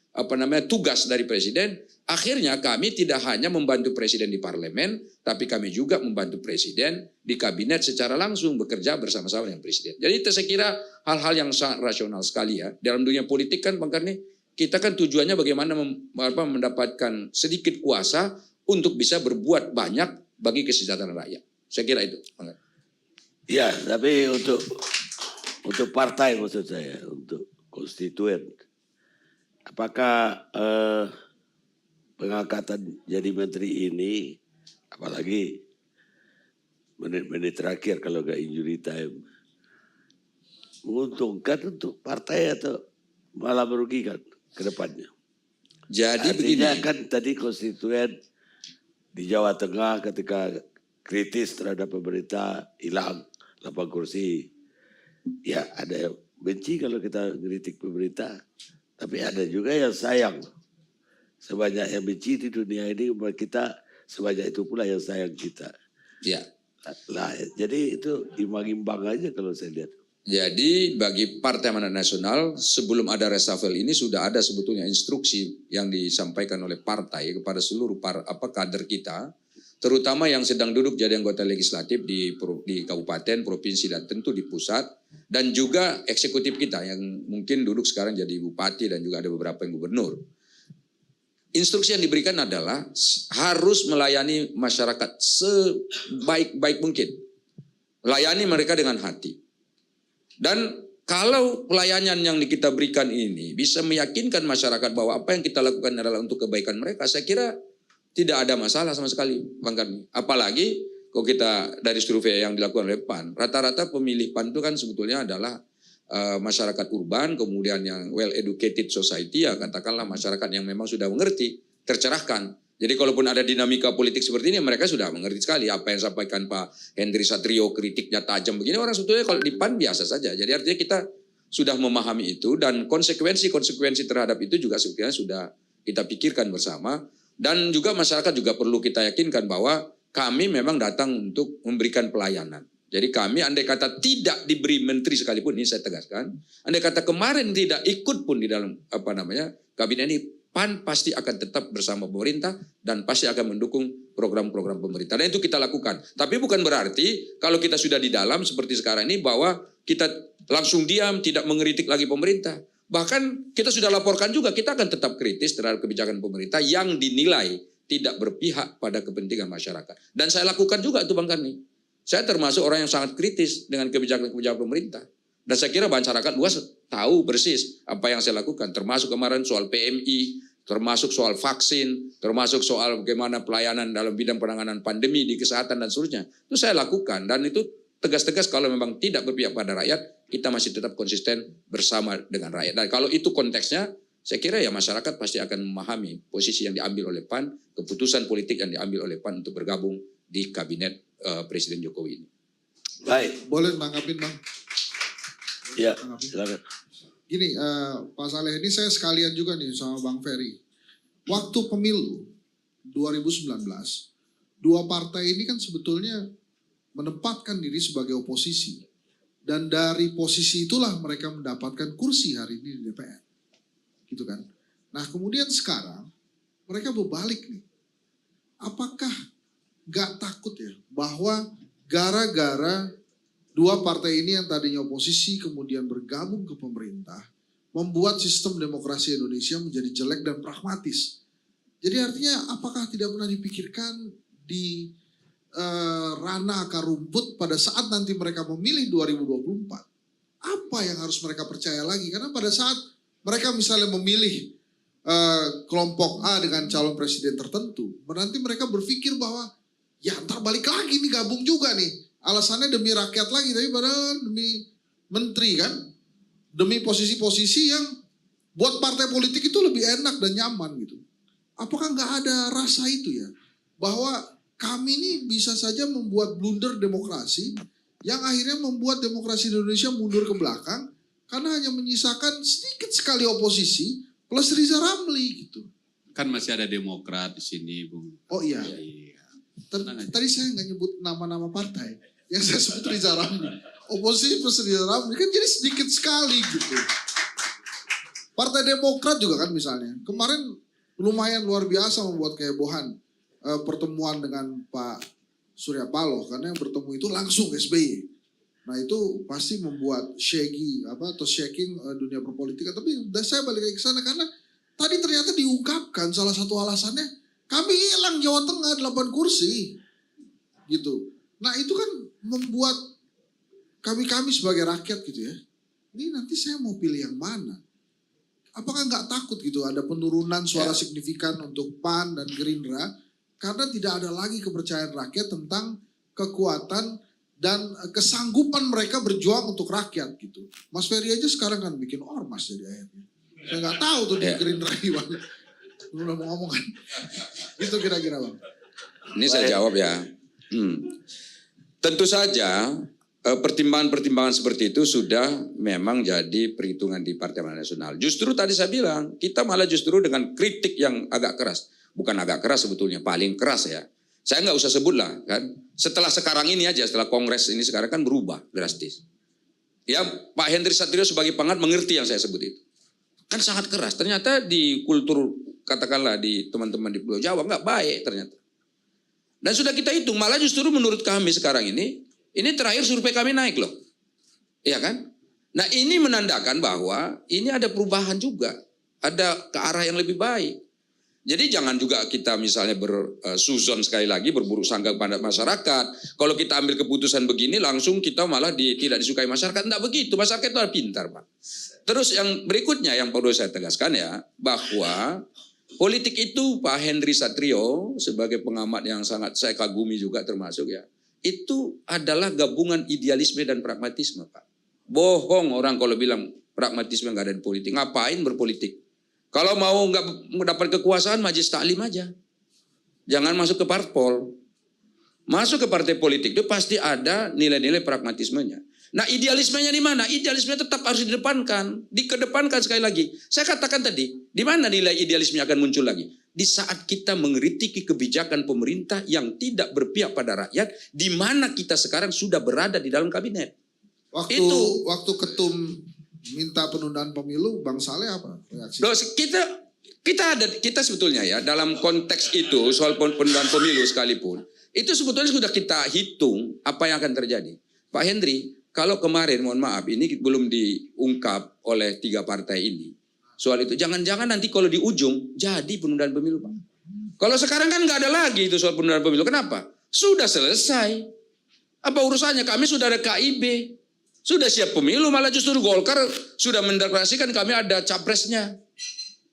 tugas dari presiden. Akhirnya kami tidak hanya membantu presiden di parlemen, tapi kami juga membantu presiden di kabinet secara langsung bekerja bersama-sama dengan presiden. Jadi itu saya kira hal-hal yang sangat rasional sekali ya. Dalam dunia politik kan Bang Karni, kita kan tujuannya bagaimana mendapatkan sedikit kuasa untuk bisa berbuat banyak bagi kesejahteraan rakyat. Saya kira itu. Ya, tapi untuk partai maksud saya, untuk konstituen, apakah pengangkatan jadi menteri ini, apalagi menit-menit terakhir kalau nggak injury time, menguntungkan untuk partai atau malah merugikan ke depannya? Jadi artinya begini. Kan tadi konstituen di Jawa Tengah ketika kritis terhadap pemerintah hilang 8 kursi. Ya ada yang benci kalau kita kritik pemerintah, tapi ada juga yang sayang. Sebanyak yang benci di dunia ini kita, sebanyak itu pula yang sayang kita. Ya. Lah, jadi itu imbang-imbang aja kalau saya lihat. Jadi bagi Partai Amanat Nasional sebelum ada reshuffle ini sudah ada sebetulnya instruksi yang disampaikan oleh partai kepada seluruh kader kita, terutama yang sedang duduk jadi anggota legislatif di kabupaten, provinsi dan tentu di pusat, dan juga eksekutif kita yang mungkin duduk sekarang jadi bupati dan juga ada beberapa yang gubernur. Instruksi yang diberikan adalah harus melayani masyarakat sebaik-baik mungkin. Layani mereka dengan hati. Dan kalau pelayanan yang kita berikan ini bisa meyakinkan masyarakat bahwa apa yang kita lakukan adalah untuk kebaikan mereka, saya kira tidak ada masalah sama sekali, Bang Karni. Apalagi kalau kita dari survei yang dilakukan oleh PAN, rata-rata pemilih PAN itu kan sebetulnya adalah masyarakat urban, kemudian yang well educated society, ya katakanlah masyarakat yang memang sudah mengerti, tercerahkan. Jadi kalaupun ada dinamika politik seperti ini, mereka sudah mengerti sekali apa yang disampaikan Pak Henry Satrio, kritiknya tajam begini, orang sebetulnya kalau di PAN biasa saja. Jadi artinya kita sudah memahami itu dan konsekuensi terhadap itu juga sebetulnya sudah kita pikirkan bersama. Dan juga masyarakat juga perlu kita yakinkan bahwa kami memang datang untuk memberikan pelayanan. Jadi kami andai kata tidak diberi menteri sekalipun, ini saya tegaskan, andai kata kemarin tidak ikut pun di dalam kabinet ini, PAN pasti akan tetap bersama pemerintah dan pasti akan mendukung program-program pemerintah. Dan itu kita lakukan. Tapi bukan berarti kalau kita sudah di dalam seperti sekarang ini bahwa kita langsung diam, tidak mengkritik lagi pemerintah. Bahkan kita sudah laporkan juga, kita akan tetap kritis terhadap kebijakan pemerintah yang dinilai tidak berpihak pada kepentingan masyarakat. Dan saya lakukan juga itu Bang Karni. Saya termasuk orang yang sangat kritis dengan kebijakan-kebijakan pemerintah. Dan saya kira masyarakat luas tahu persis apa yang saya lakukan. Termasuk kemarin soal PMI, termasuk soal vaksin, termasuk soal bagaimana pelayanan dalam bidang penanganan pandemi di kesehatan dan seterusnya. Itu saya lakukan dan itu tegas-tegas kalau memang tidak berpihak pada rakyat, kita masih tetap konsisten bersama dengan rakyat. Dan kalau itu konteksnya, saya kira ya masyarakat pasti akan memahami posisi yang diambil oleh PAN, keputusan politik yang diambil oleh PAN untuk bergabung di kabinet Presiden Jokowi ini. Baik. Boleh nanggapin Bang? Ya, silakan. Gini, Pak Saleh, ini saya sekalian juga nih sama Bang Ferry. Waktu pemilu 2019, dua partai ini kan sebetulnya menempatkan diri sebagai oposisi. Dan dari posisi itulah mereka mendapatkan kursi hari ini di DPR. Gitu kan. Nah kemudian sekarang mereka berbalik nih. Apakah gak takut ya bahwa gara-gara dua partai ini yang tadinya oposisi kemudian bergabung ke pemerintah, membuat sistem demokrasi Indonesia menjadi jelek dan pragmatis. Jadi artinya apakah tidak pernah dipikirkan di ranah akar rumput pada saat nanti mereka memilih 2024? Apa yang harus mereka percaya lagi? Karena pada saat mereka misalnya memilih kelompok A dengan calon presiden tertentu, nanti mereka berpikir bahwa ya ntar balik lagi nih gabung juga nih. Alasannya demi rakyat lagi, tapi padahal demi menteri kan. Demi posisi-posisi yang buat partai politik itu lebih enak dan nyaman gitu. Apakah nggak ada rasa itu ya? Bahwa kami ini bisa saja membuat blunder demokrasi yang akhirnya membuat demokrasi di Indonesia mundur ke belakang karena hanya menyisakan sedikit sekali oposisi plus Riza Ramli gitu. Kan masih ada Demokrat di sini, Bung. Oh iya. Tadi saya nggak nyebut nama-nama partai. Yang saya sebut Riza Ramli. Oposisi plus Riza Ramli kan jadi sedikit sekali gitu. Partai Demokrat juga kan misalnya. Kemarin lumayan luar biasa membuat kehebohan pertemuan dengan Pak Surya Paloh. Karena yang bertemu itu langsung SBY. Nah itu pasti membuat shaking dunia perpolitikan. Tapi saya balik lagi ke sana karena tadi ternyata diungkapkan salah satu alasannya kami hilang Jawa Tengah 8 kursi. Gitu. Nah itu kan membuat kami sebagai rakyat gitu ya. Ini nanti saya mau pilih yang mana? Apakah nggak takut gitu ada penurunan suara signifikan untuk PAN dan Gerindra karena tidak ada lagi kepercayaan rakyat tentang kekuatan dan kesanggupan mereka berjuang untuk rakyat gitu. Mas Ferry aja sekarang kan bikin ormas jadi akhirnya. Saya nggak tahu tuh di Gerindra gimana. Udah mau ngomong kan. Itu kira-kira Bang. Ini saya jawab ya. Tentu saja pertimbangan-pertimbangan seperti itu sudah memang jadi perhitungan di Partai Amanat Nasional. Justru tadi saya bilang, kita malah justru dengan kritik yang agak keras. Bukan agak keras sebetulnya, paling keras ya. Saya nggak usah sebut lah kan. Setelah sekarang ini aja, setelah kongres ini sekarang kan berubah drastis. Ya Pak Henry Satrio sebagai penghat mengerti yang saya sebut itu. Kan sangat keras. Ternyata di kultur, katakanlah di teman-teman di Pulau Jawa nggak baik ternyata. Dan sudah kita hitung, malah justru menurut kami sekarang ini terakhir survei kami naik loh. Iya kan? Nah ini menandakan bahwa ini ada perubahan juga. Ada ke arah yang lebih baik. Jadi jangan juga kita misalnya bersuzon sekali lagi, berburuk sangka kepada masyarakat. Kalau kita ambil keputusan begini langsung kita malah tidak disukai masyarakat. Tidak begitu, masyarakat itu pintar Pak. Terus yang berikutnya yang perlu saya tegaskan ya, bahwa politik itu Pak Henry Satrio sebagai pengamat yang sangat saya kagumi juga termasuk ya. Itu adalah gabungan idealisme dan pragmatisme Pak. Bohong orang kalau bilang pragmatisme nggak ada di politik. Ngapain berpolitik? Kalau mau nggak dapat kekuasaan majelis taklim aja. Jangan masuk ke parpol. Masuk ke partai politik itu pasti ada nilai-nilai pragmatismenya. Nah idealismenya di mana? Idealisme tetap harus didepankan. Dikedepankan sekali lagi. Saya katakan tadi, di mana nilai idealisme akan muncul lagi? Di saat kita mengkritiki kebijakan pemerintah yang tidak berpihak pada rakyat, di mana kita sekarang sudah berada di dalam kabinet. Waktu ketum minta penundaan pemilu, Bang Saleh apa reaksi? Loh, kita sebetulnya ya dalam konteks itu soal penundaan pemilu sekalipun, itu sebetulnya sudah kita hitung apa yang akan terjadi. Pak Henry, kalau kemarin mohon maaf ini belum diungkap oleh 3 partai ini. Soal itu, jangan-jangan nanti kalau di ujung jadi penundaan pemilu Pak. Kalau sekarang kan nggak ada lagi itu soal penundaan pemilu. Kenapa? Sudah selesai. Apa urusannya? Kami sudah ada KIB. Sudah siap pemilu, malah justru Golkar sudah mendeklarasikan kami ada capresnya.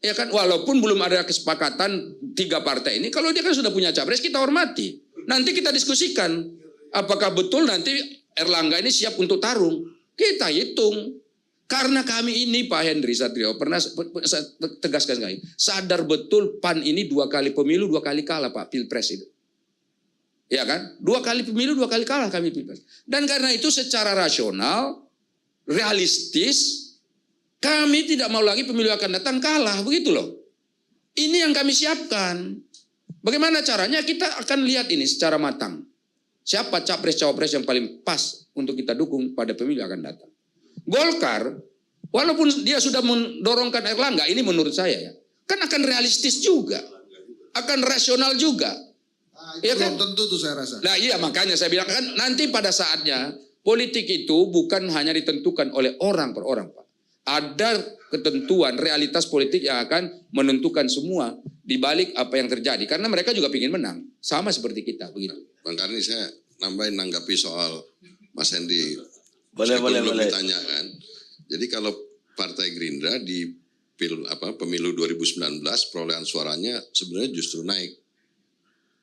Ya kan? Walaupun belum ada kesepakatan 3 partai ini, kalau dia kan sudah punya capres, kita hormati. Nanti kita diskusikan. Apakah betul nanti Erlangga ini siap untuk tarung? Kita hitung. Karena kami ini Pak Henry Satrio pernah saya tegaskan sekali, sadar betul PAN ini 2 kali pemilu 2 kali kalah Pak Pilpres itu. Ya kan? 2 kali pemilu 2 kali kalah kami Pilpres. Dan karena itu secara rasional, realistis, kami tidak mau lagi pemilu akan datang kalah, begitu loh. Ini yang kami siapkan. Bagaimana caranya? Kita akan lihat ini secara matang. Siapa capres-cawapres yang paling pas untuk kita dukung pada pemilu akan datang. Golkar, walaupun dia sudah mendorongkan Erlangga, ini menurut saya ya, kan akan realistis juga, akan rasional juga. Ya kan? Belum tentu tuh saya rasa. Nah iya makanya saya bilang kan nanti pada saatnya politik itu bukan hanya ditentukan oleh orang per orang Pak. Ada ketentuan realitas politik yang akan menentukan semua di balik apa yang terjadi. Karena mereka juga ingin menang, sama seperti kita begitu. Bang Karni saya nambahin nanggapi soal Mas Hendy. Boleh. Ditanyakan. Jadi kalau Partai Gerindra di pemilu 2019 perolehan suaranya sebenarnya justru naik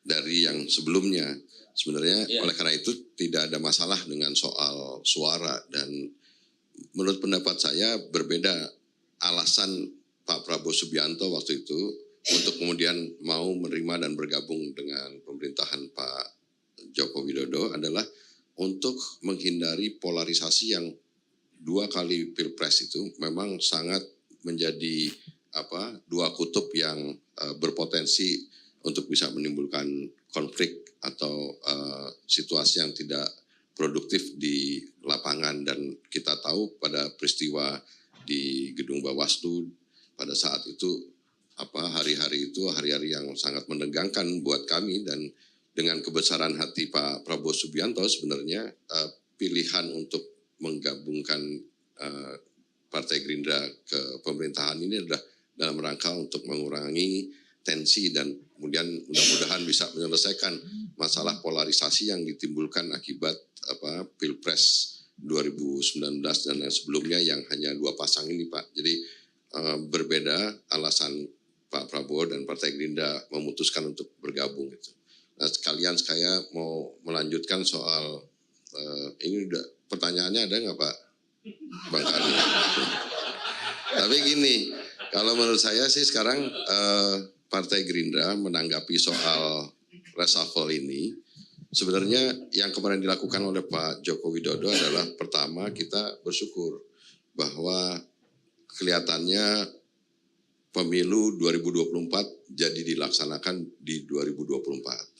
dari yang sebelumnya. Sebenarnya oleh karena itu tidak ada masalah dengan soal suara dan menurut pendapat saya berbeda alasan Pak Prabowo Subianto waktu itu untuk kemudian mau menerima dan bergabung dengan pemerintahan Pak Joko Widodo adalah untuk menghindari polarisasi yang 2 kali pilpres itu memang sangat menjadi dua kutub yang berpotensi untuk bisa menimbulkan konflik atau situasi yang tidak produktif di lapangan. Dan kita tahu pada peristiwa di Gedung Bawaslu pada saat itu hari-hari itu hari-hari yang sangat menegangkan buat kami, dan dengan kebesaran hati Pak Prabowo Subianto sebenarnya pilihan untuk menggabungkan Partai Gerindra ke pemerintahan ini adalah dalam rangka untuk mengurangi tensi dan kemudian mudah-mudahan bisa menyelesaikan masalah polarisasi yang ditimbulkan akibat Pilpres 2019 dan yang sebelumnya yang hanya 2 pasang ini, Pak. Jadi berbeda alasan Pak Prabowo dan Partai Gerindra memutuskan untuk bergabung itu. Nah, sekalian saya mau melanjutkan soal ini udah pertanyaannya ada nggak Pak Bang Kani? Tapi gini, kalau menurut saya sih sekarang Partai Gerindra menanggapi soal reshuffle ini, sebenarnya yang kemarin dilakukan oleh Pak Joko Widodo adalah pertama kita bersyukur bahwa kelihatannya pemilu 2024 jadi dilaksanakan di 2024.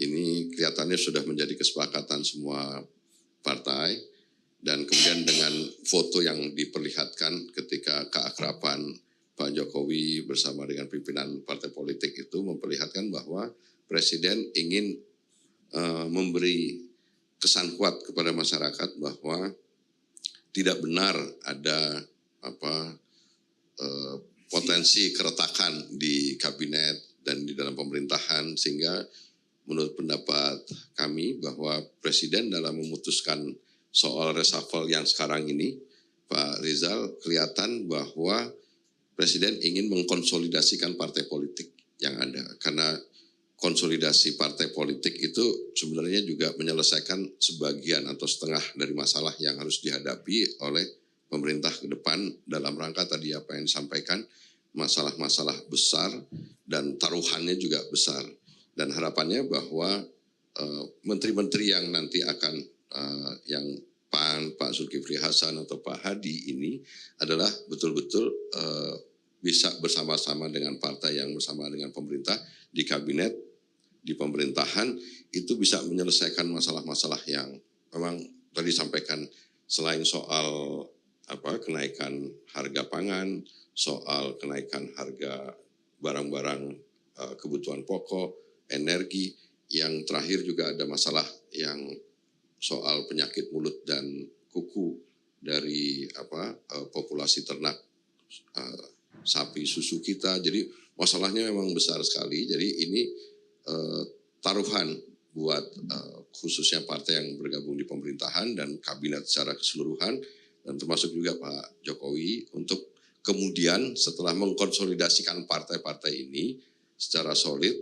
Ini kelihatannya sudah menjadi kesepakatan semua partai, dan kemudian dengan foto yang diperlihatkan ketika keakraban Pak Jokowi bersama dengan pimpinan partai politik itu memperlihatkan bahwa Presiden ingin memberi kesan kuat kepada masyarakat bahwa tidak benar ada potensi keretakan di kabinet dan di dalam pemerintahan, sehingga menurut pendapat kami bahwa Presiden dalam memutuskan soal reshuffle yang sekarang ini, Pak Rizal, kelihatan bahwa Presiden ingin mengkonsolidasikan partai politik yang ada, karena konsolidasi partai politik itu sebenarnya juga menyelesaikan sebagian atau setengah dari masalah yang harus dihadapi oleh pemerintah ke depan dalam rangka tadi apa yang disampaikan, masalah-masalah besar dan taruhannya juga besar. Dan harapannya bahwa menteri-menteri yang nanti akan yang PAN, Pak Zulkifli Hasan atau Pak Hadi ini adalah betul-betul bisa bersama-sama dengan partai yang bersama dengan pemerintah di kabinet, di pemerintahan, itu bisa menyelesaikan masalah-masalah yang memang tadi disampaikan, selain soal kenaikan harga pangan, soal kenaikan harga barang-barang kebutuhan pokok, energi, yang terakhir juga ada masalah yang soal penyakit mulut dan kuku dari populasi ternak sapi susu kita. Jadi masalahnya memang besar sekali. Jadi ini taruhan buat khususnya partai yang bergabung di pemerintahan dan kabinet secara keseluruhan, dan termasuk juga Pak Jokowi untuk kemudian setelah mengkonsolidasikan partai-partai ini secara solid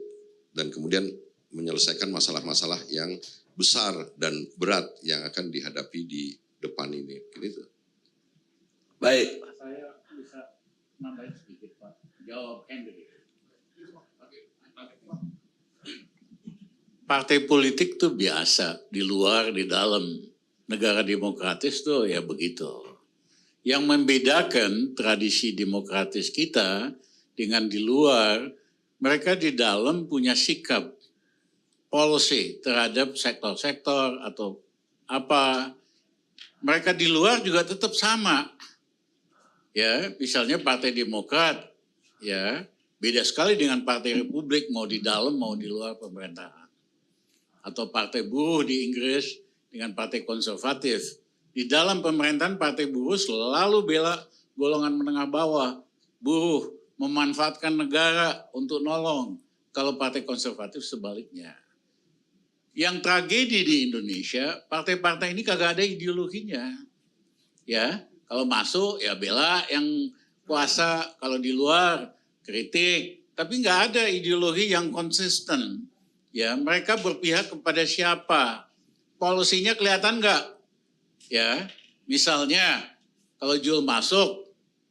dan kemudian menyelesaikan masalah-masalah yang besar dan berat yang akan dihadapi di depan ini. Gitu. Baik. Saya bisa nambahin sedikit Pak. Jawab Henry. Partai politik tuh biasa, di luar, di dalam. Negara demokratis tuh ya begitu. Yang membedakan tradisi demokratis kita dengan di luar, mereka di dalam punya sikap policy terhadap sektor-sektor atau apa. Mereka di luar juga tetap sama. Ya, misalnya Partai Demokrat, ya, beda sekali dengan Partai Republik, mau di dalam mau di luar pemerintahan. Atau Partai Buruh di Inggris dengan Partai Konservatif. Di dalam pemerintahan Partai Buruh selalu bela golongan menengah bawah. Buruh memanfaatkan negara untuk nolong. Kalau Partai Konservatif sebaliknya. Yang tragedi di Indonesia, partai-partai ini kagak ada ideologinya. Ya, kalau masuk ya bela yang kuasa, kalau di luar kritik. Tapi nggak ada ideologi yang konsisten. Ya, mereka berpihak kepada siapa? Polisinya kelihatan nggak? Ya, misalnya kalau Jul masuk,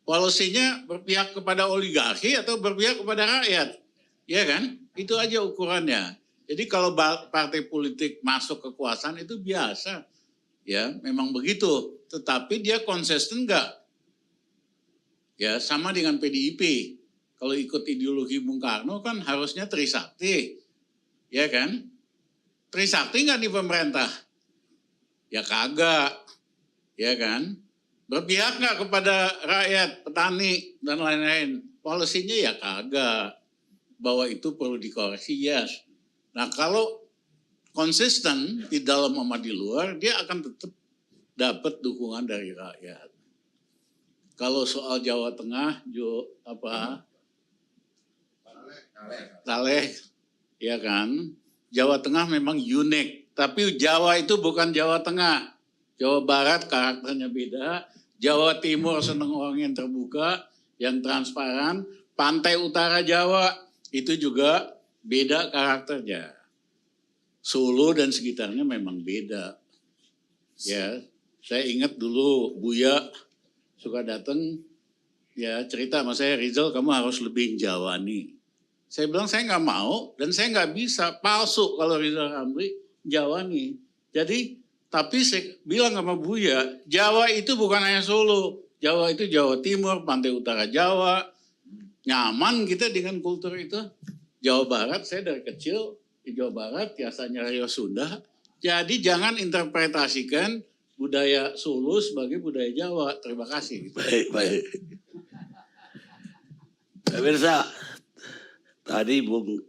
Polisinya berpihak kepada oligarki atau berpihak kepada rakyat. Ya kan? Itu aja ukurannya. Jadi kalau partai politik masuk kekuasaan itu biasa. Ya, memang begitu. Tetapi dia konsisten enggak? Ya, sama dengan PDIP. Kalau ikut ideologi Bung Karno kan harusnya Trisakti. Ya kan? Trisakti enggak di pemerintah? Ya kagak. Ya kan? Berpihak enggak kepada rakyat, petani, dan lain-lain? Polisinya ya kagak. Bahwa itu perlu dikoreksi, yes. Nah kalau konsisten di dalam sama di luar, dia akan tetap dapat dukungan dari rakyat. Kalau soal Jawa Tengah, Taleh, ya kan? Jawa Tengah memang unik, tapi Jawa itu bukan Jawa Tengah. Jawa Barat karakternya beda, Jawa Timur senang orang yang terbuka, yang transparan, pantai utara Jawa itu juga beda karakternya. Solo dan sekitarnya memang beda. Ya, saya ingat dulu Buya suka datang, ya cerita sama saya, Rizal kamu harus lebih Jawani. Saya bilang saya nggak mau dan saya nggak bisa, palsu kalau Rizal Ramli Jawani. Jadi, tapi saya bilang sama Buya, Jawa itu bukan hanya Solo, Jawa itu Jawa Timur, pantai utara Jawa, nyaman kita dengan kultur itu. Jawa Barat, saya dari kecil di Jawa Barat, biasanya Rio Sunda. Jadi jangan interpretasikan budaya Solo sebagai budaya Jawa. Terima kasih. Baik. Pemirsa, tadi Bung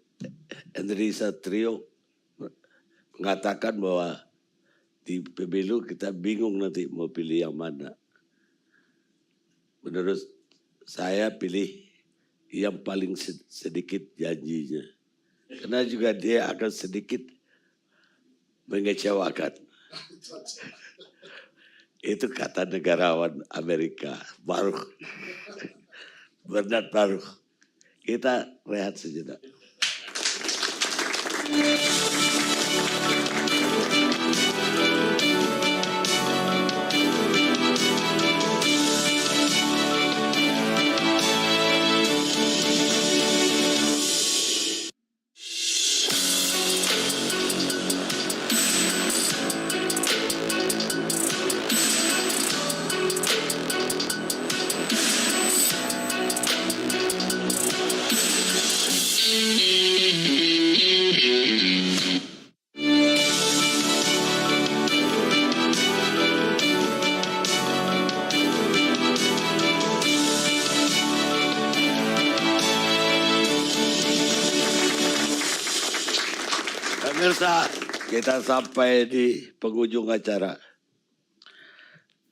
Henry Satrio mengatakan bahwa di pemilu kita bingung nanti mau pilih yang mana. Menurut saya pilih yang paling sedikit janjinya. Karena juga dia akan sedikit mengecewakan. Itu kata negarawan Amerika, Baruch. Bernard Baruch. Kita rehat sejenak. Pemirsa, kita sampai di penghujung acara.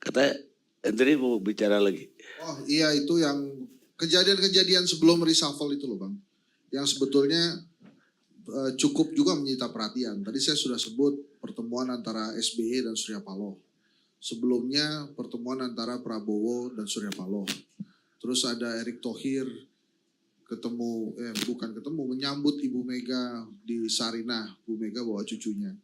Katanya Hendry mau bicara lagi. Oh iya, itu yang kejadian-kejadian sebelum reshuffle itu loh Bang. Yang sebetulnya cukup juga menyita perhatian. Tadi saya sudah sebut pertemuan antara SBY dan Surya Paloh. Sebelumnya pertemuan antara Prabowo dan Surya Paloh. Terus ada Erick Thohir menyambut Ibu Mega di Sarinah, Bu Mega bawa cucunya.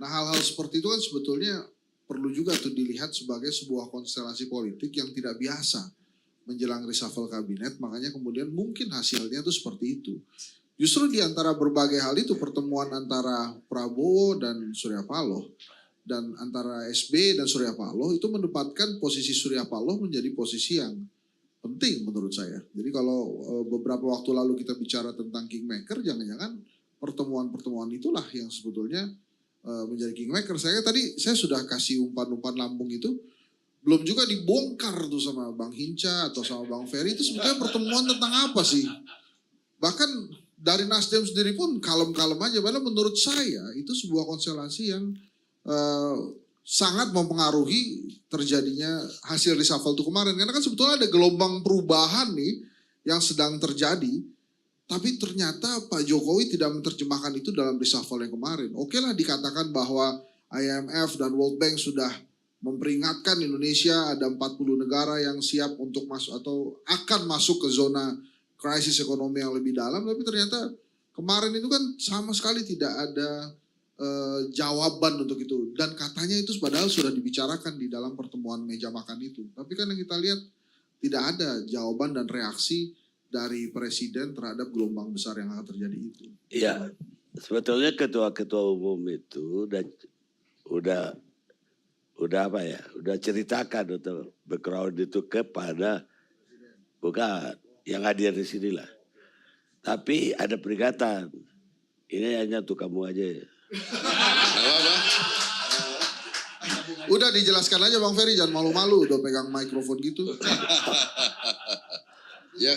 Nah hal-hal seperti itu kan sebetulnya perlu juga tuh dilihat sebagai sebuah konstelasi politik yang tidak biasa menjelang reshuffle kabinet, makanya kemudian mungkin hasilnya tuh seperti itu. Justru di antara berbagai hal itu, pertemuan antara Prabowo dan Surya Paloh dan antara SBY dan Surya Paloh itu menempatkan posisi Surya Paloh menjadi posisi yang penting menurut saya. Jadi kalau beberapa waktu lalu kita bicara tentang kingmaker, jangan-jangan pertemuan-pertemuan itulah yang sebetulnya menjadi kingmaker. Saya sudah kasih umpan-umpan lambung itu, belum juga dibongkar tuh sama Bang Hinca atau sama Bang Ferry, itu sebetulnya pertemuan tentang apa sih? Bahkan dari Nasdem sendiri pun kalem-kalem aja, padahal menurut saya itu sebuah konstelasi yang sangat mempengaruhi terjadinya hasil reshuffle itu kemarin. Karena kan sebetulnya ada gelombang perubahan nih yang sedang terjadi, tapi ternyata Pak Jokowi tidak menerjemahkan itu dalam reshuffle yang kemarin. Oke lah dikatakan bahwa IMF dan World Bank sudah memperingatkan Indonesia ada 40 negara yang siap untuk masuk atau akan masuk ke zona krisis ekonomi yang lebih dalam, tapi ternyata kemarin itu kan sama sekali tidak ada jawaban untuk itu, dan katanya itu padahal sudah dibicarakan di dalam pertemuan meja makan itu. Tapi kan yang kita lihat tidak ada jawaban dan reaksi dari presiden terhadap gelombang besar yang akan terjadi itu. Iya, sebetulnya ketua-ketua umum itu udah apa ya? Udah ceritakan untuk background itu kepada bukan yang hadir di sini lah. Tapi ada peringatan. Ini hanya untuk kamu aja. Udah dijelaskan aja Bang Ferry, jangan malu-malu udah pegang mikrofon gitu. Ya,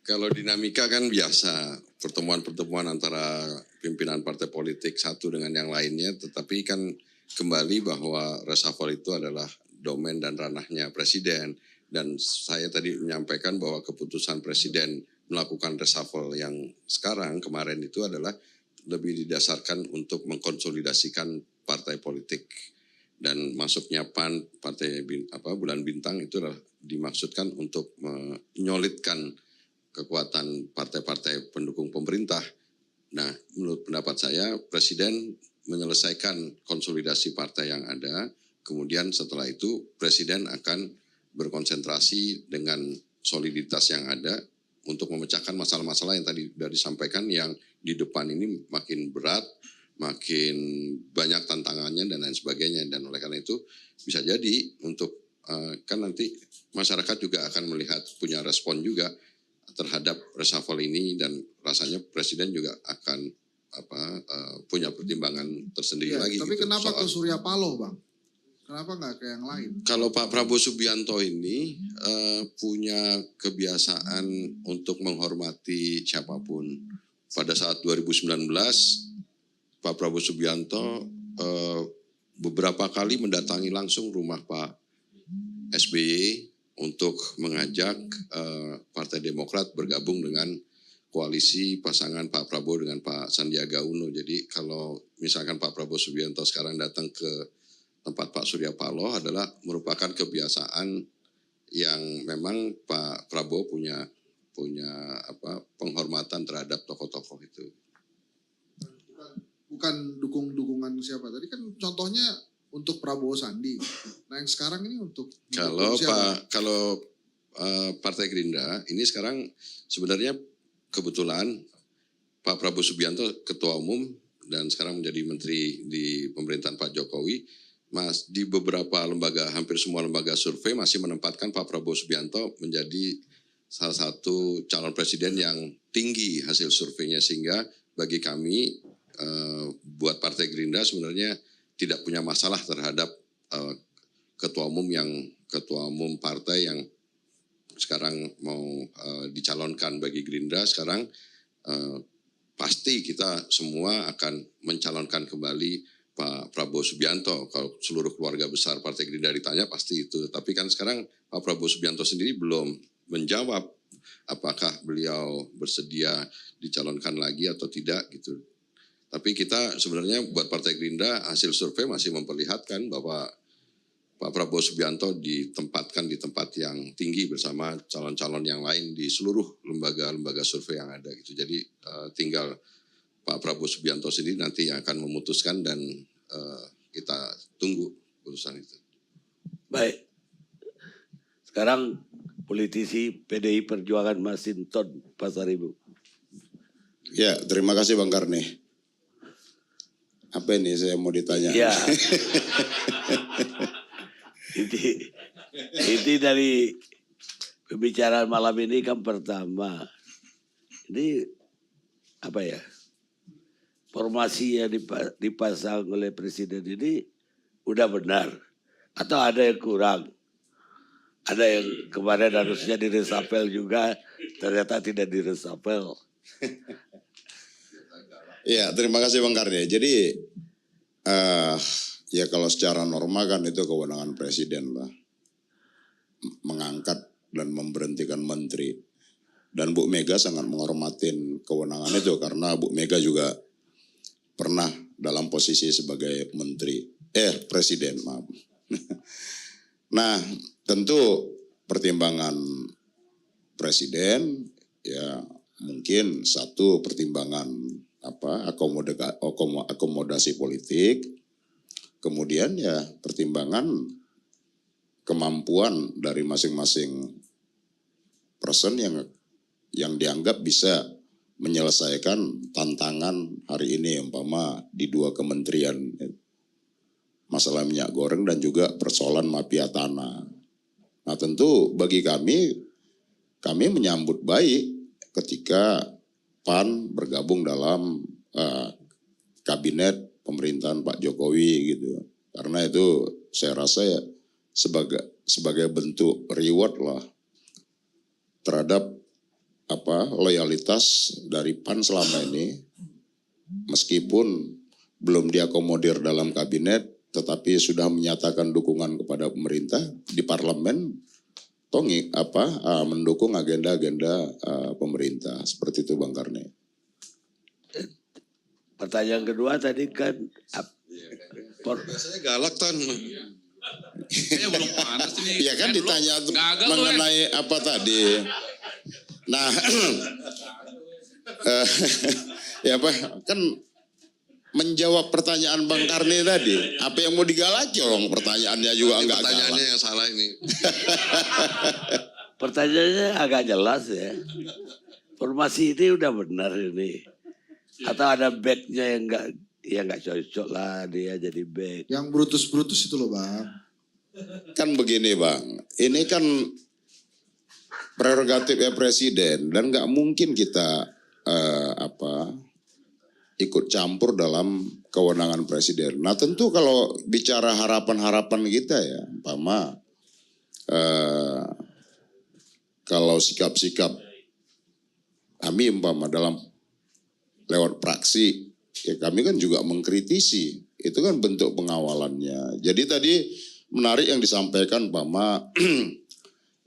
kalau dinamika kan biasa, pertemuan-pertemuan antara pimpinan partai politik satu dengan yang lainnya, tetapi kan kembali bahwa reshuffle itu adalah domain dan ranahnya presiden. Dan saya tadi menyampaikan bahwa keputusan presiden melakukan reshuffle yang sekarang, kemarin itu adalah lebih didasarkan untuk mengkonsolidasikan partai politik. Dan masuknya PAN, partai Bulan Bintang itu adalah dimaksudkan untuk menyolidkan kekuatan partai-partai pendukung pemerintah. Nah, menurut pendapat saya, Presiden menyelesaikan konsolidasi partai yang ada, kemudian setelah itu Presiden akan berkonsentrasi dengan soliditas yang ada untuk memecahkan masalah-masalah yang tadi sudah disampaikan yang di depan ini makin berat, makin banyak tantangannya dan lain sebagainya. Dan oleh karena itu bisa jadi untuk kan nanti masyarakat juga akan melihat punya respon juga terhadap reshuffle ini dan rasanya Presiden juga akan punya pertimbangan tersendiri lagi. Tapi gitu, kenapa ke Surya Paloh Bang? Kenapa nggak ke yang lain? Kalau Pak Prabowo Subianto ini punya kebiasaan untuk menghormati siapapun. Pada saat 2019, Pak Prabowo Subianto beberapa kali mendatangi langsung rumah Pak SBY untuk mengajak Partai Demokrat bergabung dengan koalisi pasangan Pak Prabowo dengan Pak Sandiaga Uno. Jadi kalau misalkan Pak Prabowo Subianto sekarang datang ke tempat Pak Surya Paloh adalah merupakan kebiasaan yang memang Pak Prabowo punya penghormatan terhadap tokoh-tokoh itu. Bukan dukungan siapa tadi kan contohnya untuk Prabowo Sandi. Nah yang sekarang ini untuk kalau Partai Gerindra ini sekarang sebenarnya kebetulan Pak Prabowo Subianto ketua umum dan sekarang menjadi menteri di pemerintahan Pak Jokowi. Mas, di beberapa lembaga, hampir semua lembaga survei masih menempatkan Pak Prabowo Subianto menjadi salah satu calon presiden yang tinggi hasil surveinya, sehingga bagi kami buat Partai Gerindra sebenarnya tidak punya masalah terhadap ketua umum partai yang sekarang mau dicalonkan bagi Gerindra. Sekarang pasti kita semua akan mencalonkan kembali Pak Prabowo Subianto. Kalau seluruh keluarga besar Partai Gerindra ditanya pasti itu. Tapi kan sekarang Pak Prabowo Subianto sendiri belum menjawab apakah beliau bersedia dicalonkan lagi atau tidak gitu. Tapi kita sebenarnya buat Partai Gerindra hasil survei masih memperlihatkan bahwa Pak Prabowo Subianto ditempatkan di tempat yang tinggi bersama calon-calon yang lain di seluruh lembaga-lembaga survei yang ada gitu. Jadi tinggal Pak Prabowo Subianto sendiri nanti yang akan memutuskan dan kita tunggu putusan itu. Baik. Sekarang politisi PDI Perjuangan Masinton Pasaribu. Ya, terima kasih Bang Karni. Apa ini saya mau ditanya? Ya. Inti dari pembicaraan malam ini kan pertama, ini apa ya? Formasi yang dipasang oleh Presiden ini udah benar atau ada yang kurang? Ada yang kemarin harusnya diresapel juga, ternyata tidak diresapel. Ya, terima kasih Bang Karni. Jadi ya kalau secara normal kan itu kewenangan Presiden lah, mengangkat dan memberhentikan menteri. Dan Bu Mega sangat menghormatin kewenangan itu karena Bu Mega juga pernah dalam posisi sebagai presiden, maaf. Nah, tentu pertimbangan presiden ya mungkin satu pertimbangan akomodasi politik, kemudian ya pertimbangan kemampuan dari masing-masing person yang dianggap bisa menyelesaikan tantangan hari ini, umpama di 2 kementerian, masalah minyak goreng dan juga persoalan mafia tanah. Nah tentu bagi kami menyambut baik ketika PAN bergabung dalam kabinet pemerintahan Pak Jokowi gitu. Karena itu saya rasa ya sebagai bentuk reward lah terhadap loyalitas dari PAN selama ini, meskipun belum diakomodir dalam kabinet, tetapi sudah menyatakan dukungan kepada pemerintah di parlemen, mendukung agenda-agenda pemerintah. Seperti itu Bang Karni. Pertanyaan kedua tadi kan Biasanya galak Tan. Kayaknya belum panas ini. Ya kan ditanya mengenai apa tadi. Nah, ya Pak, kan menjawab pertanyaan Bang Karni tadi. Apa yang mau digalaki orang pertanyaannya juga enggak galak. Pertanyaannya yang salah ini. Pertanyaannya agak jelas ya. Formasi ini udah benar ini. Atau ada backnya yang nggak cocok lah dia jadi back. Yang brutus-brutus itu loh Bang. Kan begini Bang, ini kan prerogatifnya presiden dan nggak mungkin kita ikut campur dalam kewenangan presiden. Nah tentu kalau bicara harapan-harapan kita ya, umpama kalau sikap-sikap kami umpama dalam lewat praksi, ya kami kan juga mengkritisi, itu kan bentuk pengawalannya. Jadi tadi menarik yang disampaikan umpama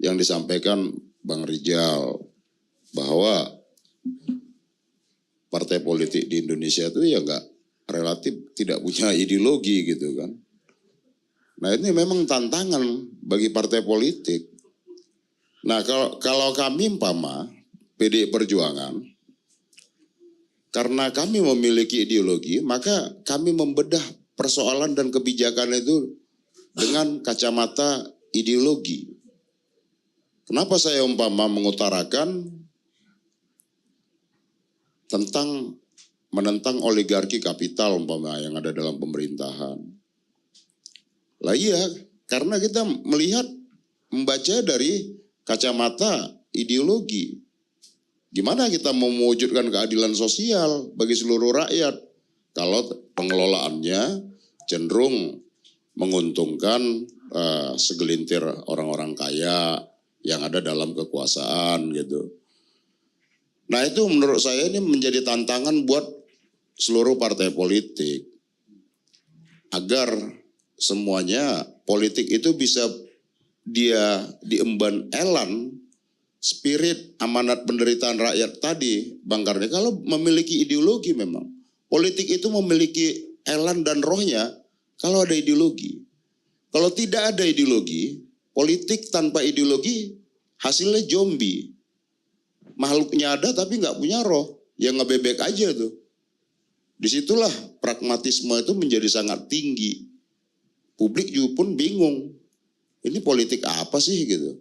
yang disampaikan Bang Rijal bahwa partai politik di Indonesia itu ya enggak relatif tidak punya ideologi gitu kan. Nah ini memang tantangan bagi partai politik. Nah kalau kami umpama PDI Perjuangan, karena kami memiliki ideologi, maka kami membedah persoalan dan kebijakan itu dengan kacamata ideologi. Kenapa saya umpama mengutarakan tentang menentang oligarki kapital umpama yang ada dalam pemerintahan? Lah iya, karena kita melihat, membaca dari kacamata ideologi. Gimana kita mau mewujudkan keadilan sosial bagi seluruh rakyat kalau pengelolaannya cenderung menguntungkan segelintir orang-orang kaya yang ada dalam kekuasaan gitu. Nah itu menurut saya ini menjadi tantangan buat seluruh partai politik agar semuanya politik itu bisa dia diemban elan spirit amanat penderitaan rakyat tadi, Bang Karni. Kalau memiliki ideologi memang politik itu memiliki elan dan rohnya kalau ada ideologi. Kalau tidak ada ideologi, politik tanpa ideologi hasilnya zombie. Makhluknya ada tapi nggak punya roh, yang ngebebek aja tuh. Disitulah pragmatisme itu menjadi sangat tinggi. Publik juga pun bingung, ini politik apa sih gitu.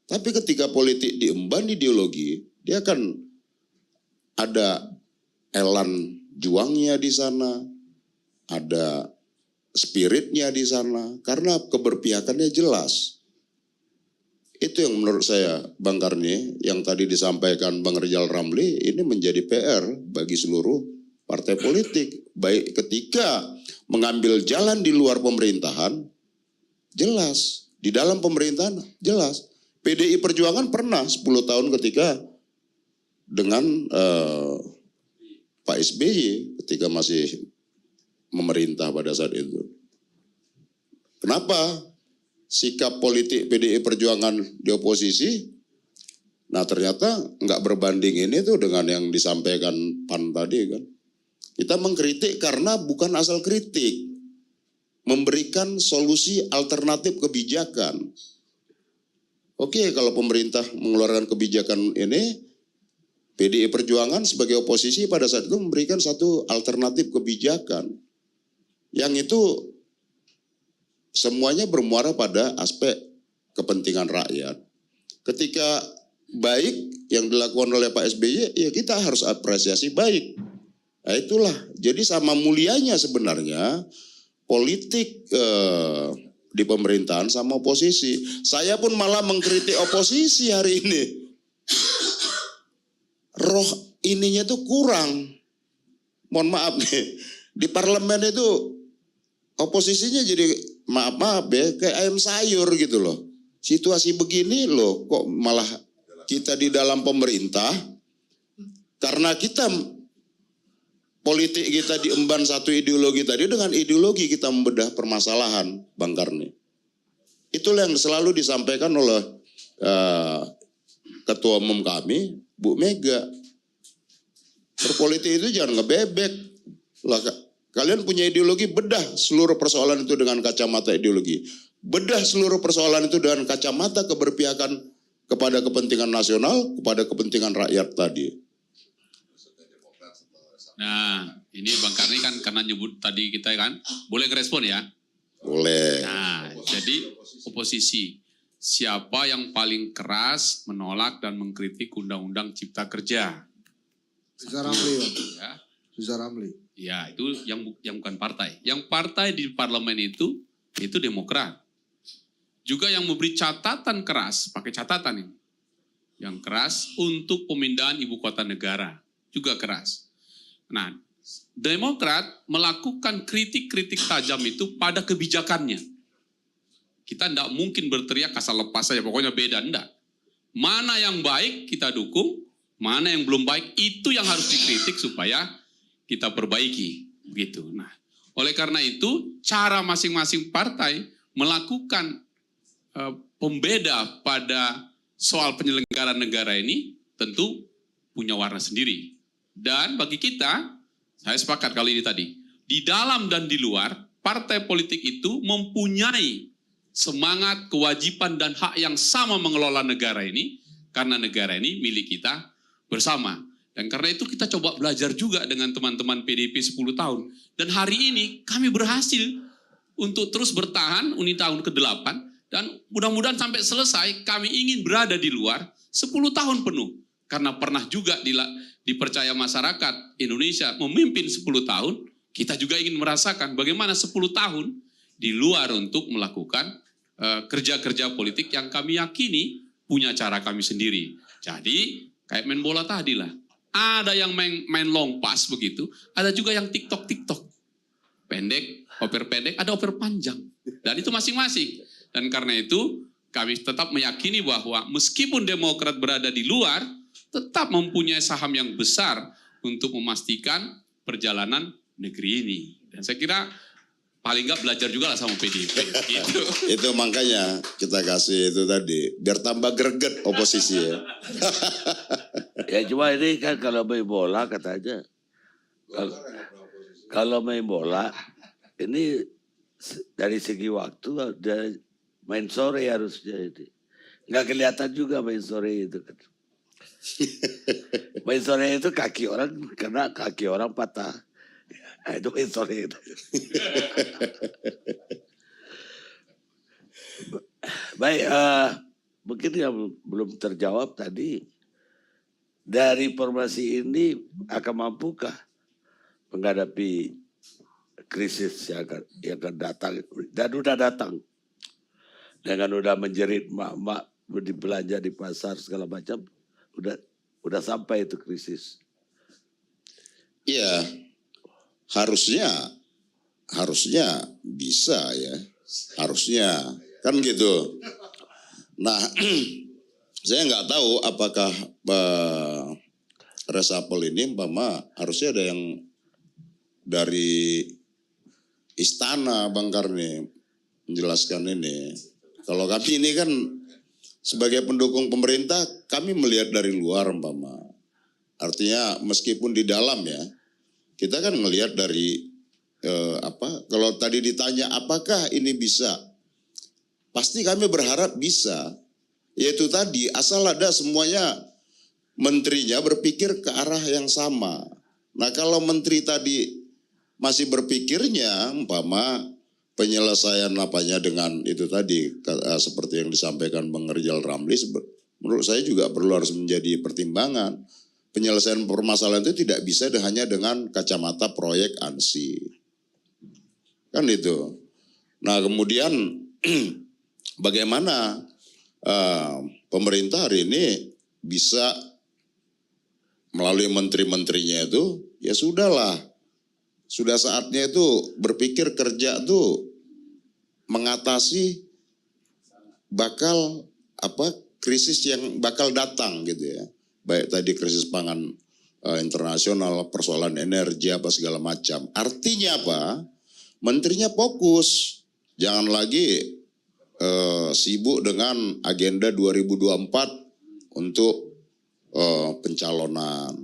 Tapi ketika politik diemban ideologi, dia akan ada elan juangnya di sana, ada spiritnya di sana, karena keberpihakannya jelas. Itu yang menurut saya, Bang Karni, yang tadi disampaikan Bang Rijal Ramli, ini menjadi PR bagi seluruh partai politik. Baik ketika mengambil jalan di luar pemerintahan, jelas. Di dalam pemerintahan, jelas. PDI Perjuangan pernah 10 tahun ketika dengan Pak SBY ketika masih memerintah pada saat itu. Kenapa sikap politik PDI Perjuangan di oposisi? Nah ternyata nggak berbanding ini tuh dengan yang disampaikan PAN tadi kan. Kita mengkritik karena bukan asal kritik, memberikan solusi alternatif kebijakan. Oke, kalau pemerintah mengeluarkan kebijakan ini, PDI Perjuangan sebagai oposisi pada saat itu memberikan satu alternatif kebijakan. Yang itu semuanya bermuara pada aspek kepentingan rakyat. Ketika baik yang dilakukan oleh Pak SBY, ya kita harus apresiasi baik. Nah itulah, jadi sama mulianya sebenarnya politik di pemerintahan sama oposisi. Saya pun malah mengkritik oposisi hari ini. Roh ininya tuh kurang. Mohon maaf nih, di parlemen itu oposisinya jadi maaf ya kayak ayam sayur gitu loh. Situasi begini loh kok malah kita di dalam pemerintah karena kita politik kita diemban satu ideologi tadi, dengan ideologi kita membedah permasalahan, Bang Karni. Itulah yang selalu disampaikan oleh Ketua Umum kami, Bu Mega. Berpolitik itu jangan ngebebek. Lah, kalian punya ideologi, bedah seluruh persoalan itu dengan kacamata ideologi. Bedah seluruh persoalan itu dengan kacamata keberpihakan kepada kepentingan nasional, kepada kepentingan rakyat tadi. Nah, ini Bang Karni kan karena nyebut tadi kita kan, boleh ngerespon ya? Boleh. Nah, jadi oposisi. Siapa yang paling keras menolak dan mengkritik Undang-Undang Cipta Kerja? Riza Ramli, ya. Riza Ramli. Ya, itu yang bukan partai. Yang partai di parlemen itu Demokrat. Juga yang memberi catatan keras, pakai catatan ini. Yang keras untuk pemindahan ibu kota negara. Juga keras. Nah, Demokrat melakukan kritik-kritik tajam itu pada kebijakannya. Kita tidak mungkin berteriak asal lepas saja, pokoknya beda, enggak. Mana yang baik kita dukung, mana yang belum baik itu yang harus dikritik supaya kita perbaiki. Begitu. Nah, oleh karena itu cara masing-masing partai melakukan pembeda pada soal penyelenggaraan negara ini tentu punya warna sendiri. Dan bagi kita, saya sepakat kali ini tadi, di dalam dan di luar, partai politik itu mempunyai semangat, kewajiban, dan hak yang sama mengelola negara ini, karena negara ini milik kita bersama. Dan karena itu kita coba belajar juga dengan teman-teman PDIP 10 tahun. Dan hari ini kami berhasil untuk terus bertahan ini tahun ke-8, dan mudah-mudahan sampai selesai kami ingin berada di luar 10 tahun penuh. Karena pernah juga dipercaya masyarakat Indonesia memimpin 10 tahun, kita juga ingin merasakan bagaimana 10 tahun di luar untuk melakukan kerja-kerja politik yang kami yakini punya cara kami sendiri. Jadi kayak main bola tadi lah, ada yang main long pass begitu, ada juga yang TikTok, pendek, oper pendek, ada oper panjang, dan itu masing-masing. Dan karena itu kami tetap meyakini bahwa meskipun Demokrat berada di luar, tetap mempunyai saham yang besar untuk memastikan perjalanan negeri ini. Dan saya kira paling nggak belajar juga lah sama PDIP. Gitu. Itu makanya kita kasih itu tadi, biar tambah greget oposisi ya. Ya cuma ini kan kalau main bola katanya, kalau main bola ini dari segi waktu ada main sore harusnya ini. Nggak kelihatan juga main sore itu kan. Main sore itu kaki orang kena, kaki orang patah. Nah, itu main sore itu. Baik, mungkin yang belum terjawab tadi, dari formasi ini akan mampukah menghadapi krisis yang akan datang, dan udah datang, dengan udah menjerit mak-mak belanja di pasar segala macam, udah sampai itu krisis. Iya, harusnya bisa ya, harusnya kan gitu. Nah, saya nggak tahu apakah reshuffle ini harusnya ada yang dari istana, Bang Karni, menjelaskan ini. Kalau kami ini kan sebagai pendukung pemerintah, kami melihat dari luar, artinya meskipun di dalam ya, kita kan melihat dari kalau tadi ditanya apakah ini bisa, pasti kami berharap bisa. Yaitu tadi, asal ada semuanya menterinya berpikir ke arah yang sama. Nah kalau menteri tadi masih berpikirnya penyelesaian apanya dengan itu tadi seperti yang disampaikan Bang Rizal Ramli, menurut saya juga perlu harus menjadi pertimbangan. Penyelesaian permasalahan itu tidak bisa hanya dengan kacamata proyek ANSI. Kan itu. Nah kemudian bagaimana pemerintah hari ini bisa melalui menteri-menterinya itu, ya sudahlah. Sudah saatnya itu berpikir kerja itu mengatasi bakal krisis yang bakal datang gitu ya. Baik tadi krisis pangan internasional, persoalan energi apa segala macam. Artinya apa? Menterinya fokus. Jangan lagi sibuk dengan agenda 2024 untuk pencalonan.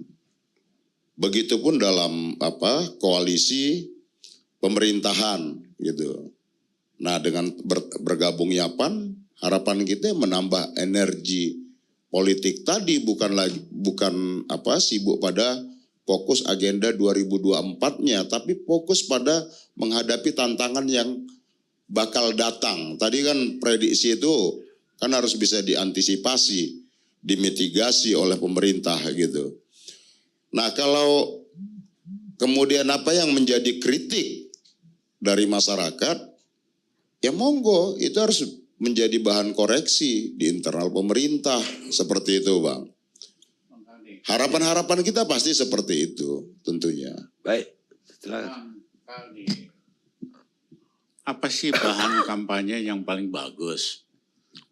Begitupun dalam koalisi pemerintahan gitu. Nah dengan bergabungnya PAN, harapan kita menambah energi politik tadi, bukan sibuk pada fokus agenda 2024-nya, tapi fokus pada menghadapi tantangan yang bakal datang. Tadi kan prediksi itu kan harus bisa diantisipasi, dimitigasi oleh pemerintah gitu. Nah kalau kemudian apa yang menjadi kritik dari masyarakat, ya monggo itu harus menjadi bahan koreksi di internal pemerintah, seperti itu Bang. Harapan-harapan kita pasti seperti itu tentunya. Baik, silakan. Apa sih bahan kampanye yang paling bagus?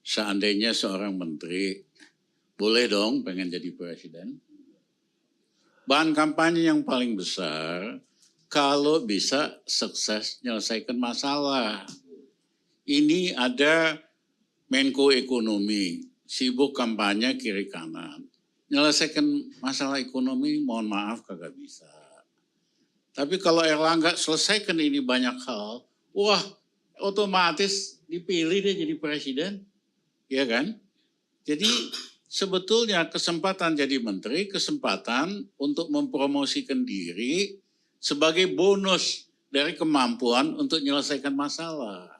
Seandainya seorang menteri boleh dong pengen jadi presiden. Bahan kampanye yang paling besar kalau bisa sukses menyelesaikan masalah. Ini ada Menko Ekonomi, sibuk kampanye kiri kanan. Menyelesaikan masalah ekonomi mohon maaf kagak bisa. Tapi kalau Erlangga selesaikan ini banyak hal, wah otomatis dipilih dia jadi presiden. Ya kan? Jadi sebetulnya kesempatan jadi menteri, kesempatan untuk mempromosikan diri sebagai bonus dari kemampuan untuk menyelesaikan masalah.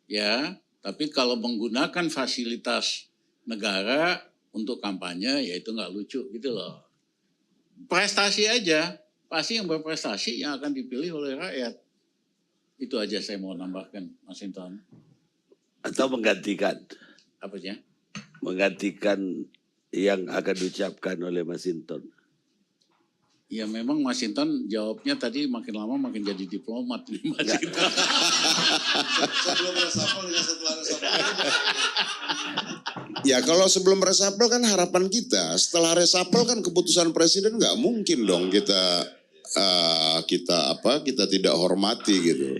Ya, tapi kalau menggunakan fasilitas negara untuk kampanye, ya itu nggak lucu gitu loh. Prestasi aja, pasti yang berprestasi yang akan dipilih oleh rakyat. Itu aja saya mau nambahkan, Mas Inton. Atau menggantikan. Apanya? Menggantikan yang akan diucapkan oleh Mas Inton. Ya memang Mas Inton jawabnya tadi makin lama makin jadi diplomat nih Mas Inton. Sebelum resapel dengan setelah resapel. Ya kalau sebelum resapel kan harapan kita, setelah resapel kan keputusan presiden nggak mungkin dong kita tidak hormati gitu.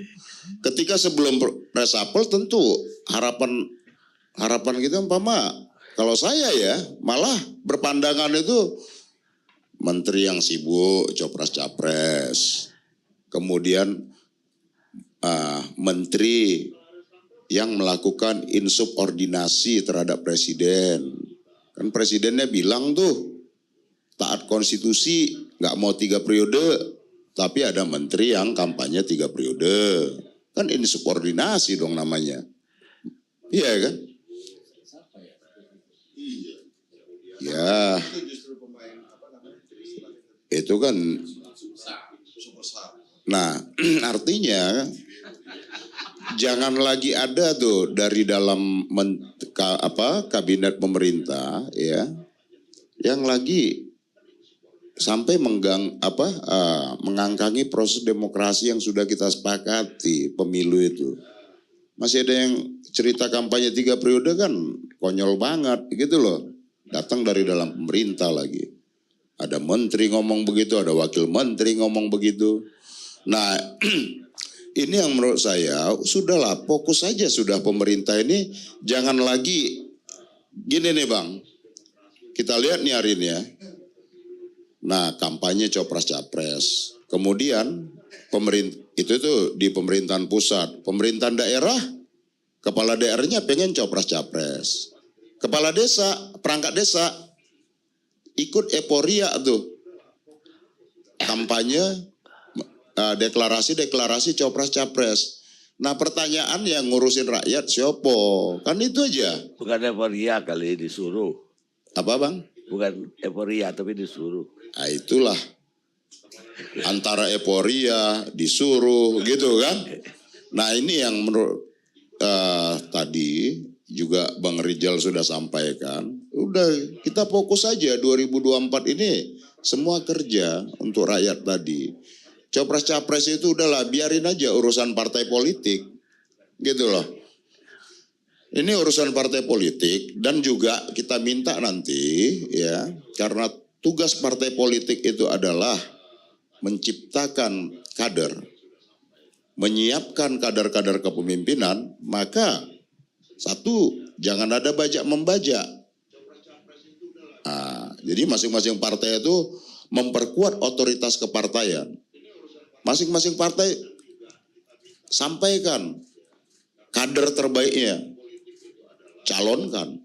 Ketika sebelum resapel tentu harapan kita kalau saya ya malah berpandangan itu menteri yang sibuk copras-capres, kemudian menteri yang melakukan insubordinasi terhadap presiden. Kan presidennya bilang tuh taat konstitusi, nggak mau 3 periode, tapi ada menteri yang kampanye 3 periode. Kan insubordinasi dong namanya. Iya kan? Ya, itu kan. Nah, artinya jangan lagi ada tuh dari dalam kabinet pemerintah ya, yang lagi sampai mengangkangi proses demokrasi yang sudah kita sepakati pemilu itu. Masih ada yang cerita kampanye 3 periode kan konyol banget gitu loh. Datang dari dalam pemerintah lagi. Ada menteri ngomong begitu, ada wakil menteri ngomong begitu. Nah, ini yang menurut saya sudahlah fokus saja sudah pemerintah ini, jangan lagi gini nih Bang. Kita lihat nih hari ini ya. Nah, kampanye copras-capres. Kemudian itu tuh di pemerintahan pusat, pemerintahan daerah, kepala daerahnya pengen copras-capres. Kepala desa, perangkat desa ikut euforia tuh. Kampanye deklarasi copras-capres. Nah pertanyaan yang ngurusin rakyat siapa? Kan itu aja. Bukan euforia kali disuruh. Apa bang? Bukan euforia tapi disuruh. Nah itulah. Antara euforia, disuruh gitu kan. Nah ini yang menurut tadi juga Bang Rijal sudah sampaikan. Udah kita fokus aja 2024 ini semua kerja untuk rakyat tadi. Capres-capres itu udahlah biarin aja urusan partai politik. Gitu loh. Ini urusan partai politik dan juga kita minta nanti ya karena tugas partai politik itu adalah menciptakan kader, menyiapkan kader-kader kepemimpinan, maka satu jangan ada bajak membajak. Nah, jadi masing-masing partai itu memperkuat otoritas kepartaian. Masing-masing partai sampaikan kader terbaiknya, calonkan.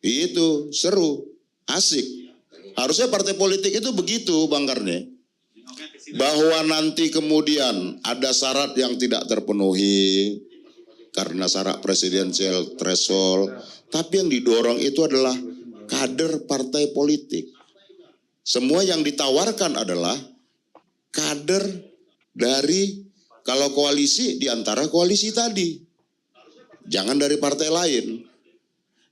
Itu seru, asik. Harusnya partai politik itu begitu Bang Karne. Bahwa nanti kemudian ada syarat yang tidak terpenuhi karena syarat presidensial threshold. Tapi yang didorong itu adalah kader partai politik. Semua yang ditawarkan adalah kader dari kalau koalisi di antara koalisi tadi. Jangan dari partai lain.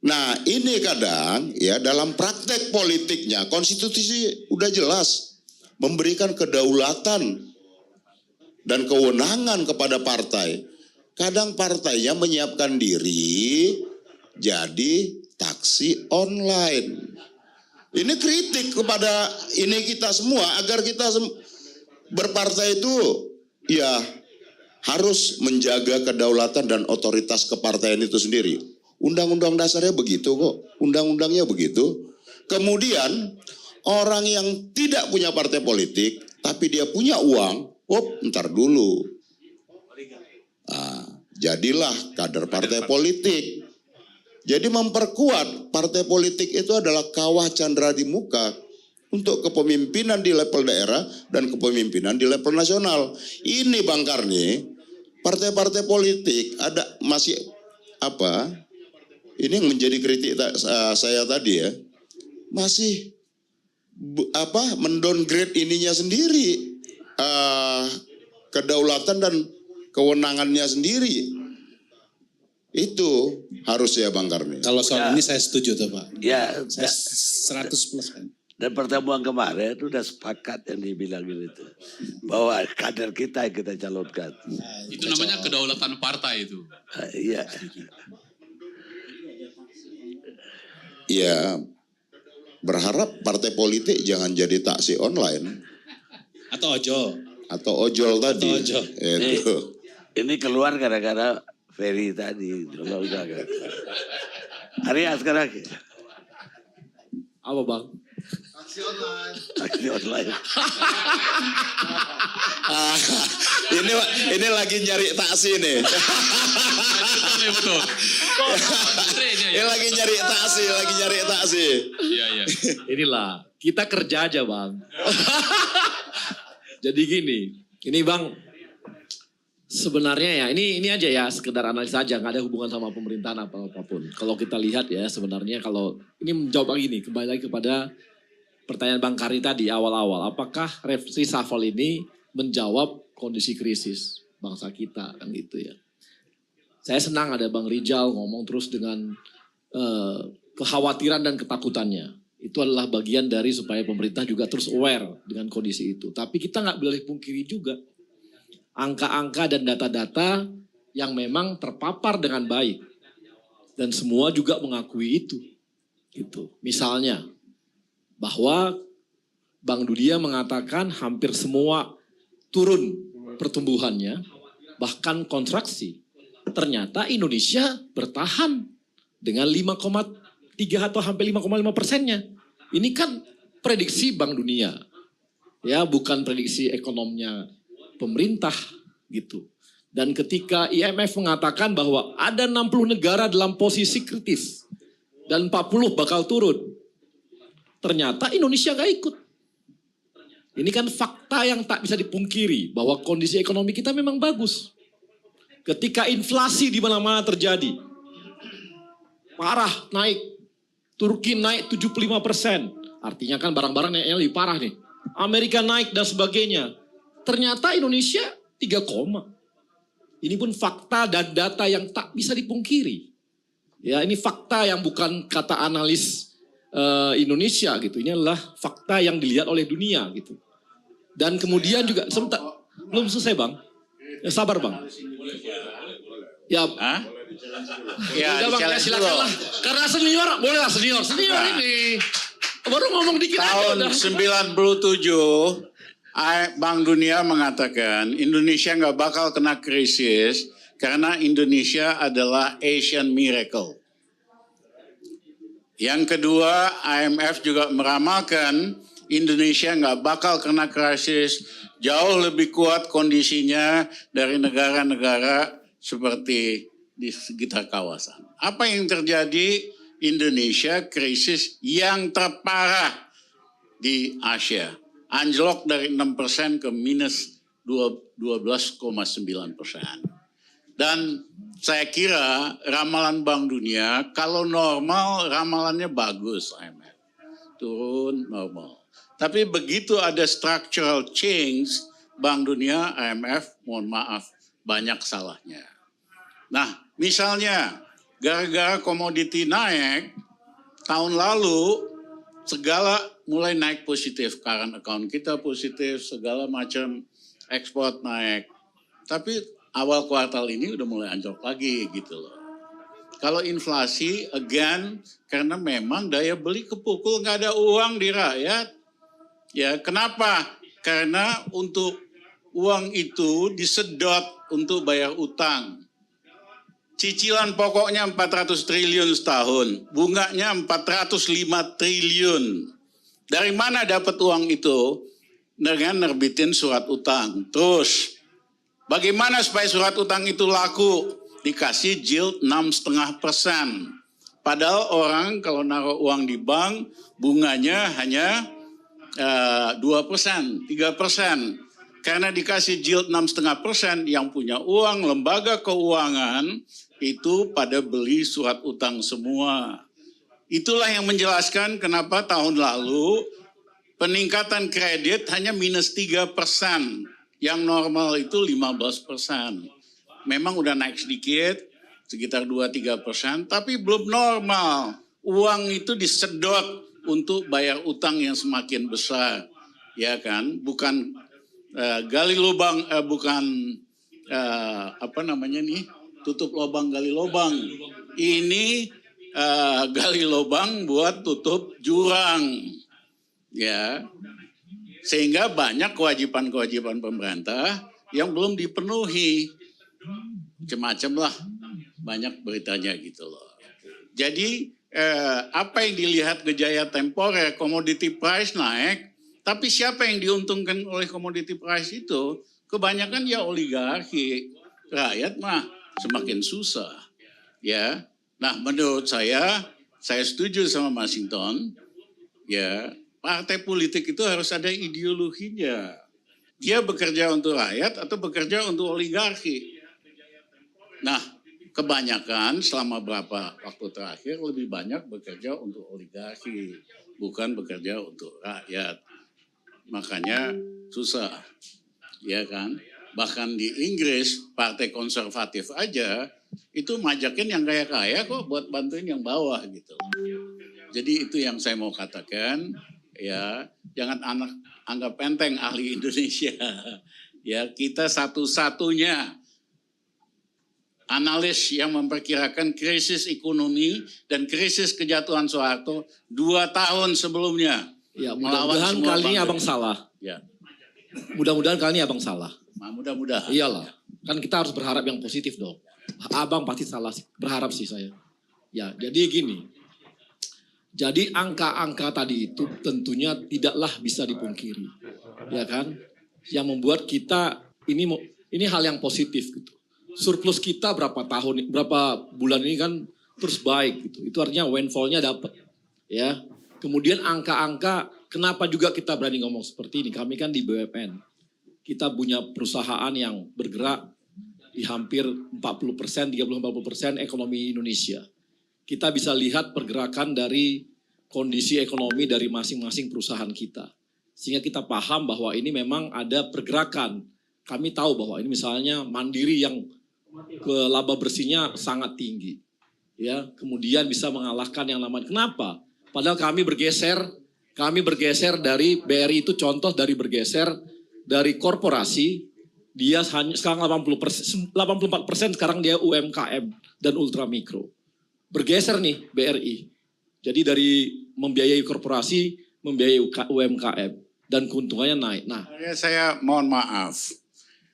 Nah ini kadang ya dalam praktek politiknya konstitusi udah jelas memberikan kedaulatan dan kewenangan kepada partai. Kadang partainya menyiapkan diri jadi taksi online. Ini kritik kepada ini kita semua agar kita berpartai itu ya harus menjaga kedaulatan dan otoritas kepartaian itu sendiri. Undang-undang dasarnya begitu kok, undang-undangnya begitu. Kemudian orang yang tidak punya partai politik, tapi dia punya uang, ntar dulu. Nah, jadilah kader partai politik. Jadi memperkuat partai politik itu adalah kawah candra di muka untuk kepemimpinan di level daerah dan kepemimpinan di level nasional. Ini Bang Karni, partai-partai politik ada masih apa? Ini yang menjadi kritik saya tadi ya, masih mendowngrade ininya sendiri, kedaulatan dan kewenangannya sendiri. Itu harus ya Bang Karni. Kalau soal ini saya setuju tuh Pak. Ya, saya 100% kan. Dan pertemuan kemarin itu udah sepakat yang dibilangin itu. Bahwa kader kita yang kita calonkan. Itu namanya kedaulatan partai itu. Iya. Ya, berharap partai politik jangan jadi taksi online. Atau ojol. Atau ojol tadi. Atau ojol. Itu. Ini keluar gara-gara Ferry tadi. Kalau udah kan. Arya sekarang. Apa Bang? Taksi online. Taksi online. Ini lagi nyari taksi nih. Betul. Ini lagi nyari taksi. Iya. Inilah, kita kerja aja Bang. Jadi gini, ini Bang, sebenarnya ya ini aja ya sekedar analisa aja, nggak ada hubungan sama pemerintahan apapun. Kalau kita lihat ya sebenarnya kalau ini menjawab lagi nih, kembali lagi kepada pertanyaan Bang Kari tadi awal-awal, apakah reshuffle ini menjawab kondisi krisis bangsa kita kan gitu ya. Saya senang ada Bang Rijal ngomong terus dengan kekhawatiran dan ketakutannya. Itu adalah bagian dari supaya pemerintah juga terus aware dengan kondisi itu. Tapi kita nggak boleh pungkiri juga angka-angka dan data-data yang memang terpapar dengan baik. Dan semua juga mengakui itu. Gitu. Misalnya bahwa Bank Dunia mengatakan hampir semua turun pertumbuhannya, bahkan kontraksi. Ternyata Indonesia bertahan dengan 5,3 atau hampir 5,5%-nya. Ini kan prediksi Bank Dunia. Ya, bukan prediksi ekonominya pemerintah gitu. Dan ketika IMF mengatakan bahwa ada 60 negara dalam posisi kritis dan 40 bakal turun. Ternyata Indonesia gak ikut. Ini kan fakta yang tak bisa dipungkiri bahwa kondisi ekonomi kita memang bagus. Ketika inflasi di mana-mana terjadi, parah naik, Turki naik 75%, artinya kan barang-barang naiknya lebih parah nih. Amerika naik dan sebagainya. Ternyata Indonesia 3, ini pun fakta dan data yang tak bisa dipungkiri. Ya, ini fakta yang bukan kata analis Indonesia gitu. Ini adalah fakta yang dilihat oleh dunia gitu. Dan kemudian juga sebentar, belum selesai Bang. Ya, sabar Bang. Ya, Ya, udah Bang, ya, silakanlah. Karena senior, bolehlah senior ini. Baru ngomong dikit tahun aja. 97 Bank Dunia mengatakan Indonesia nggak bakal kena krisis karena Indonesia adalah Asian miracle. Yang kedua, IMF juga meramalkan Indonesia nggak bakal kena krisis, jauh lebih kuat kondisinya dari negara-negara seperti di sekitar kawasan. Apa yang terjadi? Indonesia krisis yang terparah di Asia. Anjlok dari 6% ke minus 12,9%. Dan saya kira ramalan Bank Dunia kalau normal ramalannya bagus IMF. Turun normal. Tapi begitu ada structural change Bank Dunia, IMF, mohon maaf banyak salahnya. Nah misalnya gara-gara komoditi naik, tahun lalu segala mulai naik positif. Current account kita positif, segala macam ekspor naik. Tapi awal kuartal ini udah mulai anjlok lagi gitu loh. Kalau inflasi, again, karena memang daya beli kepukul, nggak ada uang di rakyat. Ya, kenapa? Karena untuk uang itu disedot untuk bayar utang. Cicilan pokoknya 400 triliun setahun, bunganya 405 triliun. Dari mana dapat uang itu? Dengan nerbitin surat utang. Terus, bagaimana supaya surat utang itu laku? Dikasih yield 6,5%. Padahal orang kalau naruh uang di bank, bunganya hanya 2%, 3%. Karena dikasih yield 6,5%, yang punya uang, lembaga keuangan, itu pada beli surat utang semua. Itulah yang menjelaskan kenapa tahun lalu peningkatan kredit hanya minus 3%. Yang normal itu 15%. Memang udah naik sedikit, sekitar 2-3%, tapi belum normal. Uang itu disedot untuk bayar utang yang semakin besar. Ya kan, bukan gali lubang, tutup lubang gali lubang. Ini gali lubang buat tutup jurang. Ya. Sehingga banyak kewajiban-kewajiban pemerintah yang belum dipenuhi. Macam-macam lah, banyak beritanya gitu loh. Jadi apa yang dilihat gejala temporer, commodity price naik, tapi siapa yang diuntungkan oleh commodity price itu? Kebanyakan ya oligarki, rakyat mah semakin susah. Ya, nah menurut saya setuju sama Mas Hinton. Ya, partai politik itu harus ada ideologinya. Dia bekerja untuk rakyat atau bekerja untuk oligarki. Nah, kebanyakan selama berapa waktu terakhir lebih banyak bekerja untuk oligarki, bukan bekerja untuk rakyat. Makanya susah, ya kan? Bahkan di Inggris, partai konservatif aja itu majakin yang kaya-kaya kok buat bantuin yang bawah gitu. Jadi itu yang saya mau katakan, ya jangan anggap enteng ahli Indonesia. Ya kita satu-satunya analis yang memperkirakan krisis ekonomi dan krisis kejatuhan Soeharto 2 tahun sebelumnya. Ya, mudah-mudahan kali ini abang salah. Ya. Mudah-mudahan kali ini abang salah. Nah, mudah-mudahan. Iyalah, kan kita harus berharap yang positif dong. Abang pasti salah, berharap sih saya. Ya, jadi gini. Jadi angka-angka tadi itu tentunya tidaklah bisa dipungkiri. Ya kan? Yang membuat kita ini hal yang positif gitu. Surplus kita berapa bulan ini kan terus baik gitu. Itu artinya windfall-nya dapat. Ya. Kemudian angka-angka, kenapa juga kita berani ngomong seperti ini? Kami kan di BUMN, kita punya perusahaan yang bergerak di hampir 40%, 30-40% ekonomi Indonesia. Kita bisa lihat pergerakan dari kondisi ekonomi dari masing-masing perusahaan kita. Sehingga kita paham bahwa ini memang ada pergerakan. Kami tahu bahwa ini misalnya Mandiri yang ke laba bersihnya sangat tinggi. Ya, kemudian bisa mengalahkan yang namanya. Kenapa? Padahal kami bergeser dari BRI itu contoh dari bergeser dari korporasi, dia hanya sekarang 84% sekarang dia UMKM dan ultramikro. Bergeser nih BRI. Jadi dari membiayai korporasi, membiayai UMKM dan keuntungannya naik. Nah, saya mohon maaf.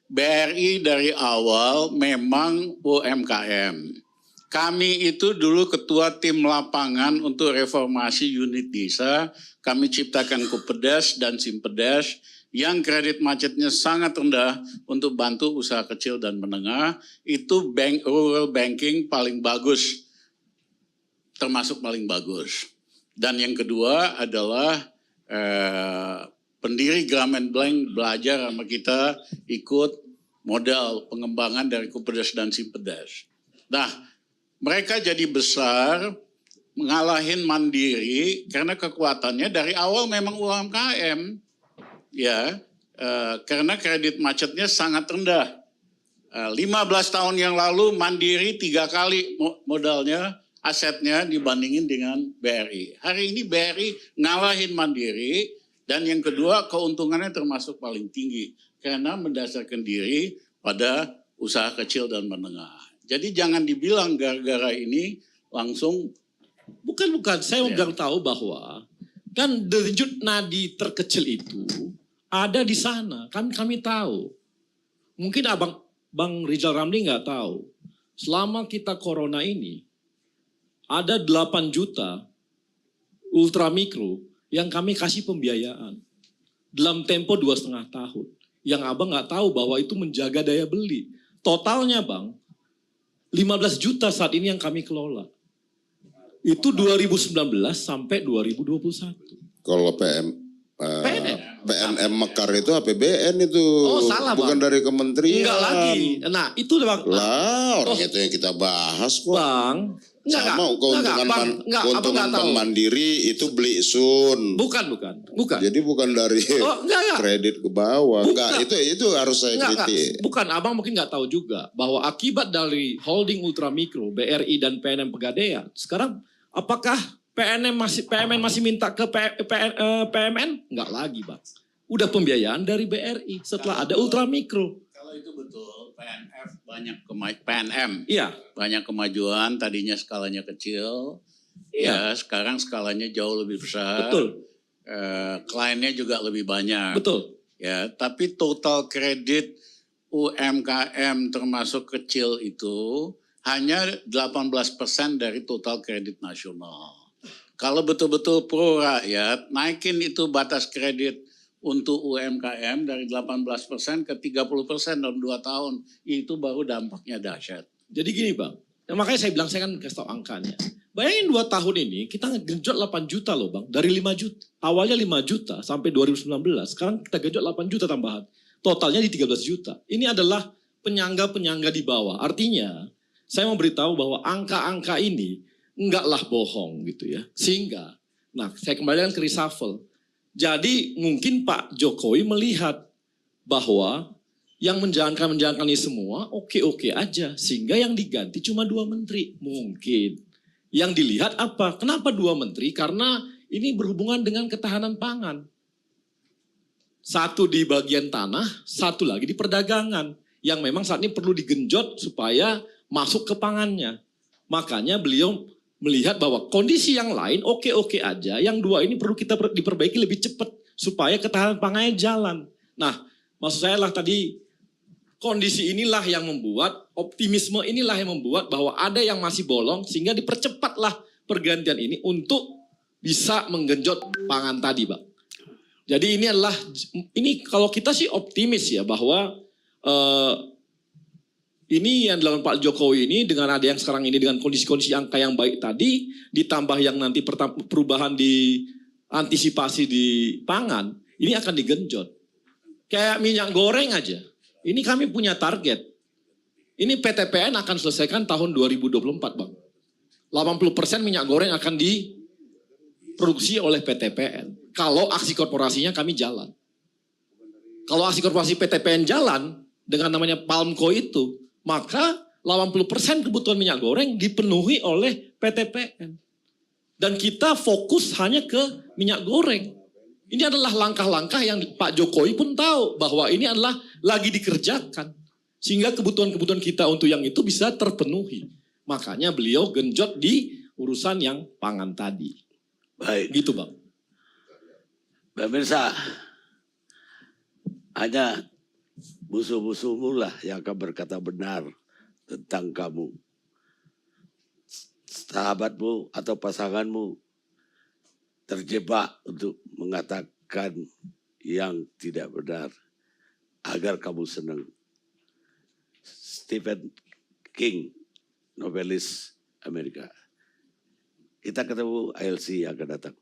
BRI dari awal memang UMKM. Kami itu dulu ketua tim lapangan untuk reformasi unit desa. Kami ciptakan Kupedes dan Simpedes yang kredit macetnya sangat rendah untuk bantu usaha kecil dan menengah. Itu rural banking paling bagus, termasuk paling bagus. Dan yang kedua adalah pendiri Grameen Bank belajar sama kita ikut modal pengembangan dari Kupedes dan Simpedes. Nah, mereka jadi besar, ngalahin Mandiri karena kekuatannya dari awal memang UMKM, ya, karena kredit macetnya sangat rendah. 15 tahun yang lalu Mandiri 3 kali modalnya, asetnya dibandingin dengan BRI. Hari ini BRI ngalahin Mandiri dan yang kedua keuntungannya termasuk paling tinggi karena mendasarkan diri pada usaha kecil dan menengah. Jadi jangan dibilang gara-gara ini langsung. Bukan. Saya bilang tahu bahwa kan denyut nadi terkecil itu ada di sana. Kami tahu. Mungkin Bang Rizal Ramli nggak tahu. Selama kita corona ini ada 8 juta ultramikro yang kami kasih pembiayaan dalam tempo 2,5 tahun. Yang abang nggak tahu bahwa itu menjaga daya beli. Totalnya bang, 15 juta saat ini yang kami kelola. Itu 2019 sampai 2021. Kalau PNM Mekar itu APBN itu. Oh salah bukan bang. dari kementerian. Enggak lagi. Nah itu bang. Lah orang itu yang kita bahas kok. Bang. Sama keuntungan Mandiri itu beli sun. Bukan. Jadi bukan dari kredit ke bawah. Enggak, itu harus saya kritik. Bukan, abang mungkin nggak tahu juga bahwa akibat dari holding ultramikro, BRI dan PNM Pegadaian, sekarang apakah PMN masih minta ke PMN? Enggak lagi, Bang. Udah pembiayaan dari BRI setelah ada ultramikro. Kalau itu betul, PNM iya, banyak kemajuan, tadinya skalanya kecil, ya sekarang skalanya jauh lebih besar. Betul. Kliennya juga lebih banyak. Betul. Ya, tapi total kredit UMKM termasuk kecil itu hanya 18% dari total kredit nasional. Kalau betul-betul pro rakyat, naikin itu batas kredit untuk UMKM dari 18% ke 30% dalam 2 tahun. Itu baru dampaknya dahsyat. Jadi gini Bang, makanya saya bilang saya kan kasih tahu angkanya. Bayangin 2 tahun ini kita genjot 8 juta loh Bang. Dari 5 juta, awalnya 5 juta sampai 2019. Sekarang kita genjot 8 juta tambahan. Totalnya di 13 juta. Ini adalah penyangga-penyangga di bawah. Artinya saya mau beritahu bahwa angka-angka ini enggaklah bohong gitu ya. Sehingga, nah saya kembalikan ke reshuffle. Jadi mungkin Pak Jokowi melihat bahwa yang menjalankan ini semua oke-oke aja. Sehingga yang diganti cuma 2 menteri. Mungkin. Yang dilihat apa? Kenapa 2 menteri? Karena ini berhubungan dengan ketahanan pangan. Satu di bagian tanah, satu lagi di perdagangan. Yang memang saat ini perlu digenjot supaya masuk ke pangannya. Makanya beliau melihat bahwa kondisi yang lain oke-oke aja, yang 2 ini perlu kita diperbaiki lebih cepat supaya ketahanan pangannya jalan. Nah, maksud saya lah tadi kondisi inilah yang membuat, optimisme inilah yang membuat bahwa ada yang masih bolong sehingga dipercepatlah pergantian ini untuk bisa menggenjot pangan tadi, Bang. Jadi ini kalau kita sih optimis ya bahwa ini yang dilakukan Pak Jokowi ini dengan ada yang sekarang ini dengan kondisi-kondisi angka yang baik tadi, ditambah yang nanti perubahan di antisipasi di pangan, ini akan digenjot. Kayak minyak goreng aja, ini kami punya target. Ini PTPN akan selesaikan tahun 2024, Bang. 80% minyak goreng akan diproduksi oleh PTPN. Kalau aksi korporasinya kami jalan. Kalau aksi korporasi PTPN jalan dengan namanya Palmco itu, maka 80% kebutuhan minyak goreng dipenuhi oleh PTPN. Dan kita fokus hanya ke minyak goreng. Ini adalah langkah-langkah yang Pak Jokowi pun tahu bahwa ini adalah lagi dikerjakan. Sehingga kebutuhan-kebutuhan kita untuk yang itu bisa terpenuhi. Makanya beliau genjot di urusan yang pangan tadi. Baik. Gitu, Bang. Pemirsa, hanya musuh-musuhmu lah yang akan berkata benar tentang kamu. Sahabatmu atau pasanganmu terjebak untuk mengatakan yang tidak benar agar kamu senang. Stephen King, novelis Amerika. Kita ketemu ILC yang akan datang.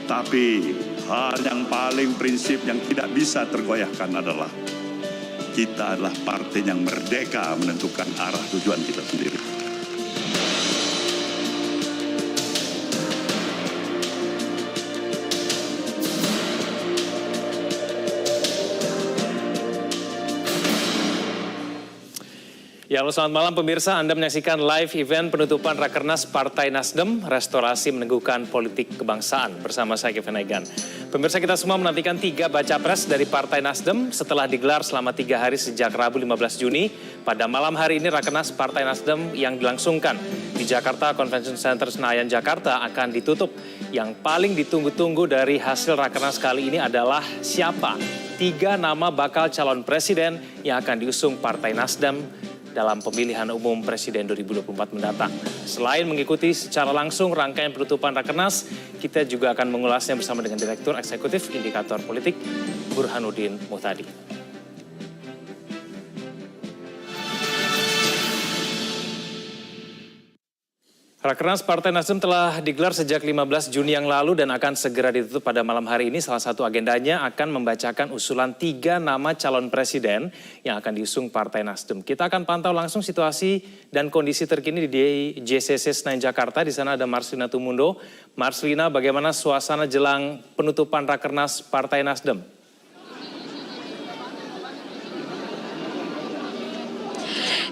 Tapi hal yang paling prinsip yang tidak bisa tergoyahkan adalah kita adalah partai yang merdeka menentukan arah tujuan kita sendiri. Ya, halo, selamat malam pemirsa. Anda menyaksikan live event penutupan Rakernas Partai Nasdem, Restorasi Meneguhkan Politik Kebangsaan bersama saya Kevin Egan. Pemirsa, kita semua menantikan 3 baca pres dari Partai Nasdem setelah digelar selama 3 hari sejak Rabu 15 Juni. Pada malam hari ini Rakernas Partai Nasdem yang dilangsungkan di Jakarta Convention Center Senayan, Jakarta akan ditutup. Yang paling ditunggu-tunggu dari hasil Rakernas kali ini adalah siapa 3 nama bakal calon presiden yang akan diusung Partai Nasdem dalam pemilihan umum Presiden 2024 mendatang. Selain mengikuti secara langsung rangkaian penutupan Rakernas, kita juga akan mengulasnya bersama dengan Direktur Eksekutif Indikator Politik, Burhanuddin Muhtadi. Rakernas Partai Nasdem telah digelar sejak 15 Juni yang lalu dan akan segera ditutup pada malam hari ini. Salah satu agendanya akan membacakan usulan 3 nama calon presiden yang akan diusung Partai Nasdem. Kita akan pantau langsung situasi dan kondisi terkini di JCC Senayan, Jakarta. Di sana ada Marslina Tumundo. Marslina, bagaimana suasana jelang penutupan Rakernas Partai Nasdem?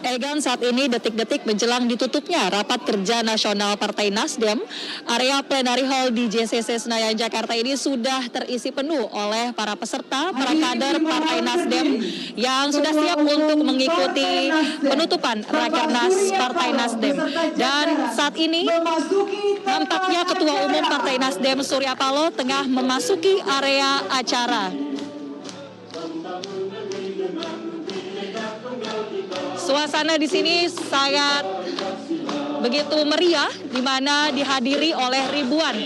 Egan, saat ini detik-detik menjelang ditutupnya Rapat Kerja Nasional Partai Nasdem, area plenary hall di JCC Senayan, Jakarta ini sudah terisi penuh oleh para peserta, para kader Partai Nasdem yang sudah siap untuk mengikuti penutupan Rakernas Partai Nasdem. Dan saat ini nampaknya Ketua Umum Partai Nasdem Surya Paloh tengah memasuki area acara. Suasana di sini sangat begitu meriah, di mana dihadiri oleh ribuan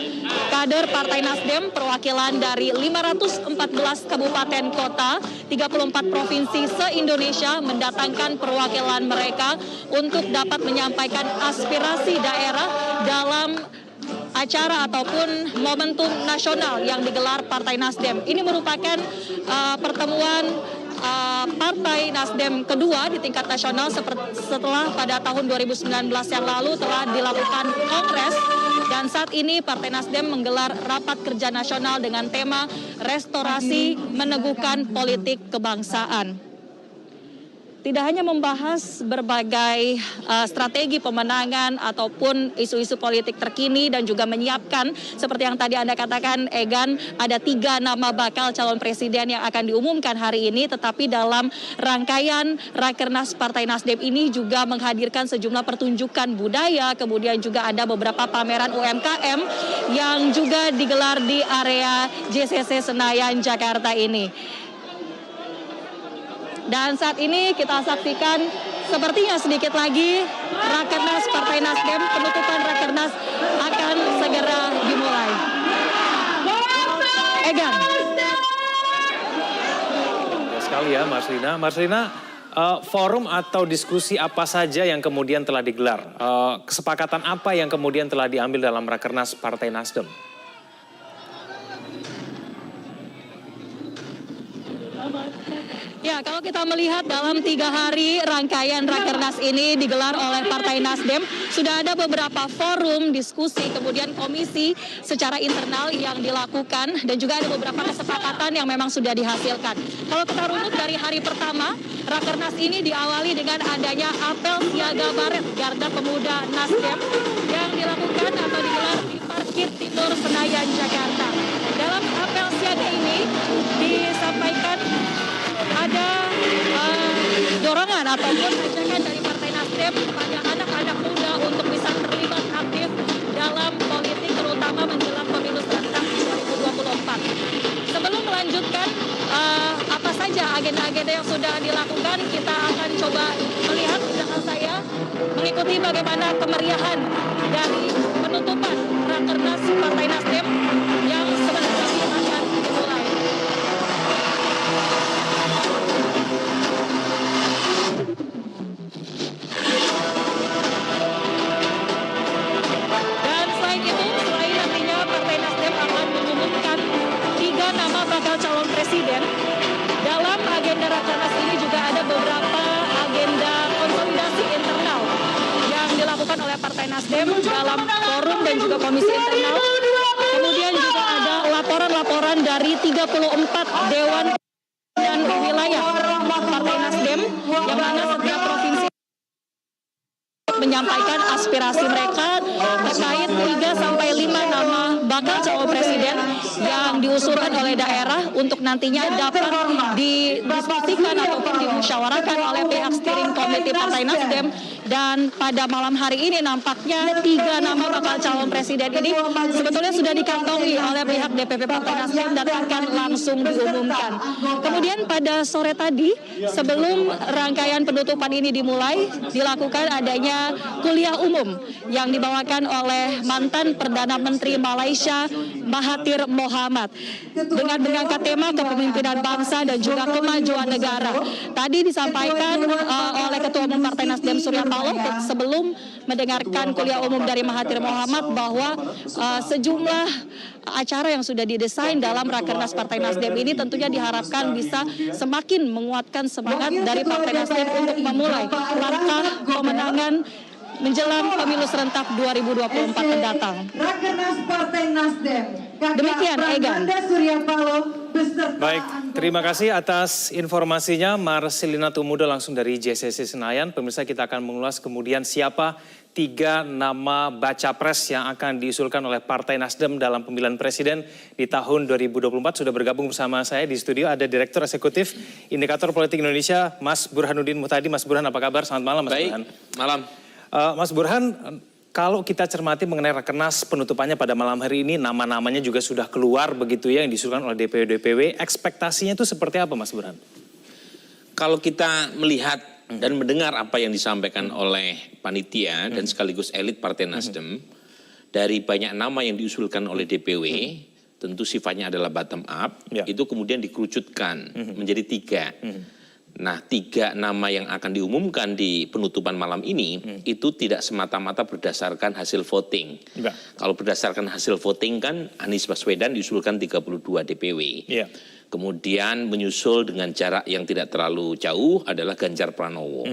kader Partai Nasdem perwakilan dari 514 kabupaten kota, 34 provinsi se-Indonesia mendatangkan perwakilan mereka untuk dapat menyampaikan aspirasi daerah dalam acara ataupun momentum nasional yang digelar Partai Nasdem. Ini merupakan pertemuan Partai Nasdem kedua di tingkat nasional setelah pada tahun 2019 yang lalu telah dilakukan kongres, dan saat ini Partai Nasdem menggelar rapat kerja nasional dengan tema Restorasi Meneguhkan Politik Kebangsaan. Tidak hanya membahas berbagai strategi pemenangan ataupun isu-isu politik terkini dan juga menyiapkan seperti yang tadi Anda katakan, Egan, ada 3 nama bakal calon presiden yang akan diumumkan hari ini, tetapi dalam rangkaian Rakernas Partai Nasdem ini juga menghadirkan sejumlah pertunjukan budaya, kemudian juga ada beberapa pameran UMKM yang juga digelar di area JCC Senayan, Jakarta ini. Dan saat ini kita saksikan sepertinya sedikit lagi Rakernas Partai Nasdem, penutupan Rakernas akan segera dimulai. Egan. Sekali ya Mas Rina. Mas Rina, forum atau diskusi apa saja yang kemudian telah digelar? Kesepakatan apa yang kemudian telah diambil dalam Rakernas Partai Nasdem? Ya, kalau kita melihat dalam 3 hari rangkaian Rakernas ini digelar oleh Partai Nasdem, sudah ada beberapa forum, diskusi, kemudian komisi secara internal yang dilakukan, dan juga ada beberapa kesepakatan yang memang sudah dihasilkan. Kalau kita runut dari hari pertama, Rakernas ini diawali dengan adanya apel siaga baret Garda Pemuda Nasdem yang dilakukan atau digelar di Parkir Timur Senayan, Jakarta. Dalam apel siaga ini disampaikan ada dorongan ataupun ajakan dari Partai Nasdem kepada anak-anak muda untuk bisa terlibat aktif dalam politik, terutama menjelang pemilu serentak 2024. Sebelum melanjutkan apa saja agenda-agenda yang sudah dilakukan, kita akan coba melihat di belakang saya, mengikuti bagaimana kemeriahan dari penutupan Rakernas Partai Nasdem yang sebentar lagi akan dimulai. Dan selain itu, selain nantinya Partai Nasdem akan mengumumkan 3 nama bakal calon presiden, dalam agenda Rakernas ini juga ada beberapa agenda konsolidasi internal yang dilakukan oleh Partai Nasdem dalam forum dan juga komisi internal. Kemudian juga ada laporan-laporan dari 34 dewan dan wilayah Partai Nasdem, yang mana setiap provinsi menyampaikan aspirasi mereka terkait 3-5 nama bakal calon presiden yang diusulkan oleh daerah untuk nantinya dapat didiskusikan ataupun dimusyawarahkan oleh pihak steering committee Partai Nasdem. Dan pada malam hari ini nampaknya 3 nama bakal calon presiden ini sebetulnya sudah dikantongi oleh pihak DPP Partai Nasdem dan akan langsung diumumkan. Kemudian pada sore tadi, sebelum rangkaian penutupan ini dimulai, dilakukan adanya kuliah umum yang dibawakan oleh mantan Perdana Menteri Malaysia Mahathir Mohamad dengan mengangkat tema kepemimpinan bangsa dan juga kemajuan negara. Tadi disampaikan oleh Ketua Umum Partai Nasdem Surya Paloh sebelum mendengarkan kuliah umum dari Mahathir Mohamad bahwa sejumlah acara yang sudah didesain dalam Rakernas Partai Nasdem ini tentunya diharapkan bisa semakin menguatkan semangat dari Partai Nasdem untuk memulai langkah pemenangan menjelang pemilu serentak 2024 mendatang. Rakernas Partai Nasdem. Demikian, Egan. Baik, terima kasih atas informasinya Marcelina Tumudo langsung dari JCC Senayan. Pemirsa, kita akan mengulas kemudian siapa 3 nama baca pres yang akan diusulkan oleh Partai Nasdem dalam pemilihan presiden di tahun 2024. Sudah bergabung bersama saya di studio ada Direktur Eksekutif Indikator Politik Indonesia, Mas Burhanuddin Muhtadi. Mas Burhan, apa kabar? Selamat malam, Mas Burhan. Malam. Mas Burhan, kalau kita cermati mengenai Rakernas penutupannya pada malam hari ini, nama-namanya juga sudah keluar begitu ya yang diusulkan oleh DPW-DPW. Ekspektasinya itu seperti apa, Mas Burhan? Kalau kita melihat dan mendengar apa yang disampaikan oleh panitia dan sekaligus elit Partai Nasdem, dari banyak nama yang diusulkan oleh DPW, tentu sifatnya adalah bottom up, itu kemudian dikerucutkan menjadi 3. Nah, 3 nama yang akan diumumkan di penutupan malam ini itu tidak semata-mata berdasarkan hasil voting. Kalau berdasarkan hasil voting kan Anies Baswedan diusulkan 32 DPW. Kemudian menyusul dengan jarak yang tidak terlalu jauh adalah Ganjar Pranowo.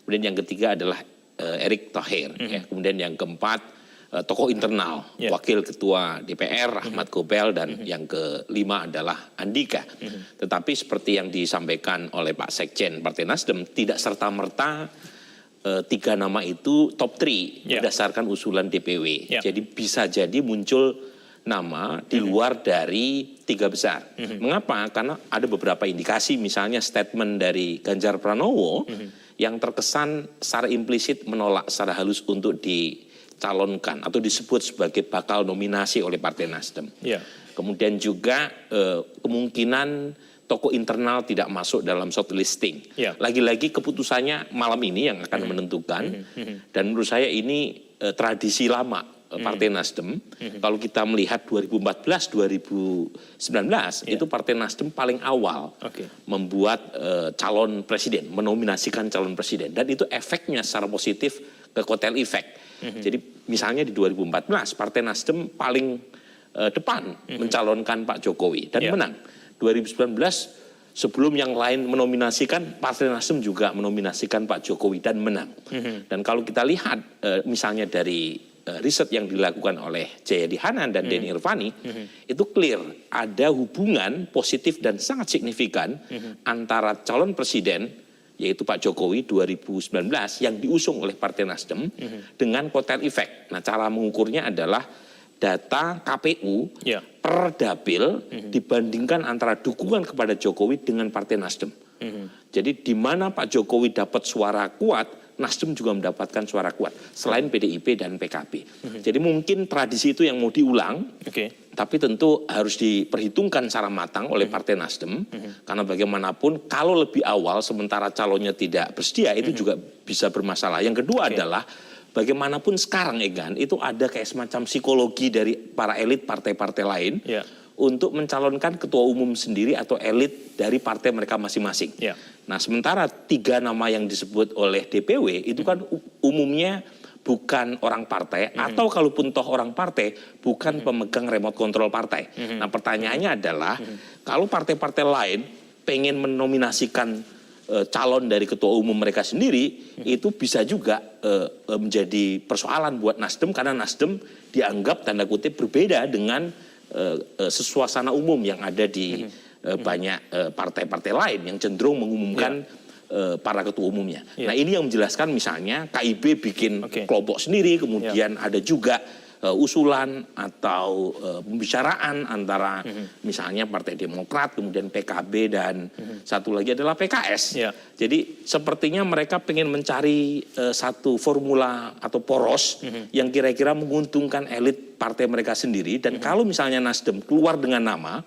Kemudian yang ketiga adalah Erick Thohir. Kemudian yang keempat tokoh internal, Wakil Ketua DPR Ahmad Gobel, dan yang kelima adalah Andika. Tetapi seperti yang disampaikan oleh Pak Sekjen Partai Nasdem, tidak serta-merta 3 nama itu top 3 berdasarkan usulan DPW. Jadi bisa jadi muncul nama di luar dari 3 besar. Mengapa? Karena ada beberapa indikasi, misalnya statement dari Ganjar Pranowo yang terkesan secara implisit menolak secara halus untuk dicalonkan atau disebut sebagai bakal nominasi oleh Partai Nasdem. Kemudian juga kemungkinan tokoh internal tidak masuk dalam shortlisting. Ya. Lagi-lagi keputusannya malam ini yang akan menentukan. Dan menurut saya ini tradisi lama Partai Nasdem. Kalau kita melihat 2014-2019 itu Partai Nasdem paling awal membuat calon presiden, menominasikan calon presiden, dan itu efeknya secara positif ke kotel efek. Jadi misalnya di 2014 Partai Nasdem paling depan mencalonkan Pak Jokowi dan menang. 2019 sebelum yang lain menominasikan, Partai Nasdem juga menominasikan Pak Jokowi dan menang. Dan kalau kita lihat misalnya dari riset yang dilakukan oleh Jayadi Hanan dan Denny Irvani, itu clear ada hubungan positif dan sangat signifikan antara calon presiden, yaitu Pak Jokowi 2019 yang diusung oleh Partai Nasdem dengan kotel efek. Nah, cara mengukurnya adalah data KPU per dapil dibandingkan antara dukungan kepada Jokowi dengan Partai Nasdem. Jadi di mana Pak Jokowi dapat suara kuat, Nasdem juga mendapatkan suara kuat selain PDIP dan PKB. Jadi mungkin tradisi itu yang mau diulang, tapi tentu harus diperhitungkan secara matang oleh Partai Nasdem, karena bagaimanapun kalau lebih awal sementara calonnya tidak bersedia itu juga bisa bermasalah. Yang kedua adalah bagaimanapun sekarang Egan itu ada kayak semacam psikologi dari para elit partai-partai lain untuk mencalonkan ketua umum sendiri atau elit dari partai mereka masing-masing. Nah, sementara 3 nama yang disebut oleh DPW itu kan umumnya bukan orang partai, atau kalaupun toh orang partai bukan pemegang remote control partai. Nah, pertanyaannya adalah kalau partai-partai lain pengen menominasikan calon dari ketua umum mereka sendiri, itu bisa juga menjadi persoalan buat Nasdem, karena Nasdem dianggap tanda kutip berbeda dengan suasana umum yang ada di banyak partai-partai lain yang cenderung mengumumkan para ketua umumnya. Nah, ini yang menjelaskan misalnya KIB bikin kelompok sendiri, kemudian ada juga usulan atau pembicaraan antara misalnya Partai Demokrat, kemudian PKB, dan satu lagi adalah PKS. Jadi sepertinya mereka pengen mencari satu formula atau poros yang kira-kira menguntungkan elit partai mereka sendiri. Dan kalau misalnya Nasdem keluar dengan nama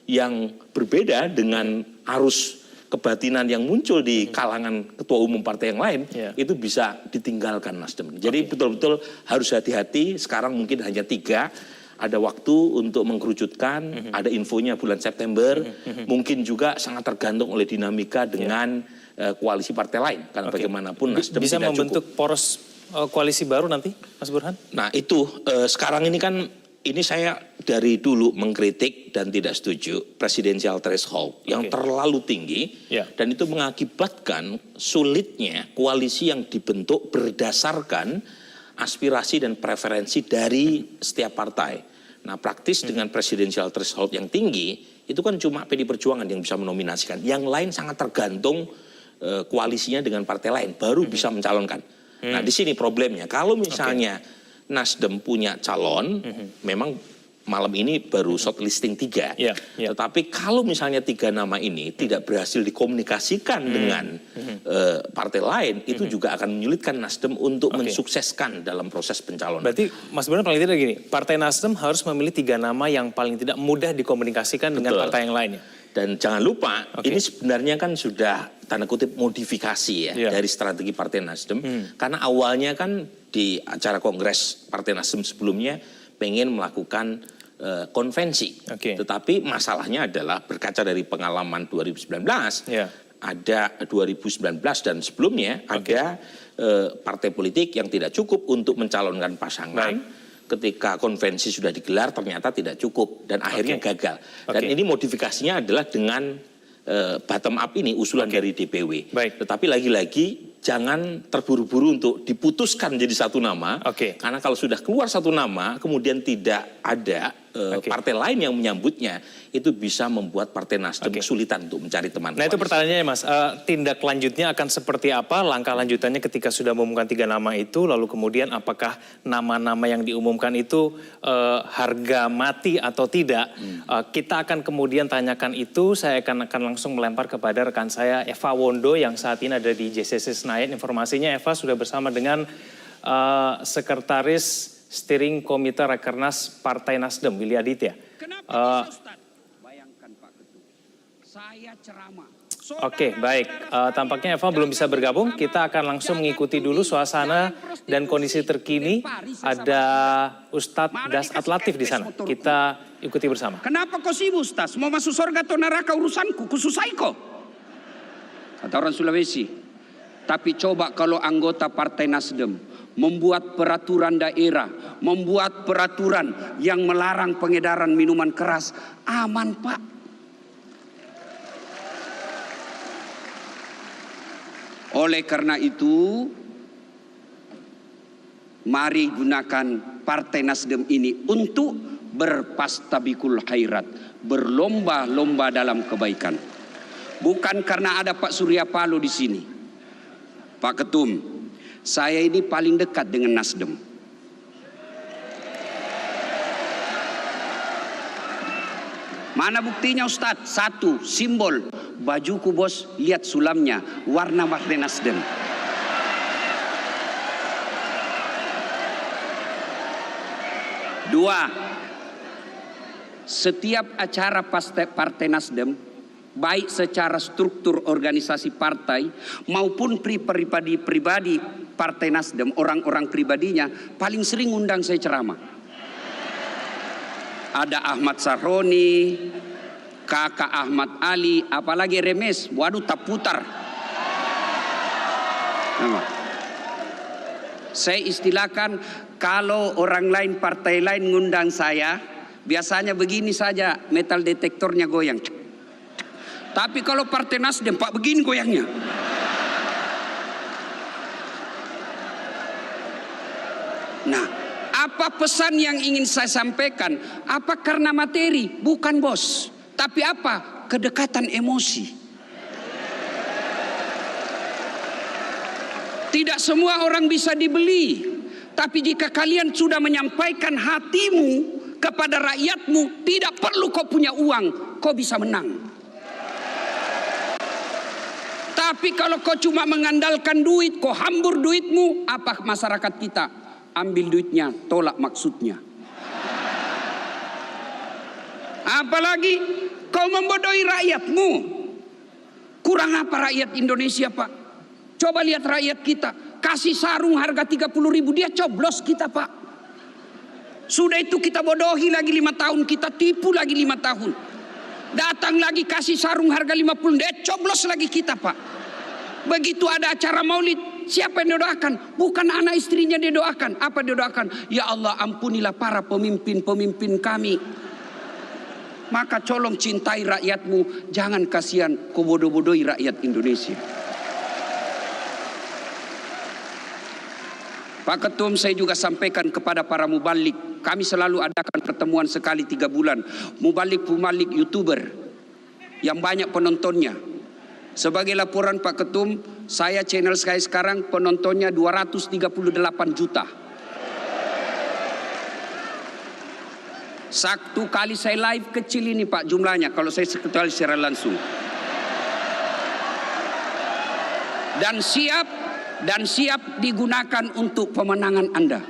yang berbeda dengan arus kebatinan yang muncul di kalangan ketua umum partai yang lain, itu bisa ditinggalkan Nasdem. Jadi betul-betul harus hati-hati. Sekarang mungkin hanya 3, ada waktu untuk mengkerucutkan, ada infonya bulan September, mungkin juga sangat tergantung oleh dinamika dengan koalisi partai lain. Karena bagaimanapun Nasdem bisa tidak membentuk cukup. poros koalisi baru nanti, Mas Burhan? Nah itu sekarang ini kan, ini saya dari dulu mengkritik dan tidak setuju presidensial threshold yang terlalu tinggi, dan itu mengakibatkan sulitnya koalisi yang dibentuk berdasarkan aspirasi dan preferensi dari setiap partai. Nah, praktis dengan presidensial threshold yang tinggi itu kan cuma PD Perjuangan yang bisa menominasikan, yang lain sangat tergantung koalisinya dengan partai lain baru bisa mencalonkan. Nah, di sini problemnya. Kalau misalnya Nasdem punya calon, memang malam ini baru shortlisting 3. Tetapi kalau misalnya 3 nama ini tidak berhasil dikomunikasikan dengan partai lain, itu juga akan menyulitkan Nasdem untuk mensukseskan dalam proses pencalonan. Berarti Mas Burhan paling tidak gini, Partai Nasdem harus memilih 3 nama yang paling tidak mudah dikomunikasikan dengan partai yang lainnya. Dan jangan lupa, ini sebenarnya kan sudah tanda kutip modifikasi dari strategi Partai Nasdem. Karena awalnya kan di acara Kongres Partai Nasdem sebelumnya pengen melakukan konvensi. Tetapi masalahnya adalah berkaca dari pengalaman 2019, ada 2019 dan sebelumnya ada partai politik yang tidak cukup untuk mencalonkan pasangan. Ketika konvensi sudah digelar ternyata tidak cukup dan akhirnya gagal. Dan ini modifikasinya adalah dengan bottom up ini, usulan dari DPW. Tetapi lagi-lagi jangan terburu-buru untuk diputuskan jadi satu nama. Karena kalau sudah keluar satu nama kemudian tidak ada partai lain yang menyambutnya, itu bisa membuat Partai Nasdem kesulitan untuk mencari teman. Nah, itu pertanyaannya Mas, tindak lanjutnya akan seperti apa? Langkah lanjutannya ketika sudah mengumumkan 3 nama itu, lalu kemudian apakah nama-nama yang diumumkan itu harga mati atau tidak? Kita akan kemudian tanyakan itu. Saya akan langsung melempar kepada rekan saya Eva Wondo yang saat ini ada di JCC Senayan. Informasinya Eva sudah bersama dengan Sekretaris Steering Komite Rakernas Partai Nasdem, Willy Aditya. Saya ceramah. Oke, baik. Tampaknya Eva belum bisa bergabung. Kita akan langsung mengikuti dulu suasana dan kondisi terkini. Ada Ustadz Dasat Latif di sana. Kita ikuti bersama. Kenapa kau sibuk, Ustaz? Mau masuk surga atau neraka urusanku? Kususai kau. Kata orang Sulawesi. Tapi coba kalau anggota Partai Nasdem membuat peraturan daerah, membuat peraturan yang melarang pengedaran minuman keras, aman, Pak. Oleh karena itu, mari gunakan Partai Nasdem ini untuk berpastabikul khairat, berlomba-lomba dalam kebaikan. Bukan karena ada Pak Surya Paloh di sini. Pak Ketum, saya ini paling dekat dengan Nasdem. Mana buktinya Ustadz? Satu, simbol. Bajuku bos, lihat sulamnya. Warna Partai Nasdem. Dua, setiap acara Partai Nasdem, baik secara struktur organisasi partai maupun pribadi Partai Nasdem, orang-orang pribadinya paling sering undang saya ceramah. Ada Ahmad Saroni, Kakak Ahmad Ali, apalagi Remes, waduh tak putar. Saya istilahkan kalau orang lain, partai lain ngundang saya, biasanya begini saja metal detektornya goyang. Tapi kalau Partai Nasdem, Pak, begini goyangnya. Nah, apa pesan yang ingin saya sampaikan? Apa karena materi? Bukan, bos. Tapi apa? Kedekatan emosi. Tidak semua orang bisa dibeli. Tapi jika kalian sudah menyampaikan hatimu kepada rakyatmu, tidak perlu kau punya uang, kau bisa menang. Tapi kalau kau cuma mengandalkan duit, kau hambur duitmu, apa masyarakat kita? Ambil duitnya, tolak maksudnya. Apalagi kau membodohi rakyatmu. Kurang apa rakyat Indonesia, Pak? Coba lihat rakyat kita. Kasih sarung harga 30.000, dia coblos kita, Pak. Sudah itu kita bodohi lagi 5 tahun, kita tipu lagi 5 tahun. Datang lagi kasih sarung harga 50, dia coblos lagi kita, Pak. Begitu ada acara maulid, siapa yang didoakan? Bukan anak istrinya dia doakan. Apa dia doakan? Ya Allah, ampunilah para pemimpin-pemimpin kami. Maka colong cintai rakyatmu, jangan kasihan kau bodoh-bodohi rakyat Indonesia. Pak Ketum, saya juga sampaikan kepada para mubalik. Kami selalu adakan pertemuan sekali 3 bulan. Mubalik-mubalik YouTuber yang banyak penontonnya. Sebagai laporan Pak Ketum, saya channel saya sekarang penontonnya 238 juta. Satu kali saya live kecil ini Pak jumlahnya kalau saya sekali secara langsung. Dan siap digunakan untuk pemenangan Anda.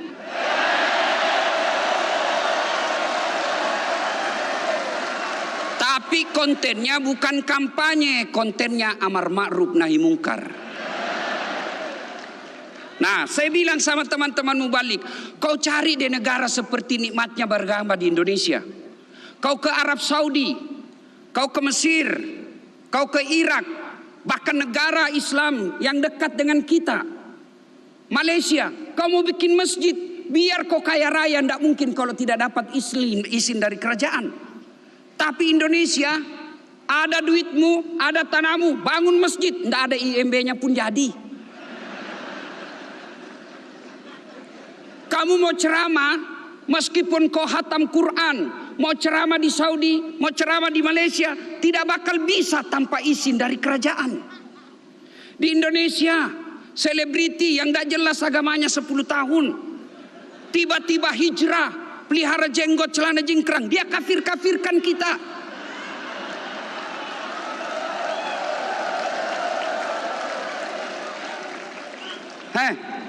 Tapi kontennya bukan kampanye, kontennya amar ma'ruf nahi mungkar. Nah, saya bilang sama teman-teman mubalik, kau cari di negara seperti nikmatnya beragama di Indonesia. Kau ke Arab Saudi, kau ke Mesir, kau ke Irak, bahkan negara Islam yang dekat dengan kita. Malaysia, kau mau bikin masjid, biar kau kaya raya, tidak mungkin kalau tidak dapat izin dari kerajaan. Tapi Indonesia, ada duitmu, ada tanahmu, bangun masjid, tidak ada IMB-nya pun jadi. Kamu mau ceramah, meskipun kau hatam Quran, mau ceramah di Saudi, mau ceramah di Malaysia, tidak bakal bisa tanpa izin dari kerajaan. Di Indonesia, selebriti yang tidak jelas agamanya 10 tahun, tiba-tiba hijrah, pelihara jenggot, celana jingkrang, dia kafir-kafirkan kita.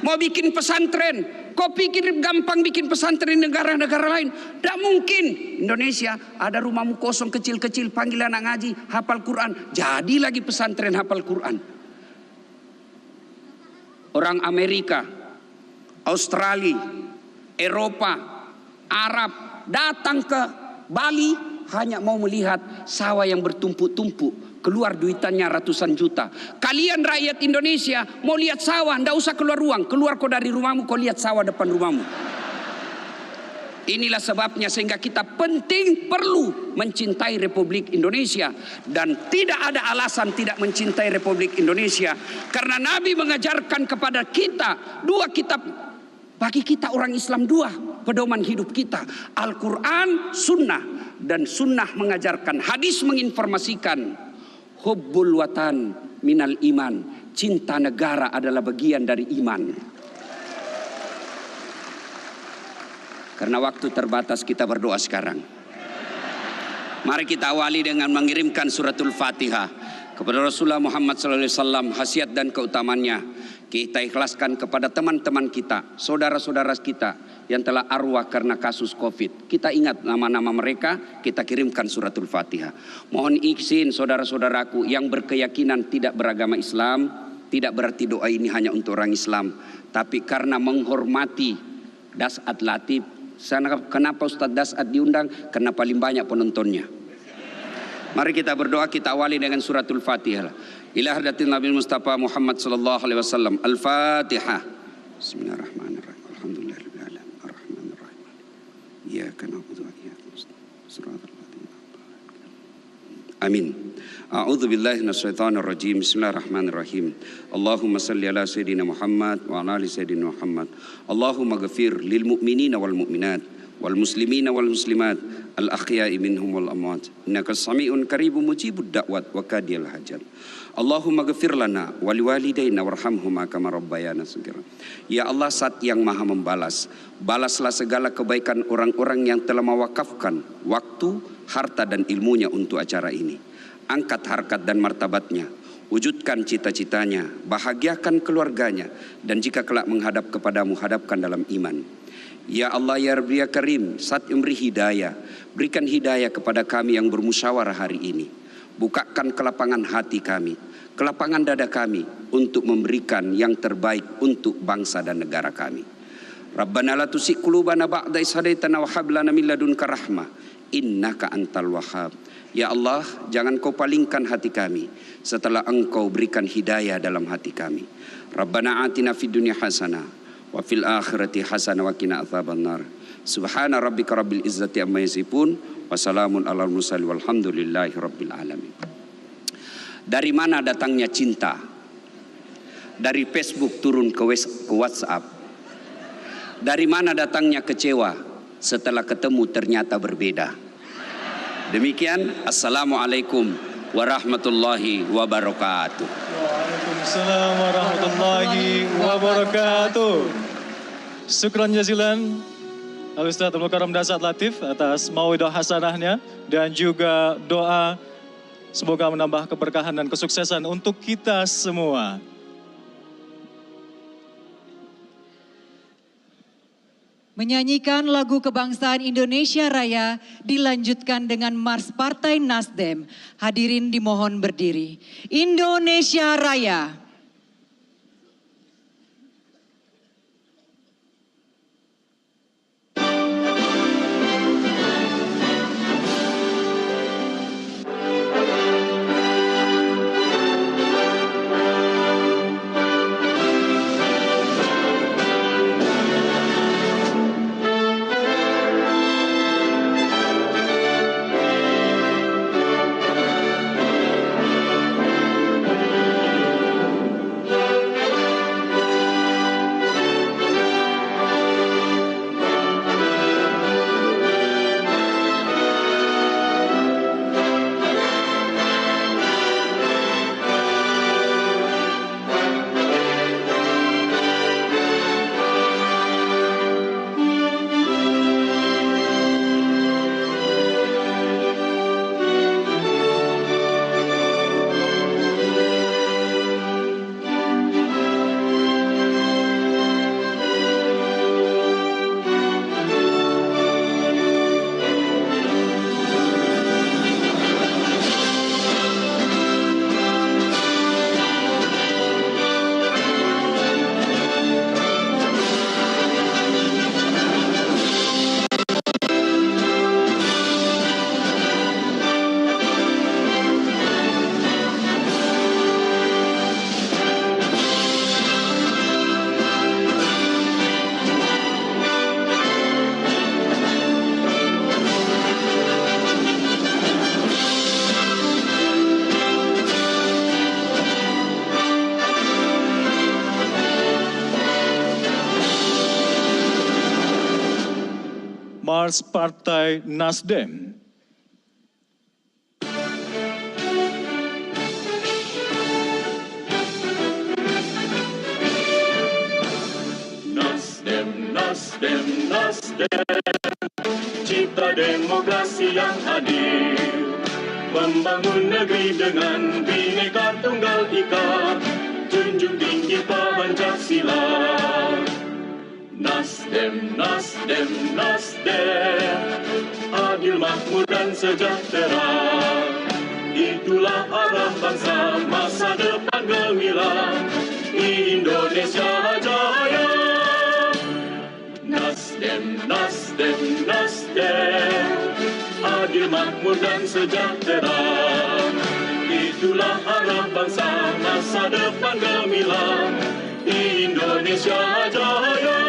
mau bikin pesantren. Kau pikir gampang bikin pesantren di negara-negara lain? Tidak mungkin. Indonesia ada rumahmu kosong kecil-kecil, panggil anak ngaji, hafal Quran. Jadi lagi pesantren hafal Quran. Orang Amerika, Australia, Eropa, Arab datang ke Bali hanya mau melihat sawah yang bertumpuk-tumpuk. Keluar duitannya ratusan juta. Kalian rakyat Indonesia mau lihat sawah, ndak usah keluar ruang. Keluar kau dari rumahmu, kau lihat sawah depan rumahmu. Inilah sebabnya sehingga kita perlu mencintai Republik Indonesia. Dan tidak ada alasan tidak mencintai Republik Indonesia. Karena Nabi mengajarkan kepada kita dua kitab. Bagi kita orang Islam dua pedoman hidup kita. Al-Quran, Sunnah. Dan Sunnah mengajarkan, hadis menginformasikan. Hubbul watan minal iman. Cinta negara adalah bagian dari iman. Karena waktu terbatas kita berdoa sekarang. Mari kita awali dengan mengirimkan suratul Fatihah kepada Rasulullah Muhammad SAW, khasiat dan keutamannya. Kita ikhlaskan kepada teman-teman kita, saudara-saudara kita yang telah arwah karena kasus COVID. Kita ingat nama-nama mereka, kita kirimkan suratul Fatihah. Mohon izin saudara-saudaraku yang berkeyakinan tidak beragama Islam, tidak berarti doa ini hanya untuk orang Islam. Tapi karena menghormati Dasat Latif, kenapa Ustadz Dasat diundang? Karena paling banyak penontonnya. Mari kita berdoa, kita awali dengan suratul Fatihah. Ila hadratin Nabi Mustafa Muhammad sallallahu alaihi wasallam. Al-Fatihah. Bismillahirrahmanirrahim. Alhamdulillahirabbil alamin. Arrahmanirrahim. Iyyaka na'budu wa iyyaka nasta'in. Amin. A'udzu billahi minasyaitonir rajim. Bismillahirrahmanirrahim. Allahumma shalli ala sayidina Muhammad wa ala ali sayidina Muhammad. Allahumma ghafir lil mu'minina wal mu'minat wal muslimina wal muslimat al ahya'i minhum wal amwat. Innaka sami'un qaribun mujibud da'wat wa kadiyal hajat. Allahumma ghafir lana wa liwalidayna warhamhuma kama rabbayana shaghira. Ya Allah, Zat yang Maha membalas, balaslah segala kebaikan orang-orang yang telah mewakafkan waktu, harta dan ilmunya untuk acara ini. Angkat harkat dan martabatnya, wujudkan cita-citanya, bahagiakan keluarganya, dan jika kelak menghadap kepadamu, hadapkan dalam iman. Ya Allah, ya Rabbi, ya Karim, Zat yang beri hidayah, berikan hidayah kepada kami yang bermusyawarah hari ini. Bukakan kelapangan hati kami, kelapangan dada kami untuk memberikan yang terbaik untuk bangsa dan negara kami. Rabbana la tuzigh qulubana ba'da idh hadaitana wa hab lana min ladunka rahmah innaka antal wahhab. Ya Allah, jangan kau palingkan hati kami setelah engkau berikan hidayah dalam hati kami. Rabbana atina fid dunya hasanah wa fil akhirati hasanah wa qina adzabannar. Subhana rabbika rabbil izzati amma yasifun wa salamun alal mursalin walhamdulillahi rabbil alamin. Dari mana datangnya cinta? Dari Facebook turun ke WhatsApp. Dari mana datangnya kecewa? Setelah ketemu ternyata berbeda. Demikian, assalamualaikum warahmatullahi wabarakatuh. Waalaikumsalam warahmatullahi wabarakatuh. Syukran jazilan Al-Ustadz Al-Mukarram Dasat Latif atas mauidhah hasanahnya dan juga doa semoga menambah keberkahan dan kesuksesan untuk kita semua. Menyanyikan lagu kebangsaan Indonesia Raya dilanjutkan dengan Mars Partai Nasdem. Hadirin dimohon berdiri. Indonesia Raya. Mars Partai Nasdem. Nasdem, Nasdem, Nasdem, cipta demokrasi yang adil, membangun negeri dengan Bhinneka Tunggal Ika, junjung tinggi Pancasila. Nasdem, Nasdem, Nasdem, adil, makmur dan sejahtera, itulah arah bangsa masa depan gemilang, Indonesia jaya. Nasdem, Nasdem, Nasdem, adil, makmur dan sejahtera, itulah arah bangsa masa depan gemilang, Indonesia jaya.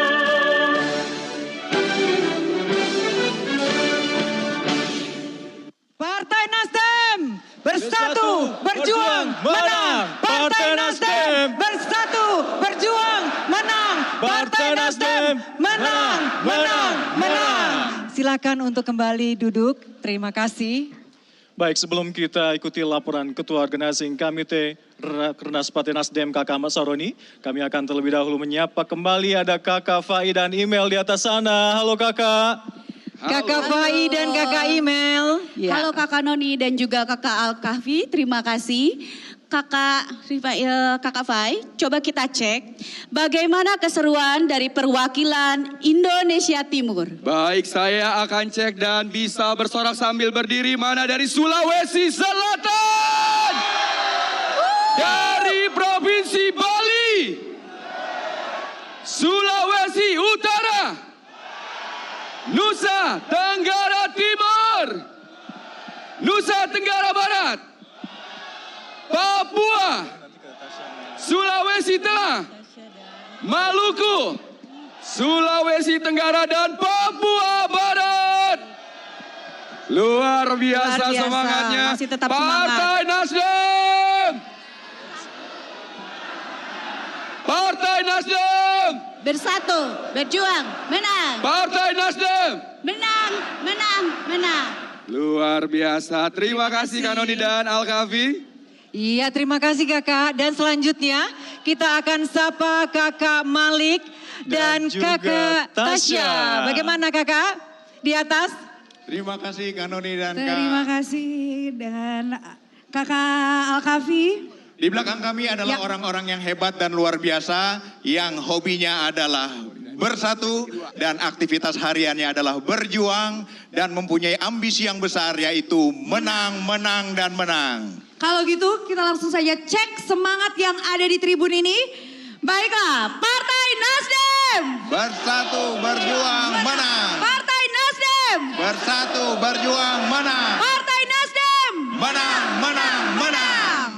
Partai Nasdem bersatu, berjuang, menang. Partai Nasdem bersatu, berjuang, menang. Partai Nasdem menang, menang, menang. Silakan untuk kembali duduk. Terima kasih. Baik, sebelum kita ikuti laporan Ketua Organizing Komite Rakernas Partai Nasdem Kakak Ahmad Saroni, kami akan terlebih dahulu menyapa kembali ada Kakak Fai dan Email di atas sana. Halo Kakak. Kakak Fai dan Kakak Email. Ya. Halo Kakak Noni dan juga Kakak Al-Kahfi, terima kasih. Kakak Fai, coba kita cek bagaimana keseruan dari perwakilan Indonesia Timur. Baik, saya akan cek dan bisa bersorak sambil berdiri. Mana dari Sulawesi Selatan? Dari Provinsi Bali? Sulawesi Utara? Nusa Tenggara Timur? Nusa Tenggara Barat? Papua, Sulawesi Tengah, Maluku, Sulawesi Tenggara dan Papua Barat. Luar biasa semangatnya. Masih tetap Partai Nasdem. Partai Nasdem. Bersatu, berjuang, menang. Partai Nasdem. Menang, menang, menang. Luar biasa. Terima kasih Kanoni dan Al-Kahfi. Iya, terima kasih Kakak. Dan selanjutnya kita akan sapa Kakak Malik dan Kakak Tasya. Bagaimana Kakak? Di atas? Terima kasih Kanoni dan Terima kasih dan Kakak Al-Kahfi. Di belakang kami adalah orang-orang yang hebat dan luar biasa yang hobinya adalah bersatu dan aktivitas hariannya adalah berjuang dan mempunyai ambisi yang besar yaitu menang, menang, dan menang. Kalau gitu kita langsung saja cek semangat yang ada di tribun ini. Baiklah, Partai Nasdem. Bersatu, berjuang, menang. Partai Nasdem. Bersatu, berjuang, menang. Partai Nasdem. Menang, menang, menang.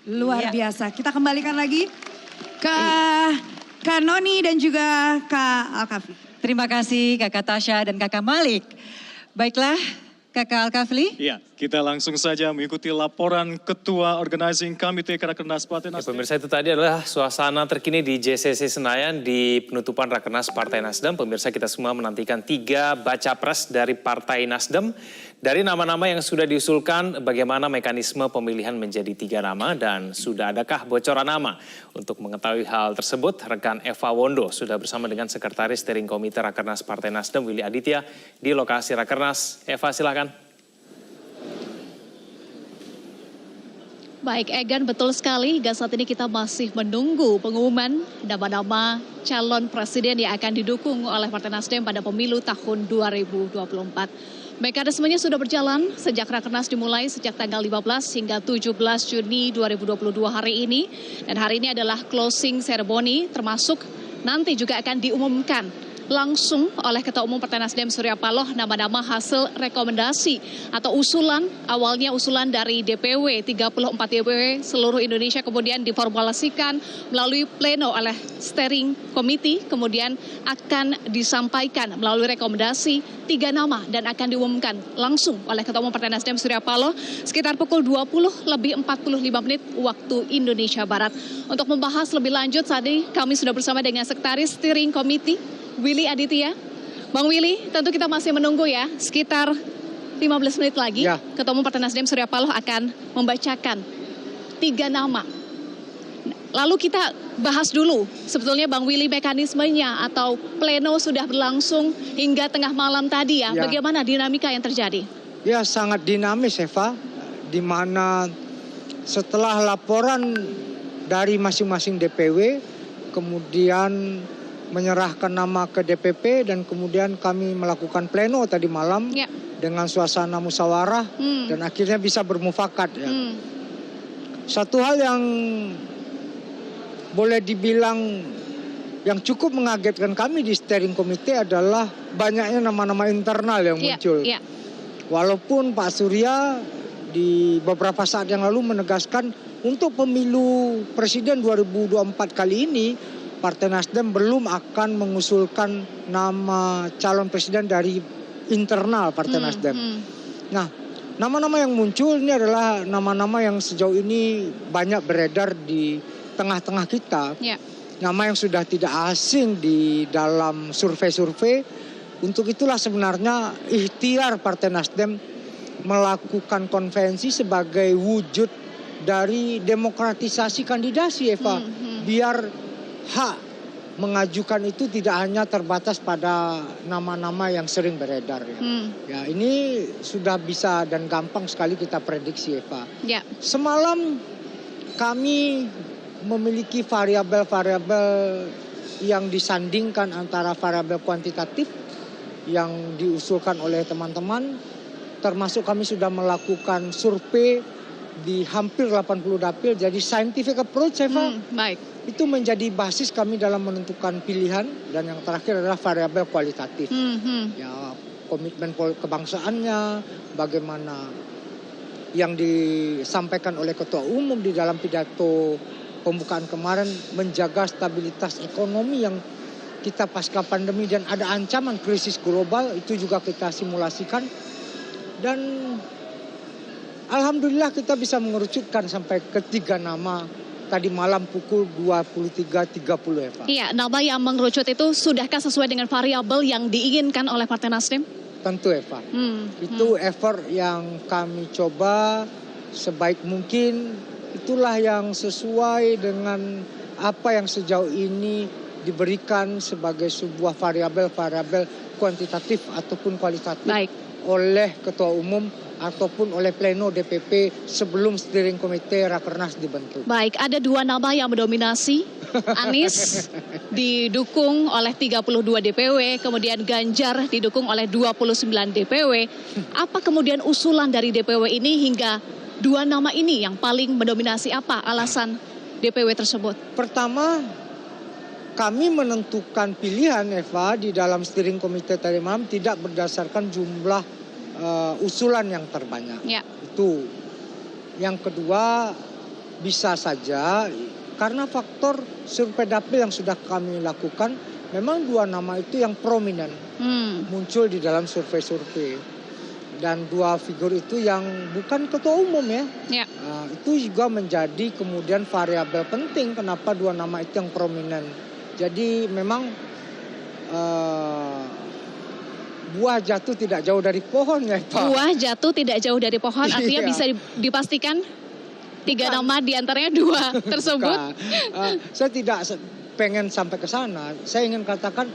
Luar biasa. Kita kembalikan lagi ke Kak Noni dan juga Kak Al-Kahfi. Terima kasih Kakak Tasya dan Kakak Malik. Baiklah, Kakak Al-Kahfi. Ya, kita langsung saja mengikuti laporan Ketua Organizing Komite Rakernas Partai Nasdem. Pemirsa, itu tadi adalah suasana terkini di JCC Senayan di penutupan Rakernas Partai Nasdem. Pemirsa, kita semua menantikan 3 baca pres dari Partai Nasdem. Dari nama-nama yang sudah diusulkan, bagaimana mekanisme pemilihan menjadi 3 nama dan sudah adakah bocoran nama? Untuk mengetahui hal tersebut, rekan Eva Wondo sudah bersama dengan Sekretaris Steering Komite Rakernas Partai Nasdem, Willy Aditya, di lokasi Rakernas. Eva, silakan. Baik, Egan, betul sekali. Hingga saat ini kita masih menunggu pengumuman nama-nama calon presiden yang akan didukung oleh Partai Nasdem pada pemilu tahun 2024. Mekanismenya sudah berjalan sejak Rakernas dimulai sejak tanggal 15 hingga 17 Juni 2022 hari ini. Dan hari ini adalah closing ceremony, termasuk nanti juga akan diumumkan langsung oleh Ketua Umum Partai Nasdem Surya Paloh nama-nama hasil rekomendasi atau usulan, awalnya usulan dari DPW, 34 DPW seluruh Indonesia, kemudian diformulasikan melalui pleno oleh steering committee, kemudian akan disampaikan melalui rekomendasi 3 nama dan akan diumumkan langsung oleh Ketua Umum Partai Nasdem Surya Paloh sekitar pukul 20 lebih 45 menit waktu Indonesia Barat. Untuk membahas lebih lanjut, saat ini kami sudah bersama dengan Sekretaris Steering Committee Willy Aditya. Bang Willy, tentu kita masih menunggu ya, sekitar 15 menit lagi, Ketua Umum Partai Nasdem Surya Paloh akan membacakan 3 nama. Lalu kita bahas dulu sebetulnya Bang Willy mekanismenya atau pleno sudah berlangsung hingga tengah malam tadi ya. Bagaimana dinamika yang terjadi? Ya sangat dinamis Eva, di mana setelah laporan dari masing-masing DPW, kemudian menyerahkan nama ke DPP dan kemudian kami melakukan pleno tadi malam dengan suasana musyawarah dan akhirnya bisa bermufakat ya. Satu hal yang boleh dibilang yang cukup mengagetkan kami di steering committee adalah banyaknya nama-nama internal yang muncul. Walaupun Pak Surya di beberapa saat yang lalu menegaskan untuk pemilu presiden 2024 kali ini Partai Nasdem belum akan mengusulkan nama calon presiden dari internal Partai Nasdem. Nah, nama-nama yang muncul ini adalah nama-nama yang sejauh ini banyak beredar di tengah-tengah kita. Nama yang sudah tidak asing di dalam survei-survei. Untuk itulah sebenarnya ikhtiar Partai Nasdem melakukan konvensi sebagai wujud dari demokratisasi kandidasi Eva. Biar hak mengajukan itu tidak hanya terbatas pada nama-nama yang sering beredar ya. Ya ini sudah bisa dan gampang sekali kita prediksi Eva. Semalam kami memiliki variabel-variabel yang disandingkan antara variabel kuantitatif yang diusulkan oleh teman-teman, termasuk kami sudah melakukan survei di hampir 80 dapil, jadi scientific approach Eva. Itu menjadi basis kami dalam menentukan pilihan dan yang terakhir adalah variabel kualitatif. Ya komitmen kebangsaannya, bagaimana yang disampaikan oleh Ketua Umum di dalam pidato pembukaan kemarin menjaga stabilitas ekonomi yang kita pasca pandemi dan ada ancaman krisis global itu juga kita simulasikan dan alhamdulillah kita bisa mengerucutkan sampai ke 3 nama tadi malam pukul 23.30 Eva. Iya, nama yang mengerucut itu sudahkah sesuai dengan variabel yang diinginkan oleh Partai Nasdem? Tentu Eva. Itu effort yang kami coba sebaik mungkin. Itulah yang sesuai dengan apa yang sejauh ini diberikan sebagai sebuah variabel-variabel kuantitatif ataupun kualitatif oleh Ketua Umum ataupun oleh pleno DPP sebelum steering committee Rakernas dibentuk. Baik, ada 2 nama yang mendominasi. Anies didukung oleh 32 DPW, kemudian Ganjar didukung oleh 29 DPW. Apa kemudian usulan dari DPW ini hingga 2 nama ini yang paling mendominasi? Apa alasan DPW tersebut? Pertama, kami menentukan pilihan Eva di dalam steering committee tadi malam tidak berdasarkan jumlah usulan yang terbanyak. Itu. Yang kedua, bisa saja karena faktor survei dapil yang sudah kami lakukan, memang 2 nama itu yang prominent muncul di dalam survei-survei. Dan 2 figur itu yang bukan Ketua Umum ya. Itu juga menjadi kemudian variabel penting kenapa 2 nama itu yang prominent. Jadi memang buah jatuh tidak jauh dari pohon ya Pak. Buah jatuh tidak jauh dari pohon artinya bisa dipastikan 3 nama diantaranya 2 tersebut. Saya tidak pengen sampai ke sana. Saya ingin katakan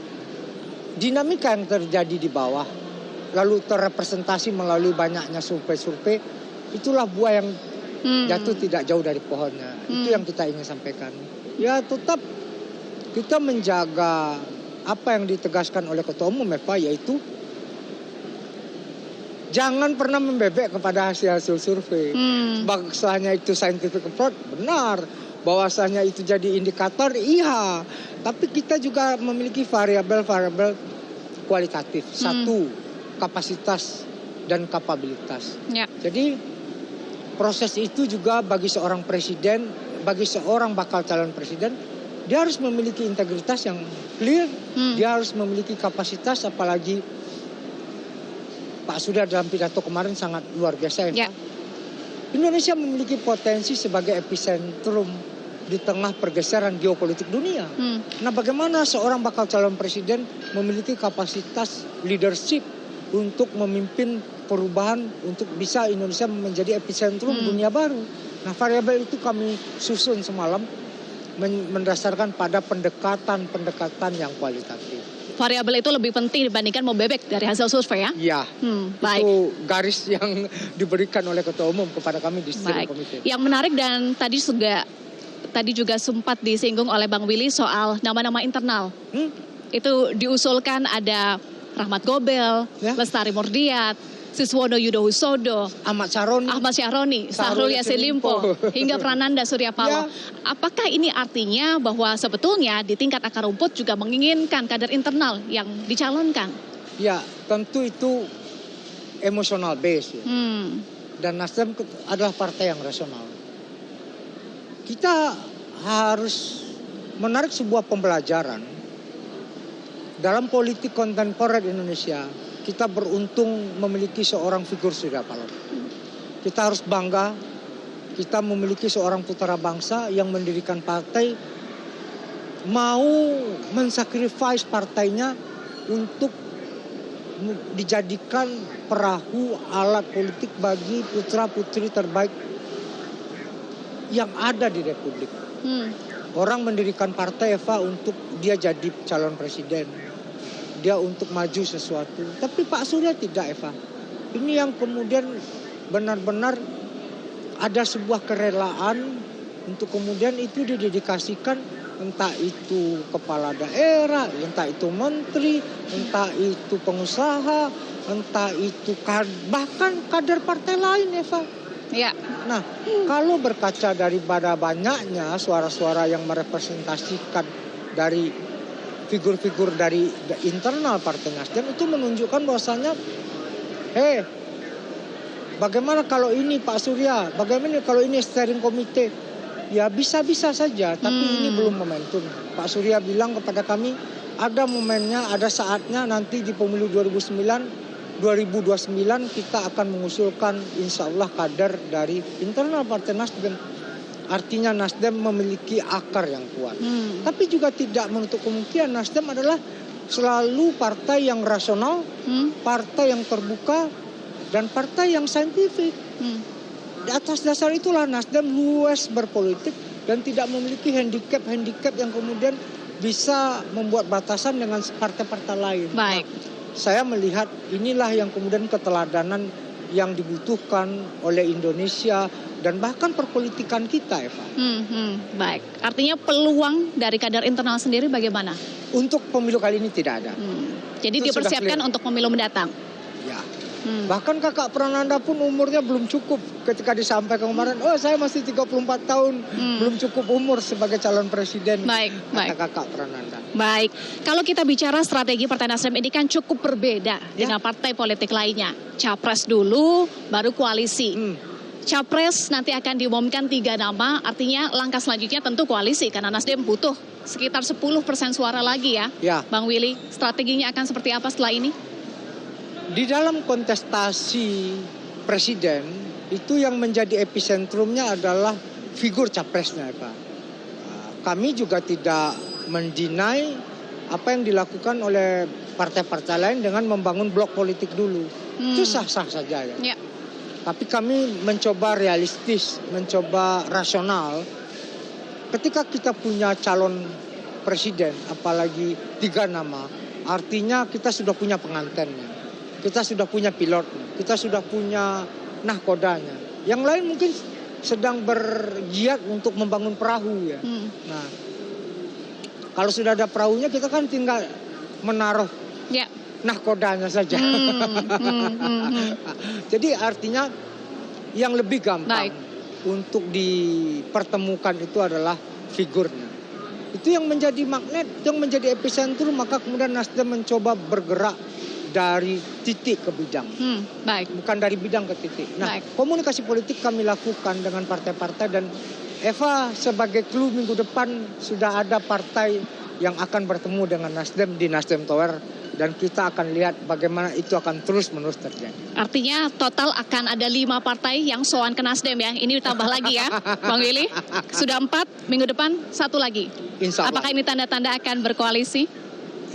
dinamika yang terjadi di bawah lalu terrepresentasi melalui banyaknya survei-survei, itulah buah yang jatuh tidak jauh dari pohonnya. Itu yang kita ingin sampaikan. Ya tetap kita menjaga apa yang ditegaskan oleh Ketua Umum Eva, yaitu jangan pernah membebek kepada hasil-hasil survei. Bahwasanya itu scientific approach, benar. Bahwasanya itu jadi indikator, iya. Tapi kita juga memiliki variabel-variabel kualitatif. 1, kapasitas dan kapabilitas. Jadi proses itu juga bagi seorang presiden, bagi seorang bakal calon presiden, dia harus memiliki integritas yang clear, dia harus memiliki kapasitas, apalagi Pak Surya dalam pidato kemarin sangat luar biasa ya. Indonesia memiliki potensi sebagai epicentrum di tengah pergeseran geopolitik dunia. Nah, bagaimana seorang bakal calon presiden memiliki kapasitas leadership untuk memimpin perubahan untuk bisa Indonesia menjadi epicentrum dunia baru. Nah, variabel itu kami susun semalam mendasarkan pada pendekatan yang kualitatif. Variabel itu lebih penting dibandingkan mau bebek dari hasil survei ya? Iya, baik. Itu garis yang diberikan oleh Ketua Umum kepada kami di steering committee. Yang menarik dan tadi juga sempat disinggung oleh Bang Willy soal nama-nama internal. Itu diusulkan ada Rahmat Gobel, Lestari Mordiat, Siswono Yudhohusodo, Ahmad Syaroni, Syahrul Yassin Limpo, hingga Prananda Suryapalo. Apakah ini artinya bahwa sebetulnya di tingkat akar rumput juga menginginkan kader internal yang dicalonkan? Ya, tentu itu emosional base. Ya. Dan Nasdem adalah partai yang rasional. Kita harus menarik sebuah pembelajaran dalam politik kontemporer Indonesia. Kita beruntung memiliki seorang figur Surya Paloh. Kita harus bangga, kita memiliki seorang putra bangsa yang mendirikan partai, mau mensakrifis partainya untuk dijadikan perahu alat politik bagi putra-putri terbaik yang ada di Republik. Orang mendirikan partai, Eva, untuk dia jadi calon presiden. Dia untuk maju sesuatu. Tapi Pak Surya tidak, Eva. Ini yang kemudian benar-benar ada sebuah kerelaan untuk kemudian itu didedikasikan, entah itu kepala daerah, entah itu menteri, entah itu pengusaha, entah itu bahkan kader partai lain, Eva. Ya. Nah, kalau berkaca daripada banyaknya suara-suara yang merepresentasikan dari figur-figur dari internal Partai Nasdem, itu menunjukkan bahwasanya, bagaimana kalau ini Pak Surya, bagaimana kalau ini steering committee, ya bisa-bisa saja, tapi ini belum momentum. Pak Surya bilang kepada kami, ada momennya, ada saatnya nanti di pemilu 2029 kita akan mengusulkan insya Allah kader dari internal Partai Nasdem. Artinya Nasdem memiliki akar yang kuat. Tapi juga tidak menutup kemungkinan Nasdem adalah selalu partai yang rasional, partai yang terbuka, dan partai yang saintifik. Di atas dasar itulah Nasdem luas berpolitik dan tidak memiliki handicap yang kemudian bisa membuat batasan dengan partai-partai lain. Baik. Saya melihat inilah yang kemudian keteladanan yang dibutuhkan oleh Indonesia dan bahkan perpolitikan kita, Eva. Baik, artinya peluang dari kader internal sendiri bagaimana? Untuk pemilu kali ini tidak ada. Jadi itu dipersiapkan untuk pemilu mendatang? Ya. Bahkan kakak Prananda pun umurnya belum cukup ketika disampaikan kemarin, saya masih 34 tahun, belum cukup umur sebagai calon presiden. Baik. Kakak Prananda. Baik, kalau kita bicara strategi Partai Nasdem ini kan cukup berbeda dengan partai politik lainnya. Capres dulu, baru koalisi. Capres nanti akan diumumkan 3 nama, artinya langkah selanjutnya tentu koalisi karena Nasdem butuh sekitar 10% suara lagi ya. Bang Willy, strateginya akan seperti apa setelah ini? Di dalam kontestasi presiden, itu yang menjadi epicentrumnya adalah figur capresnya, Pak. Kami juga tidak mendinai apa yang dilakukan oleh partai-partai lain dengan membangun blok politik dulu. Itu sah-sah saja ya. Tapi kami mencoba realistis, mencoba rasional. Ketika kita punya calon presiden, apalagi 3 nama, artinya kita sudah punya pengantennya. Kita sudah punya pilotnya, kita sudah punya nahkodanya. Yang lain mungkin sedang bergiat untuk membangun perahu ya. Nah, kalau sudah ada perahunya kita kan tinggal menaruh nahkodanya saja. Jadi artinya yang lebih gampang untuk dipertemukan itu adalah figurnya. Itu yang menjadi magnet, yang menjadi epicentrum, maka kemudian Nasdem mencoba bergerak dari titik ke bidang. Bukan dari bidang ke titik. Nah, komunikasi politik kami lakukan dengan partai-partai dan Eva sebagai clue minggu depan sudah ada partai yang akan bertemu dengan Nasdem di Nasdem Tower dan kita akan lihat bagaimana itu akan terus-menerus terjadi. Artinya total akan ada 5 partai yang soan ke Nasdem ya. Ini ditambah lagi ya, Bang Willy. Sudah 4, minggu depan 1 lagi. Insya Allah. Apakah ini tanda-tanda akan berkoalisi?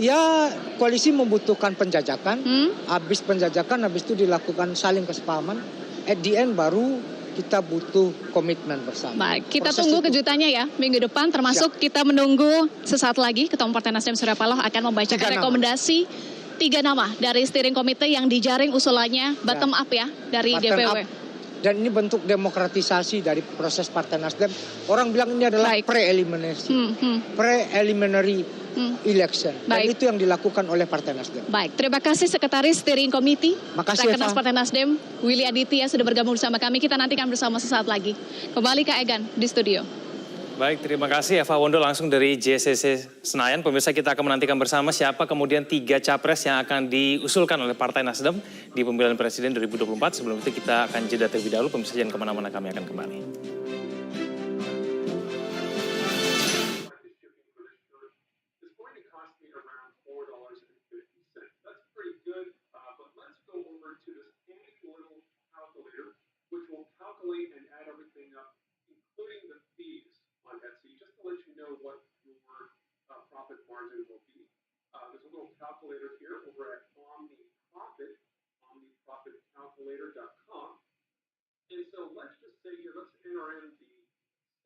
Ya, koalisi membutuhkan penjajakan. Habis penjajakan, habis itu dilakukan saling kesepahaman. At the end baru kita butuh komitmen bersama. Baik, kita Proses tunggu itu. kejutannya ya minggu depan, termasuk kita menunggu sesaat lagi Ketua Umum Partai Nasdem Surya Paloh akan membacakan rekomendasi 3 nama dari steering komite yang dijaring usulannya bottom up ya dari Bottom DPW. up. Dan ini bentuk demokratisasi dari proses Partai Nasdem. Orang bilang ini adalah preliminary election. Dan Baik. itu yang dilakukan oleh Partai Nasdem. Baik, terima kasih Sekretaris Steering Committee Makasih, Rakernas Eva. Partai Nasdem, Willy Aditya sudah bergabung bersama kami. Kita nantikan bersama sesaat lagi. Kembali ke Egan di studio. Baik, terima kasih Eva Wondo langsung dari JCC Senayan. Pemirsa, kita akan menantikan bersama siapa kemudian 3 capres yang akan diusulkan oleh Partai Nasdem di pemilihan presiden 2024. Sebelum itu kita akan jeda terlebih dahulu. Pemirsa jangan kemana-mana, kami akan kembali. Which will calculate and add everything up, including the fees on Etsy, just to let you know what your profit margin will be. There's a little calculator here over at OmniProfit, OmniProfitCalculator.com. And so let's just say here, let's enter in the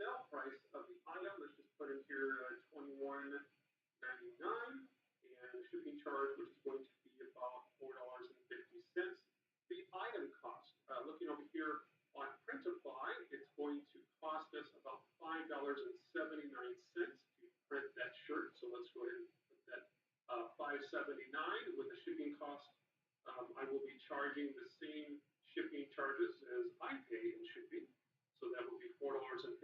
sale price of the item. Let's just put in here $21.99, and the shipping charge, which is going to be about $4.50. The item cost, looking over here on Printify, it's going to cost us about $5.79 to print that shirt. So let's go ahead and put that $5.79 with the shipping cost. I will be charging the same shipping charges as I pay in shipping. So that will be $4.50.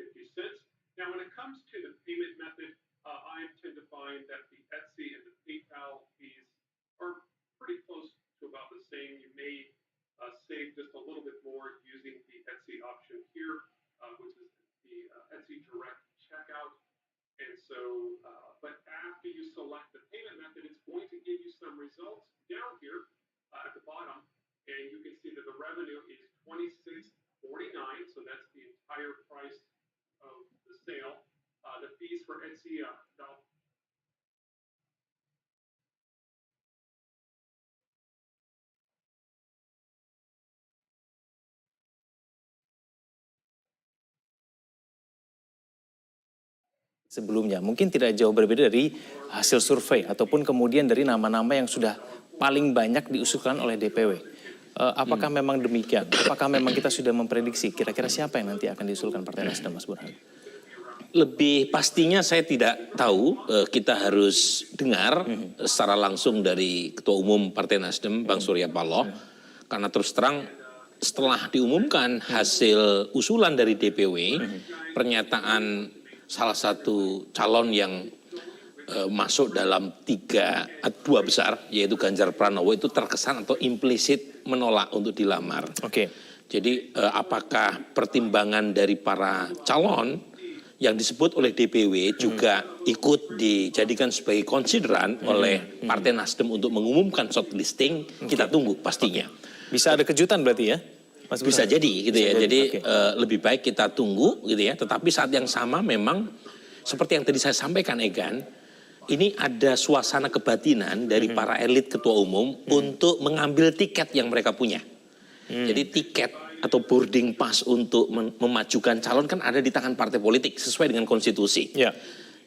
Now, when it comes to the payment method, I tend to find that the Etsy and the PayPal fees are pretty close to about the same. You may save just a little bit more using the Etsy option here, which is the Etsy Direct Checkout. And so, but after you select the payment method, it's going to give you some results down here at the bottom, and you can see that the revenue is $26.49, so that's the entire price of the sale. The fees for Etsy, Sebelumnya mungkin tidak jauh berbeda dari hasil survei ataupun kemudian dari nama-nama yang sudah paling banyak diusulkan oleh DPW. Apakah memang demikian? Apakah memang kita sudah memprediksi kira-kira siapa yang nanti akan diusulkan Partai Nasdem, Mas Burhan? Lebih pastinya saya tidak tahu, kita harus dengar secara langsung dari Ketua Umum Partai Nasdem, Bang Surya Paloh. Karena terus terang setelah diumumkan hasil usulan dari DPW, pernyataan salah satu calon yang masuk dalam 2 besar, yaitu Ganjar Pranowo, itu terkesan atau implisit menolak untuk dilamar. Jadi apakah pertimbangan dari para calon yang disebut oleh DPW juga ikut dijadikan sebagai konsideran oleh Partai Nasdem untuk mengumumkan shortlisting, kita tunggu pastinya. Bisa ada kejutan berarti ya? Mas Bisa Burhan? jadi gitu ya. Bisa Jadi oke. lebih baik kita tunggu gitu ya. Tetapi saat yang sama memang seperti yang tadi saya sampaikan, Egan, ini ada suasana kebatinan dari para elit ketua umum untuk mengambil tiket yang mereka punya. Jadi tiket atau boarding pass untuk memajukan calon kan ada di tangan partai politik sesuai dengan konstitusi.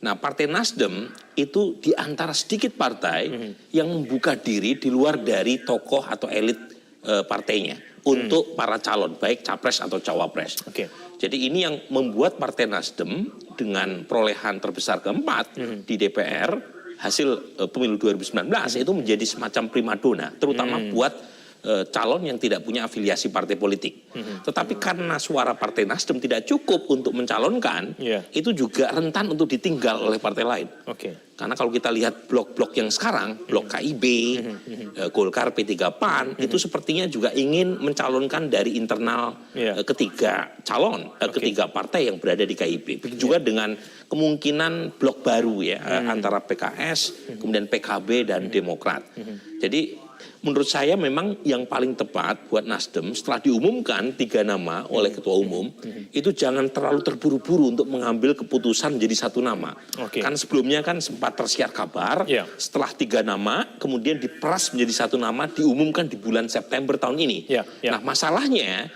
Nah, Partai Nasdem itu di antara sedikit partai yang membuka diri di luar dari tokoh atau elit partainya untuk para calon, baik capres atau cawapres. Jadi ini yang membuat Partai Nasdem dengan perolehan terbesar keempat di DPR hasil pemilu 2019 itu menjadi semacam primadona, terutama buat calon yang tidak punya afiliasi partai politik. Tetapi karena suara Partai Nasdem tidak cukup untuk mencalonkan, itu juga rentan untuk ditinggal oleh partai lain. Karena kalau kita lihat blok-blok yang sekarang, blok KIB, Golkar, P3 PAN, itu sepertinya juga ingin mencalonkan dari internal ketiga calon, ketiga partai yang berada di KIB. Begitu juga dengan kemungkinan blok baru ya, antara PKS, kemudian PKB dan Demokrat. Jadi menurut saya memang yang paling tepat buat Nasdem setelah diumumkan 3 nama oleh Ketua Umum, itu jangan terlalu terburu-buru untuk mengambil keputusan jadi 1 nama. Kan sebelumnya kan sempat tersiar kabar, setelah 3 nama kemudian diperas menjadi 1 nama, diumumkan di bulan September tahun ini. Nah masalahnya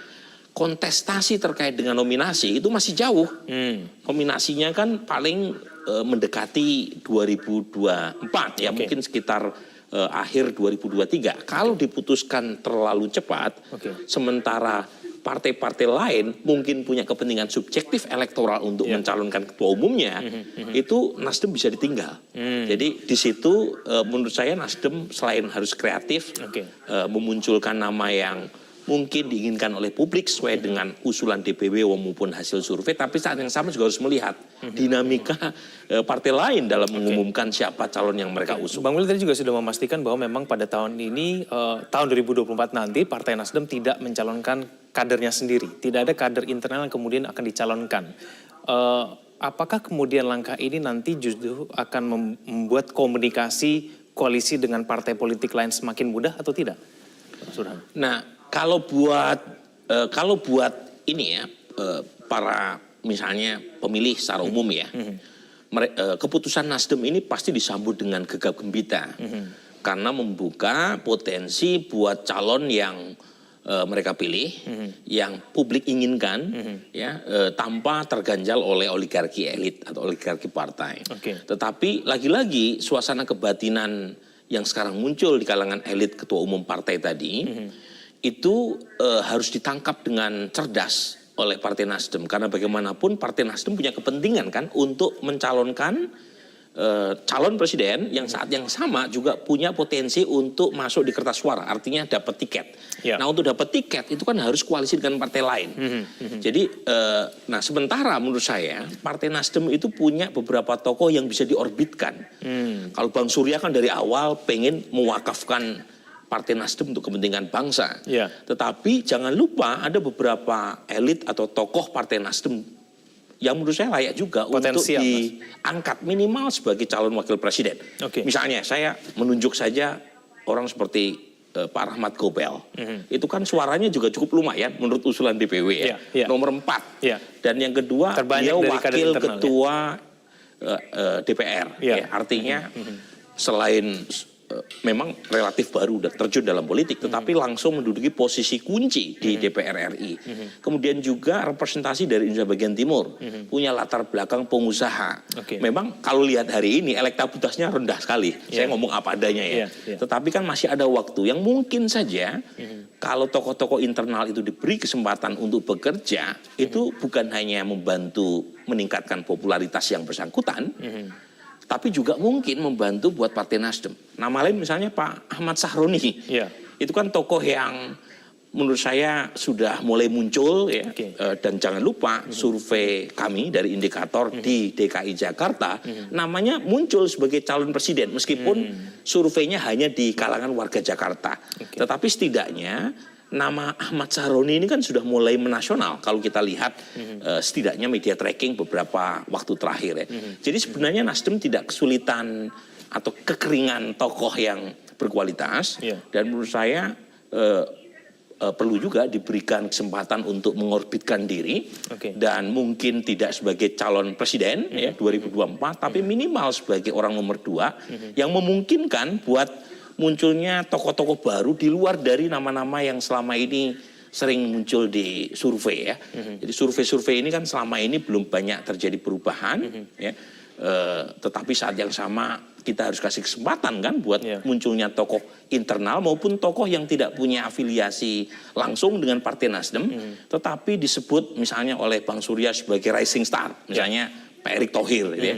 kontestasi terkait dengan nominasi itu masih jauh. Nominasinya kan paling mendekati 2024 ya, mungkin sekitar akhir 2023. Kalau diputuskan terlalu cepat, sementara partai-partai lain mungkin punya kepentingan subjektif elektoral untuk mencalonkan ketua umumnya, itu Nasdem bisa ditinggal. Jadi di situ menurut saya Nasdem selain harus kreatif, memunculkan nama yang mungkin diinginkan oleh publik sesuai dengan usulan DPW maupun hasil survei, tapi saat yang sama juga harus melihat dinamika partai lain dalam mengumumkan siapa calon yang mereka usung. Bang Willy tadi juga sudah memastikan bahwa memang pada tahun ini, tahun 2024 nanti Partai Nasdem tidak mencalonkan kadernya sendiri. Tidak ada kader internal yang kemudian akan dicalonkan. Apakah kemudian langkah ini nanti justru akan membuat komunikasi koalisi dengan partai politik lain semakin mudah atau tidak? Nah, kalau buat ini ya, para misalnya pemilih secara umum ya, keputusan Nasdem ini pasti disambut dengan gegap gembira, karena membuka potensi buat calon yang mereka pilih, yang publik inginkan, ya, tanpa terganjal oleh oligarki elit atau oligarki partai. Tetapi lagi-lagi suasana kebatinan yang sekarang muncul di kalangan elit ketua umum partai tadi, itu harus ditangkap dengan cerdas oleh Partai Nasdem, karena bagaimanapun Partai Nasdem punya kepentingan kan untuk mencalonkan calon presiden yang saat yang sama juga punya potensi untuk masuk di kertas suara, artinya dapat tiket. Nah untuk dapat tiket itu kan harus koalisi dengan partai lain. Jadi nah sementara menurut saya Partai Nasdem itu punya beberapa tokoh yang bisa diorbitkan. Kalau Bang Surya kan dari awal pengen mewakafkan Partai Nasdem untuk kepentingan bangsa. Tetapi jangan lupa ada beberapa elit atau tokoh Partai Nasdem yang menurut saya layak juga potensial, untuk diangkat minimal sebagai calon wakil presiden. Misalnya saya menunjuk saja orang seperti Pak Rahmat Gobel. Itu kan suaranya juga cukup lumayan menurut usulan DPW ya. Nomor 4. Dan yang kedua dia wakil ketua DPR. Artinya selain memang relatif baru terjun dalam politik, tetapi langsung menduduki posisi kunci di DPR RI. Kemudian juga representasi dari Indonesia bagian timur, punya latar belakang pengusaha. Memang kalau lihat hari ini elektabilitasnya rendah sekali. Saya ngomong apa adanya ya. Tetapi kan masih ada waktu yang mungkin saja kalau tokoh-tokoh internal itu diberi kesempatan untuk bekerja, itu bukan hanya membantu meningkatkan popularitas yang bersangkutan, tapi juga mungkin membantu buat Partai Nasdem. Nama lain misalnya Pak Ahmad Sahroni. Itu kan tokoh yang menurut saya sudah mulai muncul ya. Dan jangan lupa survei kami dari indikator di DKI Jakarta, namanya muncul sebagai calon presiden meskipun surveinya hanya di kalangan warga Jakarta. Tetapi setidaknya nama Ahmad Sahroni ini kan sudah mulai menasional kalau kita lihat setidaknya media tracking beberapa waktu terakhir ya. Jadi sebenarnya Nasdem tidak kesulitan atau kekeringan tokoh yang berkualitas, dan menurut saya perlu juga diberikan kesempatan untuk mengorbitkan diri, dan mungkin tidak sebagai calon presiden ya 2024, tapi minimal sebagai orang nomor 2 yang memungkinkan buat munculnya tokoh-tokoh baru di luar dari nama-nama yang selama ini sering muncul di survei ya. Jadi survei-survei ini kan selama ini belum banyak terjadi perubahan ya. Tetapi saat yang sama kita harus kasih kesempatan kan buat munculnya tokoh internal maupun tokoh yang tidak punya afiliasi langsung dengan Partai Nasdem, tetapi disebut misalnya oleh Bang Surya sebagai rising star, misalnya Pak Erick Thohir, gitu ya.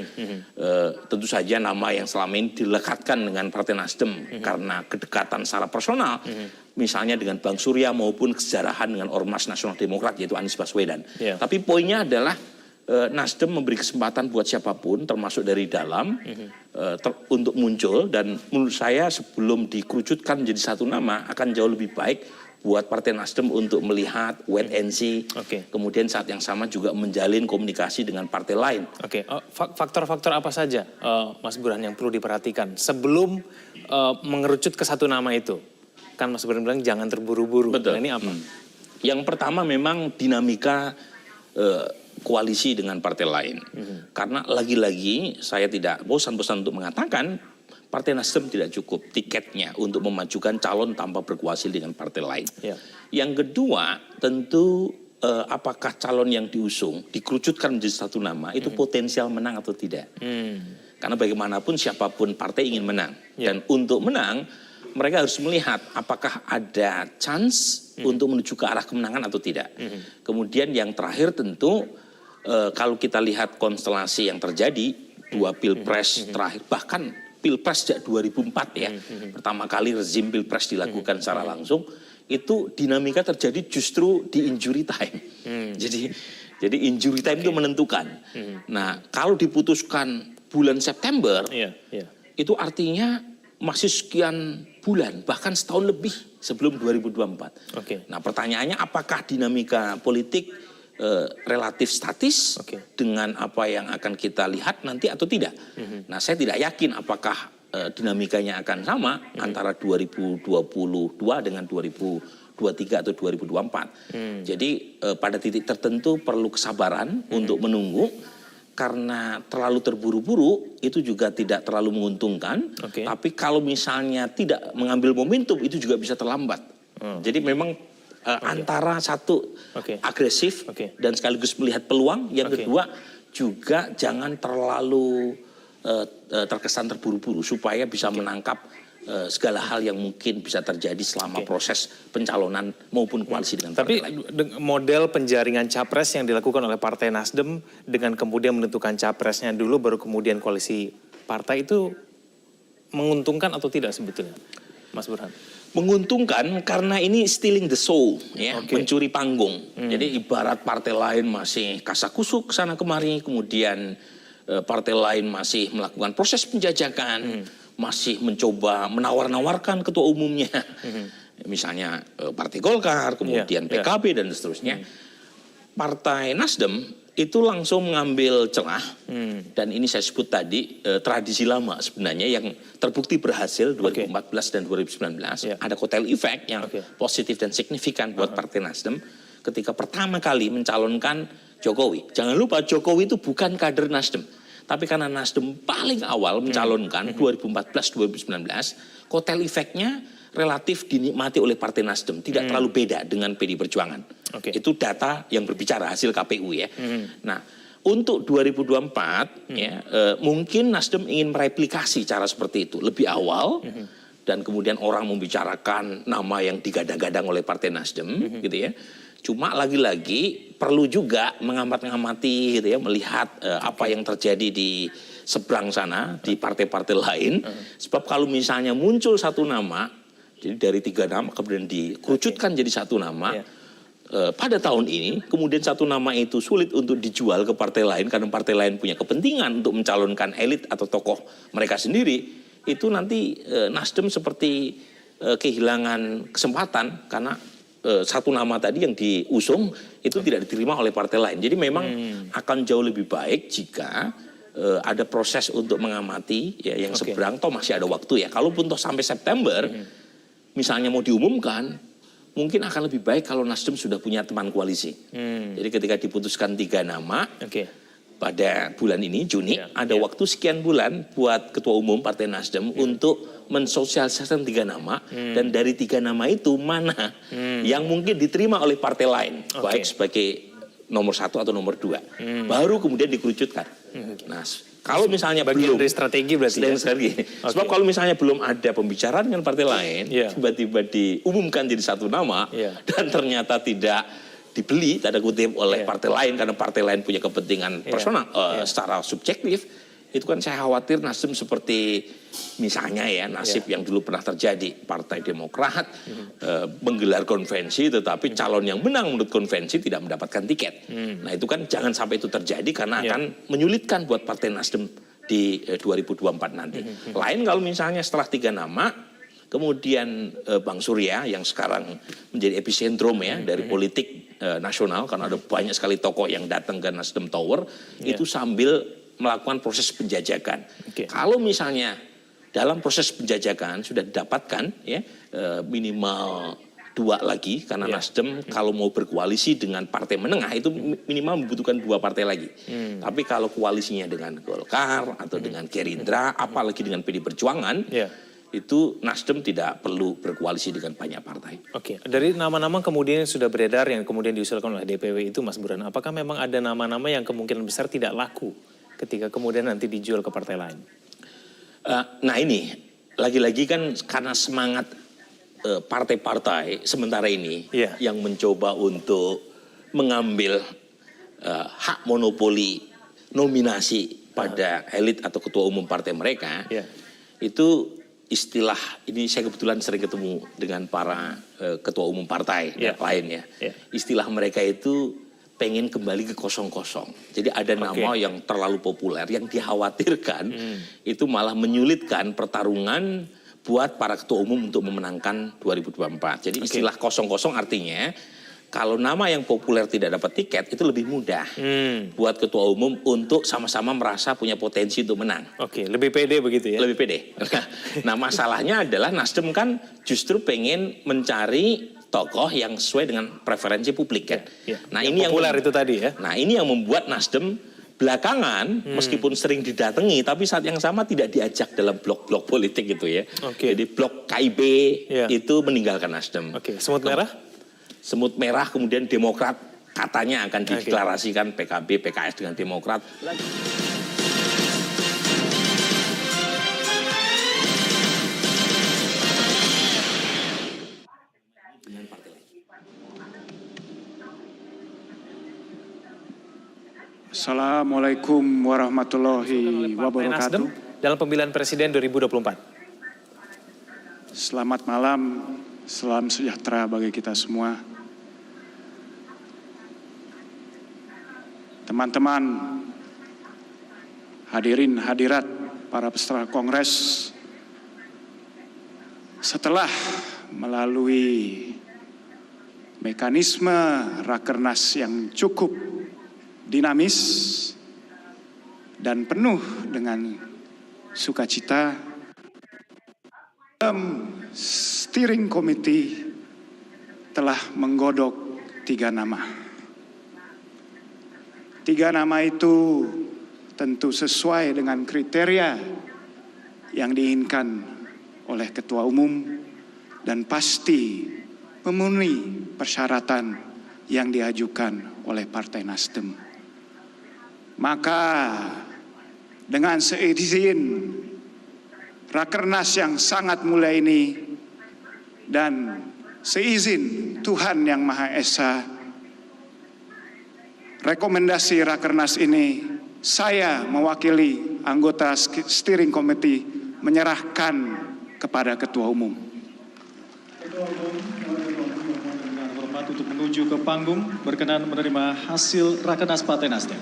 Tentu saja nama yang selama ini dilekatkan dengan Partai Nasdem karena kedekatan secara personal, misalnya dengan Bang Surya maupun kesejarahan dengan Ormas Nasional Demokrat yaitu Anies Baswedan. Tapi poinnya adalah Nasdem memberi kesempatan buat siapapun, termasuk dari dalam, untuk muncul. Dan menurut saya sebelum dikerucutkan menjadi satu nama akan jauh lebih baik buat Partai Nasdem untuk melihat wait and see, kemudian saat yang sama juga menjalin komunikasi dengan partai lain. Faktor-faktor apa saja, Mas Burhan, yang perlu diperhatikan sebelum mengerucut ke satu nama itu? Kan Mas Burhan bilang jangan terburu-buru. Betul. Nah, ini apa? Yang pertama memang dinamika koalisi dengan partai lain. Karena lagi-lagi saya tidak bosan-bosan untuk mengatakan Partai Nasdem tidak cukup tiketnya untuk memajukan calon tanpa berkoalisi dengan partai lain. Yang kedua, tentu apakah calon yang diusung, dikerucutkan menjadi satu nama, itu potensial menang atau tidak. Karena bagaimanapun siapapun partai ingin menang. Dan untuk menang, mereka harus melihat apakah ada chance untuk menuju ke arah kemenangan atau tidak. Kemudian yang terakhir tentu, kalau kita lihat konstelasi yang terjadi, 2 pilpres terakhir, bahkan Pilpres sejak 2004 ya, pertama kali rezim Pilpres dilakukan secara langsung, itu dinamika terjadi justru di injury time. Jadi injury time itu menentukan. Nah, kalau diputuskan bulan September, itu artinya masih sekian bulan, bahkan setahun lebih sebelum 2024. Nah, pertanyaannya apakah dinamika politik relatif statis dengan apa yang akan kita lihat nanti atau tidak. Nah, saya tidak yakin apakah dinamikanya akan sama antara 2022 dengan 2023 atau 2024. Jadi pada titik tertentu perlu kesabaran untuk menunggu, karena terlalu terburu-buru itu juga tidak terlalu menguntungkan. Tapi kalau misalnya tidak mengambil momentum itu juga bisa terlambat. Jadi memang antara satu agresif dan sekaligus melihat peluang, yang kedua juga jangan terlalu terkesan terburu-buru supaya bisa menangkap segala hal yang mungkin bisa terjadi selama proses pencalonan maupun koalisi dengan partai lain. Tapi model penjaringan capres yang dilakukan oleh Partai Nasdem dengan kemudian menentukan capresnya dulu baru kemudian koalisi partai itu menguntungkan atau tidak sebetulnya, Mas Burhan? Menguntungkan karena ini stealing the soul, ya, mencuri panggung. Jadi ibarat partai lain masih kasakusuk sana kemari, kemudian partai lain masih melakukan proses penjajakan, masih mencoba menawar-nawarkan ketua umumnya, misalnya Partai Golkar, kemudian PKB dan seterusnya. Partai Nasdem itu langsung mengambil celah, dan ini saya sebut tadi tradisi lama sebenarnya yang terbukti berhasil 2014 dan 2019. Ada kotel efek yang positif dan signifikan buat Partai Nasdem ketika pertama kali mencalonkan Jokowi. Jangan lupa Jokowi itu bukan kader Nasdem, tapi karena Nasdem paling awal mencalonkan 2014-2019, kotel efeknya relatif dinikmati oleh Partai Nasdem, tidak terlalu beda dengan PD Perjuangan. Itu data yang berbicara, hasil KPU ya. Nah, untuk 2024 ya, mungkin Nasdem ingin mereplikasi cara seperti itu lebih awal, dan kemudian orang membicarakan nama yang digadang-gadang oleh Partai Nasdem, gitu ya. Cuma lagi-lagi perlu juga mengamati gitu ya, melihat apa yang terjadi di seberang sana di partai-partai lain. Sebab kalau misalnya muncul satu nama, jadi dari 3 nama kemudian dikerucutkan jadi satu nama, pada tahun ini kemudian satu nama itu sulit untuk dijual ke partai lain karena partai lain punya kepentingan untuk mencalonkan elit atau tokoh mereka sendiri, itu nanti Nasdem seperti kehilangan kesempatan karena satu nama tadi yang diusung itu tidak diterima oleh partai lain. Jadi memang akan jauh lebih baik jika ada proses untuk mengamati ya, yang seberang, toh masih ada waktu ya. Kalaupun toh sampai September misalnya mau diumumkan, mungkin akan lebih baik kalau Nasdem sudah punya teman koalisi. Jadi ketika diputuskan 3 nama pada bulan ini, Juni, ada waktu sekian bulan buat Ketua Umum Partai Nasdem untuk mensosialisasikan 3 nama, dan dari 3 nama itu mana yang mungkin diterima oleh partai lain, baik sebagai nomor 1 atau nomor 2, baru kemudian dikerucutkan. Nah, kalau misalnya bagian belum dari strategi berarti strategi. Sebab kalau misalnya belum ada pembicaraan dengan partai lain, tiba-tiba diumumkan jadi satu nama dan ternyata tidak dibeli tanda kutip oleh partai lain karena partai lain punya kepentingan personal secara subjektif, itu kan saya khawatir Nasdem seperti misalnya ya nasib yang dulu pernah terjadi, Partai Demokrat menggelar konvensi tetapi calon yang menang menurut konvensi tidak mendapatkan tiket. Nah itu kan jangan sampai itu terjadi karena akan menyulitkan buat Partai Nasdem di 2024 nanti. Lain kalau misalnya setelah 3 nama kemudian Bang Surya yang sekarang menjadi epicentrum ya dari politik nasional karena ada banyak sekali tokoh yang datang ke Nasdem Tower itu sambil melakukan proses penjajakan. Kalau misalnya dalam proses penjajakan sudah didapatkan ya minimal 2 lagi karena Nasdem kalau mau berkoalisi dengan partai menengah itu minimal membutuhkan 2 partai lagi. Tapi kalau koalisinya dengan Golkar atau dengan Gerindra, apalagi dengan PD Perjuangan, itu Nasdem tidak perlu berkoalisi dengan banyak partai. Oke, dari nama-nama kemudian yang sudah beredar yang kemudian diusulkan oleh DPW itu Mas Burhan, apakah memang ada nama-nama yang kemungkinan besar tidak laku ketika kemudian nanti dijual ke partai lain? Nah ini, lagi-lagi kan karena semangat partai-partai sementara ini yang mencoba untuk mengambil hak monopoli nominasi pada elit atau ketua umum partai mereka, itu istilah, ini saya kebetulan sering ketemu dengan para ketua umum partai lain ya, istilah mereka itu pengen kembali ke kosong-kosong. Jadi ada nama yang terlalu populer yang dikhawatirkan itu malah menyulitkan pertarungan buat para ketua umum untuk memenangkan 2024. Jadi istilah kosong-kosong artinya kalau nama yang populer tidak dapat tiket itu lebih mudah buat ketua umum untuk sama-sama merasa punya potensi untuk menang. Lebih pede begitu ya? Lebih pede. Nah masalahnya adalah Nasdem kan justru pengen mencari tokoh yang sesuai dengan preferensi publik kan. Nah ini yang populer itu tadi ya. Nah ini yang membuat Nasdem belakangan meskipun sering didatangi tapi saat yang sama tidak diajak dalam blok-blok politik gitu ya. Jadi blok KIB itu meninggalkan Nasdem. Semut merah? Semut merah kemudian Demokrat katanya akan dideklarasikan PKB, PKS dengan Demokrat. Assalamualaikum warahmatullahi wabarakatuh. Dalam pemilihan presiden 2024. Selamat malam, salam sejahtera bagi kita semua. Teman-teman, hadirin hadirat, para peserta kongres, setelah melalui mekanisme rakernas yang cukup dinamis dan penuh dengan sukacita, steering committee telah menggodok 3 nama. 3 nama itu tentu sesuai dengan kriteria yang diinginkan oleh ketua umum dan pasti memenuhi persyaratan yang diajukan oleh Partai Nasdem. Maka dengan seizin Rakernas yang sangat mulia ini dan seizin Tuhan Yang Maha Esa, rekomendasi Rakernas ini saya mewakili anggota steering committee menyerahkan kepada Ketua Umum. Ketua Umum dengan hormat untuk menuju ke panggung berkenan menerima hasil Rakernas Partai Nasdem.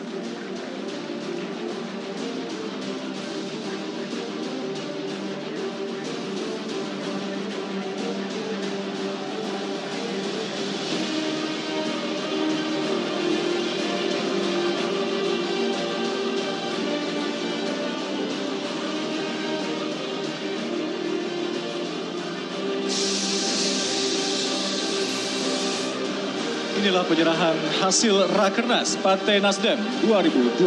Inilah penyerahan hasil Rakernas Partai Nasdem 2022.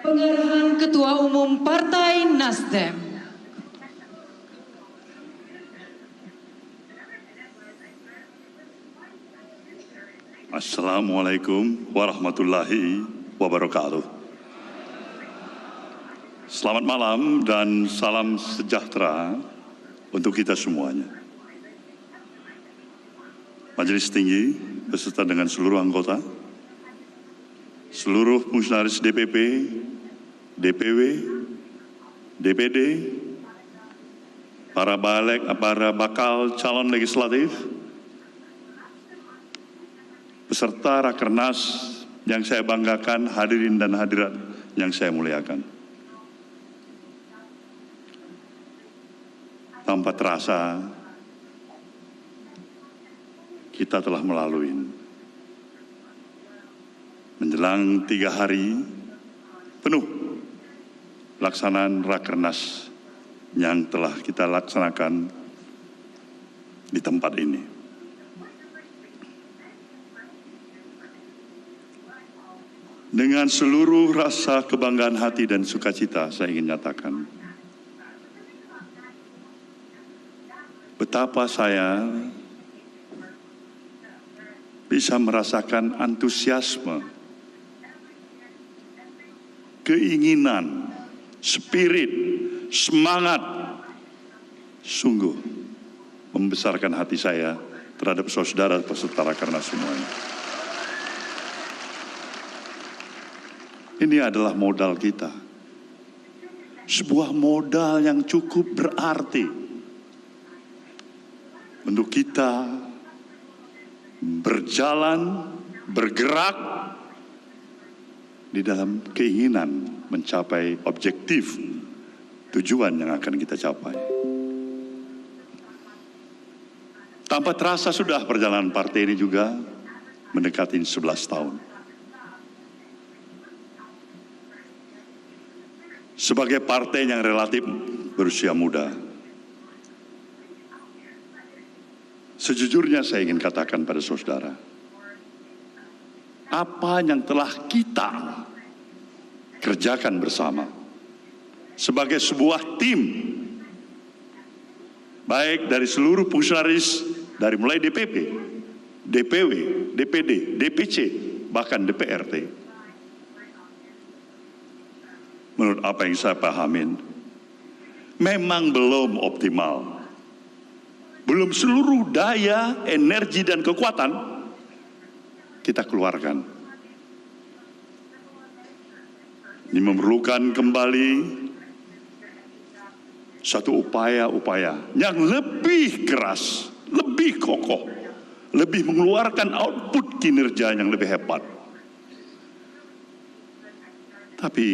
Pengarahan Ketua Umum Partai Nasdem. Assalamualaikum warahmatullahi wabarakatuh. Selamat malam dan salam sejahtera untuk kita semuanya. Majelis Tinggi beserta dengan seluruh anggota, seluruh fungsionaris DPP, DPW, DPD, para bakal calon legislatif, beserta Rakernas yang saya banggakan, hadirin dan hadirat yang saya muliakan. Tanpa terasa, kita telah melalui menjelang 3 hari penuh pelaksanaan Rakernas yang telah kita laksanakan di tempat ini. Dengan seluruh rasa kebanggaan hati dan sukacita, saya ingin nyatakan betapa saya bisa merasakan antusiasme, keinginan, spirit, semangat, sungguh membesarkan hati saya terhadap saudara peserta Rakernas semuanya. Ini adalah modal kita, sebuah modal yang cukup berarti untuk kita berjalan, bergerak di dalam keinginan mencapai objektif tujuan yang akan kita capai. Tanpa terasa sudah perjalanan partai ini juga mendekati 11 tahun. Sebagai partai yang relatif berusia muda, sejujurnya saya ingin katakan pada saudara, apa yang telah kita kerjakan bersama sebagai sebuah tim, baik dari seluruh fungsionaris, dari mulai DPP, DPW, DPD, DPC, bahkan DPRT. Menurut apa yang saya pahamin, memang belum optimal. Belum seluruh daya, energi, dan kekuatan kita keluarkan. Ini memerlukan kembali satu upaya-upaya yang lebih keras, lebih kokoh, lebih mengeluarkan output kinerja yang lebih hebat. Tapi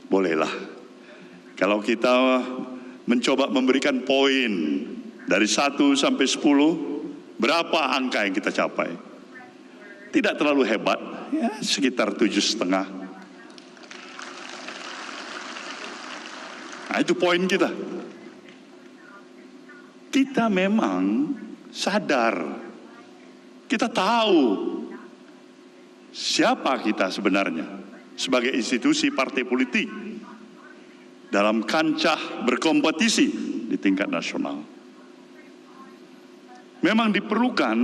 bolehlah kalau kita mencoba memberikan poin dari 1 sampai 10, berapa angka yang kita capai. Tidak terlalu hebat, ya sekitar 7,5. Nah, itu poin kita. Kita memang sadar, kita tahu siapa kita sebenarnya sebagai institusi partai politik dalam kancah berkompetisi di tingkat nasional. Memang diperlukan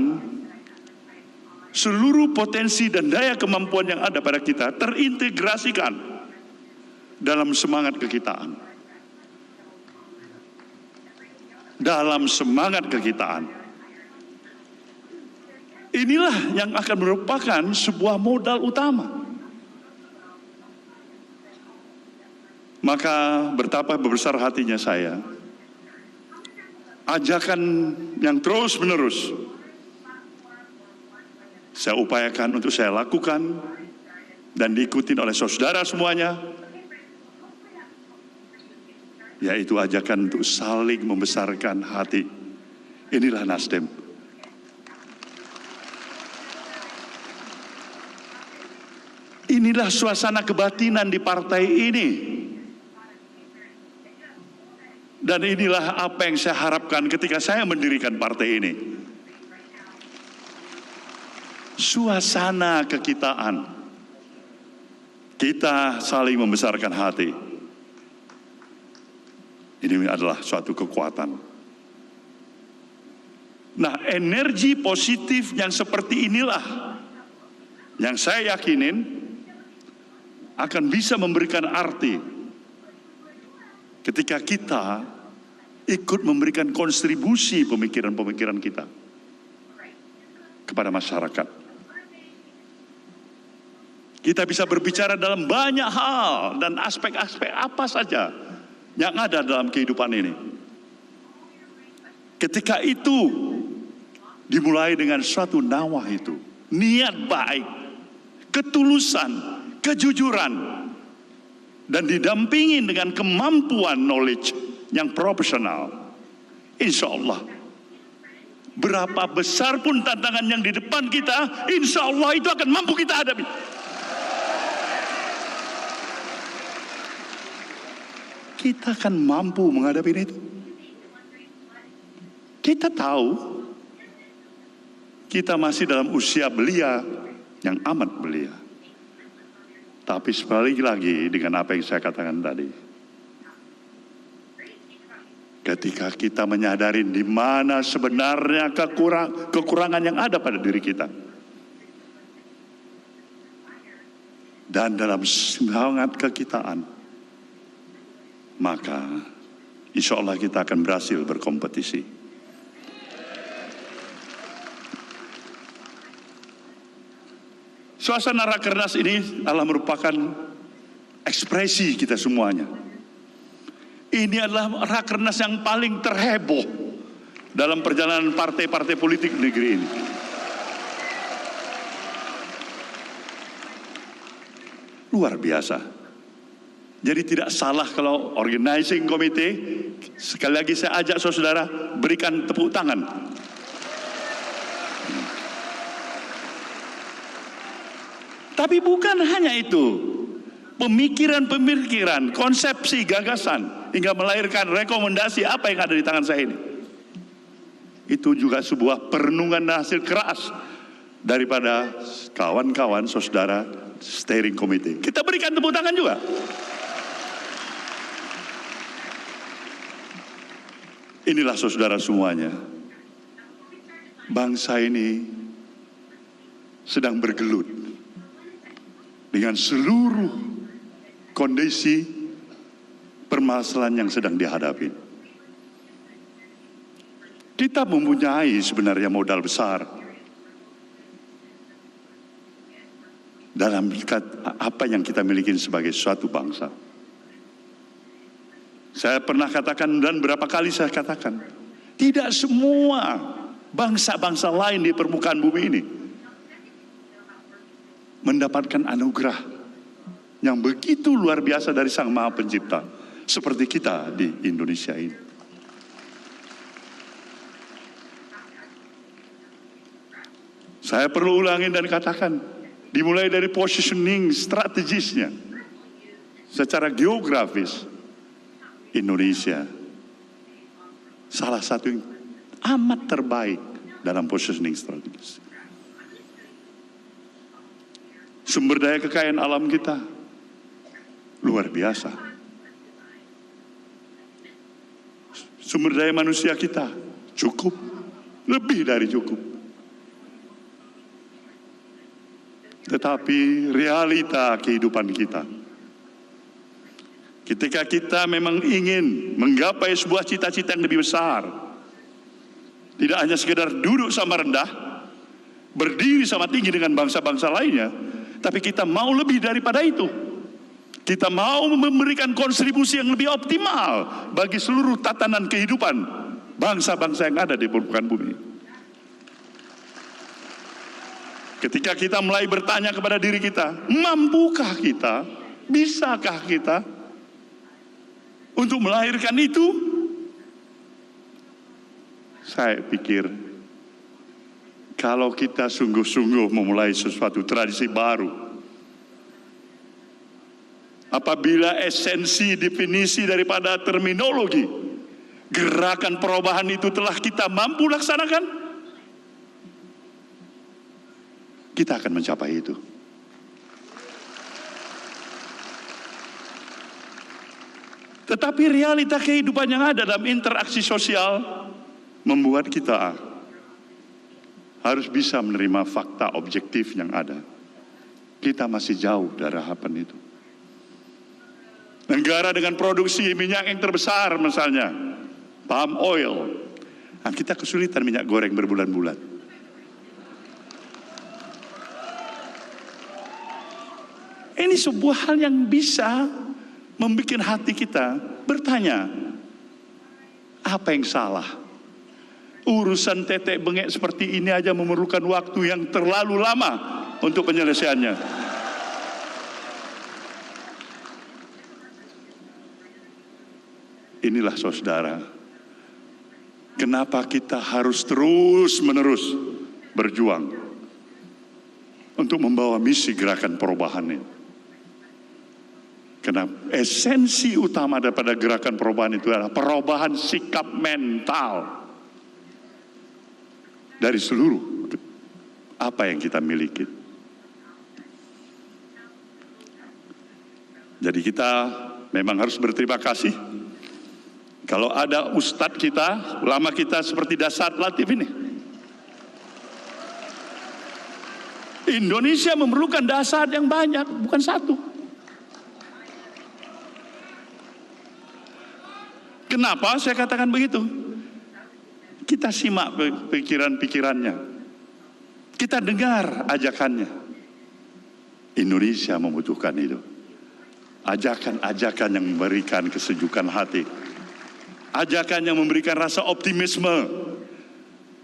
seluruh potensi dan daya kemampuan yang ada pada kita terintegrasikan dalam semangat kekitaan. Dalam semangat kekitaan. Inilah yang akan merupakan sebuah modal utama. Maka betapa besar hatinya saya, ajakan yang terus menerus saya upayakan untuk saya lakukan dan diikuti oleh saudara semuanya, yaitu ajakan untuk saling membesarkan hati. Inilah Nasdem. Inilah suasana kebatinan di partai ini. Dan inilah apa yang saya harapkan ketika saya mendirikan partai ini. Suasana kekitaan. Kita saling membesarkan hati. Ini adalah suatu kekuatan. Nah, energi positif yang seperti inilah yang saya yakinin akan bisa memberikan arti ketika kita ikut memberikan kontribusi pemikiran-pemikiran kita kepada masyarakat. Kita bisa berbicara dalam banyak hal dan aspek-aspek apa saja yang ada dalam kehidupan ini. Ketika itu dimulai dengan suatu nawah itu, niat baik, ketulusan, kejujuran, dan didampingi dengan kemampuan knowledge yang profesional. Insya Allah, berapa besar pun tantangan yang di depan kita, insya Allah itu akan mampu kita hadapi. Kita akan mampu menghadapi itu. Kita tahu kita masih dalam usia belia yang amat belia. Tapi sekali lagi dengan apa yang saya katakan tadi, ketika kita menyadari di mana sebenarnya kekurangan yang ada pada diri kita, dan dalam semangat kekitaan, maka insya Allah kita akan berhasil berkompetisi. Suasana Rakernas ini adalah merupakan ekspresi kita semuanya. Ini adalah Rakernas yang paling terheboh dalam perjalanan partai-partai politik negeri ini. Luar biasa. Jadi tidak salah kalau organizing committee, sekali lagi saya ajak saudara, berikan tepuk tangan. Tapi bukan hanya itu, pemikiran-pemikiran, konsepsi, gagasan, hingga melahirkan rekomendasi apa yang ada di tangan saya ini. Itu juga sebuah perenungan hasil keras daripada kawan-kawan saudara steering committee. Kita berikan tepuk tangan juga. Inilah saudara semuanya, bangsa ini sedang bergelut dengan seluruh kondisi permasalahan yang sedang dihadapi. Kita mempunyai sebenarnya modal besar dalam apa yang kita miliki sebagai suatu bangsa. Saya pernah katakan dan berapa kali saya katakan, tidak semua bangsa-bangsa lain di permukaan bumi ini mendapatkan anugerah yang begitu luar biasa dari Sang Maha Pencipta seperti kita di Indonesia ini. Saya perlu ulangi dan katakan, dimulai dari positioning strategisnya secara geografis, Indonesia salah satu yang amat terbaik dalam positioning strategis. Sumber daya kekayaan alam kita luar biasa. Sumber daya manusia kita cukup, lebih dari cukup. Tetapi realita kehidupan kita, ketika kita memang ingin menggapai sebuah cita-cita yang lebih besar, tidak hanya sekedar duduk sama rendah, berdiri sama tinggi dengan bangsa-bangsa lainnya, tapi kita mau lebih daripada itu. Kita mau memberikan kontribusi yang lebih optimal bagi seluruh tatanan kehidupan bangsa-bangsa yang ada di permukaan bumi. Ketika kita mulai bertanya kepada diri kita, mampukah kita, bisakah kita untuk melahirkan itu? Saya pikir kalau kita sungguh-sungguh memulai sesuatu tradisi baru, apabila esensi definisi daripada terminologi gerakan perubahan itu telah kita mampu laksanakan, kita akan mencapai itu. Tetapi realita kehidupan yang ada dalam interaksi sosial membuat kita harus bisa menerima fakta objektif yang ada. Kita masih jauh dari harapan itu. Negara dengan produksi minyak yang terbesar misalnya, palm oil. Nah, kita kesulitan minyak goreng berbulan-bulan. Ini sebuah hal yang bisa membuat hati kita bertanya, apa yang salah? Urusan tetek bengek seperti ini aja memerlukan waktu yang terlalu lama untuk penyelesaiannya. Inilah saudara, kenapa kita harus terus-menerus berjuang untuk membawa misi gerakan perubahan ini. Karena esensi utama daripada gerakan perubahan itu adalah perubahan sikap mental dari seluruh apa yang kita miliki. Jadi kita memang harus berterima kasih kalau ada ustadz kita, ulama kita seperti Dasar Latif ini. Indonesia memerlukan dasar yang banyak, bukan satu. Kenapa saya katakan begitu? Kita simak pikiran-pikirannya. Kita dengar ajakannya. Indonesia membutuhkan itu. Ajakan-ajakan yang memberikan kesejukan hati. Ajakan yang memberikan rasa optimisme.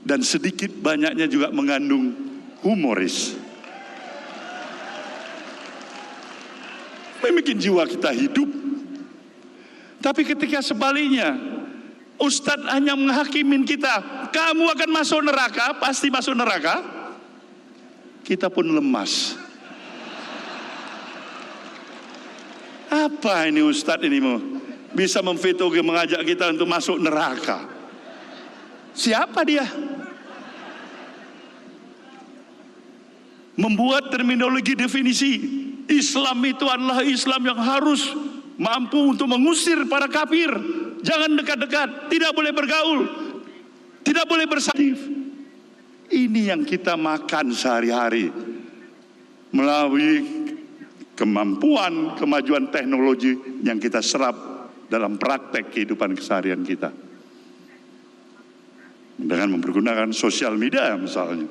Dan sedikit banyaknya juga mengandung humoris. Membuat jiwa kita hidup. Tapi ketika sebaliknya, Ustadz hanya menghakimin kita, kamu akan masuk neraka, pasti masuk neraka, kita pun lemas. Apa ini Ustadz ini mau bisa memfitoge mengajak kita untuk masuk neraka? Siapa dia? Membuat terminologi definisi Islam itu adalah Islam yang harus mampu untuk mengusir para kafir. Jangan dekat-dekat, tidak boleh bergaul, tidak boleh bersadif. Ini yang kita makan sehari-hari melalui kemampuan, kemajuan teknologi yang kita serap dalam praktek kehidupan keseharian kita. Dengan mempergunakan sosial media misalnya.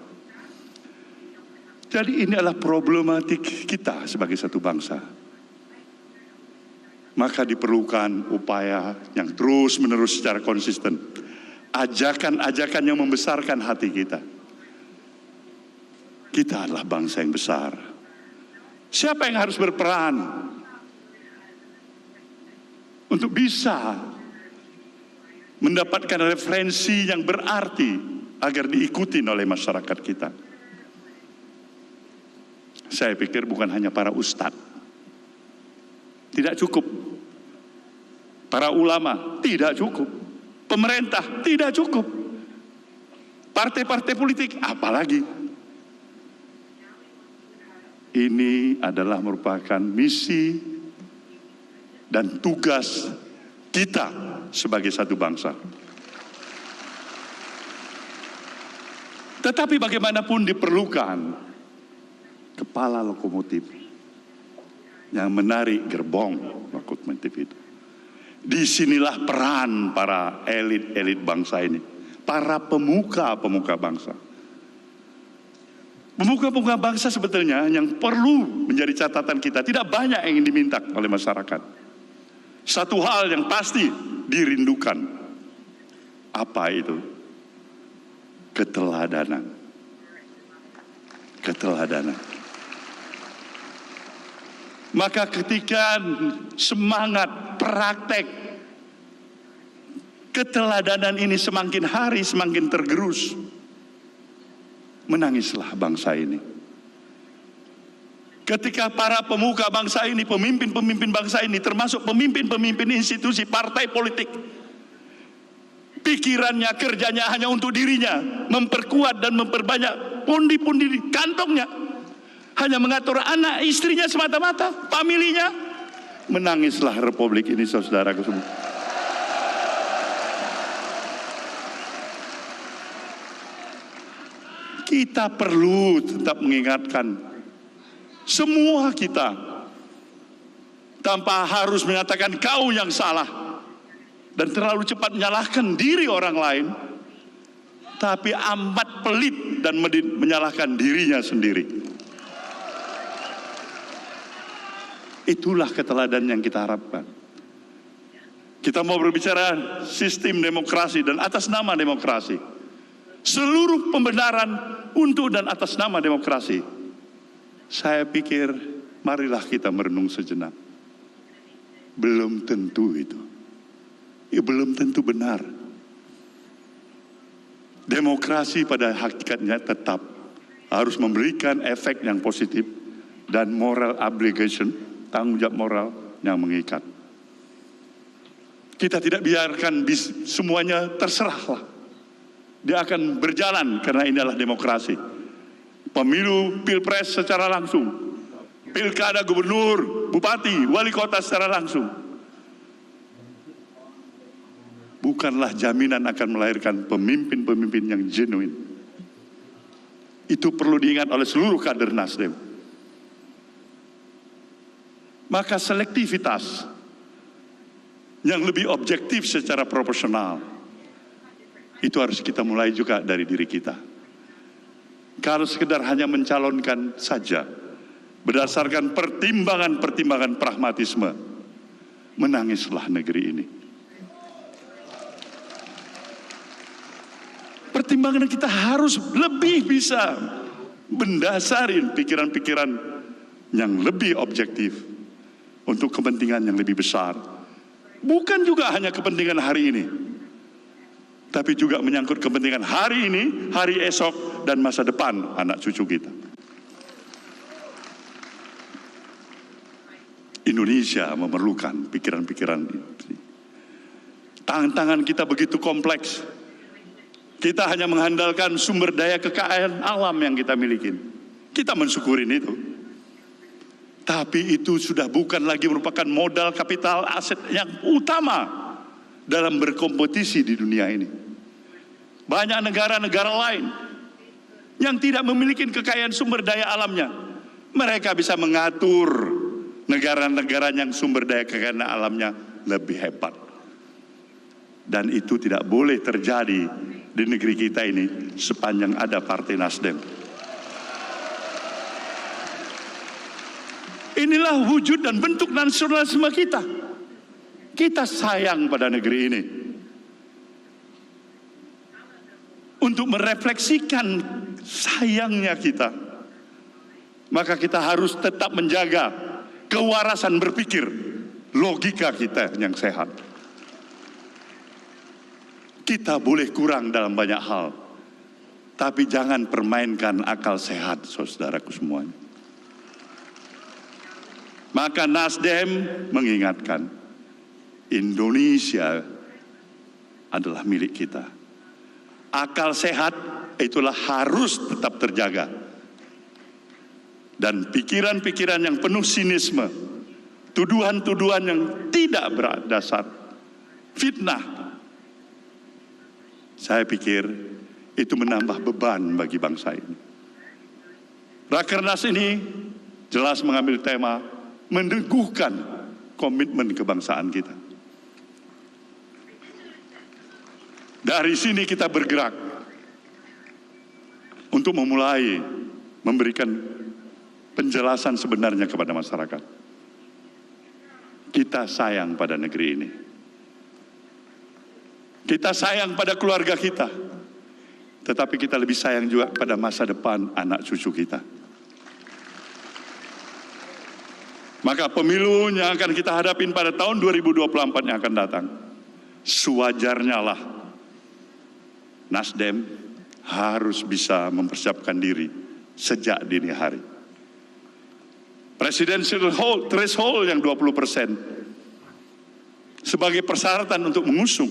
Jadi ini adalah problematik kita sebagai satu bangsa. Maka diperlukan upaya yang terus-menerus secara konsisten. Ajakan-ajakan yang membesarkan hati kita. Kita adalah bangsa yang besar. Siapa yang harus berperan untuk bisa mendapatkan referensi yang berarti agar diikuti oleh masyarakat kita? Saya pikir bukan hanya para ustadz. Tidak cukup. Para ulama tidak cukup. Pemerintah tidak cukup. Partai-partai politik apalagi. Ini adalah merupakan misi dan tugas kita sebagai satu bangsa. Tetapi bagaimanapun diperlukan kepala lokomotif yang menarik gerbong lokomotif itu. Disinilah peran para elit-elit bangsa ini, para pemuka-pemuka bangsa. Pemuka-pemuka bangsa sebetulnya yang perlu menjadi catatan kita, tidak banyak yang diminta oleh masyarakat. Satu hal yang pasti dirindukan, apa itu? Keteladanan. Keteladanan. Maka ketika semangat praktek keteladanan ini semakin hari semakin tergerus, menangislah bangsa ini. Ketika para pemuka bangsa ini, pemimpin-pemimpin bangsa ini, termasuk pemimpin-pemimpin institusi partai politik, pikirannya, kerjanya hanya untuk dirinya, memperkuat dan memperbanyak pundi-pundi di kantongnya, hanya mengatur anak istrinya semata-mata, familinya, menangislah republik ini, saudaraku semua. Kita perlu tetap mengingatkan semua kita tanpa harus mengatakan kau yang salah dan terlalu cepat menyalahkan diri orang lain, tapi amat pelit dan menyalahkan dirinya sendiri. Itulah keteladanan yang kita harapkan. Kita mau berbicara sistem demokrasi dan atas nama demokrasi. Seluruh pembenaran untuk dan atas nama demokrasi. Saya pikir marilah kita merenung sejenak. Belum tentu itu. Ya, belum tentu benar. Demokrasi pada hakikatnya tetap harus memberikan efek yang positif dan moral obligation, tanggung jawab moral yang mengikat. Kita tidak biarkan semuanya terserahlah. Dia akan berjalan karena ini adalah demokrasi. Pemilu, pilpres secara langsung. Pilkada gubernur, bupati, wali kota secara langsung. Bukanlah jaminan akan melahirkan pemimpin-pemimpin yang genuine. Itu perlu diingat oleh seluruh kader Nasdem. Maka selektivitas yang lebih objektif secara proporsional itu harus kita mulai juga dari diri kita. Kalau sekedar hanya mencalonkan saja berdasarkan pertimbangan-pertimbangan pragmatisme, menangislah negeri ini. Pertimbangan kita harus lebih bisa mendasari pikiran-pikiran yang lebih objektif untuk kepentingan yang lebih besar. Bukan juga hanya kepentingan hari ini, tapi juga menyangkut kepentingan hari ini, hari esok, dan masa depan anak cucu kita. Indonesia memerlukan pikiran-pikiran ini. Tantangan kita begitu kompleks. Kita hanya mengandalkan sumber daya kekayaan alam yang kita miliki. Kita mensyukurin itu. Tapi itu sudah bukan lagi merupakan modal kapital aset yang utama dalam berkompetisi di dunia ini. Banyak negara-negara lain yang tidak memiliki kekayaan sumber daya alamnya. Mereka bisa mengatur negara-negara yang sumber daya kekayaan alamnya lebih hebat. Dan itu tidak boleh terjadi di negeri kita ini sepanjang ada Partai Nasdem. Inilah wujud dan bentuk nasionalisme kita. Kita sayang pada negeri ini. Untuk merefleksikan sayangnya kita, maka kita harus tetap menjaga kewarasan berpikir, logika kita yang sehat. Kita boleh kurang dalam banyak hal, tapi jangan permainkan akal sehat, saudaraku semuanya. Maka Nasdem mengingatkan, Indonesia adalah milik kita. Akal sehat itulah harus tetap terjaga. Dan pikiran-pikiran yang penuh sinisme, tuduhan-tuduhan yang tidak berdasar, fitnah, saya pikir itu menambah beban bagi bangsa ini. Rakernas ini jelas mengambil tema meneguhkan komitmen kebangsaan kita. Dari sini kita bergerak untuk memulai memberikan penjelasan sebenarnya kepada masyarakat. Kita sayang pada negeri ini. Kita sayang pada keluarga kita. Tetapi kita lebih sayang juga pada masa depan anak cucu kita. Maka pemilu yang akan kita hadapin pada tahun 2024 yang akan datang, sewajarnya lah Nasdem harus bisa mempersiapkan diri sejak dini hari. Presidential threshold yang 20% sebagai persyaratan untuk mengusung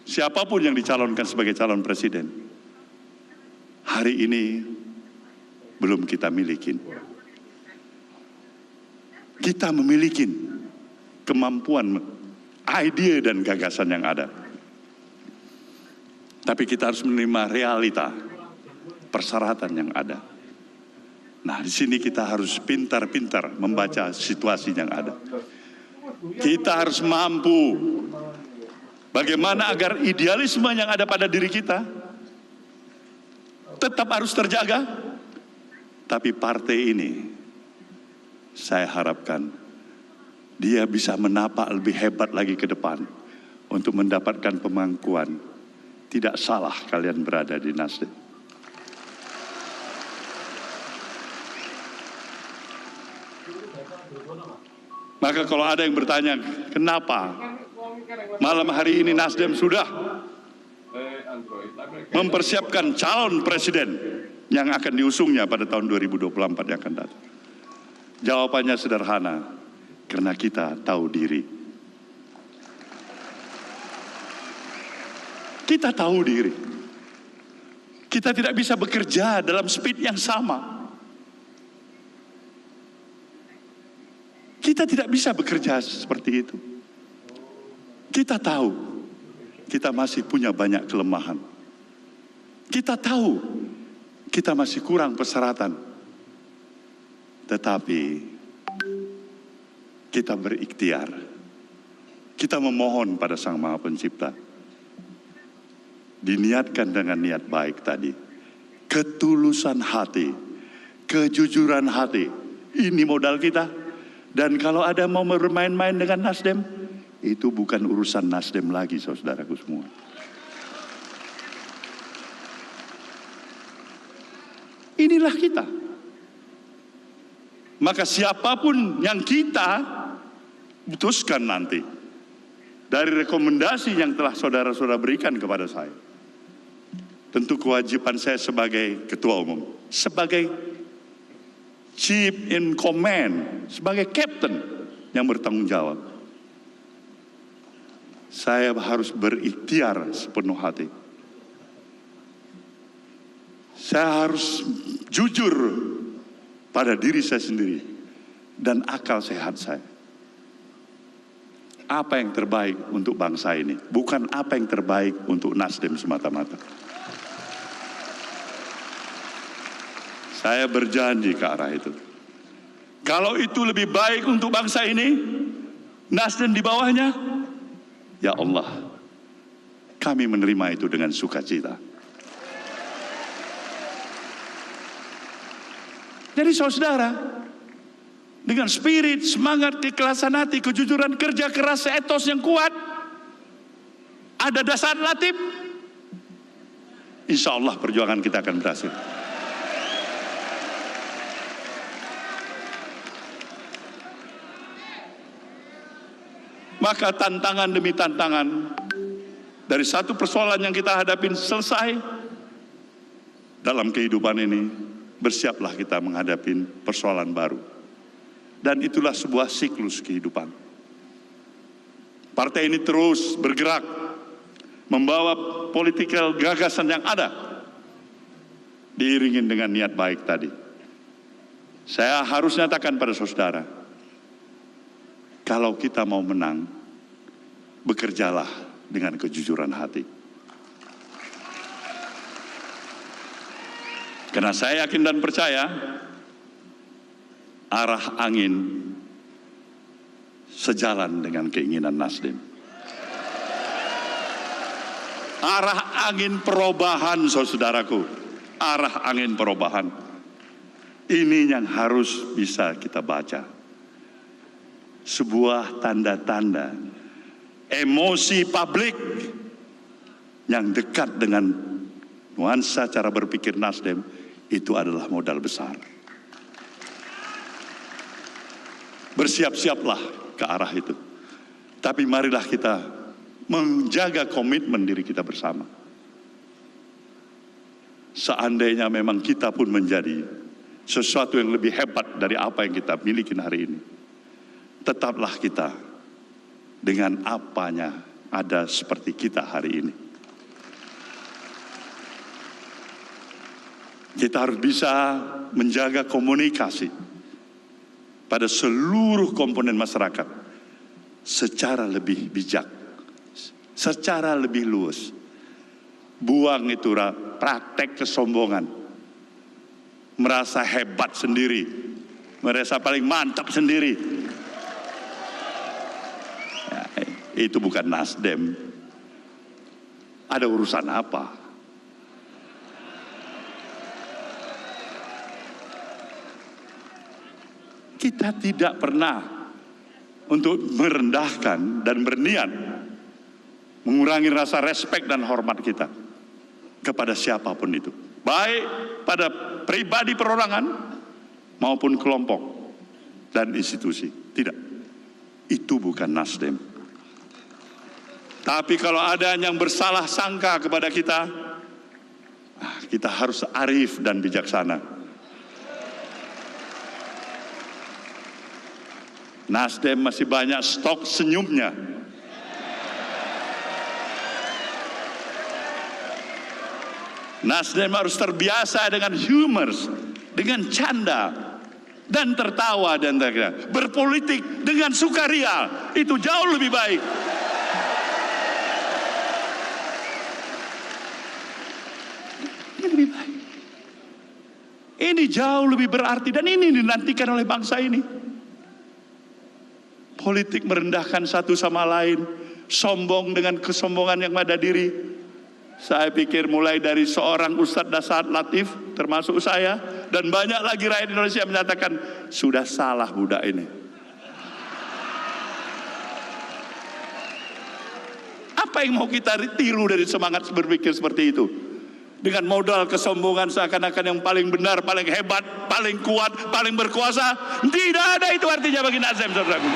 siapapun yang dicalonkan sebagai calon presiden. Hari ini belum kita miliki. Kita memiliki kemampuan, ide dan gagasan yang ada. Tapi kita harus menerima realita, persyaratan yang ada. Nah, di sini kita harus pintar-pintar membaca situasi yang ada. Kita harus mampu bagaimana agar idealisme yang ada pada diri kita tetap harus terjaga. Tapi partai ini, saya harapkan dia bisa menapak lebih hebat lagi ke depan untuk mendapatkan pengakuan. Tidak salah kalian berada di Nasdem. Maka kalau ada yang bertanya, kenapa malam hari ini Nasdem sudah mempersiapkan calon presiden yang akan diusungnya pada tahun 2024 yang akan datang? Jawabannya sederhana, karena kita tahu diri. Kita tahu diri. Kita tidak bisa bekerja dalam speed yang sama. Kita tidak bisa bekerja seperti itu. Kita tahu kita masih punya banyak kelemahan. Kita tahu kita masih kurang persyaratan. Tetapi kita berikhtiar. Kita memohon pada Sang Maha Pencipta. Diniatkan dengan niat baik tadi. Ketulusan hati, kejujuran hati. Ini modal kita. Dan kalau ada mau bermain-main dengan Nasdem, itu bukan urusan Nasdem lagi, saudaraku semua. Inilah kita. Maka siapapun yang kita putuskan nanti, dari rekomendasi yang telah saudara-saudara berikan kepada saya, tentu kewajiban saya sebagai ketua umum, sebagai chief in command, sebagai captain yang bertanggung jawab, saya harus berikhtiar sepenuh hati. Saya harus jujur pada diri saya sendiri dan akal sehat saya. Apa yang terbaik untuk bangsa ini, bukan apa yang terbaik untuk Nasdem semata-mata. Saya berjanji ke arah itu. Kalau itu lebih baik untuk bangsa ini, Nasdem di bawahnya, ya Allah, kami menerima itu dengan sukacita. Jadi saudara, dengan spirit, semangat, keikhlasan hati, kejujuran kerja keras, etos yang kuat, ada dasar Latif, insya Allah perjuangan kita akan berhasil. Maka tantangan demi tantangan, dari satu persoalan yang kita hadapin selesai, dalam kehidupan ini, bersiaplah kita menghadapi persoalan baru. Dan itulah sebuah siklus kehidupan. Partai ini terus bergerak, membawa politikal gagasan yang ada, diiringin dengan niat baik tadi. Saya harus nyatakan pada saudara, kalau kita mau menang, bekerjalah dengan kejujuran hati. Karena saya yakin dan percaya, arah angin sejalan dengan keinginan Nasdem. Arah angin perubahan, saudaraku. Arah angin perubahan. Ini yang harus bisa kita baca. Sebuah tanda-tanda emosi publik yang dekat dengan nuansa cara berpikir Nasdem, itu adalah modal besar. Bersiap-siaplah ke arah itu. Tapi marilah kita menjaga komitmen diri kita bersama. Seandainya memang kita pun menjadi sesuatu yang lebih hebat dari apa yang kita miliki hari ini, tetaplah kita dengan apanya ada seperti kita hari ini. Kita harus bisa menjaga komunikasi pada seluruh komponen masyarakat secara lebih bijak, secara lebih luas. Buang itu praktek kesombongan, merasa hebat sendiri, merasa paling mantap sendiri. Ya, itu bukan Nasdem. Ada urusan apa? Kita tidak pernah untuk merendahkan dan berniat mengurangi rasa respek dan hormat kita kepada siapapun itu, baik pada pribadi perorangan maupun kelompok dan institusi. Tidak, itu bukan Nasdem. Tapi kalau ada yang bersalah sangka kepada kita, kita harus arif dan bijaksana. Nasdem masih banyak stok senyumnya. Nasdem harus terbiasa dengan humor, dengan canda, dan tertawa dan berpolitik dengan sukaria. Itu jauh lebih baik. Lebih baik. Ini jauh lebih berarti dan ini dinantikan oleh bangsa ini. Politik merendahkan satu sama lain, sombong dengan kesombongan yang pada diri. Saya pikir mulai dari seorang Ustadz Dasar Latif, termasuk saya, dan banyak lagi rakyat Indonesia menyatakan, sudah salah budak ini. Apa yang mau kita tiru dari semangat berpikir seperti itu? Dengan modal kesombongan seakan-akan yang paling benar, paling hebat, paling kuat, paling berkuasa. Tidak ada itu artinya bagi Nasdem, saudaraku.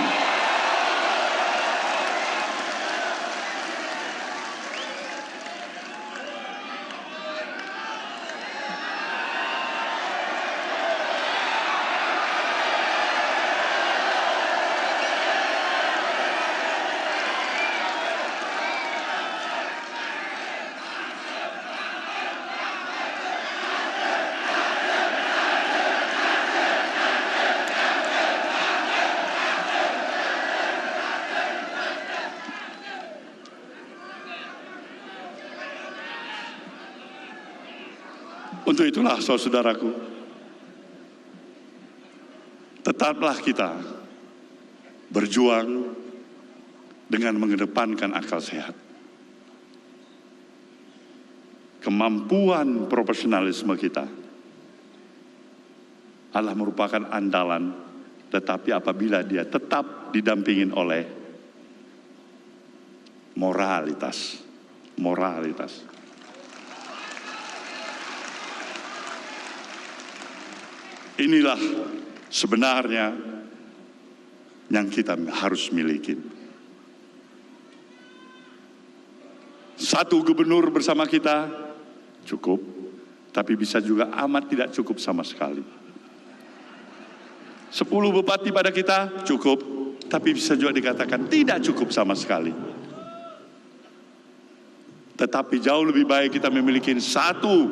Untuk itulah saudaraku, tetaplah kita berjuang dengan mengedepankan akal sehat. Kemampuan profesionalisme kita adalah merupakan andalan, tetapi apabila dia tetap didampingin oleh moralitas. Inilah sebenarnya yang kita harus miliki. Satu gubernur bersama kita cukup, tapi bisa juga amat tidak cukup sama sekali. 10 bupati pada kita cukup, tapi bisa juga dikatakan tidak cukup sama sekali. Tetapi jauh lebih baik kita memiliki satu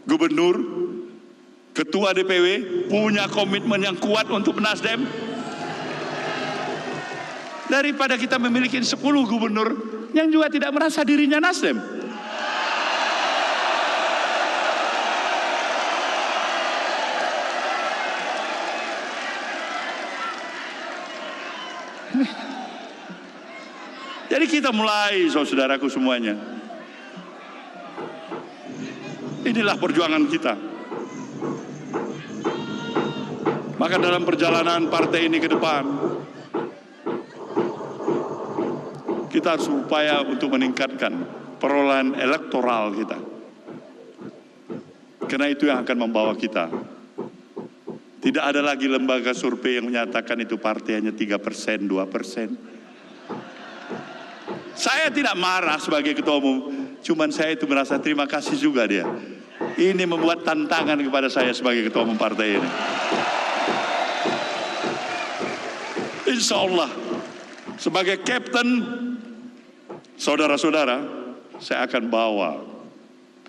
gubernur, ketua DPW punya komitmen yang kuat untuk Nasdem, daripada kita memiliki 10 gubernur yang juga tidak merasa dirinya Nasdem. Jadi kita mulai, saudaraku semuanya. Inilah perjuangan kita. Maka dalam perjalanan partai ini ke depan, kita harus berupaya untuk meningkatkan perolehan elektoral kita. Karena itu yang akan membawa kita. Tidak ada lagi lembaga survei yang menyatakan itu partai hanya 3%, 2%. Saya tidak marah sebagai ketua umum, cuman saya itu merasa terima kasih juga dia. Ini membuat tantangan kepada saya sebagai ketua umum partai ini. Insya Allah, sebagai kapten, saudara-saudara, saya akan bawa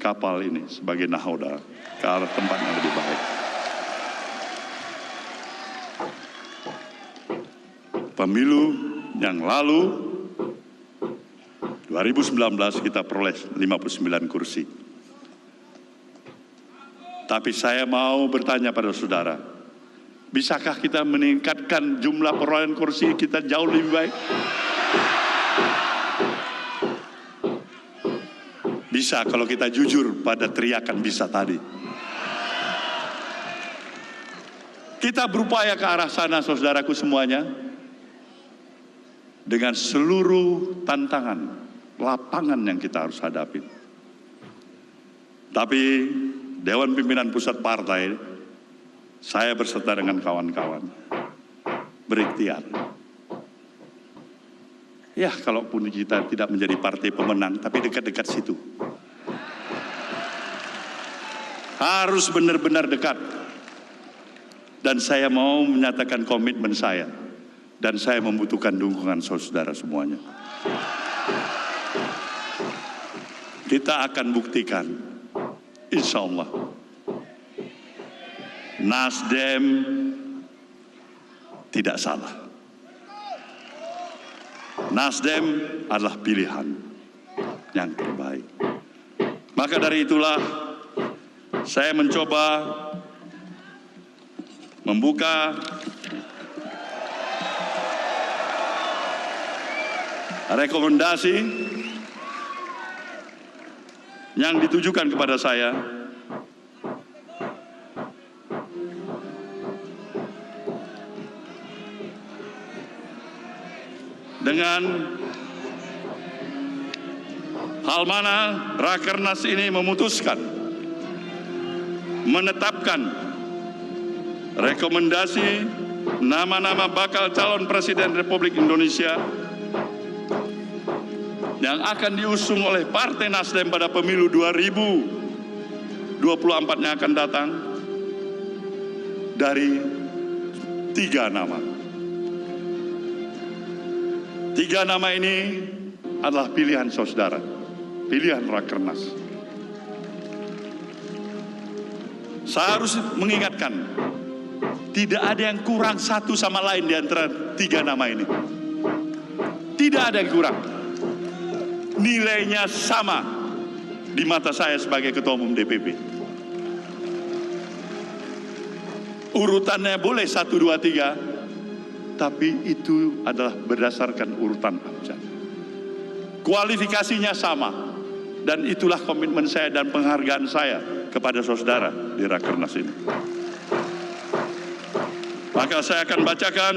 kapal ini sebagai nahoda ke arah tempat yang lebih baik. Pemilu yang lalu, 2019 kita peroleh 59 kursi. Tapi saya mau bertanya pada saudara, bisakah kita meningkatkan jumlah perolehan kursi kita jauh lebih baik? Bisa kalau kita jujur pada teriakan bisa tadi. Kita berupaya ke arah sana, saudaraku semuanya, dengan seluruh tantangan, lapangan yang kita harus hadapi. Tapi Dewan Pimpinan Pusat Partai, saya berserta dengan kawan-kawan, berikhtiar. Ya, kalaupun kita tidak menjadi partai pemenang, tapi dekat-dekat situ. Harus benar-benar dekat. Dan saya mau menyatakan komitmen saya. Dan saya membutuhkan dukungan saudara semuanya. Kita akan buktikan, insya Allah, Nasdem tidak salah. Nasdem adalah pilihan yang terbaik. Maka dari itulah saya mencoba membuka rekomendasi yang ditujukan kepada saya dengan hal mana Rakernas ini memutuskan menetapkan rekomendasi nama-nama bakal calon Presiden Republik Indonesia yang akan diusung oleh Partai Nasdem pada pemilu 2024 yang akan datang dari 3 nama. 3 nama ini adalah pilihan saudara, pilihan Rakernas. Saya harus mengingatkan, tidak ada yang kurang satu sama lain di antara 3 nama ini. Tidak ada yang kurang. Nilainya sama di mata saya sebagai Ketua Umum DPP. Urutannya boleh 1, 2, 3, tapi itu adalah berdasarkan urutan abjad. Kualifikasinya sama, dan itulah komitmen saya dan penghargaan saya kepada saudara di Rakernas ini. Maka saya akan bacakan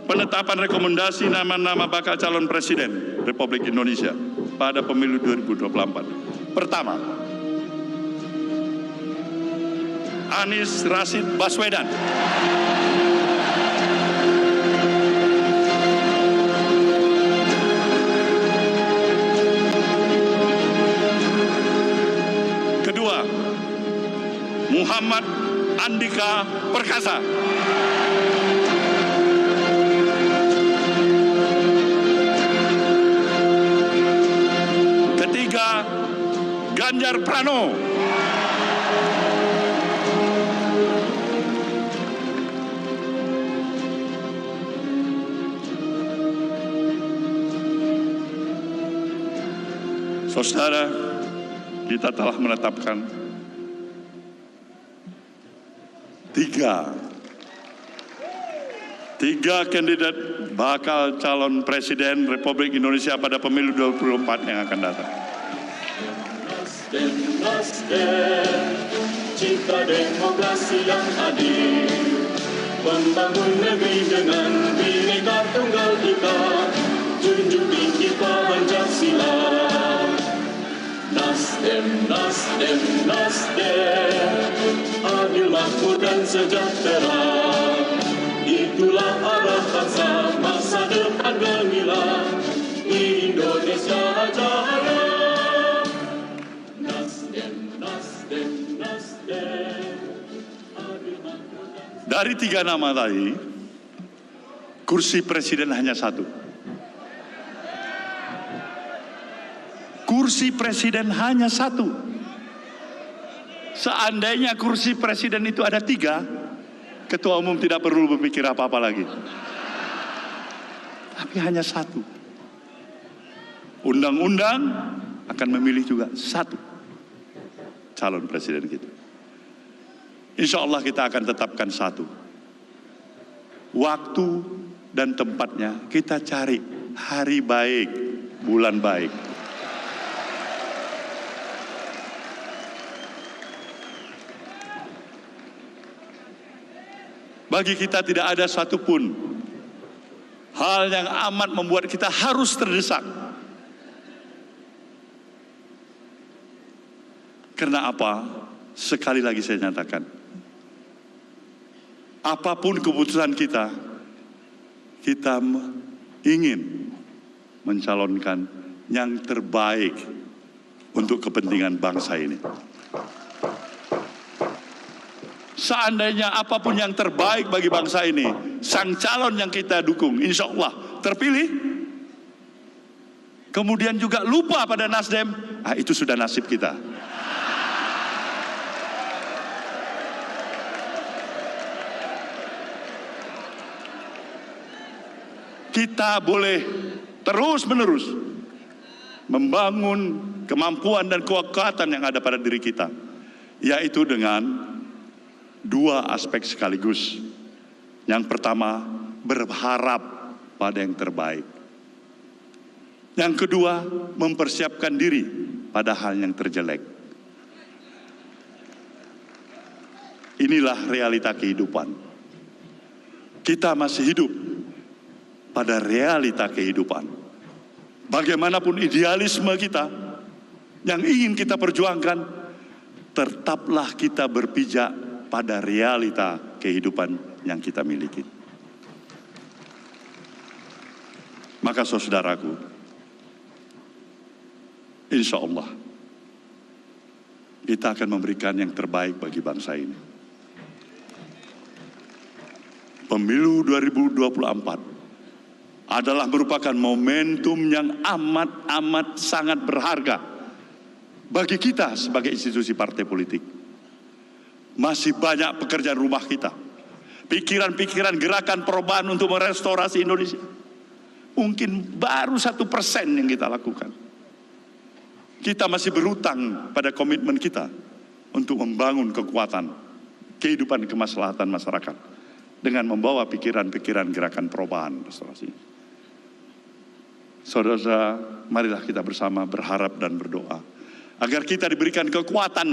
penetapan rekomendasi nama-nama bakal calon Presiden Republik Indonesia pada pemilu 2024. Pertama, Anies Rashid Baswedan. Kedua, Muhammad Andika Perkasa. Ketiga, Ganjar Pranowo. Saudara, kita telah menetapkan 3 kandidat bakal calon Presiden Republik Indonesia pada pemilu 2024 yang akan datang. Nasdem, citra demokrasi yang adil, membangun negeri dengan Bhinneka Tunggal Ika, junjung tinggi Pancasila. Nasdem, Nasdem, Nasdem, adil, makmur dan sejahtera. Itulah arah bangsa, masa depan gemilang, Indonesia jaya. Nasdem, Nasdem, Nasdem, adil, makmur dan sejahtera. Dari 3 nama tadi, kursi presiden hanya 1. Kursi presiden hanya 1. Seandainya kursi presiden itu ada 3, ketua umum tidak perlu berpikir apa-apa lagi. Tapi hanya 1. Undang-undang akan memilih juga 1. calon presiden kita. Insya Allah kita akan tetapkan satu. Waktu dan tempatnya kita cari hari baik, bulan baik. Bagi kita tidak ada satupun hal yang amat membuat kita harus terdesak. Karena apa? Sekali lagi saya nyatakan, apapun keputusan kita, kita ingin mencalonkan yang terbaik untuk kepentingan bangsa ini. Seandainya apapun yang terbaik bagi bangsa ini, sang calon yang kita dukung, insya Allah terpilih, kemudian juga lupa pada Nasdem, itu sudah nasib kita. Kita boleh terus-menerus membangun kemampuan dan kekuatan yang ada pada diri kita, yaitu dengan dua aspek sekaligus. Yang pertama, berharap pada yang terbaik. Yang kedua, mempersiapkan diri pada hal yang terjelek. Inilah realita kehidupan. Kita masih hidup pada realita kehidupan. Bagaimanapun idealisme kita yang ingin kita perjuangkan, tetaplah kita berpijak pada realita kehidupan yang kita miliki. Maka saudaraku, insya Allah kita akan memberikan yang terbaik bagi bangsa ini. Pemilu 2024 adalah merupakan momentum yang amat sangat berharga bagi kita sebagai institusi partai politik. Masih banyak pekerjaan rumah kita. Pikiran-pikiran gerakan perubahan untuk merestorasi Indonesia. Mungkin baru 1% yang kita lakukan. Kita masih berhutang pada komitmen kita untuk membangun kekuatan kehidupan kemaslahatan masyarakat dengan membawa pikiran-pikiran gerakan perubahan restorasi. Saudara, marilah kita bersama berharap dan berdoa agar kita diberikan kekuatan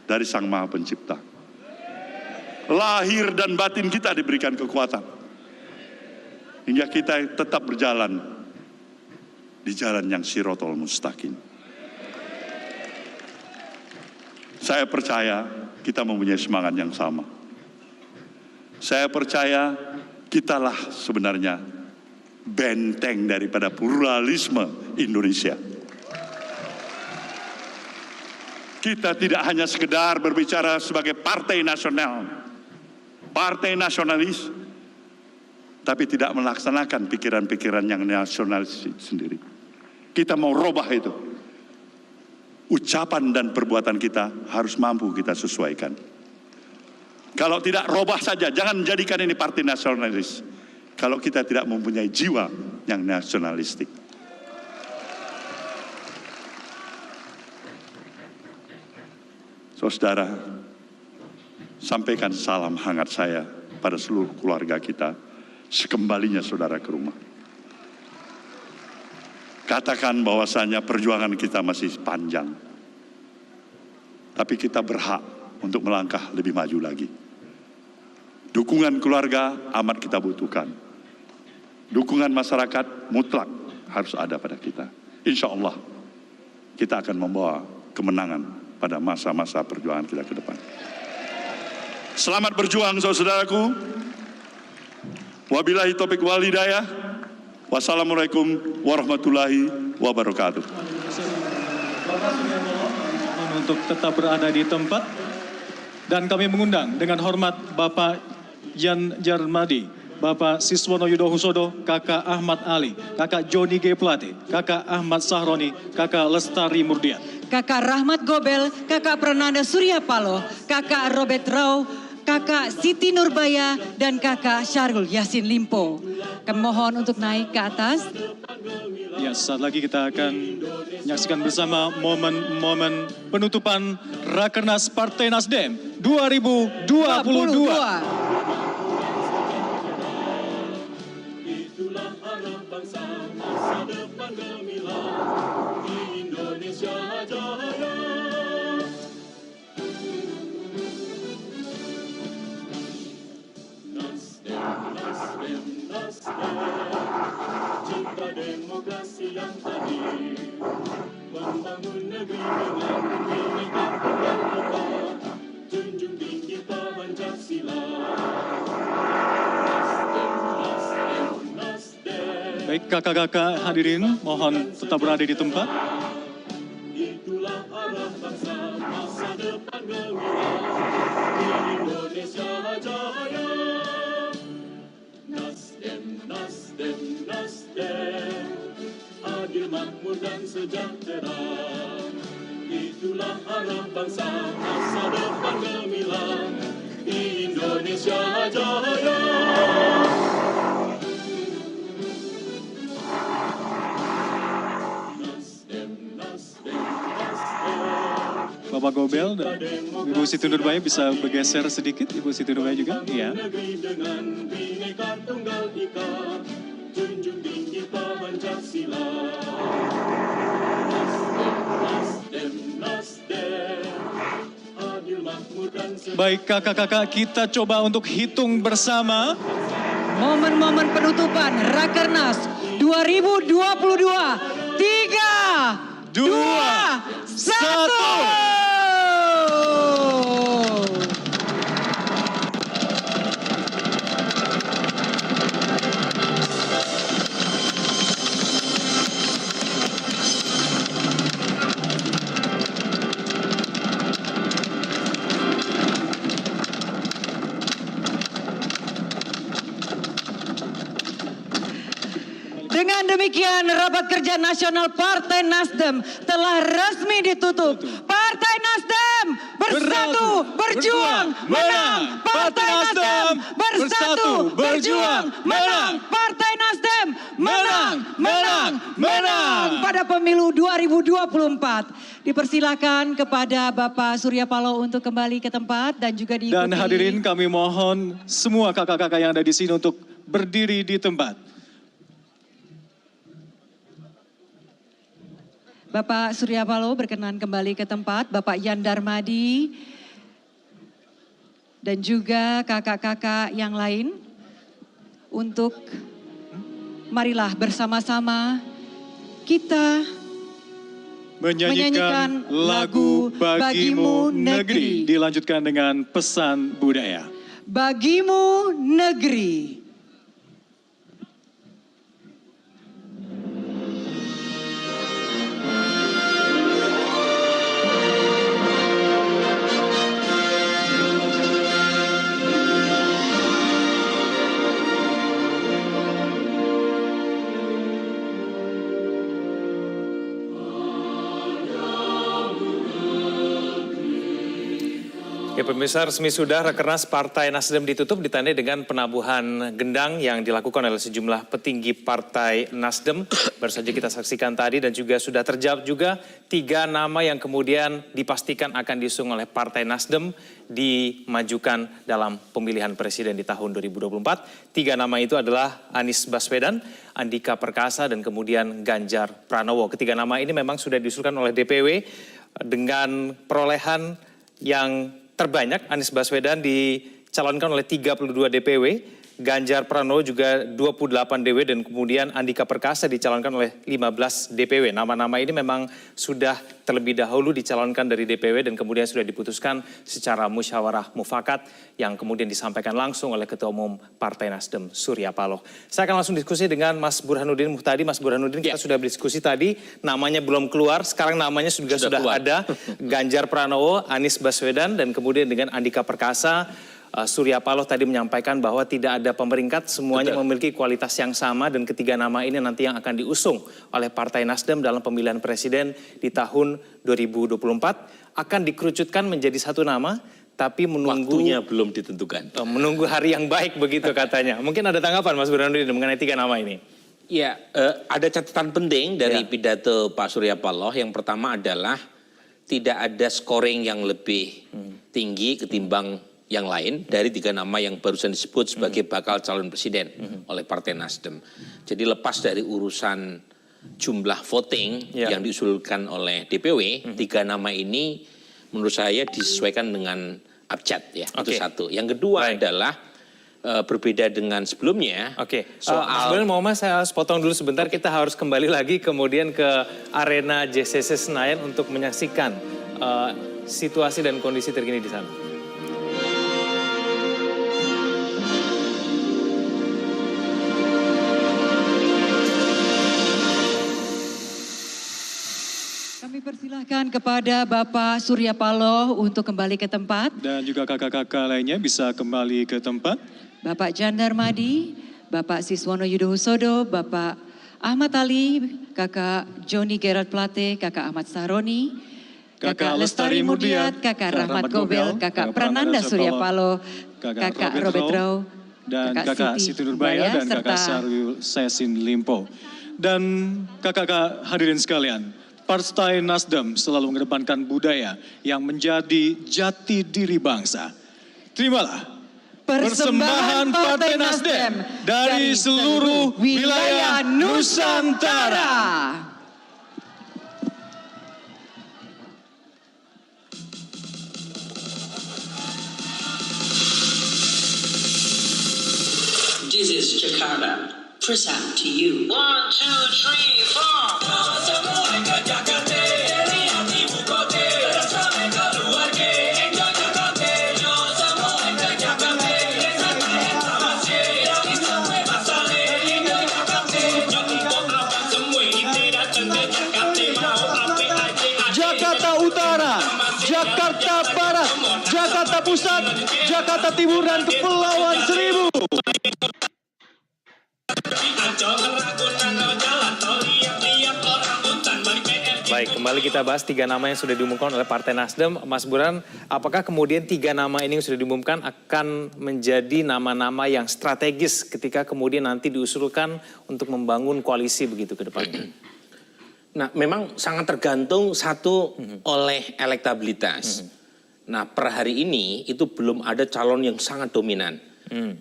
dari Sang Maha Pencipta. Lahir dan batin kita diberikan kekuatan hingga kita tetap berjalan di jalan yang Shirathul Mustaqim. Saya percaya kita mempunyai semangat yang sama. Saya percaya kitalah sebenarnya benteng daripada pluralisme Indonesia. Kita tidak hanya sekedar berbicara sebagai partai nasional, partai nasionalis, tapi tidak melaksanakan pikiran-pikiran yang nasionalis sendiri. Kita mau robah itu. Ucapan dan perbuatan kita harus mampu kita sesuaikan. Kalau tidak robah saja, jangan jadikan ini partai nasionalis. Kalau kita tidak mempunyai jiwa yang nasionalistik. Saudara, sampaikan salam hangat saya pada seluruh keluarga kita sekembalinya saudara ke rumah. Katakan bahwasanya perjuangan kita masih panjang. Tapi kita berhak untuk melangkah lebih maju lagi. Dukungan keluarga amat kita butuhkan. Dukungan masyarakat mutlak harus ada pada kita. Insya Allah kita akan membawa kemenangan pada masa-masa perjuangan kita ke depan. Selamat berjuang saudaraku. Wabillahi taufiq wal hidayah. Wassalamualaikum warahmatullahi wabarakatuh. Untuk tetap berada di tempat, dan kami mengundang dengan hormat Bapak Yan Jarmadi, Bapak Siswono Yudo Husodo, Kakak Ahmad Ali, Kakak Joni G. Plate, Kakak Ahmad Sahroni, Kakak Lestari Murdian, Kakak Rahmat Gobel, Kakak Prananda Surya Paloh, Kakak Robert Rau, Kakak Siti Nurbaya, dan Kakak Syahrul Yassin Limpo. Kami mohon untuk naik ke atas. Ya, saat lagi kita akan menyaksikan bersama momen-momen penutupan Rakernas Partai Nasdem 2022. Itulah arah bangsa, masa depan gemilang di Indonesia Jaya. Nasdem, cinta demokrasi yang tadi, membangun negeri dengan Bhinneka Tunggal Ika, junjung tinggi Pancasila. Baik kakak-kakak hadirin, mohon tetap berada di tempat. Itulah arah bangsa, masa depan gemilang di Indonesia Jaya. Nasdem, adil, makmur dan sejahtera. Itulah arah bangsa, masa depan gemilang di Indonesia Jaya. Bapak Gobel dan Ibu Siti Nurbaya bisa bergeser sedikit, Ibu Siti Nurbaya juga. Iya. Negeri dengan Bhinneka Tunggal Ika, junjung tinggi Pancasila. Nasdem, adil, makmur dan sejahtera. Baik kakak-kakak, kita coba untuk hitung bersama. Momen-momen penutupan Rakernas 2022. 3, 2, 1. Dengan demikian, rapat kerja nasional Partai Nasdem telah resmi ditutup. Partai Nasdem bersatu, berjuang, menang. Partai Nasdem bersatu, berjuang, menang. Partai Nasdem menang, menang, menang pada pemilu 2024. Dipersilakan kepada Bapak Surya Paloh untuk kembali ke tempat dan juga diikuti. Dan hadirin, kami mohon semua kakak-kakak yang ada di sini untuk berdiri di tempat. Bapak Surya Paloh berkenan kembali ke tempat, Bapak Yan Darmadi, dan juga kakak-kakak yang lain untuk marilah bersama-sama kita menyanyikan lagu Bagimu Negeri. Dilanjutkan dengan pesan budaya. Bagimu Negeri. Ya pemirsa, resmi sudah Rakernas Partai Nasdem ditutup ditandai dengan penabuhan gendang yang dilakukan oleh sejumlah petinggi Partai Nasdem. Baru saja kita saksikan tadi dan juga sudah terjawab juga 3 nama yang kemudian dipastikan akan diusung oleh Partai Nasdem dimajukan dalam pemilihan presiden di tahun 2024. 3 nama itu adalah Anies Baswedan, Andika Perkasa, dan kemudian Ganjar Pranowo. Ketiga nama ini memang sudah diusulkan oleh DPW dengan perolehan yang terbanyak. Anies Baswedan dicalonkan oleh 32 DPW, Ganjar Pranowo juga 28 DPW, dan kemudian Andika Perkasa dicalonkan oleh 15 DPW. Nama-nama ini memang sudah terlebih dahulu dicalonkan dari DPW dan kemudian sudah diputuskan secara musyawarah mufakat yang kemudian disampaikan langsung oleh Ketua Umum Partai Nasdem, Surya Paloh. Saya akan langsung diskusi dengan Mas Burhanuddin Muhtadi. Mas Burhanuddin, kita sudah berdiskusi tadi, namanya belum keluar, sekarang namanya sudah ada. Ganjar Pranowo, Anies Baswedan, dan kemudian dengan Andika Perkasa. Surya Paloh tadi menyampaikan bahwa tidak ada pemeringkat, semuanya memiliki kualitas yang sama, dan ketiga nama ini nanti yang akan diusung oleh Partai Nasdem dalam pemilihan presiden di tahun 2024 akan dikerucutkan menjadi satu nama, tapi menunggu waktunya belum ditentukan. Menunggu hari yang baik begitu katanya. Mungkin ada tanggapan Mas Burhanuddin mengenai 3 nama ini? Ya, ada catatan penting dari pidato Pak Surya Paloh. Yang pertama adalah tidak ada scoring yang lebih tinggi ketimbang yang lain dari 3 nama yang barusan disebut sebagai bakal calon presiden oleh Partai Nasdem. Jadi lepas dari urusan jumlah voting yang diusulkan oleh DPW, 3 nama ini menurut saya disesuaikan dengan abjad ya. Itu satu. Yang kedua adalah berbeda dengan sebelumnya. Soal mau Mas saya harus potong dulu sebentar. Kita harus kembali lagi kemudian ke arena JCC Senayan untuk menyaksikan situasi dan kondisi terkini di sana. Kami persilahkan kepada Bapak Surya Paloh untuk kembali ke tempat. Dan juga kakak-kakak lainnya bisa kembali ke tempat. Bapak Jan Darmadi, Bapak Siswono Yudhohusodo, Bapak Ahmad Ali, Kakak Joni Gerard Plate, Kakak Ahmad Saroni, Kakak Lestari Mudiat, Kakak Rahmat Gobel, Kakak Prananda Surya Paloh, Kakak Robert Rau, dan Kakak Siti Nurbaya dan Kakak Sarwil Sesin Limpo. Dan kakak-kakak hadirin sekalian, Partai Nasdem selalu mengedepankan budaya yang menjadi jati diri bangsa. Terimalah persembahan Partai Nasdem dari seluruh wilayah Nusantara. This is Jakarta. Present to you. 1, 2, 3, 4. Jakarta Utara, Jakarta Barat, Jakarta Pusat, Jakarta Timur, dan Kepulauan Seribu. Baik, kembali kita bahas 3 nama yang sudah diumumkan oleh Partai Nasdem. Mas Burhan, apakah kemudian 3 nama ini yang sudah diumumkan akan menjadi nama-nama yang strategis ketika kemudian nanti diusulkan untuk membangun koalisi begitu ke depannya? Nah, memang sangat tergantung satu oleh elektabilitas. Nah, per hari ini itu belum ada calon yang sangat dominan.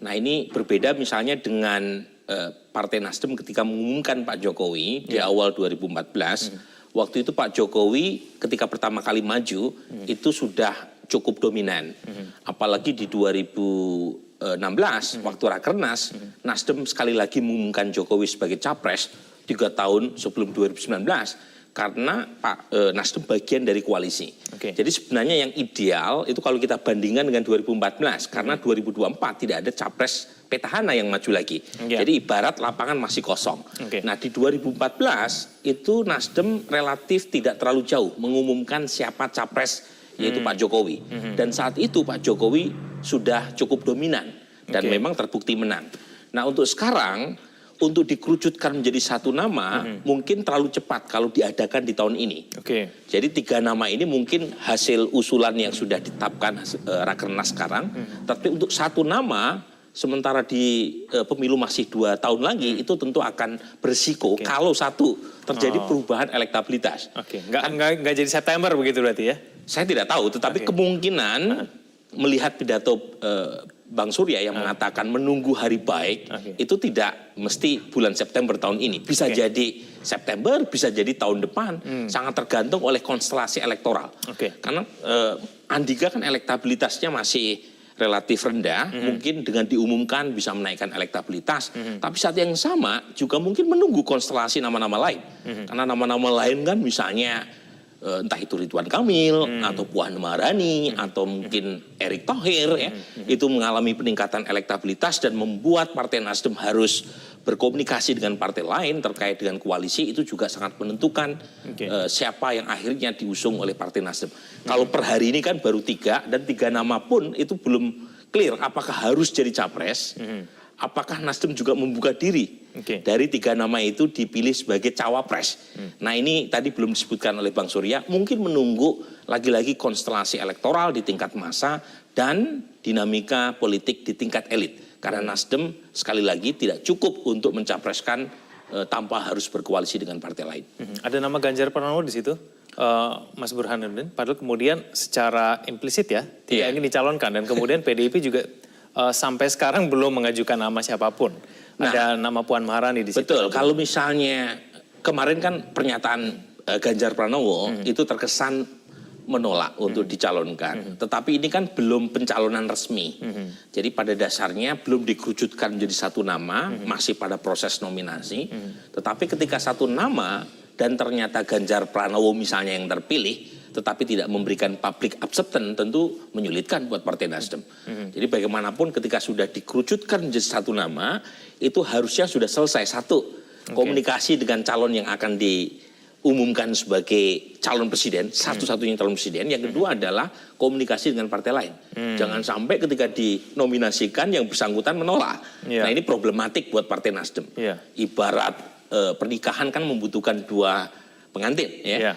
Nah, ini berbeda misalnya dengan Partai Nasdem ketika mengumumkan Pak Jokowi di awal 2014. Waktu itu Pak Jokowi ketika pertama kali maju itu sudah cukup dominan. Apalagi di 2016 waktu Rakernas, Nasdem sekali lagi mengumumkan Jokowi sebagai capres 3 tahun sebelum 2019. Karena Pak Nasdem bagian dari koalisi. Jadi sebenarnya yang ideal itu kalau kita bandingkan dengan 2014. Karena 2024 tidak ada capres petahana yang maju lagi. Jadi ibarat lapangan masih kosong. Nah di 2014 itu Nasdem relatif tidak terlalu jauh mengumumkan siapa capres yaitu Pak Jokowi. Dan saat itu Pak Jokowi sudah cukup dominan dan memang terbukti menang. Nah untuk sekarang untuk dikerucutkan menjadi satu nama mungkin terlalu cepat kalau diadakan di tahun ini. Jadi 3 nama ini mungkin hasil usulan yang sudah ditetapkan Rakernas sekarang. Tapi untuk satu nama sementara di pemilu masih 2 tahun lagi itu tentu akan berisiko kalau satu terjadi perubahan elektabilitas. Nggak jadi September begitu berarti ya? Saya tidak tahu, tetapi kemungkinan melihat pidato Bang Surya yang mengatakan menunggu hari baik itu tidak mesti bulan September tahun ini. Bisa jadi September, bisa jadi tahun depan. Sangat tergantung oleh konstelasi elektoral. Karena Andika kan elektabilitasnya masih relatif rendah. Mungkin dengan diumumkan bisa menaikkan elektabilitas. Tapi saat yang sama juga mungkin menunggu konstelasi nama-nama lain. Karena nama-nama lain kan misalnya entah itu Ridwan Kamil atau Puan Maharani atau mungkin Erick Thohir ya, itu mengalami peningkatan elektabilitas dan membuat Partai Nasdem harus berkomunikasi dengan partai lain terkait dengan koalisi. Itu juga sangat menentukan siapa yang akhirnya diusung oleh Partai Nasdem. Kalau per hari ini kan baru 3 dan 3 nama pun itu belum clear apakah harus jadi capres apakah Nasdem juga membuka diri dari 3 nama itu dipilih sebagai cawapres. Nah ini tadi belum disebutkan oleh Bang Surya, mungkin menunggu lagi-lagi konstelasi elektoral di tingkat massa dan dinamika politik di tingkat elit. Karena Nasdem sekali lagi tidak cukup untuk mencapreskan tanpa harus berkoalisi dengan partai lain. Ada nama Ganjar Pranowo di situ, Mas Burhanuddin, padahal kemudian secara implisit ya tidak ingin dicalonkan, dan kemudian PDIP juga sampai sekarang belum mengajukan nama siapapun. Ada nama Puan Maharani di situ. Betul, kalau misalnya kemarin kan pernyataan Ganjar Pranowo itu terkesan menolak untuk dicalonkan. Tetapi ini kan belum pencalonan resmi. Jadi pada dasarnya belum dikerucutkan menjadi satu nama, masih pada proses nominasi. Tetapi ketika satu nama dan ternyata Ganjar Pranowo misalnya yang terpilih, tetapi tidak memberikan public acceptance, tentu menyulitkan buat Partai Nasdem. Jadi bagaimanapun ketika sudah dikerucutkan menjadi satu nama, itu harusnya sudah selesai. Satu, komunikasi dengan calon yang akan diumumkan sebagai calon presiden, satu-satunya calon presiden. Yang kedua adalah komunikasi dengan partai lain. Jangan sampai ketika dinominasikan yang bersangkutan menolak. Nah ini problematik buat Partai Nasdem. Ibarat pernikahan kan membutuhkan 2 pengantin, ya.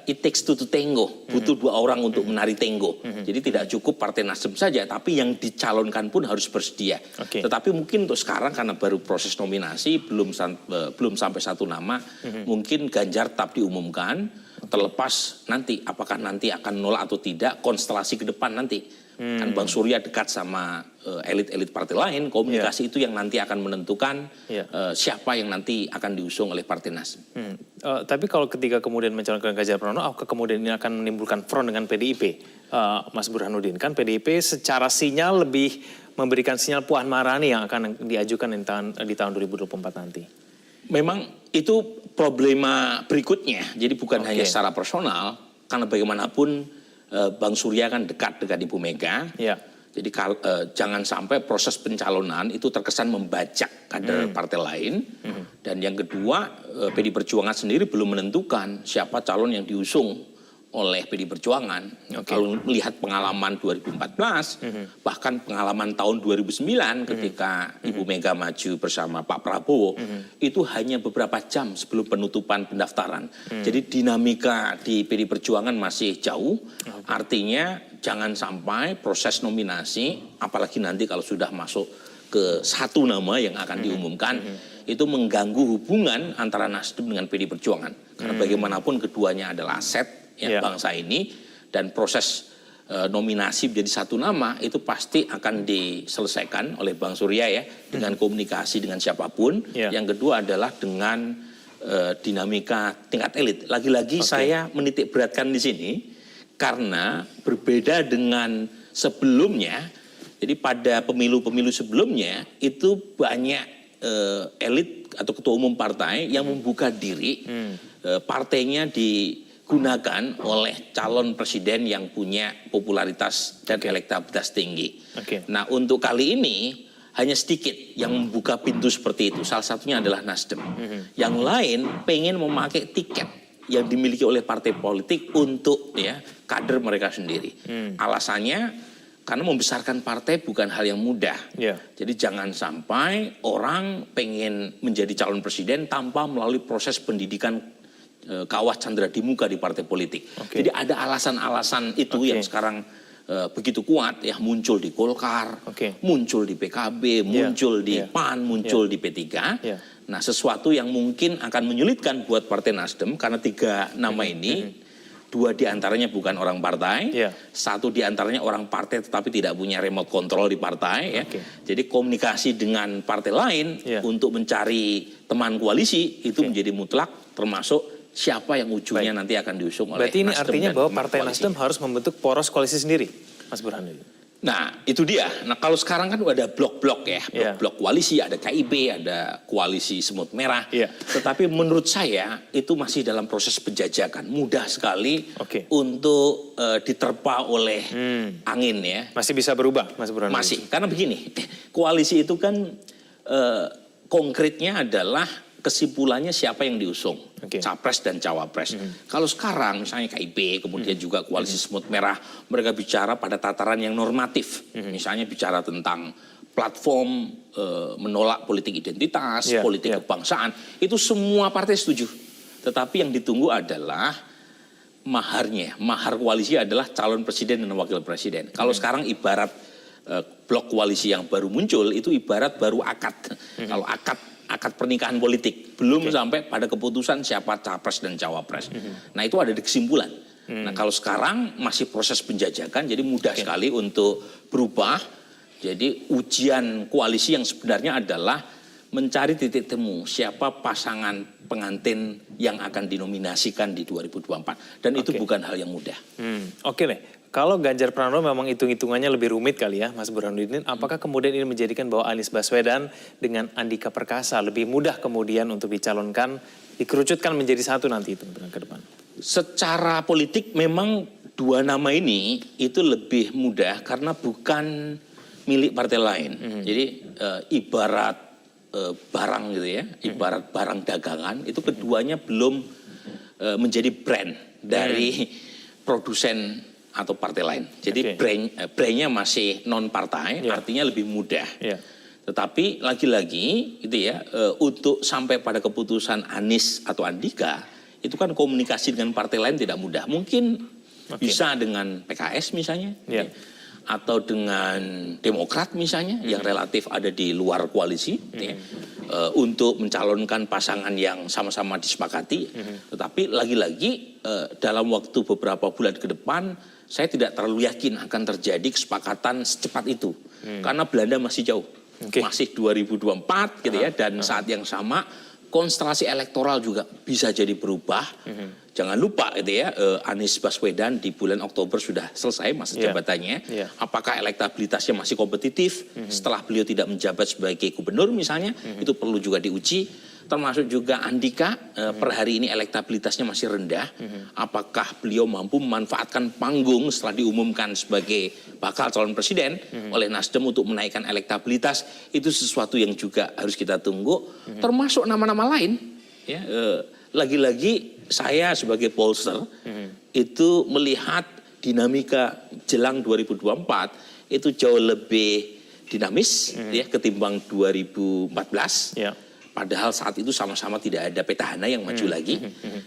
It takes two to tango, butuh 2 orang untuk menari tango. Jadi tidak cukup Partai Nasdem saja, tapi yang dicalonkan pun harus bersedia. Tetapi mungkin untuk sekarang karena baru proses nominasi, belum sampai satu nama, mungkin Ganjar tetap diumumkan, terlepas nanti apakah nanti akan nolak atau tidak, konstelasi ke depan nanti. Kan Bang Surya dekat sama elit-elit partai lain, komunikasi itu yang nanti akan menentukan siapa yang nanti akan diusung oleh Partai Nasdem. Tapi kalau ketika kemudian mencalonkan Ganjar Pranowo, apakah kemudian ini akan menimbulkan front dengan PDIP, Mas Burhanuddin? Kan PDIP secara sinyal lebih memberikan sinyal Puan Maharani yang akan diajukan di tahun 2024 nanti. Memang itu problema berikutnya, jadi bukan hanya secara personal, karena bagaimanapun Bang Surya kan dekat Ibu Mega. Jadi jangan sampai proses pencalonan itu terkesan membajak kader partai lain. Dan yang kedua, PD Perjuangan sendiri belum menentukan siapa calon yang diusung oleh PD Perjuangan. Kalau melihat pengalaman 2014, bahkan pengalaman tahun 2009 ketika Ibu Mega maju bersama Pak Prabowo, itu hanya beberapa jam sebelum penutupan pendaftaran. Jadi dinamika di PD Perjuangan masih jauh, artinya jangan sampai proses nominasi, apalagi nanti kalau sudah masuk ke satu nama yang akan diumumkan, itu mengganggu hubungan antara Nasdem dengan PD Perjuangan. Karena bagaimanapun keduanya adalah aset bangsa ini, dan proses nominasi menjadi satu nama itu pasti akan diselesaikan oleh Bang Surya ya, dengan komunikasi dengan siapapun. Yang kedua adalah dengan dinamika tingkat elit. Lagi-lagi saya menitik beratkan di sini karena berbeda dengan sebelumnya. Jadi pada pemilu-pemilu sebelumnya itu banyak elit atau ketua umum partai yang membuka diri, partainya digunakan oleh calon presiden yang punya popularitas dan elektabilitas tinggi. Nah untuk kali ini hanya sedikit yang membuka pintu seperti itu. Salah satunya adalah Nasdem. Yang lain pengen memakai tiket yang dimiliki oleh partai politik untuk kader mereka sendiri. Alasannya karena membesarkan partai bukan hal yang mudah. Jadi jangan sampai orang pengen menjadi calon presiden tanpa melalui proses pendidikan kawah Candra di muka di partai politik. Jadi ada alasan-alasan itu yang sekarang begitu kuat ya, muncul di Golkar, muncul di PKB, muncul di PAN, muncul di P3. Nah sesuatu yang mungkin akan menyulitkan buat Partai Nasdem karena 3 nama ini, 2 diantaranya bukan orang partai, 1 diantaranya orang partai tetapi tidak punya remote control di partai. Jadi komunikasi dengan partai lain untuk mencari teman koalisi itu menjadi mutlak, termasuk siapa yang ujungnya nanti akan diusung oleh Nasdem. Berarti ini artinya bahwa Partai koalisi. Nasdem harus membentuk poros koalisi sendiri, Mas Burhanuddin. Nah itu dia. Nah kalau sekarang kan ada blok-blok ya, blok-blok koalisi, ada KIB, ada koalisi semut merah. Tetapi menurut saya itu masih dalam proses penjajakan, mudah sekali untuk diterpa oleh angin ya. Masih bisa berubah, Mas Burhanuddin? Masih, karena begini, koalisi itu kan konkretnya adalah kesimpulannya siapa yang diusung, capres dan cawapres. Kalau sekarang misalnya KIB, kemudian juga koalisi semut merah, mereka bicara pada tataran yang normatif. Misalnya bicara tentang platform menolak politik identitas, politik kebangsaan, itu semua partai setuju. Tetapi yang ditunggu adalah maharnya. Mahar koalisi adalah calon presiden dan wakil presiden. Kalau sekarang ibarat blok koalisi yang baru muncul itu ibarat baru akad. Kalau akad pernikahan politik belum sampai pada keputusan siapa capres dan cawapres. Nah itu ada di kesimpulan. Nah kalau sekarang masih proses penjajakan, jadi mudah sekali untuk berubah. Jadi ujian koalisi yang sebenarnya adalah mencari titik temu siapa pasangan pengantin yang akan dinominasikan di 2024. Dan itu bukan hal yang mudah. Oke deh, kalau Ganjar Pranowo memang hitung-hitungannya lebih rumit kali ya Mas Burhanuddin, apakah kemudian ini menjadikan bahwa Anies Baswedan dengan Andika Perkasa lebih mudah kemudian untuk dicalonkan, dikerucutkan menjadi satu nanti itu ke depan? Secara politik memang dua nama ini itu lebih mudah karena bukan milik partai lain. Jadi ibarat barang gitu ya, ibarat barang dagangan, itu keduanya belum menjadi brand dari produsen atau partai lain. Jadi brandnya masih non partai, artinya lebih mudah. Tetapi lagi-lagi gitu ya, untuk sampai pada keputusan Anies atau Andika, itu kan komunikasi dengan partai lain tidak mudah. Mungkin bisa dengan PKS misalnya. Atau dengan Demokrat misalnya yang relatif ada di luar koalisi untuk mencalonkan pasangan yang sama-sama disepakati. Tetapi lagi-lagi dalam waktu beberapa bulan ke depan saya tidak terlalu yakin akan terjadi kesepakatan secepat itu. Karena Belanda masih jauh. Masih 2024 gitu ya, dan saat yang sama konstelasi elektoral juga bisa jadi berubah. Jangan lupa gitu ya, Anies Baswedan di bulan Oktober sudah selesai masa jabatannya. Apakah elektabilitasnya masih kompetitif setelah beliau tidak menjabat sebagai gubernur misalnya, itu perlu juga diuji. Termasuk juga Andika, per hari ini elektabilitasnya masih rendah. Apakah beliau mampu memanfaatkan panggung setelah diumumkan sebagai bakal calon presiden oleh Nasdem untuk menaikkan elektabilitas, itu sesuatu yang juga harus kita tunggu. Termasuk nama-nama lain. Ya, lagi-lagi saya sebagai pollster itu melihat dinamika jelang 2024 itu jauh lebih dinamis ya ketimbang 2014. Padahal saat itu sama-sama tidak ada petahana yang maju lagi.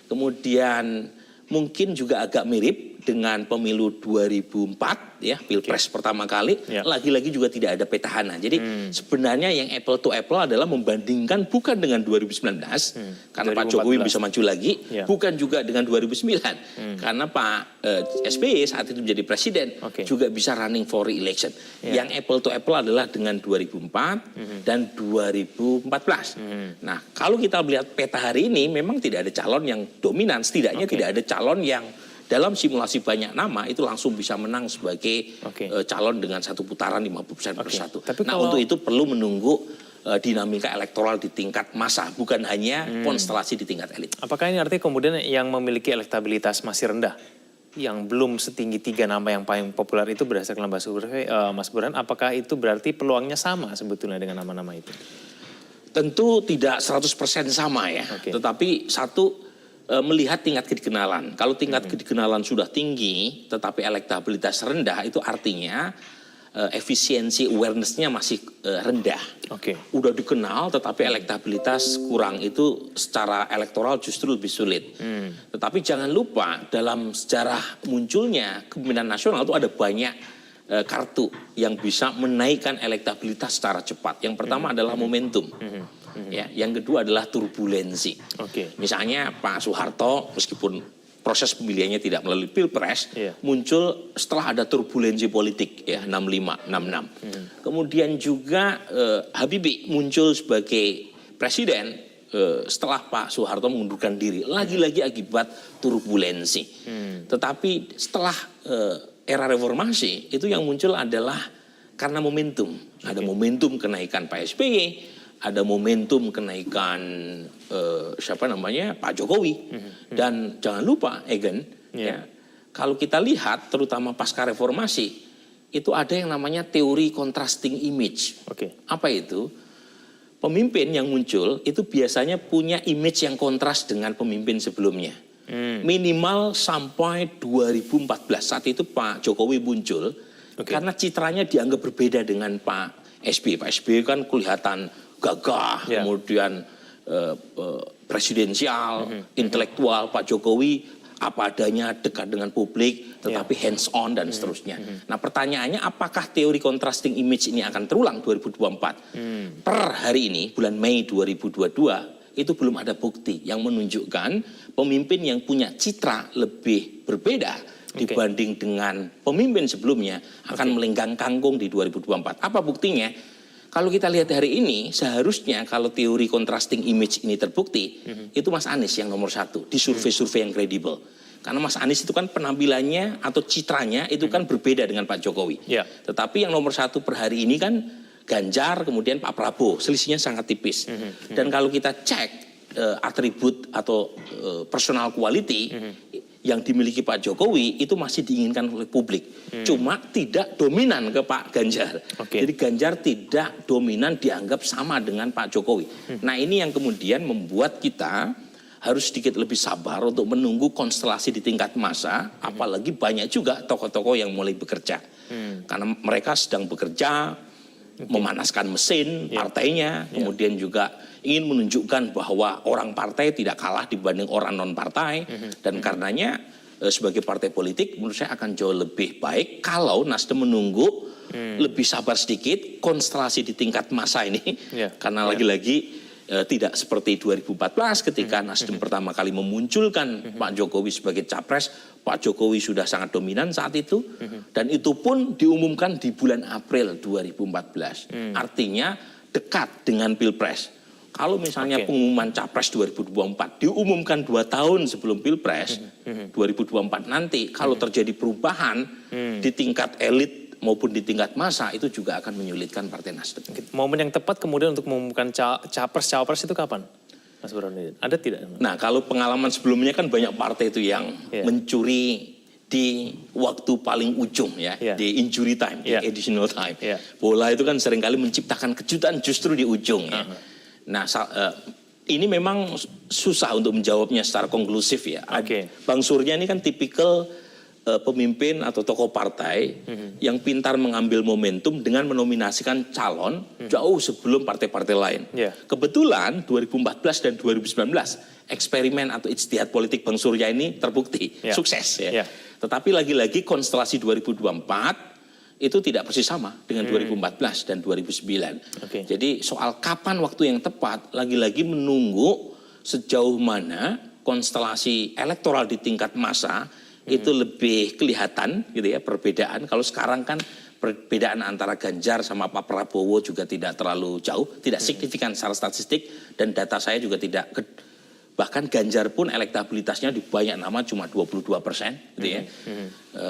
Kemudian mungkin juga agak mirip dengan pemilu 2004 ya, Pilpres pertama kali, lagi-lagi juga tidak ada petahana. Jadi sebenarnya yang apple to apple adalah membandingkan bukan dengan 2019 karena 2014. Pak Jokowi bisa maju lagi, bukan juga dengan 2009 karena Pak SBY saat itu menjadi presiden juga bisa running for re-election. Yang apple to apple adalah dengan 2004 dan 2014. Nah, kalau kita melihat peta hari ini memang tidak ada calon yang dominan, setidaknya tidak ada calon yang dalam simulasi banyak nama itu langsung bisa menang sebagai calon dengan satu putaran 50% per satu. Nah untuk itu perlu menunggu dinamika elektoral di tingkat massa, bukan hanya konstelasi di tingkat elit. Apakah ini artinya kemudian yang memiliki elektabilitas masih rendah, yang belum setinggi 3 nama yang paling populer itu berdasarkan lembaga survei, Mas Burhan, apakah itu berarti peluangnya sama sebetulnya dengan nama-nama itu? Tentu tidak 100% sama ya, tetapi satu, melihat tingkat kedikenalan. Kalau tingkat kedikenalan sudah tinggi tetapi elektabilitas rendah, itu artinya efisiensi awareness-nya masih rendah. Udah dikenal tetapi elektabilitas kurang, itu secara elektoral justru lebih sulit. Tetapi jangan lupa dalam sejarah munculnya kepemimpinan nasional itu ada banyak kartu yang bisa menaikkan elektabilitas secara cepat. Yang pertama adalah momentum. Ya, yang kedua adalah turbulensi. Misalnya Pak Soeharto meskipun proses pemilihannya tidak melalui Pilpres, muncul setelah ada turbulensi politik ya 65, 66. Kemudian juga Habibie muncul sebagai presiden setelah Pak Soeharto mengundurkan diri, lagi-lagi akibat turbulensi. Tetapi setelah era reformasi itu yang muncul adalah karena momentum. Ada momentum kenaikan Pak SBY, ada momentum kenaikan Pak Jokowi. Dan jangan lupa Egan, ya, kalau kita lihat terutama pasca reformasi itu ada yang namanya teori contrasting image. Apa itu? Pemimpin yang muncul itu biasanya punya image yang kontras dengan pemimpin sebelumnya. Minimal sampai 2014 saat itu Pak Jokowi muncul karena citranya dianggap berbeda dengan Pak SBY. Pak SBY kan kelihatan gagah, kemudian presidensial, intelektual. Pak Jokowi apa adanya, dekat dengan publik, tetapi hands on dan seterusnya. Nah pertanyaannya, apakah teori contrasting image ini akan terulang 2024? Per hari ini, bulan Mei 2022, itu belum ada bukti yang menunjukkan pemimpin yang punya citra lebih berbeda dibanding dengan pemimpin sebelumnya akan melenggang kangkung di 2024. Apa buktinya? Kalau kita lihat hari ini, seharusnya kalau teori contrasting image ini terbukti, itu Mas Anies yang nomor 1 di survei-survei yang kredibel. Karena Mas Anies itu kan penampilannya atau citranya itu kan berbeda dengan Pak Jokowi. Tetapi yang nomor 1 per hari ini kan Ganjar, kemudian Pak Prabowo, selisihnya sangat tipis. Dan kalau kita cek atribut atau personal quality yang dimiliki Pak Jokowi itu masih diinginkan oleh publik. Cuma tidak dominan ke Pak Ganjar. Jadi Ganjar tidak dominan dianggap sama dengan Pak Jokowi. Nah ini yang kemudian membuat kita harus sedikit lebih sabar untuk menunggu konstelasi di tingkat massa. Apalagi banyak juga tokoh-tokoh yang mulai bekerja. Karena mereka sedang bekerja, memanaskan mesin partainya, kemudian juga ingin menunjukkan bahwa orang partai tidak kalah dibanding orang non-partai, dan karenanya sebagai partai politik menurut saya akan jauh lebih baik kalau Nasdem menunggu lebih sabar sedikit konstelasi di tingkat massa ini, karena lagi-lagi tidak seperti 2014 ketika Nasdem pertama kali memunculkan Pak Jokowi sebagai capres. Pak Jokowi sudah sangat dominan saat itu, dan itu pun diumumkan di bulan April 2014. Artinya dekat dengan Pilpres. Kalau misalnya pengumuman capres 2024 diumumkan 2 tahun sebelum Pilpres 2024 nanti, kalau terjadi perubahan di tingkat elit maupun di tingkat massa, itu juga akan menyulitkan Partai Nasdem. Momen yang tepat kemudian untuk mengumumkan capres-cawapres itu kapan? Mas Burhanuddin, ada tidak? Nah, kalau pengalaman sebelumnya kan banyak partai itu yang mencuri di waktu paling ujung ya, di injury time, di additional time. Bola itu kan seringkali menciptakan kejutan justru di ujung ya. Nah, ini memang susah untuk menjawabnya secara konklusif ya. Bang Surya ini kan tipikal pemimpin atau tokoh partai yang pintar mengambil momentum dengan menominasikan calon jauh sebelum partai-partai lain. Kebetulan 2014 dan 2019 eksperimen atau ijtihad politik Bang Surya ini terbukti sukses ya. Tetapi lagi-lagi konstelasi 2024 itu tidak persis sama dengan 2014 dan 2009. Jadi soal kapan waktu yang tepat, lagi-lagi menunggu sejauh mana konstelasi elektoral di tingkat massa itu lebih kelihatan gitu ya, perbedaan. Kalau sekarang kan perbedaan antara Ganjar sama Pak Prabowo juga tidak terlalu jauh, tidak signifikan secara statistik, dan data saya juga tidak, bahkan Ganjar pun elektabilitasnya di banyak nama cuma 22% gitu ya.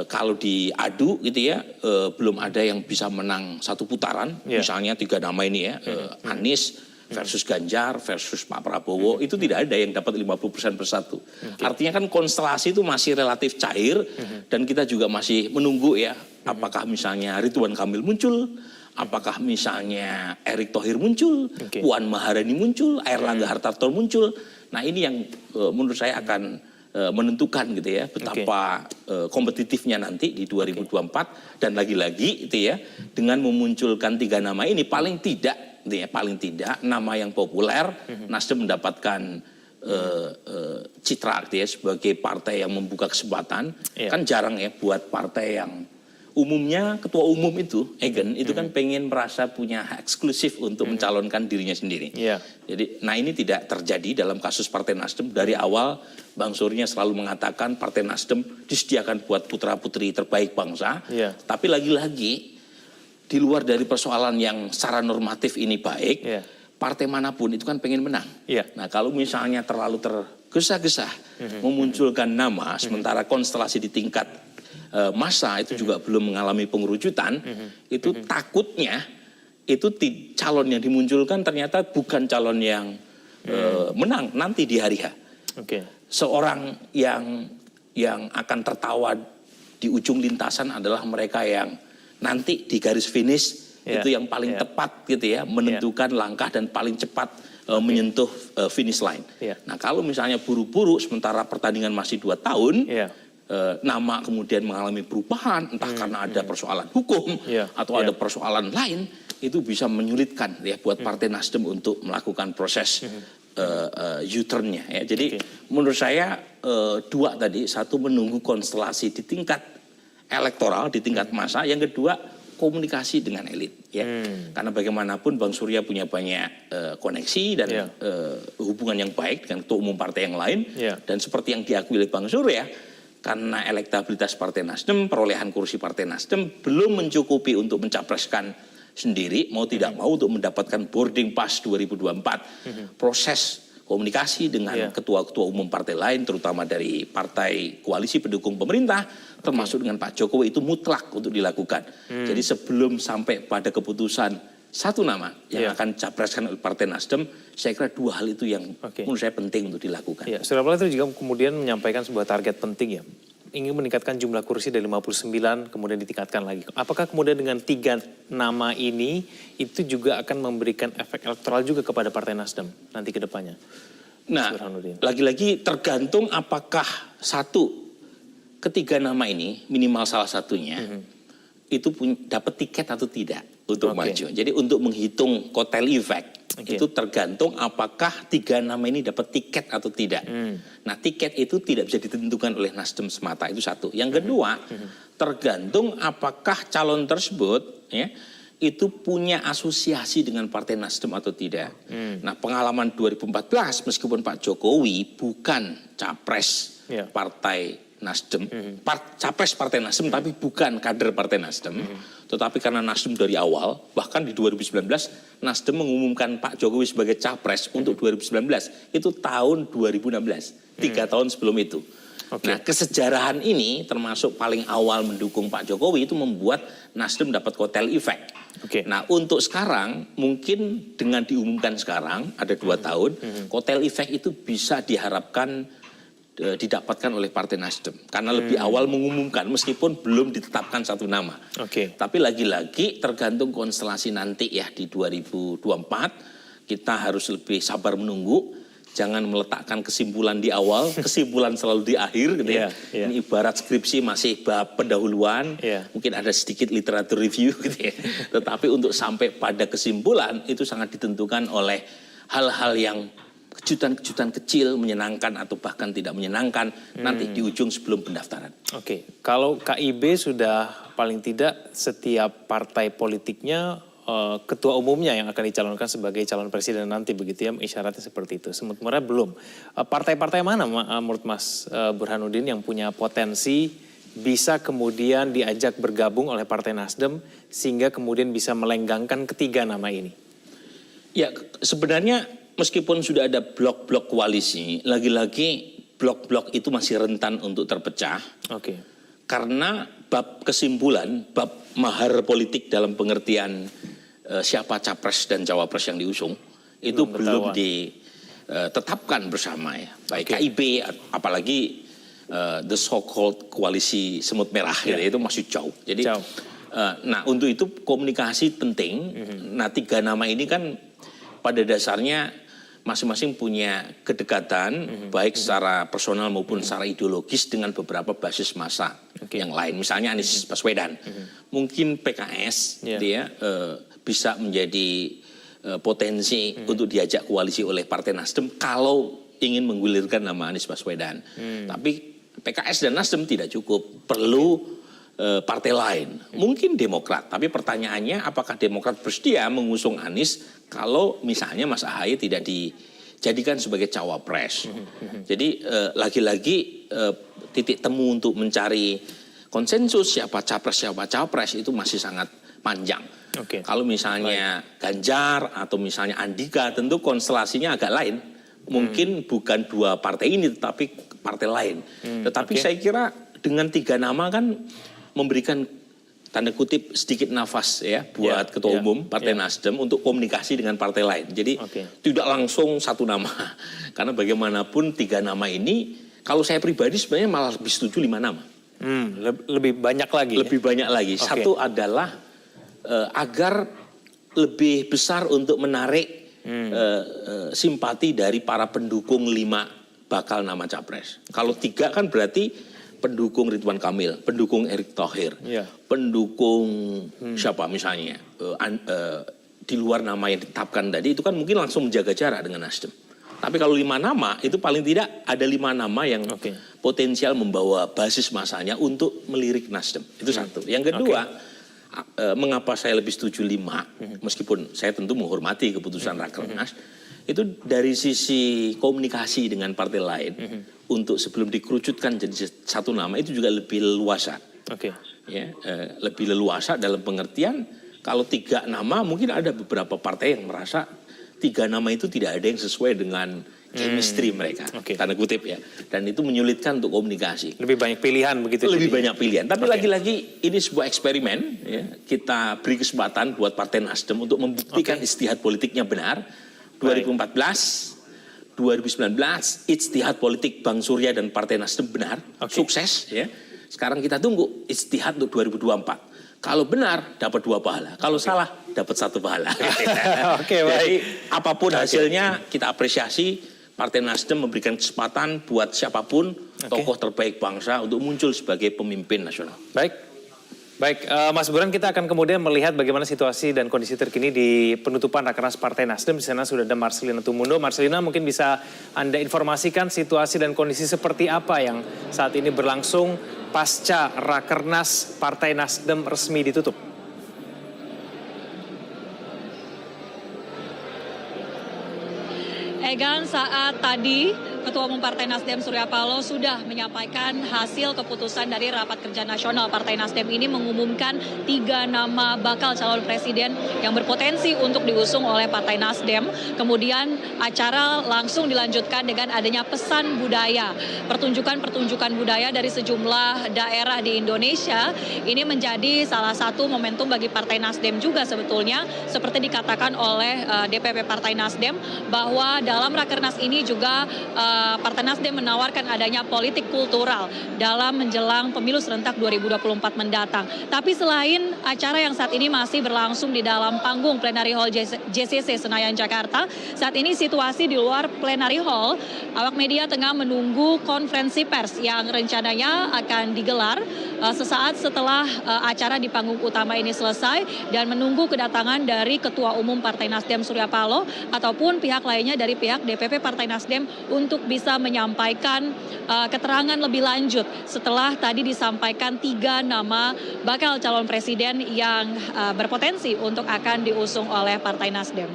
Kalau diadu gitu ya, belum ada yang bisa menang satu putaran, misalnya 3 nama ini ya, Anies versus Ganjar versus Pak Prabowo, itu tidak ada yang dapat 50% persatu. Artinya kan konstelasi itu masih relatif cair, dan kita juga masih menunggu ya, apakah misalnya Ridwan Kamil muncul, apakah misalnya Erick Thohir muncul, Puan Maharani muncul, Airlangga Hartarto muncul. Nah ini yang menurut saya akan menentukan gitu ya, betapa kompetitifnya nanti di 2024, dan lagi-lagi itu ya, dengan memunculkan 3 nama ini paling tidak nama yang populer, Nasdem mendapatkan citra gitu ya, sebagai partai yang membuka kesempatan. Kan jarang ya buat partai yang umumnya ketua umum itu, Egan, itu kan pengen merasa punya hak eksklusif untuk mencalonkan dirinya sendiri. Jadi, nah ini tidak terjadi dalam kasus Partai Nasdem. Dari awal Bang Surya selalu mengatakan Partai Nasdem disediakan buat putra-putri terbaik bangsa. Tapi lagi-lagi di luar dari persoalan yang secara normatif ini baik, partai manapun itu kan pengen menang. Nah kalau misalnya terlalu tergesa-gesa memunculkan nama, sementara konstelasi di tingkat massa itu juga belum mengalami pengerucutan, itu takutnya itu calon yang dimunculkan ternyata bukan calon yang menang nanti di hari H. Seorang yang akan tertawa di ujung lintasan adalah mereka yang nanti di garis finish itu yang paling tepat gitu ya, menentukan langkah dan paling cepat menyentuh finish line. Nah kalau misalnya buru-buru sementara pertandingan masih 2 tahun, nama kemudian mengalami perubahan, entah karena ada persoalan hukum atau ada persoalan lain, itu bisa menyulitkan ya buat Partai Nasdem untuk melakukan proses U-turn-nya ya. Jadi menurut saya dua tadi, satu menunggu konstelasi di tingkat elektoral, di tingkat massa, yang kedua komunikasi dengan elit ya. Karena bagaimanapun Bang Surya punya banyak koneksi dan hubungan yang baik dengan ketua umum partai yang lain dan seperti yang diakui oleh Bang Surya, karena elektabilitas Partai Nasdem, perolehan kursi Partai Nasdem belum mencukupi untuk mencapreskan sendiri, mau tidak mau untuk mendapatkan boarding pass 2024. Proses komunikasi dengan ketua-ketua umum partai lain, terutama dari partai koalisi pendukung pemerintah, termasuk dengan Pak Jokowi, itu mutlak untuk dilakukan. Jadi sebelum sampai pada keputusan satu nama yang akan capreskan oleh Partai Nasdem, saya kira dua hal itu yang menurut saya penting untuk dilakukan. Ya, Surya Paloh itu juga kemudian menyampaikan sebuah target penting ya, ingin meningkatkan jumlah kursi dari 59 kemudian ditingkatkan lagi. Apakah kemudian dengan 3 nama ini itu juga akan memberikan efek elektoral juga kepada Partai Nasdem nanti ke depannya? Nah, lagi-lagi tergantung apakah ketiga nama ini, minimal salah satunya, itu dapat tiket atau tidak untuk maju. Jadi untuk menghitung kotel efek, itu tergantung apakah 3 nama ini dapat tiket atau tidak. Nah, tiket itu tidak bisa ditentukan oleh Nasdem semata, itu satu. Yang kedua, tergantung apakah calon tersebut ya itu punya asosiasi dengan Partai Nasdem atau tidak. Nah, pengalaman 2014 meskipun Pak Jokowi bukan capres Partai Nasdem, capres Partai Nasdem tapi bukan kader Partai Nasdem. Tetapi karena Nasdem dari awal, bahkan di 2019 Nasdem mengumumkan Pak Jokowi sebagai capres untuk 2019, itu tahun 2016, 3 tahun sebelum itu. Nah, kesejarahan ini termasuk paling awal mendukung Pak Jokowi itu membuat Nasdem dapat kotel efek. Nah, untuk sekarang mungkin dengan diumumkan sekarang ada 2 tahun, kotel efek itu bisa diharapkan didapatkan oleh Partai Nasdem karena lebih awal mengumumkan meskipun belum ditetapkan satu nama. Tapi lagi-lagi tergantung konstelasi nanti ya di 2024, kita harus lebih sabar menunggu. Jangan meletakkan kesimpulan di awal, kesimpulan selalu di akhir gitu ya. Ini ibarat skripsi masih bab pendahuluan, mungkin ada sedikit literatur review gitu ya. Tetapi untuk sampai pada kesimpulan itu sangat ditentukan oleh hal-hal yang kejutan-kejutan kecil, menyenangkan atau bahkan tidak menyenangkan nanti di ujung sebelum pendaftaran. Kalau KIB sudah paling tidak setiap partai politiknya ketua umumnya yang akan dicalonkan sebagai calon presiden nanti begitu ya, isyaratnya seperti itu. Sementara belum. Partai-partai mana menurut Mas Burhanuddin yang punya potensi bisa kemudian diajak bergabung oleh Partai Nasdem sehingga kemudian bisa melenggangkan ketiga nama ini? Ya, sebenarnya meskipun sudah ada blok-blok koalisi, lagi-lagi blok-blok itu masih rentan untuk terpecah. Karena bab kesimpulan, bab mahar politik dalam pengertian siapa capres dan cawapres yang diusung itu belum ditetapkan bersama ya. Baik KIB apalagi the so-called koalisi semut merah itu masih jauh. Jadi nah untuk itu komunikasi penting. Nah 3 nama ini kan pada dasarnya masing-masing punya kedekatan baik secara personal maupun secara ideologis dengan beberapa basis massa yang lain. Misalnya Anies Baswedan, mungkin PKS dia bisa menjadi potensi untuk diajak koalisi oleh Partai Nasdem kalau ingin menggulirkan nama Anies Baswedan. Tapi PKS dan Nasdem tidak cukup, perlu partai lain. Mungkin Demokrat, tapi pertanyaannya apakah Demokrat bersedia mengusung Anies kalau misalnya Mas Ahaye tidak dijadikan sebagai cawapres. Jadi lagi-lagi titik temu untuk mencari konsensus siapa capres siapa cawapres itu masih sangat panjang. Kalau misalnya Ganjar atau misalnya Andika tentu konstelasinya agak lain. Mungkin bukan 2 partai ini tetapi partai lain. Tetapi saya kira dengan 3 nama kan memberikan tanda kutip sedikit nafas ya buat ketua umum Partai Nasdem untuk komunikasi dengan partai lain. Jadi tidak langsung 1 nama. Karena bagaimanapun 3 nama ini kalau saya pribadi sebenarnya malah lebih setuju 5 nama. Lebih banyak lagi. Lebih banyak lagi. Satu adalah agar lebih besar untuk menarik simpati dari para pendukung 5 bakal nama capres. Kalau 3 kan berarti pendukung Ridwan Kamil, pendukung Erick Thohir, pendukung siapa misalnya di luar nama yang ditetapkan tadi itu kan mungkin langsung menjaga jarak dengan Nasdem. Tapi kalau 5 nama itu paling tidak ada 5 nama yang potensial membawa basis masanya untuk melirik Nasdem. Itu satu. Yang kedua, mengapa saya lebih setuju 5, meskipun saya tentu menghormati keputusan Rakernas, itu dari sisi komunikasi dengan partai lain untuk sebelum dikerucutkan jadi satu nama itu juga lebih leluasa. Ya, lebih leluasa dalam pengertian kalau 3 nama mungkin ada beberapa partai yang merasa 3 nama itu tidak ada yang sesuai dengan chemistry mereka, tanda kutip ya. Dan itu menyulitkan untuk komunikasi. Lebih banyak pilihan begitu. Lebih banyak pilihan. Tapi lagi-lagi ini sebuah eksperimen. Ya. Kita beri kesempatan buat Partai Nasdem untuk membuktikan istihad politiknya benar. 2014, 2019, istihad politik Bang Surya dan Partai Nasdem benar, sukses. Ya. Sekarang kita tunggu istihad untuk 2024. Kalau benar dapat 2 pahala, kalau salah dapat 1 pahala. Jadi apapun hasilnya kita apresiasi. Partai Nasdem memberikan kesempatan buat siapapun tokoh terbaik bangsa untuk muncul sebagai pemimpin nasional. Baik, Mas Burhan, kita akan kemudian melihat bagaimana situasi dan kondisi terkini di penutupan Rakernas Partai Nasdem. Di sana sudah ada Marcelina Tumundo. Marcelina, mungkin bisa Anda informasikan situasi dan kondisi seperti apa yang saat ini berlangsung pasca Rakernas Partai Nasdem resmi ditutup. Egan, saat tadi Ketua Umum Partai Nasdem Surya Paloh sudah menyampaikan hasil keputusan dari Rapat Kerja Nasional Partai Nasdem ini mengumumkan 3 nama bakal calon presiden yang berpotensi untuk diusung oleh Partai Nasdem. Kemudian acara langsung dilanjutkan dengan adanya pesan budaya. Pertunjukan-pertunjukan budaya dari sejumlah daerah di Indonesia ini menjadi salah satu momentum bagi Partai Nasdem juga sebetulnya. Seperti dikatakan oleh DPP Partai Nasdem bahwa dalam Rakernas ini juga Partai Nasdem menawarkan adanya politik kultural dalam menjelang pemilu serentak 2024 mendatang. Tapi selain acara yang saat ini masih berlangsung di dalam panggung Plenary Hall JCC Senayan Jakarta, saat ini situasi di luar Plenary Hall, awak media tengah menunggu konferensi pers yang rencananya akan digelar sesaat setelah acara di panggung utama ini selesai dan menunggu kedatangan dari Ketua Umum Partai Nasdem Surya Paloh ataupun pihak lainnya dari pihak DPP Partai Nasdem untuk bisa menyampaikan keterangan lebih lanjut setelah tadi disampaikan 3 nama bakal calon presiden yang berpotensi untuk akan diusung oleh Partai Nasdem.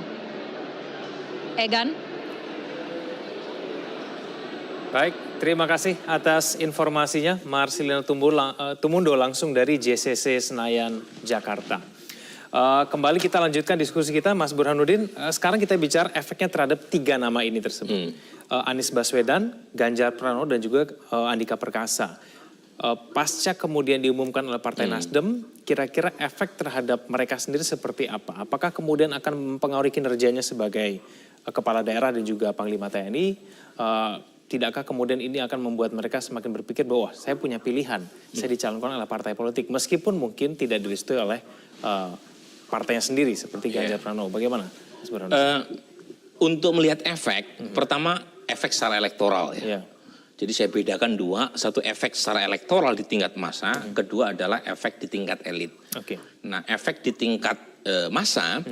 Egan. Baik, terima kasih atas informasinya Marcelina Tumundo langsung dari JCC Senayan, Jakarta. Kembali kita lanjutkan diskusi kita, Mas Burhanuddin. Sekarang kita bicara efeknya terhadap 3 nama ini tersebut. Anies Baswedan, Ganjar Pranowo, dan juga Andika Perkasa. Pasca kemudian diumumkan oleh Partai Nasdem, kira-kira efek terhadap mereka sendiri seperti apa? Apakah kemudian akan mempengaruhi kinerjanya sebagai kepala daerah dan juga Panglima TNI? Tidakkah kemudian ini akan membuat mereka semakin berpikir bahwa saya punya pilihan, saya dicalonkan oleh partai politik, meskipun mungkin tidak direstui oleh partainya sendiri seperti Ganjar Pranowo. Bagaimana, Mas Burhan? Untuk melihat efek, pertama efek secara elektoral ya. Jadi saya bedakan 2, satu efek secara elektoral di tingkat massa, kedua adalah efek di tingkat elit. Nah, efek di tingkat massa,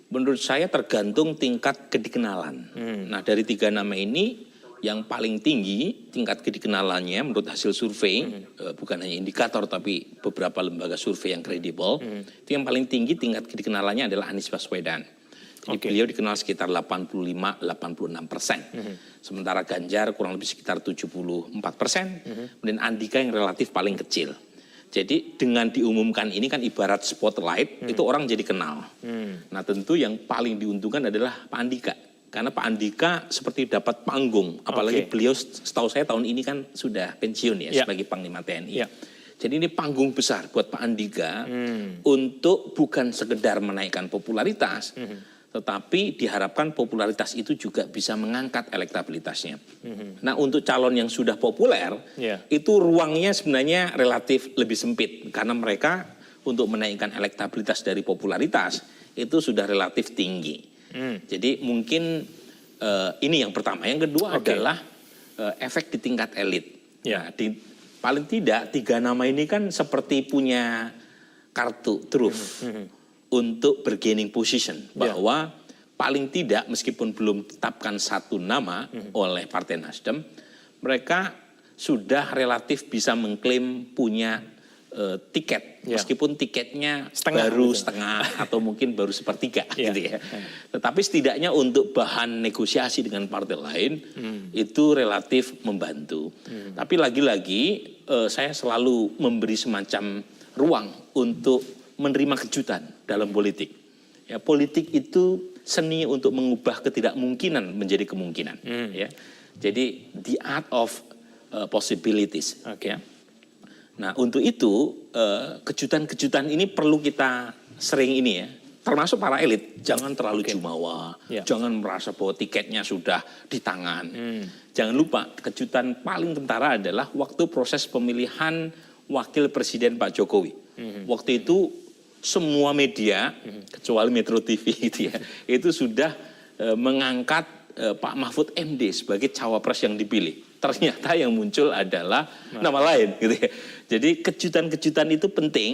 menurut saya tergantung tingkat kedikenalan. Nah, dari 3 nama ini, yang paling tinggi tingkat kedikenalannya menurut hasil survei, bukan hanya indikator tapi beberapa lembaga survei yang kredibel, itu yang paling tinggi tingkat kedikenalannya adalah Anies Baswedan. Jadi beliau dikenal sekitar 85-86%. Sementara Ganjar kurang lebih sekitar 74%. Kemudian Andika yang relatif paling kecil. Jadi dengan diumumkan ini kan ibarat spotlight, itu orang jadi kenal. Nah tentu yang paling diuntungkan adalah Pak Andika. Karena Pak Andika seperti dapat panggung, apalagi beliau setahu saya tahun ini kan sudah pensiun ya sebagai Panglima TNI. Jadi ini panggung besar buat Pak Andika untuk bukan sekedar menaikkan popularitas, tetapi diharapkan popularitas itu juga bisa mengangkat elektabilitasnya. Nah untuk calon yang sudah populer, itu ruangnya sebenarnya relatif lebih sempit. Karena mereka untuk menaikkan elektabilitas dari popularitas itu sudah relatif tinggi. Jadi mungkin ini yang pertama. Yang kedua adalah efek di tingkat elit. Nah, paling tidak 3 nama ini kan seperti punya kartu truf. untuk bergaining position bahwa paling tidak meskipun belum ditetapkan satu nama oleh Partai Nasdem, mereka sudah relatif bisa mengklaim punya tiket, meskipun tiketnya baru setengah atau mungkin baru sepertiga gitu ya. Tetapi setidaknya untuk bahan negosiasi dengan partai lain itu relatif membantu. Tapi lagi-lagi saya selalu memberi semacam ruang untuk menerima kejutan dalam politik. Ya, politik itu seni untuk mengubah ketidakmungkinan menjadi kemungkinan. Ya. Jadi the art of possibilities. Ya. Nah untuk itu kejutan-kejutan ini perlu kita sering ini ya, termasuk para elit, jangan terlalu jumawa, jangan merasa bahwa tiketnya sudah di tangan. Jangan lupa kejutan paling kentara adalah waktu proses pemilihan wakil presiden Pak Jokowi. Waktu itu semua media, kecuali Metro TV gitu ya, itu sudah mengangkat Pak Mahfud MD sebagai cawapres yang dipilih. Ternyata yang muncul adalah nama lain gitu ya. Jadi kejutan-kejutan itu penting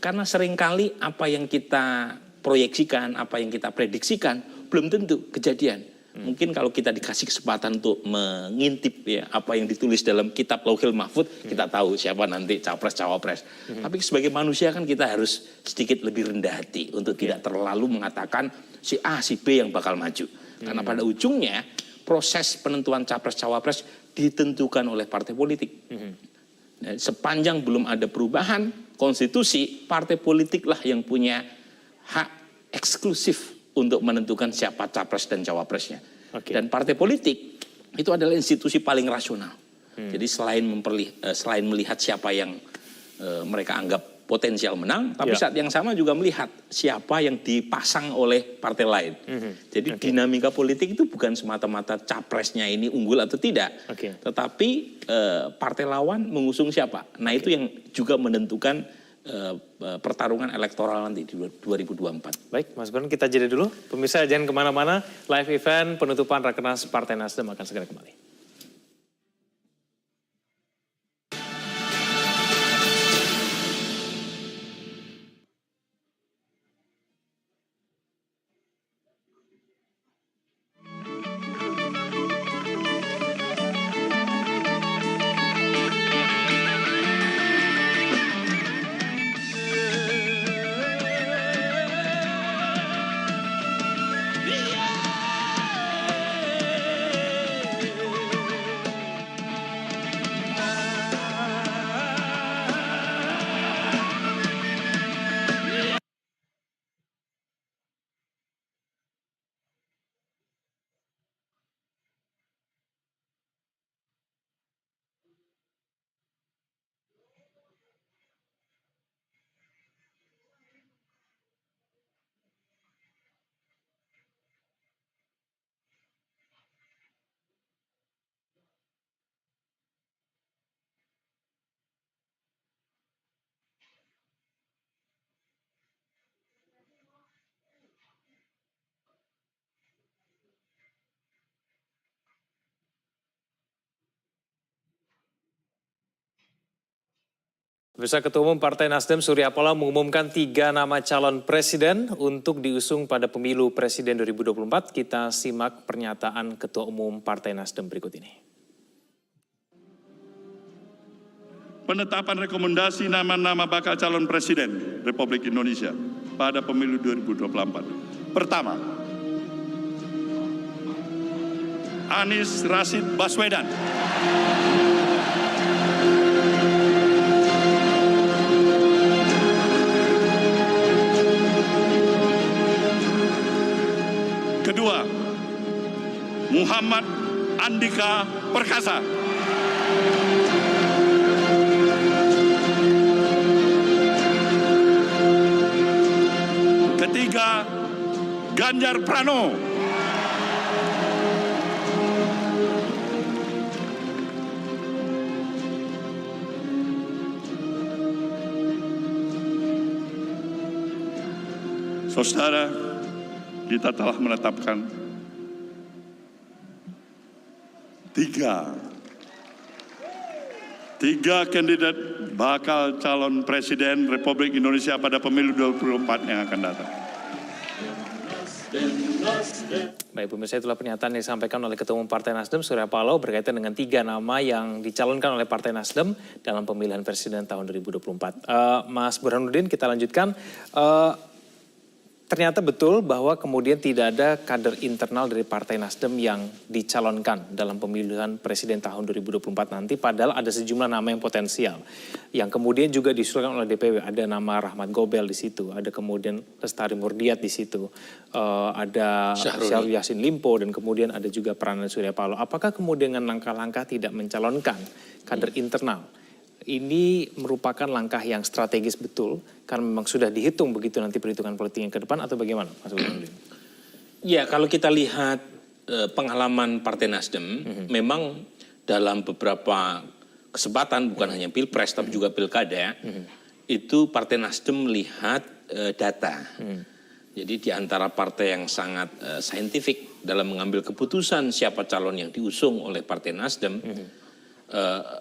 karena seringkali apa yang kita proyeksikan, apa yang kita prediksikan belum tentu kejadian. Mungkin kalau kita dikasih kesempatan untuk mengintip ya apa yang ditulis dalam kitab Lauhil Mahfud, kita tahu siapa nanti capres-cawapres. Tapi sebagai manusia kan kita harus sedikit lebih rendah hati untuk tidak terlalu mengatakan si A, si B yang bakal maju. Karena pada ujungnya proses penentuan capres-cawapres ditentukan oleh partai politik. Dan sepanjang belum ada perubahan konstitusi, partai politiklah yang punya hak eksklusif untuk menentukan siapa capres dan cawapresnya. Dan partai politik itu adalah institusi paling rasional. Jadi selain melihat siapa yang mereka anggap potensial menang, tapi saat yang sama juga melihat siapa yang dipasang oleh partai lain. Jadi dinamika politik itu bukan semata-mata capresnya ini unggul atau tidak, tetapi partai lawan mengusung siapa. Nah itu yang juga menentukan pertarungan elektoral nanti di 2024. Baik, Mas Burhan, kita jeda dulu. Pemirsa jangan kemana-mana, live event penutupan Rakernas Partai Nasdem akan segera kembali. Pemirsa, Ketua Umum Partai Nasdem Surya Paloh mengumumkan 3 nama calon presiden untuk diusung pada pemilu presiden 2024. Kita simak pernyataan Ketua Umum Partai Nasdem berikut ini. Penetapan rekomendasi nama-nama bakal calon presiden Republik Indonesia pada pemilu 2024. Pertama, Anies Rashid Baswedan. Kedua, Muhammad Andika Perkasa. Ketiga, Ganjar Pranowo. Saudara, kita telah menetapkan 3 3 kandidat bakal calon presiden Republik Indonesia pada pemilu 2024 yang akan datang. Baik, pemirsa, itulah pernyataan yang disampaikan oleh Ketua Umum Partai Nasdem Surya Paloh berkaitan dengan 3 nama yang dicalonkan oleh Partai Nasdem dalam pemilihan presiden tahun 2024. Mas Burhanuddin, kita lanjutkan. Ternyata betul bahwa kemudian tidak ada kader internal dari Partai Nasdem yang dicalonkan dalam pemilihan presiden tahun 2024 nanti, padahal ada sejumlah nama yang potensial. Yang kemudian juga diusulkan oleh DPW, ada nama Rahmat Gobel di situ, ada kemudian Lestari Murdiat di situ, ada Syahrul Yassin Limpo, dan kemudian ada juga Prananda Surya Paloh. Apakah kemudian dengan langkah-langkah tidak mencalonkan kader internal, ini merupakan langkah yang strategis betul karena memang sudah dihitung begitu nanti perhitungan politik yang ke depan, atau bagaimana, Mas Burhanuddin? Ya, kalau kita lihat pengalaman Partai Nasdem, memang dalam beberapa kesempatan, bukan hanya pilpres tapi juga pilkada, itu Partai Nasdem melihat data. Jadi di antara partai yang sangat saintifik dalam mengambil keputusan siapa calon yang diusung oleh Partai Nasdem,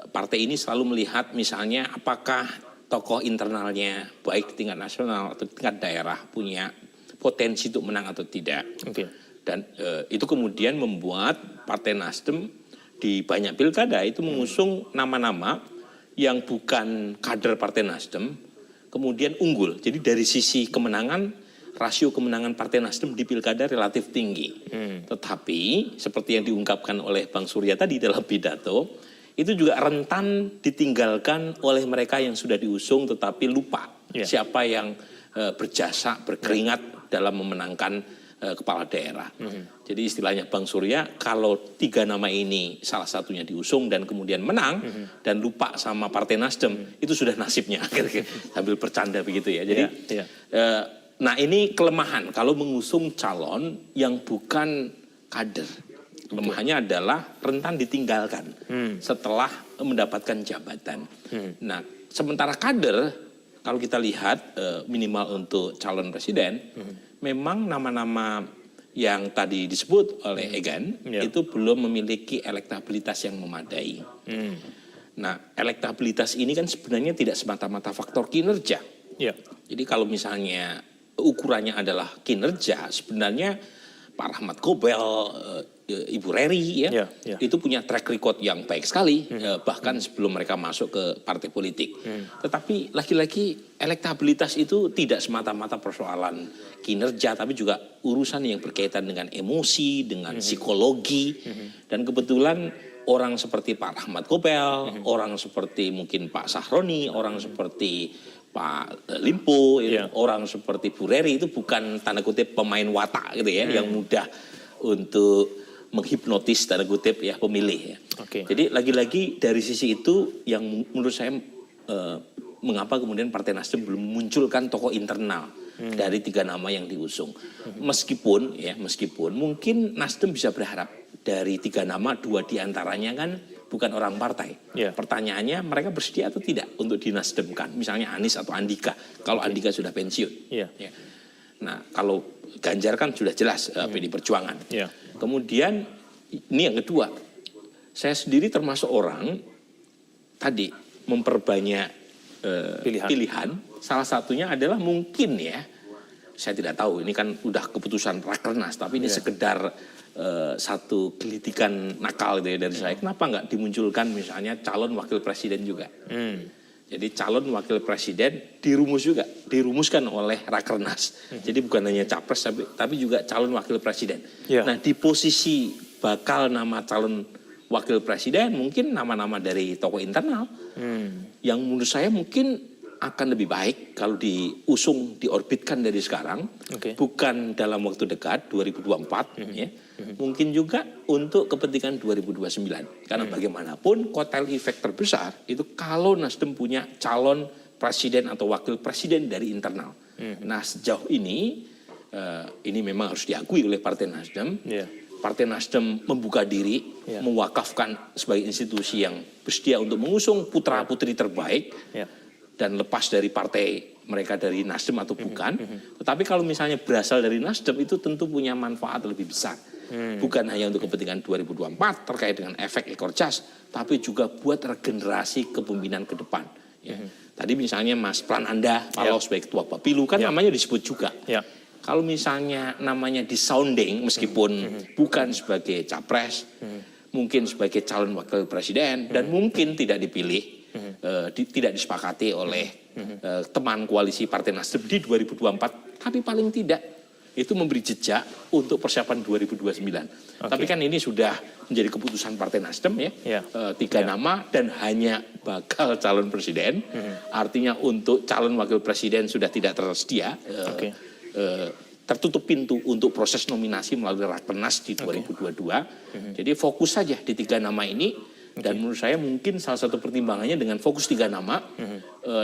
partai ini selalu melihat misalnya apakah tokoh internalnya baik di tingkat nasional atau tingkat daerah punya potensi untuk menang atau tidak. Dan itu kemudian membuat Partai Nasdem di banyak pilkada itu mengusung nama-nama yang bukan kader Partai Nasdem kemudian unggul. Jadi dari sisi kemenangan, rasio kemenangan Partai Nasdem di pilkada relatif tinggi. Tetapi seperti yang diungkapkan oleh Bang Surya tadi dalam pidato, itu juga rentan ditinggalkan oleh mereka yang sudah diusung tetapi lupa siapa yang berjasa, berkeringat dalam memenangkan kepala daerah. Jadi istilahnya Bang Surya, kalau 3 nama ini salah satunya diusung dan kemudian menang dan lupa sama Partai Nasdem, itu sudah nasibnya. Sambil bercanda begitu ya. Jadi nah ini kelemahan kalau mengusung calon yang bukan kader. Kelemahannya adalah rentan ditinggalkan setelah mendapatkan jabatan. Nah, sementara kader, kalau kita lihat minimal untuk calon presiden, memang nama-nama yang tadi disebut oleh Egan itu belum memiliki elektabilitas yang memadai. Nah, elektabilitas ini kan sebenarnya tidak semata-mata faktor kinerja. Jadi kalau misalnya ukurannya adalah kinerja, sebenarnya Pak Rahmat Gobel, Ibu Reri itu punya track record yang baik sekali, bahkan sebelum mereka masuk ke partai politik. Tetapi lagi-lagi elektabilitas itu tidak semata-mata persoalan kinerja, tapi juga urusan yang berkaitan dengan emosi, dengan psikologi. Dan kebetulan orang seperti Pak Rahmat Gobel, orang seperti mungkin Pak Sahroni, orang seperti Pak Limpo, orang seperti Bu Reri itu bukan tanda kutip pemain watak gitu ya, yang mudah untuk menghipnotis tanda kutip ya pemilih ya. Jadi lagi-lagi dari sisi itu yang menurut saya mengapa kemudian Partai Nasdem belum memunculkan tokoh internal dari 3 nama yang diusung. Meskipun mungkin Nasdem bisa berharap dari 3 nama 2 diantaranya kan bukan orang partai. Pertanyaannya mereka bersedia atau tidak untuk dinasdemkan. Misalnya Anies atau Andika. Kalau Andika sudah pensiun. Nah kalau Ganjar kan sudah jelas PD Perjuangan. Kemudian ini yang kedua. Saya sendiri termasuk orang tadi memperbanyak pilihan. Salah satunya adalah mungkin ya. Saya tidak tahu ini kan udah keputusan Rakernas. Tapi ini sekedar satu gelitikan nakal gitu ya dari saya. Kenapa nggak dimunculkan misalnya calon wakil presiden juga? Jadi calon wakil presiden dirumuskan oleh Rakernas. Jadi bukan hanya capres tapi juga calon wakil presiden. Nah di posisi bakal nama calon wakil presiden mungkin nama-nama dari tokoh internal yang menurut saya mungkin akan lebih baik kalau diusung, diorbitkan dari sekarang, bukan dalam waktu dekat 2024 ya. Mungkin juga untuk kepentingan 2029. Karena bagaimanapun kotel efek terbesar itu kalau Nasdem punya calon presiden atau wakil presiden dari internal. Nah sejauh ini memang harus diakui oleh Partai Nasdem. Partai Nasdem membuka diri, mewakafkan sebagai institusi yang bersedia untuk mengusung putra-putri terbaik dan lepas dari partai mereka dari Nasdem atau bukan. Tetapi kalau misalnya berasal dari Nasdem itu tentu punya manfaat lebih besar. Bukan hanya untuk kepentingan 2024 terkait dengan efek ekor jas, tapi juga buat regenerasi kepemimpinan ke depan. Ya. Tadi misalnya Mas Prananda Paloh sebagai Ketua Bapilu kan namanya disebut juga. Kalau misalnya namanya disounding meskipun bukan sebagai capres, mungkin sebagai calon wakil presiden dan mungkin tidak dipilih, tidak disepakati oleh teman koalisi Partai Nasdem di 2024, tapi paling tidak itu memberi jejak untuk persiapan 2029. Tapi kan ini sudah menjadi keputusan Partai Nasdem ya, 3 nama dan hanya bakal calon presiden. Artinya untuk calon wakil presiden sudah tidak tersedia. Tertutup pintu untuk proses nominasi melalui Rakernas di 2022. Jadi fokus saja di 3 nama ini. Dan menurut saya mungkin salah satu pertimbangannya dengan fokus 3 nama,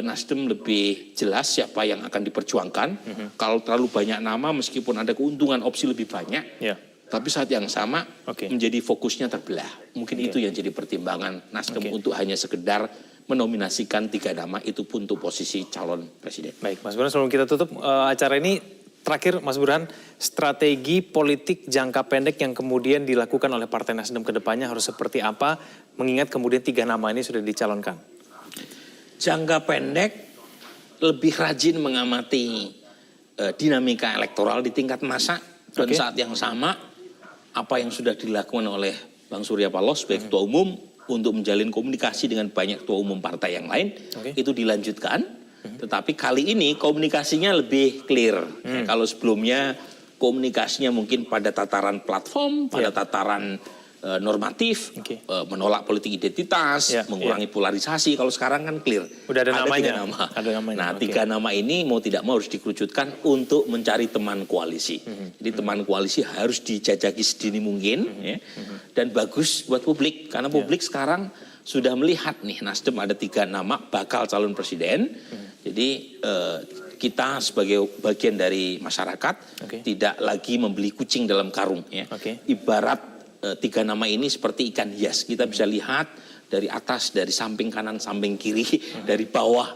Nasdem lebih jelas siapa yang akan diperjuangkan. Kalau terlalu banyak nama meskipun ada keuntungan opsi lebih banyak, tapi saat yang sama menjadi fokusnya terbelah. Mungkin itu yang jadi pertimbangan Nasdem untuk hanya sekedar menominasikan 3 nama itu pun untuk posisi calon presiden. Baik, Mas Burhan, sebelum kita tutup acara ini, terakhir Mas Burhan, strategi politik jangka pendek yang kemudian dilakukan oleh Partai Nasdem ke depannya harus seperti apa, mengingat kemudian 3 nama ini sudah dicalonkan? Jangka pendek lebih rajin mengamati dinamika elektoral di tingkat massa, dan saat yang sama apa yang sudah dilakukan oleh Bang Surya Paloh sebagai Ketua Umum untuk menjalin komunikasi dengan banyak ketua umum partai yang lain, itu dilanjutkan. Tetapi kali ini komunikasinya lebih clear. Ya, kalau sebelumnya komunikasinya mungkin pada tataran platform, pada tataran normatif, menolak politik identitas, mengurangi polarisasi. Kalau sekarang kan clear. Udah ada namanya. 3 nama. Ada namanya. Nah, 3 nama ini mau tidak mau harus dikerucutkan untuk mencari teman koalisi. Jadi teman koalisi harus dijajaki sedini mungkin, ya. Dan bagus buat publik karena publik sekarang sudah melihat nih Nasdem ada 3 nama bakal calon presiden. Jadi kita sebagai bagian dari masyarakat tidak lagi membeli kucing dalam karung ya. Ibarat 3 nama ini seperti ikan hias. Kita bisa lihat dari atas, dari samping kanan, samping kiri, dari bawah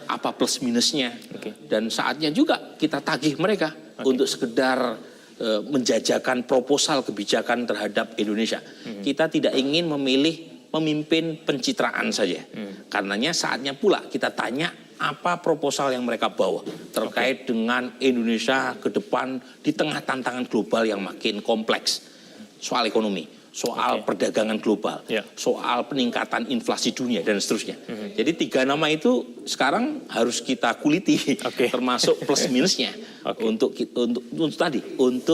apa plus minusnya. Dan saatnya juga kita tagih mereka untuk sekedar menjajakan proposal kebijakan terhadap Indonesia. Kita tidak ingin memilih pemimpin pencitraan saja. Karenanya saatnya pula kita tanya apa proposal yang mereka bawa terkait dengan Indonesia ke depan di tengah tantangan global yang makin kompleks. Soal ekonomi, soal perdagangan global, soal peningkatan inflasi dunia dan seterusnya. Jadi 3 nama itu sekarang harus kita kuliti, termasuk plus minusnya untuk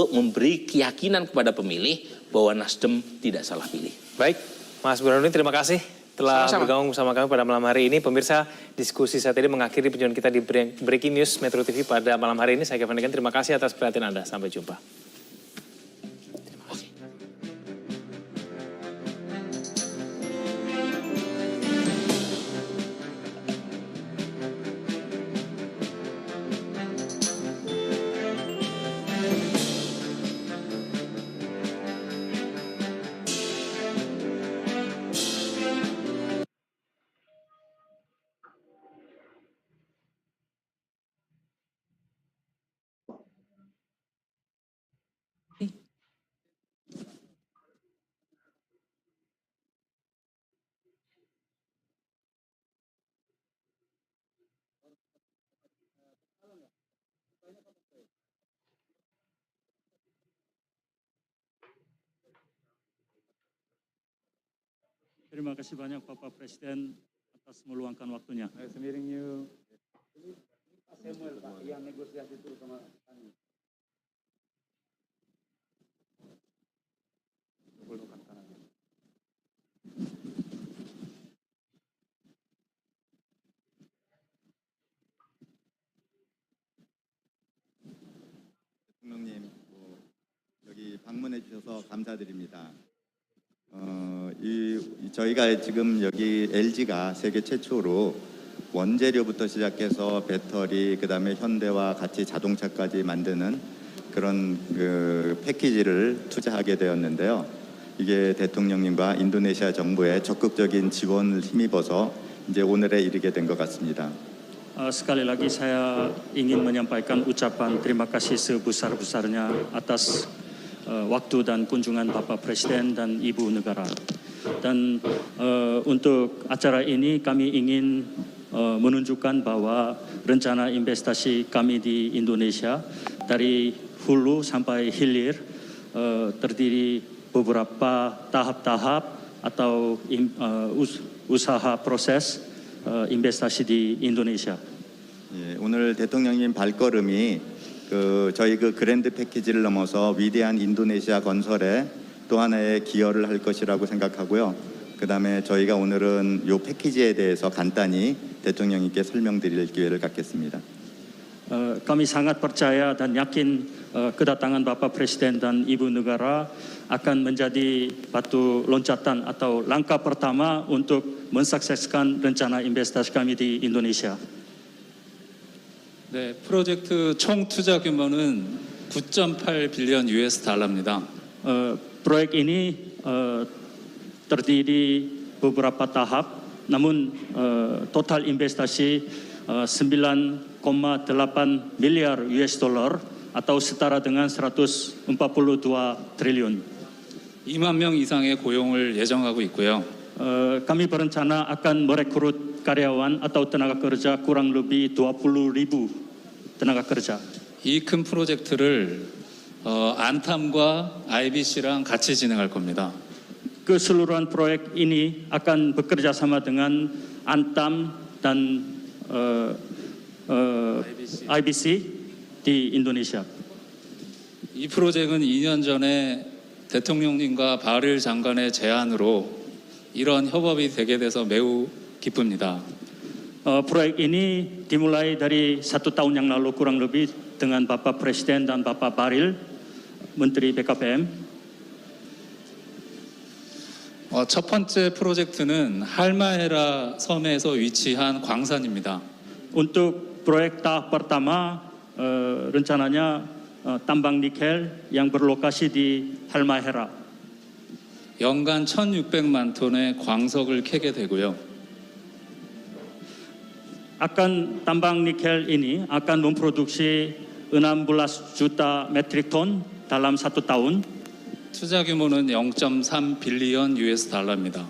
memberi keyakinan kepada pemilih bahwa Nasdem tidak salah pilih. Baik, Mas Burhan, terima kasih telah bergabung bersama kami pada malam hari ini. Pemirsa, diskusi saat ini mengakhiri perjumpaan kita di Breaking News Metro TV pada malam hari ini. Saya Kevin Egan, terima kasih atas perhatian Anda. Sampai jumpa. Terima kasih banyak Bapak Presiden atas meluangkan waktunya. Samuel Pak yang negosiasi itu sama kami. 대통령님, 여기 방문해 주셔서 감사드립니다. 저희가 지금 여기 LG가 세계 최초로 원재료부터 시작해서 배터리, 그다음에 현대와 같이 자동차까지 만드는 그런 패키지를 투자하게 되었는데요. 이게 대통령님과 인도네시아 정부의 적극적인 지원을 힘입어서 이제 오늘에 이르게 된 것 같습니다. Sekali lagi saya ingin menyampaikan ucapan terima kasih sebesar-besarnya atas waktu dan kunjungan Bapak Presiden dan Ibu Negara. Dan untuk acara ini kami ingin menunjukkan bahwa rencana investasi kami di Indonesia dari hulu sampai hilir terdiri beberapa tahap-tahap atau usaha proses investasi di Indonesia. 예, 오늘 대통령님 발걸음이 저희 그랜드 패키지를 넘어서 위대한 인도네시아 건설에 또 하나의 기여를 할 것이라고 생각하고요. 그다음에 저희가 오늘은 이 패키지에 대해서 간단히 대통령님께 설명드릴 기회를 갖겠습니다. Kami sangat percaya dan yakin kedatangan Bapak Presiden dan Ibu Negara akan menjadi batu loncatan atau langkah pertama untuk mensukseskan rencana investasi kami di Indonesia. 네, 프로젝트 총 투자 규모는 9.8 빌리언 US 달러입니다. Proyek ini terdiri beberapa tahap, namun total investasi 9,8 miliar US dollar atau setara dengan 142 triliun. 2만 명 이상의 고용을 예정하고 있고요. Kami berencana akan merekrut karyawan atau tenaga kerja kurang lebih 20.000 tenaga kerja. 이 큰 프로젝트를 안탐과 IBC랑 같이 진행할 겁니다. Keseluruhan proyek ini akan bekerja sama dengan Antam dan IBC di Indonesia. 이 프로젝트는 2년 전에 대통령님과 바릴 장관의 제안으로 이런 협업이 되게 돼서 매우 기쁩니다. Proyek ini dimulai dari 1 tahun yang lalu kurang lebih dengan Bapak Presiden dan Bapak Bahlil, Menteri BKPM. 첫 번째 프로젝트는 할마헤라 섬에서 위치한 광산입니다. Untuk proyek tahap pertama rencananya tambang nikel yang berlokasi di Halmahera. 연간 1,600만 톤의 광석을 캐게 되고요. Akan tambang nikel ini akan memproduksi 16 juta metrik ton dalam 1 tahun. 투자 규모는 0.3 빌리언 US 달러입니다.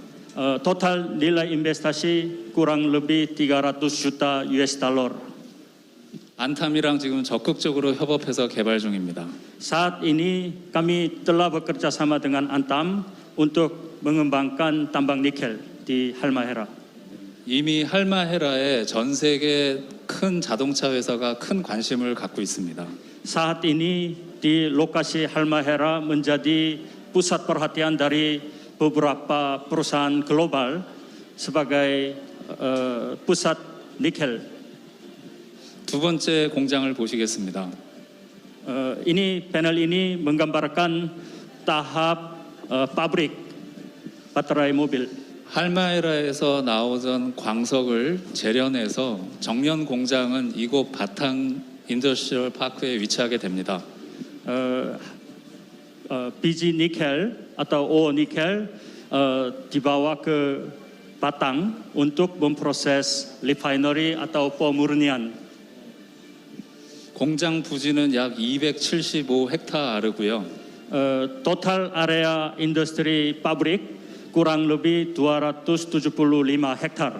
Total nilai investasi kurang lebih 300 juta US dollar. 안탐이랑 지금 적극적으로 협업해서 개발 중입니다. Saat ini kami telah bekerja sama dengan Antam untuk mengembangkan tambang nikel di Halmahera. 이미 할마헤라에 전 세계 큰 자동차 회사가 큰 관심을 갖고 있습니다. Saat ini di lokasi Halmahera menjadi pusat perhatian dari beberapa perusahaan global sebagai pusat nikel. 두 번째 공장을 보시겠습니다. Ini panel ini menggambarkan tahap pabrik baterai mobil. 할마헤라에서 나오던 광석을 재련해서 정년 공장은 이곳 바탕 인더스트리얼 파크에 위치하게 됩니다. Biji nikel atau O nikel dibawa ke Batang untuk memproses refinery atau pemurnian. 공장 부지는 약 275 헥타르고요. Total area industri pabrik kurang lebih 275 hektar.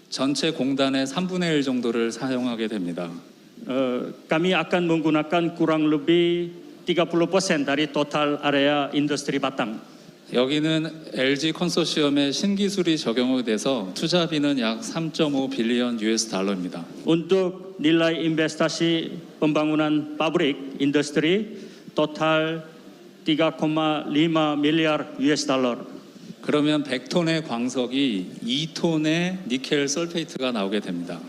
전체 공단의 3분의 1 정도를 사용하게 됩니다. Kami akan menggunakan kurang lebih 30% dari total area industri Batang. 여기는 LG 컨소시엄의 신기술이 적용이 돼서 투자비는 약 3.5 빌리언 US 달러입니다. Untuk nilai investasi pembangunan pabrik industri total 3,5 miliar US dollar. 그러면 100톤의 광석이 2톤의 니켈 설페이트가 나오게 됩니다.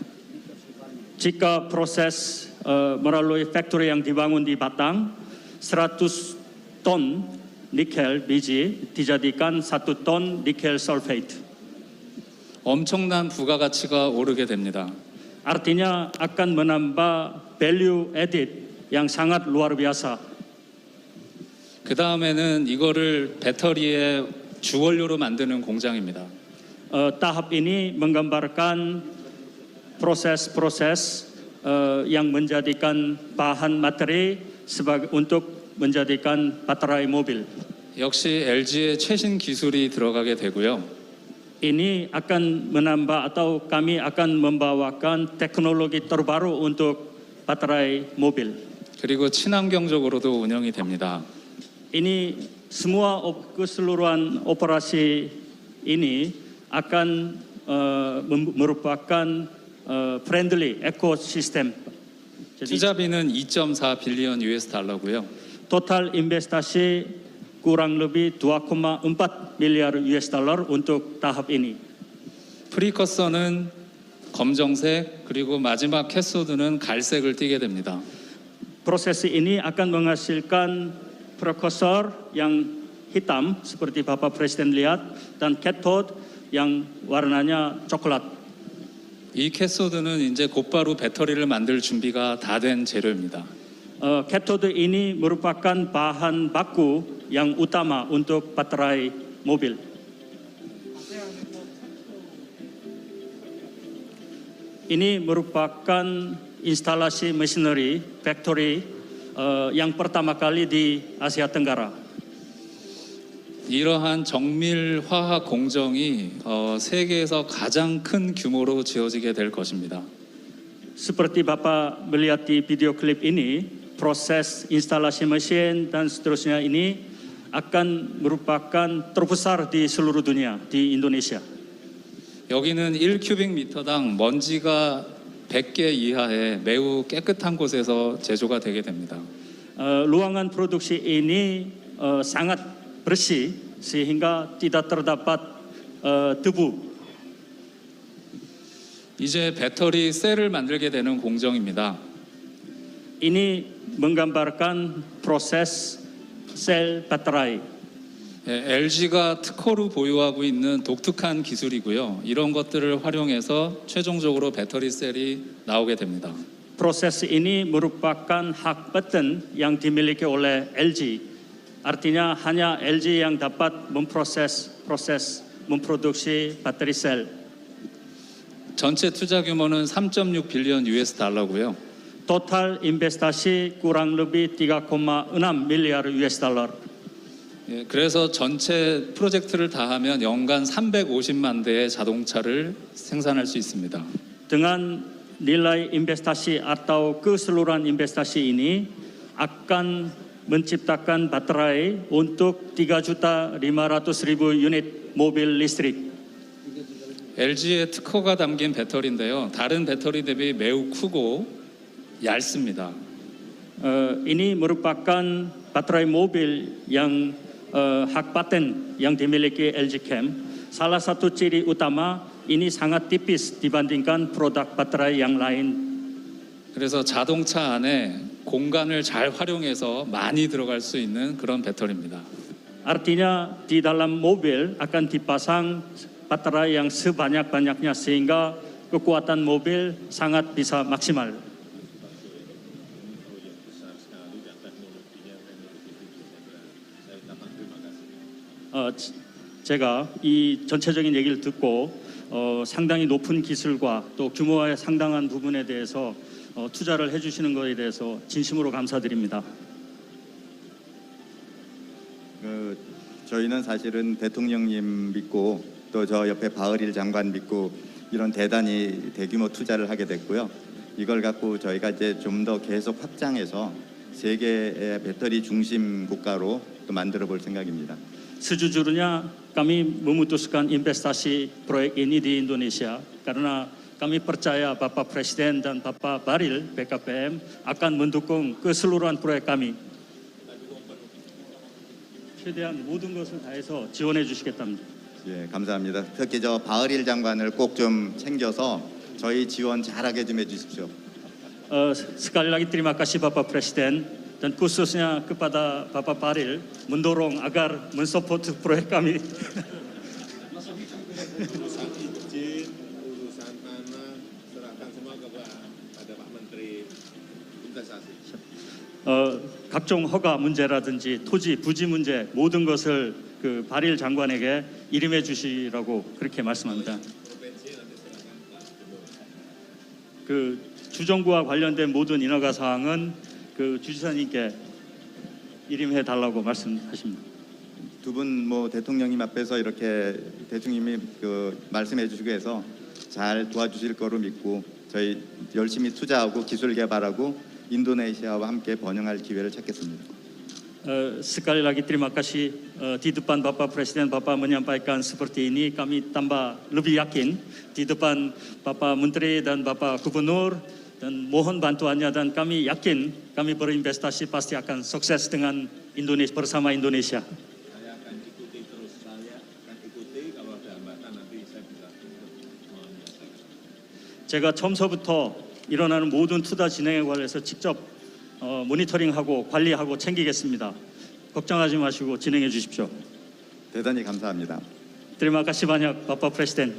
Jika proses melalui factory yang dibangun di Batang, 100 ton nikel biji dijadikan 1 ton nikel sulfate. 엄청난 부가가치가 오르게 됩니다. Artinya akan menambah value added yang sangat luar biasa. 그 다음에는 이거를 배터리의 주원료로 만드는 공장입니다. Tahap ini menggambarkan proses-proses yang menjadikan bahan materi untuk menjadikan baterai mobil. 역시 LG의 최신 기술이 들어가게 되고요. Ini akan menambah atau kami akan membawakan teknologi terbaru untuk baterai mobil. 그리고 친환경적으로도 운영이 됩니다. Ini semua keseluruhan operasi ini akan merupakan friendly ekosistem. 투자비는 2.4 빌리언 US 달러고요. Total investasi kurang lebih 2,4 miliar US dollar untuk tahap ini. 프리커서는 검정색 그리고 마지막 캐소드는 갈색을 띠게 됩니다. Proses ini akan menghasilkan prekursor yang hitam seperti Bapak Presiden lihat dan cathode yang warnanya coklat. 이 캐소드는 이제 곧바로 배터리를 만들 준비가 다 된 재료입니다. Cathode ini merupakan bahan baku yang utama untuk baterai mobil. Ini merupakan instalasi machinery factory yang pertama kali di Asia Tenggara. 이러한 정밀 화학 공정이 세계에서 가장 큰 규모로 지어지게 될 것입니다. Seperti Bapak melihat di video klip ini, proses instalasi mesin dan seterusnya ini akan merupakan terbesar di seluruh dunia, di Indonesia. 여기는 1큐빅미터당 먼지가 100개 이하의 매우 깨끗한 곳에서 제조가 되게 됩니다. Ruangan produksi ini sangat bersih sehingga tidak terdapat debu. 이제 배터리 셀을 만들게 되는 공정입니다. Ini menggambarkan proses sel baterai. LG가 특허로 보유하고 있는 독특한 기술이고요. 이런 것들을 활용해서 최종적으로 배터리 셀이 나오게 됩니다. Proses ini merupakan hak paten yang dimiliki oleh LG. Artinya hanya LG yang dapat memproduksi baterai sel. 전체 투자 규모는 3.6 빌리언 US 달러고요. Total investasi kurang lebih 3,6 miliar US dollar. 그래서 전체 프로젝트를 다 하면 연간 350만 대의 자동차를 생산할 수 있습니다. Dengan nilai investasi atau keseluruhan investasi ini akan menciptakan baterai untuk 3.500.000 unit mobil listrik. LG의 특허가 담긴 배터리인데요. 다른 배터리 대비 매우 크고 얇습니다. Ini merupakan baterai mobil yang hak paten yang dimiliki LG Chem. Salah satu ciri utama ini sangat tipis dibandingkan produk baterai yang lain. 그래서 자동차 안에 공간을 잘 활용해서 많이 들어갈 수 있는 그런 배터리입니다. Artinya di dalam mobil akan dipasang baterai yang sebanyak-banyaknya sehingga kekuatan mobil sangat bisa maksimal. 제가 이 전체적인 얘기를 듣고 상당히 높은 기술과 또 규모의 상당한 부분에 대해서 투자를 해주시는 것에 대해서 진심으로 감사드립니다. 저희는 사실은 대통령님 믿고 또 저 옆에 바흐릴 장관 믿고 이런 대단히 대규모 투자를 하게 됐고요. 이걸 갖고 저희가 이제 좀 더 계속 확장해서 세계의 배터리 중심 국가로 또 만들어 볼 생각입니다. Sejujurnya kami memutuskan investasi proyek ini di Indonesia karena kami percaya Bapak Presiden dan Bapak Bahlil BKPM akan mendukung keseluruhan proyek kami. 최대한 모든 것을 다해서 지원해 주시겠답니다. 예, 감사합니다. 특히 저 바흐릴 장관을 꼭 좀 챙겨서 저희 지원 잘하게 좀 해주십시오. Sekali lagi terima kasih Bapak Presiden dan khususnya kepada Bapak Bahlil mendorong agar mensupport proyek kami. Urusan tanah serahkan semua kepada Pak Menteri Investasi. 각종 허가 문제라든지 토지 부지 문제 모든 것을 그 바릴 장관에게 이름해 주시라고 그렇게 말씀합니다. 그 주정부와 관련된 모든 인허가 사항은 그 주지사님께 일임해 달라고 말씀하십니다. 두 분 뭐 대통령님 앞에서 이렇게 대통령님이 말씀해 주시고 해서 잘 도와주실 거로 믿고 저희 열심히 투자하고 기술 개발하고 인도네시아와 함께 번영할 기회를 찾겠습니다. Sekali lagi terima kasih di depan Bapak Presiden, Bapak menyampaikan seperti ini, kami tambah lebih yakin di depan Bapak Menteri dan Bapak Gubernur, dan mohon bantuannya, dan kami yakin kami berinvestasi pasti akan sukses dengan Indonesia, bersama Indonesia. Saya akan ikuti terus, saya akan ikuti kalau ada hambatan nanti saya bisa menyelesaikan. 제가 처음서부터 일어나는 모든 투자 진행에 관해서 직접 모니터링하고 관리하고 챙기겠습니다. 걱정하지 마시고 진행해 주십시오. 대단히 감사합니다. Terima kasih banyak, Bapak Presiden.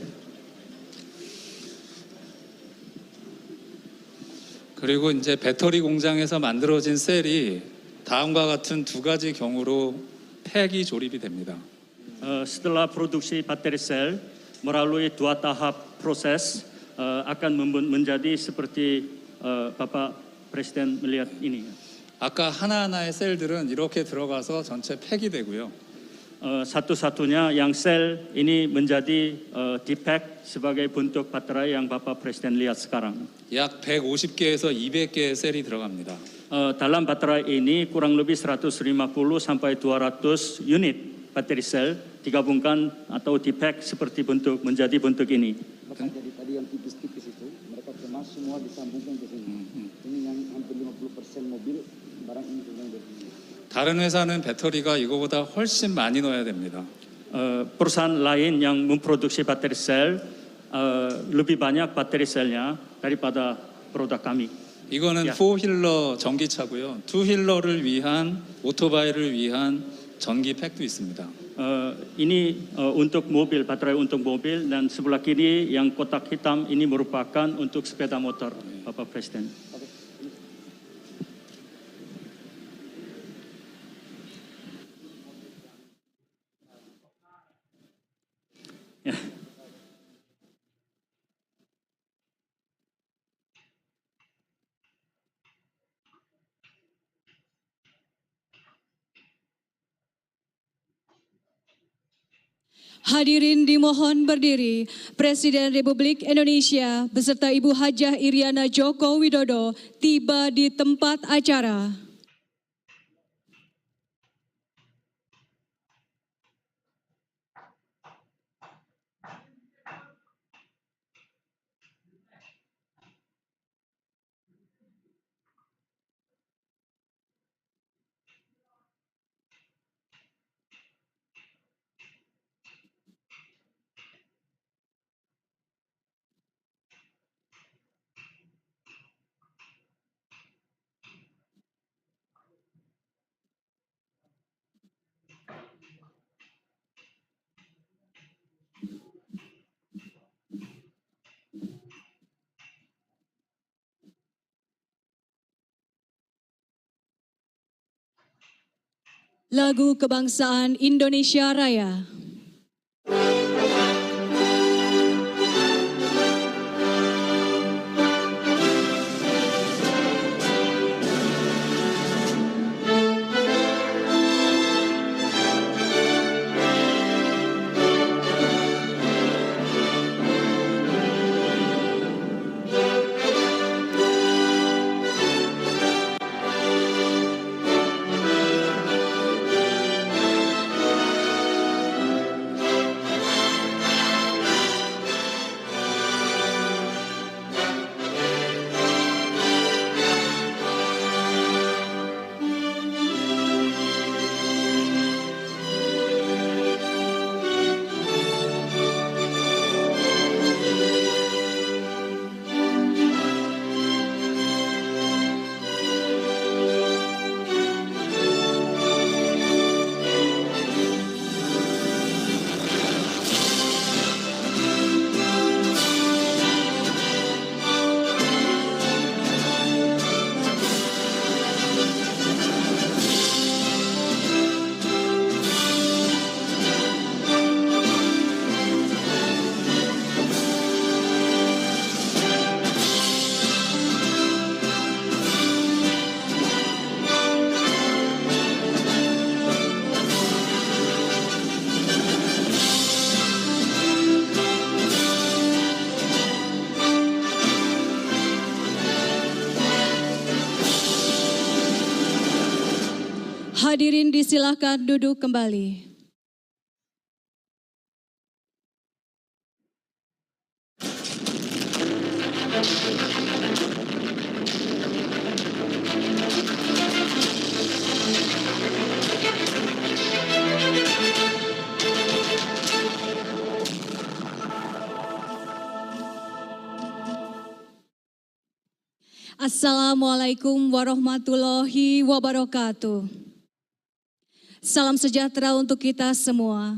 그리고 이제 배터리 공장에서 만들어진 셀이 다음과 같은 두 가지 경우로 팩이 조립이 됩니다. Setelah produksi baterai sel melalui dua tahap proses akan menjadi seperti Bapak Presiden melihat ini. 아까 하나하나의 셀들은 이렇게 들어가서 전체 팩이 되고요. Satu-satunya yang sel ini menjadi di-pack sebagai bentuk baterai yang Bapak Presiden lihat sekarang. 약 150개에서 200개의 셀이 들어갑니다. Dalam baterai ini kurang lebih 150 sampai 200 unit baterai sel digabungkan atau di-pack seperti menjadi bentuk ini. Maka jadi tadi yang tipis-tipis itu mereka kemas semua disambungkan ke sini. Ini yang hampir 50% mobil barang ini yang dari sini. 다른 회사는 배터리가 이거보다 훨씬 많이 넣어야 됩니다. Perusahaan lain yang memproduksi baterai sel lebih banyak baterai selnya daripada produk kami. 이거는 4휠러 전기차고요. 2휠러를 위한 오토바이를 위한 전기 팩도 있습니다. Ini untuk mobil, baterai untuk mobil, dan sebelah kiri yang kotak hitam ini merupakan untuk sepeda motor, Bapak Presiden. Ya. Hadirin dimohon berdiri. Presiden Republik Indonesia beserta Ibu Hajah Iriana Joko Widodo tiba di tempat acara. Lagu Kebangsaan Indonesia Raya. Hadirin disilahkan duduk kembali. Assalamualaikum warahmatullahi wabarakatuh. Salam sejahtera untuk kita semua.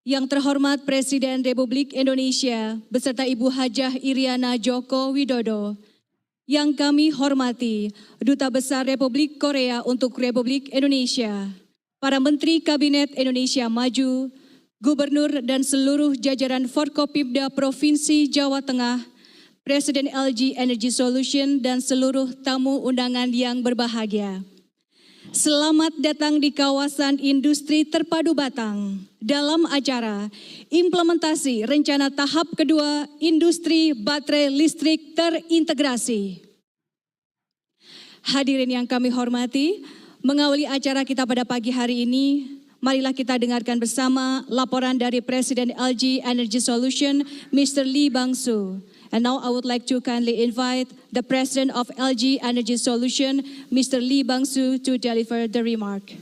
Yang terhormat Presiden Republik Indonesia beserta Ibu Hajah Iriana Joko Widodo. Yang kami hormati Duta Besar Republik Korea untuk Republik Indonesia, para Menteri Kabinet Indonesia Maju, Gubernur dan seluruh jajaran Forkopimda Provinsi Jawa Tengah, Presiden LG Energy Solution dan seluruh tamu undangan yang berbahagia. Selamat datang di kawasan industri terpadu Batang dalam acara implementasi rencana tahap kedua industri baterai listrik terintegrasi. Hadirin yang kami hormati, mengawali acara kita pada pagi hari ini, marilah kita dengarkan bersama laporan dari Presiden LG Energy Solution, Mr. Lee Bang-soo. And now I would like to kindly invite the President of LG Energy Solution, Mr. Lee Bang-soo, to deliver the remark.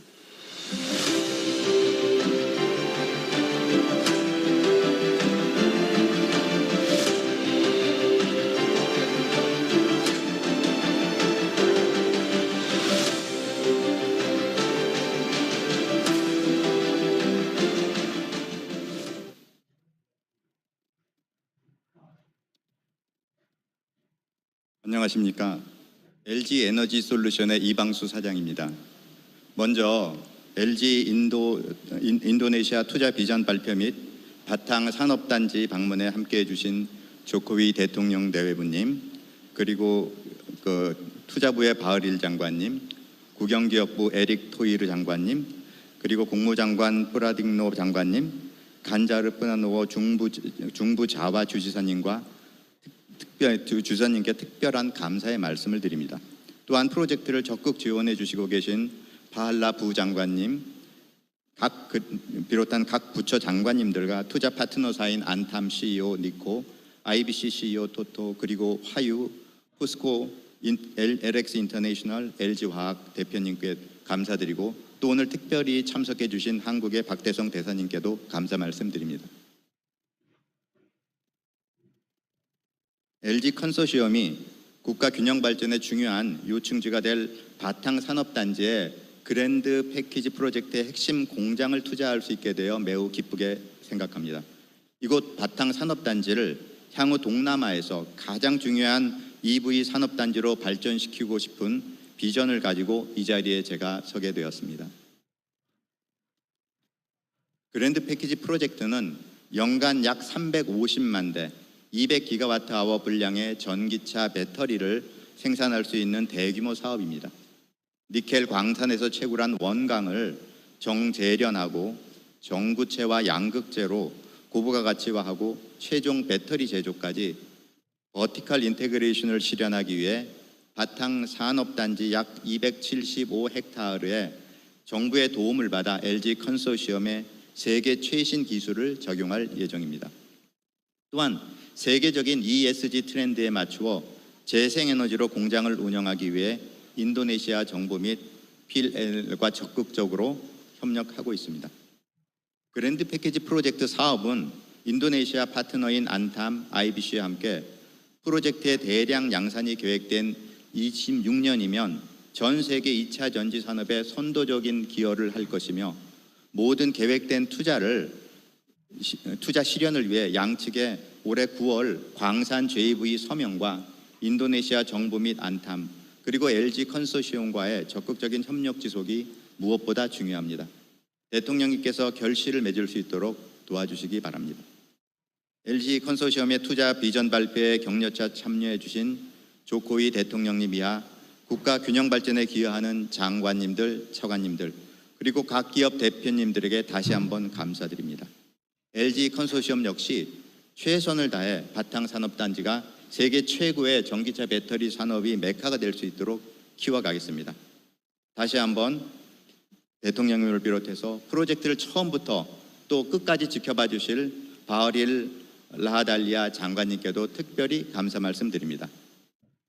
안녕하십니까. LG 에너지 솔루션의 이방수 사장입니다. 먼저 LG 인도네시아 투자 비전 발표 및 바탕 산업단지 방문에 함께해 주신 조코위 대통령 내외부님, 그리고 투자부의 바흐릴 장관님, 국영기업부 에릭 토이르 장관님, 그리고 국무장관 프라딩노 장관님, 간자르 프나노워 중부 자와 주지사님과 주사님께 특별한 감사의 말씀을 드립니다. 또한 프로젝트를 적극 지원해 주시고 계신 바할라 부장관님, 비롯한 각 부처 장관님들과 투자 파트너사인 안탐 CEO 니코, IBC CEO 토토, 그리고 화유, 포스코, LX 인터내셔널, LG화학 대표님께 감사드리고, 또 오늘 특별히 참석해 주신 한국의 박대성 대사님께도 감사 말씀드립니다. LG 컨소시엄이 국가 균형 발전의 중요한 요충지가 될 바탕 산업단지에 그랜드 패키지 프로젝트의 핵심 공장을 투자할 수 있게 되어 매우 기쁘게 생각합니다. 이곳 바탕 산업단지를 향후 동남아에서 가장 중요한 EV 산업단지로 발전시키고 싶은 비전을 가지고 이 자리에 제가 서게 되었습니다. 그랜드 패키지 프로젝트는 연간 약 350만 대 200기가와트아워 분량의 전기차 배터리를 생산할 수 있는 대규모 사업입니다. 니켈 광산에서 채굴한 원강을 정제련하고 정구체와 양극재로 고부가 가치화하고 최종 배터리 제조까지 버티컬 인테그레이션을 실현하기 위해 바탕 산업단지 약 275헥타르에 정부의 도움을 받아 LG 컨소시엄의 세계 최신 기술을 적용할 예정입니다. 또한 세계적인 ESG 트렌드에 맞추어 재생에너지로 공장을 운영하기 위해 인도네시아 정부 및 필과 적극적으로 협력하고 있습니다. 그랜드 패키지 프로젝트 사업은 인도네시아 파트너인 안탐, IBC와 함께 프로젝트의 대량 양산이 계획된 26년이면 전 세계 2차 전지 산업에 선도적인 기여를 할 것이며, 모든 계획된 투자 실현을 위해 양측에 올해 9월 광산 JV 서명과 인도네시아 정부 및 안탐, 그리고 LG 컨소시엄과의 적극적인 협력 지속이 무엇보다 중요합니다. 대통령님께서 결실을 맺을 수 있도록 도와주시기 바랍니다. LG 컨소시엄의 투자 비전 발표에 격려차 참여해 주신 조코위 대통령님 이하 국가 균형 발전에 기여하는 장관님들, 차관님들, 그리고 각 기업 대표님들에게 다시 한번 감사드립니다. LG 컨소시엄 역시 최선을 다해 바탕 산업단지가 세계 최고의 전기차 배터리 산업이 메카가 될 수 있도록 키워가겠습니다. 다시 한번 대통령님을 비롯해서 프로젝트를 처음부터 또 끝까지 지켜봐 주실 바흐릴 라하달리아 장관님께도 특별히 감사 말씀드립니다.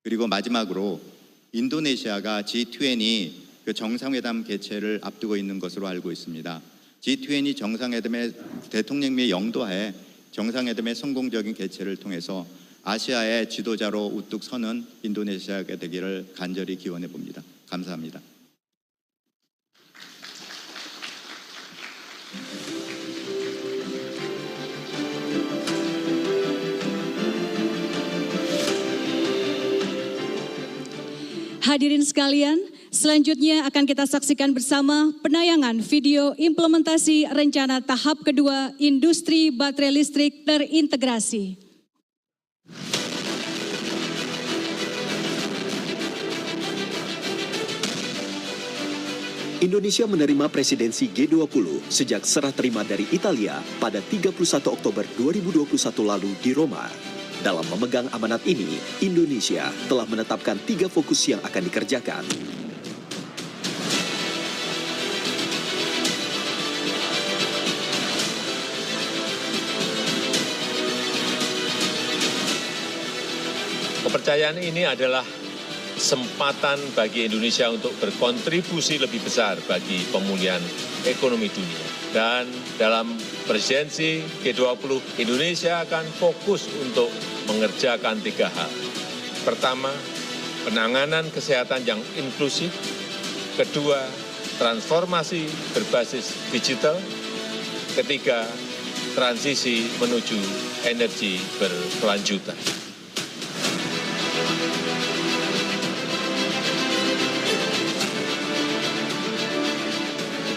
그리고 마지막으로 인도네시아가 G20 그 정상회담 개최를 앞두고 있는 것으로 알고 있습니다. G20 정상회담의 대통령님의 영도하에 정상회담의 성공적인 개최를 통해서 아시아의 지도자로 우뚝 서는 인도네시아가 되기를 간절히 기원해 봅니다. 감사합니다. Hadirin sekalian, selanjutnya akan kita saksikan bersama penayangan video implementasi rencana tahap kedua industri baterai listrik terintegrasi. Indonesia menerima presidensi G20 sejak serah terima dari Italia pada 31 Oktober 2021 lalu di Roma. Dalam memegang amanat ini, Indonesia telah menetapkan 3 fokus yang akan dikerjakan. Kepercayaan ini adalah kesempatan bagi Indonesia untuk berkontribusi lebih besar bagi pemulihan ekonomi dunia. Dan dalam presidensi G20, Indonesia akan fokus untuk mengerjakan 3 hal. Pertama, penanganan kesehatan yang inklusif. Kedua, transformasi berbasis digital. Ketiga, transisi menuju energi berkelanjutan.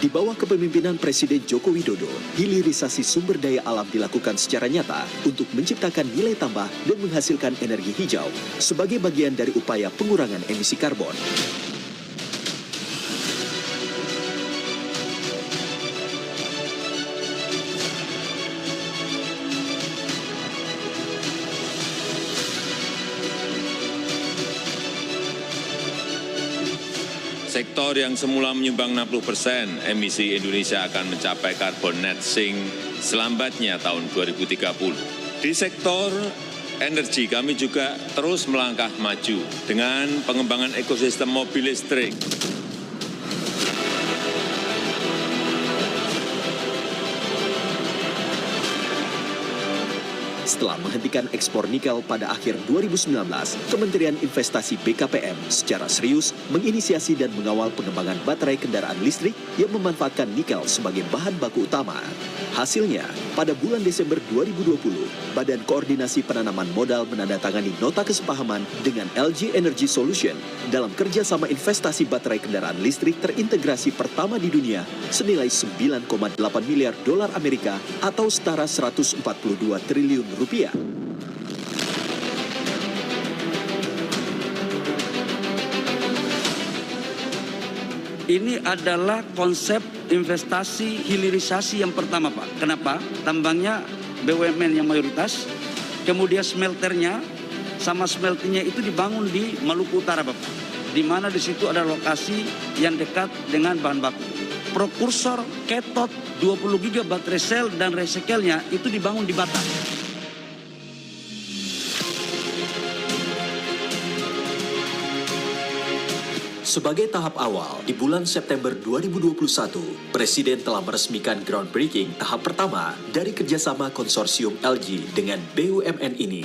Di bawah kepemimpinan Presiden Joko Widodo, hilirisasi sumber daya alam dilakukan secara nyata untuk menciptakan nilai tambah dan menghasilkan energi hijau sebagai bagian dari upaya pengurangan emisi karbon. Sektor yang semula menyumbang 60% emisi Indonesia akan mencapai carbon net sink selambatnya tahun 2030. Di sektor energi kami juga terus melangkah maju dengan pengembangan ekosistem mobil listrik. Setelah menghentikan ekspor nikel pada akhir 2019, Kementerian Investasi BKPM secara serius menginisiasi dan mengawal pengembangan baterai kendaraan listrik yang memanfaatkan nikel sebagai bahan baku utama. Hasilnya, pada bulan Desember 2020, Badan Koordinasi Penanaman Modal menandatangani nota kesepahaman dengan LG Energy Solution dalam kerjasama investasi baterai kendaraan listrik terintegrasi pertama di dunia senilai 9,8 miliar dolar Amerika atau setara 142 triliun rupiah. Ini adalah konsep investasi hilirisasi yang pertama, Pak. Kenapa? Tambangnya BUMN yang mayoritas, kemudian smelternya sama smeltingnya itu dibangun di Maluku Utara, Bapak. Di mana di situ ada lokasi yang dekat dengan bahan baku. Prokursor ketot 20 GB baterai sel dan recycle-nya itu dibangun di Batam. Sebagai tahap awal, di bulan September 2021, Presiden telah meresmikan groundbreaking tahap pertama dari kerjasama konsorsium LG dengan BUMN ini.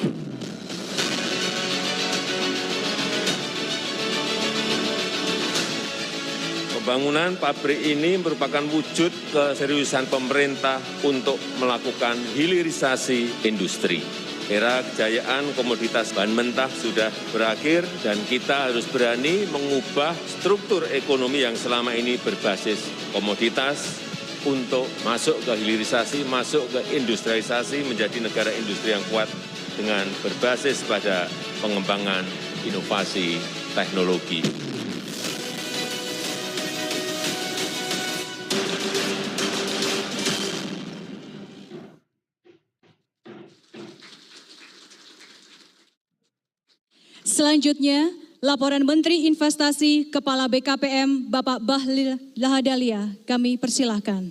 Pembangunan pabrik ini merupakan wujud keseriusan pemerintah untuk melakukan hilirisasi industri. Era kejayaan komoditas bahan mentah sudah berakhir dan kita harus berani mengubah struktur ekonomi yang selama ini berbasis komoditas untuk masuk ke hilirisasi, masuk ke industrialisasi, menjadi negara industri yang kuat dengan berbasis pada pengembangan inovasi teknologi. Selanjutnya, laporan Menteri Investasi Kepala BKPM Bapak Bahlil Lahadalia. Kami persilahkan.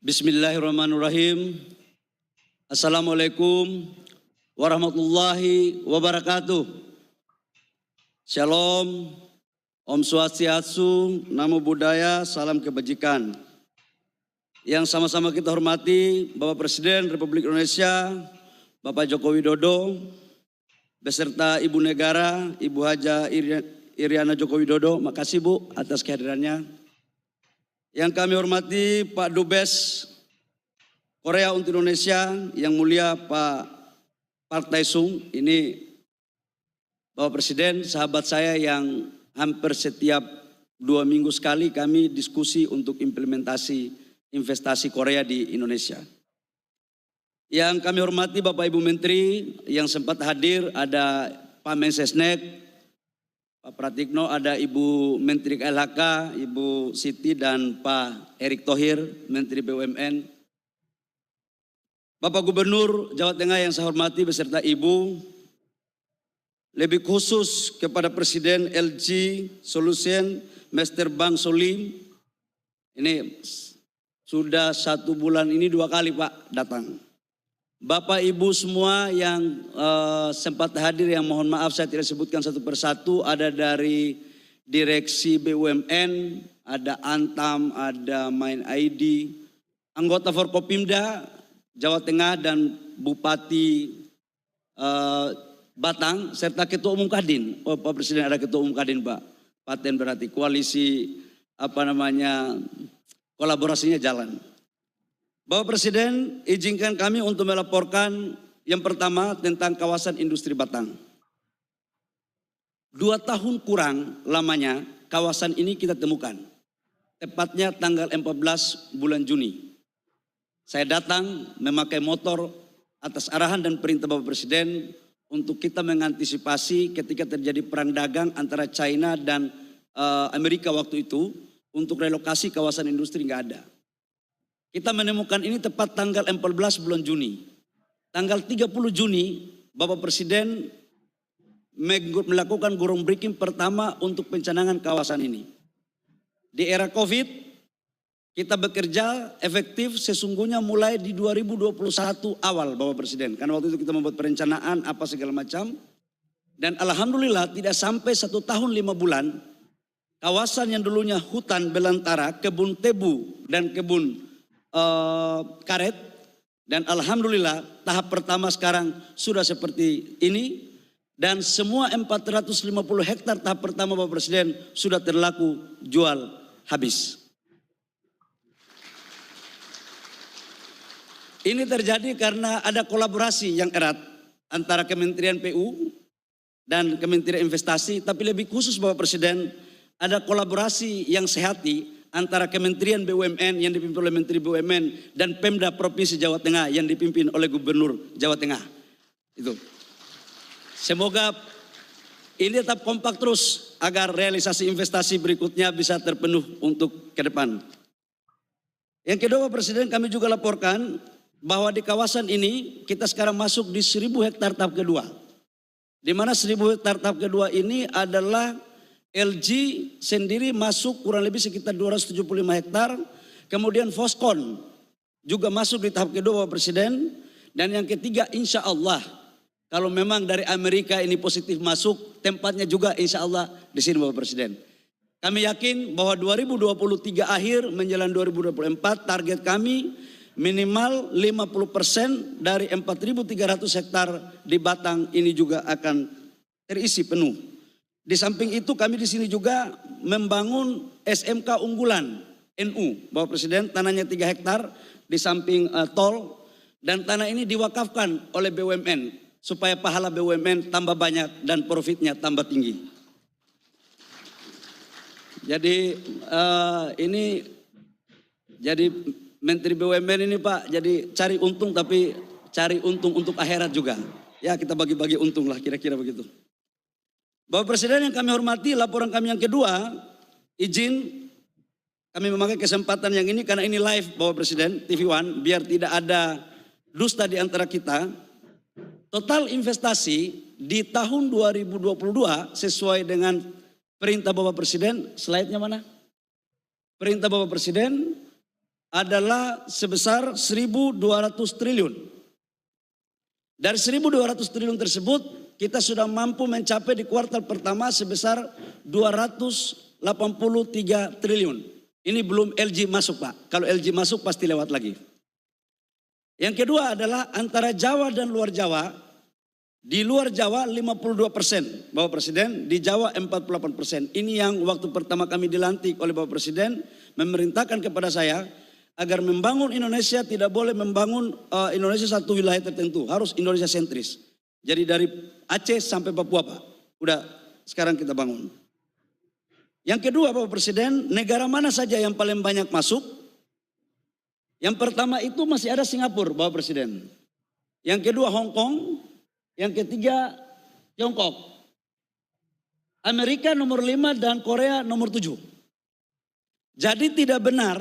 Bismillahirrahmanirrahim. Assalamualaikum warahmatullahi wabarakatuh. Shalom, Om Swastiastu, Namo Buddhaya, salam kebajikan. Yang sama-sama kita hormati Bapak Presiden Republik Indonesia, Bapak Joko Widodo, beserta Ibu Negara, Ibu Haja Iriana Joko Widodo. Makasih Bu atas kehadirannya. Yang kami hormati Pak Dubes Korea untuk Indonesia, yang mulia Pak Park Tae-sung, ini Bapak Presiden, sahabat saya yang hampir setiap 2 minggu sekali kami diskusi untuk implementasi investasi Korea di Indonesia. Yang kami hormati Bapak Ibu Menteri yang sempat hadir, ada Pak Mensesnek, Pak Pratikno, ada Ibu Menteri KLHK, Ibu Siti, dan Pak Erick Thohir, Menteri BUMN. Bapak Gubernur Jawa Tengah yang saya hormati beserta Ibu, lebih khusus kepada Presiden LG Solution, Mr. Bang Solim. Ini sudah 1 bulan ini 2 kali Pak datang. Bapak Ibu semua yang sempat hadir, yang mohon maaf saya tidak sebutkan satu persatu, ada dari Direksi BUMN, ada Antam, ada Main ID, anggota Forkopimda Jawa Tengah dan Bupati Batang, serta Ketua Umum Kadin. Oh Pak Presiden, ada Ketua Umum Kadin Pak, paten berarti koalisi kolaborasinya jalan. Bapak Presiden, izinkan kami untuk melaporkan yang pertama tentang kawasan industri Batang. 2 tahun kurang lamanya kawasan ini kita temukan. Tepatnya tanggal 14 bulan Juni. Saya datang memakai motor atas arahan dan perintah Bapak Presiden untuk kita mengantisipasi ketika terjadi perang dagang antara China dan Amerika waktu itu, untuk relokasi kawasan industri nggak ada. Kita menemukan ini tepat tanggal 14 bulan Juni. Tanggal 30 Juni, Bapak Presiden melakukan groundbreaking pertama untuk pencanangan kawasan ini. Di era COVID, kita bekerja efektif sesungguhnya mulai di 2021 awal Bapak Presiden. Karena waktu itu kita membuat perencanaan apa segala macam. Dan alhamdulillah tidak sampai 1 tahun 5 bulan, kawasan yang dulunya hutan belantara, kebun tebu dan kebun karet, dan alhamdulillah tahap pertama sekarang sudah seperti ini, dan semua 450 hektar tahap pertama Bapak Presiden sudah terlaku jual habis. Ini terjadi karena ada kolaborasi yang erat antara Kementerian PU dan Kementerian Investasi, tapi lebih khusus Bapak Presiden ada kolaborasi yang sehati antara Kementerian BUMN yang dipimpin oleh Menteri BUMN dan Pemda Provinsi Jawa Tengah yang dipimpin oleh Gubernur Jawa Tengah. Itu. Semoga ini tetap kompak terus agar realisasi investasi berikutnya bisa terpenuh untuk ke depan. Yang kedua Pak Presiden, kami juga laporkan bahwa di kawasan ini kita sekarang masuk di 1000 hektar tahap kedua. Di mana 1000 hektar tahap kedua ini adalah LG sendiri masuk kurang lebih sekitar 275 hektar. Kemudian Foskon juga masuk di tahap kedua Bapak Presiden. Dan yang ketiga insya Allah kalau memang dari Amerika ini positif masuk, tempatnya juga insya Allah di sini Bapak Presiden. Kami yakin bahwa 2023 akhir menjelang 2024 target kami minimal 50% dari 4.300 hektar di Batang ini juga akan terisi penuh. Di samping itu kami di sini juga membangun SMK unggulan NU. Bapak Presiden, tanahnya 3 hektar di samping tol, dan tanah ini diwakafkan oleh BUMN supaya pahala BUMN tambah banyak dan profitnya tambah tinggi. Jadi ini jadi Menteri BUMN ini Pak, jadi cari untung tapi cari untung untuk akhirat juga. Ya kita bagi-bagi untung lah kira-kira begitu. Bapak Presiden yang kami hormati, laporan kami yang kedua, izin kami memakai kesempatan yang ini karena ini live Bapak Presiden, TV One, biar tidak ada dusta di antara kita. Total investasi di tahun 2022 sesuai dengan perintah Bapak Presiden, slide-nya mana? Perintah Bapak Presiden adalah sebesar 1.200 triliun. Dari 1.200 triliun tersebut, kita sudah mampu mencapai di kuartal pertama sebesar 283 triliun. Ini belum LG masuk Pak. Kalau LG masuk pasti lewat lagi. Yang kedua adalah antara Jawa dan luar Jawa. Di luar Jawa 52% Bapak Presiden, di Jawa 48%. Ini yang waktu pertama kami dilantik oleh Bapak Presiden memerintahkan kepada saya agar membangun Indonesia tidak boleh membangun Indonesia satu wilayah tertentu. Harus Indonesia sentris. Jadi dari Aceh sampai Papua Pak. Udah sekarang kita bangun. Yang kedua Bapak Presiden, negara mana saja yang paling banyak masuk? Yang pertama itu masih ada Singapura Bapak Presiden. Yang kedua Hong Kong. Yang ketiga Tiongkok. Amerika nomor 5 dan Korea nomor 7. Jadi tidak benar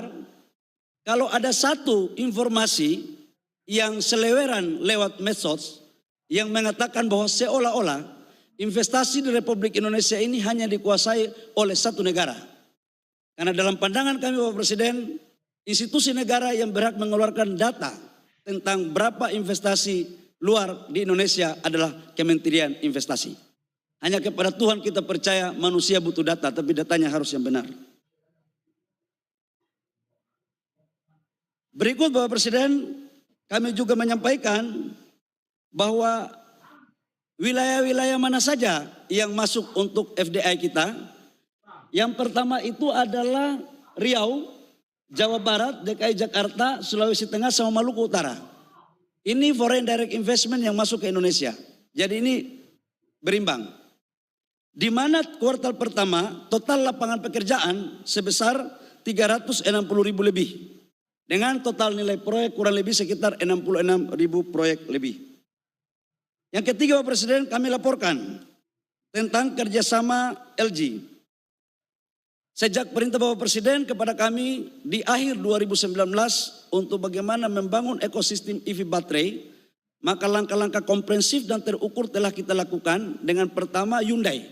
kalau ada satu informasi yang seleweran lewat medsos yang mengatakan bahwa seolah-olah investasi di Republik Indonesia ini hanya dikuasai oleh satu negara. Karena dalam pandangan kami Bapak Presiden, institusi negara yang berhak mengeluarkan data tentang berapa investasi luar di Indonesia adalah Kementerian Investasi. Hanya kepada Tuhan kita percaya, manusia butuh data, tapi datanya harus yang benar. Berikut Bapak Presiden, kami juga menyampaikan bahwa wilayah-wilayah mana saja yang masuk untuk FDI kita. Yang pertama itu adalah Riau, Jawa Barat, DKI Jakarta, Sulawesi Tengah, sama Maluku Utara. Ini foreign direct investment yang masuk ke Indonesia. Jadi ini berimbang. Di mana kuartal pertama total lapangan pekerjaan sebesar 360.000 lebih. Dengan total nilai proyek kurang lebih sekitar 66.000 proyek lebih. Yang ketiga Bapak Presiden, kami laporkan tentang kerjasama LG. Sejak perintah Bapak Presiden kepada kami di akhir 2019 untuk bagaimana membangun ekosistem EV baterai, maka langkah-langkah komprehensif dan terukur telah kita lakukan. Dengan pertama Hyundai,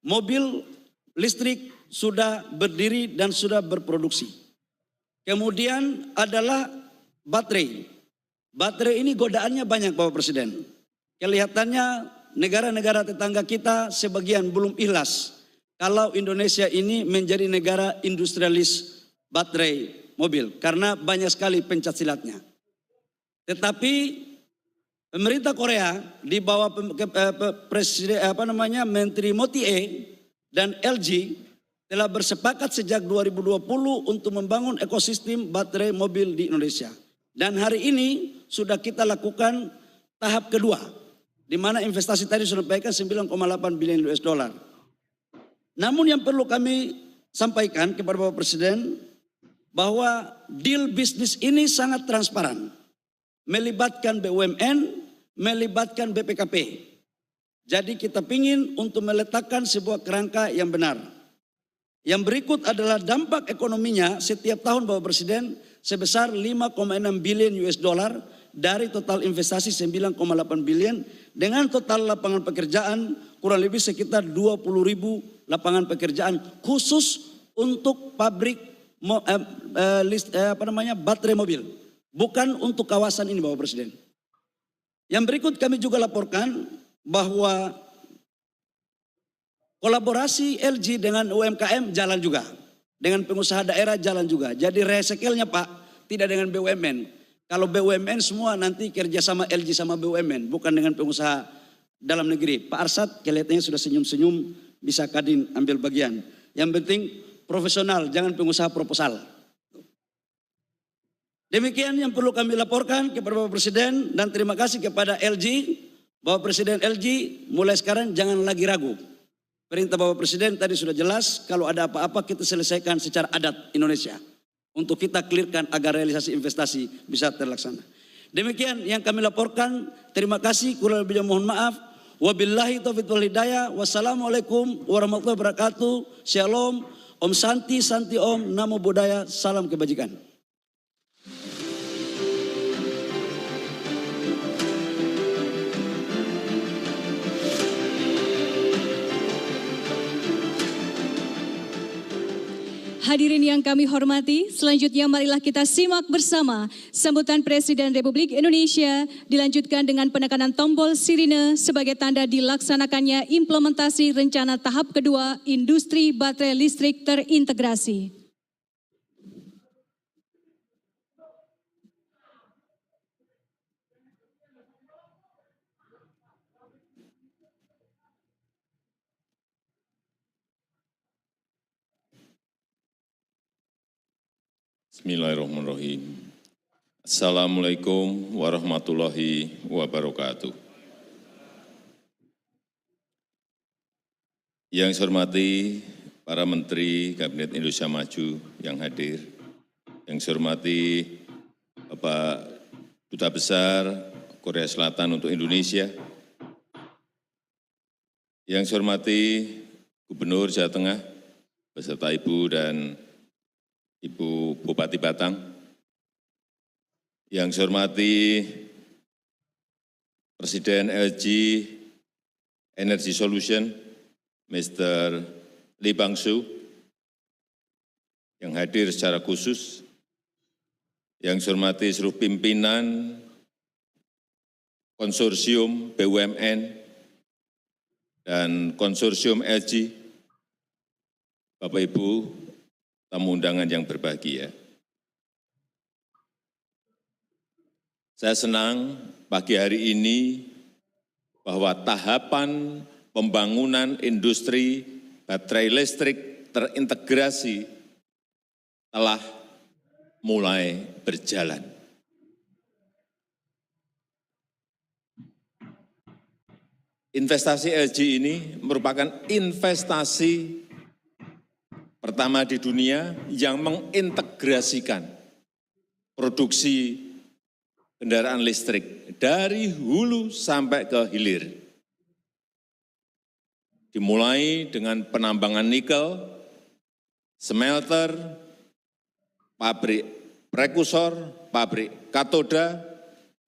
mobil listrik sudah berdiri dan sudah berproduksi. Kemudian adalah baterai. Baterai ini godaannya banyak Bapak Presiden. Kelihatannya negara-negara tetangga kita sebagian belum ikhlas kalau Indonesia ini menjadi negara industrialis baterai mobil karena banyak sekali pencak silatnya. Tetapi pemerintah Korea di bawah Presiden Menteri Motie dan LG telah bersepakat sejak 2020 untuk membangun ekosistem baterai mobil di Indonesia. Dan hari ini sudah kita lakukan tahap kedua, di mana investasi tadi sudah disampaikan 9,8 billion US dollar. Namun yang perlu kami sampaikan kepada Bapak Presiden bahwa deal bisnis ini sangat transparan, melibatkan BUMN, melibatkan BPKP. Jadi kita ingin untuk meletakkan sebuah kerangka yang benar. Yang berikut adalah dampak ekonominya setiap tahun Bapak Presiden sebesar 5,6 billion US dollar dari total investasi 9,8 billion dengan total lapangan pekerjaan kurang lebih sekitar 20.000 lapangan pekerjaan khusus untuk pabrik baterai mobil, bukan untuk kawasan ini Bapak Presiden. Yang berikut kami juga laporkan bahwa kolaborasi LG dengan UMKM jalan juga. Dengan pengusaha daerah jalan juga. Jadi resekelnya Pak, tidak dengan BUMN. Kalau BUMN semua nanti kerjasama LG sama BUMN, bukan dengan pengusaha dalam negeri. Pak Arsad kelihatannya sudah senyum-senyum, bisa Kadin ambil bagian. Yang penting profesional, jangan pengusaha proposal. Demikian yang perlu kami laporkan kepada Bapak Presiden dan terima kasih kepada LG. Bapak Presiden LG mulai sekarang jangan lagi ragu. Perintah Bapak Presiden tadi sudah jelas, kalau ada apa-apa kita selesaikan secara adat Indonesia. Untuk kita clearkan agar realisasi investasi bisa terlaksana. Demikian yang kami laporkan. Terima kasih, kurang lebihnya mohon maaf. Wabillahi taufiq wal hidayah. Wassalamualaikum warahmatullahi wabarakatuh. Shalom, Om Santi, Santi Om, Namo Buddhaya, salam kebajikan. Hadirin yang kami hormati, selanjutnya marilah kita simak bersama sambutan Presiden Republik Indonesia dilanjutkan dengan penekanan tombol sirine sebagai tanda dilaksanakannya implementasi rencana tahap kedua industri baterai listrik terintegrasi. Bismillahirrahmanirrahim. Assalamualaikum warahmatullahi wabarakatuh. Yang saya hormati para Menteri Kabinet Indonesia Maju yang hadir, yang saya hormati Bapak Duta Besar Korea Selatan untuk Indonesia, yang saya hormati Gubernur Jawa Tengah beserta Ibu dan Ibu Bupati Batang, yang saya hormati Presiden LG Energy Solution, Mr. Lee Bang-soo, yang hadir secara khusus, yang saya hormati seluruh pimpinan konsorsium BUMN dan konsorsium LG, Bapak Ibu, tamu undangan yang berbahagia. Saya senang pagi hari ini bahwa tahapan pembangunan industri baterai listrik terintegrasi telah mulai berjalan. Investasi LG ini merupakan investasi pertama di dunia yang mengintegrasikan produksi kendaraan listrik dari hulu sampai ke hilir. Dimulai dengan penambangan nikel, smelter, pabrik prekursor, pabrik katoda,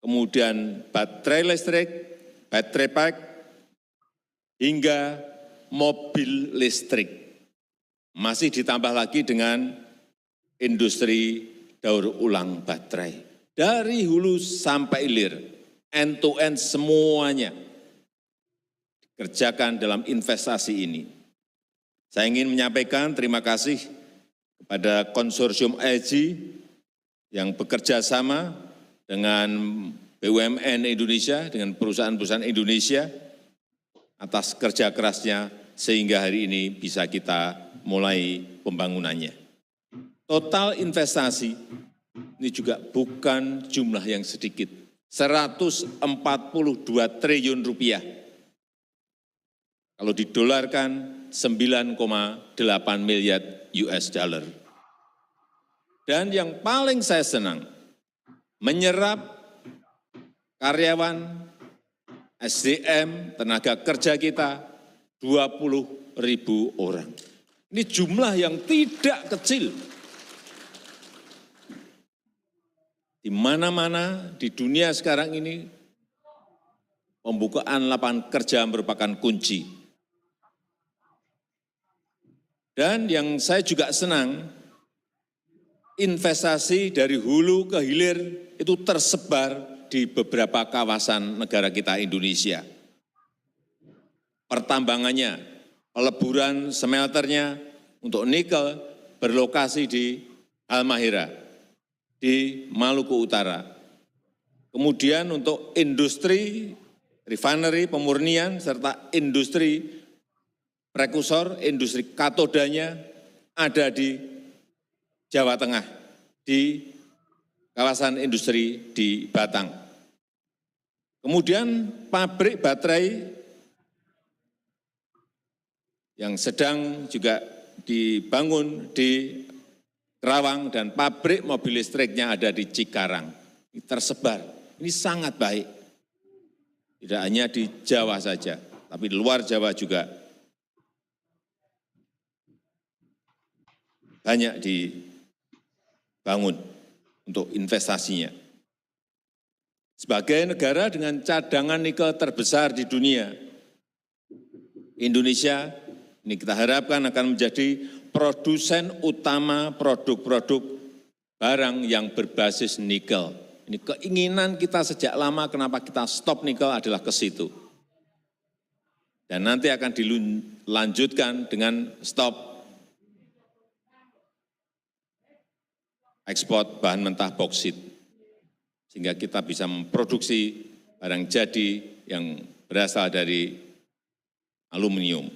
kemudian baterai listrik, baterai pack, hingga mobil listrik. Masih ditambah lagi dengan industri daur ulang baterai. Dari hulu sampai hilir, end to end semuanya dikerjakan dalam investasi ini. Saya ingin menyampaikan terima kasih kepada konsorsium LG yang bekerja sama dengan BUMN Indonesia, dengan perusahaan-perusahaan Indonesia atas kerja kerasnya sehingga hari ini bisa kita mulai pembangunannya. Total investasi ini juga bukan jumlah yang sedikit, 142 triliun rupiah. Kalau didolarkan 9,8 miliar US dollar. Dan yang paling saya senang, menyerap karyawan, SDM, tenaga kerja kita 20.000 orang. Ini jumlah yang tidak kecil. Di mana-mana di dunia sekarang ini, pembukaan lapangan kerja merupakan kunci. Dan yang saya juga senang, investasi dari hulu ke hilir itu tersebar di beberapa kawasan negara kita Indonesia. Pertambangannya, peleburan smelternya untuk nikel berlokasi di Halmahera, di Maluku Utara. Kemudian untuk industri, refinery, pemurnian, serta industri prekursor, industri katodanya ada di Jawa Tengah, di kawasan industri di Batang. Kemudian pabrik baterai yang sedang juga dibangun di Kerawang dan pabrik mobil listriknya ada di Cikarang. Tersebar Ini sangat baik. Tidak hanya di Jawa saja, tapi di luar Jawa juga banyak dibangun untuk investasinya. Sebagai negara dengan cadangan nikel terbesar di dunia, Indonesia ini kita harapkan akan menjadi produsen utama produk-produk barang yang berbasis nikel. Ini keinginan kita sejak lama, kenapa kita stop nikel adalah ke situ. Dan nanti akan dilanjutkan dengan stop ekspor bahan mentah boksit. Sehingga kita bisa memproduksi barang jadi yang berasal dari aluminium.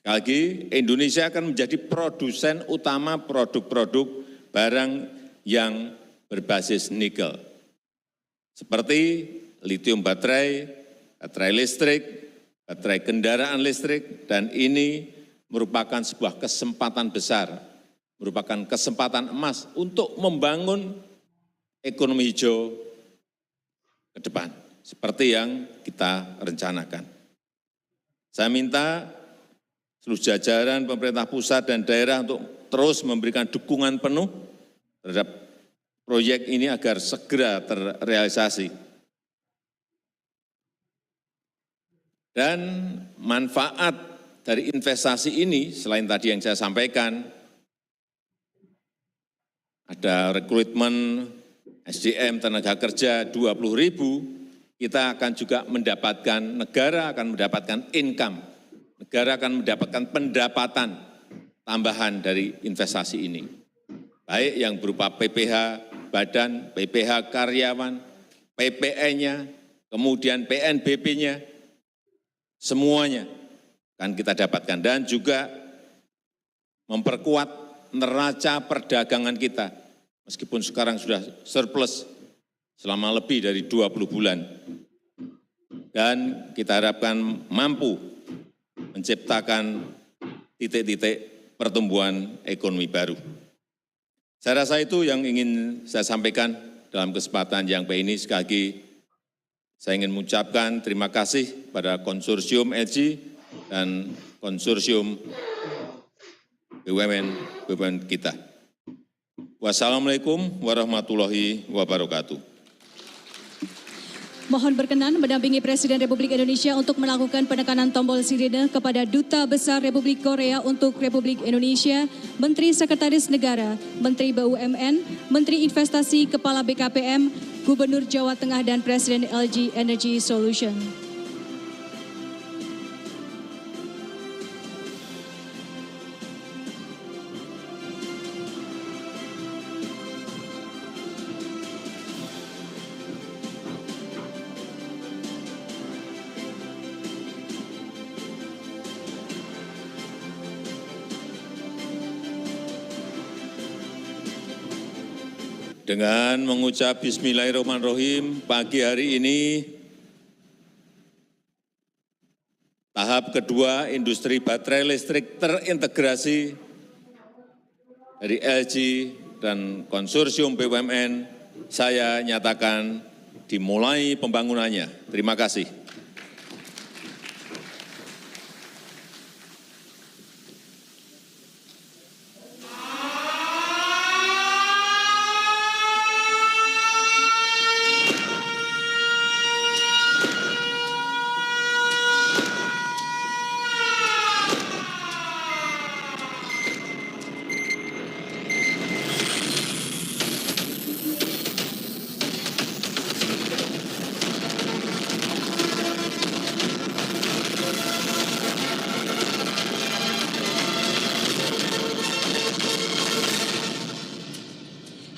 Sekali lagi, Indonesia akan menjadi produsen utama produk-produk barang yang berbasis nikel. Seperti lithium baterai, baterai listrik, baterai kendaraan listrik, dan ini merupakan sebuah kesempatan besar, merupakan kesempatan emas untuk membangun ekonomi hijau ke depan, seperti yang kita rencanakan. Saya minta seluruh jajaran pemerintah pusat dan daerah untuk terus memberikan dukungan penuh terhadap proyek ini agar segera terrealisasi. Dan manfaat dari investasi ini, selain tadi yang saya sampaikan, ada rekrutmen SDM tenaga kerja 20.000, kita akan juga mendapatkan, negara akan mendapatkan income, negara akan mendapatkan pendapatan tambahan dari investasi ini. Baik yang berupa PPH badan, PPH karyawan, PPN-nya, kemudian PNBP-nya, semuanya akan kita dapatkan. Dan juga memperkuat neraca perdagangan kita. Meskipun sekarang sudah surplus selama lebih dari 20 bulan. Dan kita harapkan mampu menciptakan titik-titik pertumbuhan ekonomi baru. Saya rasa itu yang ingin saya sampaikan dalam kesempatan yang baik ini. Sekali lagi saya ingin mengucapkan terima kasih pada konsorsium LG dan konsorsium BUMN kita. Wassalamualaikum warahmatullahi wabarakatuh. Mohon berkenan mendampingi Presiden Republik Indonesia untuk melakukan penekanan tombol sirine kepada Duta Besar Republik Korea untuk Republik Indonesia, Menteri Sekretaris Negara, Menteri BUMN, Menteri Investasi, Kepala BKPM, Gubernur Jawa Tengah, dan Presiden LG Energy Solution. Dengan mengucap Bismillahirrahmanirrahim, pagi hari ini tahap kedua industri baterai listrik terintegrasi dari LG dan konsorsium BUMN saya nyatakan dimulai pembangunannya. Terima kasih.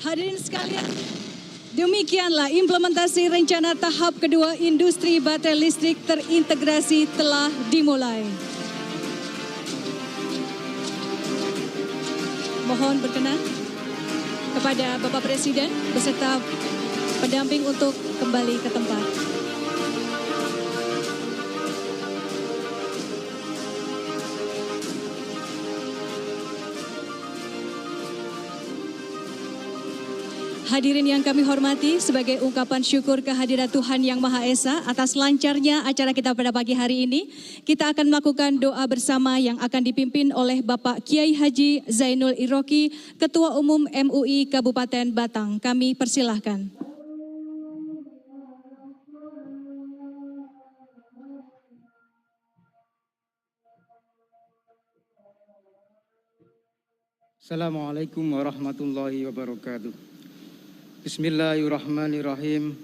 Hadirin sekalian, demikianlah implementasi rencana tahap kedua industri baterai listrik terintegrasi telah dimulai. Mohon berkenan kepada Bapak Presiden beserta pendamping untuk kembali ke tempat. Hadirin yang kami hormati, sebagai ungkapan syukur kehadirat Tuhan Yang Maha Esa atas lancarnya acara kita pada pagi hari ini, kita akan melakukan doa bersama yang akan dipimpin oleh Bapak Kiai Haji Zainul Iroki, Ketua Umum MUI Kabupaten Batang. Kami persilahkan. Assalamualaikum warahmatullahi wabarakatuh. Bismillahirrahmanirrahim.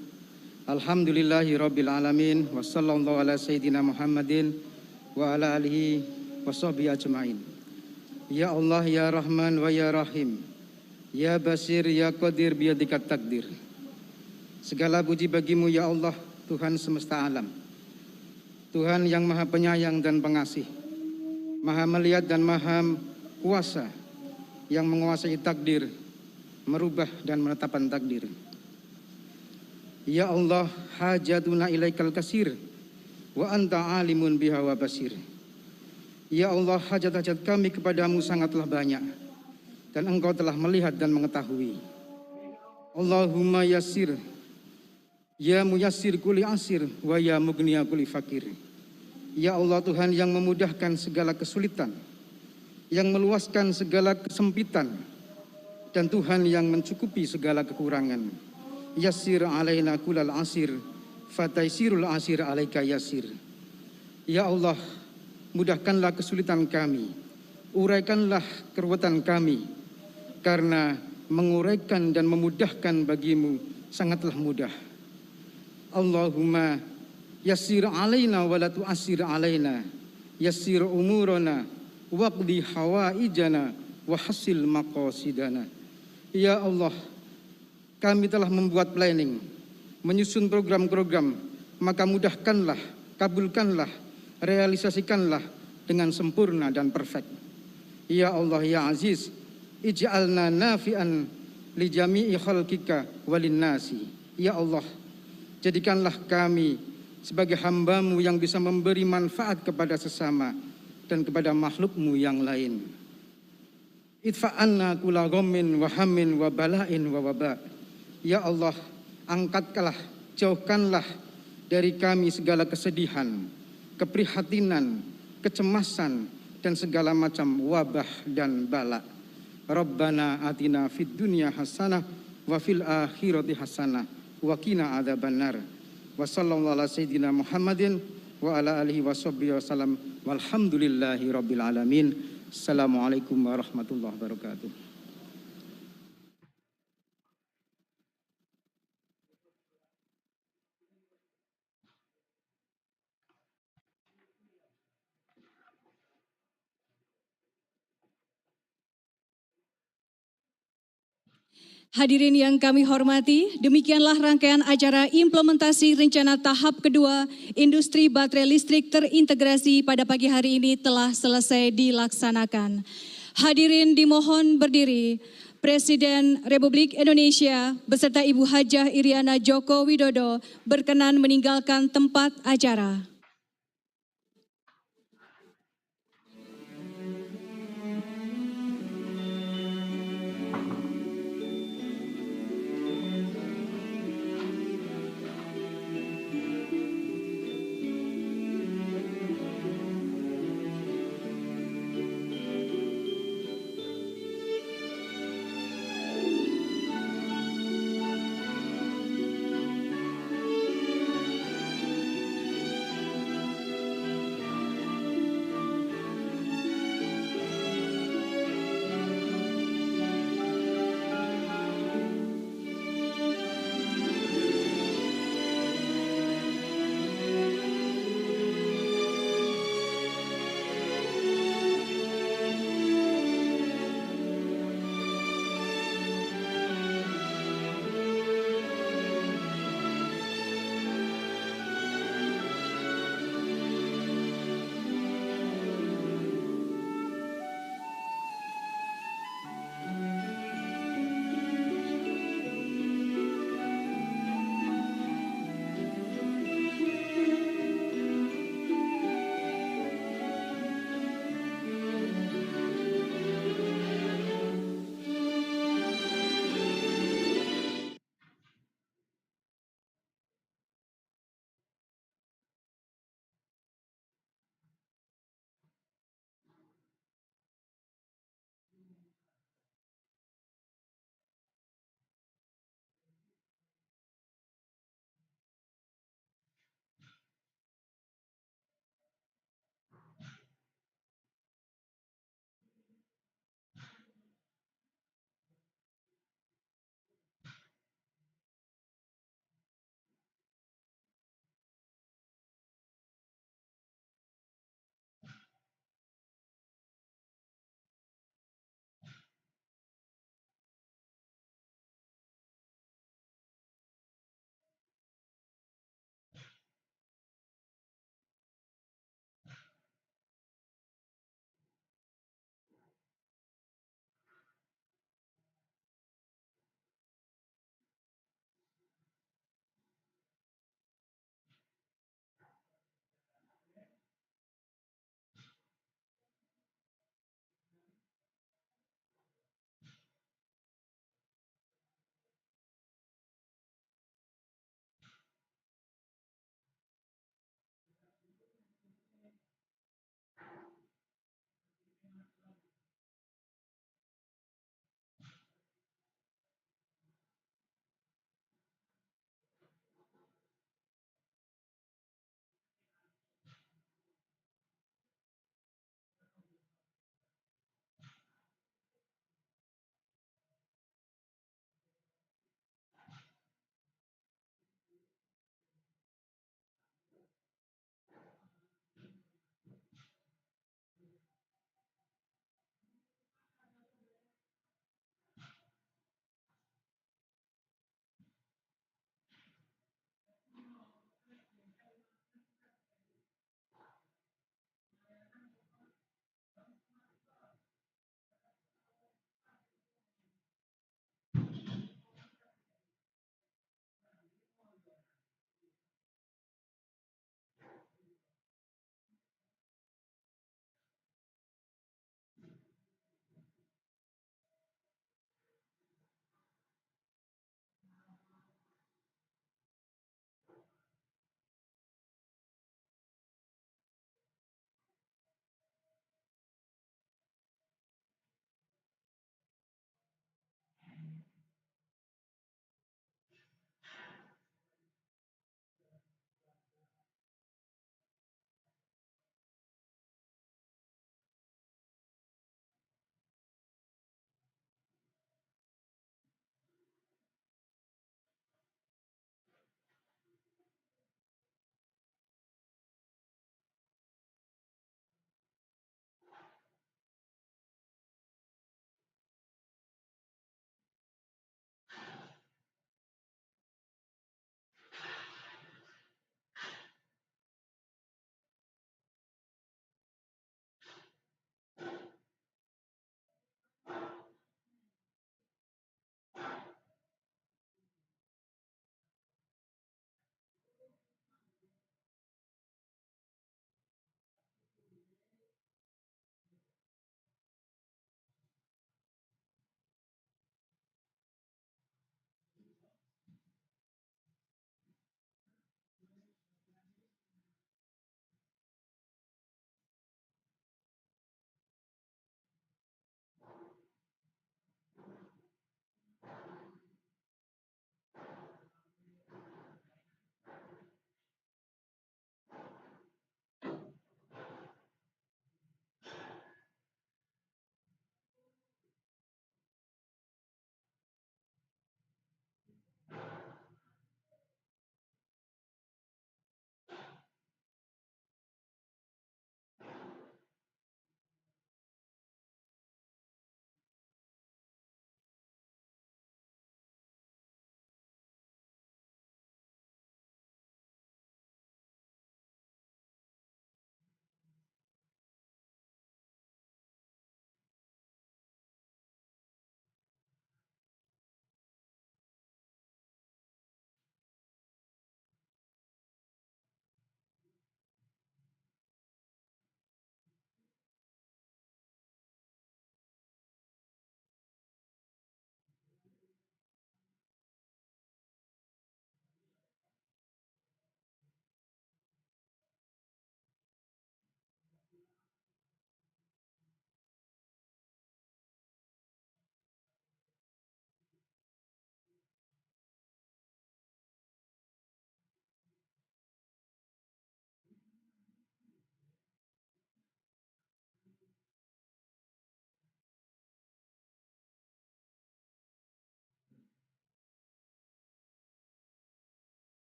Alhamdulillahi rabbil alamin. Wa sallallahu ala sayyidina Muhammadin wa ala alihi wa sahbihi ajma'in. Ya Allah, ya Rahman wa ya Rahim. Ya Basir, ya Qadir, biyadikat takdir. Segala puji bagimu ya Allah, Tuhan semesta alam. Tuhan yang maha penyayang dan pengasih, maha melihat dan maha kuasa, yang menguasai takdir, merubah dan menetapkan takdir. Ya Allah, hajatuna ilaikal kasir, wa anta alimun biha wa basir. Ya Allah, hajat-hajat kami kepadamu sangatlah banyak, dan engkau telah melihat dan mengetahui. Allahumma yassir, ya muyassir kuli asir, wa ya mugniya kuli fakir. Ya Allah, Tuhan yang memudahkan segala kesulitan, yang meluaskan segala kesempitan, dan Tuhan yang mencukupi segala kekurangan. Yassir alaina kulal asir, fataisirul asir alaika yassir. Ya Allah, mudahkanlah kesulitan kami, uraikanlah keruwetan kami, karena menguraikan dan memudahkan bagimu sangatlah mudah. Allahumma yassir alaina wa la tu'assir alaina, yassir umurana waqdi hawaijana wa hasil maqasidana. Ya Allah, kami telah membuat planning, menyusun program-program, maka mudahkanlah, kabulkanlah, realisasikanlah dengan sempurna dan perfect. Ya Allah, ya Aziz, ij'alna nafi'an li jami'i khalqika walin nasi. Ya Allah, jadikanlah kami sebagai hamba-Mu yang bisa memberi manfaat kepada sesama dan kepada makhluk-Mu yang lain. Idfa'anna kula ghammin wa hammin wa bala'in wa waba. Ya Allah, angkatkanlah, jauhkanlah dari kami segala kesedihan, keprihatinan, kecemasan, dan segala macam wabah dan bala. Rabbana atina fid dunya hasanah wa fil akhirati hasanah wa qina adzabannar. Wa sallallahu ala sayyidina Muhammadin wa ala alihi wa sahbihi wasallam. Walhamdulillahi rabbil alamin. Assalamualaikum warahmatullahi wabarakatuh. Hadirin yang kami hormati, demikianlah rangkaian acara implementasi rencana tahap kedua industri baterai listrik terintegrasi pada pagi hari ini telah selesai dilaksanakan. Hadirin dimohon berdiri. Presiden Republik Indonesia beserta Ibu Hajah Iriana Joko Widodo berkenan meninggalkan tempat acara.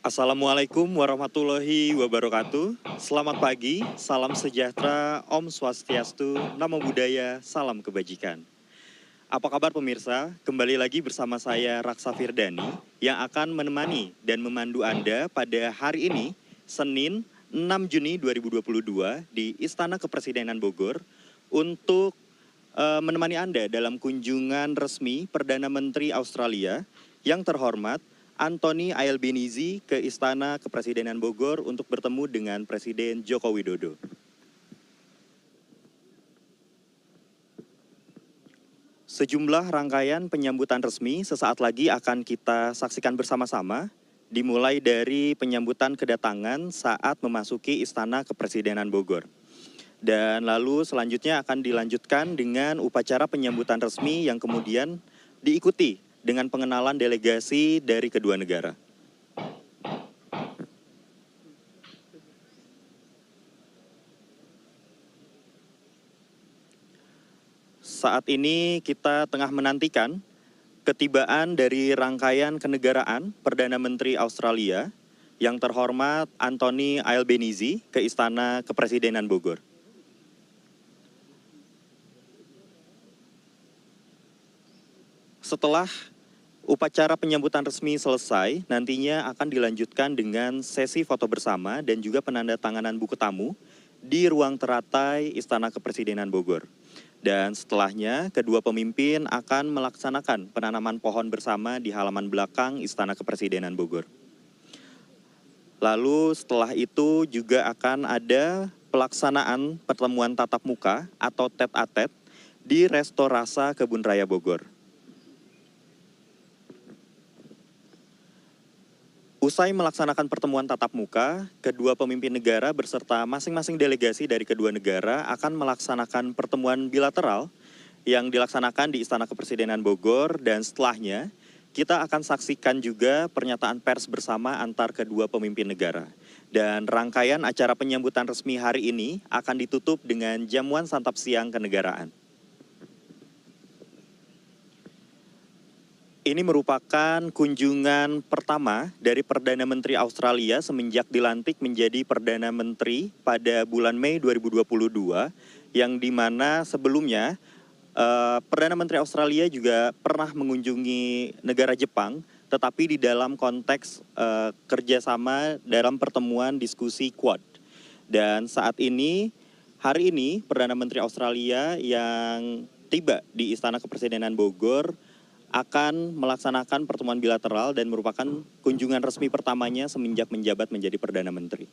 Assalamualaikum warahmatullahi wabarakatuh. Selamat pagi, salam sejahtera, Om Swastiastu, Namo Buddhaya, salam kebajikan. Apa kabar pemirsa? Kembali lagi bersama saya Raksa Firdani yang akan menemani dan memandu Anda pada hari ini, Senin 6 Juni 2022 di Istana Kepresidenan Bogor untuk menemani Anda dalam kunjungan resmi Perdana Menteri Australia yang terhormat Anthony Albanese ke Istana Kepresidenan Bogor untuk bertemu dengan Presiden Joko Widodo. Sejumlah rangkaian penyambutan resmi sesaat lagi akan kita saksikan bersama-sama, dimulai dari penyambutan kedatangan saat memasuki Istana Kepresidenan Bogor. Dan lalu selanjutnya akan dilanjutkan dengan upacara penyambutan resmi yang kemudian diikuti dengan pengenalan delegasi dari kedua negara. Saat ini kita tengah menantikan ketibaan dari rangkaian kenegaraan Perdana Menteri Australia yang terhormat Anthony Albanese ke Istana Kepresidenan Bogor. Setelah upacara penyambutan resmi selesai, nantinya akan dilanjutkan dengan sesi foto bersama dan juga penandatanganan buku tamu di ruang teratai Istana Kepresidenan Bogor. Dan setelahnya, kedua pemimpin akan melaksanakan penanaman pohon bersama di halaman belakang Istana Kepresidenan Bogor. Lalu setelah itu juga akan ada pelaksanaan pertemuan tatap muka atau tete-a-tete di Resto Rasa Kebun Raya Bogor. Usai melaksanakan pertemuan tatap muka, kedua pemimpin negara beserta masing-masing delegasi dari kedua negara akan melaksanakan pertemuan bilateral yang dilaksanakan di Istana Kepresidenan Bogor, dan setelahnya kita akan saksikan juga pernyataan pers bersama antar kedua pemimpin negara. Dan rangkaian acara penyambutan resmi hari ini akan ditutup dengan jamuan santap siang kenegaraan. Ini merupakan kunjungan pertama dari Perdana Menteri Australia semenjak dilantik menjadi Perdana Menteri pada bulan Mei 2022, yang dimana sebelumnya Perdana Menteri Australia juga pernah mengunjungi negara Jepang, tetapi di dalam konteks kerjasama dalam pertemuan diskusi Quad. Dan saat ini, hari ini Perdana Menteri Australia yang tiba di Istana Kepresidenan Bogor akan melaksanakan pertemuan bilateral dan merupakan kunjungan resmi pertamanya semenjak menjabat menjadi Perdana Menteri.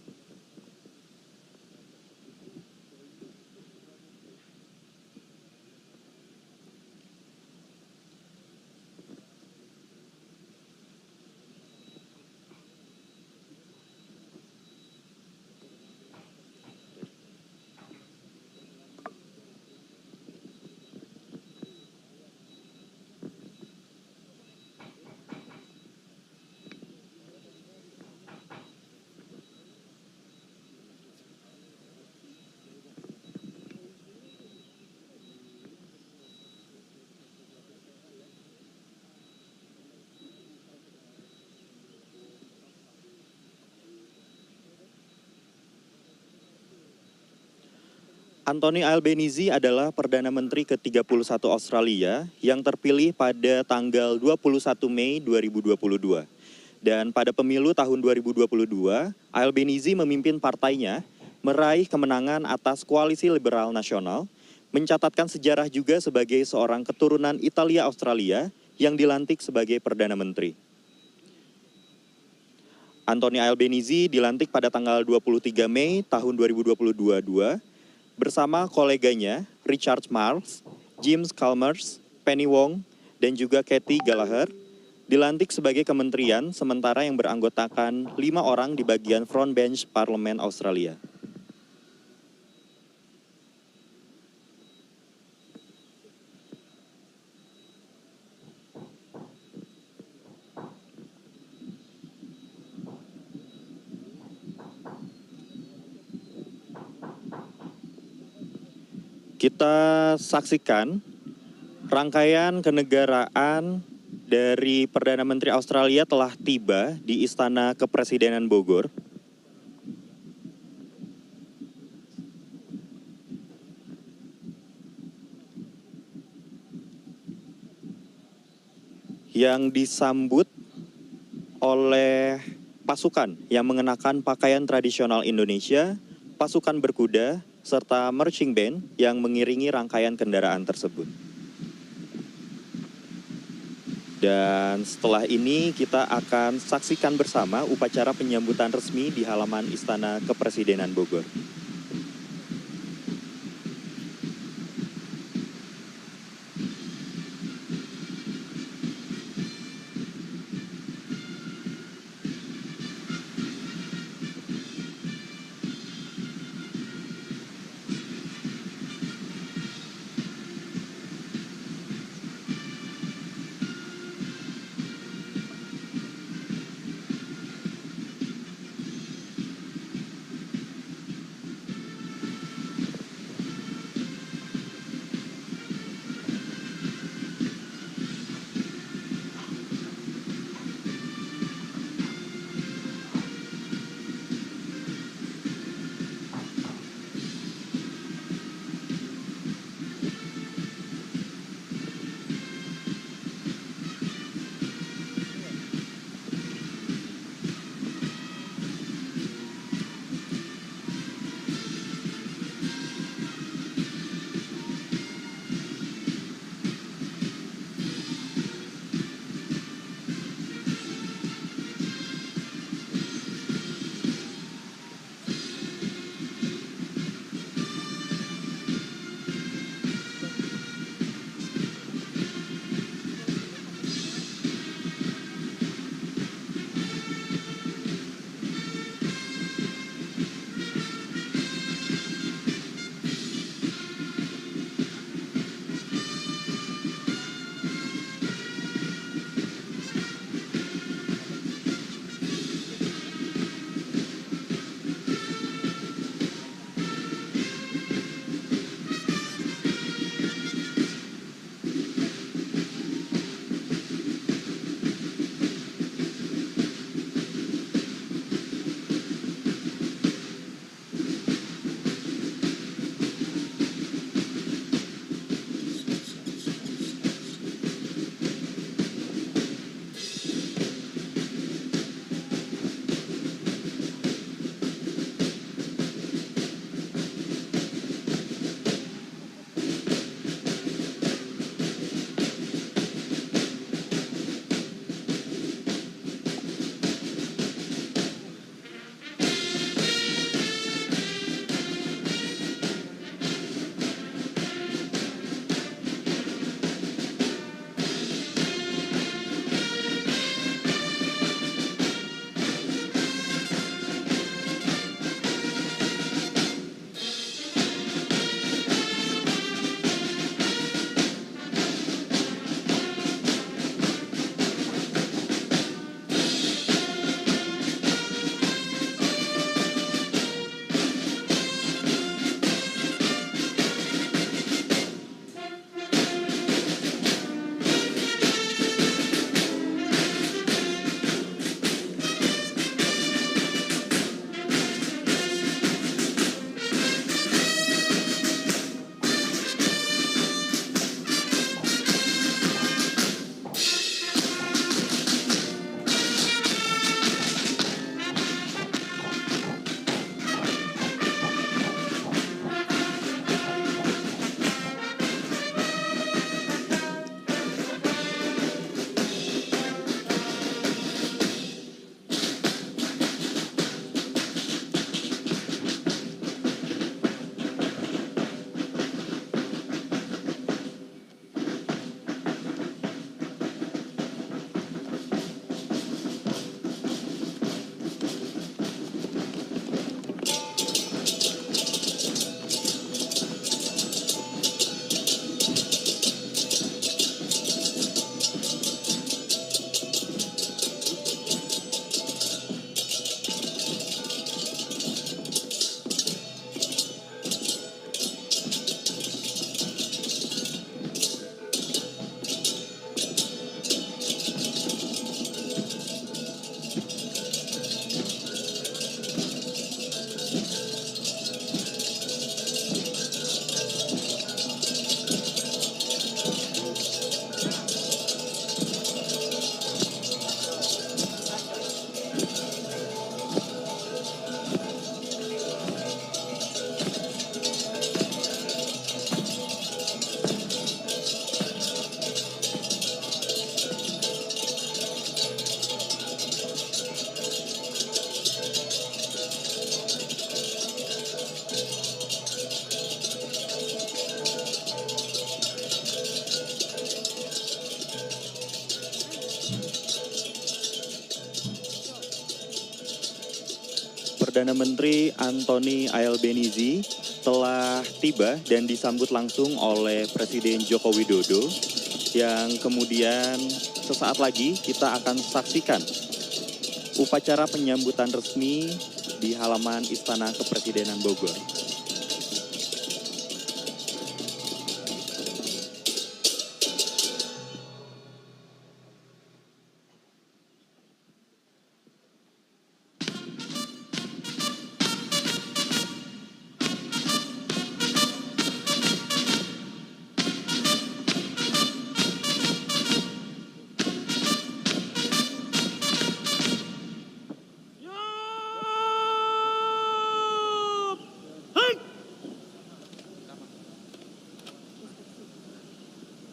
Anthony Albanese adalah Perdana Menteri ke-31 Australia yang terpilih pada tanggal 21 Mei 2022. Dan pada pemilu tahun 2022, Albanese memimpin partainya meraih kemenangan atas Koalisi Liberal Nasional, mencatatkan sejarah juga sebagai seorang keturunan Italia-Australia yang dilantik sebagai Perdana Menteri. Anthony Albanese dilantik pada tanggal 23 Mei tahun 2022 bersama koleganya Richard Marles, James Chalmers, Penny Wong, dan juga Kathy Gallagher, dilantik sebagai kementerian sementara yang beranggotakan 5 orang di bagian front bench Parlemen Australia. Kita saksikan rangkaian kenegaraan dari Perdana Menteri Australia telah tiba di Istana Kepresidenan Bogor. Yang disambut oleh pasukan yang mengenakan pakaian tradisional Indonesia, pasukan berkuda, serta marching band yang mengiringi rangkaian kendaraan tersebut. Dan setelah ini kita akan saksikan bersama upacara penyambutan resmi di halaman Istana Kepresidenan Bogor. Perdana Menteri Anthony Albanese telah tiba dan disambut langsung oleh Presiden Joko Widodo yang kemudian sesaat lagi kita akan saksikan upacara penyambutan resmi di halaman Istana Kepresidenan Bogor.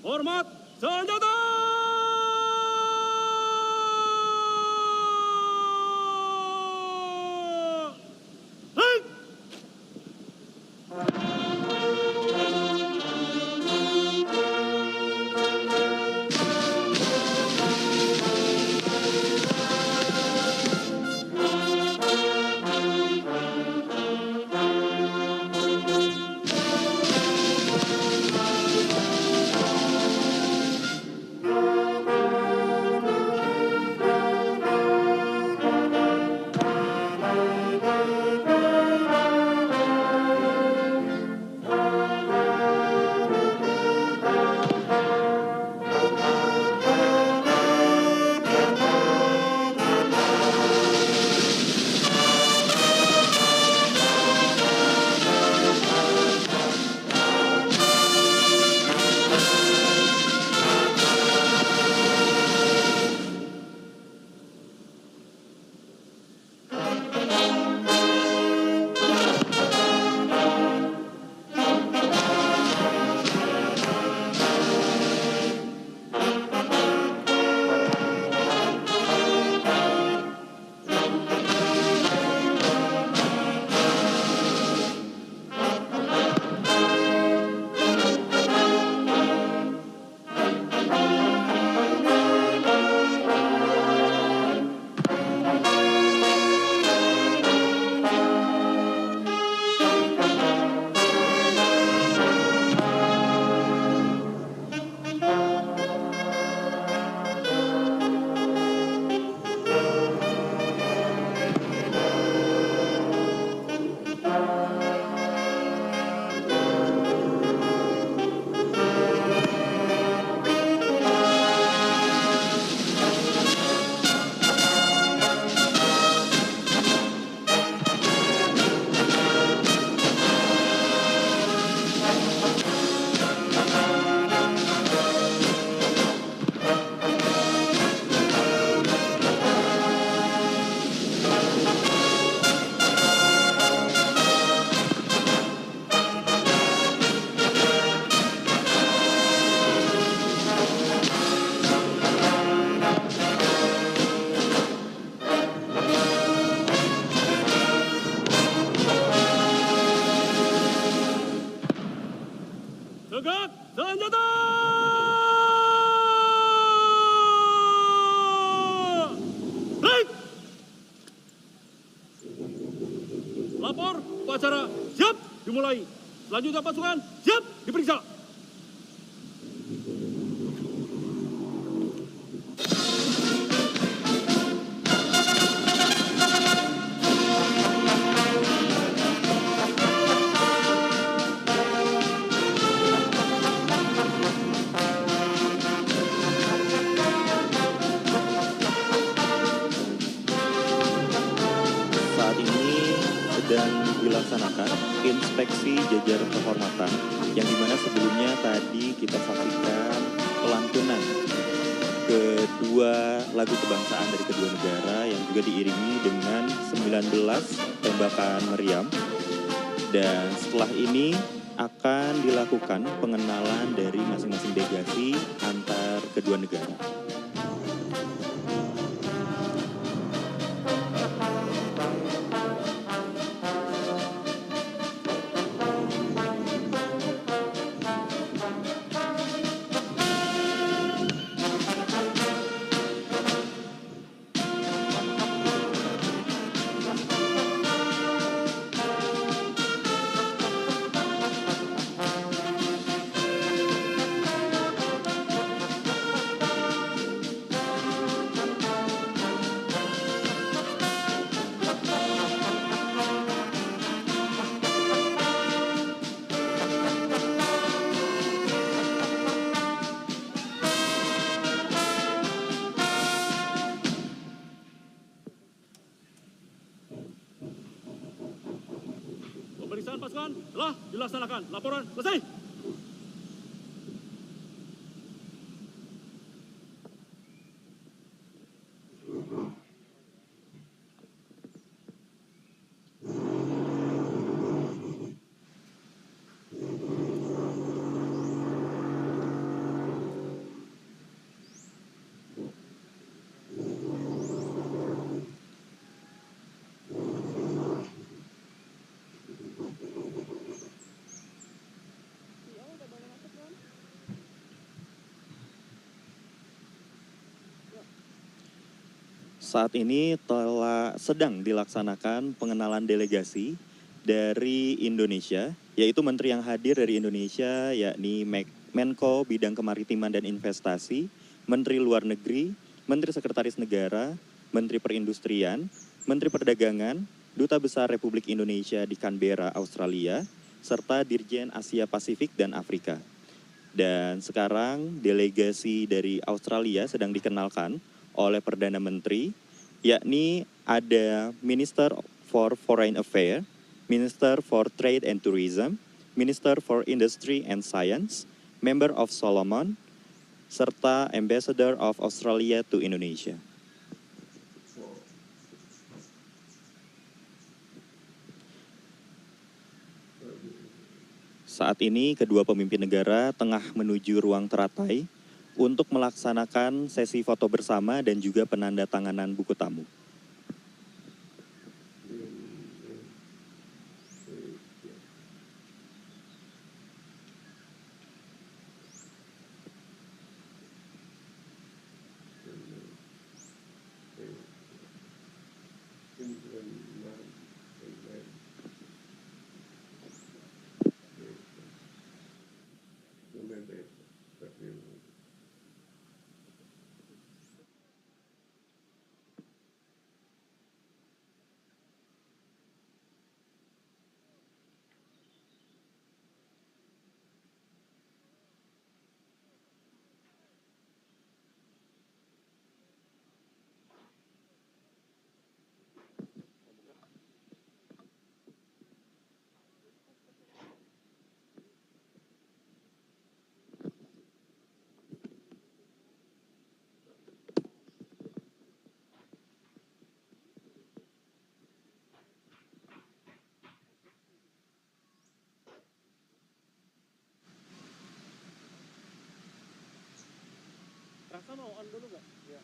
Hormat senjata! Hei! Tegak senjata! Baik! Lapor upacara siap dimulai. Selanjutnya pasukan siap diperiksa. Sedang dilaksanakan inspeksi jajar kehormatan yang dimana sebelumnya tadi kita saksikan pelantunan kedua lagu kebangsaan dari kedua negara yang juga diiringi dengan 19 tembakan meriam, dan setelah ini akan dilakukan pengenalan dari masing-masing delegasi antar kedua negara. pasukan telah dilaksanakan. Laporan selesai. Saat ini sedang dilaksanakan pengenalan delegasi dari Indonesia, yaitu menteri yang hadir dari Indonesia, yakni Menko Bidang Kemaritiman dan Investasi, Menteri Luar Negeri, Menteri Sekretaris Negara, Menteri Perindustrian, Menteri Perdagangan, Duta Besar Republik Indonesia di Canberra, Australia, serta Dirjen Asia Pasifik dan Afrika. Dan sekarang delegasi dari Australia sedang dikenalkan oleh Perdana Menteri, yakni ada Minister for Foreign Affairs, Minister for Trade and Tourism, Minister for Industry and Science, Member of Solomon, serta Ambassador of Australia to Indonesia. Saat ini kedua pemimpin negara tengah menuju ruang teratai untuk melaksanakan sesi foto bersama dan juga penandatanganan buku tamu. Rasa mau on dulu nggak? Ya.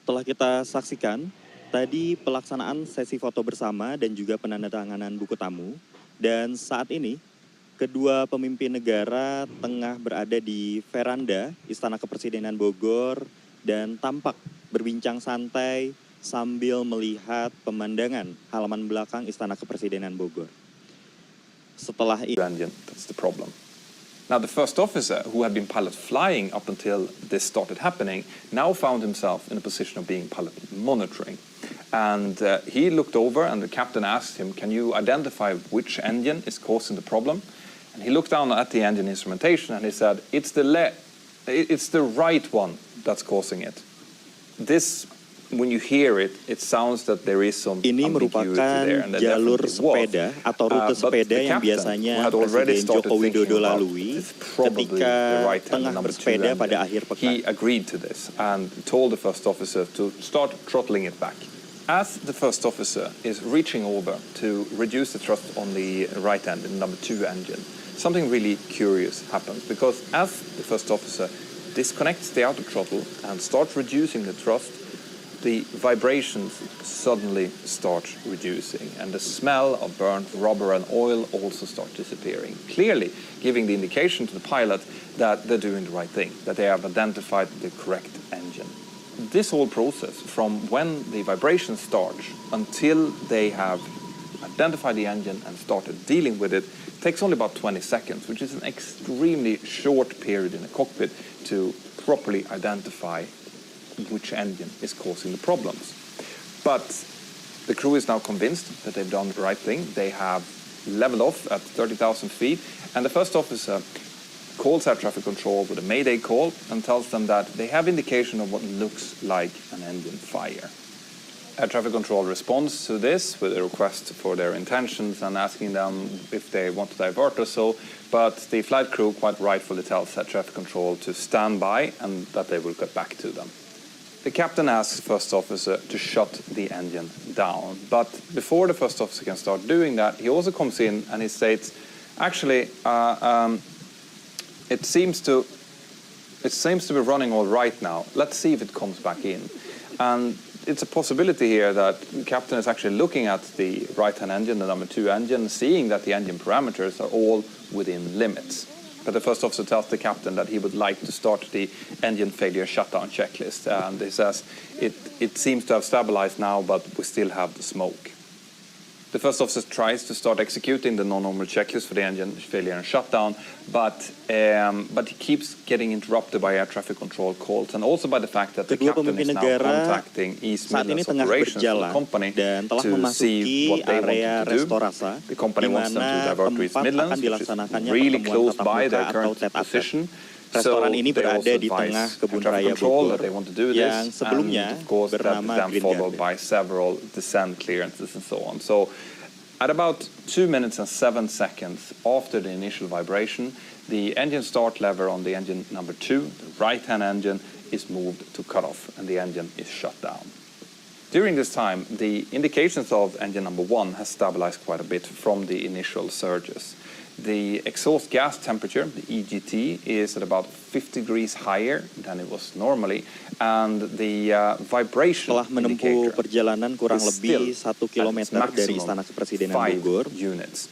Telah kita saksikan tadi pelaksanaan sesi foto bersama dan juga penandatanganan buku tamu. Dan saat ini kedua pemimpin negara tengah berada di veranda Istana Kepresidenan Bogor dan tampak berbincang santai sambil melihat pemandangan halaman belakang Istana Kepresidenan Bogor. Setelah itu, that's the problem. Now, the first officer, who had been pilot flying up until this started happening, now found himself in a position of being pilot monitoring. And he looked over, and the captain asked him, "Can you identify which engine is causing the problem?" And he looked down at the engine instrumentation, and he said, it's the right one that's causing it. This when you hear it, it sounds that there is some Ini ambiguity merupakan there, and there jalur definitely was. sepeda atau rute But sepeda the yang captain, biasanya who had already Presiden started Joko Widodo thinking about lalui it's probably ketika the right hand tengah number two bersepeda engine, pada akhir pekan. he agreed to this and told the first officer to start throttling it back. As the first officer is reaching over to reduce the thrust on the right hand in number two engine, something really curious happens, because as the first officer disconnects the outer throttle and starts reducing the thrust, the vibrations suddenly start reducing, and the smell of burnt rubber and oil also starts disappearing, clearly giving the indication to the pilot that they're doing the right thing, that they have identified the correct engine. This whole process, from when the vibrations start until they have identified the engine and started dealing with it, takes only about 20 seconds, which is an extremely short period in a cockpit to properly identify which engine is causing the problems. But the crew is now convinced that they've done the right thing. They have leveled off at 30,000 feet, and the first officer calls air traffic control with a mayday call and tells them that they have indication of what looks like an engine fire. Air traffic control responds to this with a request for their intentions and asking them if they want to divert or so, but the flight crew quite rightfully tells air traffic control to stand by and that they will get back to them. The captain asks the first officer to shut the engine down, but before the first officer can start doing that, he also comes in and he states, actually, it seems to be running all right now. Let's see if it comes back in. And it's a possibility here that the captain is actually looking at the right-hand engine, the number two engine, seeing that the engine parameters are all within limits. But the first officer tells the captain that he would like to start the engine failure shutdown checklist. And he says, it seems to have stabilized now, but we still have the smoke. The first officer tries to start executing the non-normal checklist for the engine failure and shutdown, but he keeps getting interrupted by air traffic control calls, and also by the fact that the captain is now contacting East Midlands Operations for the company to see what they want to do. The company wants them to divert to East Midlands, which is really close by their current position. Restoran ini berada di tengah kebun raya Bogor yang sebelumnya bernama Green followed by several descent clearances and so on. So at about 2 minutes and 7 seconds after the initial vibration, the engine start lever on the engine number 2, the right-hand engine, is moved to cut off and the engine is shut down. During this time, the indications of engine number 1 has stabilized quite a bit from the initial surges. The exhaust gas temperature, the EGT, is at about 50 degrees higher than it was normally, and the vibration telah menempuh perjalanan kurang lebih 1 km dari Istana Kepresidenan Bogor.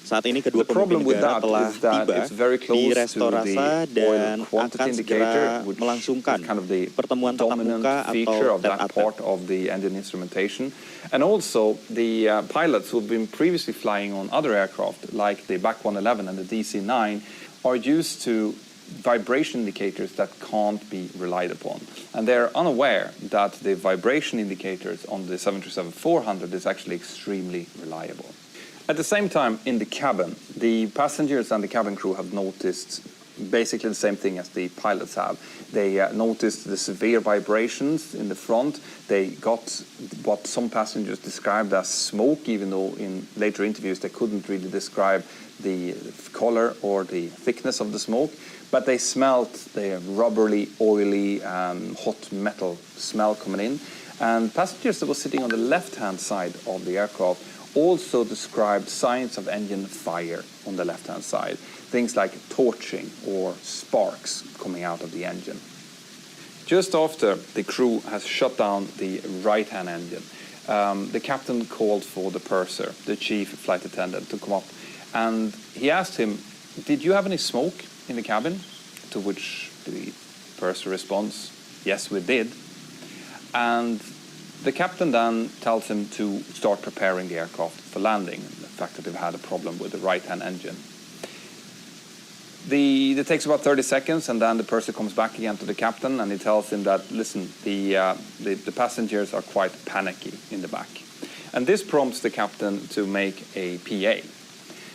Saat ini kedua pemimpin negara telah tiba di Restorasa dan akan segera melangsungkan pertemuan tatap muka atau tete-a-tete. And also the pilots who have been previously flying on other aircraft, like the BAC 111 and the DC-9, are used to vibration indicators that can't be relied upon. And they're unaware that the vibration indicators on the 737-400 is actually extremely reliable. At the same time, in the cabin, the passengers and the cabin crew have noticed basically the same thing as the pilots have. They noticed the severe vibrations in the front. They got what some passengers described as smoke, even though in later interviews they couldn't really describe the color or the thickness of the smoke. But they smelled the rubbery, oily, hot metal smell coming in. And passengers that were sitting on the left-hand side of the aircraft also described signs of engine fire on the left-hand side. Things like torching or sparks coming out of the engine. Just after the crew has shut down the right-hand engine, the captain called for the purser, the chief flight attendant, to come up. And he asked him, "Did you have any smoke in the cabin?" To which the purser responds, "Yes, we did." And the captain then tells him to start preparing the aircraft for landing, the fact that they've had a problem with the right-hand engine. It takes about 30 seconds, and then the purser comes back again to the captain, and he tells him that, listen, the passengers are quite panicky in the back. And this prompts the captain to make a PA.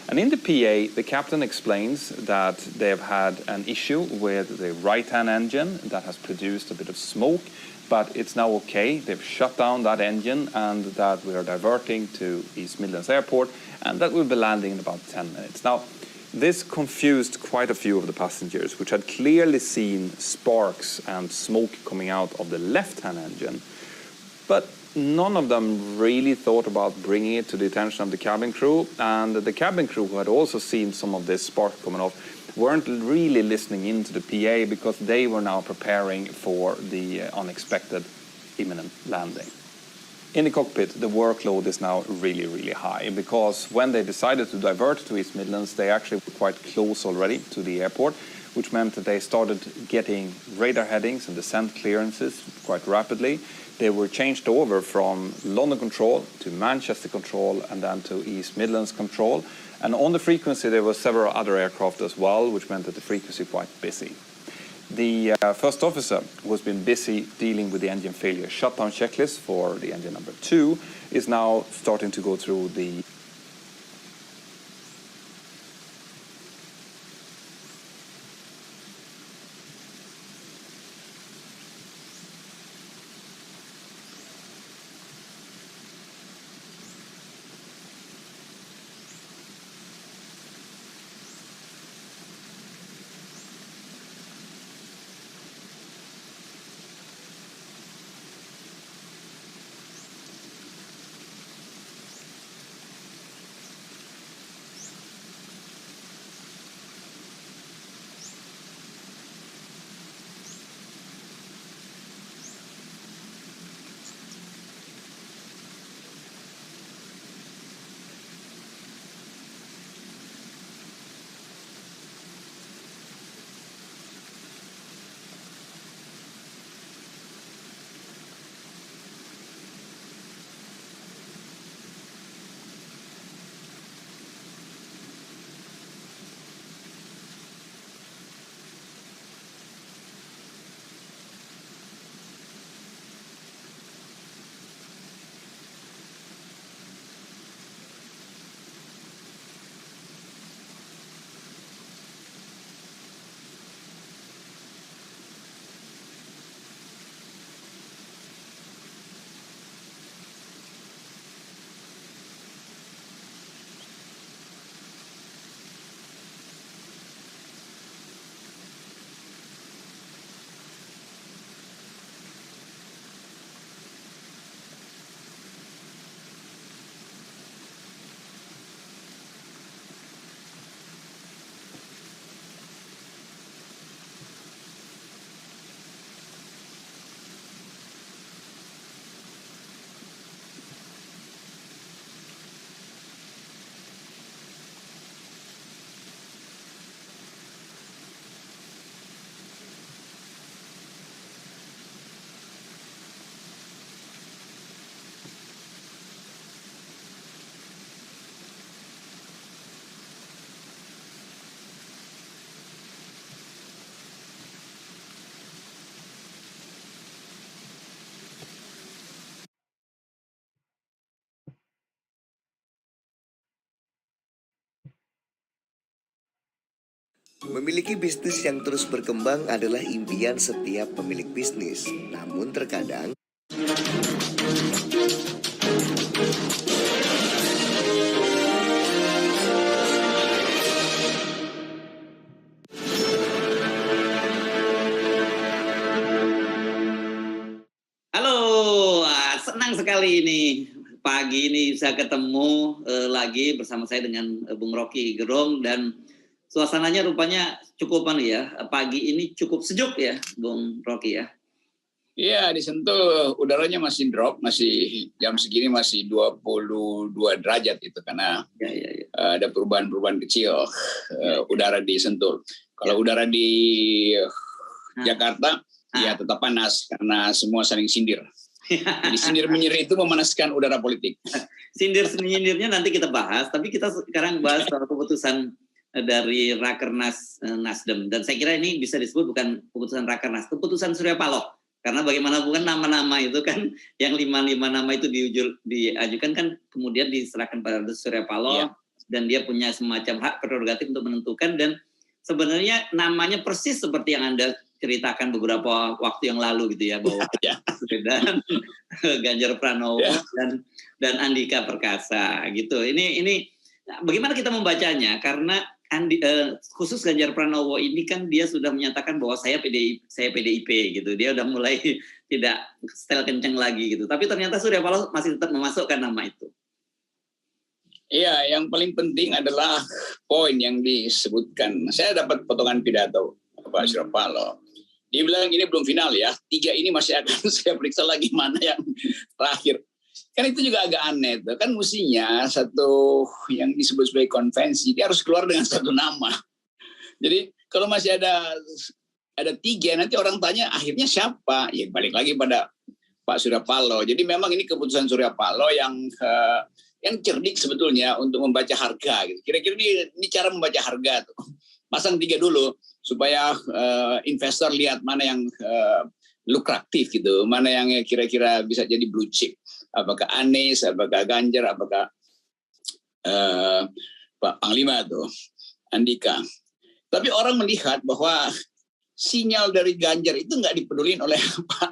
And in the PA, the captain explains that they've had an issue with the right-hand engine that has produced a bit of smoke, but it's now okay. They've shut down that engine and that we are diverting to East Midlands Airport and that we'll be landing in about 10 minutes. Now, this confused quite a few of the passengers, which had clearly seen sparks and smoke coming out of the left-hand engine, but none of them really thought about bringing it to the attention of the cabin crew, and the cabin crew, who had also seen some of this spark coming off, weren't really listening into the PA because they were now preparing for the unexpected imminent landing. In the cockpit, the workload is now really, really high because when they decided to divert to East Midlands, they actually were quite close already to the airport, which meant that they started getting radar headings and descent clearances quite rapidly. They were changed over from London control to Manchester control and then to East Midlands control. And on the frequency, there were several other aircraft as well, which meant that the frequency was quite busy. The first officer, who has been busy dealing with the engine failure shutdown checklist for the engine number 2, is now starting to go through the Memiliki bisnis yang terus berkembang adalah impian setiap pemilik bisnis. Namun terkadang Halo, senang sekali ini pagi ini bisa ketemu lagi bersama saya dengan Bung Rocky Gerung, dan suasananya rupanya cukup pagi ini cukup sejuk ya, Bung Rocky ya. Iya, di Sentul udaranya masih drop, masih jam segini masih 22 derajat itu karena ada perubahan-perubahan kecil udara di Sentul. Kalau udara di Jakarta ya tetap panas karena semua saling sindir. Jadi sindir-menyindir itu memanaskan udara politik. Sindir-menyindirnya nanti kita bahas, tapi kita sekarang bahas soal keputusan dari Rakernas Nasdem, dan saya kira ini bisa disebut bukan keputusan Rakernas, keputusan Surya Paloh, karena bagaimanapun nama-nama itu kan yang 5 nama itu diajukan kan kemudian diserahkan pada Surya Paloh, dan dia punya semacam hak prerogatif untuk menentukan, dan sebenarnya namanya persis seperti yang Anda ceritakan beberapa waktu yang lalu gitu ya, bahwa dan Ganjar Pranowo dan Andika Perkasa gitu. Ini bagaimana kita membacanya, karena khusus Ganjar Pranowo ini kan dia sudah menyatakan bahwa saya PDIP gitu. Dia udah mulai tidak setel kenceng lagi gitu. Tapi ternyata Surya Paloh masih tetap memasukkan nama itu. Iya, yang paling penting adalah poin yang disebutkan. Saya dapat potongan pidato Pak Surya Paloh. Dia bilang ini belum final ya, 3 ini masih akan saya periksa lagi mana yang terakhir. Kan itu juga agak aneh tuh. Kan mestinya satu yang disebut sebagai konvensi, dia harus keluar dengan satu nama. Jadi kalau masih ada 3, nanti orang tanya akhirnya siapa? Ya balik lagi pada Pak Surya Paloh. Jadi memang ini keputusan Surya Paloh yang cerdik sebetulnya untuk membaca harga. Gitu. Kira-kira ini cara membaca harga tuh. Pasang 3 dulu supaya investor lihat mana yang lukratif gitu, mana yang kira-kira bisa jadi blue chip. Apakah Anies, apakah Ganjar, apakah Pak Panglima tuh, Andika. Tapi orang melihat bahwa sinyal dari Ganjar itu nggak dipedulin oleh Pak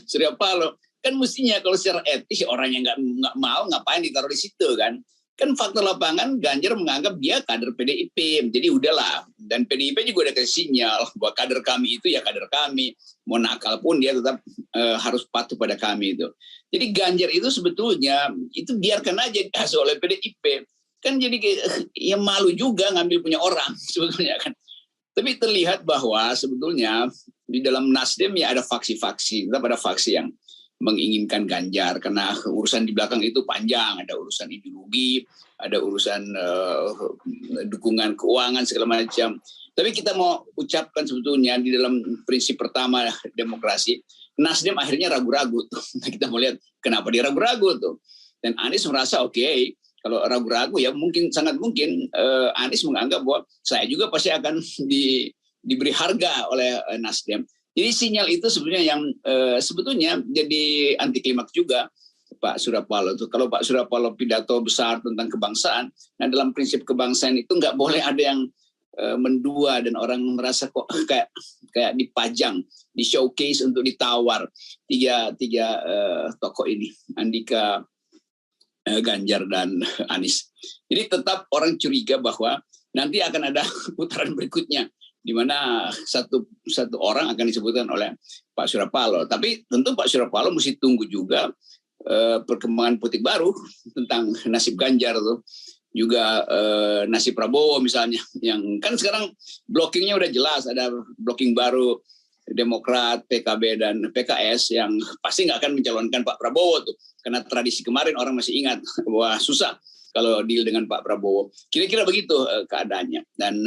Surya Paloh. Kan mestinya kalau secara etis orang yang nggak mau ngapain ditaruh di situ kan. Kan fakta lapangan Ganjar menganggap dia kader PDIP, jadi udahlah. Dan PDIP juga udah kasih sinyal bahwa kader kami itu ya kader kami. Mau nakal pun dia tetap harus patuh pada kami itu. Jadi Ganjar itu sebetulnya itu biarkan aja dikasih oleh PDIP. Kan jadi ya malu juga ngambil punya orang sebetulnya kan. Tapi terlihat bahwa sebetulnya di dalam Nasdem ya ada faksi-faksi, tetap ada faksi yang menginginkan Ganjar karena urusan di belakang itu panjang, ada urusan ideologi, ada urusan dukungan keuangan segala macam. Tapi kita mau ucapkan sebetulnya di dalam prinsip pertama demokrasi, Nasdem akhirnya ragu-ragu tuh. Kita mau lihat kenapa dia ragu-ragu tuh. Dan Anies merasa oke, kalau ragu-ragu ya mungkin sangat mungkin Anies menganggap bahwa saya juga pasti akan diberi harga oleh Nasdem. Jadi sinyal itu sebenarnya yang sebetulnya jadi anti klimaks juga Pak Surya Paloh itu. Kalau Pak Surya Paloh pidato besar tentang kebangsaan, nah dalam prinsip kebangsaan itu nggak boleh ada yang mendua dan orang merasa kok kayak dipajang, di showcase untuk ditawar tiga tokoh ini, Andika, Ganjar dan Anies. Jadi tetap orang curiga bahwa nanti akan ada putaran berikutnya, di mana satu orang akan disebutkan oleh Pak Surya Paloh. Tapi tentu Pak Surya Paloh mesti tunggu juga perkembangan politik baru tentang nasib Ganjar tuh. Juga nasib Prabowo misalnya. Yang kan sekarang blockingnya udah jelas, ada blocking baru Demokrat, PKB, dan PKS yang pasti nggak akan mencalonkan Pak Prabowo tuh. Karena tradisi kemarin orang masih ingat bahwa susah kalau deal dengan Pak Prabowo. Kira-kira begitu keadaannya. Dan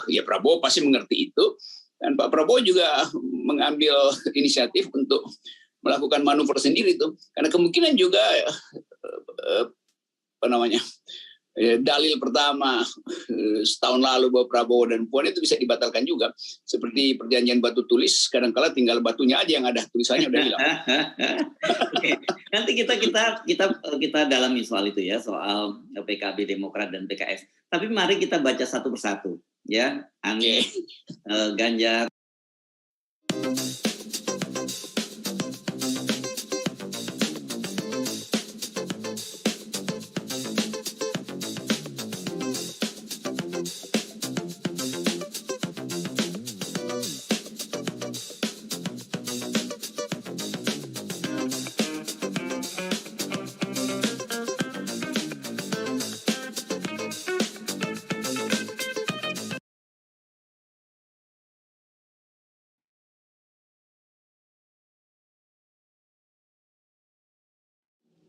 ya Prabowo pasti mengerti itu. Dan Pak Prabowo juga mengambil inisiatif untuk melakukan manuver sendiri tuh. Karena kemungkinan juga dalil pertama setahun lalu bahwa Prabowo dan Puan itu bisa dibatalkan juga. Seperti perjanjian batu tulis, kadang-kala tinggal batunya aja yang ada, tulisannya udah hilang. Oke. Nanti kita dalami soal itu ya, soal PKB, Demokrat, dan PKS. Tapi mari kita baca satu persatu ya. Anies, Ganjar.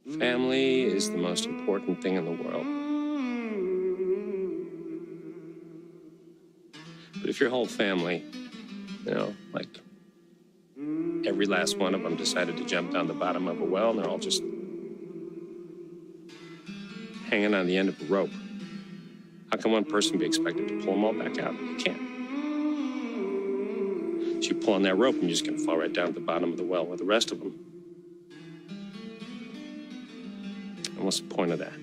Family is the most important thing in the world. But if your whole family, like every last one of them decided to jump down the bottom of a well and they're all just hanging on the end of a rope, how can one person be expected to pull them all back out? You can't. So you pull on that rope and you're just going to fall right down at the bottom of the well with the rest of them. And what's the point of that?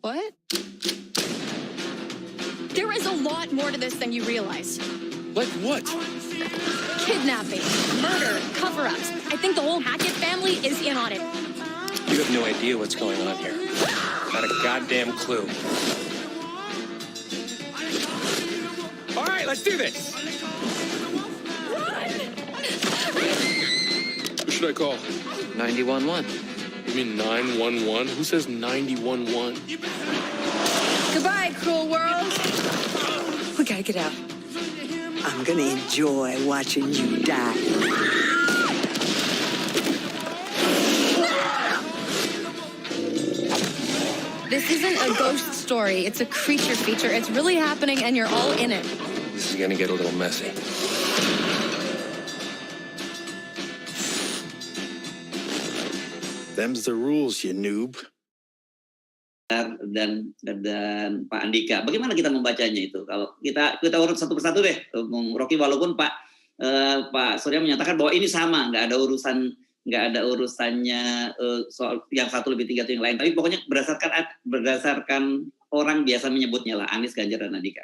What? There is a lot more to this than you realize. Like what? Kidnapping, murder, cover-ups. I think the whole Hackett family is in on it. You have no idea what's going on here. Not a goddamn clue. All right, let's do this. Who should I call? 911. You mean 911? Who says 911? Goodbye, cruel world. We gotta get out. I'm gonna enjoy watching you die. This isn't a ghost story. It's a creature feature. It's really happening and you're all in it. This is gonna get a little messy. Them's the rules, you noob. Dan Pak Andika, bagaimana kita membacanya itu? Kalau kita urut satu persatu deh, Bung Rocky, walaupun Pak Surya menyatakan bahwa ini sama, nggak ada urusannya soal yang satu lebih tinggi atau yang lain, tapi pokoknya berdasarkan orang biasa menyebutnya lah Anies, Ganjar, dan Andika.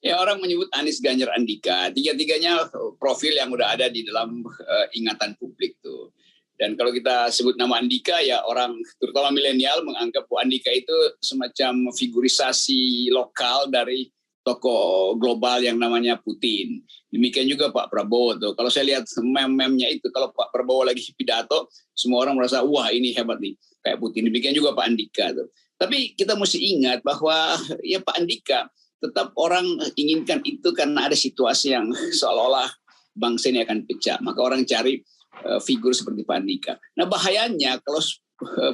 Ya, orang menyebut Anies, Ganjar, Andika, tiga-tiganya profil yang udah ada di dalam ingatan publik tuh. Dan kalau kita sebut nama Andika, ya orang terutama milenial menganggap bahwa Andika itu semacam figurisasi lokal dari tokoh global yang namanya Putin. Demikian juga Pak Prabowo tuh. Kalau saya lihat meme-memnya itu, kalau Pak Prabowo lagi pidato, semua orang merasa wah ini hebat nih kayak Putin. Demikian juga Pak Andika tuh. Tapi kita mesti ingat bahwa ya Pak Andika tetap orang inginkan itu karena ada situasi yang seolah-olah bangsa ini akan pecah. Maka orang cari figur seperti Pak Andika. Nah bahayanya kalau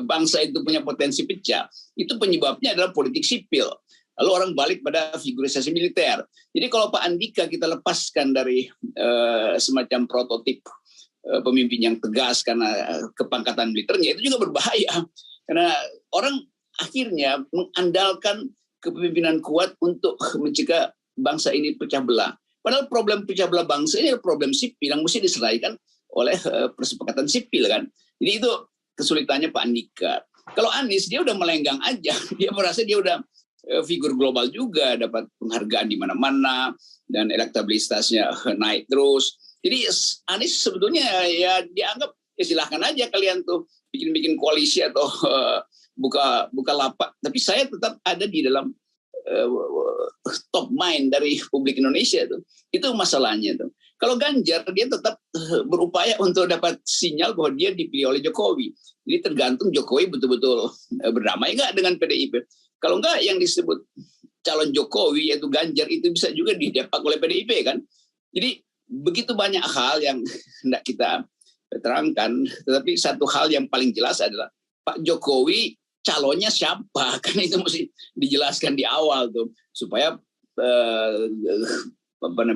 bangsa itu punya potensi pecah, itu penyebabnya adalah politik sipil. Lalu orang balik pada figurisasi militer. Jadi kalau Pak Andika kita lepaskan dari semacam prototip pemimpin yang tegas karena kepangkatan militernya, itu juga berbahaya. Karena orang akhirnya mengandalkan kepemimpinan kuat untuk mencegah bangsa ini pecah belah. Padahal problem pecah belah bangsa ini adalah problem sipil yang mesti diselesaikan oleh persepakatan sipil kan. Jadi itu kesulitannya Pak Andika. Kalau Anies dia udah melenggang aja, dia merasa dia udah figur global juga, dapat penghargaan di mana-mana dan elektabilitasnya naik terus. Jadi Anies sebetulnya ya dianggap ya silahkan aja kalian tuh bikin koalisi atau buka lapak. Tapi saya tetap ada di dalam top mind dari publik Indonesia tuh. Itu masalahnya tuh. Kalau Ganjar dia tetap berupaya untuk dapat sinyal bahwa dia dipilih oleh Jokowi. Jadi tergantung Jokowi betul-betul berdamai nggak dengan PDIP. Kalau nggak yang disebut calon Jokowi yaitu Ganjar itu bisa juga didepak oleh PDIP kan. Jadi begitu banyak hal yang hendak kita terangkan. Tetapi satu hal yang paling jelas adalah Pak Jokowi calonnya siapa, kan itu mesti dijelaskan di awal tuh supaya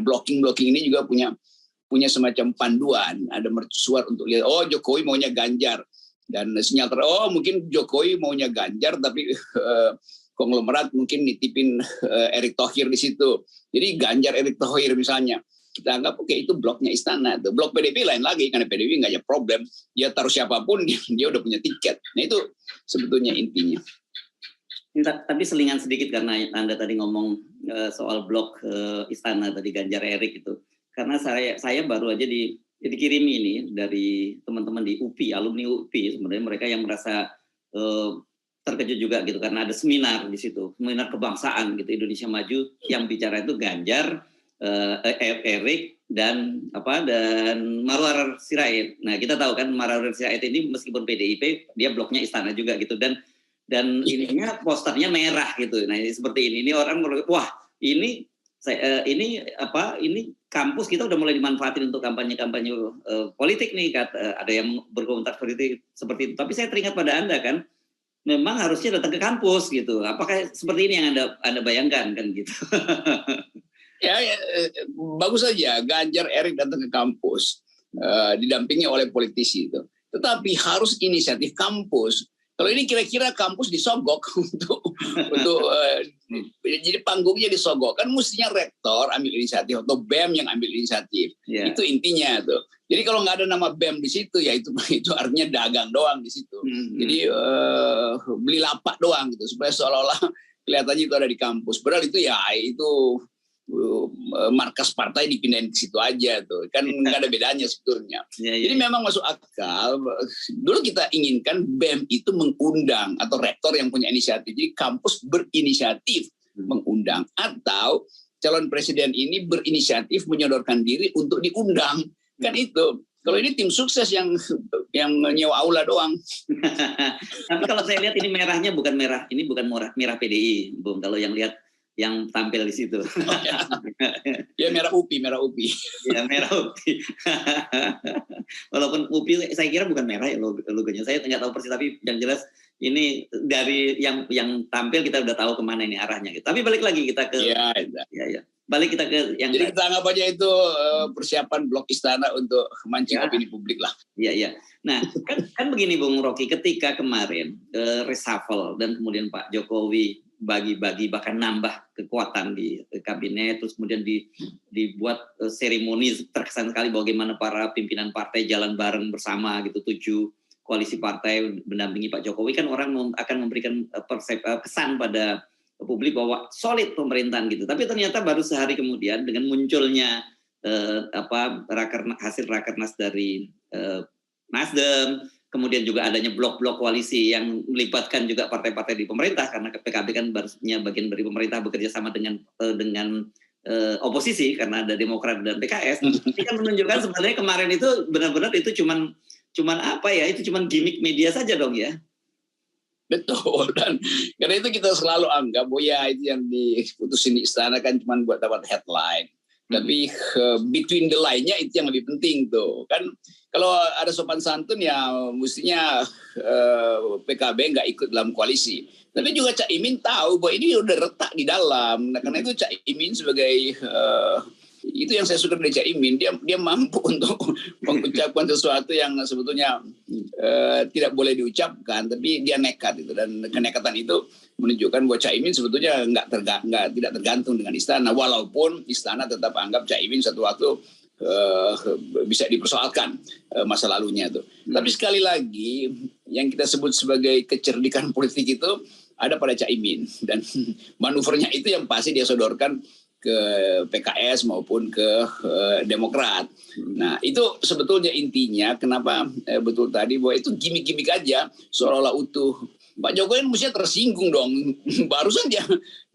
blocking ini juga punya semacam panduan, ada mercusuar untuk lihat oh Jokowi maunya Ganjar dan sinyal mungkin Jokowi maunya Ganjar tapi konglomerat mungkin nitipin Erick Thohir di situ. Jadi Ganjar Erick Thohir misalnya. Kita anggap oke itu bloknya istana. Blok PDIP lain lagi karena PDIP nggak ada problem. Dia taruh siapapun dia udah punya tiket. Nah itu sebetulnya intinya. Tapi selingan sedikit karena Anda tadi ngomong soal blok istana tadi Ganjar Erick itu. Karena saya baru aja dikirimi ini dari teman-teman di UPI, alumni UPI sebenarnya mereka yang merasa terkejut juga gitu karena ada seminar di situ, seminar kebangsaan gitu Indonesia Maju yang bicara itu Ganjar, Erick dan Marwar Sirait. Nah kita tahu kan Marwar Sirait ini meskipun PDIP dia bloknya istana juga gitu dan ininya posternya merah gitu. Nah ini seperti ini orang wah ini kampus kita udah mulai dimanfaatin untuk kampanye politik nih ada yang berkomentar seperti itu. Tapi saya teringat pada Anda kan memang harusnya datang ke kampus gitu. Apakah seperti ini yang Anda bayangkan kan gitu? Ya, bagus saja Ganjar Erick datang ke kampus didampingi oleh politisi itu. Tetapi harus inisiatif kampus. Kalau ini kira-kira kampus disogok untuk jadi panggungnya disogok, kan mestinya rektor ambil inisiatif atau BEM yang ambil inisiatif. Itu intinya tuh. Jadi kalau nggak ada nama BEM di situ, ya itu artinya dagang doang di situ. Jadi beli lapak doang gitu supaya seolah-olah kelihatannya itu ada di kampus. Padahal itu ya itu markas partai dipindahin ke situ aja tuh, kan nggak ada bedanya sebetulnya. Jadi memang masuk akal. Dulu kita inginkan BEM itu mengundang atau rektor yang punya inisiatif. Jadi kampus berinisiatif mengundang, atau calon presiden ini berinisiatif menyodorkan diri untuk diundang, kan itu. Kalau ini tim sukses yang nyewa aula doang. Tapi kalau saya lihat ini merahnya bukan merah, ini bukan merah PDI, Bung. Kalau yang lihat yang tampil di situ. Ya merah UPI. Ya merah UPI. Walaupun UPI saya kira bukan merah ya logonya. Saya nggak tahu persis, tapi yang jelas ini dari yang tampil kita udah tahu kemana ini arahnya. Tapi balik lagi kita ke. Ya. Balik kita ke yang. Jadi kita anggap aja itu persiapan blok istana untuk memancing opini publik lah. Iya. Nah kan begini Bung Rocky, ketika kemarin reshuffle dan kemudian Pak Jokowi bagi-bagi bahkan nambah kekuatan di kabinet, terus kemudian dibuat seremoni terkesan sekali bagaimana para pimpinan partai jalan bareng bersama gitu, 7 koalisi partai mendampingi Pak Jokowi, kan orang akan memberikan kesan pada publik bahwa solid pemerintahan gitu. Tapi ternyata baru sehari kemudian dengan munculnya hasil rakernas dari Nasdem, kemudian juga adanya blok-blok koalisi yang melibatkan juga partai-partai di pemerintah, karena PKB kan barunya bagian dari pemerintah bekerja sama dengan oposisi karena ada Demokrat dan PKS. Ini kan menunjukkan sebenarnya kemarin itu benar-benar itu cuman apa ya? Itu cuman gimmick media saja dong ya. Betul, dan karena itu kita selalu anggap bahwa ya itu yang diputusin di istana kan cuma buat dapat headline. Tapi between the line-nya itu yang lebih penting tuh. Kan kalau ada sopan santun ya mestinya PKB nggak ikut dalam koalisi. Tapi juga Cak Imin tahu bahwa ini udah retak di dalam. Nah, karena itu Cak Imin sebagai itu yang saya suka dari Cak Imin, dia mampu untuk mengucapkan sesuatu yang sebetulnya tidak boleh diucapkan, tapi dia nekat itu, dan kenekatan itu menunjukkan bahwa Cak Imin sebetulnya tidak tergantung dengan istana, walaupun istana tetap anggap Cak Imin satu waktu bisa dipersoalkan masa lalunya itu. Tapi sekali lagi yang kita sebut sebagai kecerdikan politik itu ada pada Cak Imin, dan manuvernya itu yang pasti dia sodorkan ke PKS maupun ke Demokrat. Nah itu sebetulnya intinya kenapa betul tadi bahwa itu gimmick-gimmick aja seolah-olah utuh. Pak Jokowi mestinya tersinggung dong, barusan dia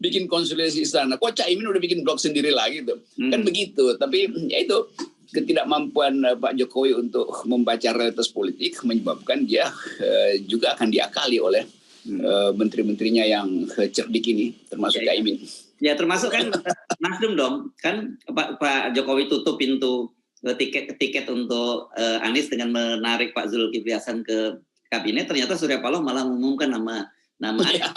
bikin konsolidasi istana, kok Cak Imin udah bikin blog sendiri lagi tuh. Kan begitu, tapi ya itu ketidakmampuan Pak Jokowi untuk membaca realitas politik menyebabkan dia juga akan diakali oleh menteri-menterinya yang cerdik ini, termasuk Cak Imin. Ya termasuk kan Nasdem dong, kan Pak Jokowi tutup pintu tiket untuk Anies dengan menarik Pak Zulkifli Hasan ke kabinet, ternyata Surya Paloh malah mengumumkan nama ya.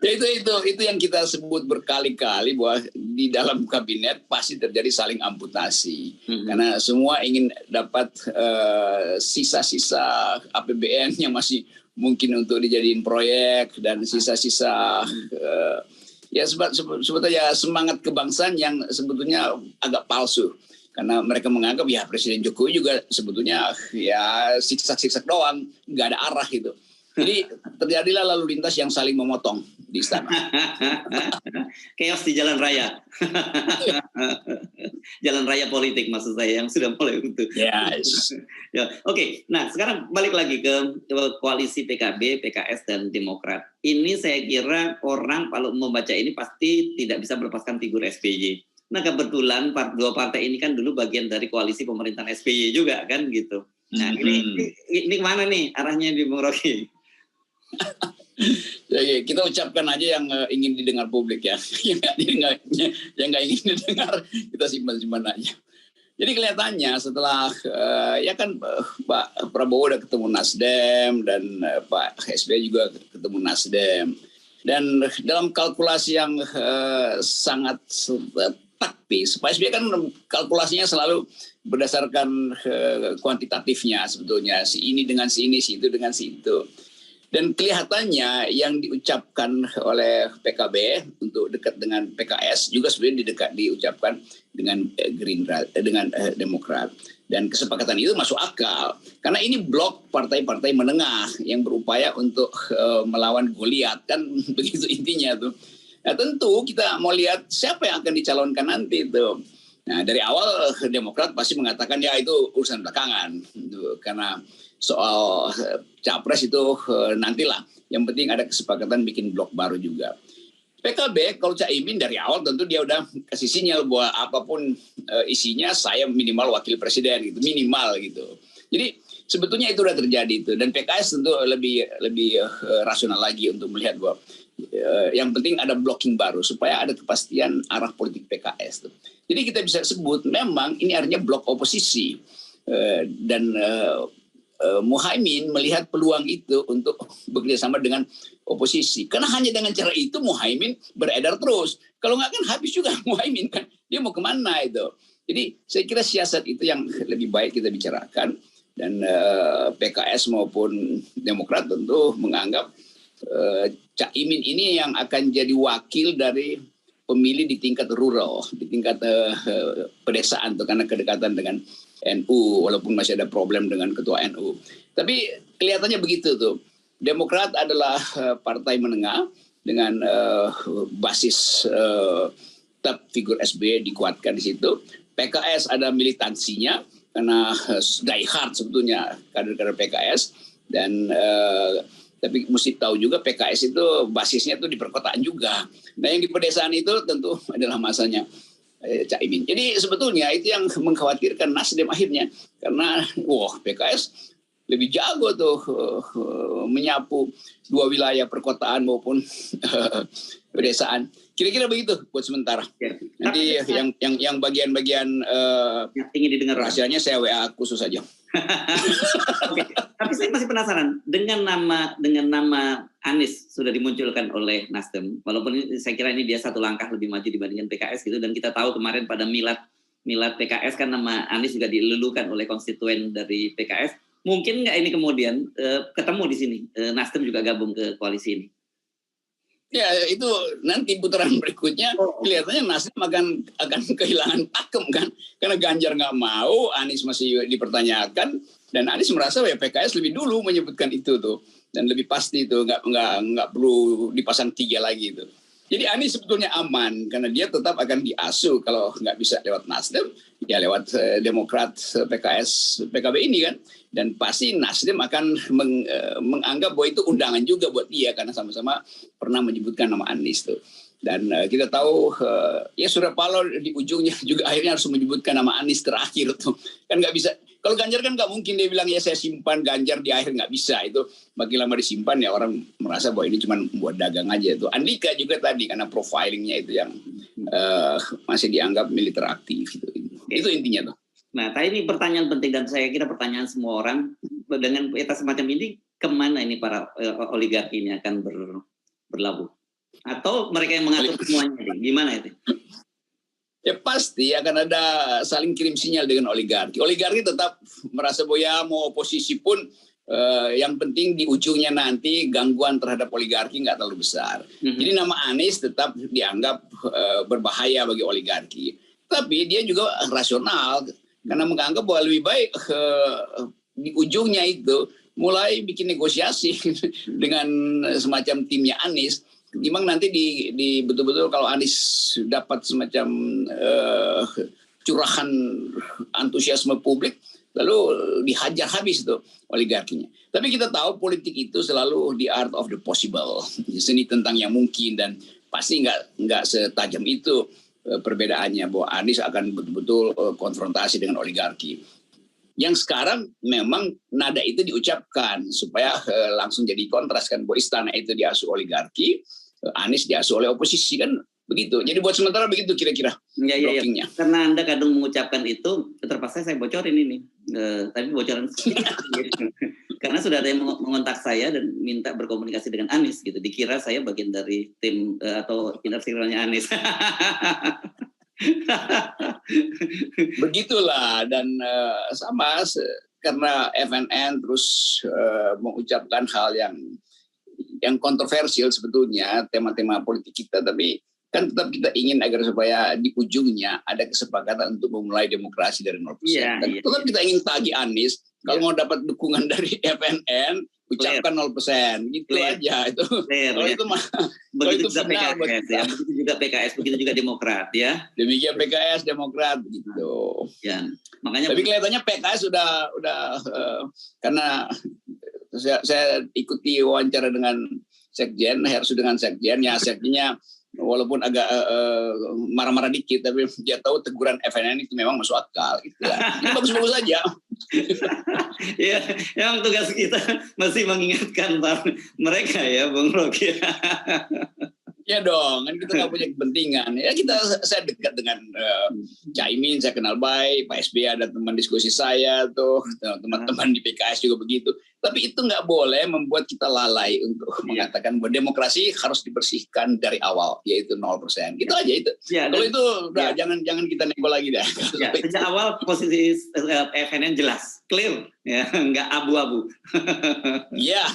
itu yang kita sebut berkali-kali bahwa di dalam kabinet pasti terjadi saling amputasi, karena semua ingin dapat sisa-sisa APBN yang masih mungkin untuk dijadiin proyek, dan sisa-sisa ya sebetulnya semangat kebangsaan yang sebetulnya agak palsu, karena mereka menganggap ya Presiden Jokowi juga sebetulnya ya siksak-siksak doang, nggak ada arah gitu. Jadi terjadilah lalu lintas yang saling memotong di istana. Chaos di jalan raya. Jalan raya politik maksud saya yang sudah mulai runtuh. Yes. Ya, Oke. Nah sekarang balik lagi ke koalisi PKB, PKS dan Demokrat. Ini saya kira orang kalau membaca ini pasti tidak bisa melepaskan figur SBY. Nah kebetulan dua partai ini kan dulu bagian dari koalisi pemerintahan SBY juga kan gitu. Nah ini kemana nih arahnya di Bung Rocky? Ya, kita ucapkan aja yang ingin didengar publik ya, yang nggak ingin didengar kita simpan aja. Jadi kelihatannya setelah ya kan Pak Prabowo udah ketemu Nasdem, dan Pak SBY juga ketemu Nasdem, dan dalam kalkulasi yang sangat taktis, Pak SBY kan kalkulasinya selalu berdasarkan kuantitatifnya sebetulnya, si ini dengan si ini, si itu dengan si itu. Dan kelihatannya yang diucapkan oleh PKB untuk dekat dengan PKS juga sebenarnya diucapkan dengan Gerindra, dengan Demokrat. Dan kesepakatan itu masuk akal. Karena ini blok partai-partai menengah yang berupaya untuk melawan Goliat. Kan begitu intinya tuh. Nah tentu kita mau lihat siapa yang akan dicalonkan nanti itu. Nah dari awal Demokrat pasti mengatakan ya itu urusan belakangan. Karena soal capres itu nantilah. Yang penting ada kesepakatan bikin blok baru juga. PKB kalau Caimin dari awal tentu dia udah kasih sinyal bahwa apapun isinya saya minimal wakil presiden gitu, minimal gitu. Jadi sebetulnya itu udah terjadi itu dan PKS tentu lebih rasional lagi untuk melihat bahwa yang penting ada blocking baru supaya ada kepastian arah politik PKS tuh. Jadi kita bisa sebut memang ini artinya blok oposisi dan Muhaimin melihat peluang itu untuk bekerjasama dengan oposisi. Karena hanya dengan cara itu Muhaimin beredar terus. Kalau nggak kan habis juga Muhaimin kan. Dia mau kemana itu. Jadi saya kira siasat itu yang lebih baik kita bicarakan. Dan PKS maupun Demokrat tentu menganggap Caimin ini yang akan jadi wakil dari pemilih di tingkat rural, di tingkat pedesaan tuh karena kedekatan dengan NU walaupun masih ada problem dengan ketua NU. Tapi kelihatannya begitu tuh. Demokrat adalah partai menengah dengan basis tetap figur SBY dikuatkan di situ. PKS ada militansinya karena die hard sebetulnya kader-kader PKS dan tapi mesti tahu juga PKS itu basisnya tuh di perkotaan juga. Nah yang di pedesaan itu tentu adalah masanya Caimin. Jadi sebetulnya itu yang mengkhawatirkan Nasdem akhirnya karena PKS lebih jago tuh menyapu dua wilayah perkotaan maupun pedesaan. Kira-kira begitu buat sementara. Nanti yang bagian-bagian ingin didengar rahasianya saya WA khusus saja. Oke. Tapi saya masih penasaran dengan nama Anies sudah dimunculkan oleh Nasdem. Walaupun saya kira ini dia satu langkah lebih maju dibandingkan PKS gitu dan kita tahu kemarin pada milad PKS kan nama Anies juga dilulukan oleh konstituen dari PKS. Mungkin nggak ini kemudian ketemu di sini Nasdem juga gabung ke koalisi ini? Ya itu nanti putaran berikutnya kelihatannya Nasdem akan kehilangan pakem kan karena Ganjar nggak mau, Anies masih dipertanyakan dan Anies merasa ya PKS lebih dulu menyebutkan itu tuh dan lebih pasti itu nggak perlu dipasang 3 lagi itu. Jadi Anies sebetulnya aman karena dia tetap akan diasuh kalau nggak bisa lewat Nasdem ya lewat Demokrat, PKS, PKB ini kan dan pasti Nasdem akan menganggap bahwa itu undangan juga buat dia karena sama-sama pernah menyebutkan nama Anies tuh dan kita tahu ya Surya Paloh di ujungnya juga akhirnya harus menyebutkan nama Anies terakhir tuh kan nggak bisa. Kalau Ganjar kan nggak mungkin dia bilang ya saya simpan Ganjar di akhir nggak bisa itu makin lama disimpan ya orang merasa bahwa ini cuma buat dagang aja itu. Andika juga tadi karena profilingnya itu yang masih dianggap militer aktif gitu. Itu intinya tuh. Nah, tadi ini pertanyaan penting dan saya kira pertanyaan semua orang dengan peta semacam ini kemana ini para oligarki ini akan berlabuh? Atau mereka yang mengatur semuanya? Gimana itu? Ya pasti akan ada saling kirim sinyal dengan oligarki. Oligarki tetap merasa bahwa ya mau oposisi pun yang penting di ujungnya nanti gangguan terhadap oligarki nggak terlalu besar. Jadi nama Anies tetap dianggap berbahaya bagi oligarki. Tapi dia juga rasional karena menganggap bahwa lebih baik di ujungnya itu mulai bikin negosiasi dengan semacam timnya Anies. Memang nanti di betul-betul kalau Anies dapat semacam curahan antusiasme publik lalu dihajar habis tuh oligarkinya. Tapi kita tahu politik itu selalu the art of the possible, seni tentang yang mungkin dan pasti nggak setajam itu perbedaannya bahwa Anies akan betul-betul konfrontasi dengan oligarki. Yang sekarang memang nada itu diucapkan supaya langsung jadi kontras kan bahwa istana itu diasuh oligarki, Anies diasuh oleh oposisi kan begitu. Jadi buat sementara begitu kira-kira blockingnya. Karena Anda kadang mengucapkan itu, terpaksa saya bocorin ini. Tapi bocoran karena sudah ada yang mengontak saya dan minta berkomunikasi dengan Anies gitu. Dikira saya bagian dari tim atau inner circle-nya Anies. Begitulah dan sama karena FNN terus mengucapkan hal yang yang kontroversial sebetulnya tema-tema politik kita, tapi kan tetap kita ingin agar supaya di ujungnya ada kesepakatan untuk memulai demokrasi dari 0%. Dan itu kan kita ingin tagih Anies, kalau mau dapat dukungan dari FNN, ucapkan 0%, gitu aja itu. Kalau itu mah, begitu juga PKS ya, begitu juga PKS, begitu juga Demokrat ya. Demikian PKS, Demokrat gitu. Ya, makanya. Tapi kelihatannya PKS udah karena saya ikuti wawancara dengan Sekjen, Hersu dengan Sekjen, ya Sekjennya walaupun agak marah-marah dikit, tapi dia tahu teguran FNN itu memang masuk akal. Gitu ya. Ini bagus-bagus saja. Ya, yang tugas kita masih mengingatkan mereka ya, Bung Rocky. Ya dong, kan kita nggak punya kepentingan. Ya saya dekat dengan Caimin, saya kenal baik. Pak SBY ada teman diskusi saya tuh, teman-teman di PKS juga begitu. Tapi itu nggak boleh membuat kita lalai untuk mengatakan bahwa demokrasi harus dibersihkan dari awal, yaitu 0%. Gitu aja itu. Ya, kalau itu udah jangan kita nego lagi dah. Ya, sejak awal posisi FNN jelas, clear, ya nggak abu-abu. Iya.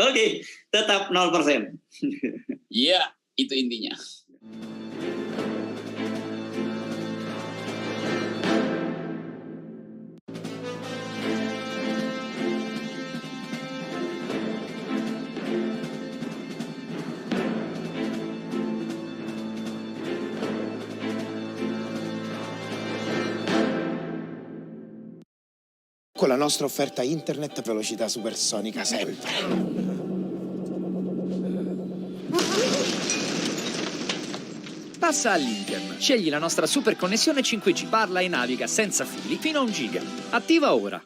Oke, tetap 0%. Iya. Itu intinya. Con la nostra offerta internet a velocità supersonica sempre. Passa all'Internet. Scegli la nostra super connessione 5G. Parla e naviga senza fili fino a 1 giga. Attiva ora.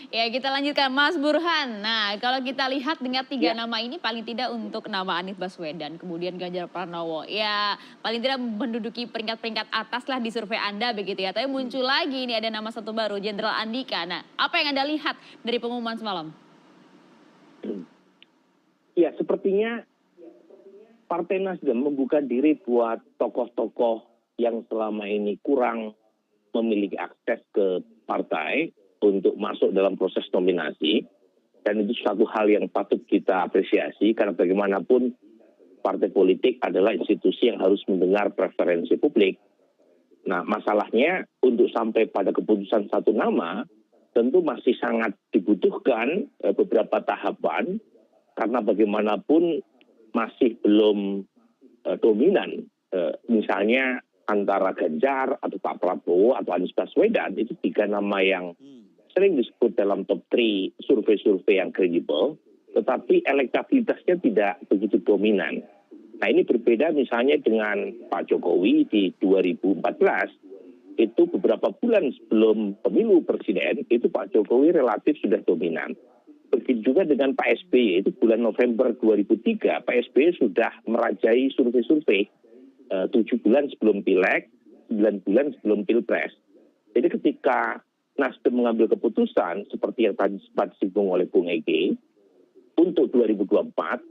Ya, kita lanjutkan Mas Burhan. Nah, kalau kita lihat dengan 3 nama ini paling tidak untuk nama Anies Baswedan, kemudian Ganjar Pranowo, ya paling tidak menduduki peringkat-peringkat atas lah di survei Anda begitu ya. Tapi muncul lagi ini ada nama satu baru, Jenderal Andika. Nah, apa yang Anda lihat dari pengumuman semalam? Ya, sepertinya Partai Nasdem membuka diri buat tokoh-tokoh yang selama ini kurang memiliki akses ke partai untuk masuk dalam proses nominasi, dan itu suatu hal yang patut kita apresiasi karena bagaimanapun partai politik adalah institusi yang harus mendengar preferensi publik. Nah, masalahnya untuk sampai pada keputusan satu nama tentu masih sangat dibutuhkan beberapa tahapan karena bagaimanapun masih belum dominan. Misalnya antara Ganjar atau Pak Prabowo atau Anies Baswedan, itu 3 nama yang sering disebut dalam top 3 survei-survei yang kredibel, tetapi elektabilitasnya tidak begitu dominan. Nah, ini berbeda misalnya dengan Pak Jokowi di 2014, itu beberapa bulan sebelum pemilu presiden, itu Pak Jokowi relatif sudah dominan. Begitu juga dengan Pak SBY, itu bulan November 2003, Pak SBY sudah merajai survei-survei 7 bulan sebelum Pileg, 9 bulan sebelum Pilpres. Jadi ketika Nasdem mengambil keputusan seperti yang tadi sempat disinggung oleh Bung Ege untuk 2024,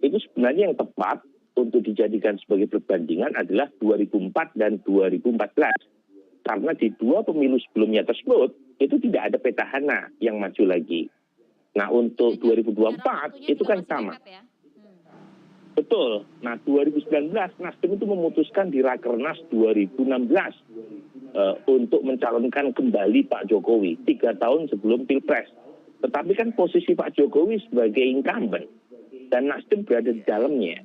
itu sebenarnya yang tepat untuk dijadikan sebagai perbandingan adalah 2004 dan 2014. Karena di 2 pemilu sebelumnya tersebut, itu tidak ada petahana yang maju lagi. Nah, untuk 2024 itu kan sama. Betul. Nah, 2019 Nasdem itu memutuskan di Rakernas 2016 untuk mencalonkan kembali Pak Jokowi 3 tahun sebelum Pilpres. Tetapi kan posisi Pak Jokowi sebagai incumbent dan Nasdem berada di dalamnya.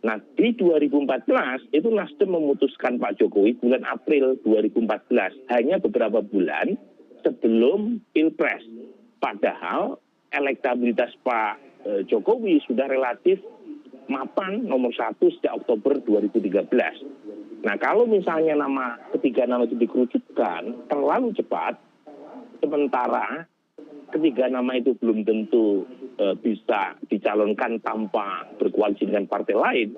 Nah, di 2014 itu Nasdem memutuskan Pak Jokowi bulan April 2014, hanya beberapa bulan sebelum Pilpres. Padahal elektabilitas Pak Jokowi sudah relatif mapan nomor 1 sejak Oktober 2013. Nah, kalau misalnya ketiga nama itu dikerucutkan terlalu cepat, sementara ketiga nama itu belum tentu bisa dicalonkan tanpa berkoalisi dengan partai lain,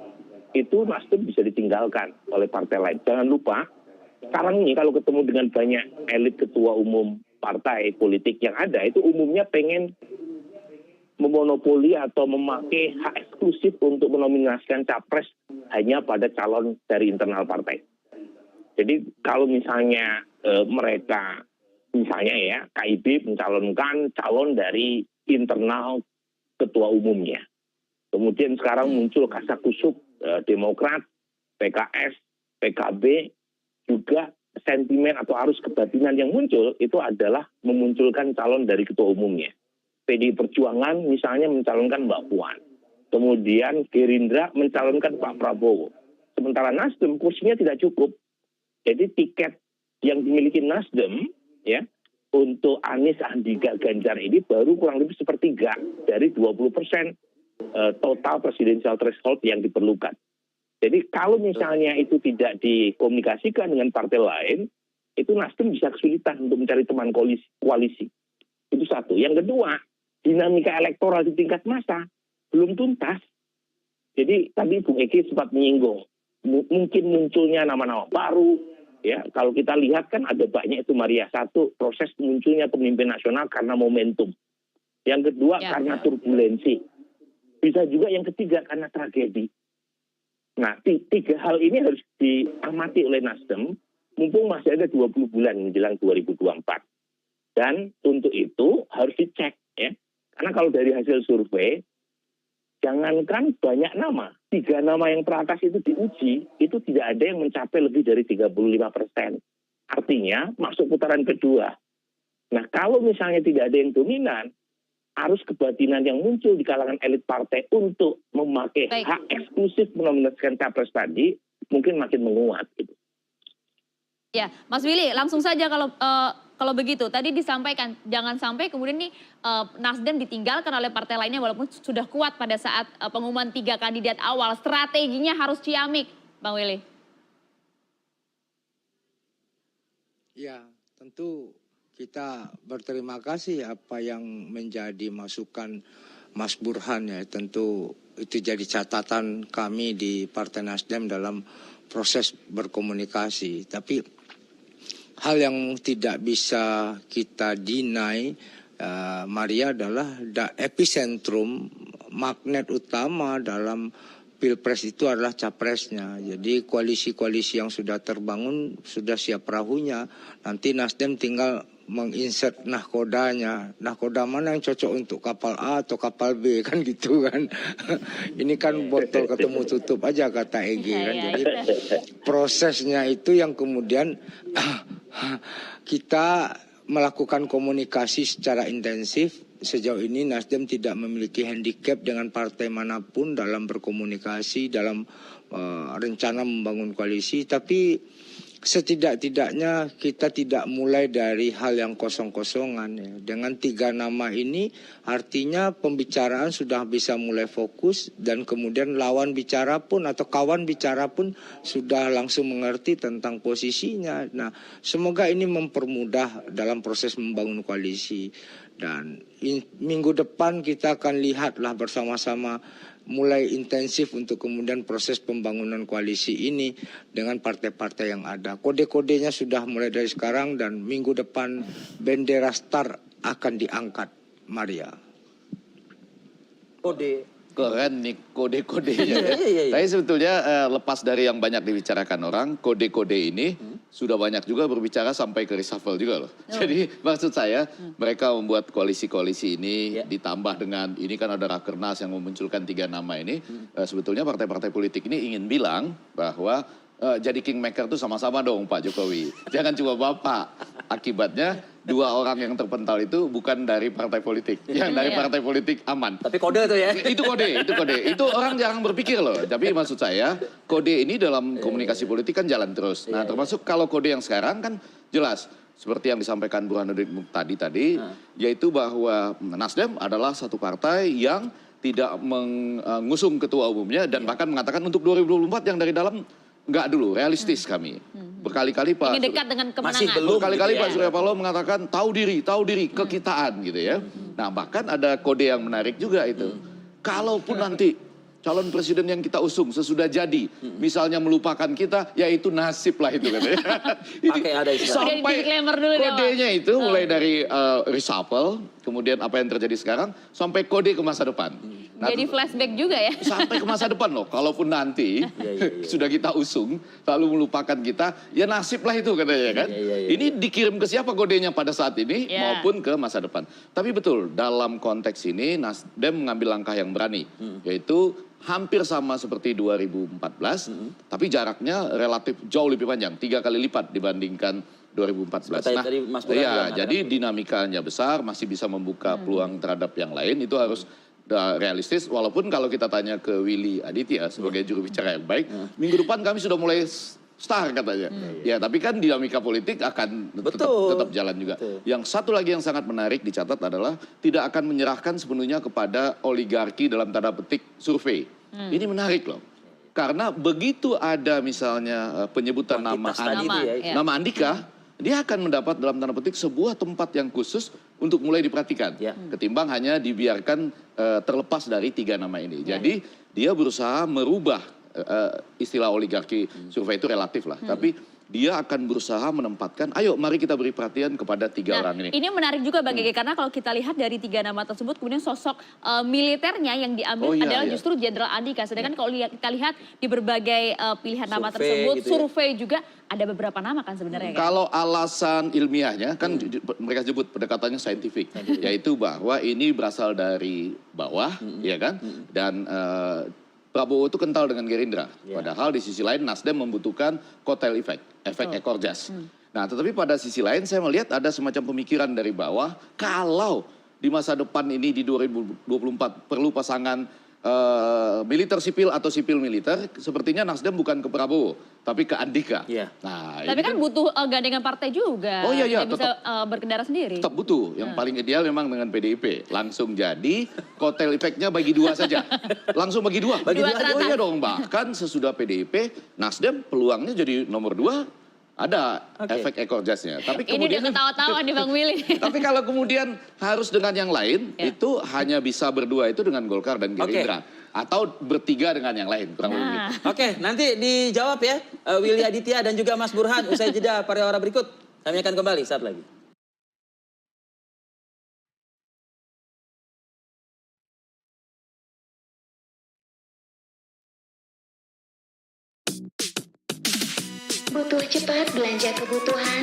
itu Nasdem bisa ditinggalkan oleh partai lain. Jangan lupa, sekarang ini kalau ketemu dengan banyak elit ketua umum partai politik yang ada, itu umumnya pengen memonopoli atau memakai hak eksklusif untuk menominasikan capres hanya pada calon dari internal partai. Jadi kalau misalnya mereka, misalnya ya, KIB mencalonkan calon dari internal ketua umumnya. Kemudian sekarang muncul kasakusuk Demokrat, PKS, PKB, juga sentimen atau arus kebatinan yang muncul itu adalah memunculkan calon dari ketua umumnya. PDI Perjuangan misalnya mencalonkan Mbak Puan. Kemudian Gerindra mencalonkan Pak Prabowo. Sementara Nasdem kursinya tidak cukup. Jadi tiket yang dimiliki Nasdem ya untuk Anies, Andika, Ganjar ini baru kurang lebih sepertiga dari 20% total presidential threshold yang diperlukan. Jadi kalau misalnya itu tidak dikomunikasikan dengan partai lain, itu Nasdem bisa kesulitan untuk mencari teman koalisi. Itu satu. Yang kedua, dinamika elektoral di tingkat massa belum tuntas. Jadi tadi Bung Eki sempat menyinggung, mungkin munculnya nama-nama baru. Ya, kalau kita lihat kan ada banyak itu Maria. Satu, proses munculnya pemimpin nasional karena momentum. Yang kedua karena turbulensi. Bisa juga yang ketiga karena tragedi. Nah, tiga hal ini harus diamati oleh Nasdem, mumpung masih ada 20 bulan menjelang 2024. Dan untuk itu harus dicek ya. Karena kalau dari hasil survei, jangankan banyak nama, 3 nama yang teratas itu diuji, itu tidak ada yang mencapai lebih dari 35%. Artinya masuk putaran kedua. Nah, kalau misalnya tidak ada yang dominan, arus kebatinan yang muncul di kalangan elit partai untuk memakai hak eksklusif menominasikan capres tadi mungkin makin menguat. Gitu. Ya, Mas Willy, langsung saja kalau begitu. Tadi disampaikan jangan sampai kemudian nih Nasdem ditinggalkan oleh partai lainnya walaupun sudah kuat pada saat pengumuman 3 kandidat awal. Strateginya harus ciamik, Bang Willy. Ya, tentu kita berterima kasih apa yang menjadi masukan Mas Burhan ya. Tentu itu jadi catatan kami di Partai Nasdem dalam proses berkomunikasi. Tapi hal yang tidak bisa kita deny, Maria, adalah epicentrum, magnet utama dalam Pilpres itu adalah capresnya. Jadi koalisi-koalisi yang sudah terbangun sudah siap perahunya. Nanti Nasdem tinggal menginsert nahkodanya. Nahkoda mana yang cocok untuk kapal A atau kapal B, kan gitu kan. Ini kan botol ketemu tutup aja kata EG kan. Jadi prosesnya itu yang kemudian kita melakukan komunikasi secara intensif. Sejauh ini Nasdem tidak memiliki handicap dengan partai manapun dalam berkomunikasi, dalam rencana membangun koalisi. Tapi setidak-tidaknya kita tidak mulai dari hal yang kosong-kosongan ya. Dengan 3 nama ini artinya pembicaraan sudah bisa mulai fokus dan kemudian lawan bicara pun atau kawan bicara pun sudah langsung mengerti tentang posisinya. Nah, semoga ini mempermudah dalam proses membangun koalisi. Dan minggu depan kita akan lihatlah bersama-sama mulai intensif untuk kemudian proses pembangunan koalisi ini dengan partai-partai yang ada. Kode-kodenya sudah mulai dari sekarang dan minggu depan bendera STAR akan diangkat, Maria. Kode. Keren nih kode-kodenya. Tapi sebetulnya lepas dari yang banyak dibicarakan orang, kode-kode ini sudah banyak juga berbicara sampai ke reshuffle juga loh. Jadi maksud saya mereka membuat koalisi-koalisi ini ditambah dengan ini kan ada Rakernas yang memunculkan 3 nama ini. Sebetulnya partai-partai politik ini ingin bilang bahwa jadi kingmaker itu sama-sama dong Pak Jokowi. Jangan cuma Bapak. Akibatnya 2 orang yang terpental itu bukan dari partai politik. Yang dari partai politik aman. Tapi kode itu ya? Itu kode. Itu orang jarang berpikir loh. Tapi maksud saya kode ini dalam komunikasi politik kan jalan terus. Nah termasuk kalau kode yang sekarang kan jelas. Seperti yang disampaikan Burhanuddin tadi, yaitu bahwa Nasdem adalah satu partai yang tidak mengusung ketua umumnya dan bahkan mengatakan untuk 2024 yang dari dalam enggak dulu, realistis kami. Berkali-kali Pak ingin dekat dengan kemenangan. Berkali-kali Pak Surya Paloh mengatakan tahu diri, kekitaan gitu ya. Nah, bahkan ada kode yang menarik juga itu. Kalaupun nanti calon presiden yang kita usung sesudah jadi, misalnya melupakan kita, ya itu nasib lah itu katanya. Pakai ada istilah. Sampai kodenya itu mulai dari reshuffle, kemudian apa yang terjadi sekarang, sampai kode ke masa depan. Nah, jadi flashback juga ya. sampai ke masa depan loh. Kalaupun nanti sudah kita usung, lalu melupakan kita, ya nasib lah itu katanya kan. Ini dikirim ke siapa kodenya pada saat ini maupun ke masa depan. Tapi betul, dalam konteks ini Nasdem mengambil langkah yang berani, yaitu hampir sama seperti 2014, tapi jaraknya relatif jauh lebih panjang, 3 kali lipat dibandingkan 2014. Nah, ya, jadi dinamikanya besar, masih bisa membuka peluang terhadap yang lain, itu harus realistis. Walaupun kalau kita tanya ke Willy Aditya sebagai juru bicara yang baik, minggu depan kami sudah mulai start katanya. Ya, tapi kan dinamika politik akan tetap jalan juga. Yang satu lagi yang sangat menarik dicatat adalah tidak akan menyerahkan sepenuhnya kepada oligarki dalam tanda petik survei. Ini menarik loh. Karena begitu ada misalnya penyebutan nama Andika, dia akan mendapat dalam tanda petik sebuah tempat yang khusus untuk mulai diperhatikan. Ketimbang hanya dibiarkan terlepas dari 3 nama ini. Jadi dia berusaha merubah istilah oligarki survei itu relatif lah. Tapi dia akan berusaha menempatkan, ayo mari kita beri perhatian kepada 3 orang ini. Ini menarik juga Bang Gege, karena kalau kita lihat dari 3 nama tersebut, kemudian sosok militernya yang diambil adalah justru Jenderal Andika. Sedangkan kalau kita lihat di berbagai pilihan nama tersebut, survei juga ada beberapa nama kan sebenarnya. Kalau alasan ilmiahnya kan mereka sebut pendekatannya saintifik, yaitu bahwa ini berasal dari bawah, ya kan, dan Prabowo itu kental dengan Gerindra. Padahal di sisi lain Nasdem membutuhkan kotel efek ekor jas. Nah, tetapi pada sisi lain saya melihat ada semacam pemikiran dari bawah, kalau di masa depan ini di 2024 perlu pasangan militer sipil atau sipil militer, sepertinya Nasdem bukan ke Prabowo, tapi ke Andika. Nah, tapi kan butuh gandengan partai juga. Tidak bisa berkendara sendiri. Tetap butuh. Yang paling ideal memang dengan PDIP. Langsung jadi kotel efeknya bagi 2 saja. Langsung bagi 2. Oh iya dong. Bahkan sesudah PDIP, Nasdem peluangnya jadi nomor 2. Ada efek ekor jasnya. Tapi kemudian ini udah ketawa-tawa nih Bang Willy. Tapi kalau kemudian harus dengan yang lain, itu hanya bisa berdua itu dengan Golkar dan Gerindra. Atau bertiga dengan yang lain. Kurang lebih. Oke, nanti dijawab ya Willy Aditya dan juga Mas Burhan. Usai jeda pariwara berikut, kami akan kembali saat lagi. Butuh cepat belanja kebutuhan?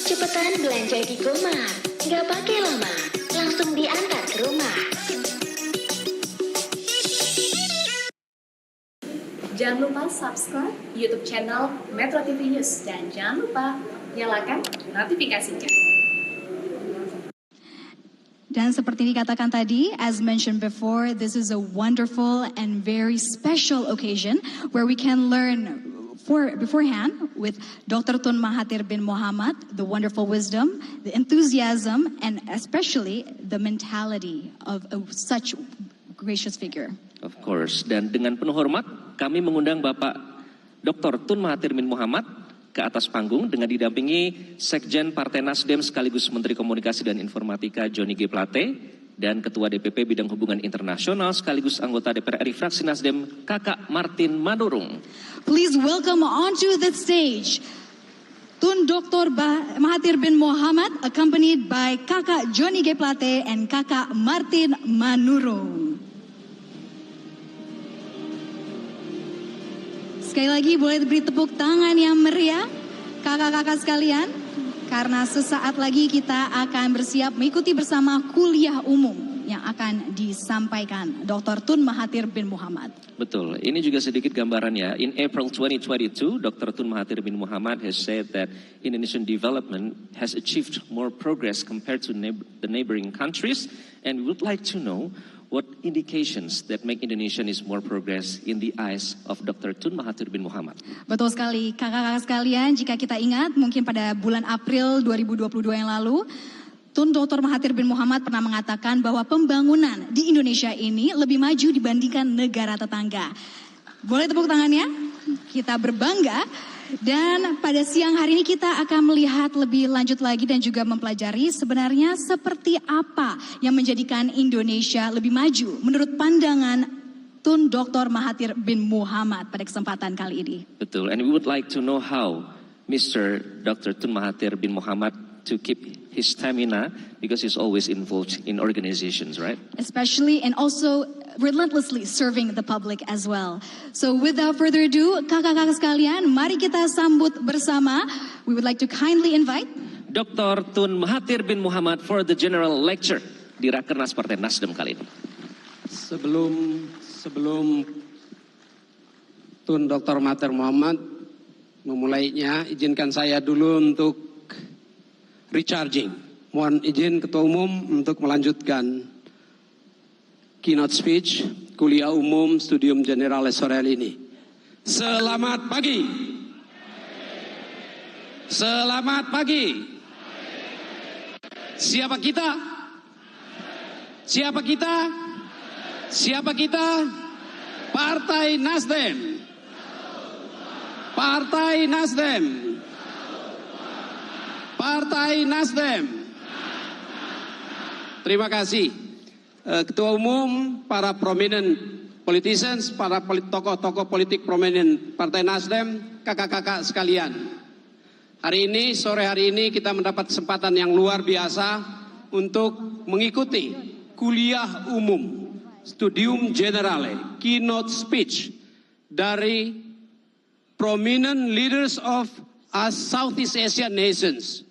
Cepetan belanja di GoMart. Nggak pakai lama, langsung diantar ke rumah. Jangan lupa subscribe YouTube channel Metro TV News. Dan jangan lupa nyalakan notifikasinya. Dan seperti dikatakan tadi, as mentioned before, this is a wonderful and very special occasion where we can learn beforehand with Dr. Tun Mahathir bin Mohamad, the wonderful wisdom, the enthusiasm, and especially the mentality of such gracious figure. Of course, dan dengan penuh hormat kami mengundang Bapak Dr. Tun Mahathir bin Mohamad ke atas panggung dengan didampingi Sekjen Partai Nasdem sekaligus Menteri Komunikasi dan Informatika Johnny G. Plate dan Ketua DPP Bidang Hubungan Internasional sekaligus anggota DPR RI fraksi Nasdem Kakak Martin Manurung. Please welcome onto the stage Tun Dr. Mahathir bin Mohamad accompanied by Kakak Johnny G. Plate and Kakak Martin Manurung. Sekali lagi boleh beri tepuk tangan yang meriah kakak-kakak sekalian, karena sesaat lagi kita akan bersiap mengikuti bersama kuliah umum yang akan disampaikan Dr. Tun Mahathir bin Mohamad. Betul, ini juga sedikit gambarannya. In April 2022, Dr. Tun Mahathir bin Mohamad has said that Indonesian development has achieved more progress compared to the neighboring countries, and we would like to know what indications that make Indonesia is more progress in the eyes of Dr. Tun Mahathir bin Mohamad. Betul sekali, kakak-kakak sekalian, jika kita ingat mungkin pada bulan April 2022 yang lalu, Tun Dr. Mahathir bin Mohamad pernah mengatakan bahwa pembangunan di Indonesia ini lebih maju dibandingkan negara tetangga. Boleh tepuk tangannya? Kita berbangga. Dan pada siang hari ini kita akan melihat lebih lanjut lagi dan juga mempelajari sebenarnya seperti apa yang menjadikan Indonesia lebih maju menurut pandangan Tun Dr. Mahathir bin Mohamad pada kesempatan kali ini. Betul, and we would like to know how Mr. Dr. Tun Mahathir bin Mohamad to keep his stamina because he's always involved in organizations, right? Especially and also relentlessly serving the public as well. So without further ado, kakak-kakak sekalian, mari kita sambut bersama. We would like to kindly invite Dr. Tun Mahathir bin Muhammad for the general lecture di Rakernas Partai Nasdem kali ini. Sebelum Tun Dr. Mahathir Muhammad memulainya, izinkan saya dulu untuk recharging. Mohon izin Ketua Umum untuk melanjutkan keynote speech kuliah umum Studium Generale sore hari ini. Selamat pagi. Selamat pagi. Siapa kita? Siapa kita? Siapa kita? Partai Nasdem. Partai Nasdem. Partai Nasdem. Terima kasih. Ketua Umum, para prominent politicians, para tokoh-tokoh politik prominent Partai Nasdem, kakak-kakak sekalian. Sore hari ini kita mendapat kesempatan yang luar biasa untuk mengikuti kuliah umum Studium Generale, keynote speech dari prominent leaders of us Southeast Asian nations.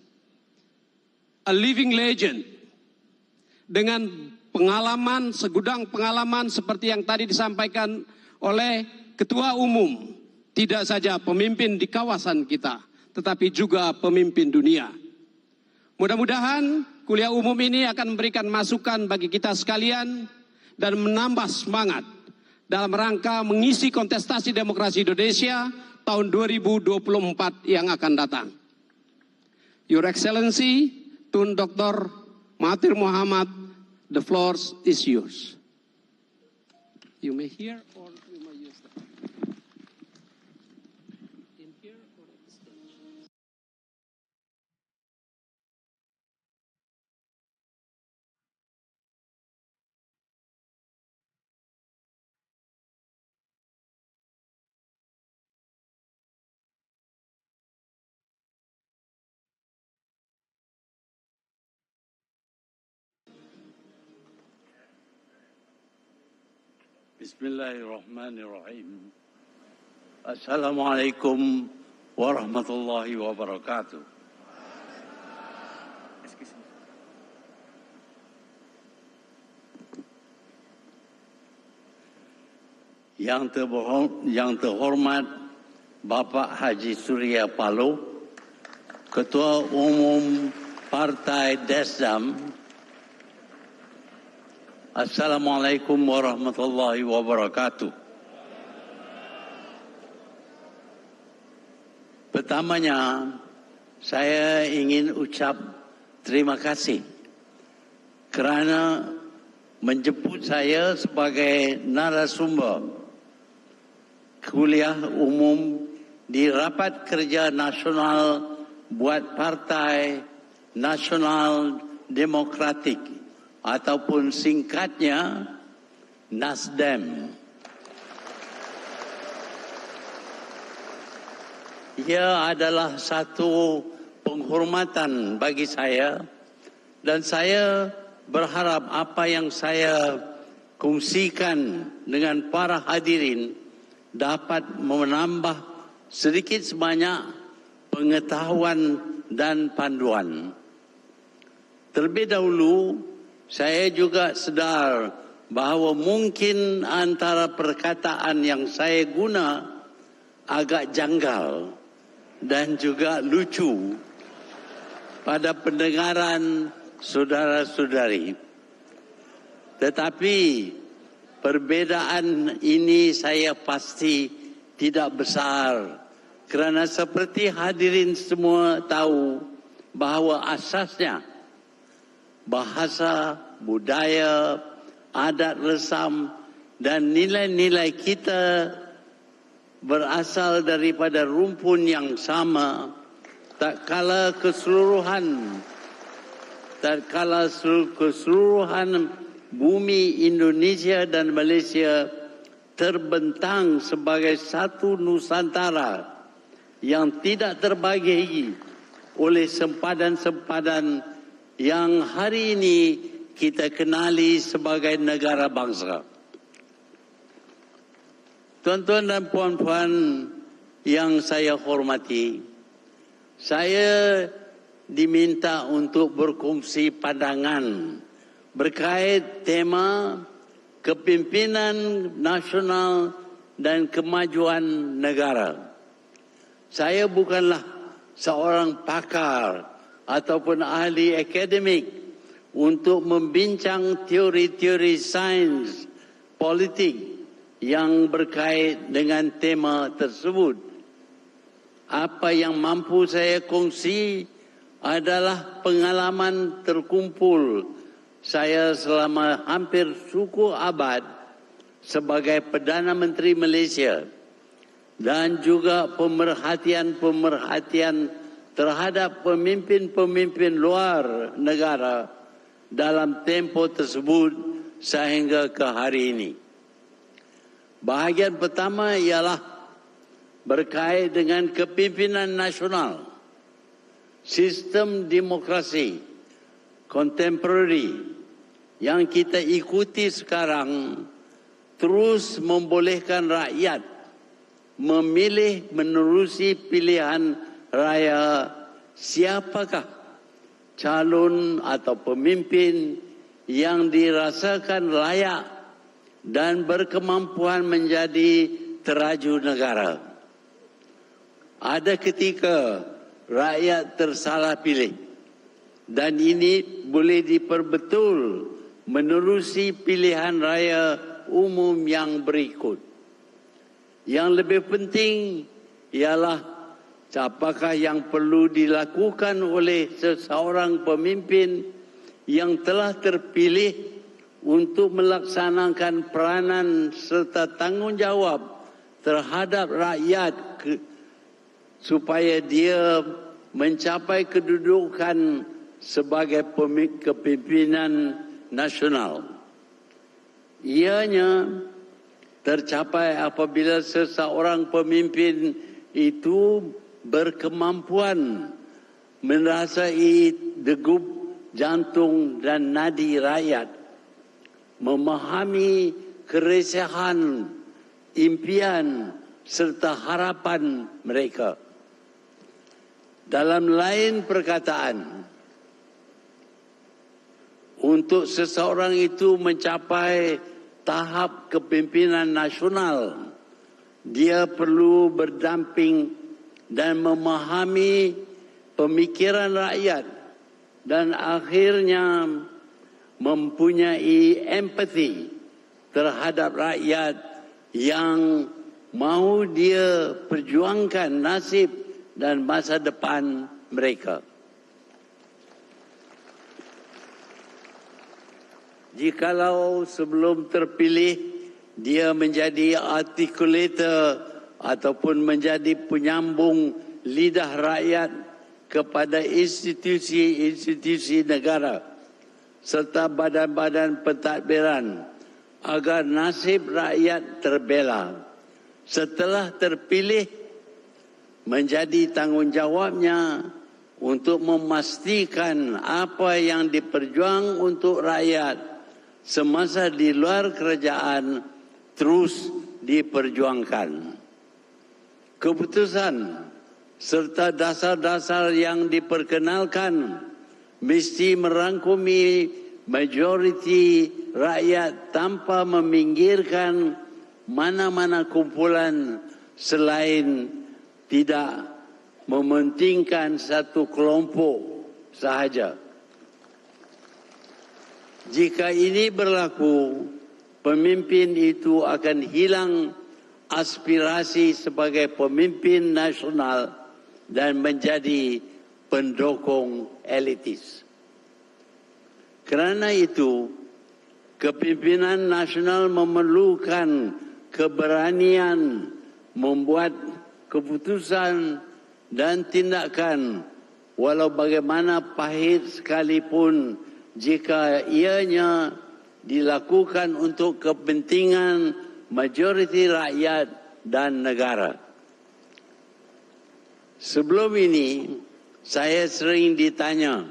A living legend dengan pengalaman, segudang pengalaman seperti yang tadi disampaikan oleh Ketua Umum. Tidak saja pemimpin di kawasan kita, tetapi juga pemimpin dunia. Mudah-mudahan kuliah umum ini akan memberikan masukan bagi kita sekalian dan menambah semangat dalam rangka mengisi kontestasi demokrasi Indonesia tahun 2024 yang akan datang. Your Excellency, Tun Dr. Mahathir Muhammad, the floor is yours. You may hear or you may use that. In here or at the stage? Bismillahirrahmanirrahim. Assalamualaikum warahmatullahi wabarakatuh. Yang terhormat Bapak Haji Surya Paloh, Ketua Umum Partai Nasdem. Assalamualaikum warahmatullahi wabarakatuh. Pertamanya, saya ingin ucap terima kasih kerana menjemput saya sebagai narasumber kuliah umum di Rapat Kerja Nasional buat Partai Nasional Demokratik ataupun singkatnya Nasdem. Ia adalah satu penghormatan bagi saya dan saya berharap apa yang saya kongsikan dengan para hadirin dapat menambah sedikit sebanyak pengetahuan dan panduan. Terlebih dahulu, saya juga sedar bahawa mungkin antara perkataan yang saya guna agak janggal dan juga lucu pada pendengaran saudara-saudari. Tetapi perbedaan ini saya pasti tidak besar kerana seperti hadirin semua tahu bahawa asasnya bahasa, budaya, adat resam dan nilai-nilai kita berasal daripada rumpun yang sama, tak kala keseluruhan bumi Indonesia dan Malaysia terbentang sebagai satu Nusantara yang tidak terbagi oleh sempadan-sempadan yang hari ini kita kenali sebagai negara bangsa. Tuan-tuan dan puan-puan yang saya hormati, saya diminta untuk berkongsi pandangan berkait tema kepimpinan nasional dan kemajuan negara. Saya bukanlah seorang pakar ataupun ahli akademik untuk membincang teori-teori sains politik yang berkait dengan tema tersebut. Apa yang mampu saya kongsi adalah pengalaman terkumpul saya selama hampir suku abad sebagai Perdana Menteri Malaysia dan juga pemerhatian-pemerhatian terhadap pemimpin-pemimpin luar negara dalam tempoh tersebut sehingga ke hari ini. Bahagian pertama ialah berkait dengan kepimpinan nasional, sistem demokrasi kontemporari yang kita ikuti sekarang terus membolehkan rakyat memilih menerusi pilihan raya siapakah calon atau pemimpin yang dirasakan layak dan berkemampuan menjadi teraju negara. Ada ketika rakyat tersalah pilih dan ini boleh diperbetul menerusi pilihan raya umum yang berikut. Yang lebih penting ialah apakah yang perlu dilakukan oleh seseorang pemimpin yang telah terpilih untuk melaksanakan peranan serta tanggungjawab terhadap rakyat supaya dia mencapai kedudukan sebagai kepimpinan nasional. Ianya tercapai apabila seseorang pemimpin itu berkemampuan merasai degup jantung dan nadi rakyat, memahami keresahan, impian serta harapan mereka. Dalam lain perkataan, untuk seseorang itu mencapai tahap kepimpinan nasional, dia perlu berdamping dan memahami pemikiran rakyat dan akhirnya mempunyai empati terhadap rakyat yang mahu dia perjuangkan nasib dan masa depan mereka. Jikalau sebelum terpilih dia menjadi articulator ataupun menjadi penyambung lidah rakyat kepada institusi-institusi negara serta badan-badan pentadbiran agar nasib rakyat terbela. Setelah terpilih, menjadi tanggungjawabnya untuk memastikan apa yang diperjuang untuk rakyat semasa di luar kerajaan terus diperjuangkan. Keputusan serta dasar-dasar yang diperkenalkan mesti merangkumi majoriti rakyat tanpa meminggirkan mana-mana kumpulan selain tidak mementingkan satu kelompok sahaja. Jika ini berlaku, pemimpin itu akan hilang aspirasi sebagai pemimpin nasional dan menjadi pendukung elitis. Kerana itu, kepimpinan nasional memerlukan keberanian membuat keputusan dan tindakan walau bagaimana pahit sekalipun jika ianya dilakukan untuk kepentingan majoriti rakyat dan negara. Sebelum ini, saya sering ditanya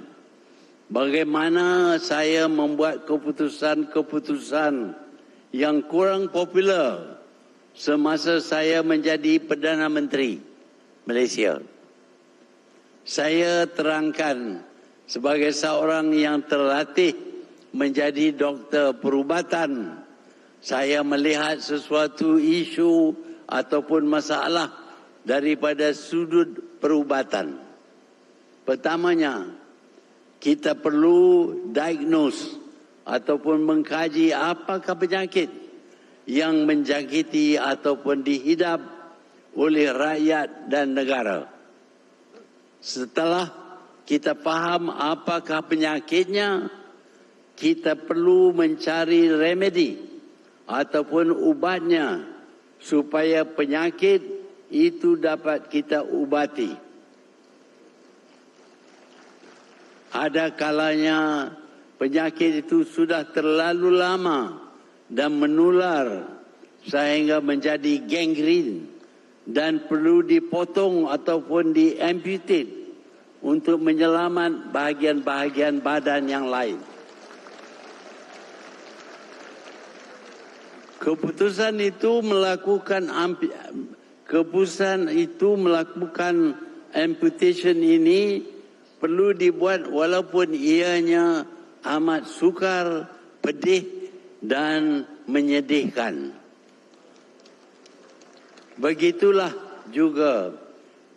bagaimana saya membuat keputusan-keputusan yang kurang popular semasa saya menjadi Perdana Menteri Malaysia. Saya terangkan sebagai seorang yang terlatih menjadi doktor perubatan, saya melihat sesuatu isu ataupun masalah daripada sudut perubatan. Pertamanya, kita perlu diagnose ataupun mengkaji apakah penyakit yang menjangkiti ataupun dihidap oleh rakyat dan negara. Setelah kita faham apakah penyakitnya, kita perlu mencari remedi ataupun ubatnya supaya penyakit itu dapat kita ubati. Ada kalanya penyakit itu sudah terlalu lama dan menular sehingga menjadi gangren dan perlu dipotong ataupun diamputate untuk menyelamat bahagian-bahagian badan yang lain. Keputusan itu melakukan amputation ini perlu dibuat walaupun ianya amat sukar, pedih dan menyedihkan. Begitulah juga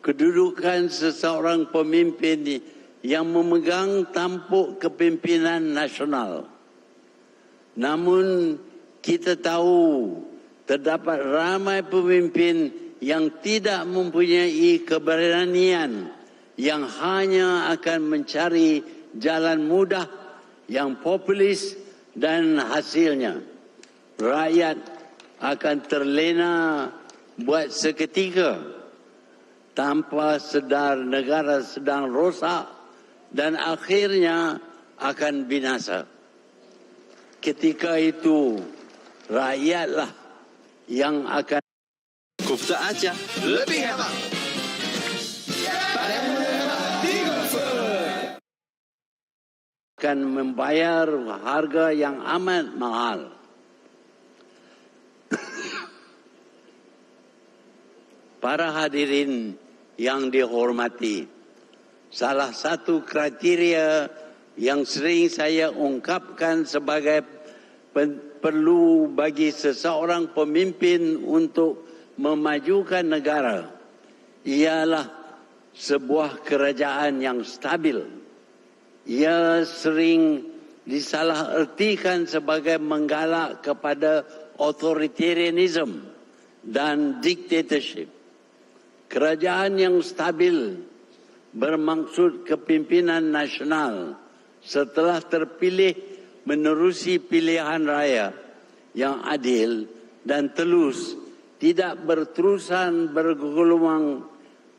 kedudukan seseorang pemimpin yang memegang tampuk kepimpinan nasional. Namun kita tahu terdapat ramai pemimpin yang tidak mempunyai keberanian, yang hanya akan mencari jalan mudah yang populis dan hasilnya rakyat akan terlena buat seketika tanpa sedar negara sedang rosak dan akhirnya akan binasa. Ketika itu rakyatlah yang akan Kufta Aceh lebih hemat. Akan membayar harga yang amat mahal. Para hadirin yang dihormati, salah satu kriteria yang sering saya ungkapkan sebagai perlu bagi seseorang pemimpin untuk memajukan negara ialah sebuah kerajaan yang stabil. Ia sering disalahartikan sebagai menggalak kepada authoritarianism dan dictatorship. Kerajaan yang stabil bermaksud kepimpinan nasional setelah terpilih menerusi pilihan raya yang adil dan telus, tidak berterusan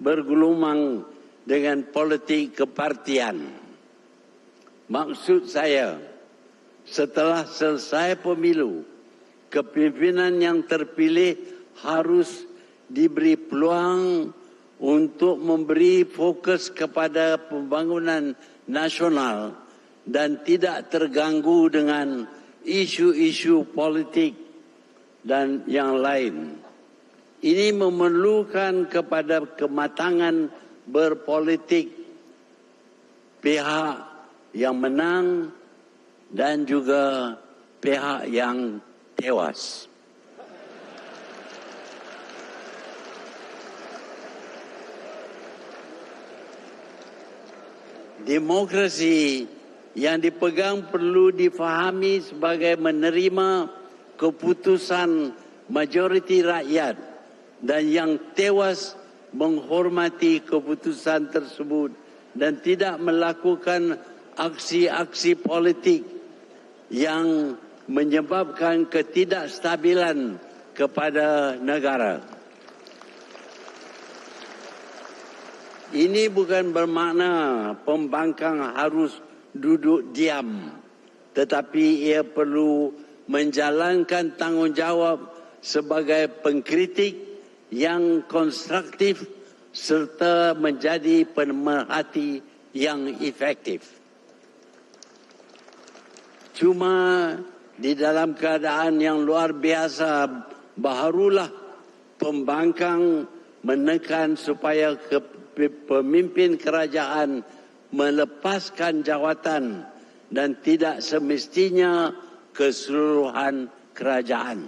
bergulung dengan politik kepartian. Maksud saya, setelah selesai pemilu, kepimpinan yang terpilih harus diberi peluang untuk memberi fokus kepada pembangunan nasional dan tidak terganggu dengan isu-isu politik dan yang lain. Ini memerlukan kepada kematangan berpolitik pihak yang menang dan juga pihak yang tewas. Demokrasi yang dipegang perlu difahami sebagai menerima keputusan majoriti rakyat dan yang tewas menghormati keputusan tersebut dan tidak melakukan aksi-aksi politik yang menyebabkan ketidakstabilan kepada negara. Ini bukan bermakna pembangkang harus duduk diam, tetapi ia perlu menjalankan tanggungjawab sebagai pengkritik yang konstruktif serta menjadi pemerhati yang efektif. Cuma di dalam keadaan yang luar biasa, barulah pembangkang menekan supaya pemimpin kerajaan melepaskan jawatan dan tidak semestinya keseluruhan kerajaan.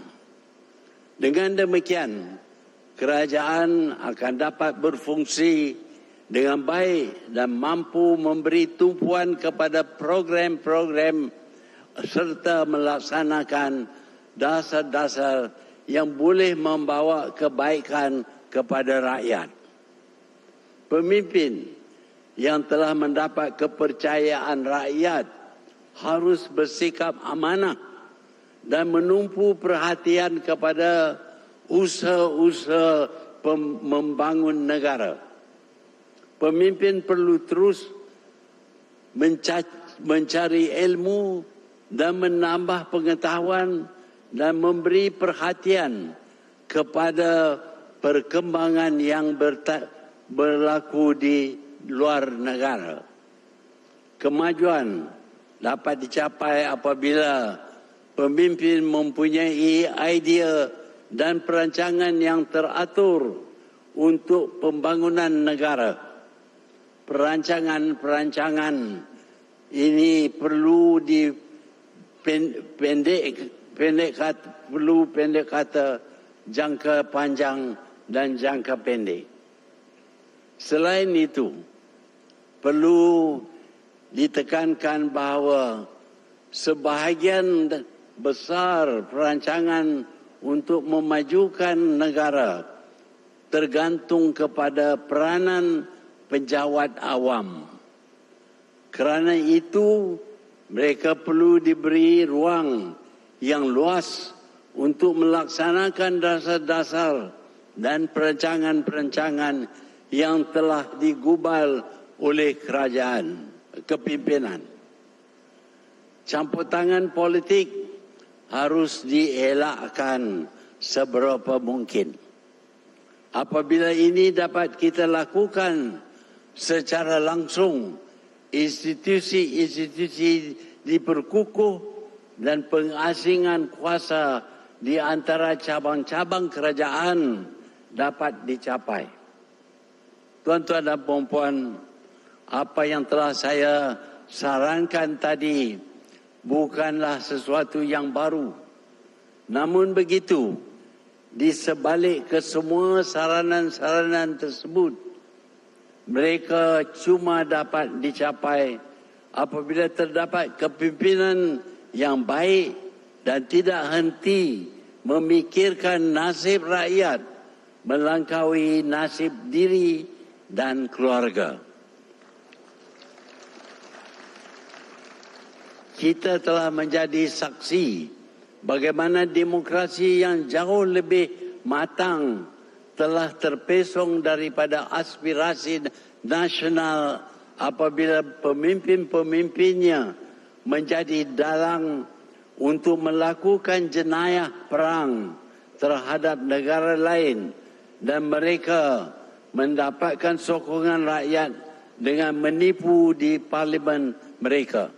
Dengan demikian, kerajaan akan dapat berfungsi dengan baik dan mampu memberi tumpuan kepada program-program serta melaksanakan dasar-dasar yang boleh membawa kebaikan kepada rakyat. Pemimpin yang telah mendapat kepercayaan rakyat harus bersikap amanah dan menumpu perhatian kepada usaha-usaha membangun negara. Pemimpin perlu terus mencari ilmu dan menambah pengetahuan dan memberi perhatian kepada perkembangan yang berlaku di luar negara. Kemajuan dapat dicapai apabila pemimpin mempunyai idea dan perancangan yang teratur untuk pembangunan negara. Perancangan-perancangan ini perlu pendek kata jangka panjang dan jangka pendek. Selain itu, perlu ditekankan bahawa sebahagian besar perancangan untuk memajukan negara tergantung kepada peranan pejabat awam. Kerana itu, mereka perlu diberi ruang yang luas untuk melaksanakan dasar-dasar dan perancangan-perancangan yang telah digubal oleh kerajaan kepimpinan. Campur tangan politik harus dielakkan seberapa mungkin. Apabila ini dapat kita lakukan secara langsung, institusi-institusi diperkukuh dan pengasingan kuasa di antara cabang-cabang kerajaan dapat dicapai. Tuan-tuan dan puan-puan, apa yang telah saya sarankan tadi bukanlah sesuatu yang baru. Namun begitu, di sebalik kesemua saranan-saranan tersebut, mereka cuma dapat dicapai apabila terdapat kepimpinan yang baik dan tidak henti memikirkan nasib rakyat melampaui nasib diri dan keluarga. Kita telah menjadi saksi bagaimana demokrasi yang jauh lebih matang telah terpesong daripada aspirasi nasional apabila pemimpin-pemimpinnya menjadi dalang untuk melakukan jenayah perang terhadap negara lain dan mereka mendapatkan sokongan rakyat dengan menipu di parlimen mereka.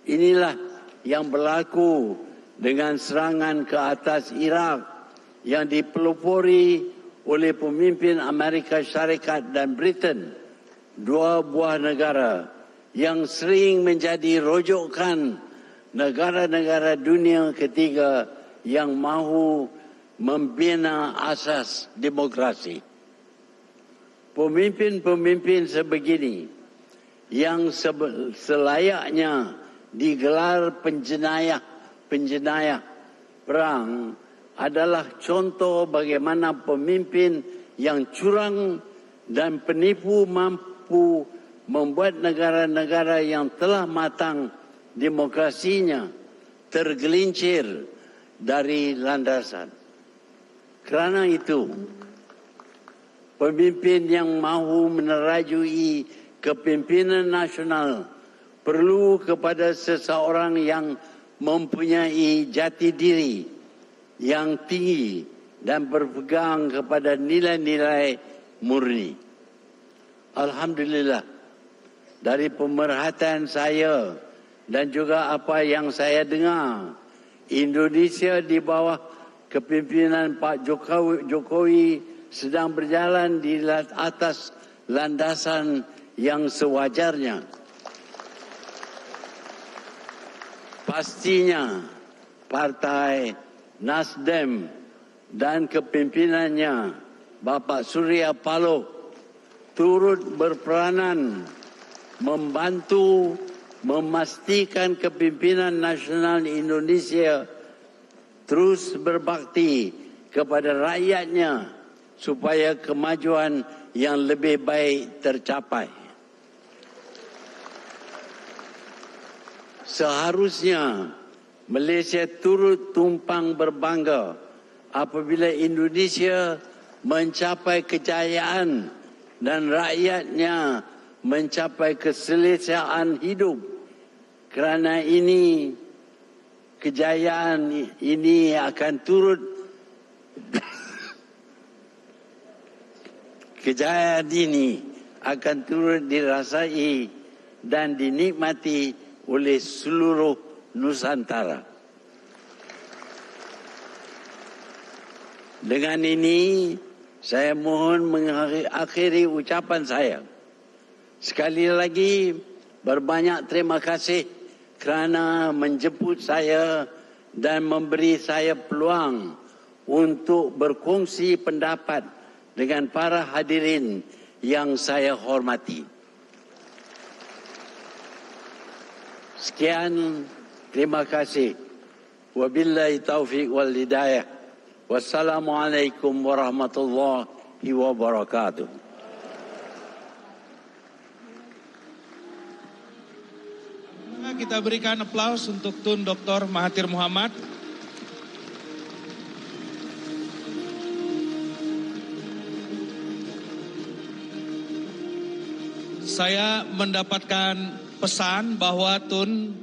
Inilah yang berlaku dengan serangan ke atas Iraq yang dipelopori oleh pemimpin Amerika Syarikat dan Britain, dua buah negara yang sering menjadi rujukan negara-negara dunia ketiga yang mahu membina asas demokrasi. Pemimpin-pemimpin sebegini yang selayaknya digelar penjenayah perang adalah contoh bagaimana pemimpin yang curang dan penipu mampu membuat negara-negara yang telah matang demokrasinya tergelincir dari landasan. Kerana itu, pemimpin yang mahu menerajui kepimpinan nasional perlu kepada seseorang yang mempunyai jati diri yang tinggi dan berpegang kepada nilai-nilai murni. Alhamdulillah, dari pemerhatian saya dan juga apa yang saya dengar, Indonesia di bawah kepimpinan Pak Jokowi sedang berjalan di atas landasan yang sewajarnya. Pastinya Partai Nasdem dan kepimpinannya Bapak Surya Paloh turut berperanan membantu memastikan kepimpinan nasional Indonesia terus berbakti kepada rakyatnya supaya kemajuan yang lebih baik tercapai. Seharusnya Malaysia turut tumpang berbangga apabila Indonesia mencapai kejayaan dan rakyatnya mencapai keselesaan hidup. Kerana ini, kejayaan ini akan turut dirasai dan dinikmati oleh seluruh Nusantara. Dengan ini, saya mohon mengakhiri ucapan saya. Sekali lagi, berbanyak terima kasih kerana menjemput saya dan memberi saya peluang untuk berkongsi pendapat dengan para hadirin yang saya hormati. Sekian, terima kasih. Wabillahi taufiq wal hidayah. Wassalamualaikum warahmatullahi wabarakatuh. Kita berikan aplaus untuk Tun Dr. Mahathir Mohamad. Saya mendapatkan pesan bahwa Tun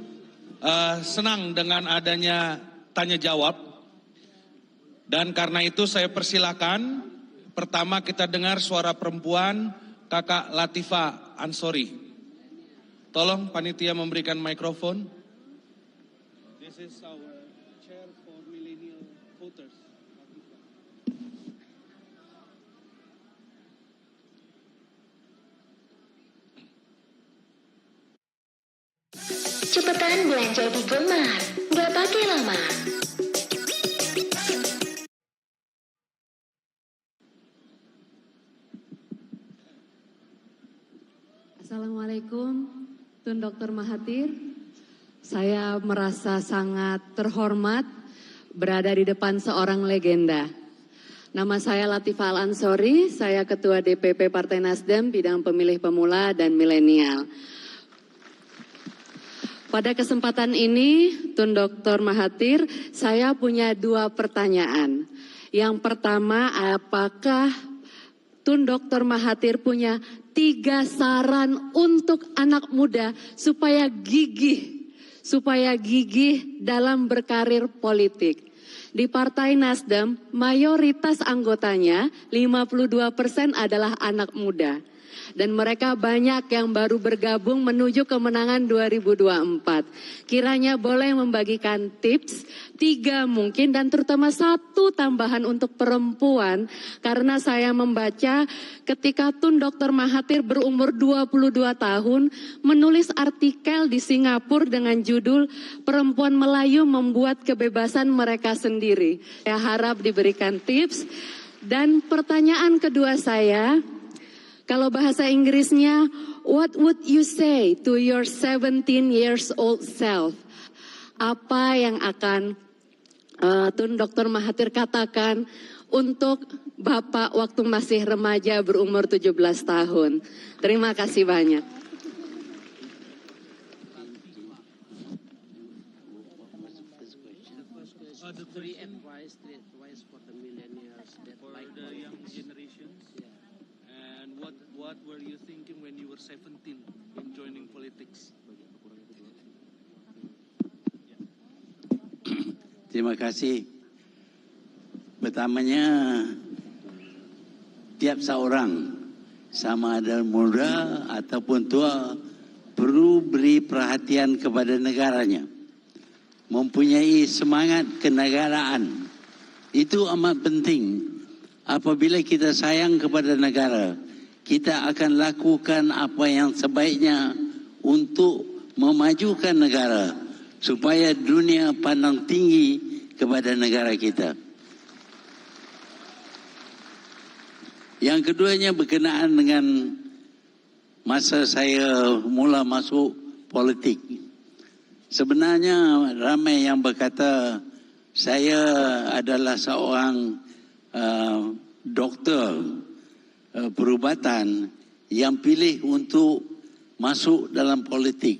senang dengan adanya tanya jawab. Dan karena itu saya persilakan, pertama kita dengar suara perempuan Kakak Latifah Ansori. Tolong panitia memberikan mikrofon. This is our chair for millennial voters. Cepetan belanja di Gomar, nggak pakai lama. Assalamualaikum, Tun Dr. Mahathir. Saya merasa sangat terhormat berada di depan seorang legenda. Nama saya Latifah Al-Ansori, saya Ketua DPP Partai Nasdem bidang pemilih pemula dan milenial. Pada kesempatan ini, Tun Dr. Mahathir, saya punya 2 pertanyaan. Yang pertama, apakah Tun Dr. Mahathir punya 3 saran untuk anak muda supaya gigih dalam berkarir politik? Di Partai Nasdem, mayoritas anggotanya 52% adalah anak muda. Dan mereka banyak yang baru bergabung menuju kemenangan 2024. Kiranya boleh membagikan tips 3 mungkin dan terutama 1 tambahan untuk perempuan. Karena saya membaca ketika Tun Dr. Mahathir berumur 22 tahun menulis artikel di Singapura dengan judul Perempuan Melayu Membuat Kebebasan Mereka Sendiri. Saya harap diberikan tips. Dan pertanyaan kedua saya, kalau bahasa Inggrisnya, what would you say to your 17 years old self? Apa yang akan Tun Dr. Mahathir katakan untuk Bapak waktu masih remaja berumur 17 tahun? Terima kasih banyak. What were you thinking when you were 17 in joining politics? Terima kasih. Pertamanya, tiap seorang, sama ada muda ataupun tua, perlu perlu beri perhatian kepada negaranya, mempunyai semangat kenegaraan. Itu amat penting. Apabila kita sayang kepada negara, kita akan lakukan apa yang sebaiknya untuk memajukan negara supaya dunia pandang tinggi kepada negara kita. Yang keduanya berkenaan dengan masa saya mula masuk politik. Sebenarnya ramai yang berkata saya adalah seorang doktor perubatan yang pilih untuk masuk dalam politik.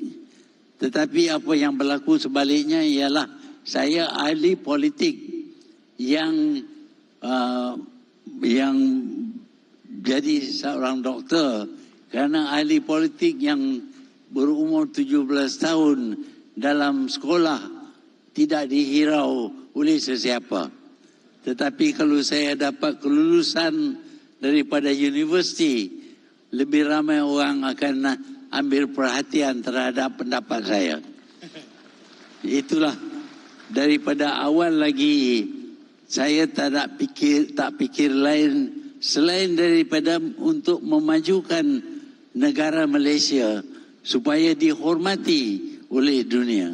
Tetapi apa yang berlaku sebaliknya ialah saya ahli politik yang jadi seorang doktor kerana ahli politik yang berumur 17 tahun dalam sekolah tidak dihirau oleh sesiapa. Tetapi kalau saya dapat kelulusan daripada universiti, lebih ramai orang akan ambil perhatian terhadap pendapat saya. Itulah daripada awal lagi saya tak fikir lain selain daripada untuk memajukan negara Malaysia supaya dihormati oleh dunia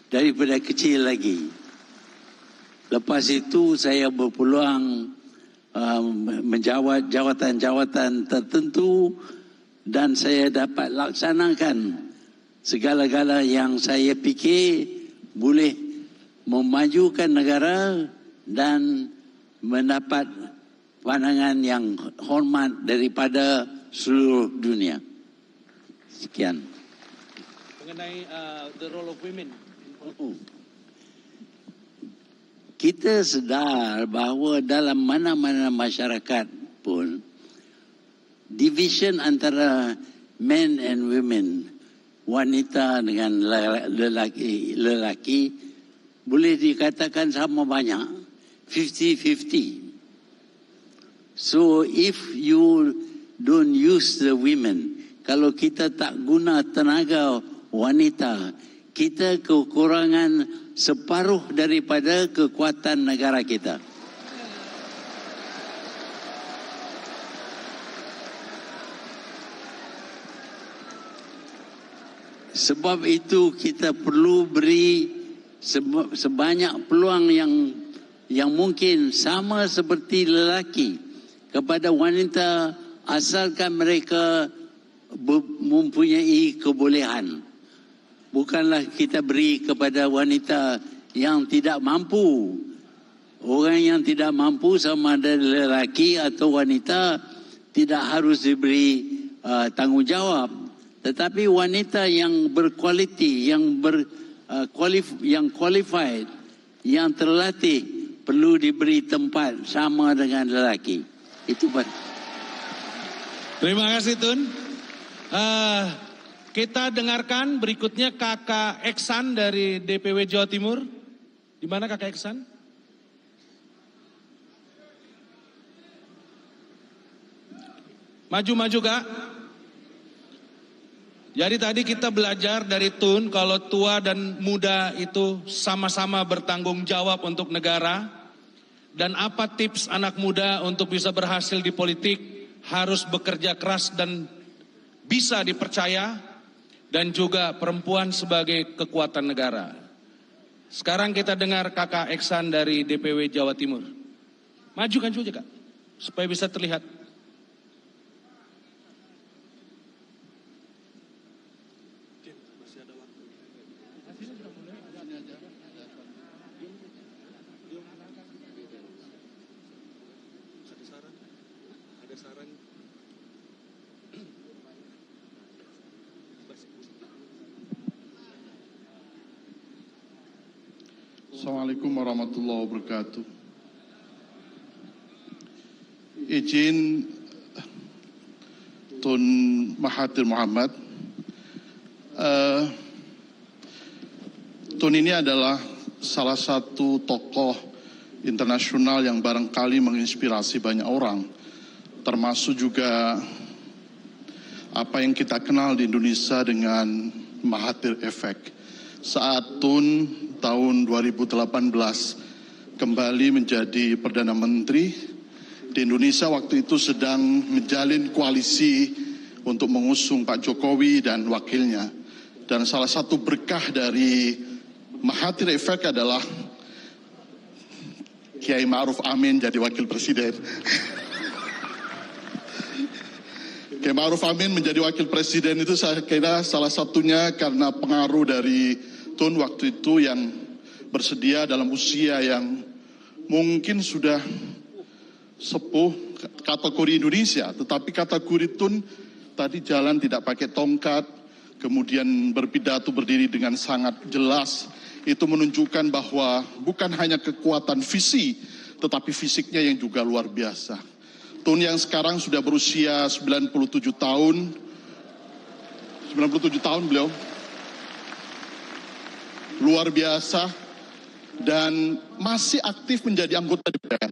daripada kecil lagi. Lepas itu saya berpeluang menjawat jawatan-jawatan tertentu dan saya dapat laksanakan segala-gala yang saya fikir boleh memajukan negara dan mendapat pandangan yang hormat daripada seluruh dunia. Sekian. Mengenai the role of women. Kita sedar bahawa dalam mana-mana masyarakat pun division antara men and women, wanita dengan lelaki boleh dikatakan sama banyak, 50-50. So if you don't use the women, kalau kita tak guna tenaga wanita, kita kekurangan separuh daripada kekuatan negara kita. Sebab itu kita perlu beri sebanyak peluang yang mungkin sama seperti lelaki kepada wanita asalkan mereka mempunyai kebolehan. Bukanlah kita beri kepada wanita yang tidak mampu. Orang yang tidak mampu sama ada lelaki atau wanita tidak harus diberi tanggungjawab. Tetapi wanita yang berkualiti, yang qualified, yang terlatih perlu diberi tempat sama dengan lelaki. Itu Pak. Terima kasih Tun. Kita dengarkan berikutnya Kakak Eksan dari DPW Jawa Timur. Di mana Kakak Eksan? Maju-maju Kak. Jadi tadi kita belajar dari Tun kalau tua dan muda itu sama-sama bertanggung jawab untuk negara. Dan apa tips anak muda untuk bisa berhasil di politik? Harus bekerja keras dan bisa dipercaya. Dan juga perempuan sebagai kekuatan negara. Sekarang kita dengar Kakak Eksan dari DPW Jawa Timur. Majukan saja Kak, supaya bisa terlihat. Assalamualaikum warahmatullahi wabarakatuh. Izin Tun Mahathir Mohamad. Tun ini adalah salah satu tokoh internasional yang barangkali menginspirasi banyak orang, termasuk juga apa yang kita kenal di Indonesia dengan Mahathir Effect. Saat Tun tahun 2018 kembali menjadi Perdana Menteri, di Indonesia waktu itu sedang menjalin koalisi untuk mengusung Pak Jokowi dan wakilnya. Dan salah satu berkah dari Mahathir Effect adalah Kiai Ma'ruf Amin jadi wakil presiden. Kiai Ma'ruf Amin menjadi wakil presiden itu saya kira salah satunya karena pengaruh dari Tun waktu itu yang bersedia dalam usia yang mungkin sudah sepuh kategori Indonesia, tetapi kategori Tun tadi jalan tidak pakai tongkat, kemudian berpidato berdiri dengan sangat jelas. Itu menunjukkan bahwa bukan hanya kekuatan visi, tetapi fisiknya yang juga luar biasa. Tun yang sekarang sudah berusia 97 tahun. 97 tahun beliau. Luar biasa. Dan masih aktif menjadi anggota DPR.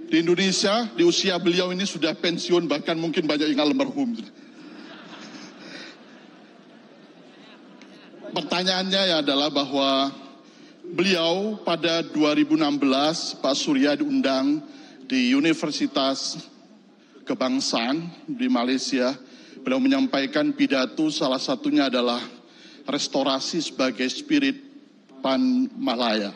Di Indonesia, di usia beliau ini sudah pensiun, bahkan mungkin banyak yang almarhum. Pertanyaannya adalah bahwa beliau pada 2016, Pak Surya diundang di Universitas Kebangsaan di Malaysia. Beliau menyampaikan pidato, salah satunya adalah restorasi sebagai spirit Pan Malaya.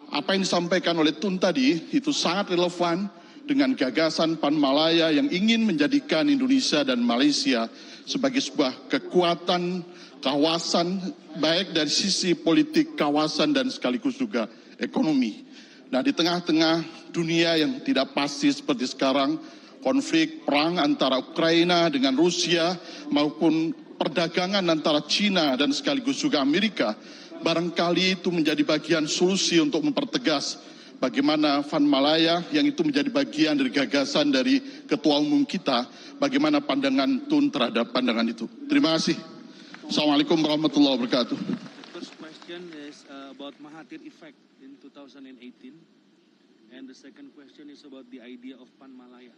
Apa yang disampaikan oleh Tun tadi itu sangat relevan dengan gagasan Pan Malaya yang ingin menjadikan Indonesia dan Malaysia sebagai sebuah kekuatan kawasan, baik dari sisi politik kawasan dan sekaligus juga ekonomi. Nah, di tengah-tengah dunia yang tidak pasti seperti sekarang, konflik perang antara Ukraina dengan Rusia maupun perdagangan antara China dan sekaligus juga Amerika, barangkali itu menjadi bagian solusi untuk mempertegas bagaimana Van Malaya yang itu menjadi bagian dari gagasan dari Ketua Umum kita, bagaimana pandangan Tun terhadap pandangan itu. Terima kasih. Assalamualaikum warahmatullahi wabarakatuh. First question is about Mahathir Effect in 2018, and the second question is about the idea of Pan Malaya.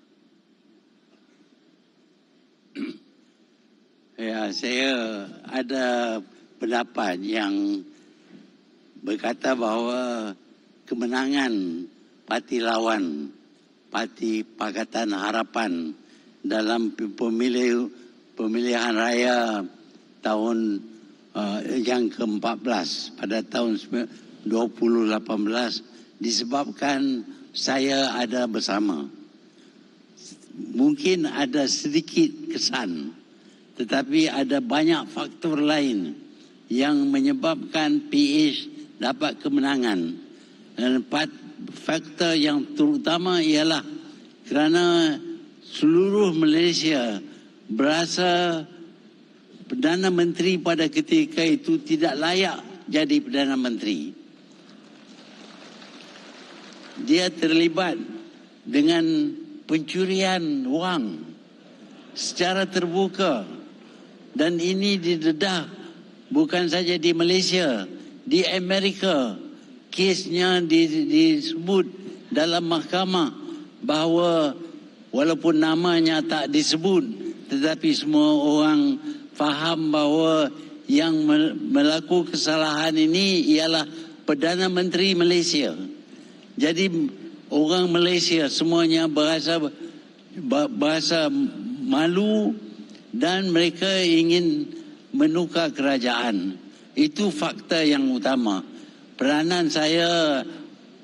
Ya, saya ada pendapat yang berkata bahawa kemenangan parti lawan, Parti Pakatan Harapan dalam pemilihan raya tahun yang ke-14 pada tahun 2018 disebabkan saya ada bersama. Mungkin ada sedikit kesan, tetapi ada banyak faktor lain yang menyebabkan PH dapat kemenangan. Dan faktor yang terutama ialah kerana seluruh Malaysia berasa Perdana Menteri pada ketika itu tidak layak jadi Perdana Menteri. Dia terlibat dengan pencurian wang secara terbuka. Dan ini didedah bukan saja di Malaysia, di Amerika. Kesnya disebut dalam mahkamah bahawa walaupun namanya tak disebut, tetapi semua orang faham bahawa yang melakukan kesalahan ini ialah Perdana Menteri Malaysia. Jadi orang Malaysia semuanya berasa malu dan mereka ingin menukar kerajaan. Itu fakta yang utama. Peranan saya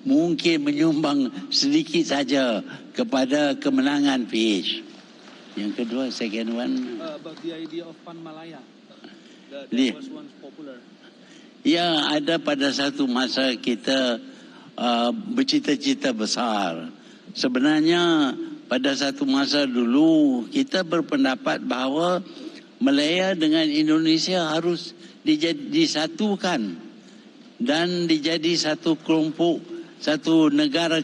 mungkin menyumbang sedikit saja kepada kemenangan PH. Yang kedua, second one. About the idea of Pan Malaya. That was once popular. Ya, ada pada satu masa kita bercita-cita besar. Sebenarnya pada satu masa dulu kita berpendapat bahawa Malaya dengan Indonesia harus disatukan dan dijadi satu kelompok, satu negara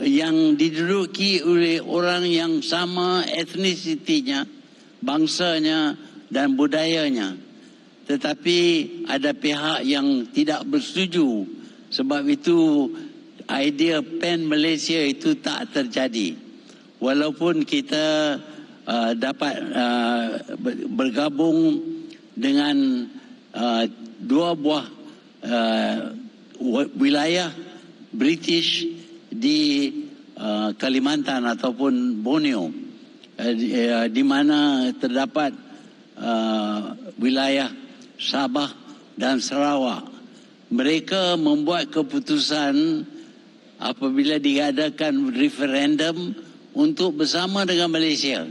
yang diduduki oleh orang yang sama etnisitinya, bangsanya dan budayanya. Tetapi ada pihak yang tidak bersetuju. Sebab itu idea PAN Malaysia itu tak terjadi. Walaupun kita dapat bergabung dengan dua buah wilayah British di Kalimantan ataupun Borneo, di mana terdapat wilayah Sabah dan Sarawak. Mereka membuat keputusan apabila diadakan referendum untuk bersama dengan Malaysia.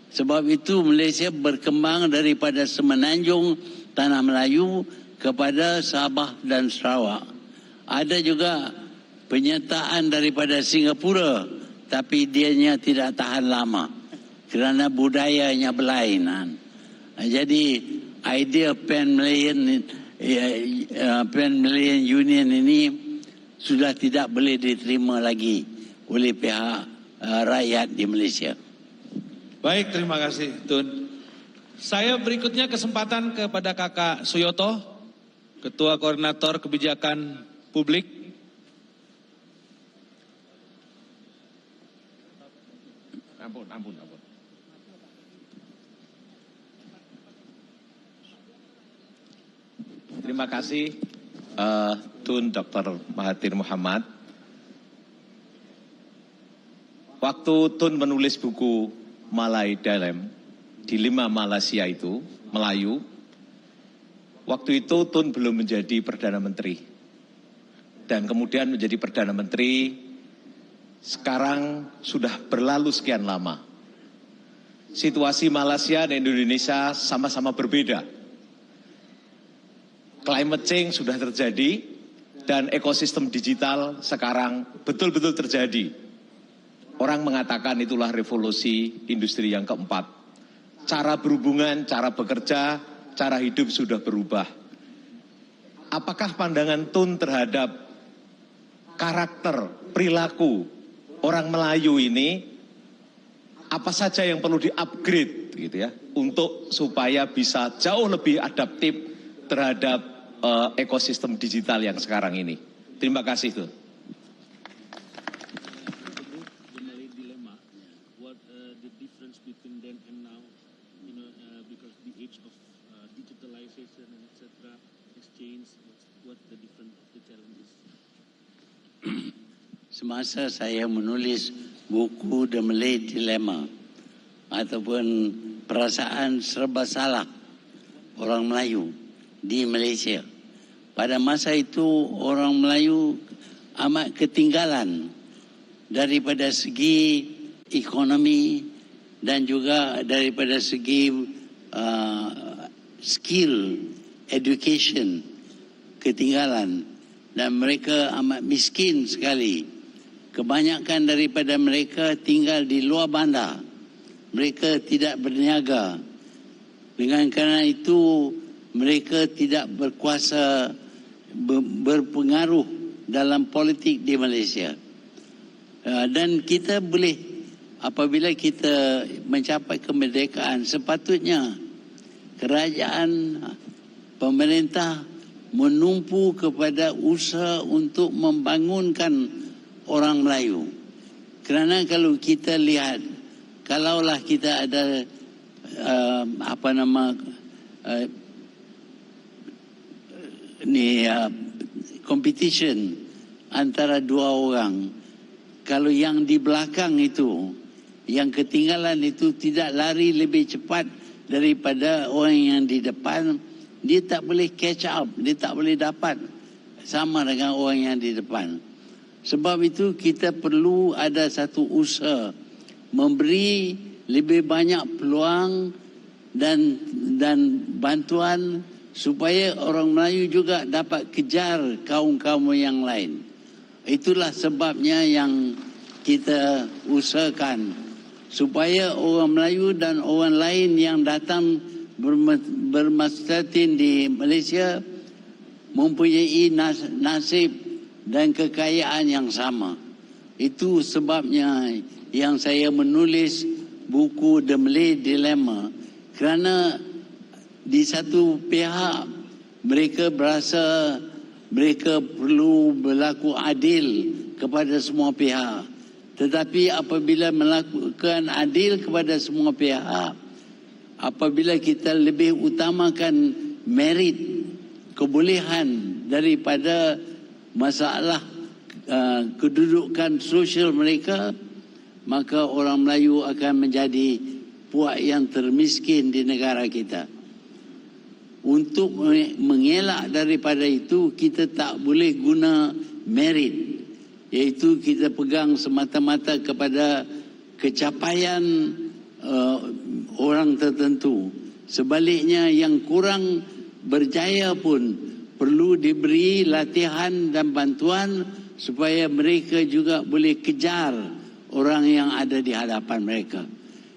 Sebab itu Malaysia berkembang daripada Semenanjung Tanah Melayu kepada Sabah dan Sarawak. Ada juga penyertaan daripada Singapura, tapi dianya tidak tahan lama kerana budayanya berlainan. Jadi idea Pan-Malayan Union ini sudah tidak boleh diterima lagi oleh pihak rakyat di Malaysia. Baik, terima kasih Tun. Saya berikutnya kesempatan kepada Kakak Suyoto, Ketua Koordinator Kebijakan Publik. Ampun. Terima kasih Tun Dr. Mahathir Mohamad. Waktu Tun menulis buku Malay Dalem di 5 Malaysia itu, Melayu, waktu itu Tun belum menjadi Perdana Menteri. Dan kemudian menjadi Perdana Menteri, sekarang sudah berlalu sekian lama. Situasi Malaysia dan Indonesia sama-sama berbeda. Climate change sudah terjadi dan ekosistem digital sekarang betul-betul terjadi. Orang mengatakan itulah revolusi industri yang keempat. Cara berhubungan, cara bekerja, cara hidup sudah berubah. Apakah pandangan Tun terhadap karakter, perilaku orang Melayu ini, apa saja yang perlu di-upgrade gitu ya, untuk supaya bisa jauh lebih adaptif terhadap ekosistem digital yang sekarang ini. Terima kasih Tun. Semasa saya menulis buku The Malay Dilemma ataupun perasaan serba salah orang Melayu di Malaysia, pada masa itu orang Melayu amat ketinggalan daripada segi ekonomi dan juga daripada segi skill, education, ketinggalan, dan mereka amat miskin sekali. Kebanyakan daripada mereka tinggal di luar bandar. Mereka tidak berniaga. Dengan kerana itu, mereka tidak berkuasa, berpengaruh dalam politik di Malaysia. Dan kita boleh, apabila kita mencapai kemerdekaan, sepatutnya kerajaan, pemerintah menumpu kepada usaha untuk membangunkan orang Melayu. Kerana kalau kita lihat, kalaulah kita ada competition antara dua orang, kalau yang di belakang itu, yang ketinggalan itu tidak lari lebih cepat daripada orang yang di depan, dia tak boleh catch up, dia tak boleh dapat sama dengan orang yang di depan. Sebab itu kita perlu ada satu usaha memberi lebih banyak peluang dan bantuan supaya orang Melayu juga dapat kejar kaum-kaum yang lain. Itulah sebabnya yang kita usahakan supaya orang Melayu dan orang lain yang datang bermasyarakat di Malaysia mempunyai nasib dan kekayaan yang sama. Itu sebabnya yang saya menulis buku The Malay Dilemma, kerana di satu pihak mereka berasa mereka perlu berlaku adil kepada semua pihak, Tetapi apabila melakukan adil kepada semua pihak, apabila kita lebih utamakan merit, kebolehan daripada masalah kedudukan sosial mereka, maka orang Melayu akan menjadi puak yang termiskin di negara kita. Untuk mengelak daripada itu, kita tak boleh guna merit, iaitu kita pegang semata-mata kepada kecapaian orang tertentu. Sebaliknya, yang kurang berjaya pun perlu diberi latihan dan bantuan supaya mereka juga boleh kejar orang yang ada di hadapan mereka.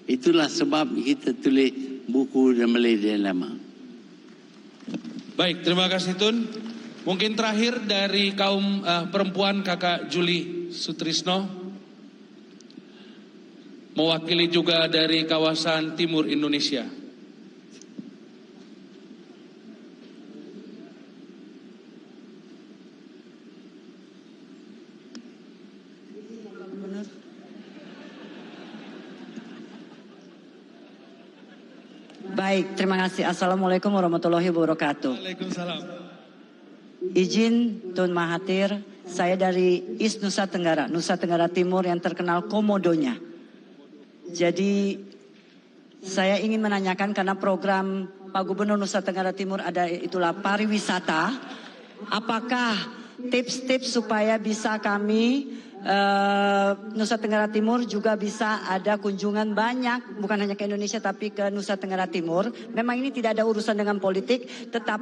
Itulah sebab kita tulis buku The Malay Dilemma. Baik, terima kasih Tun. Mungkin terakhir dari kaum perempuan Kakak Julie Sutrisno, mewakili juga dari kawasan Timur Indonesia. Baik, terima kasih. Assalamualaikum warahmatullahi wabarakatuh. Waalaikumsalam. Izin Tun Mahathir, saya dari East Nusa Tenggara Timur yang terkenal komodonya. Jadi saya ingin menanyakan karena program Pak Gubernur Nusa Tenggara Timur ada itulah pariwisata. Apakah tips-tips supaya bisa kami Nusa Tenggara Timur juga bisa ada kunjungan banyak, bukan hanya ke Indonesia tapi ke Nusa Tenggara Timur. Memang ini tidak ada urusan dengan politik, tetapi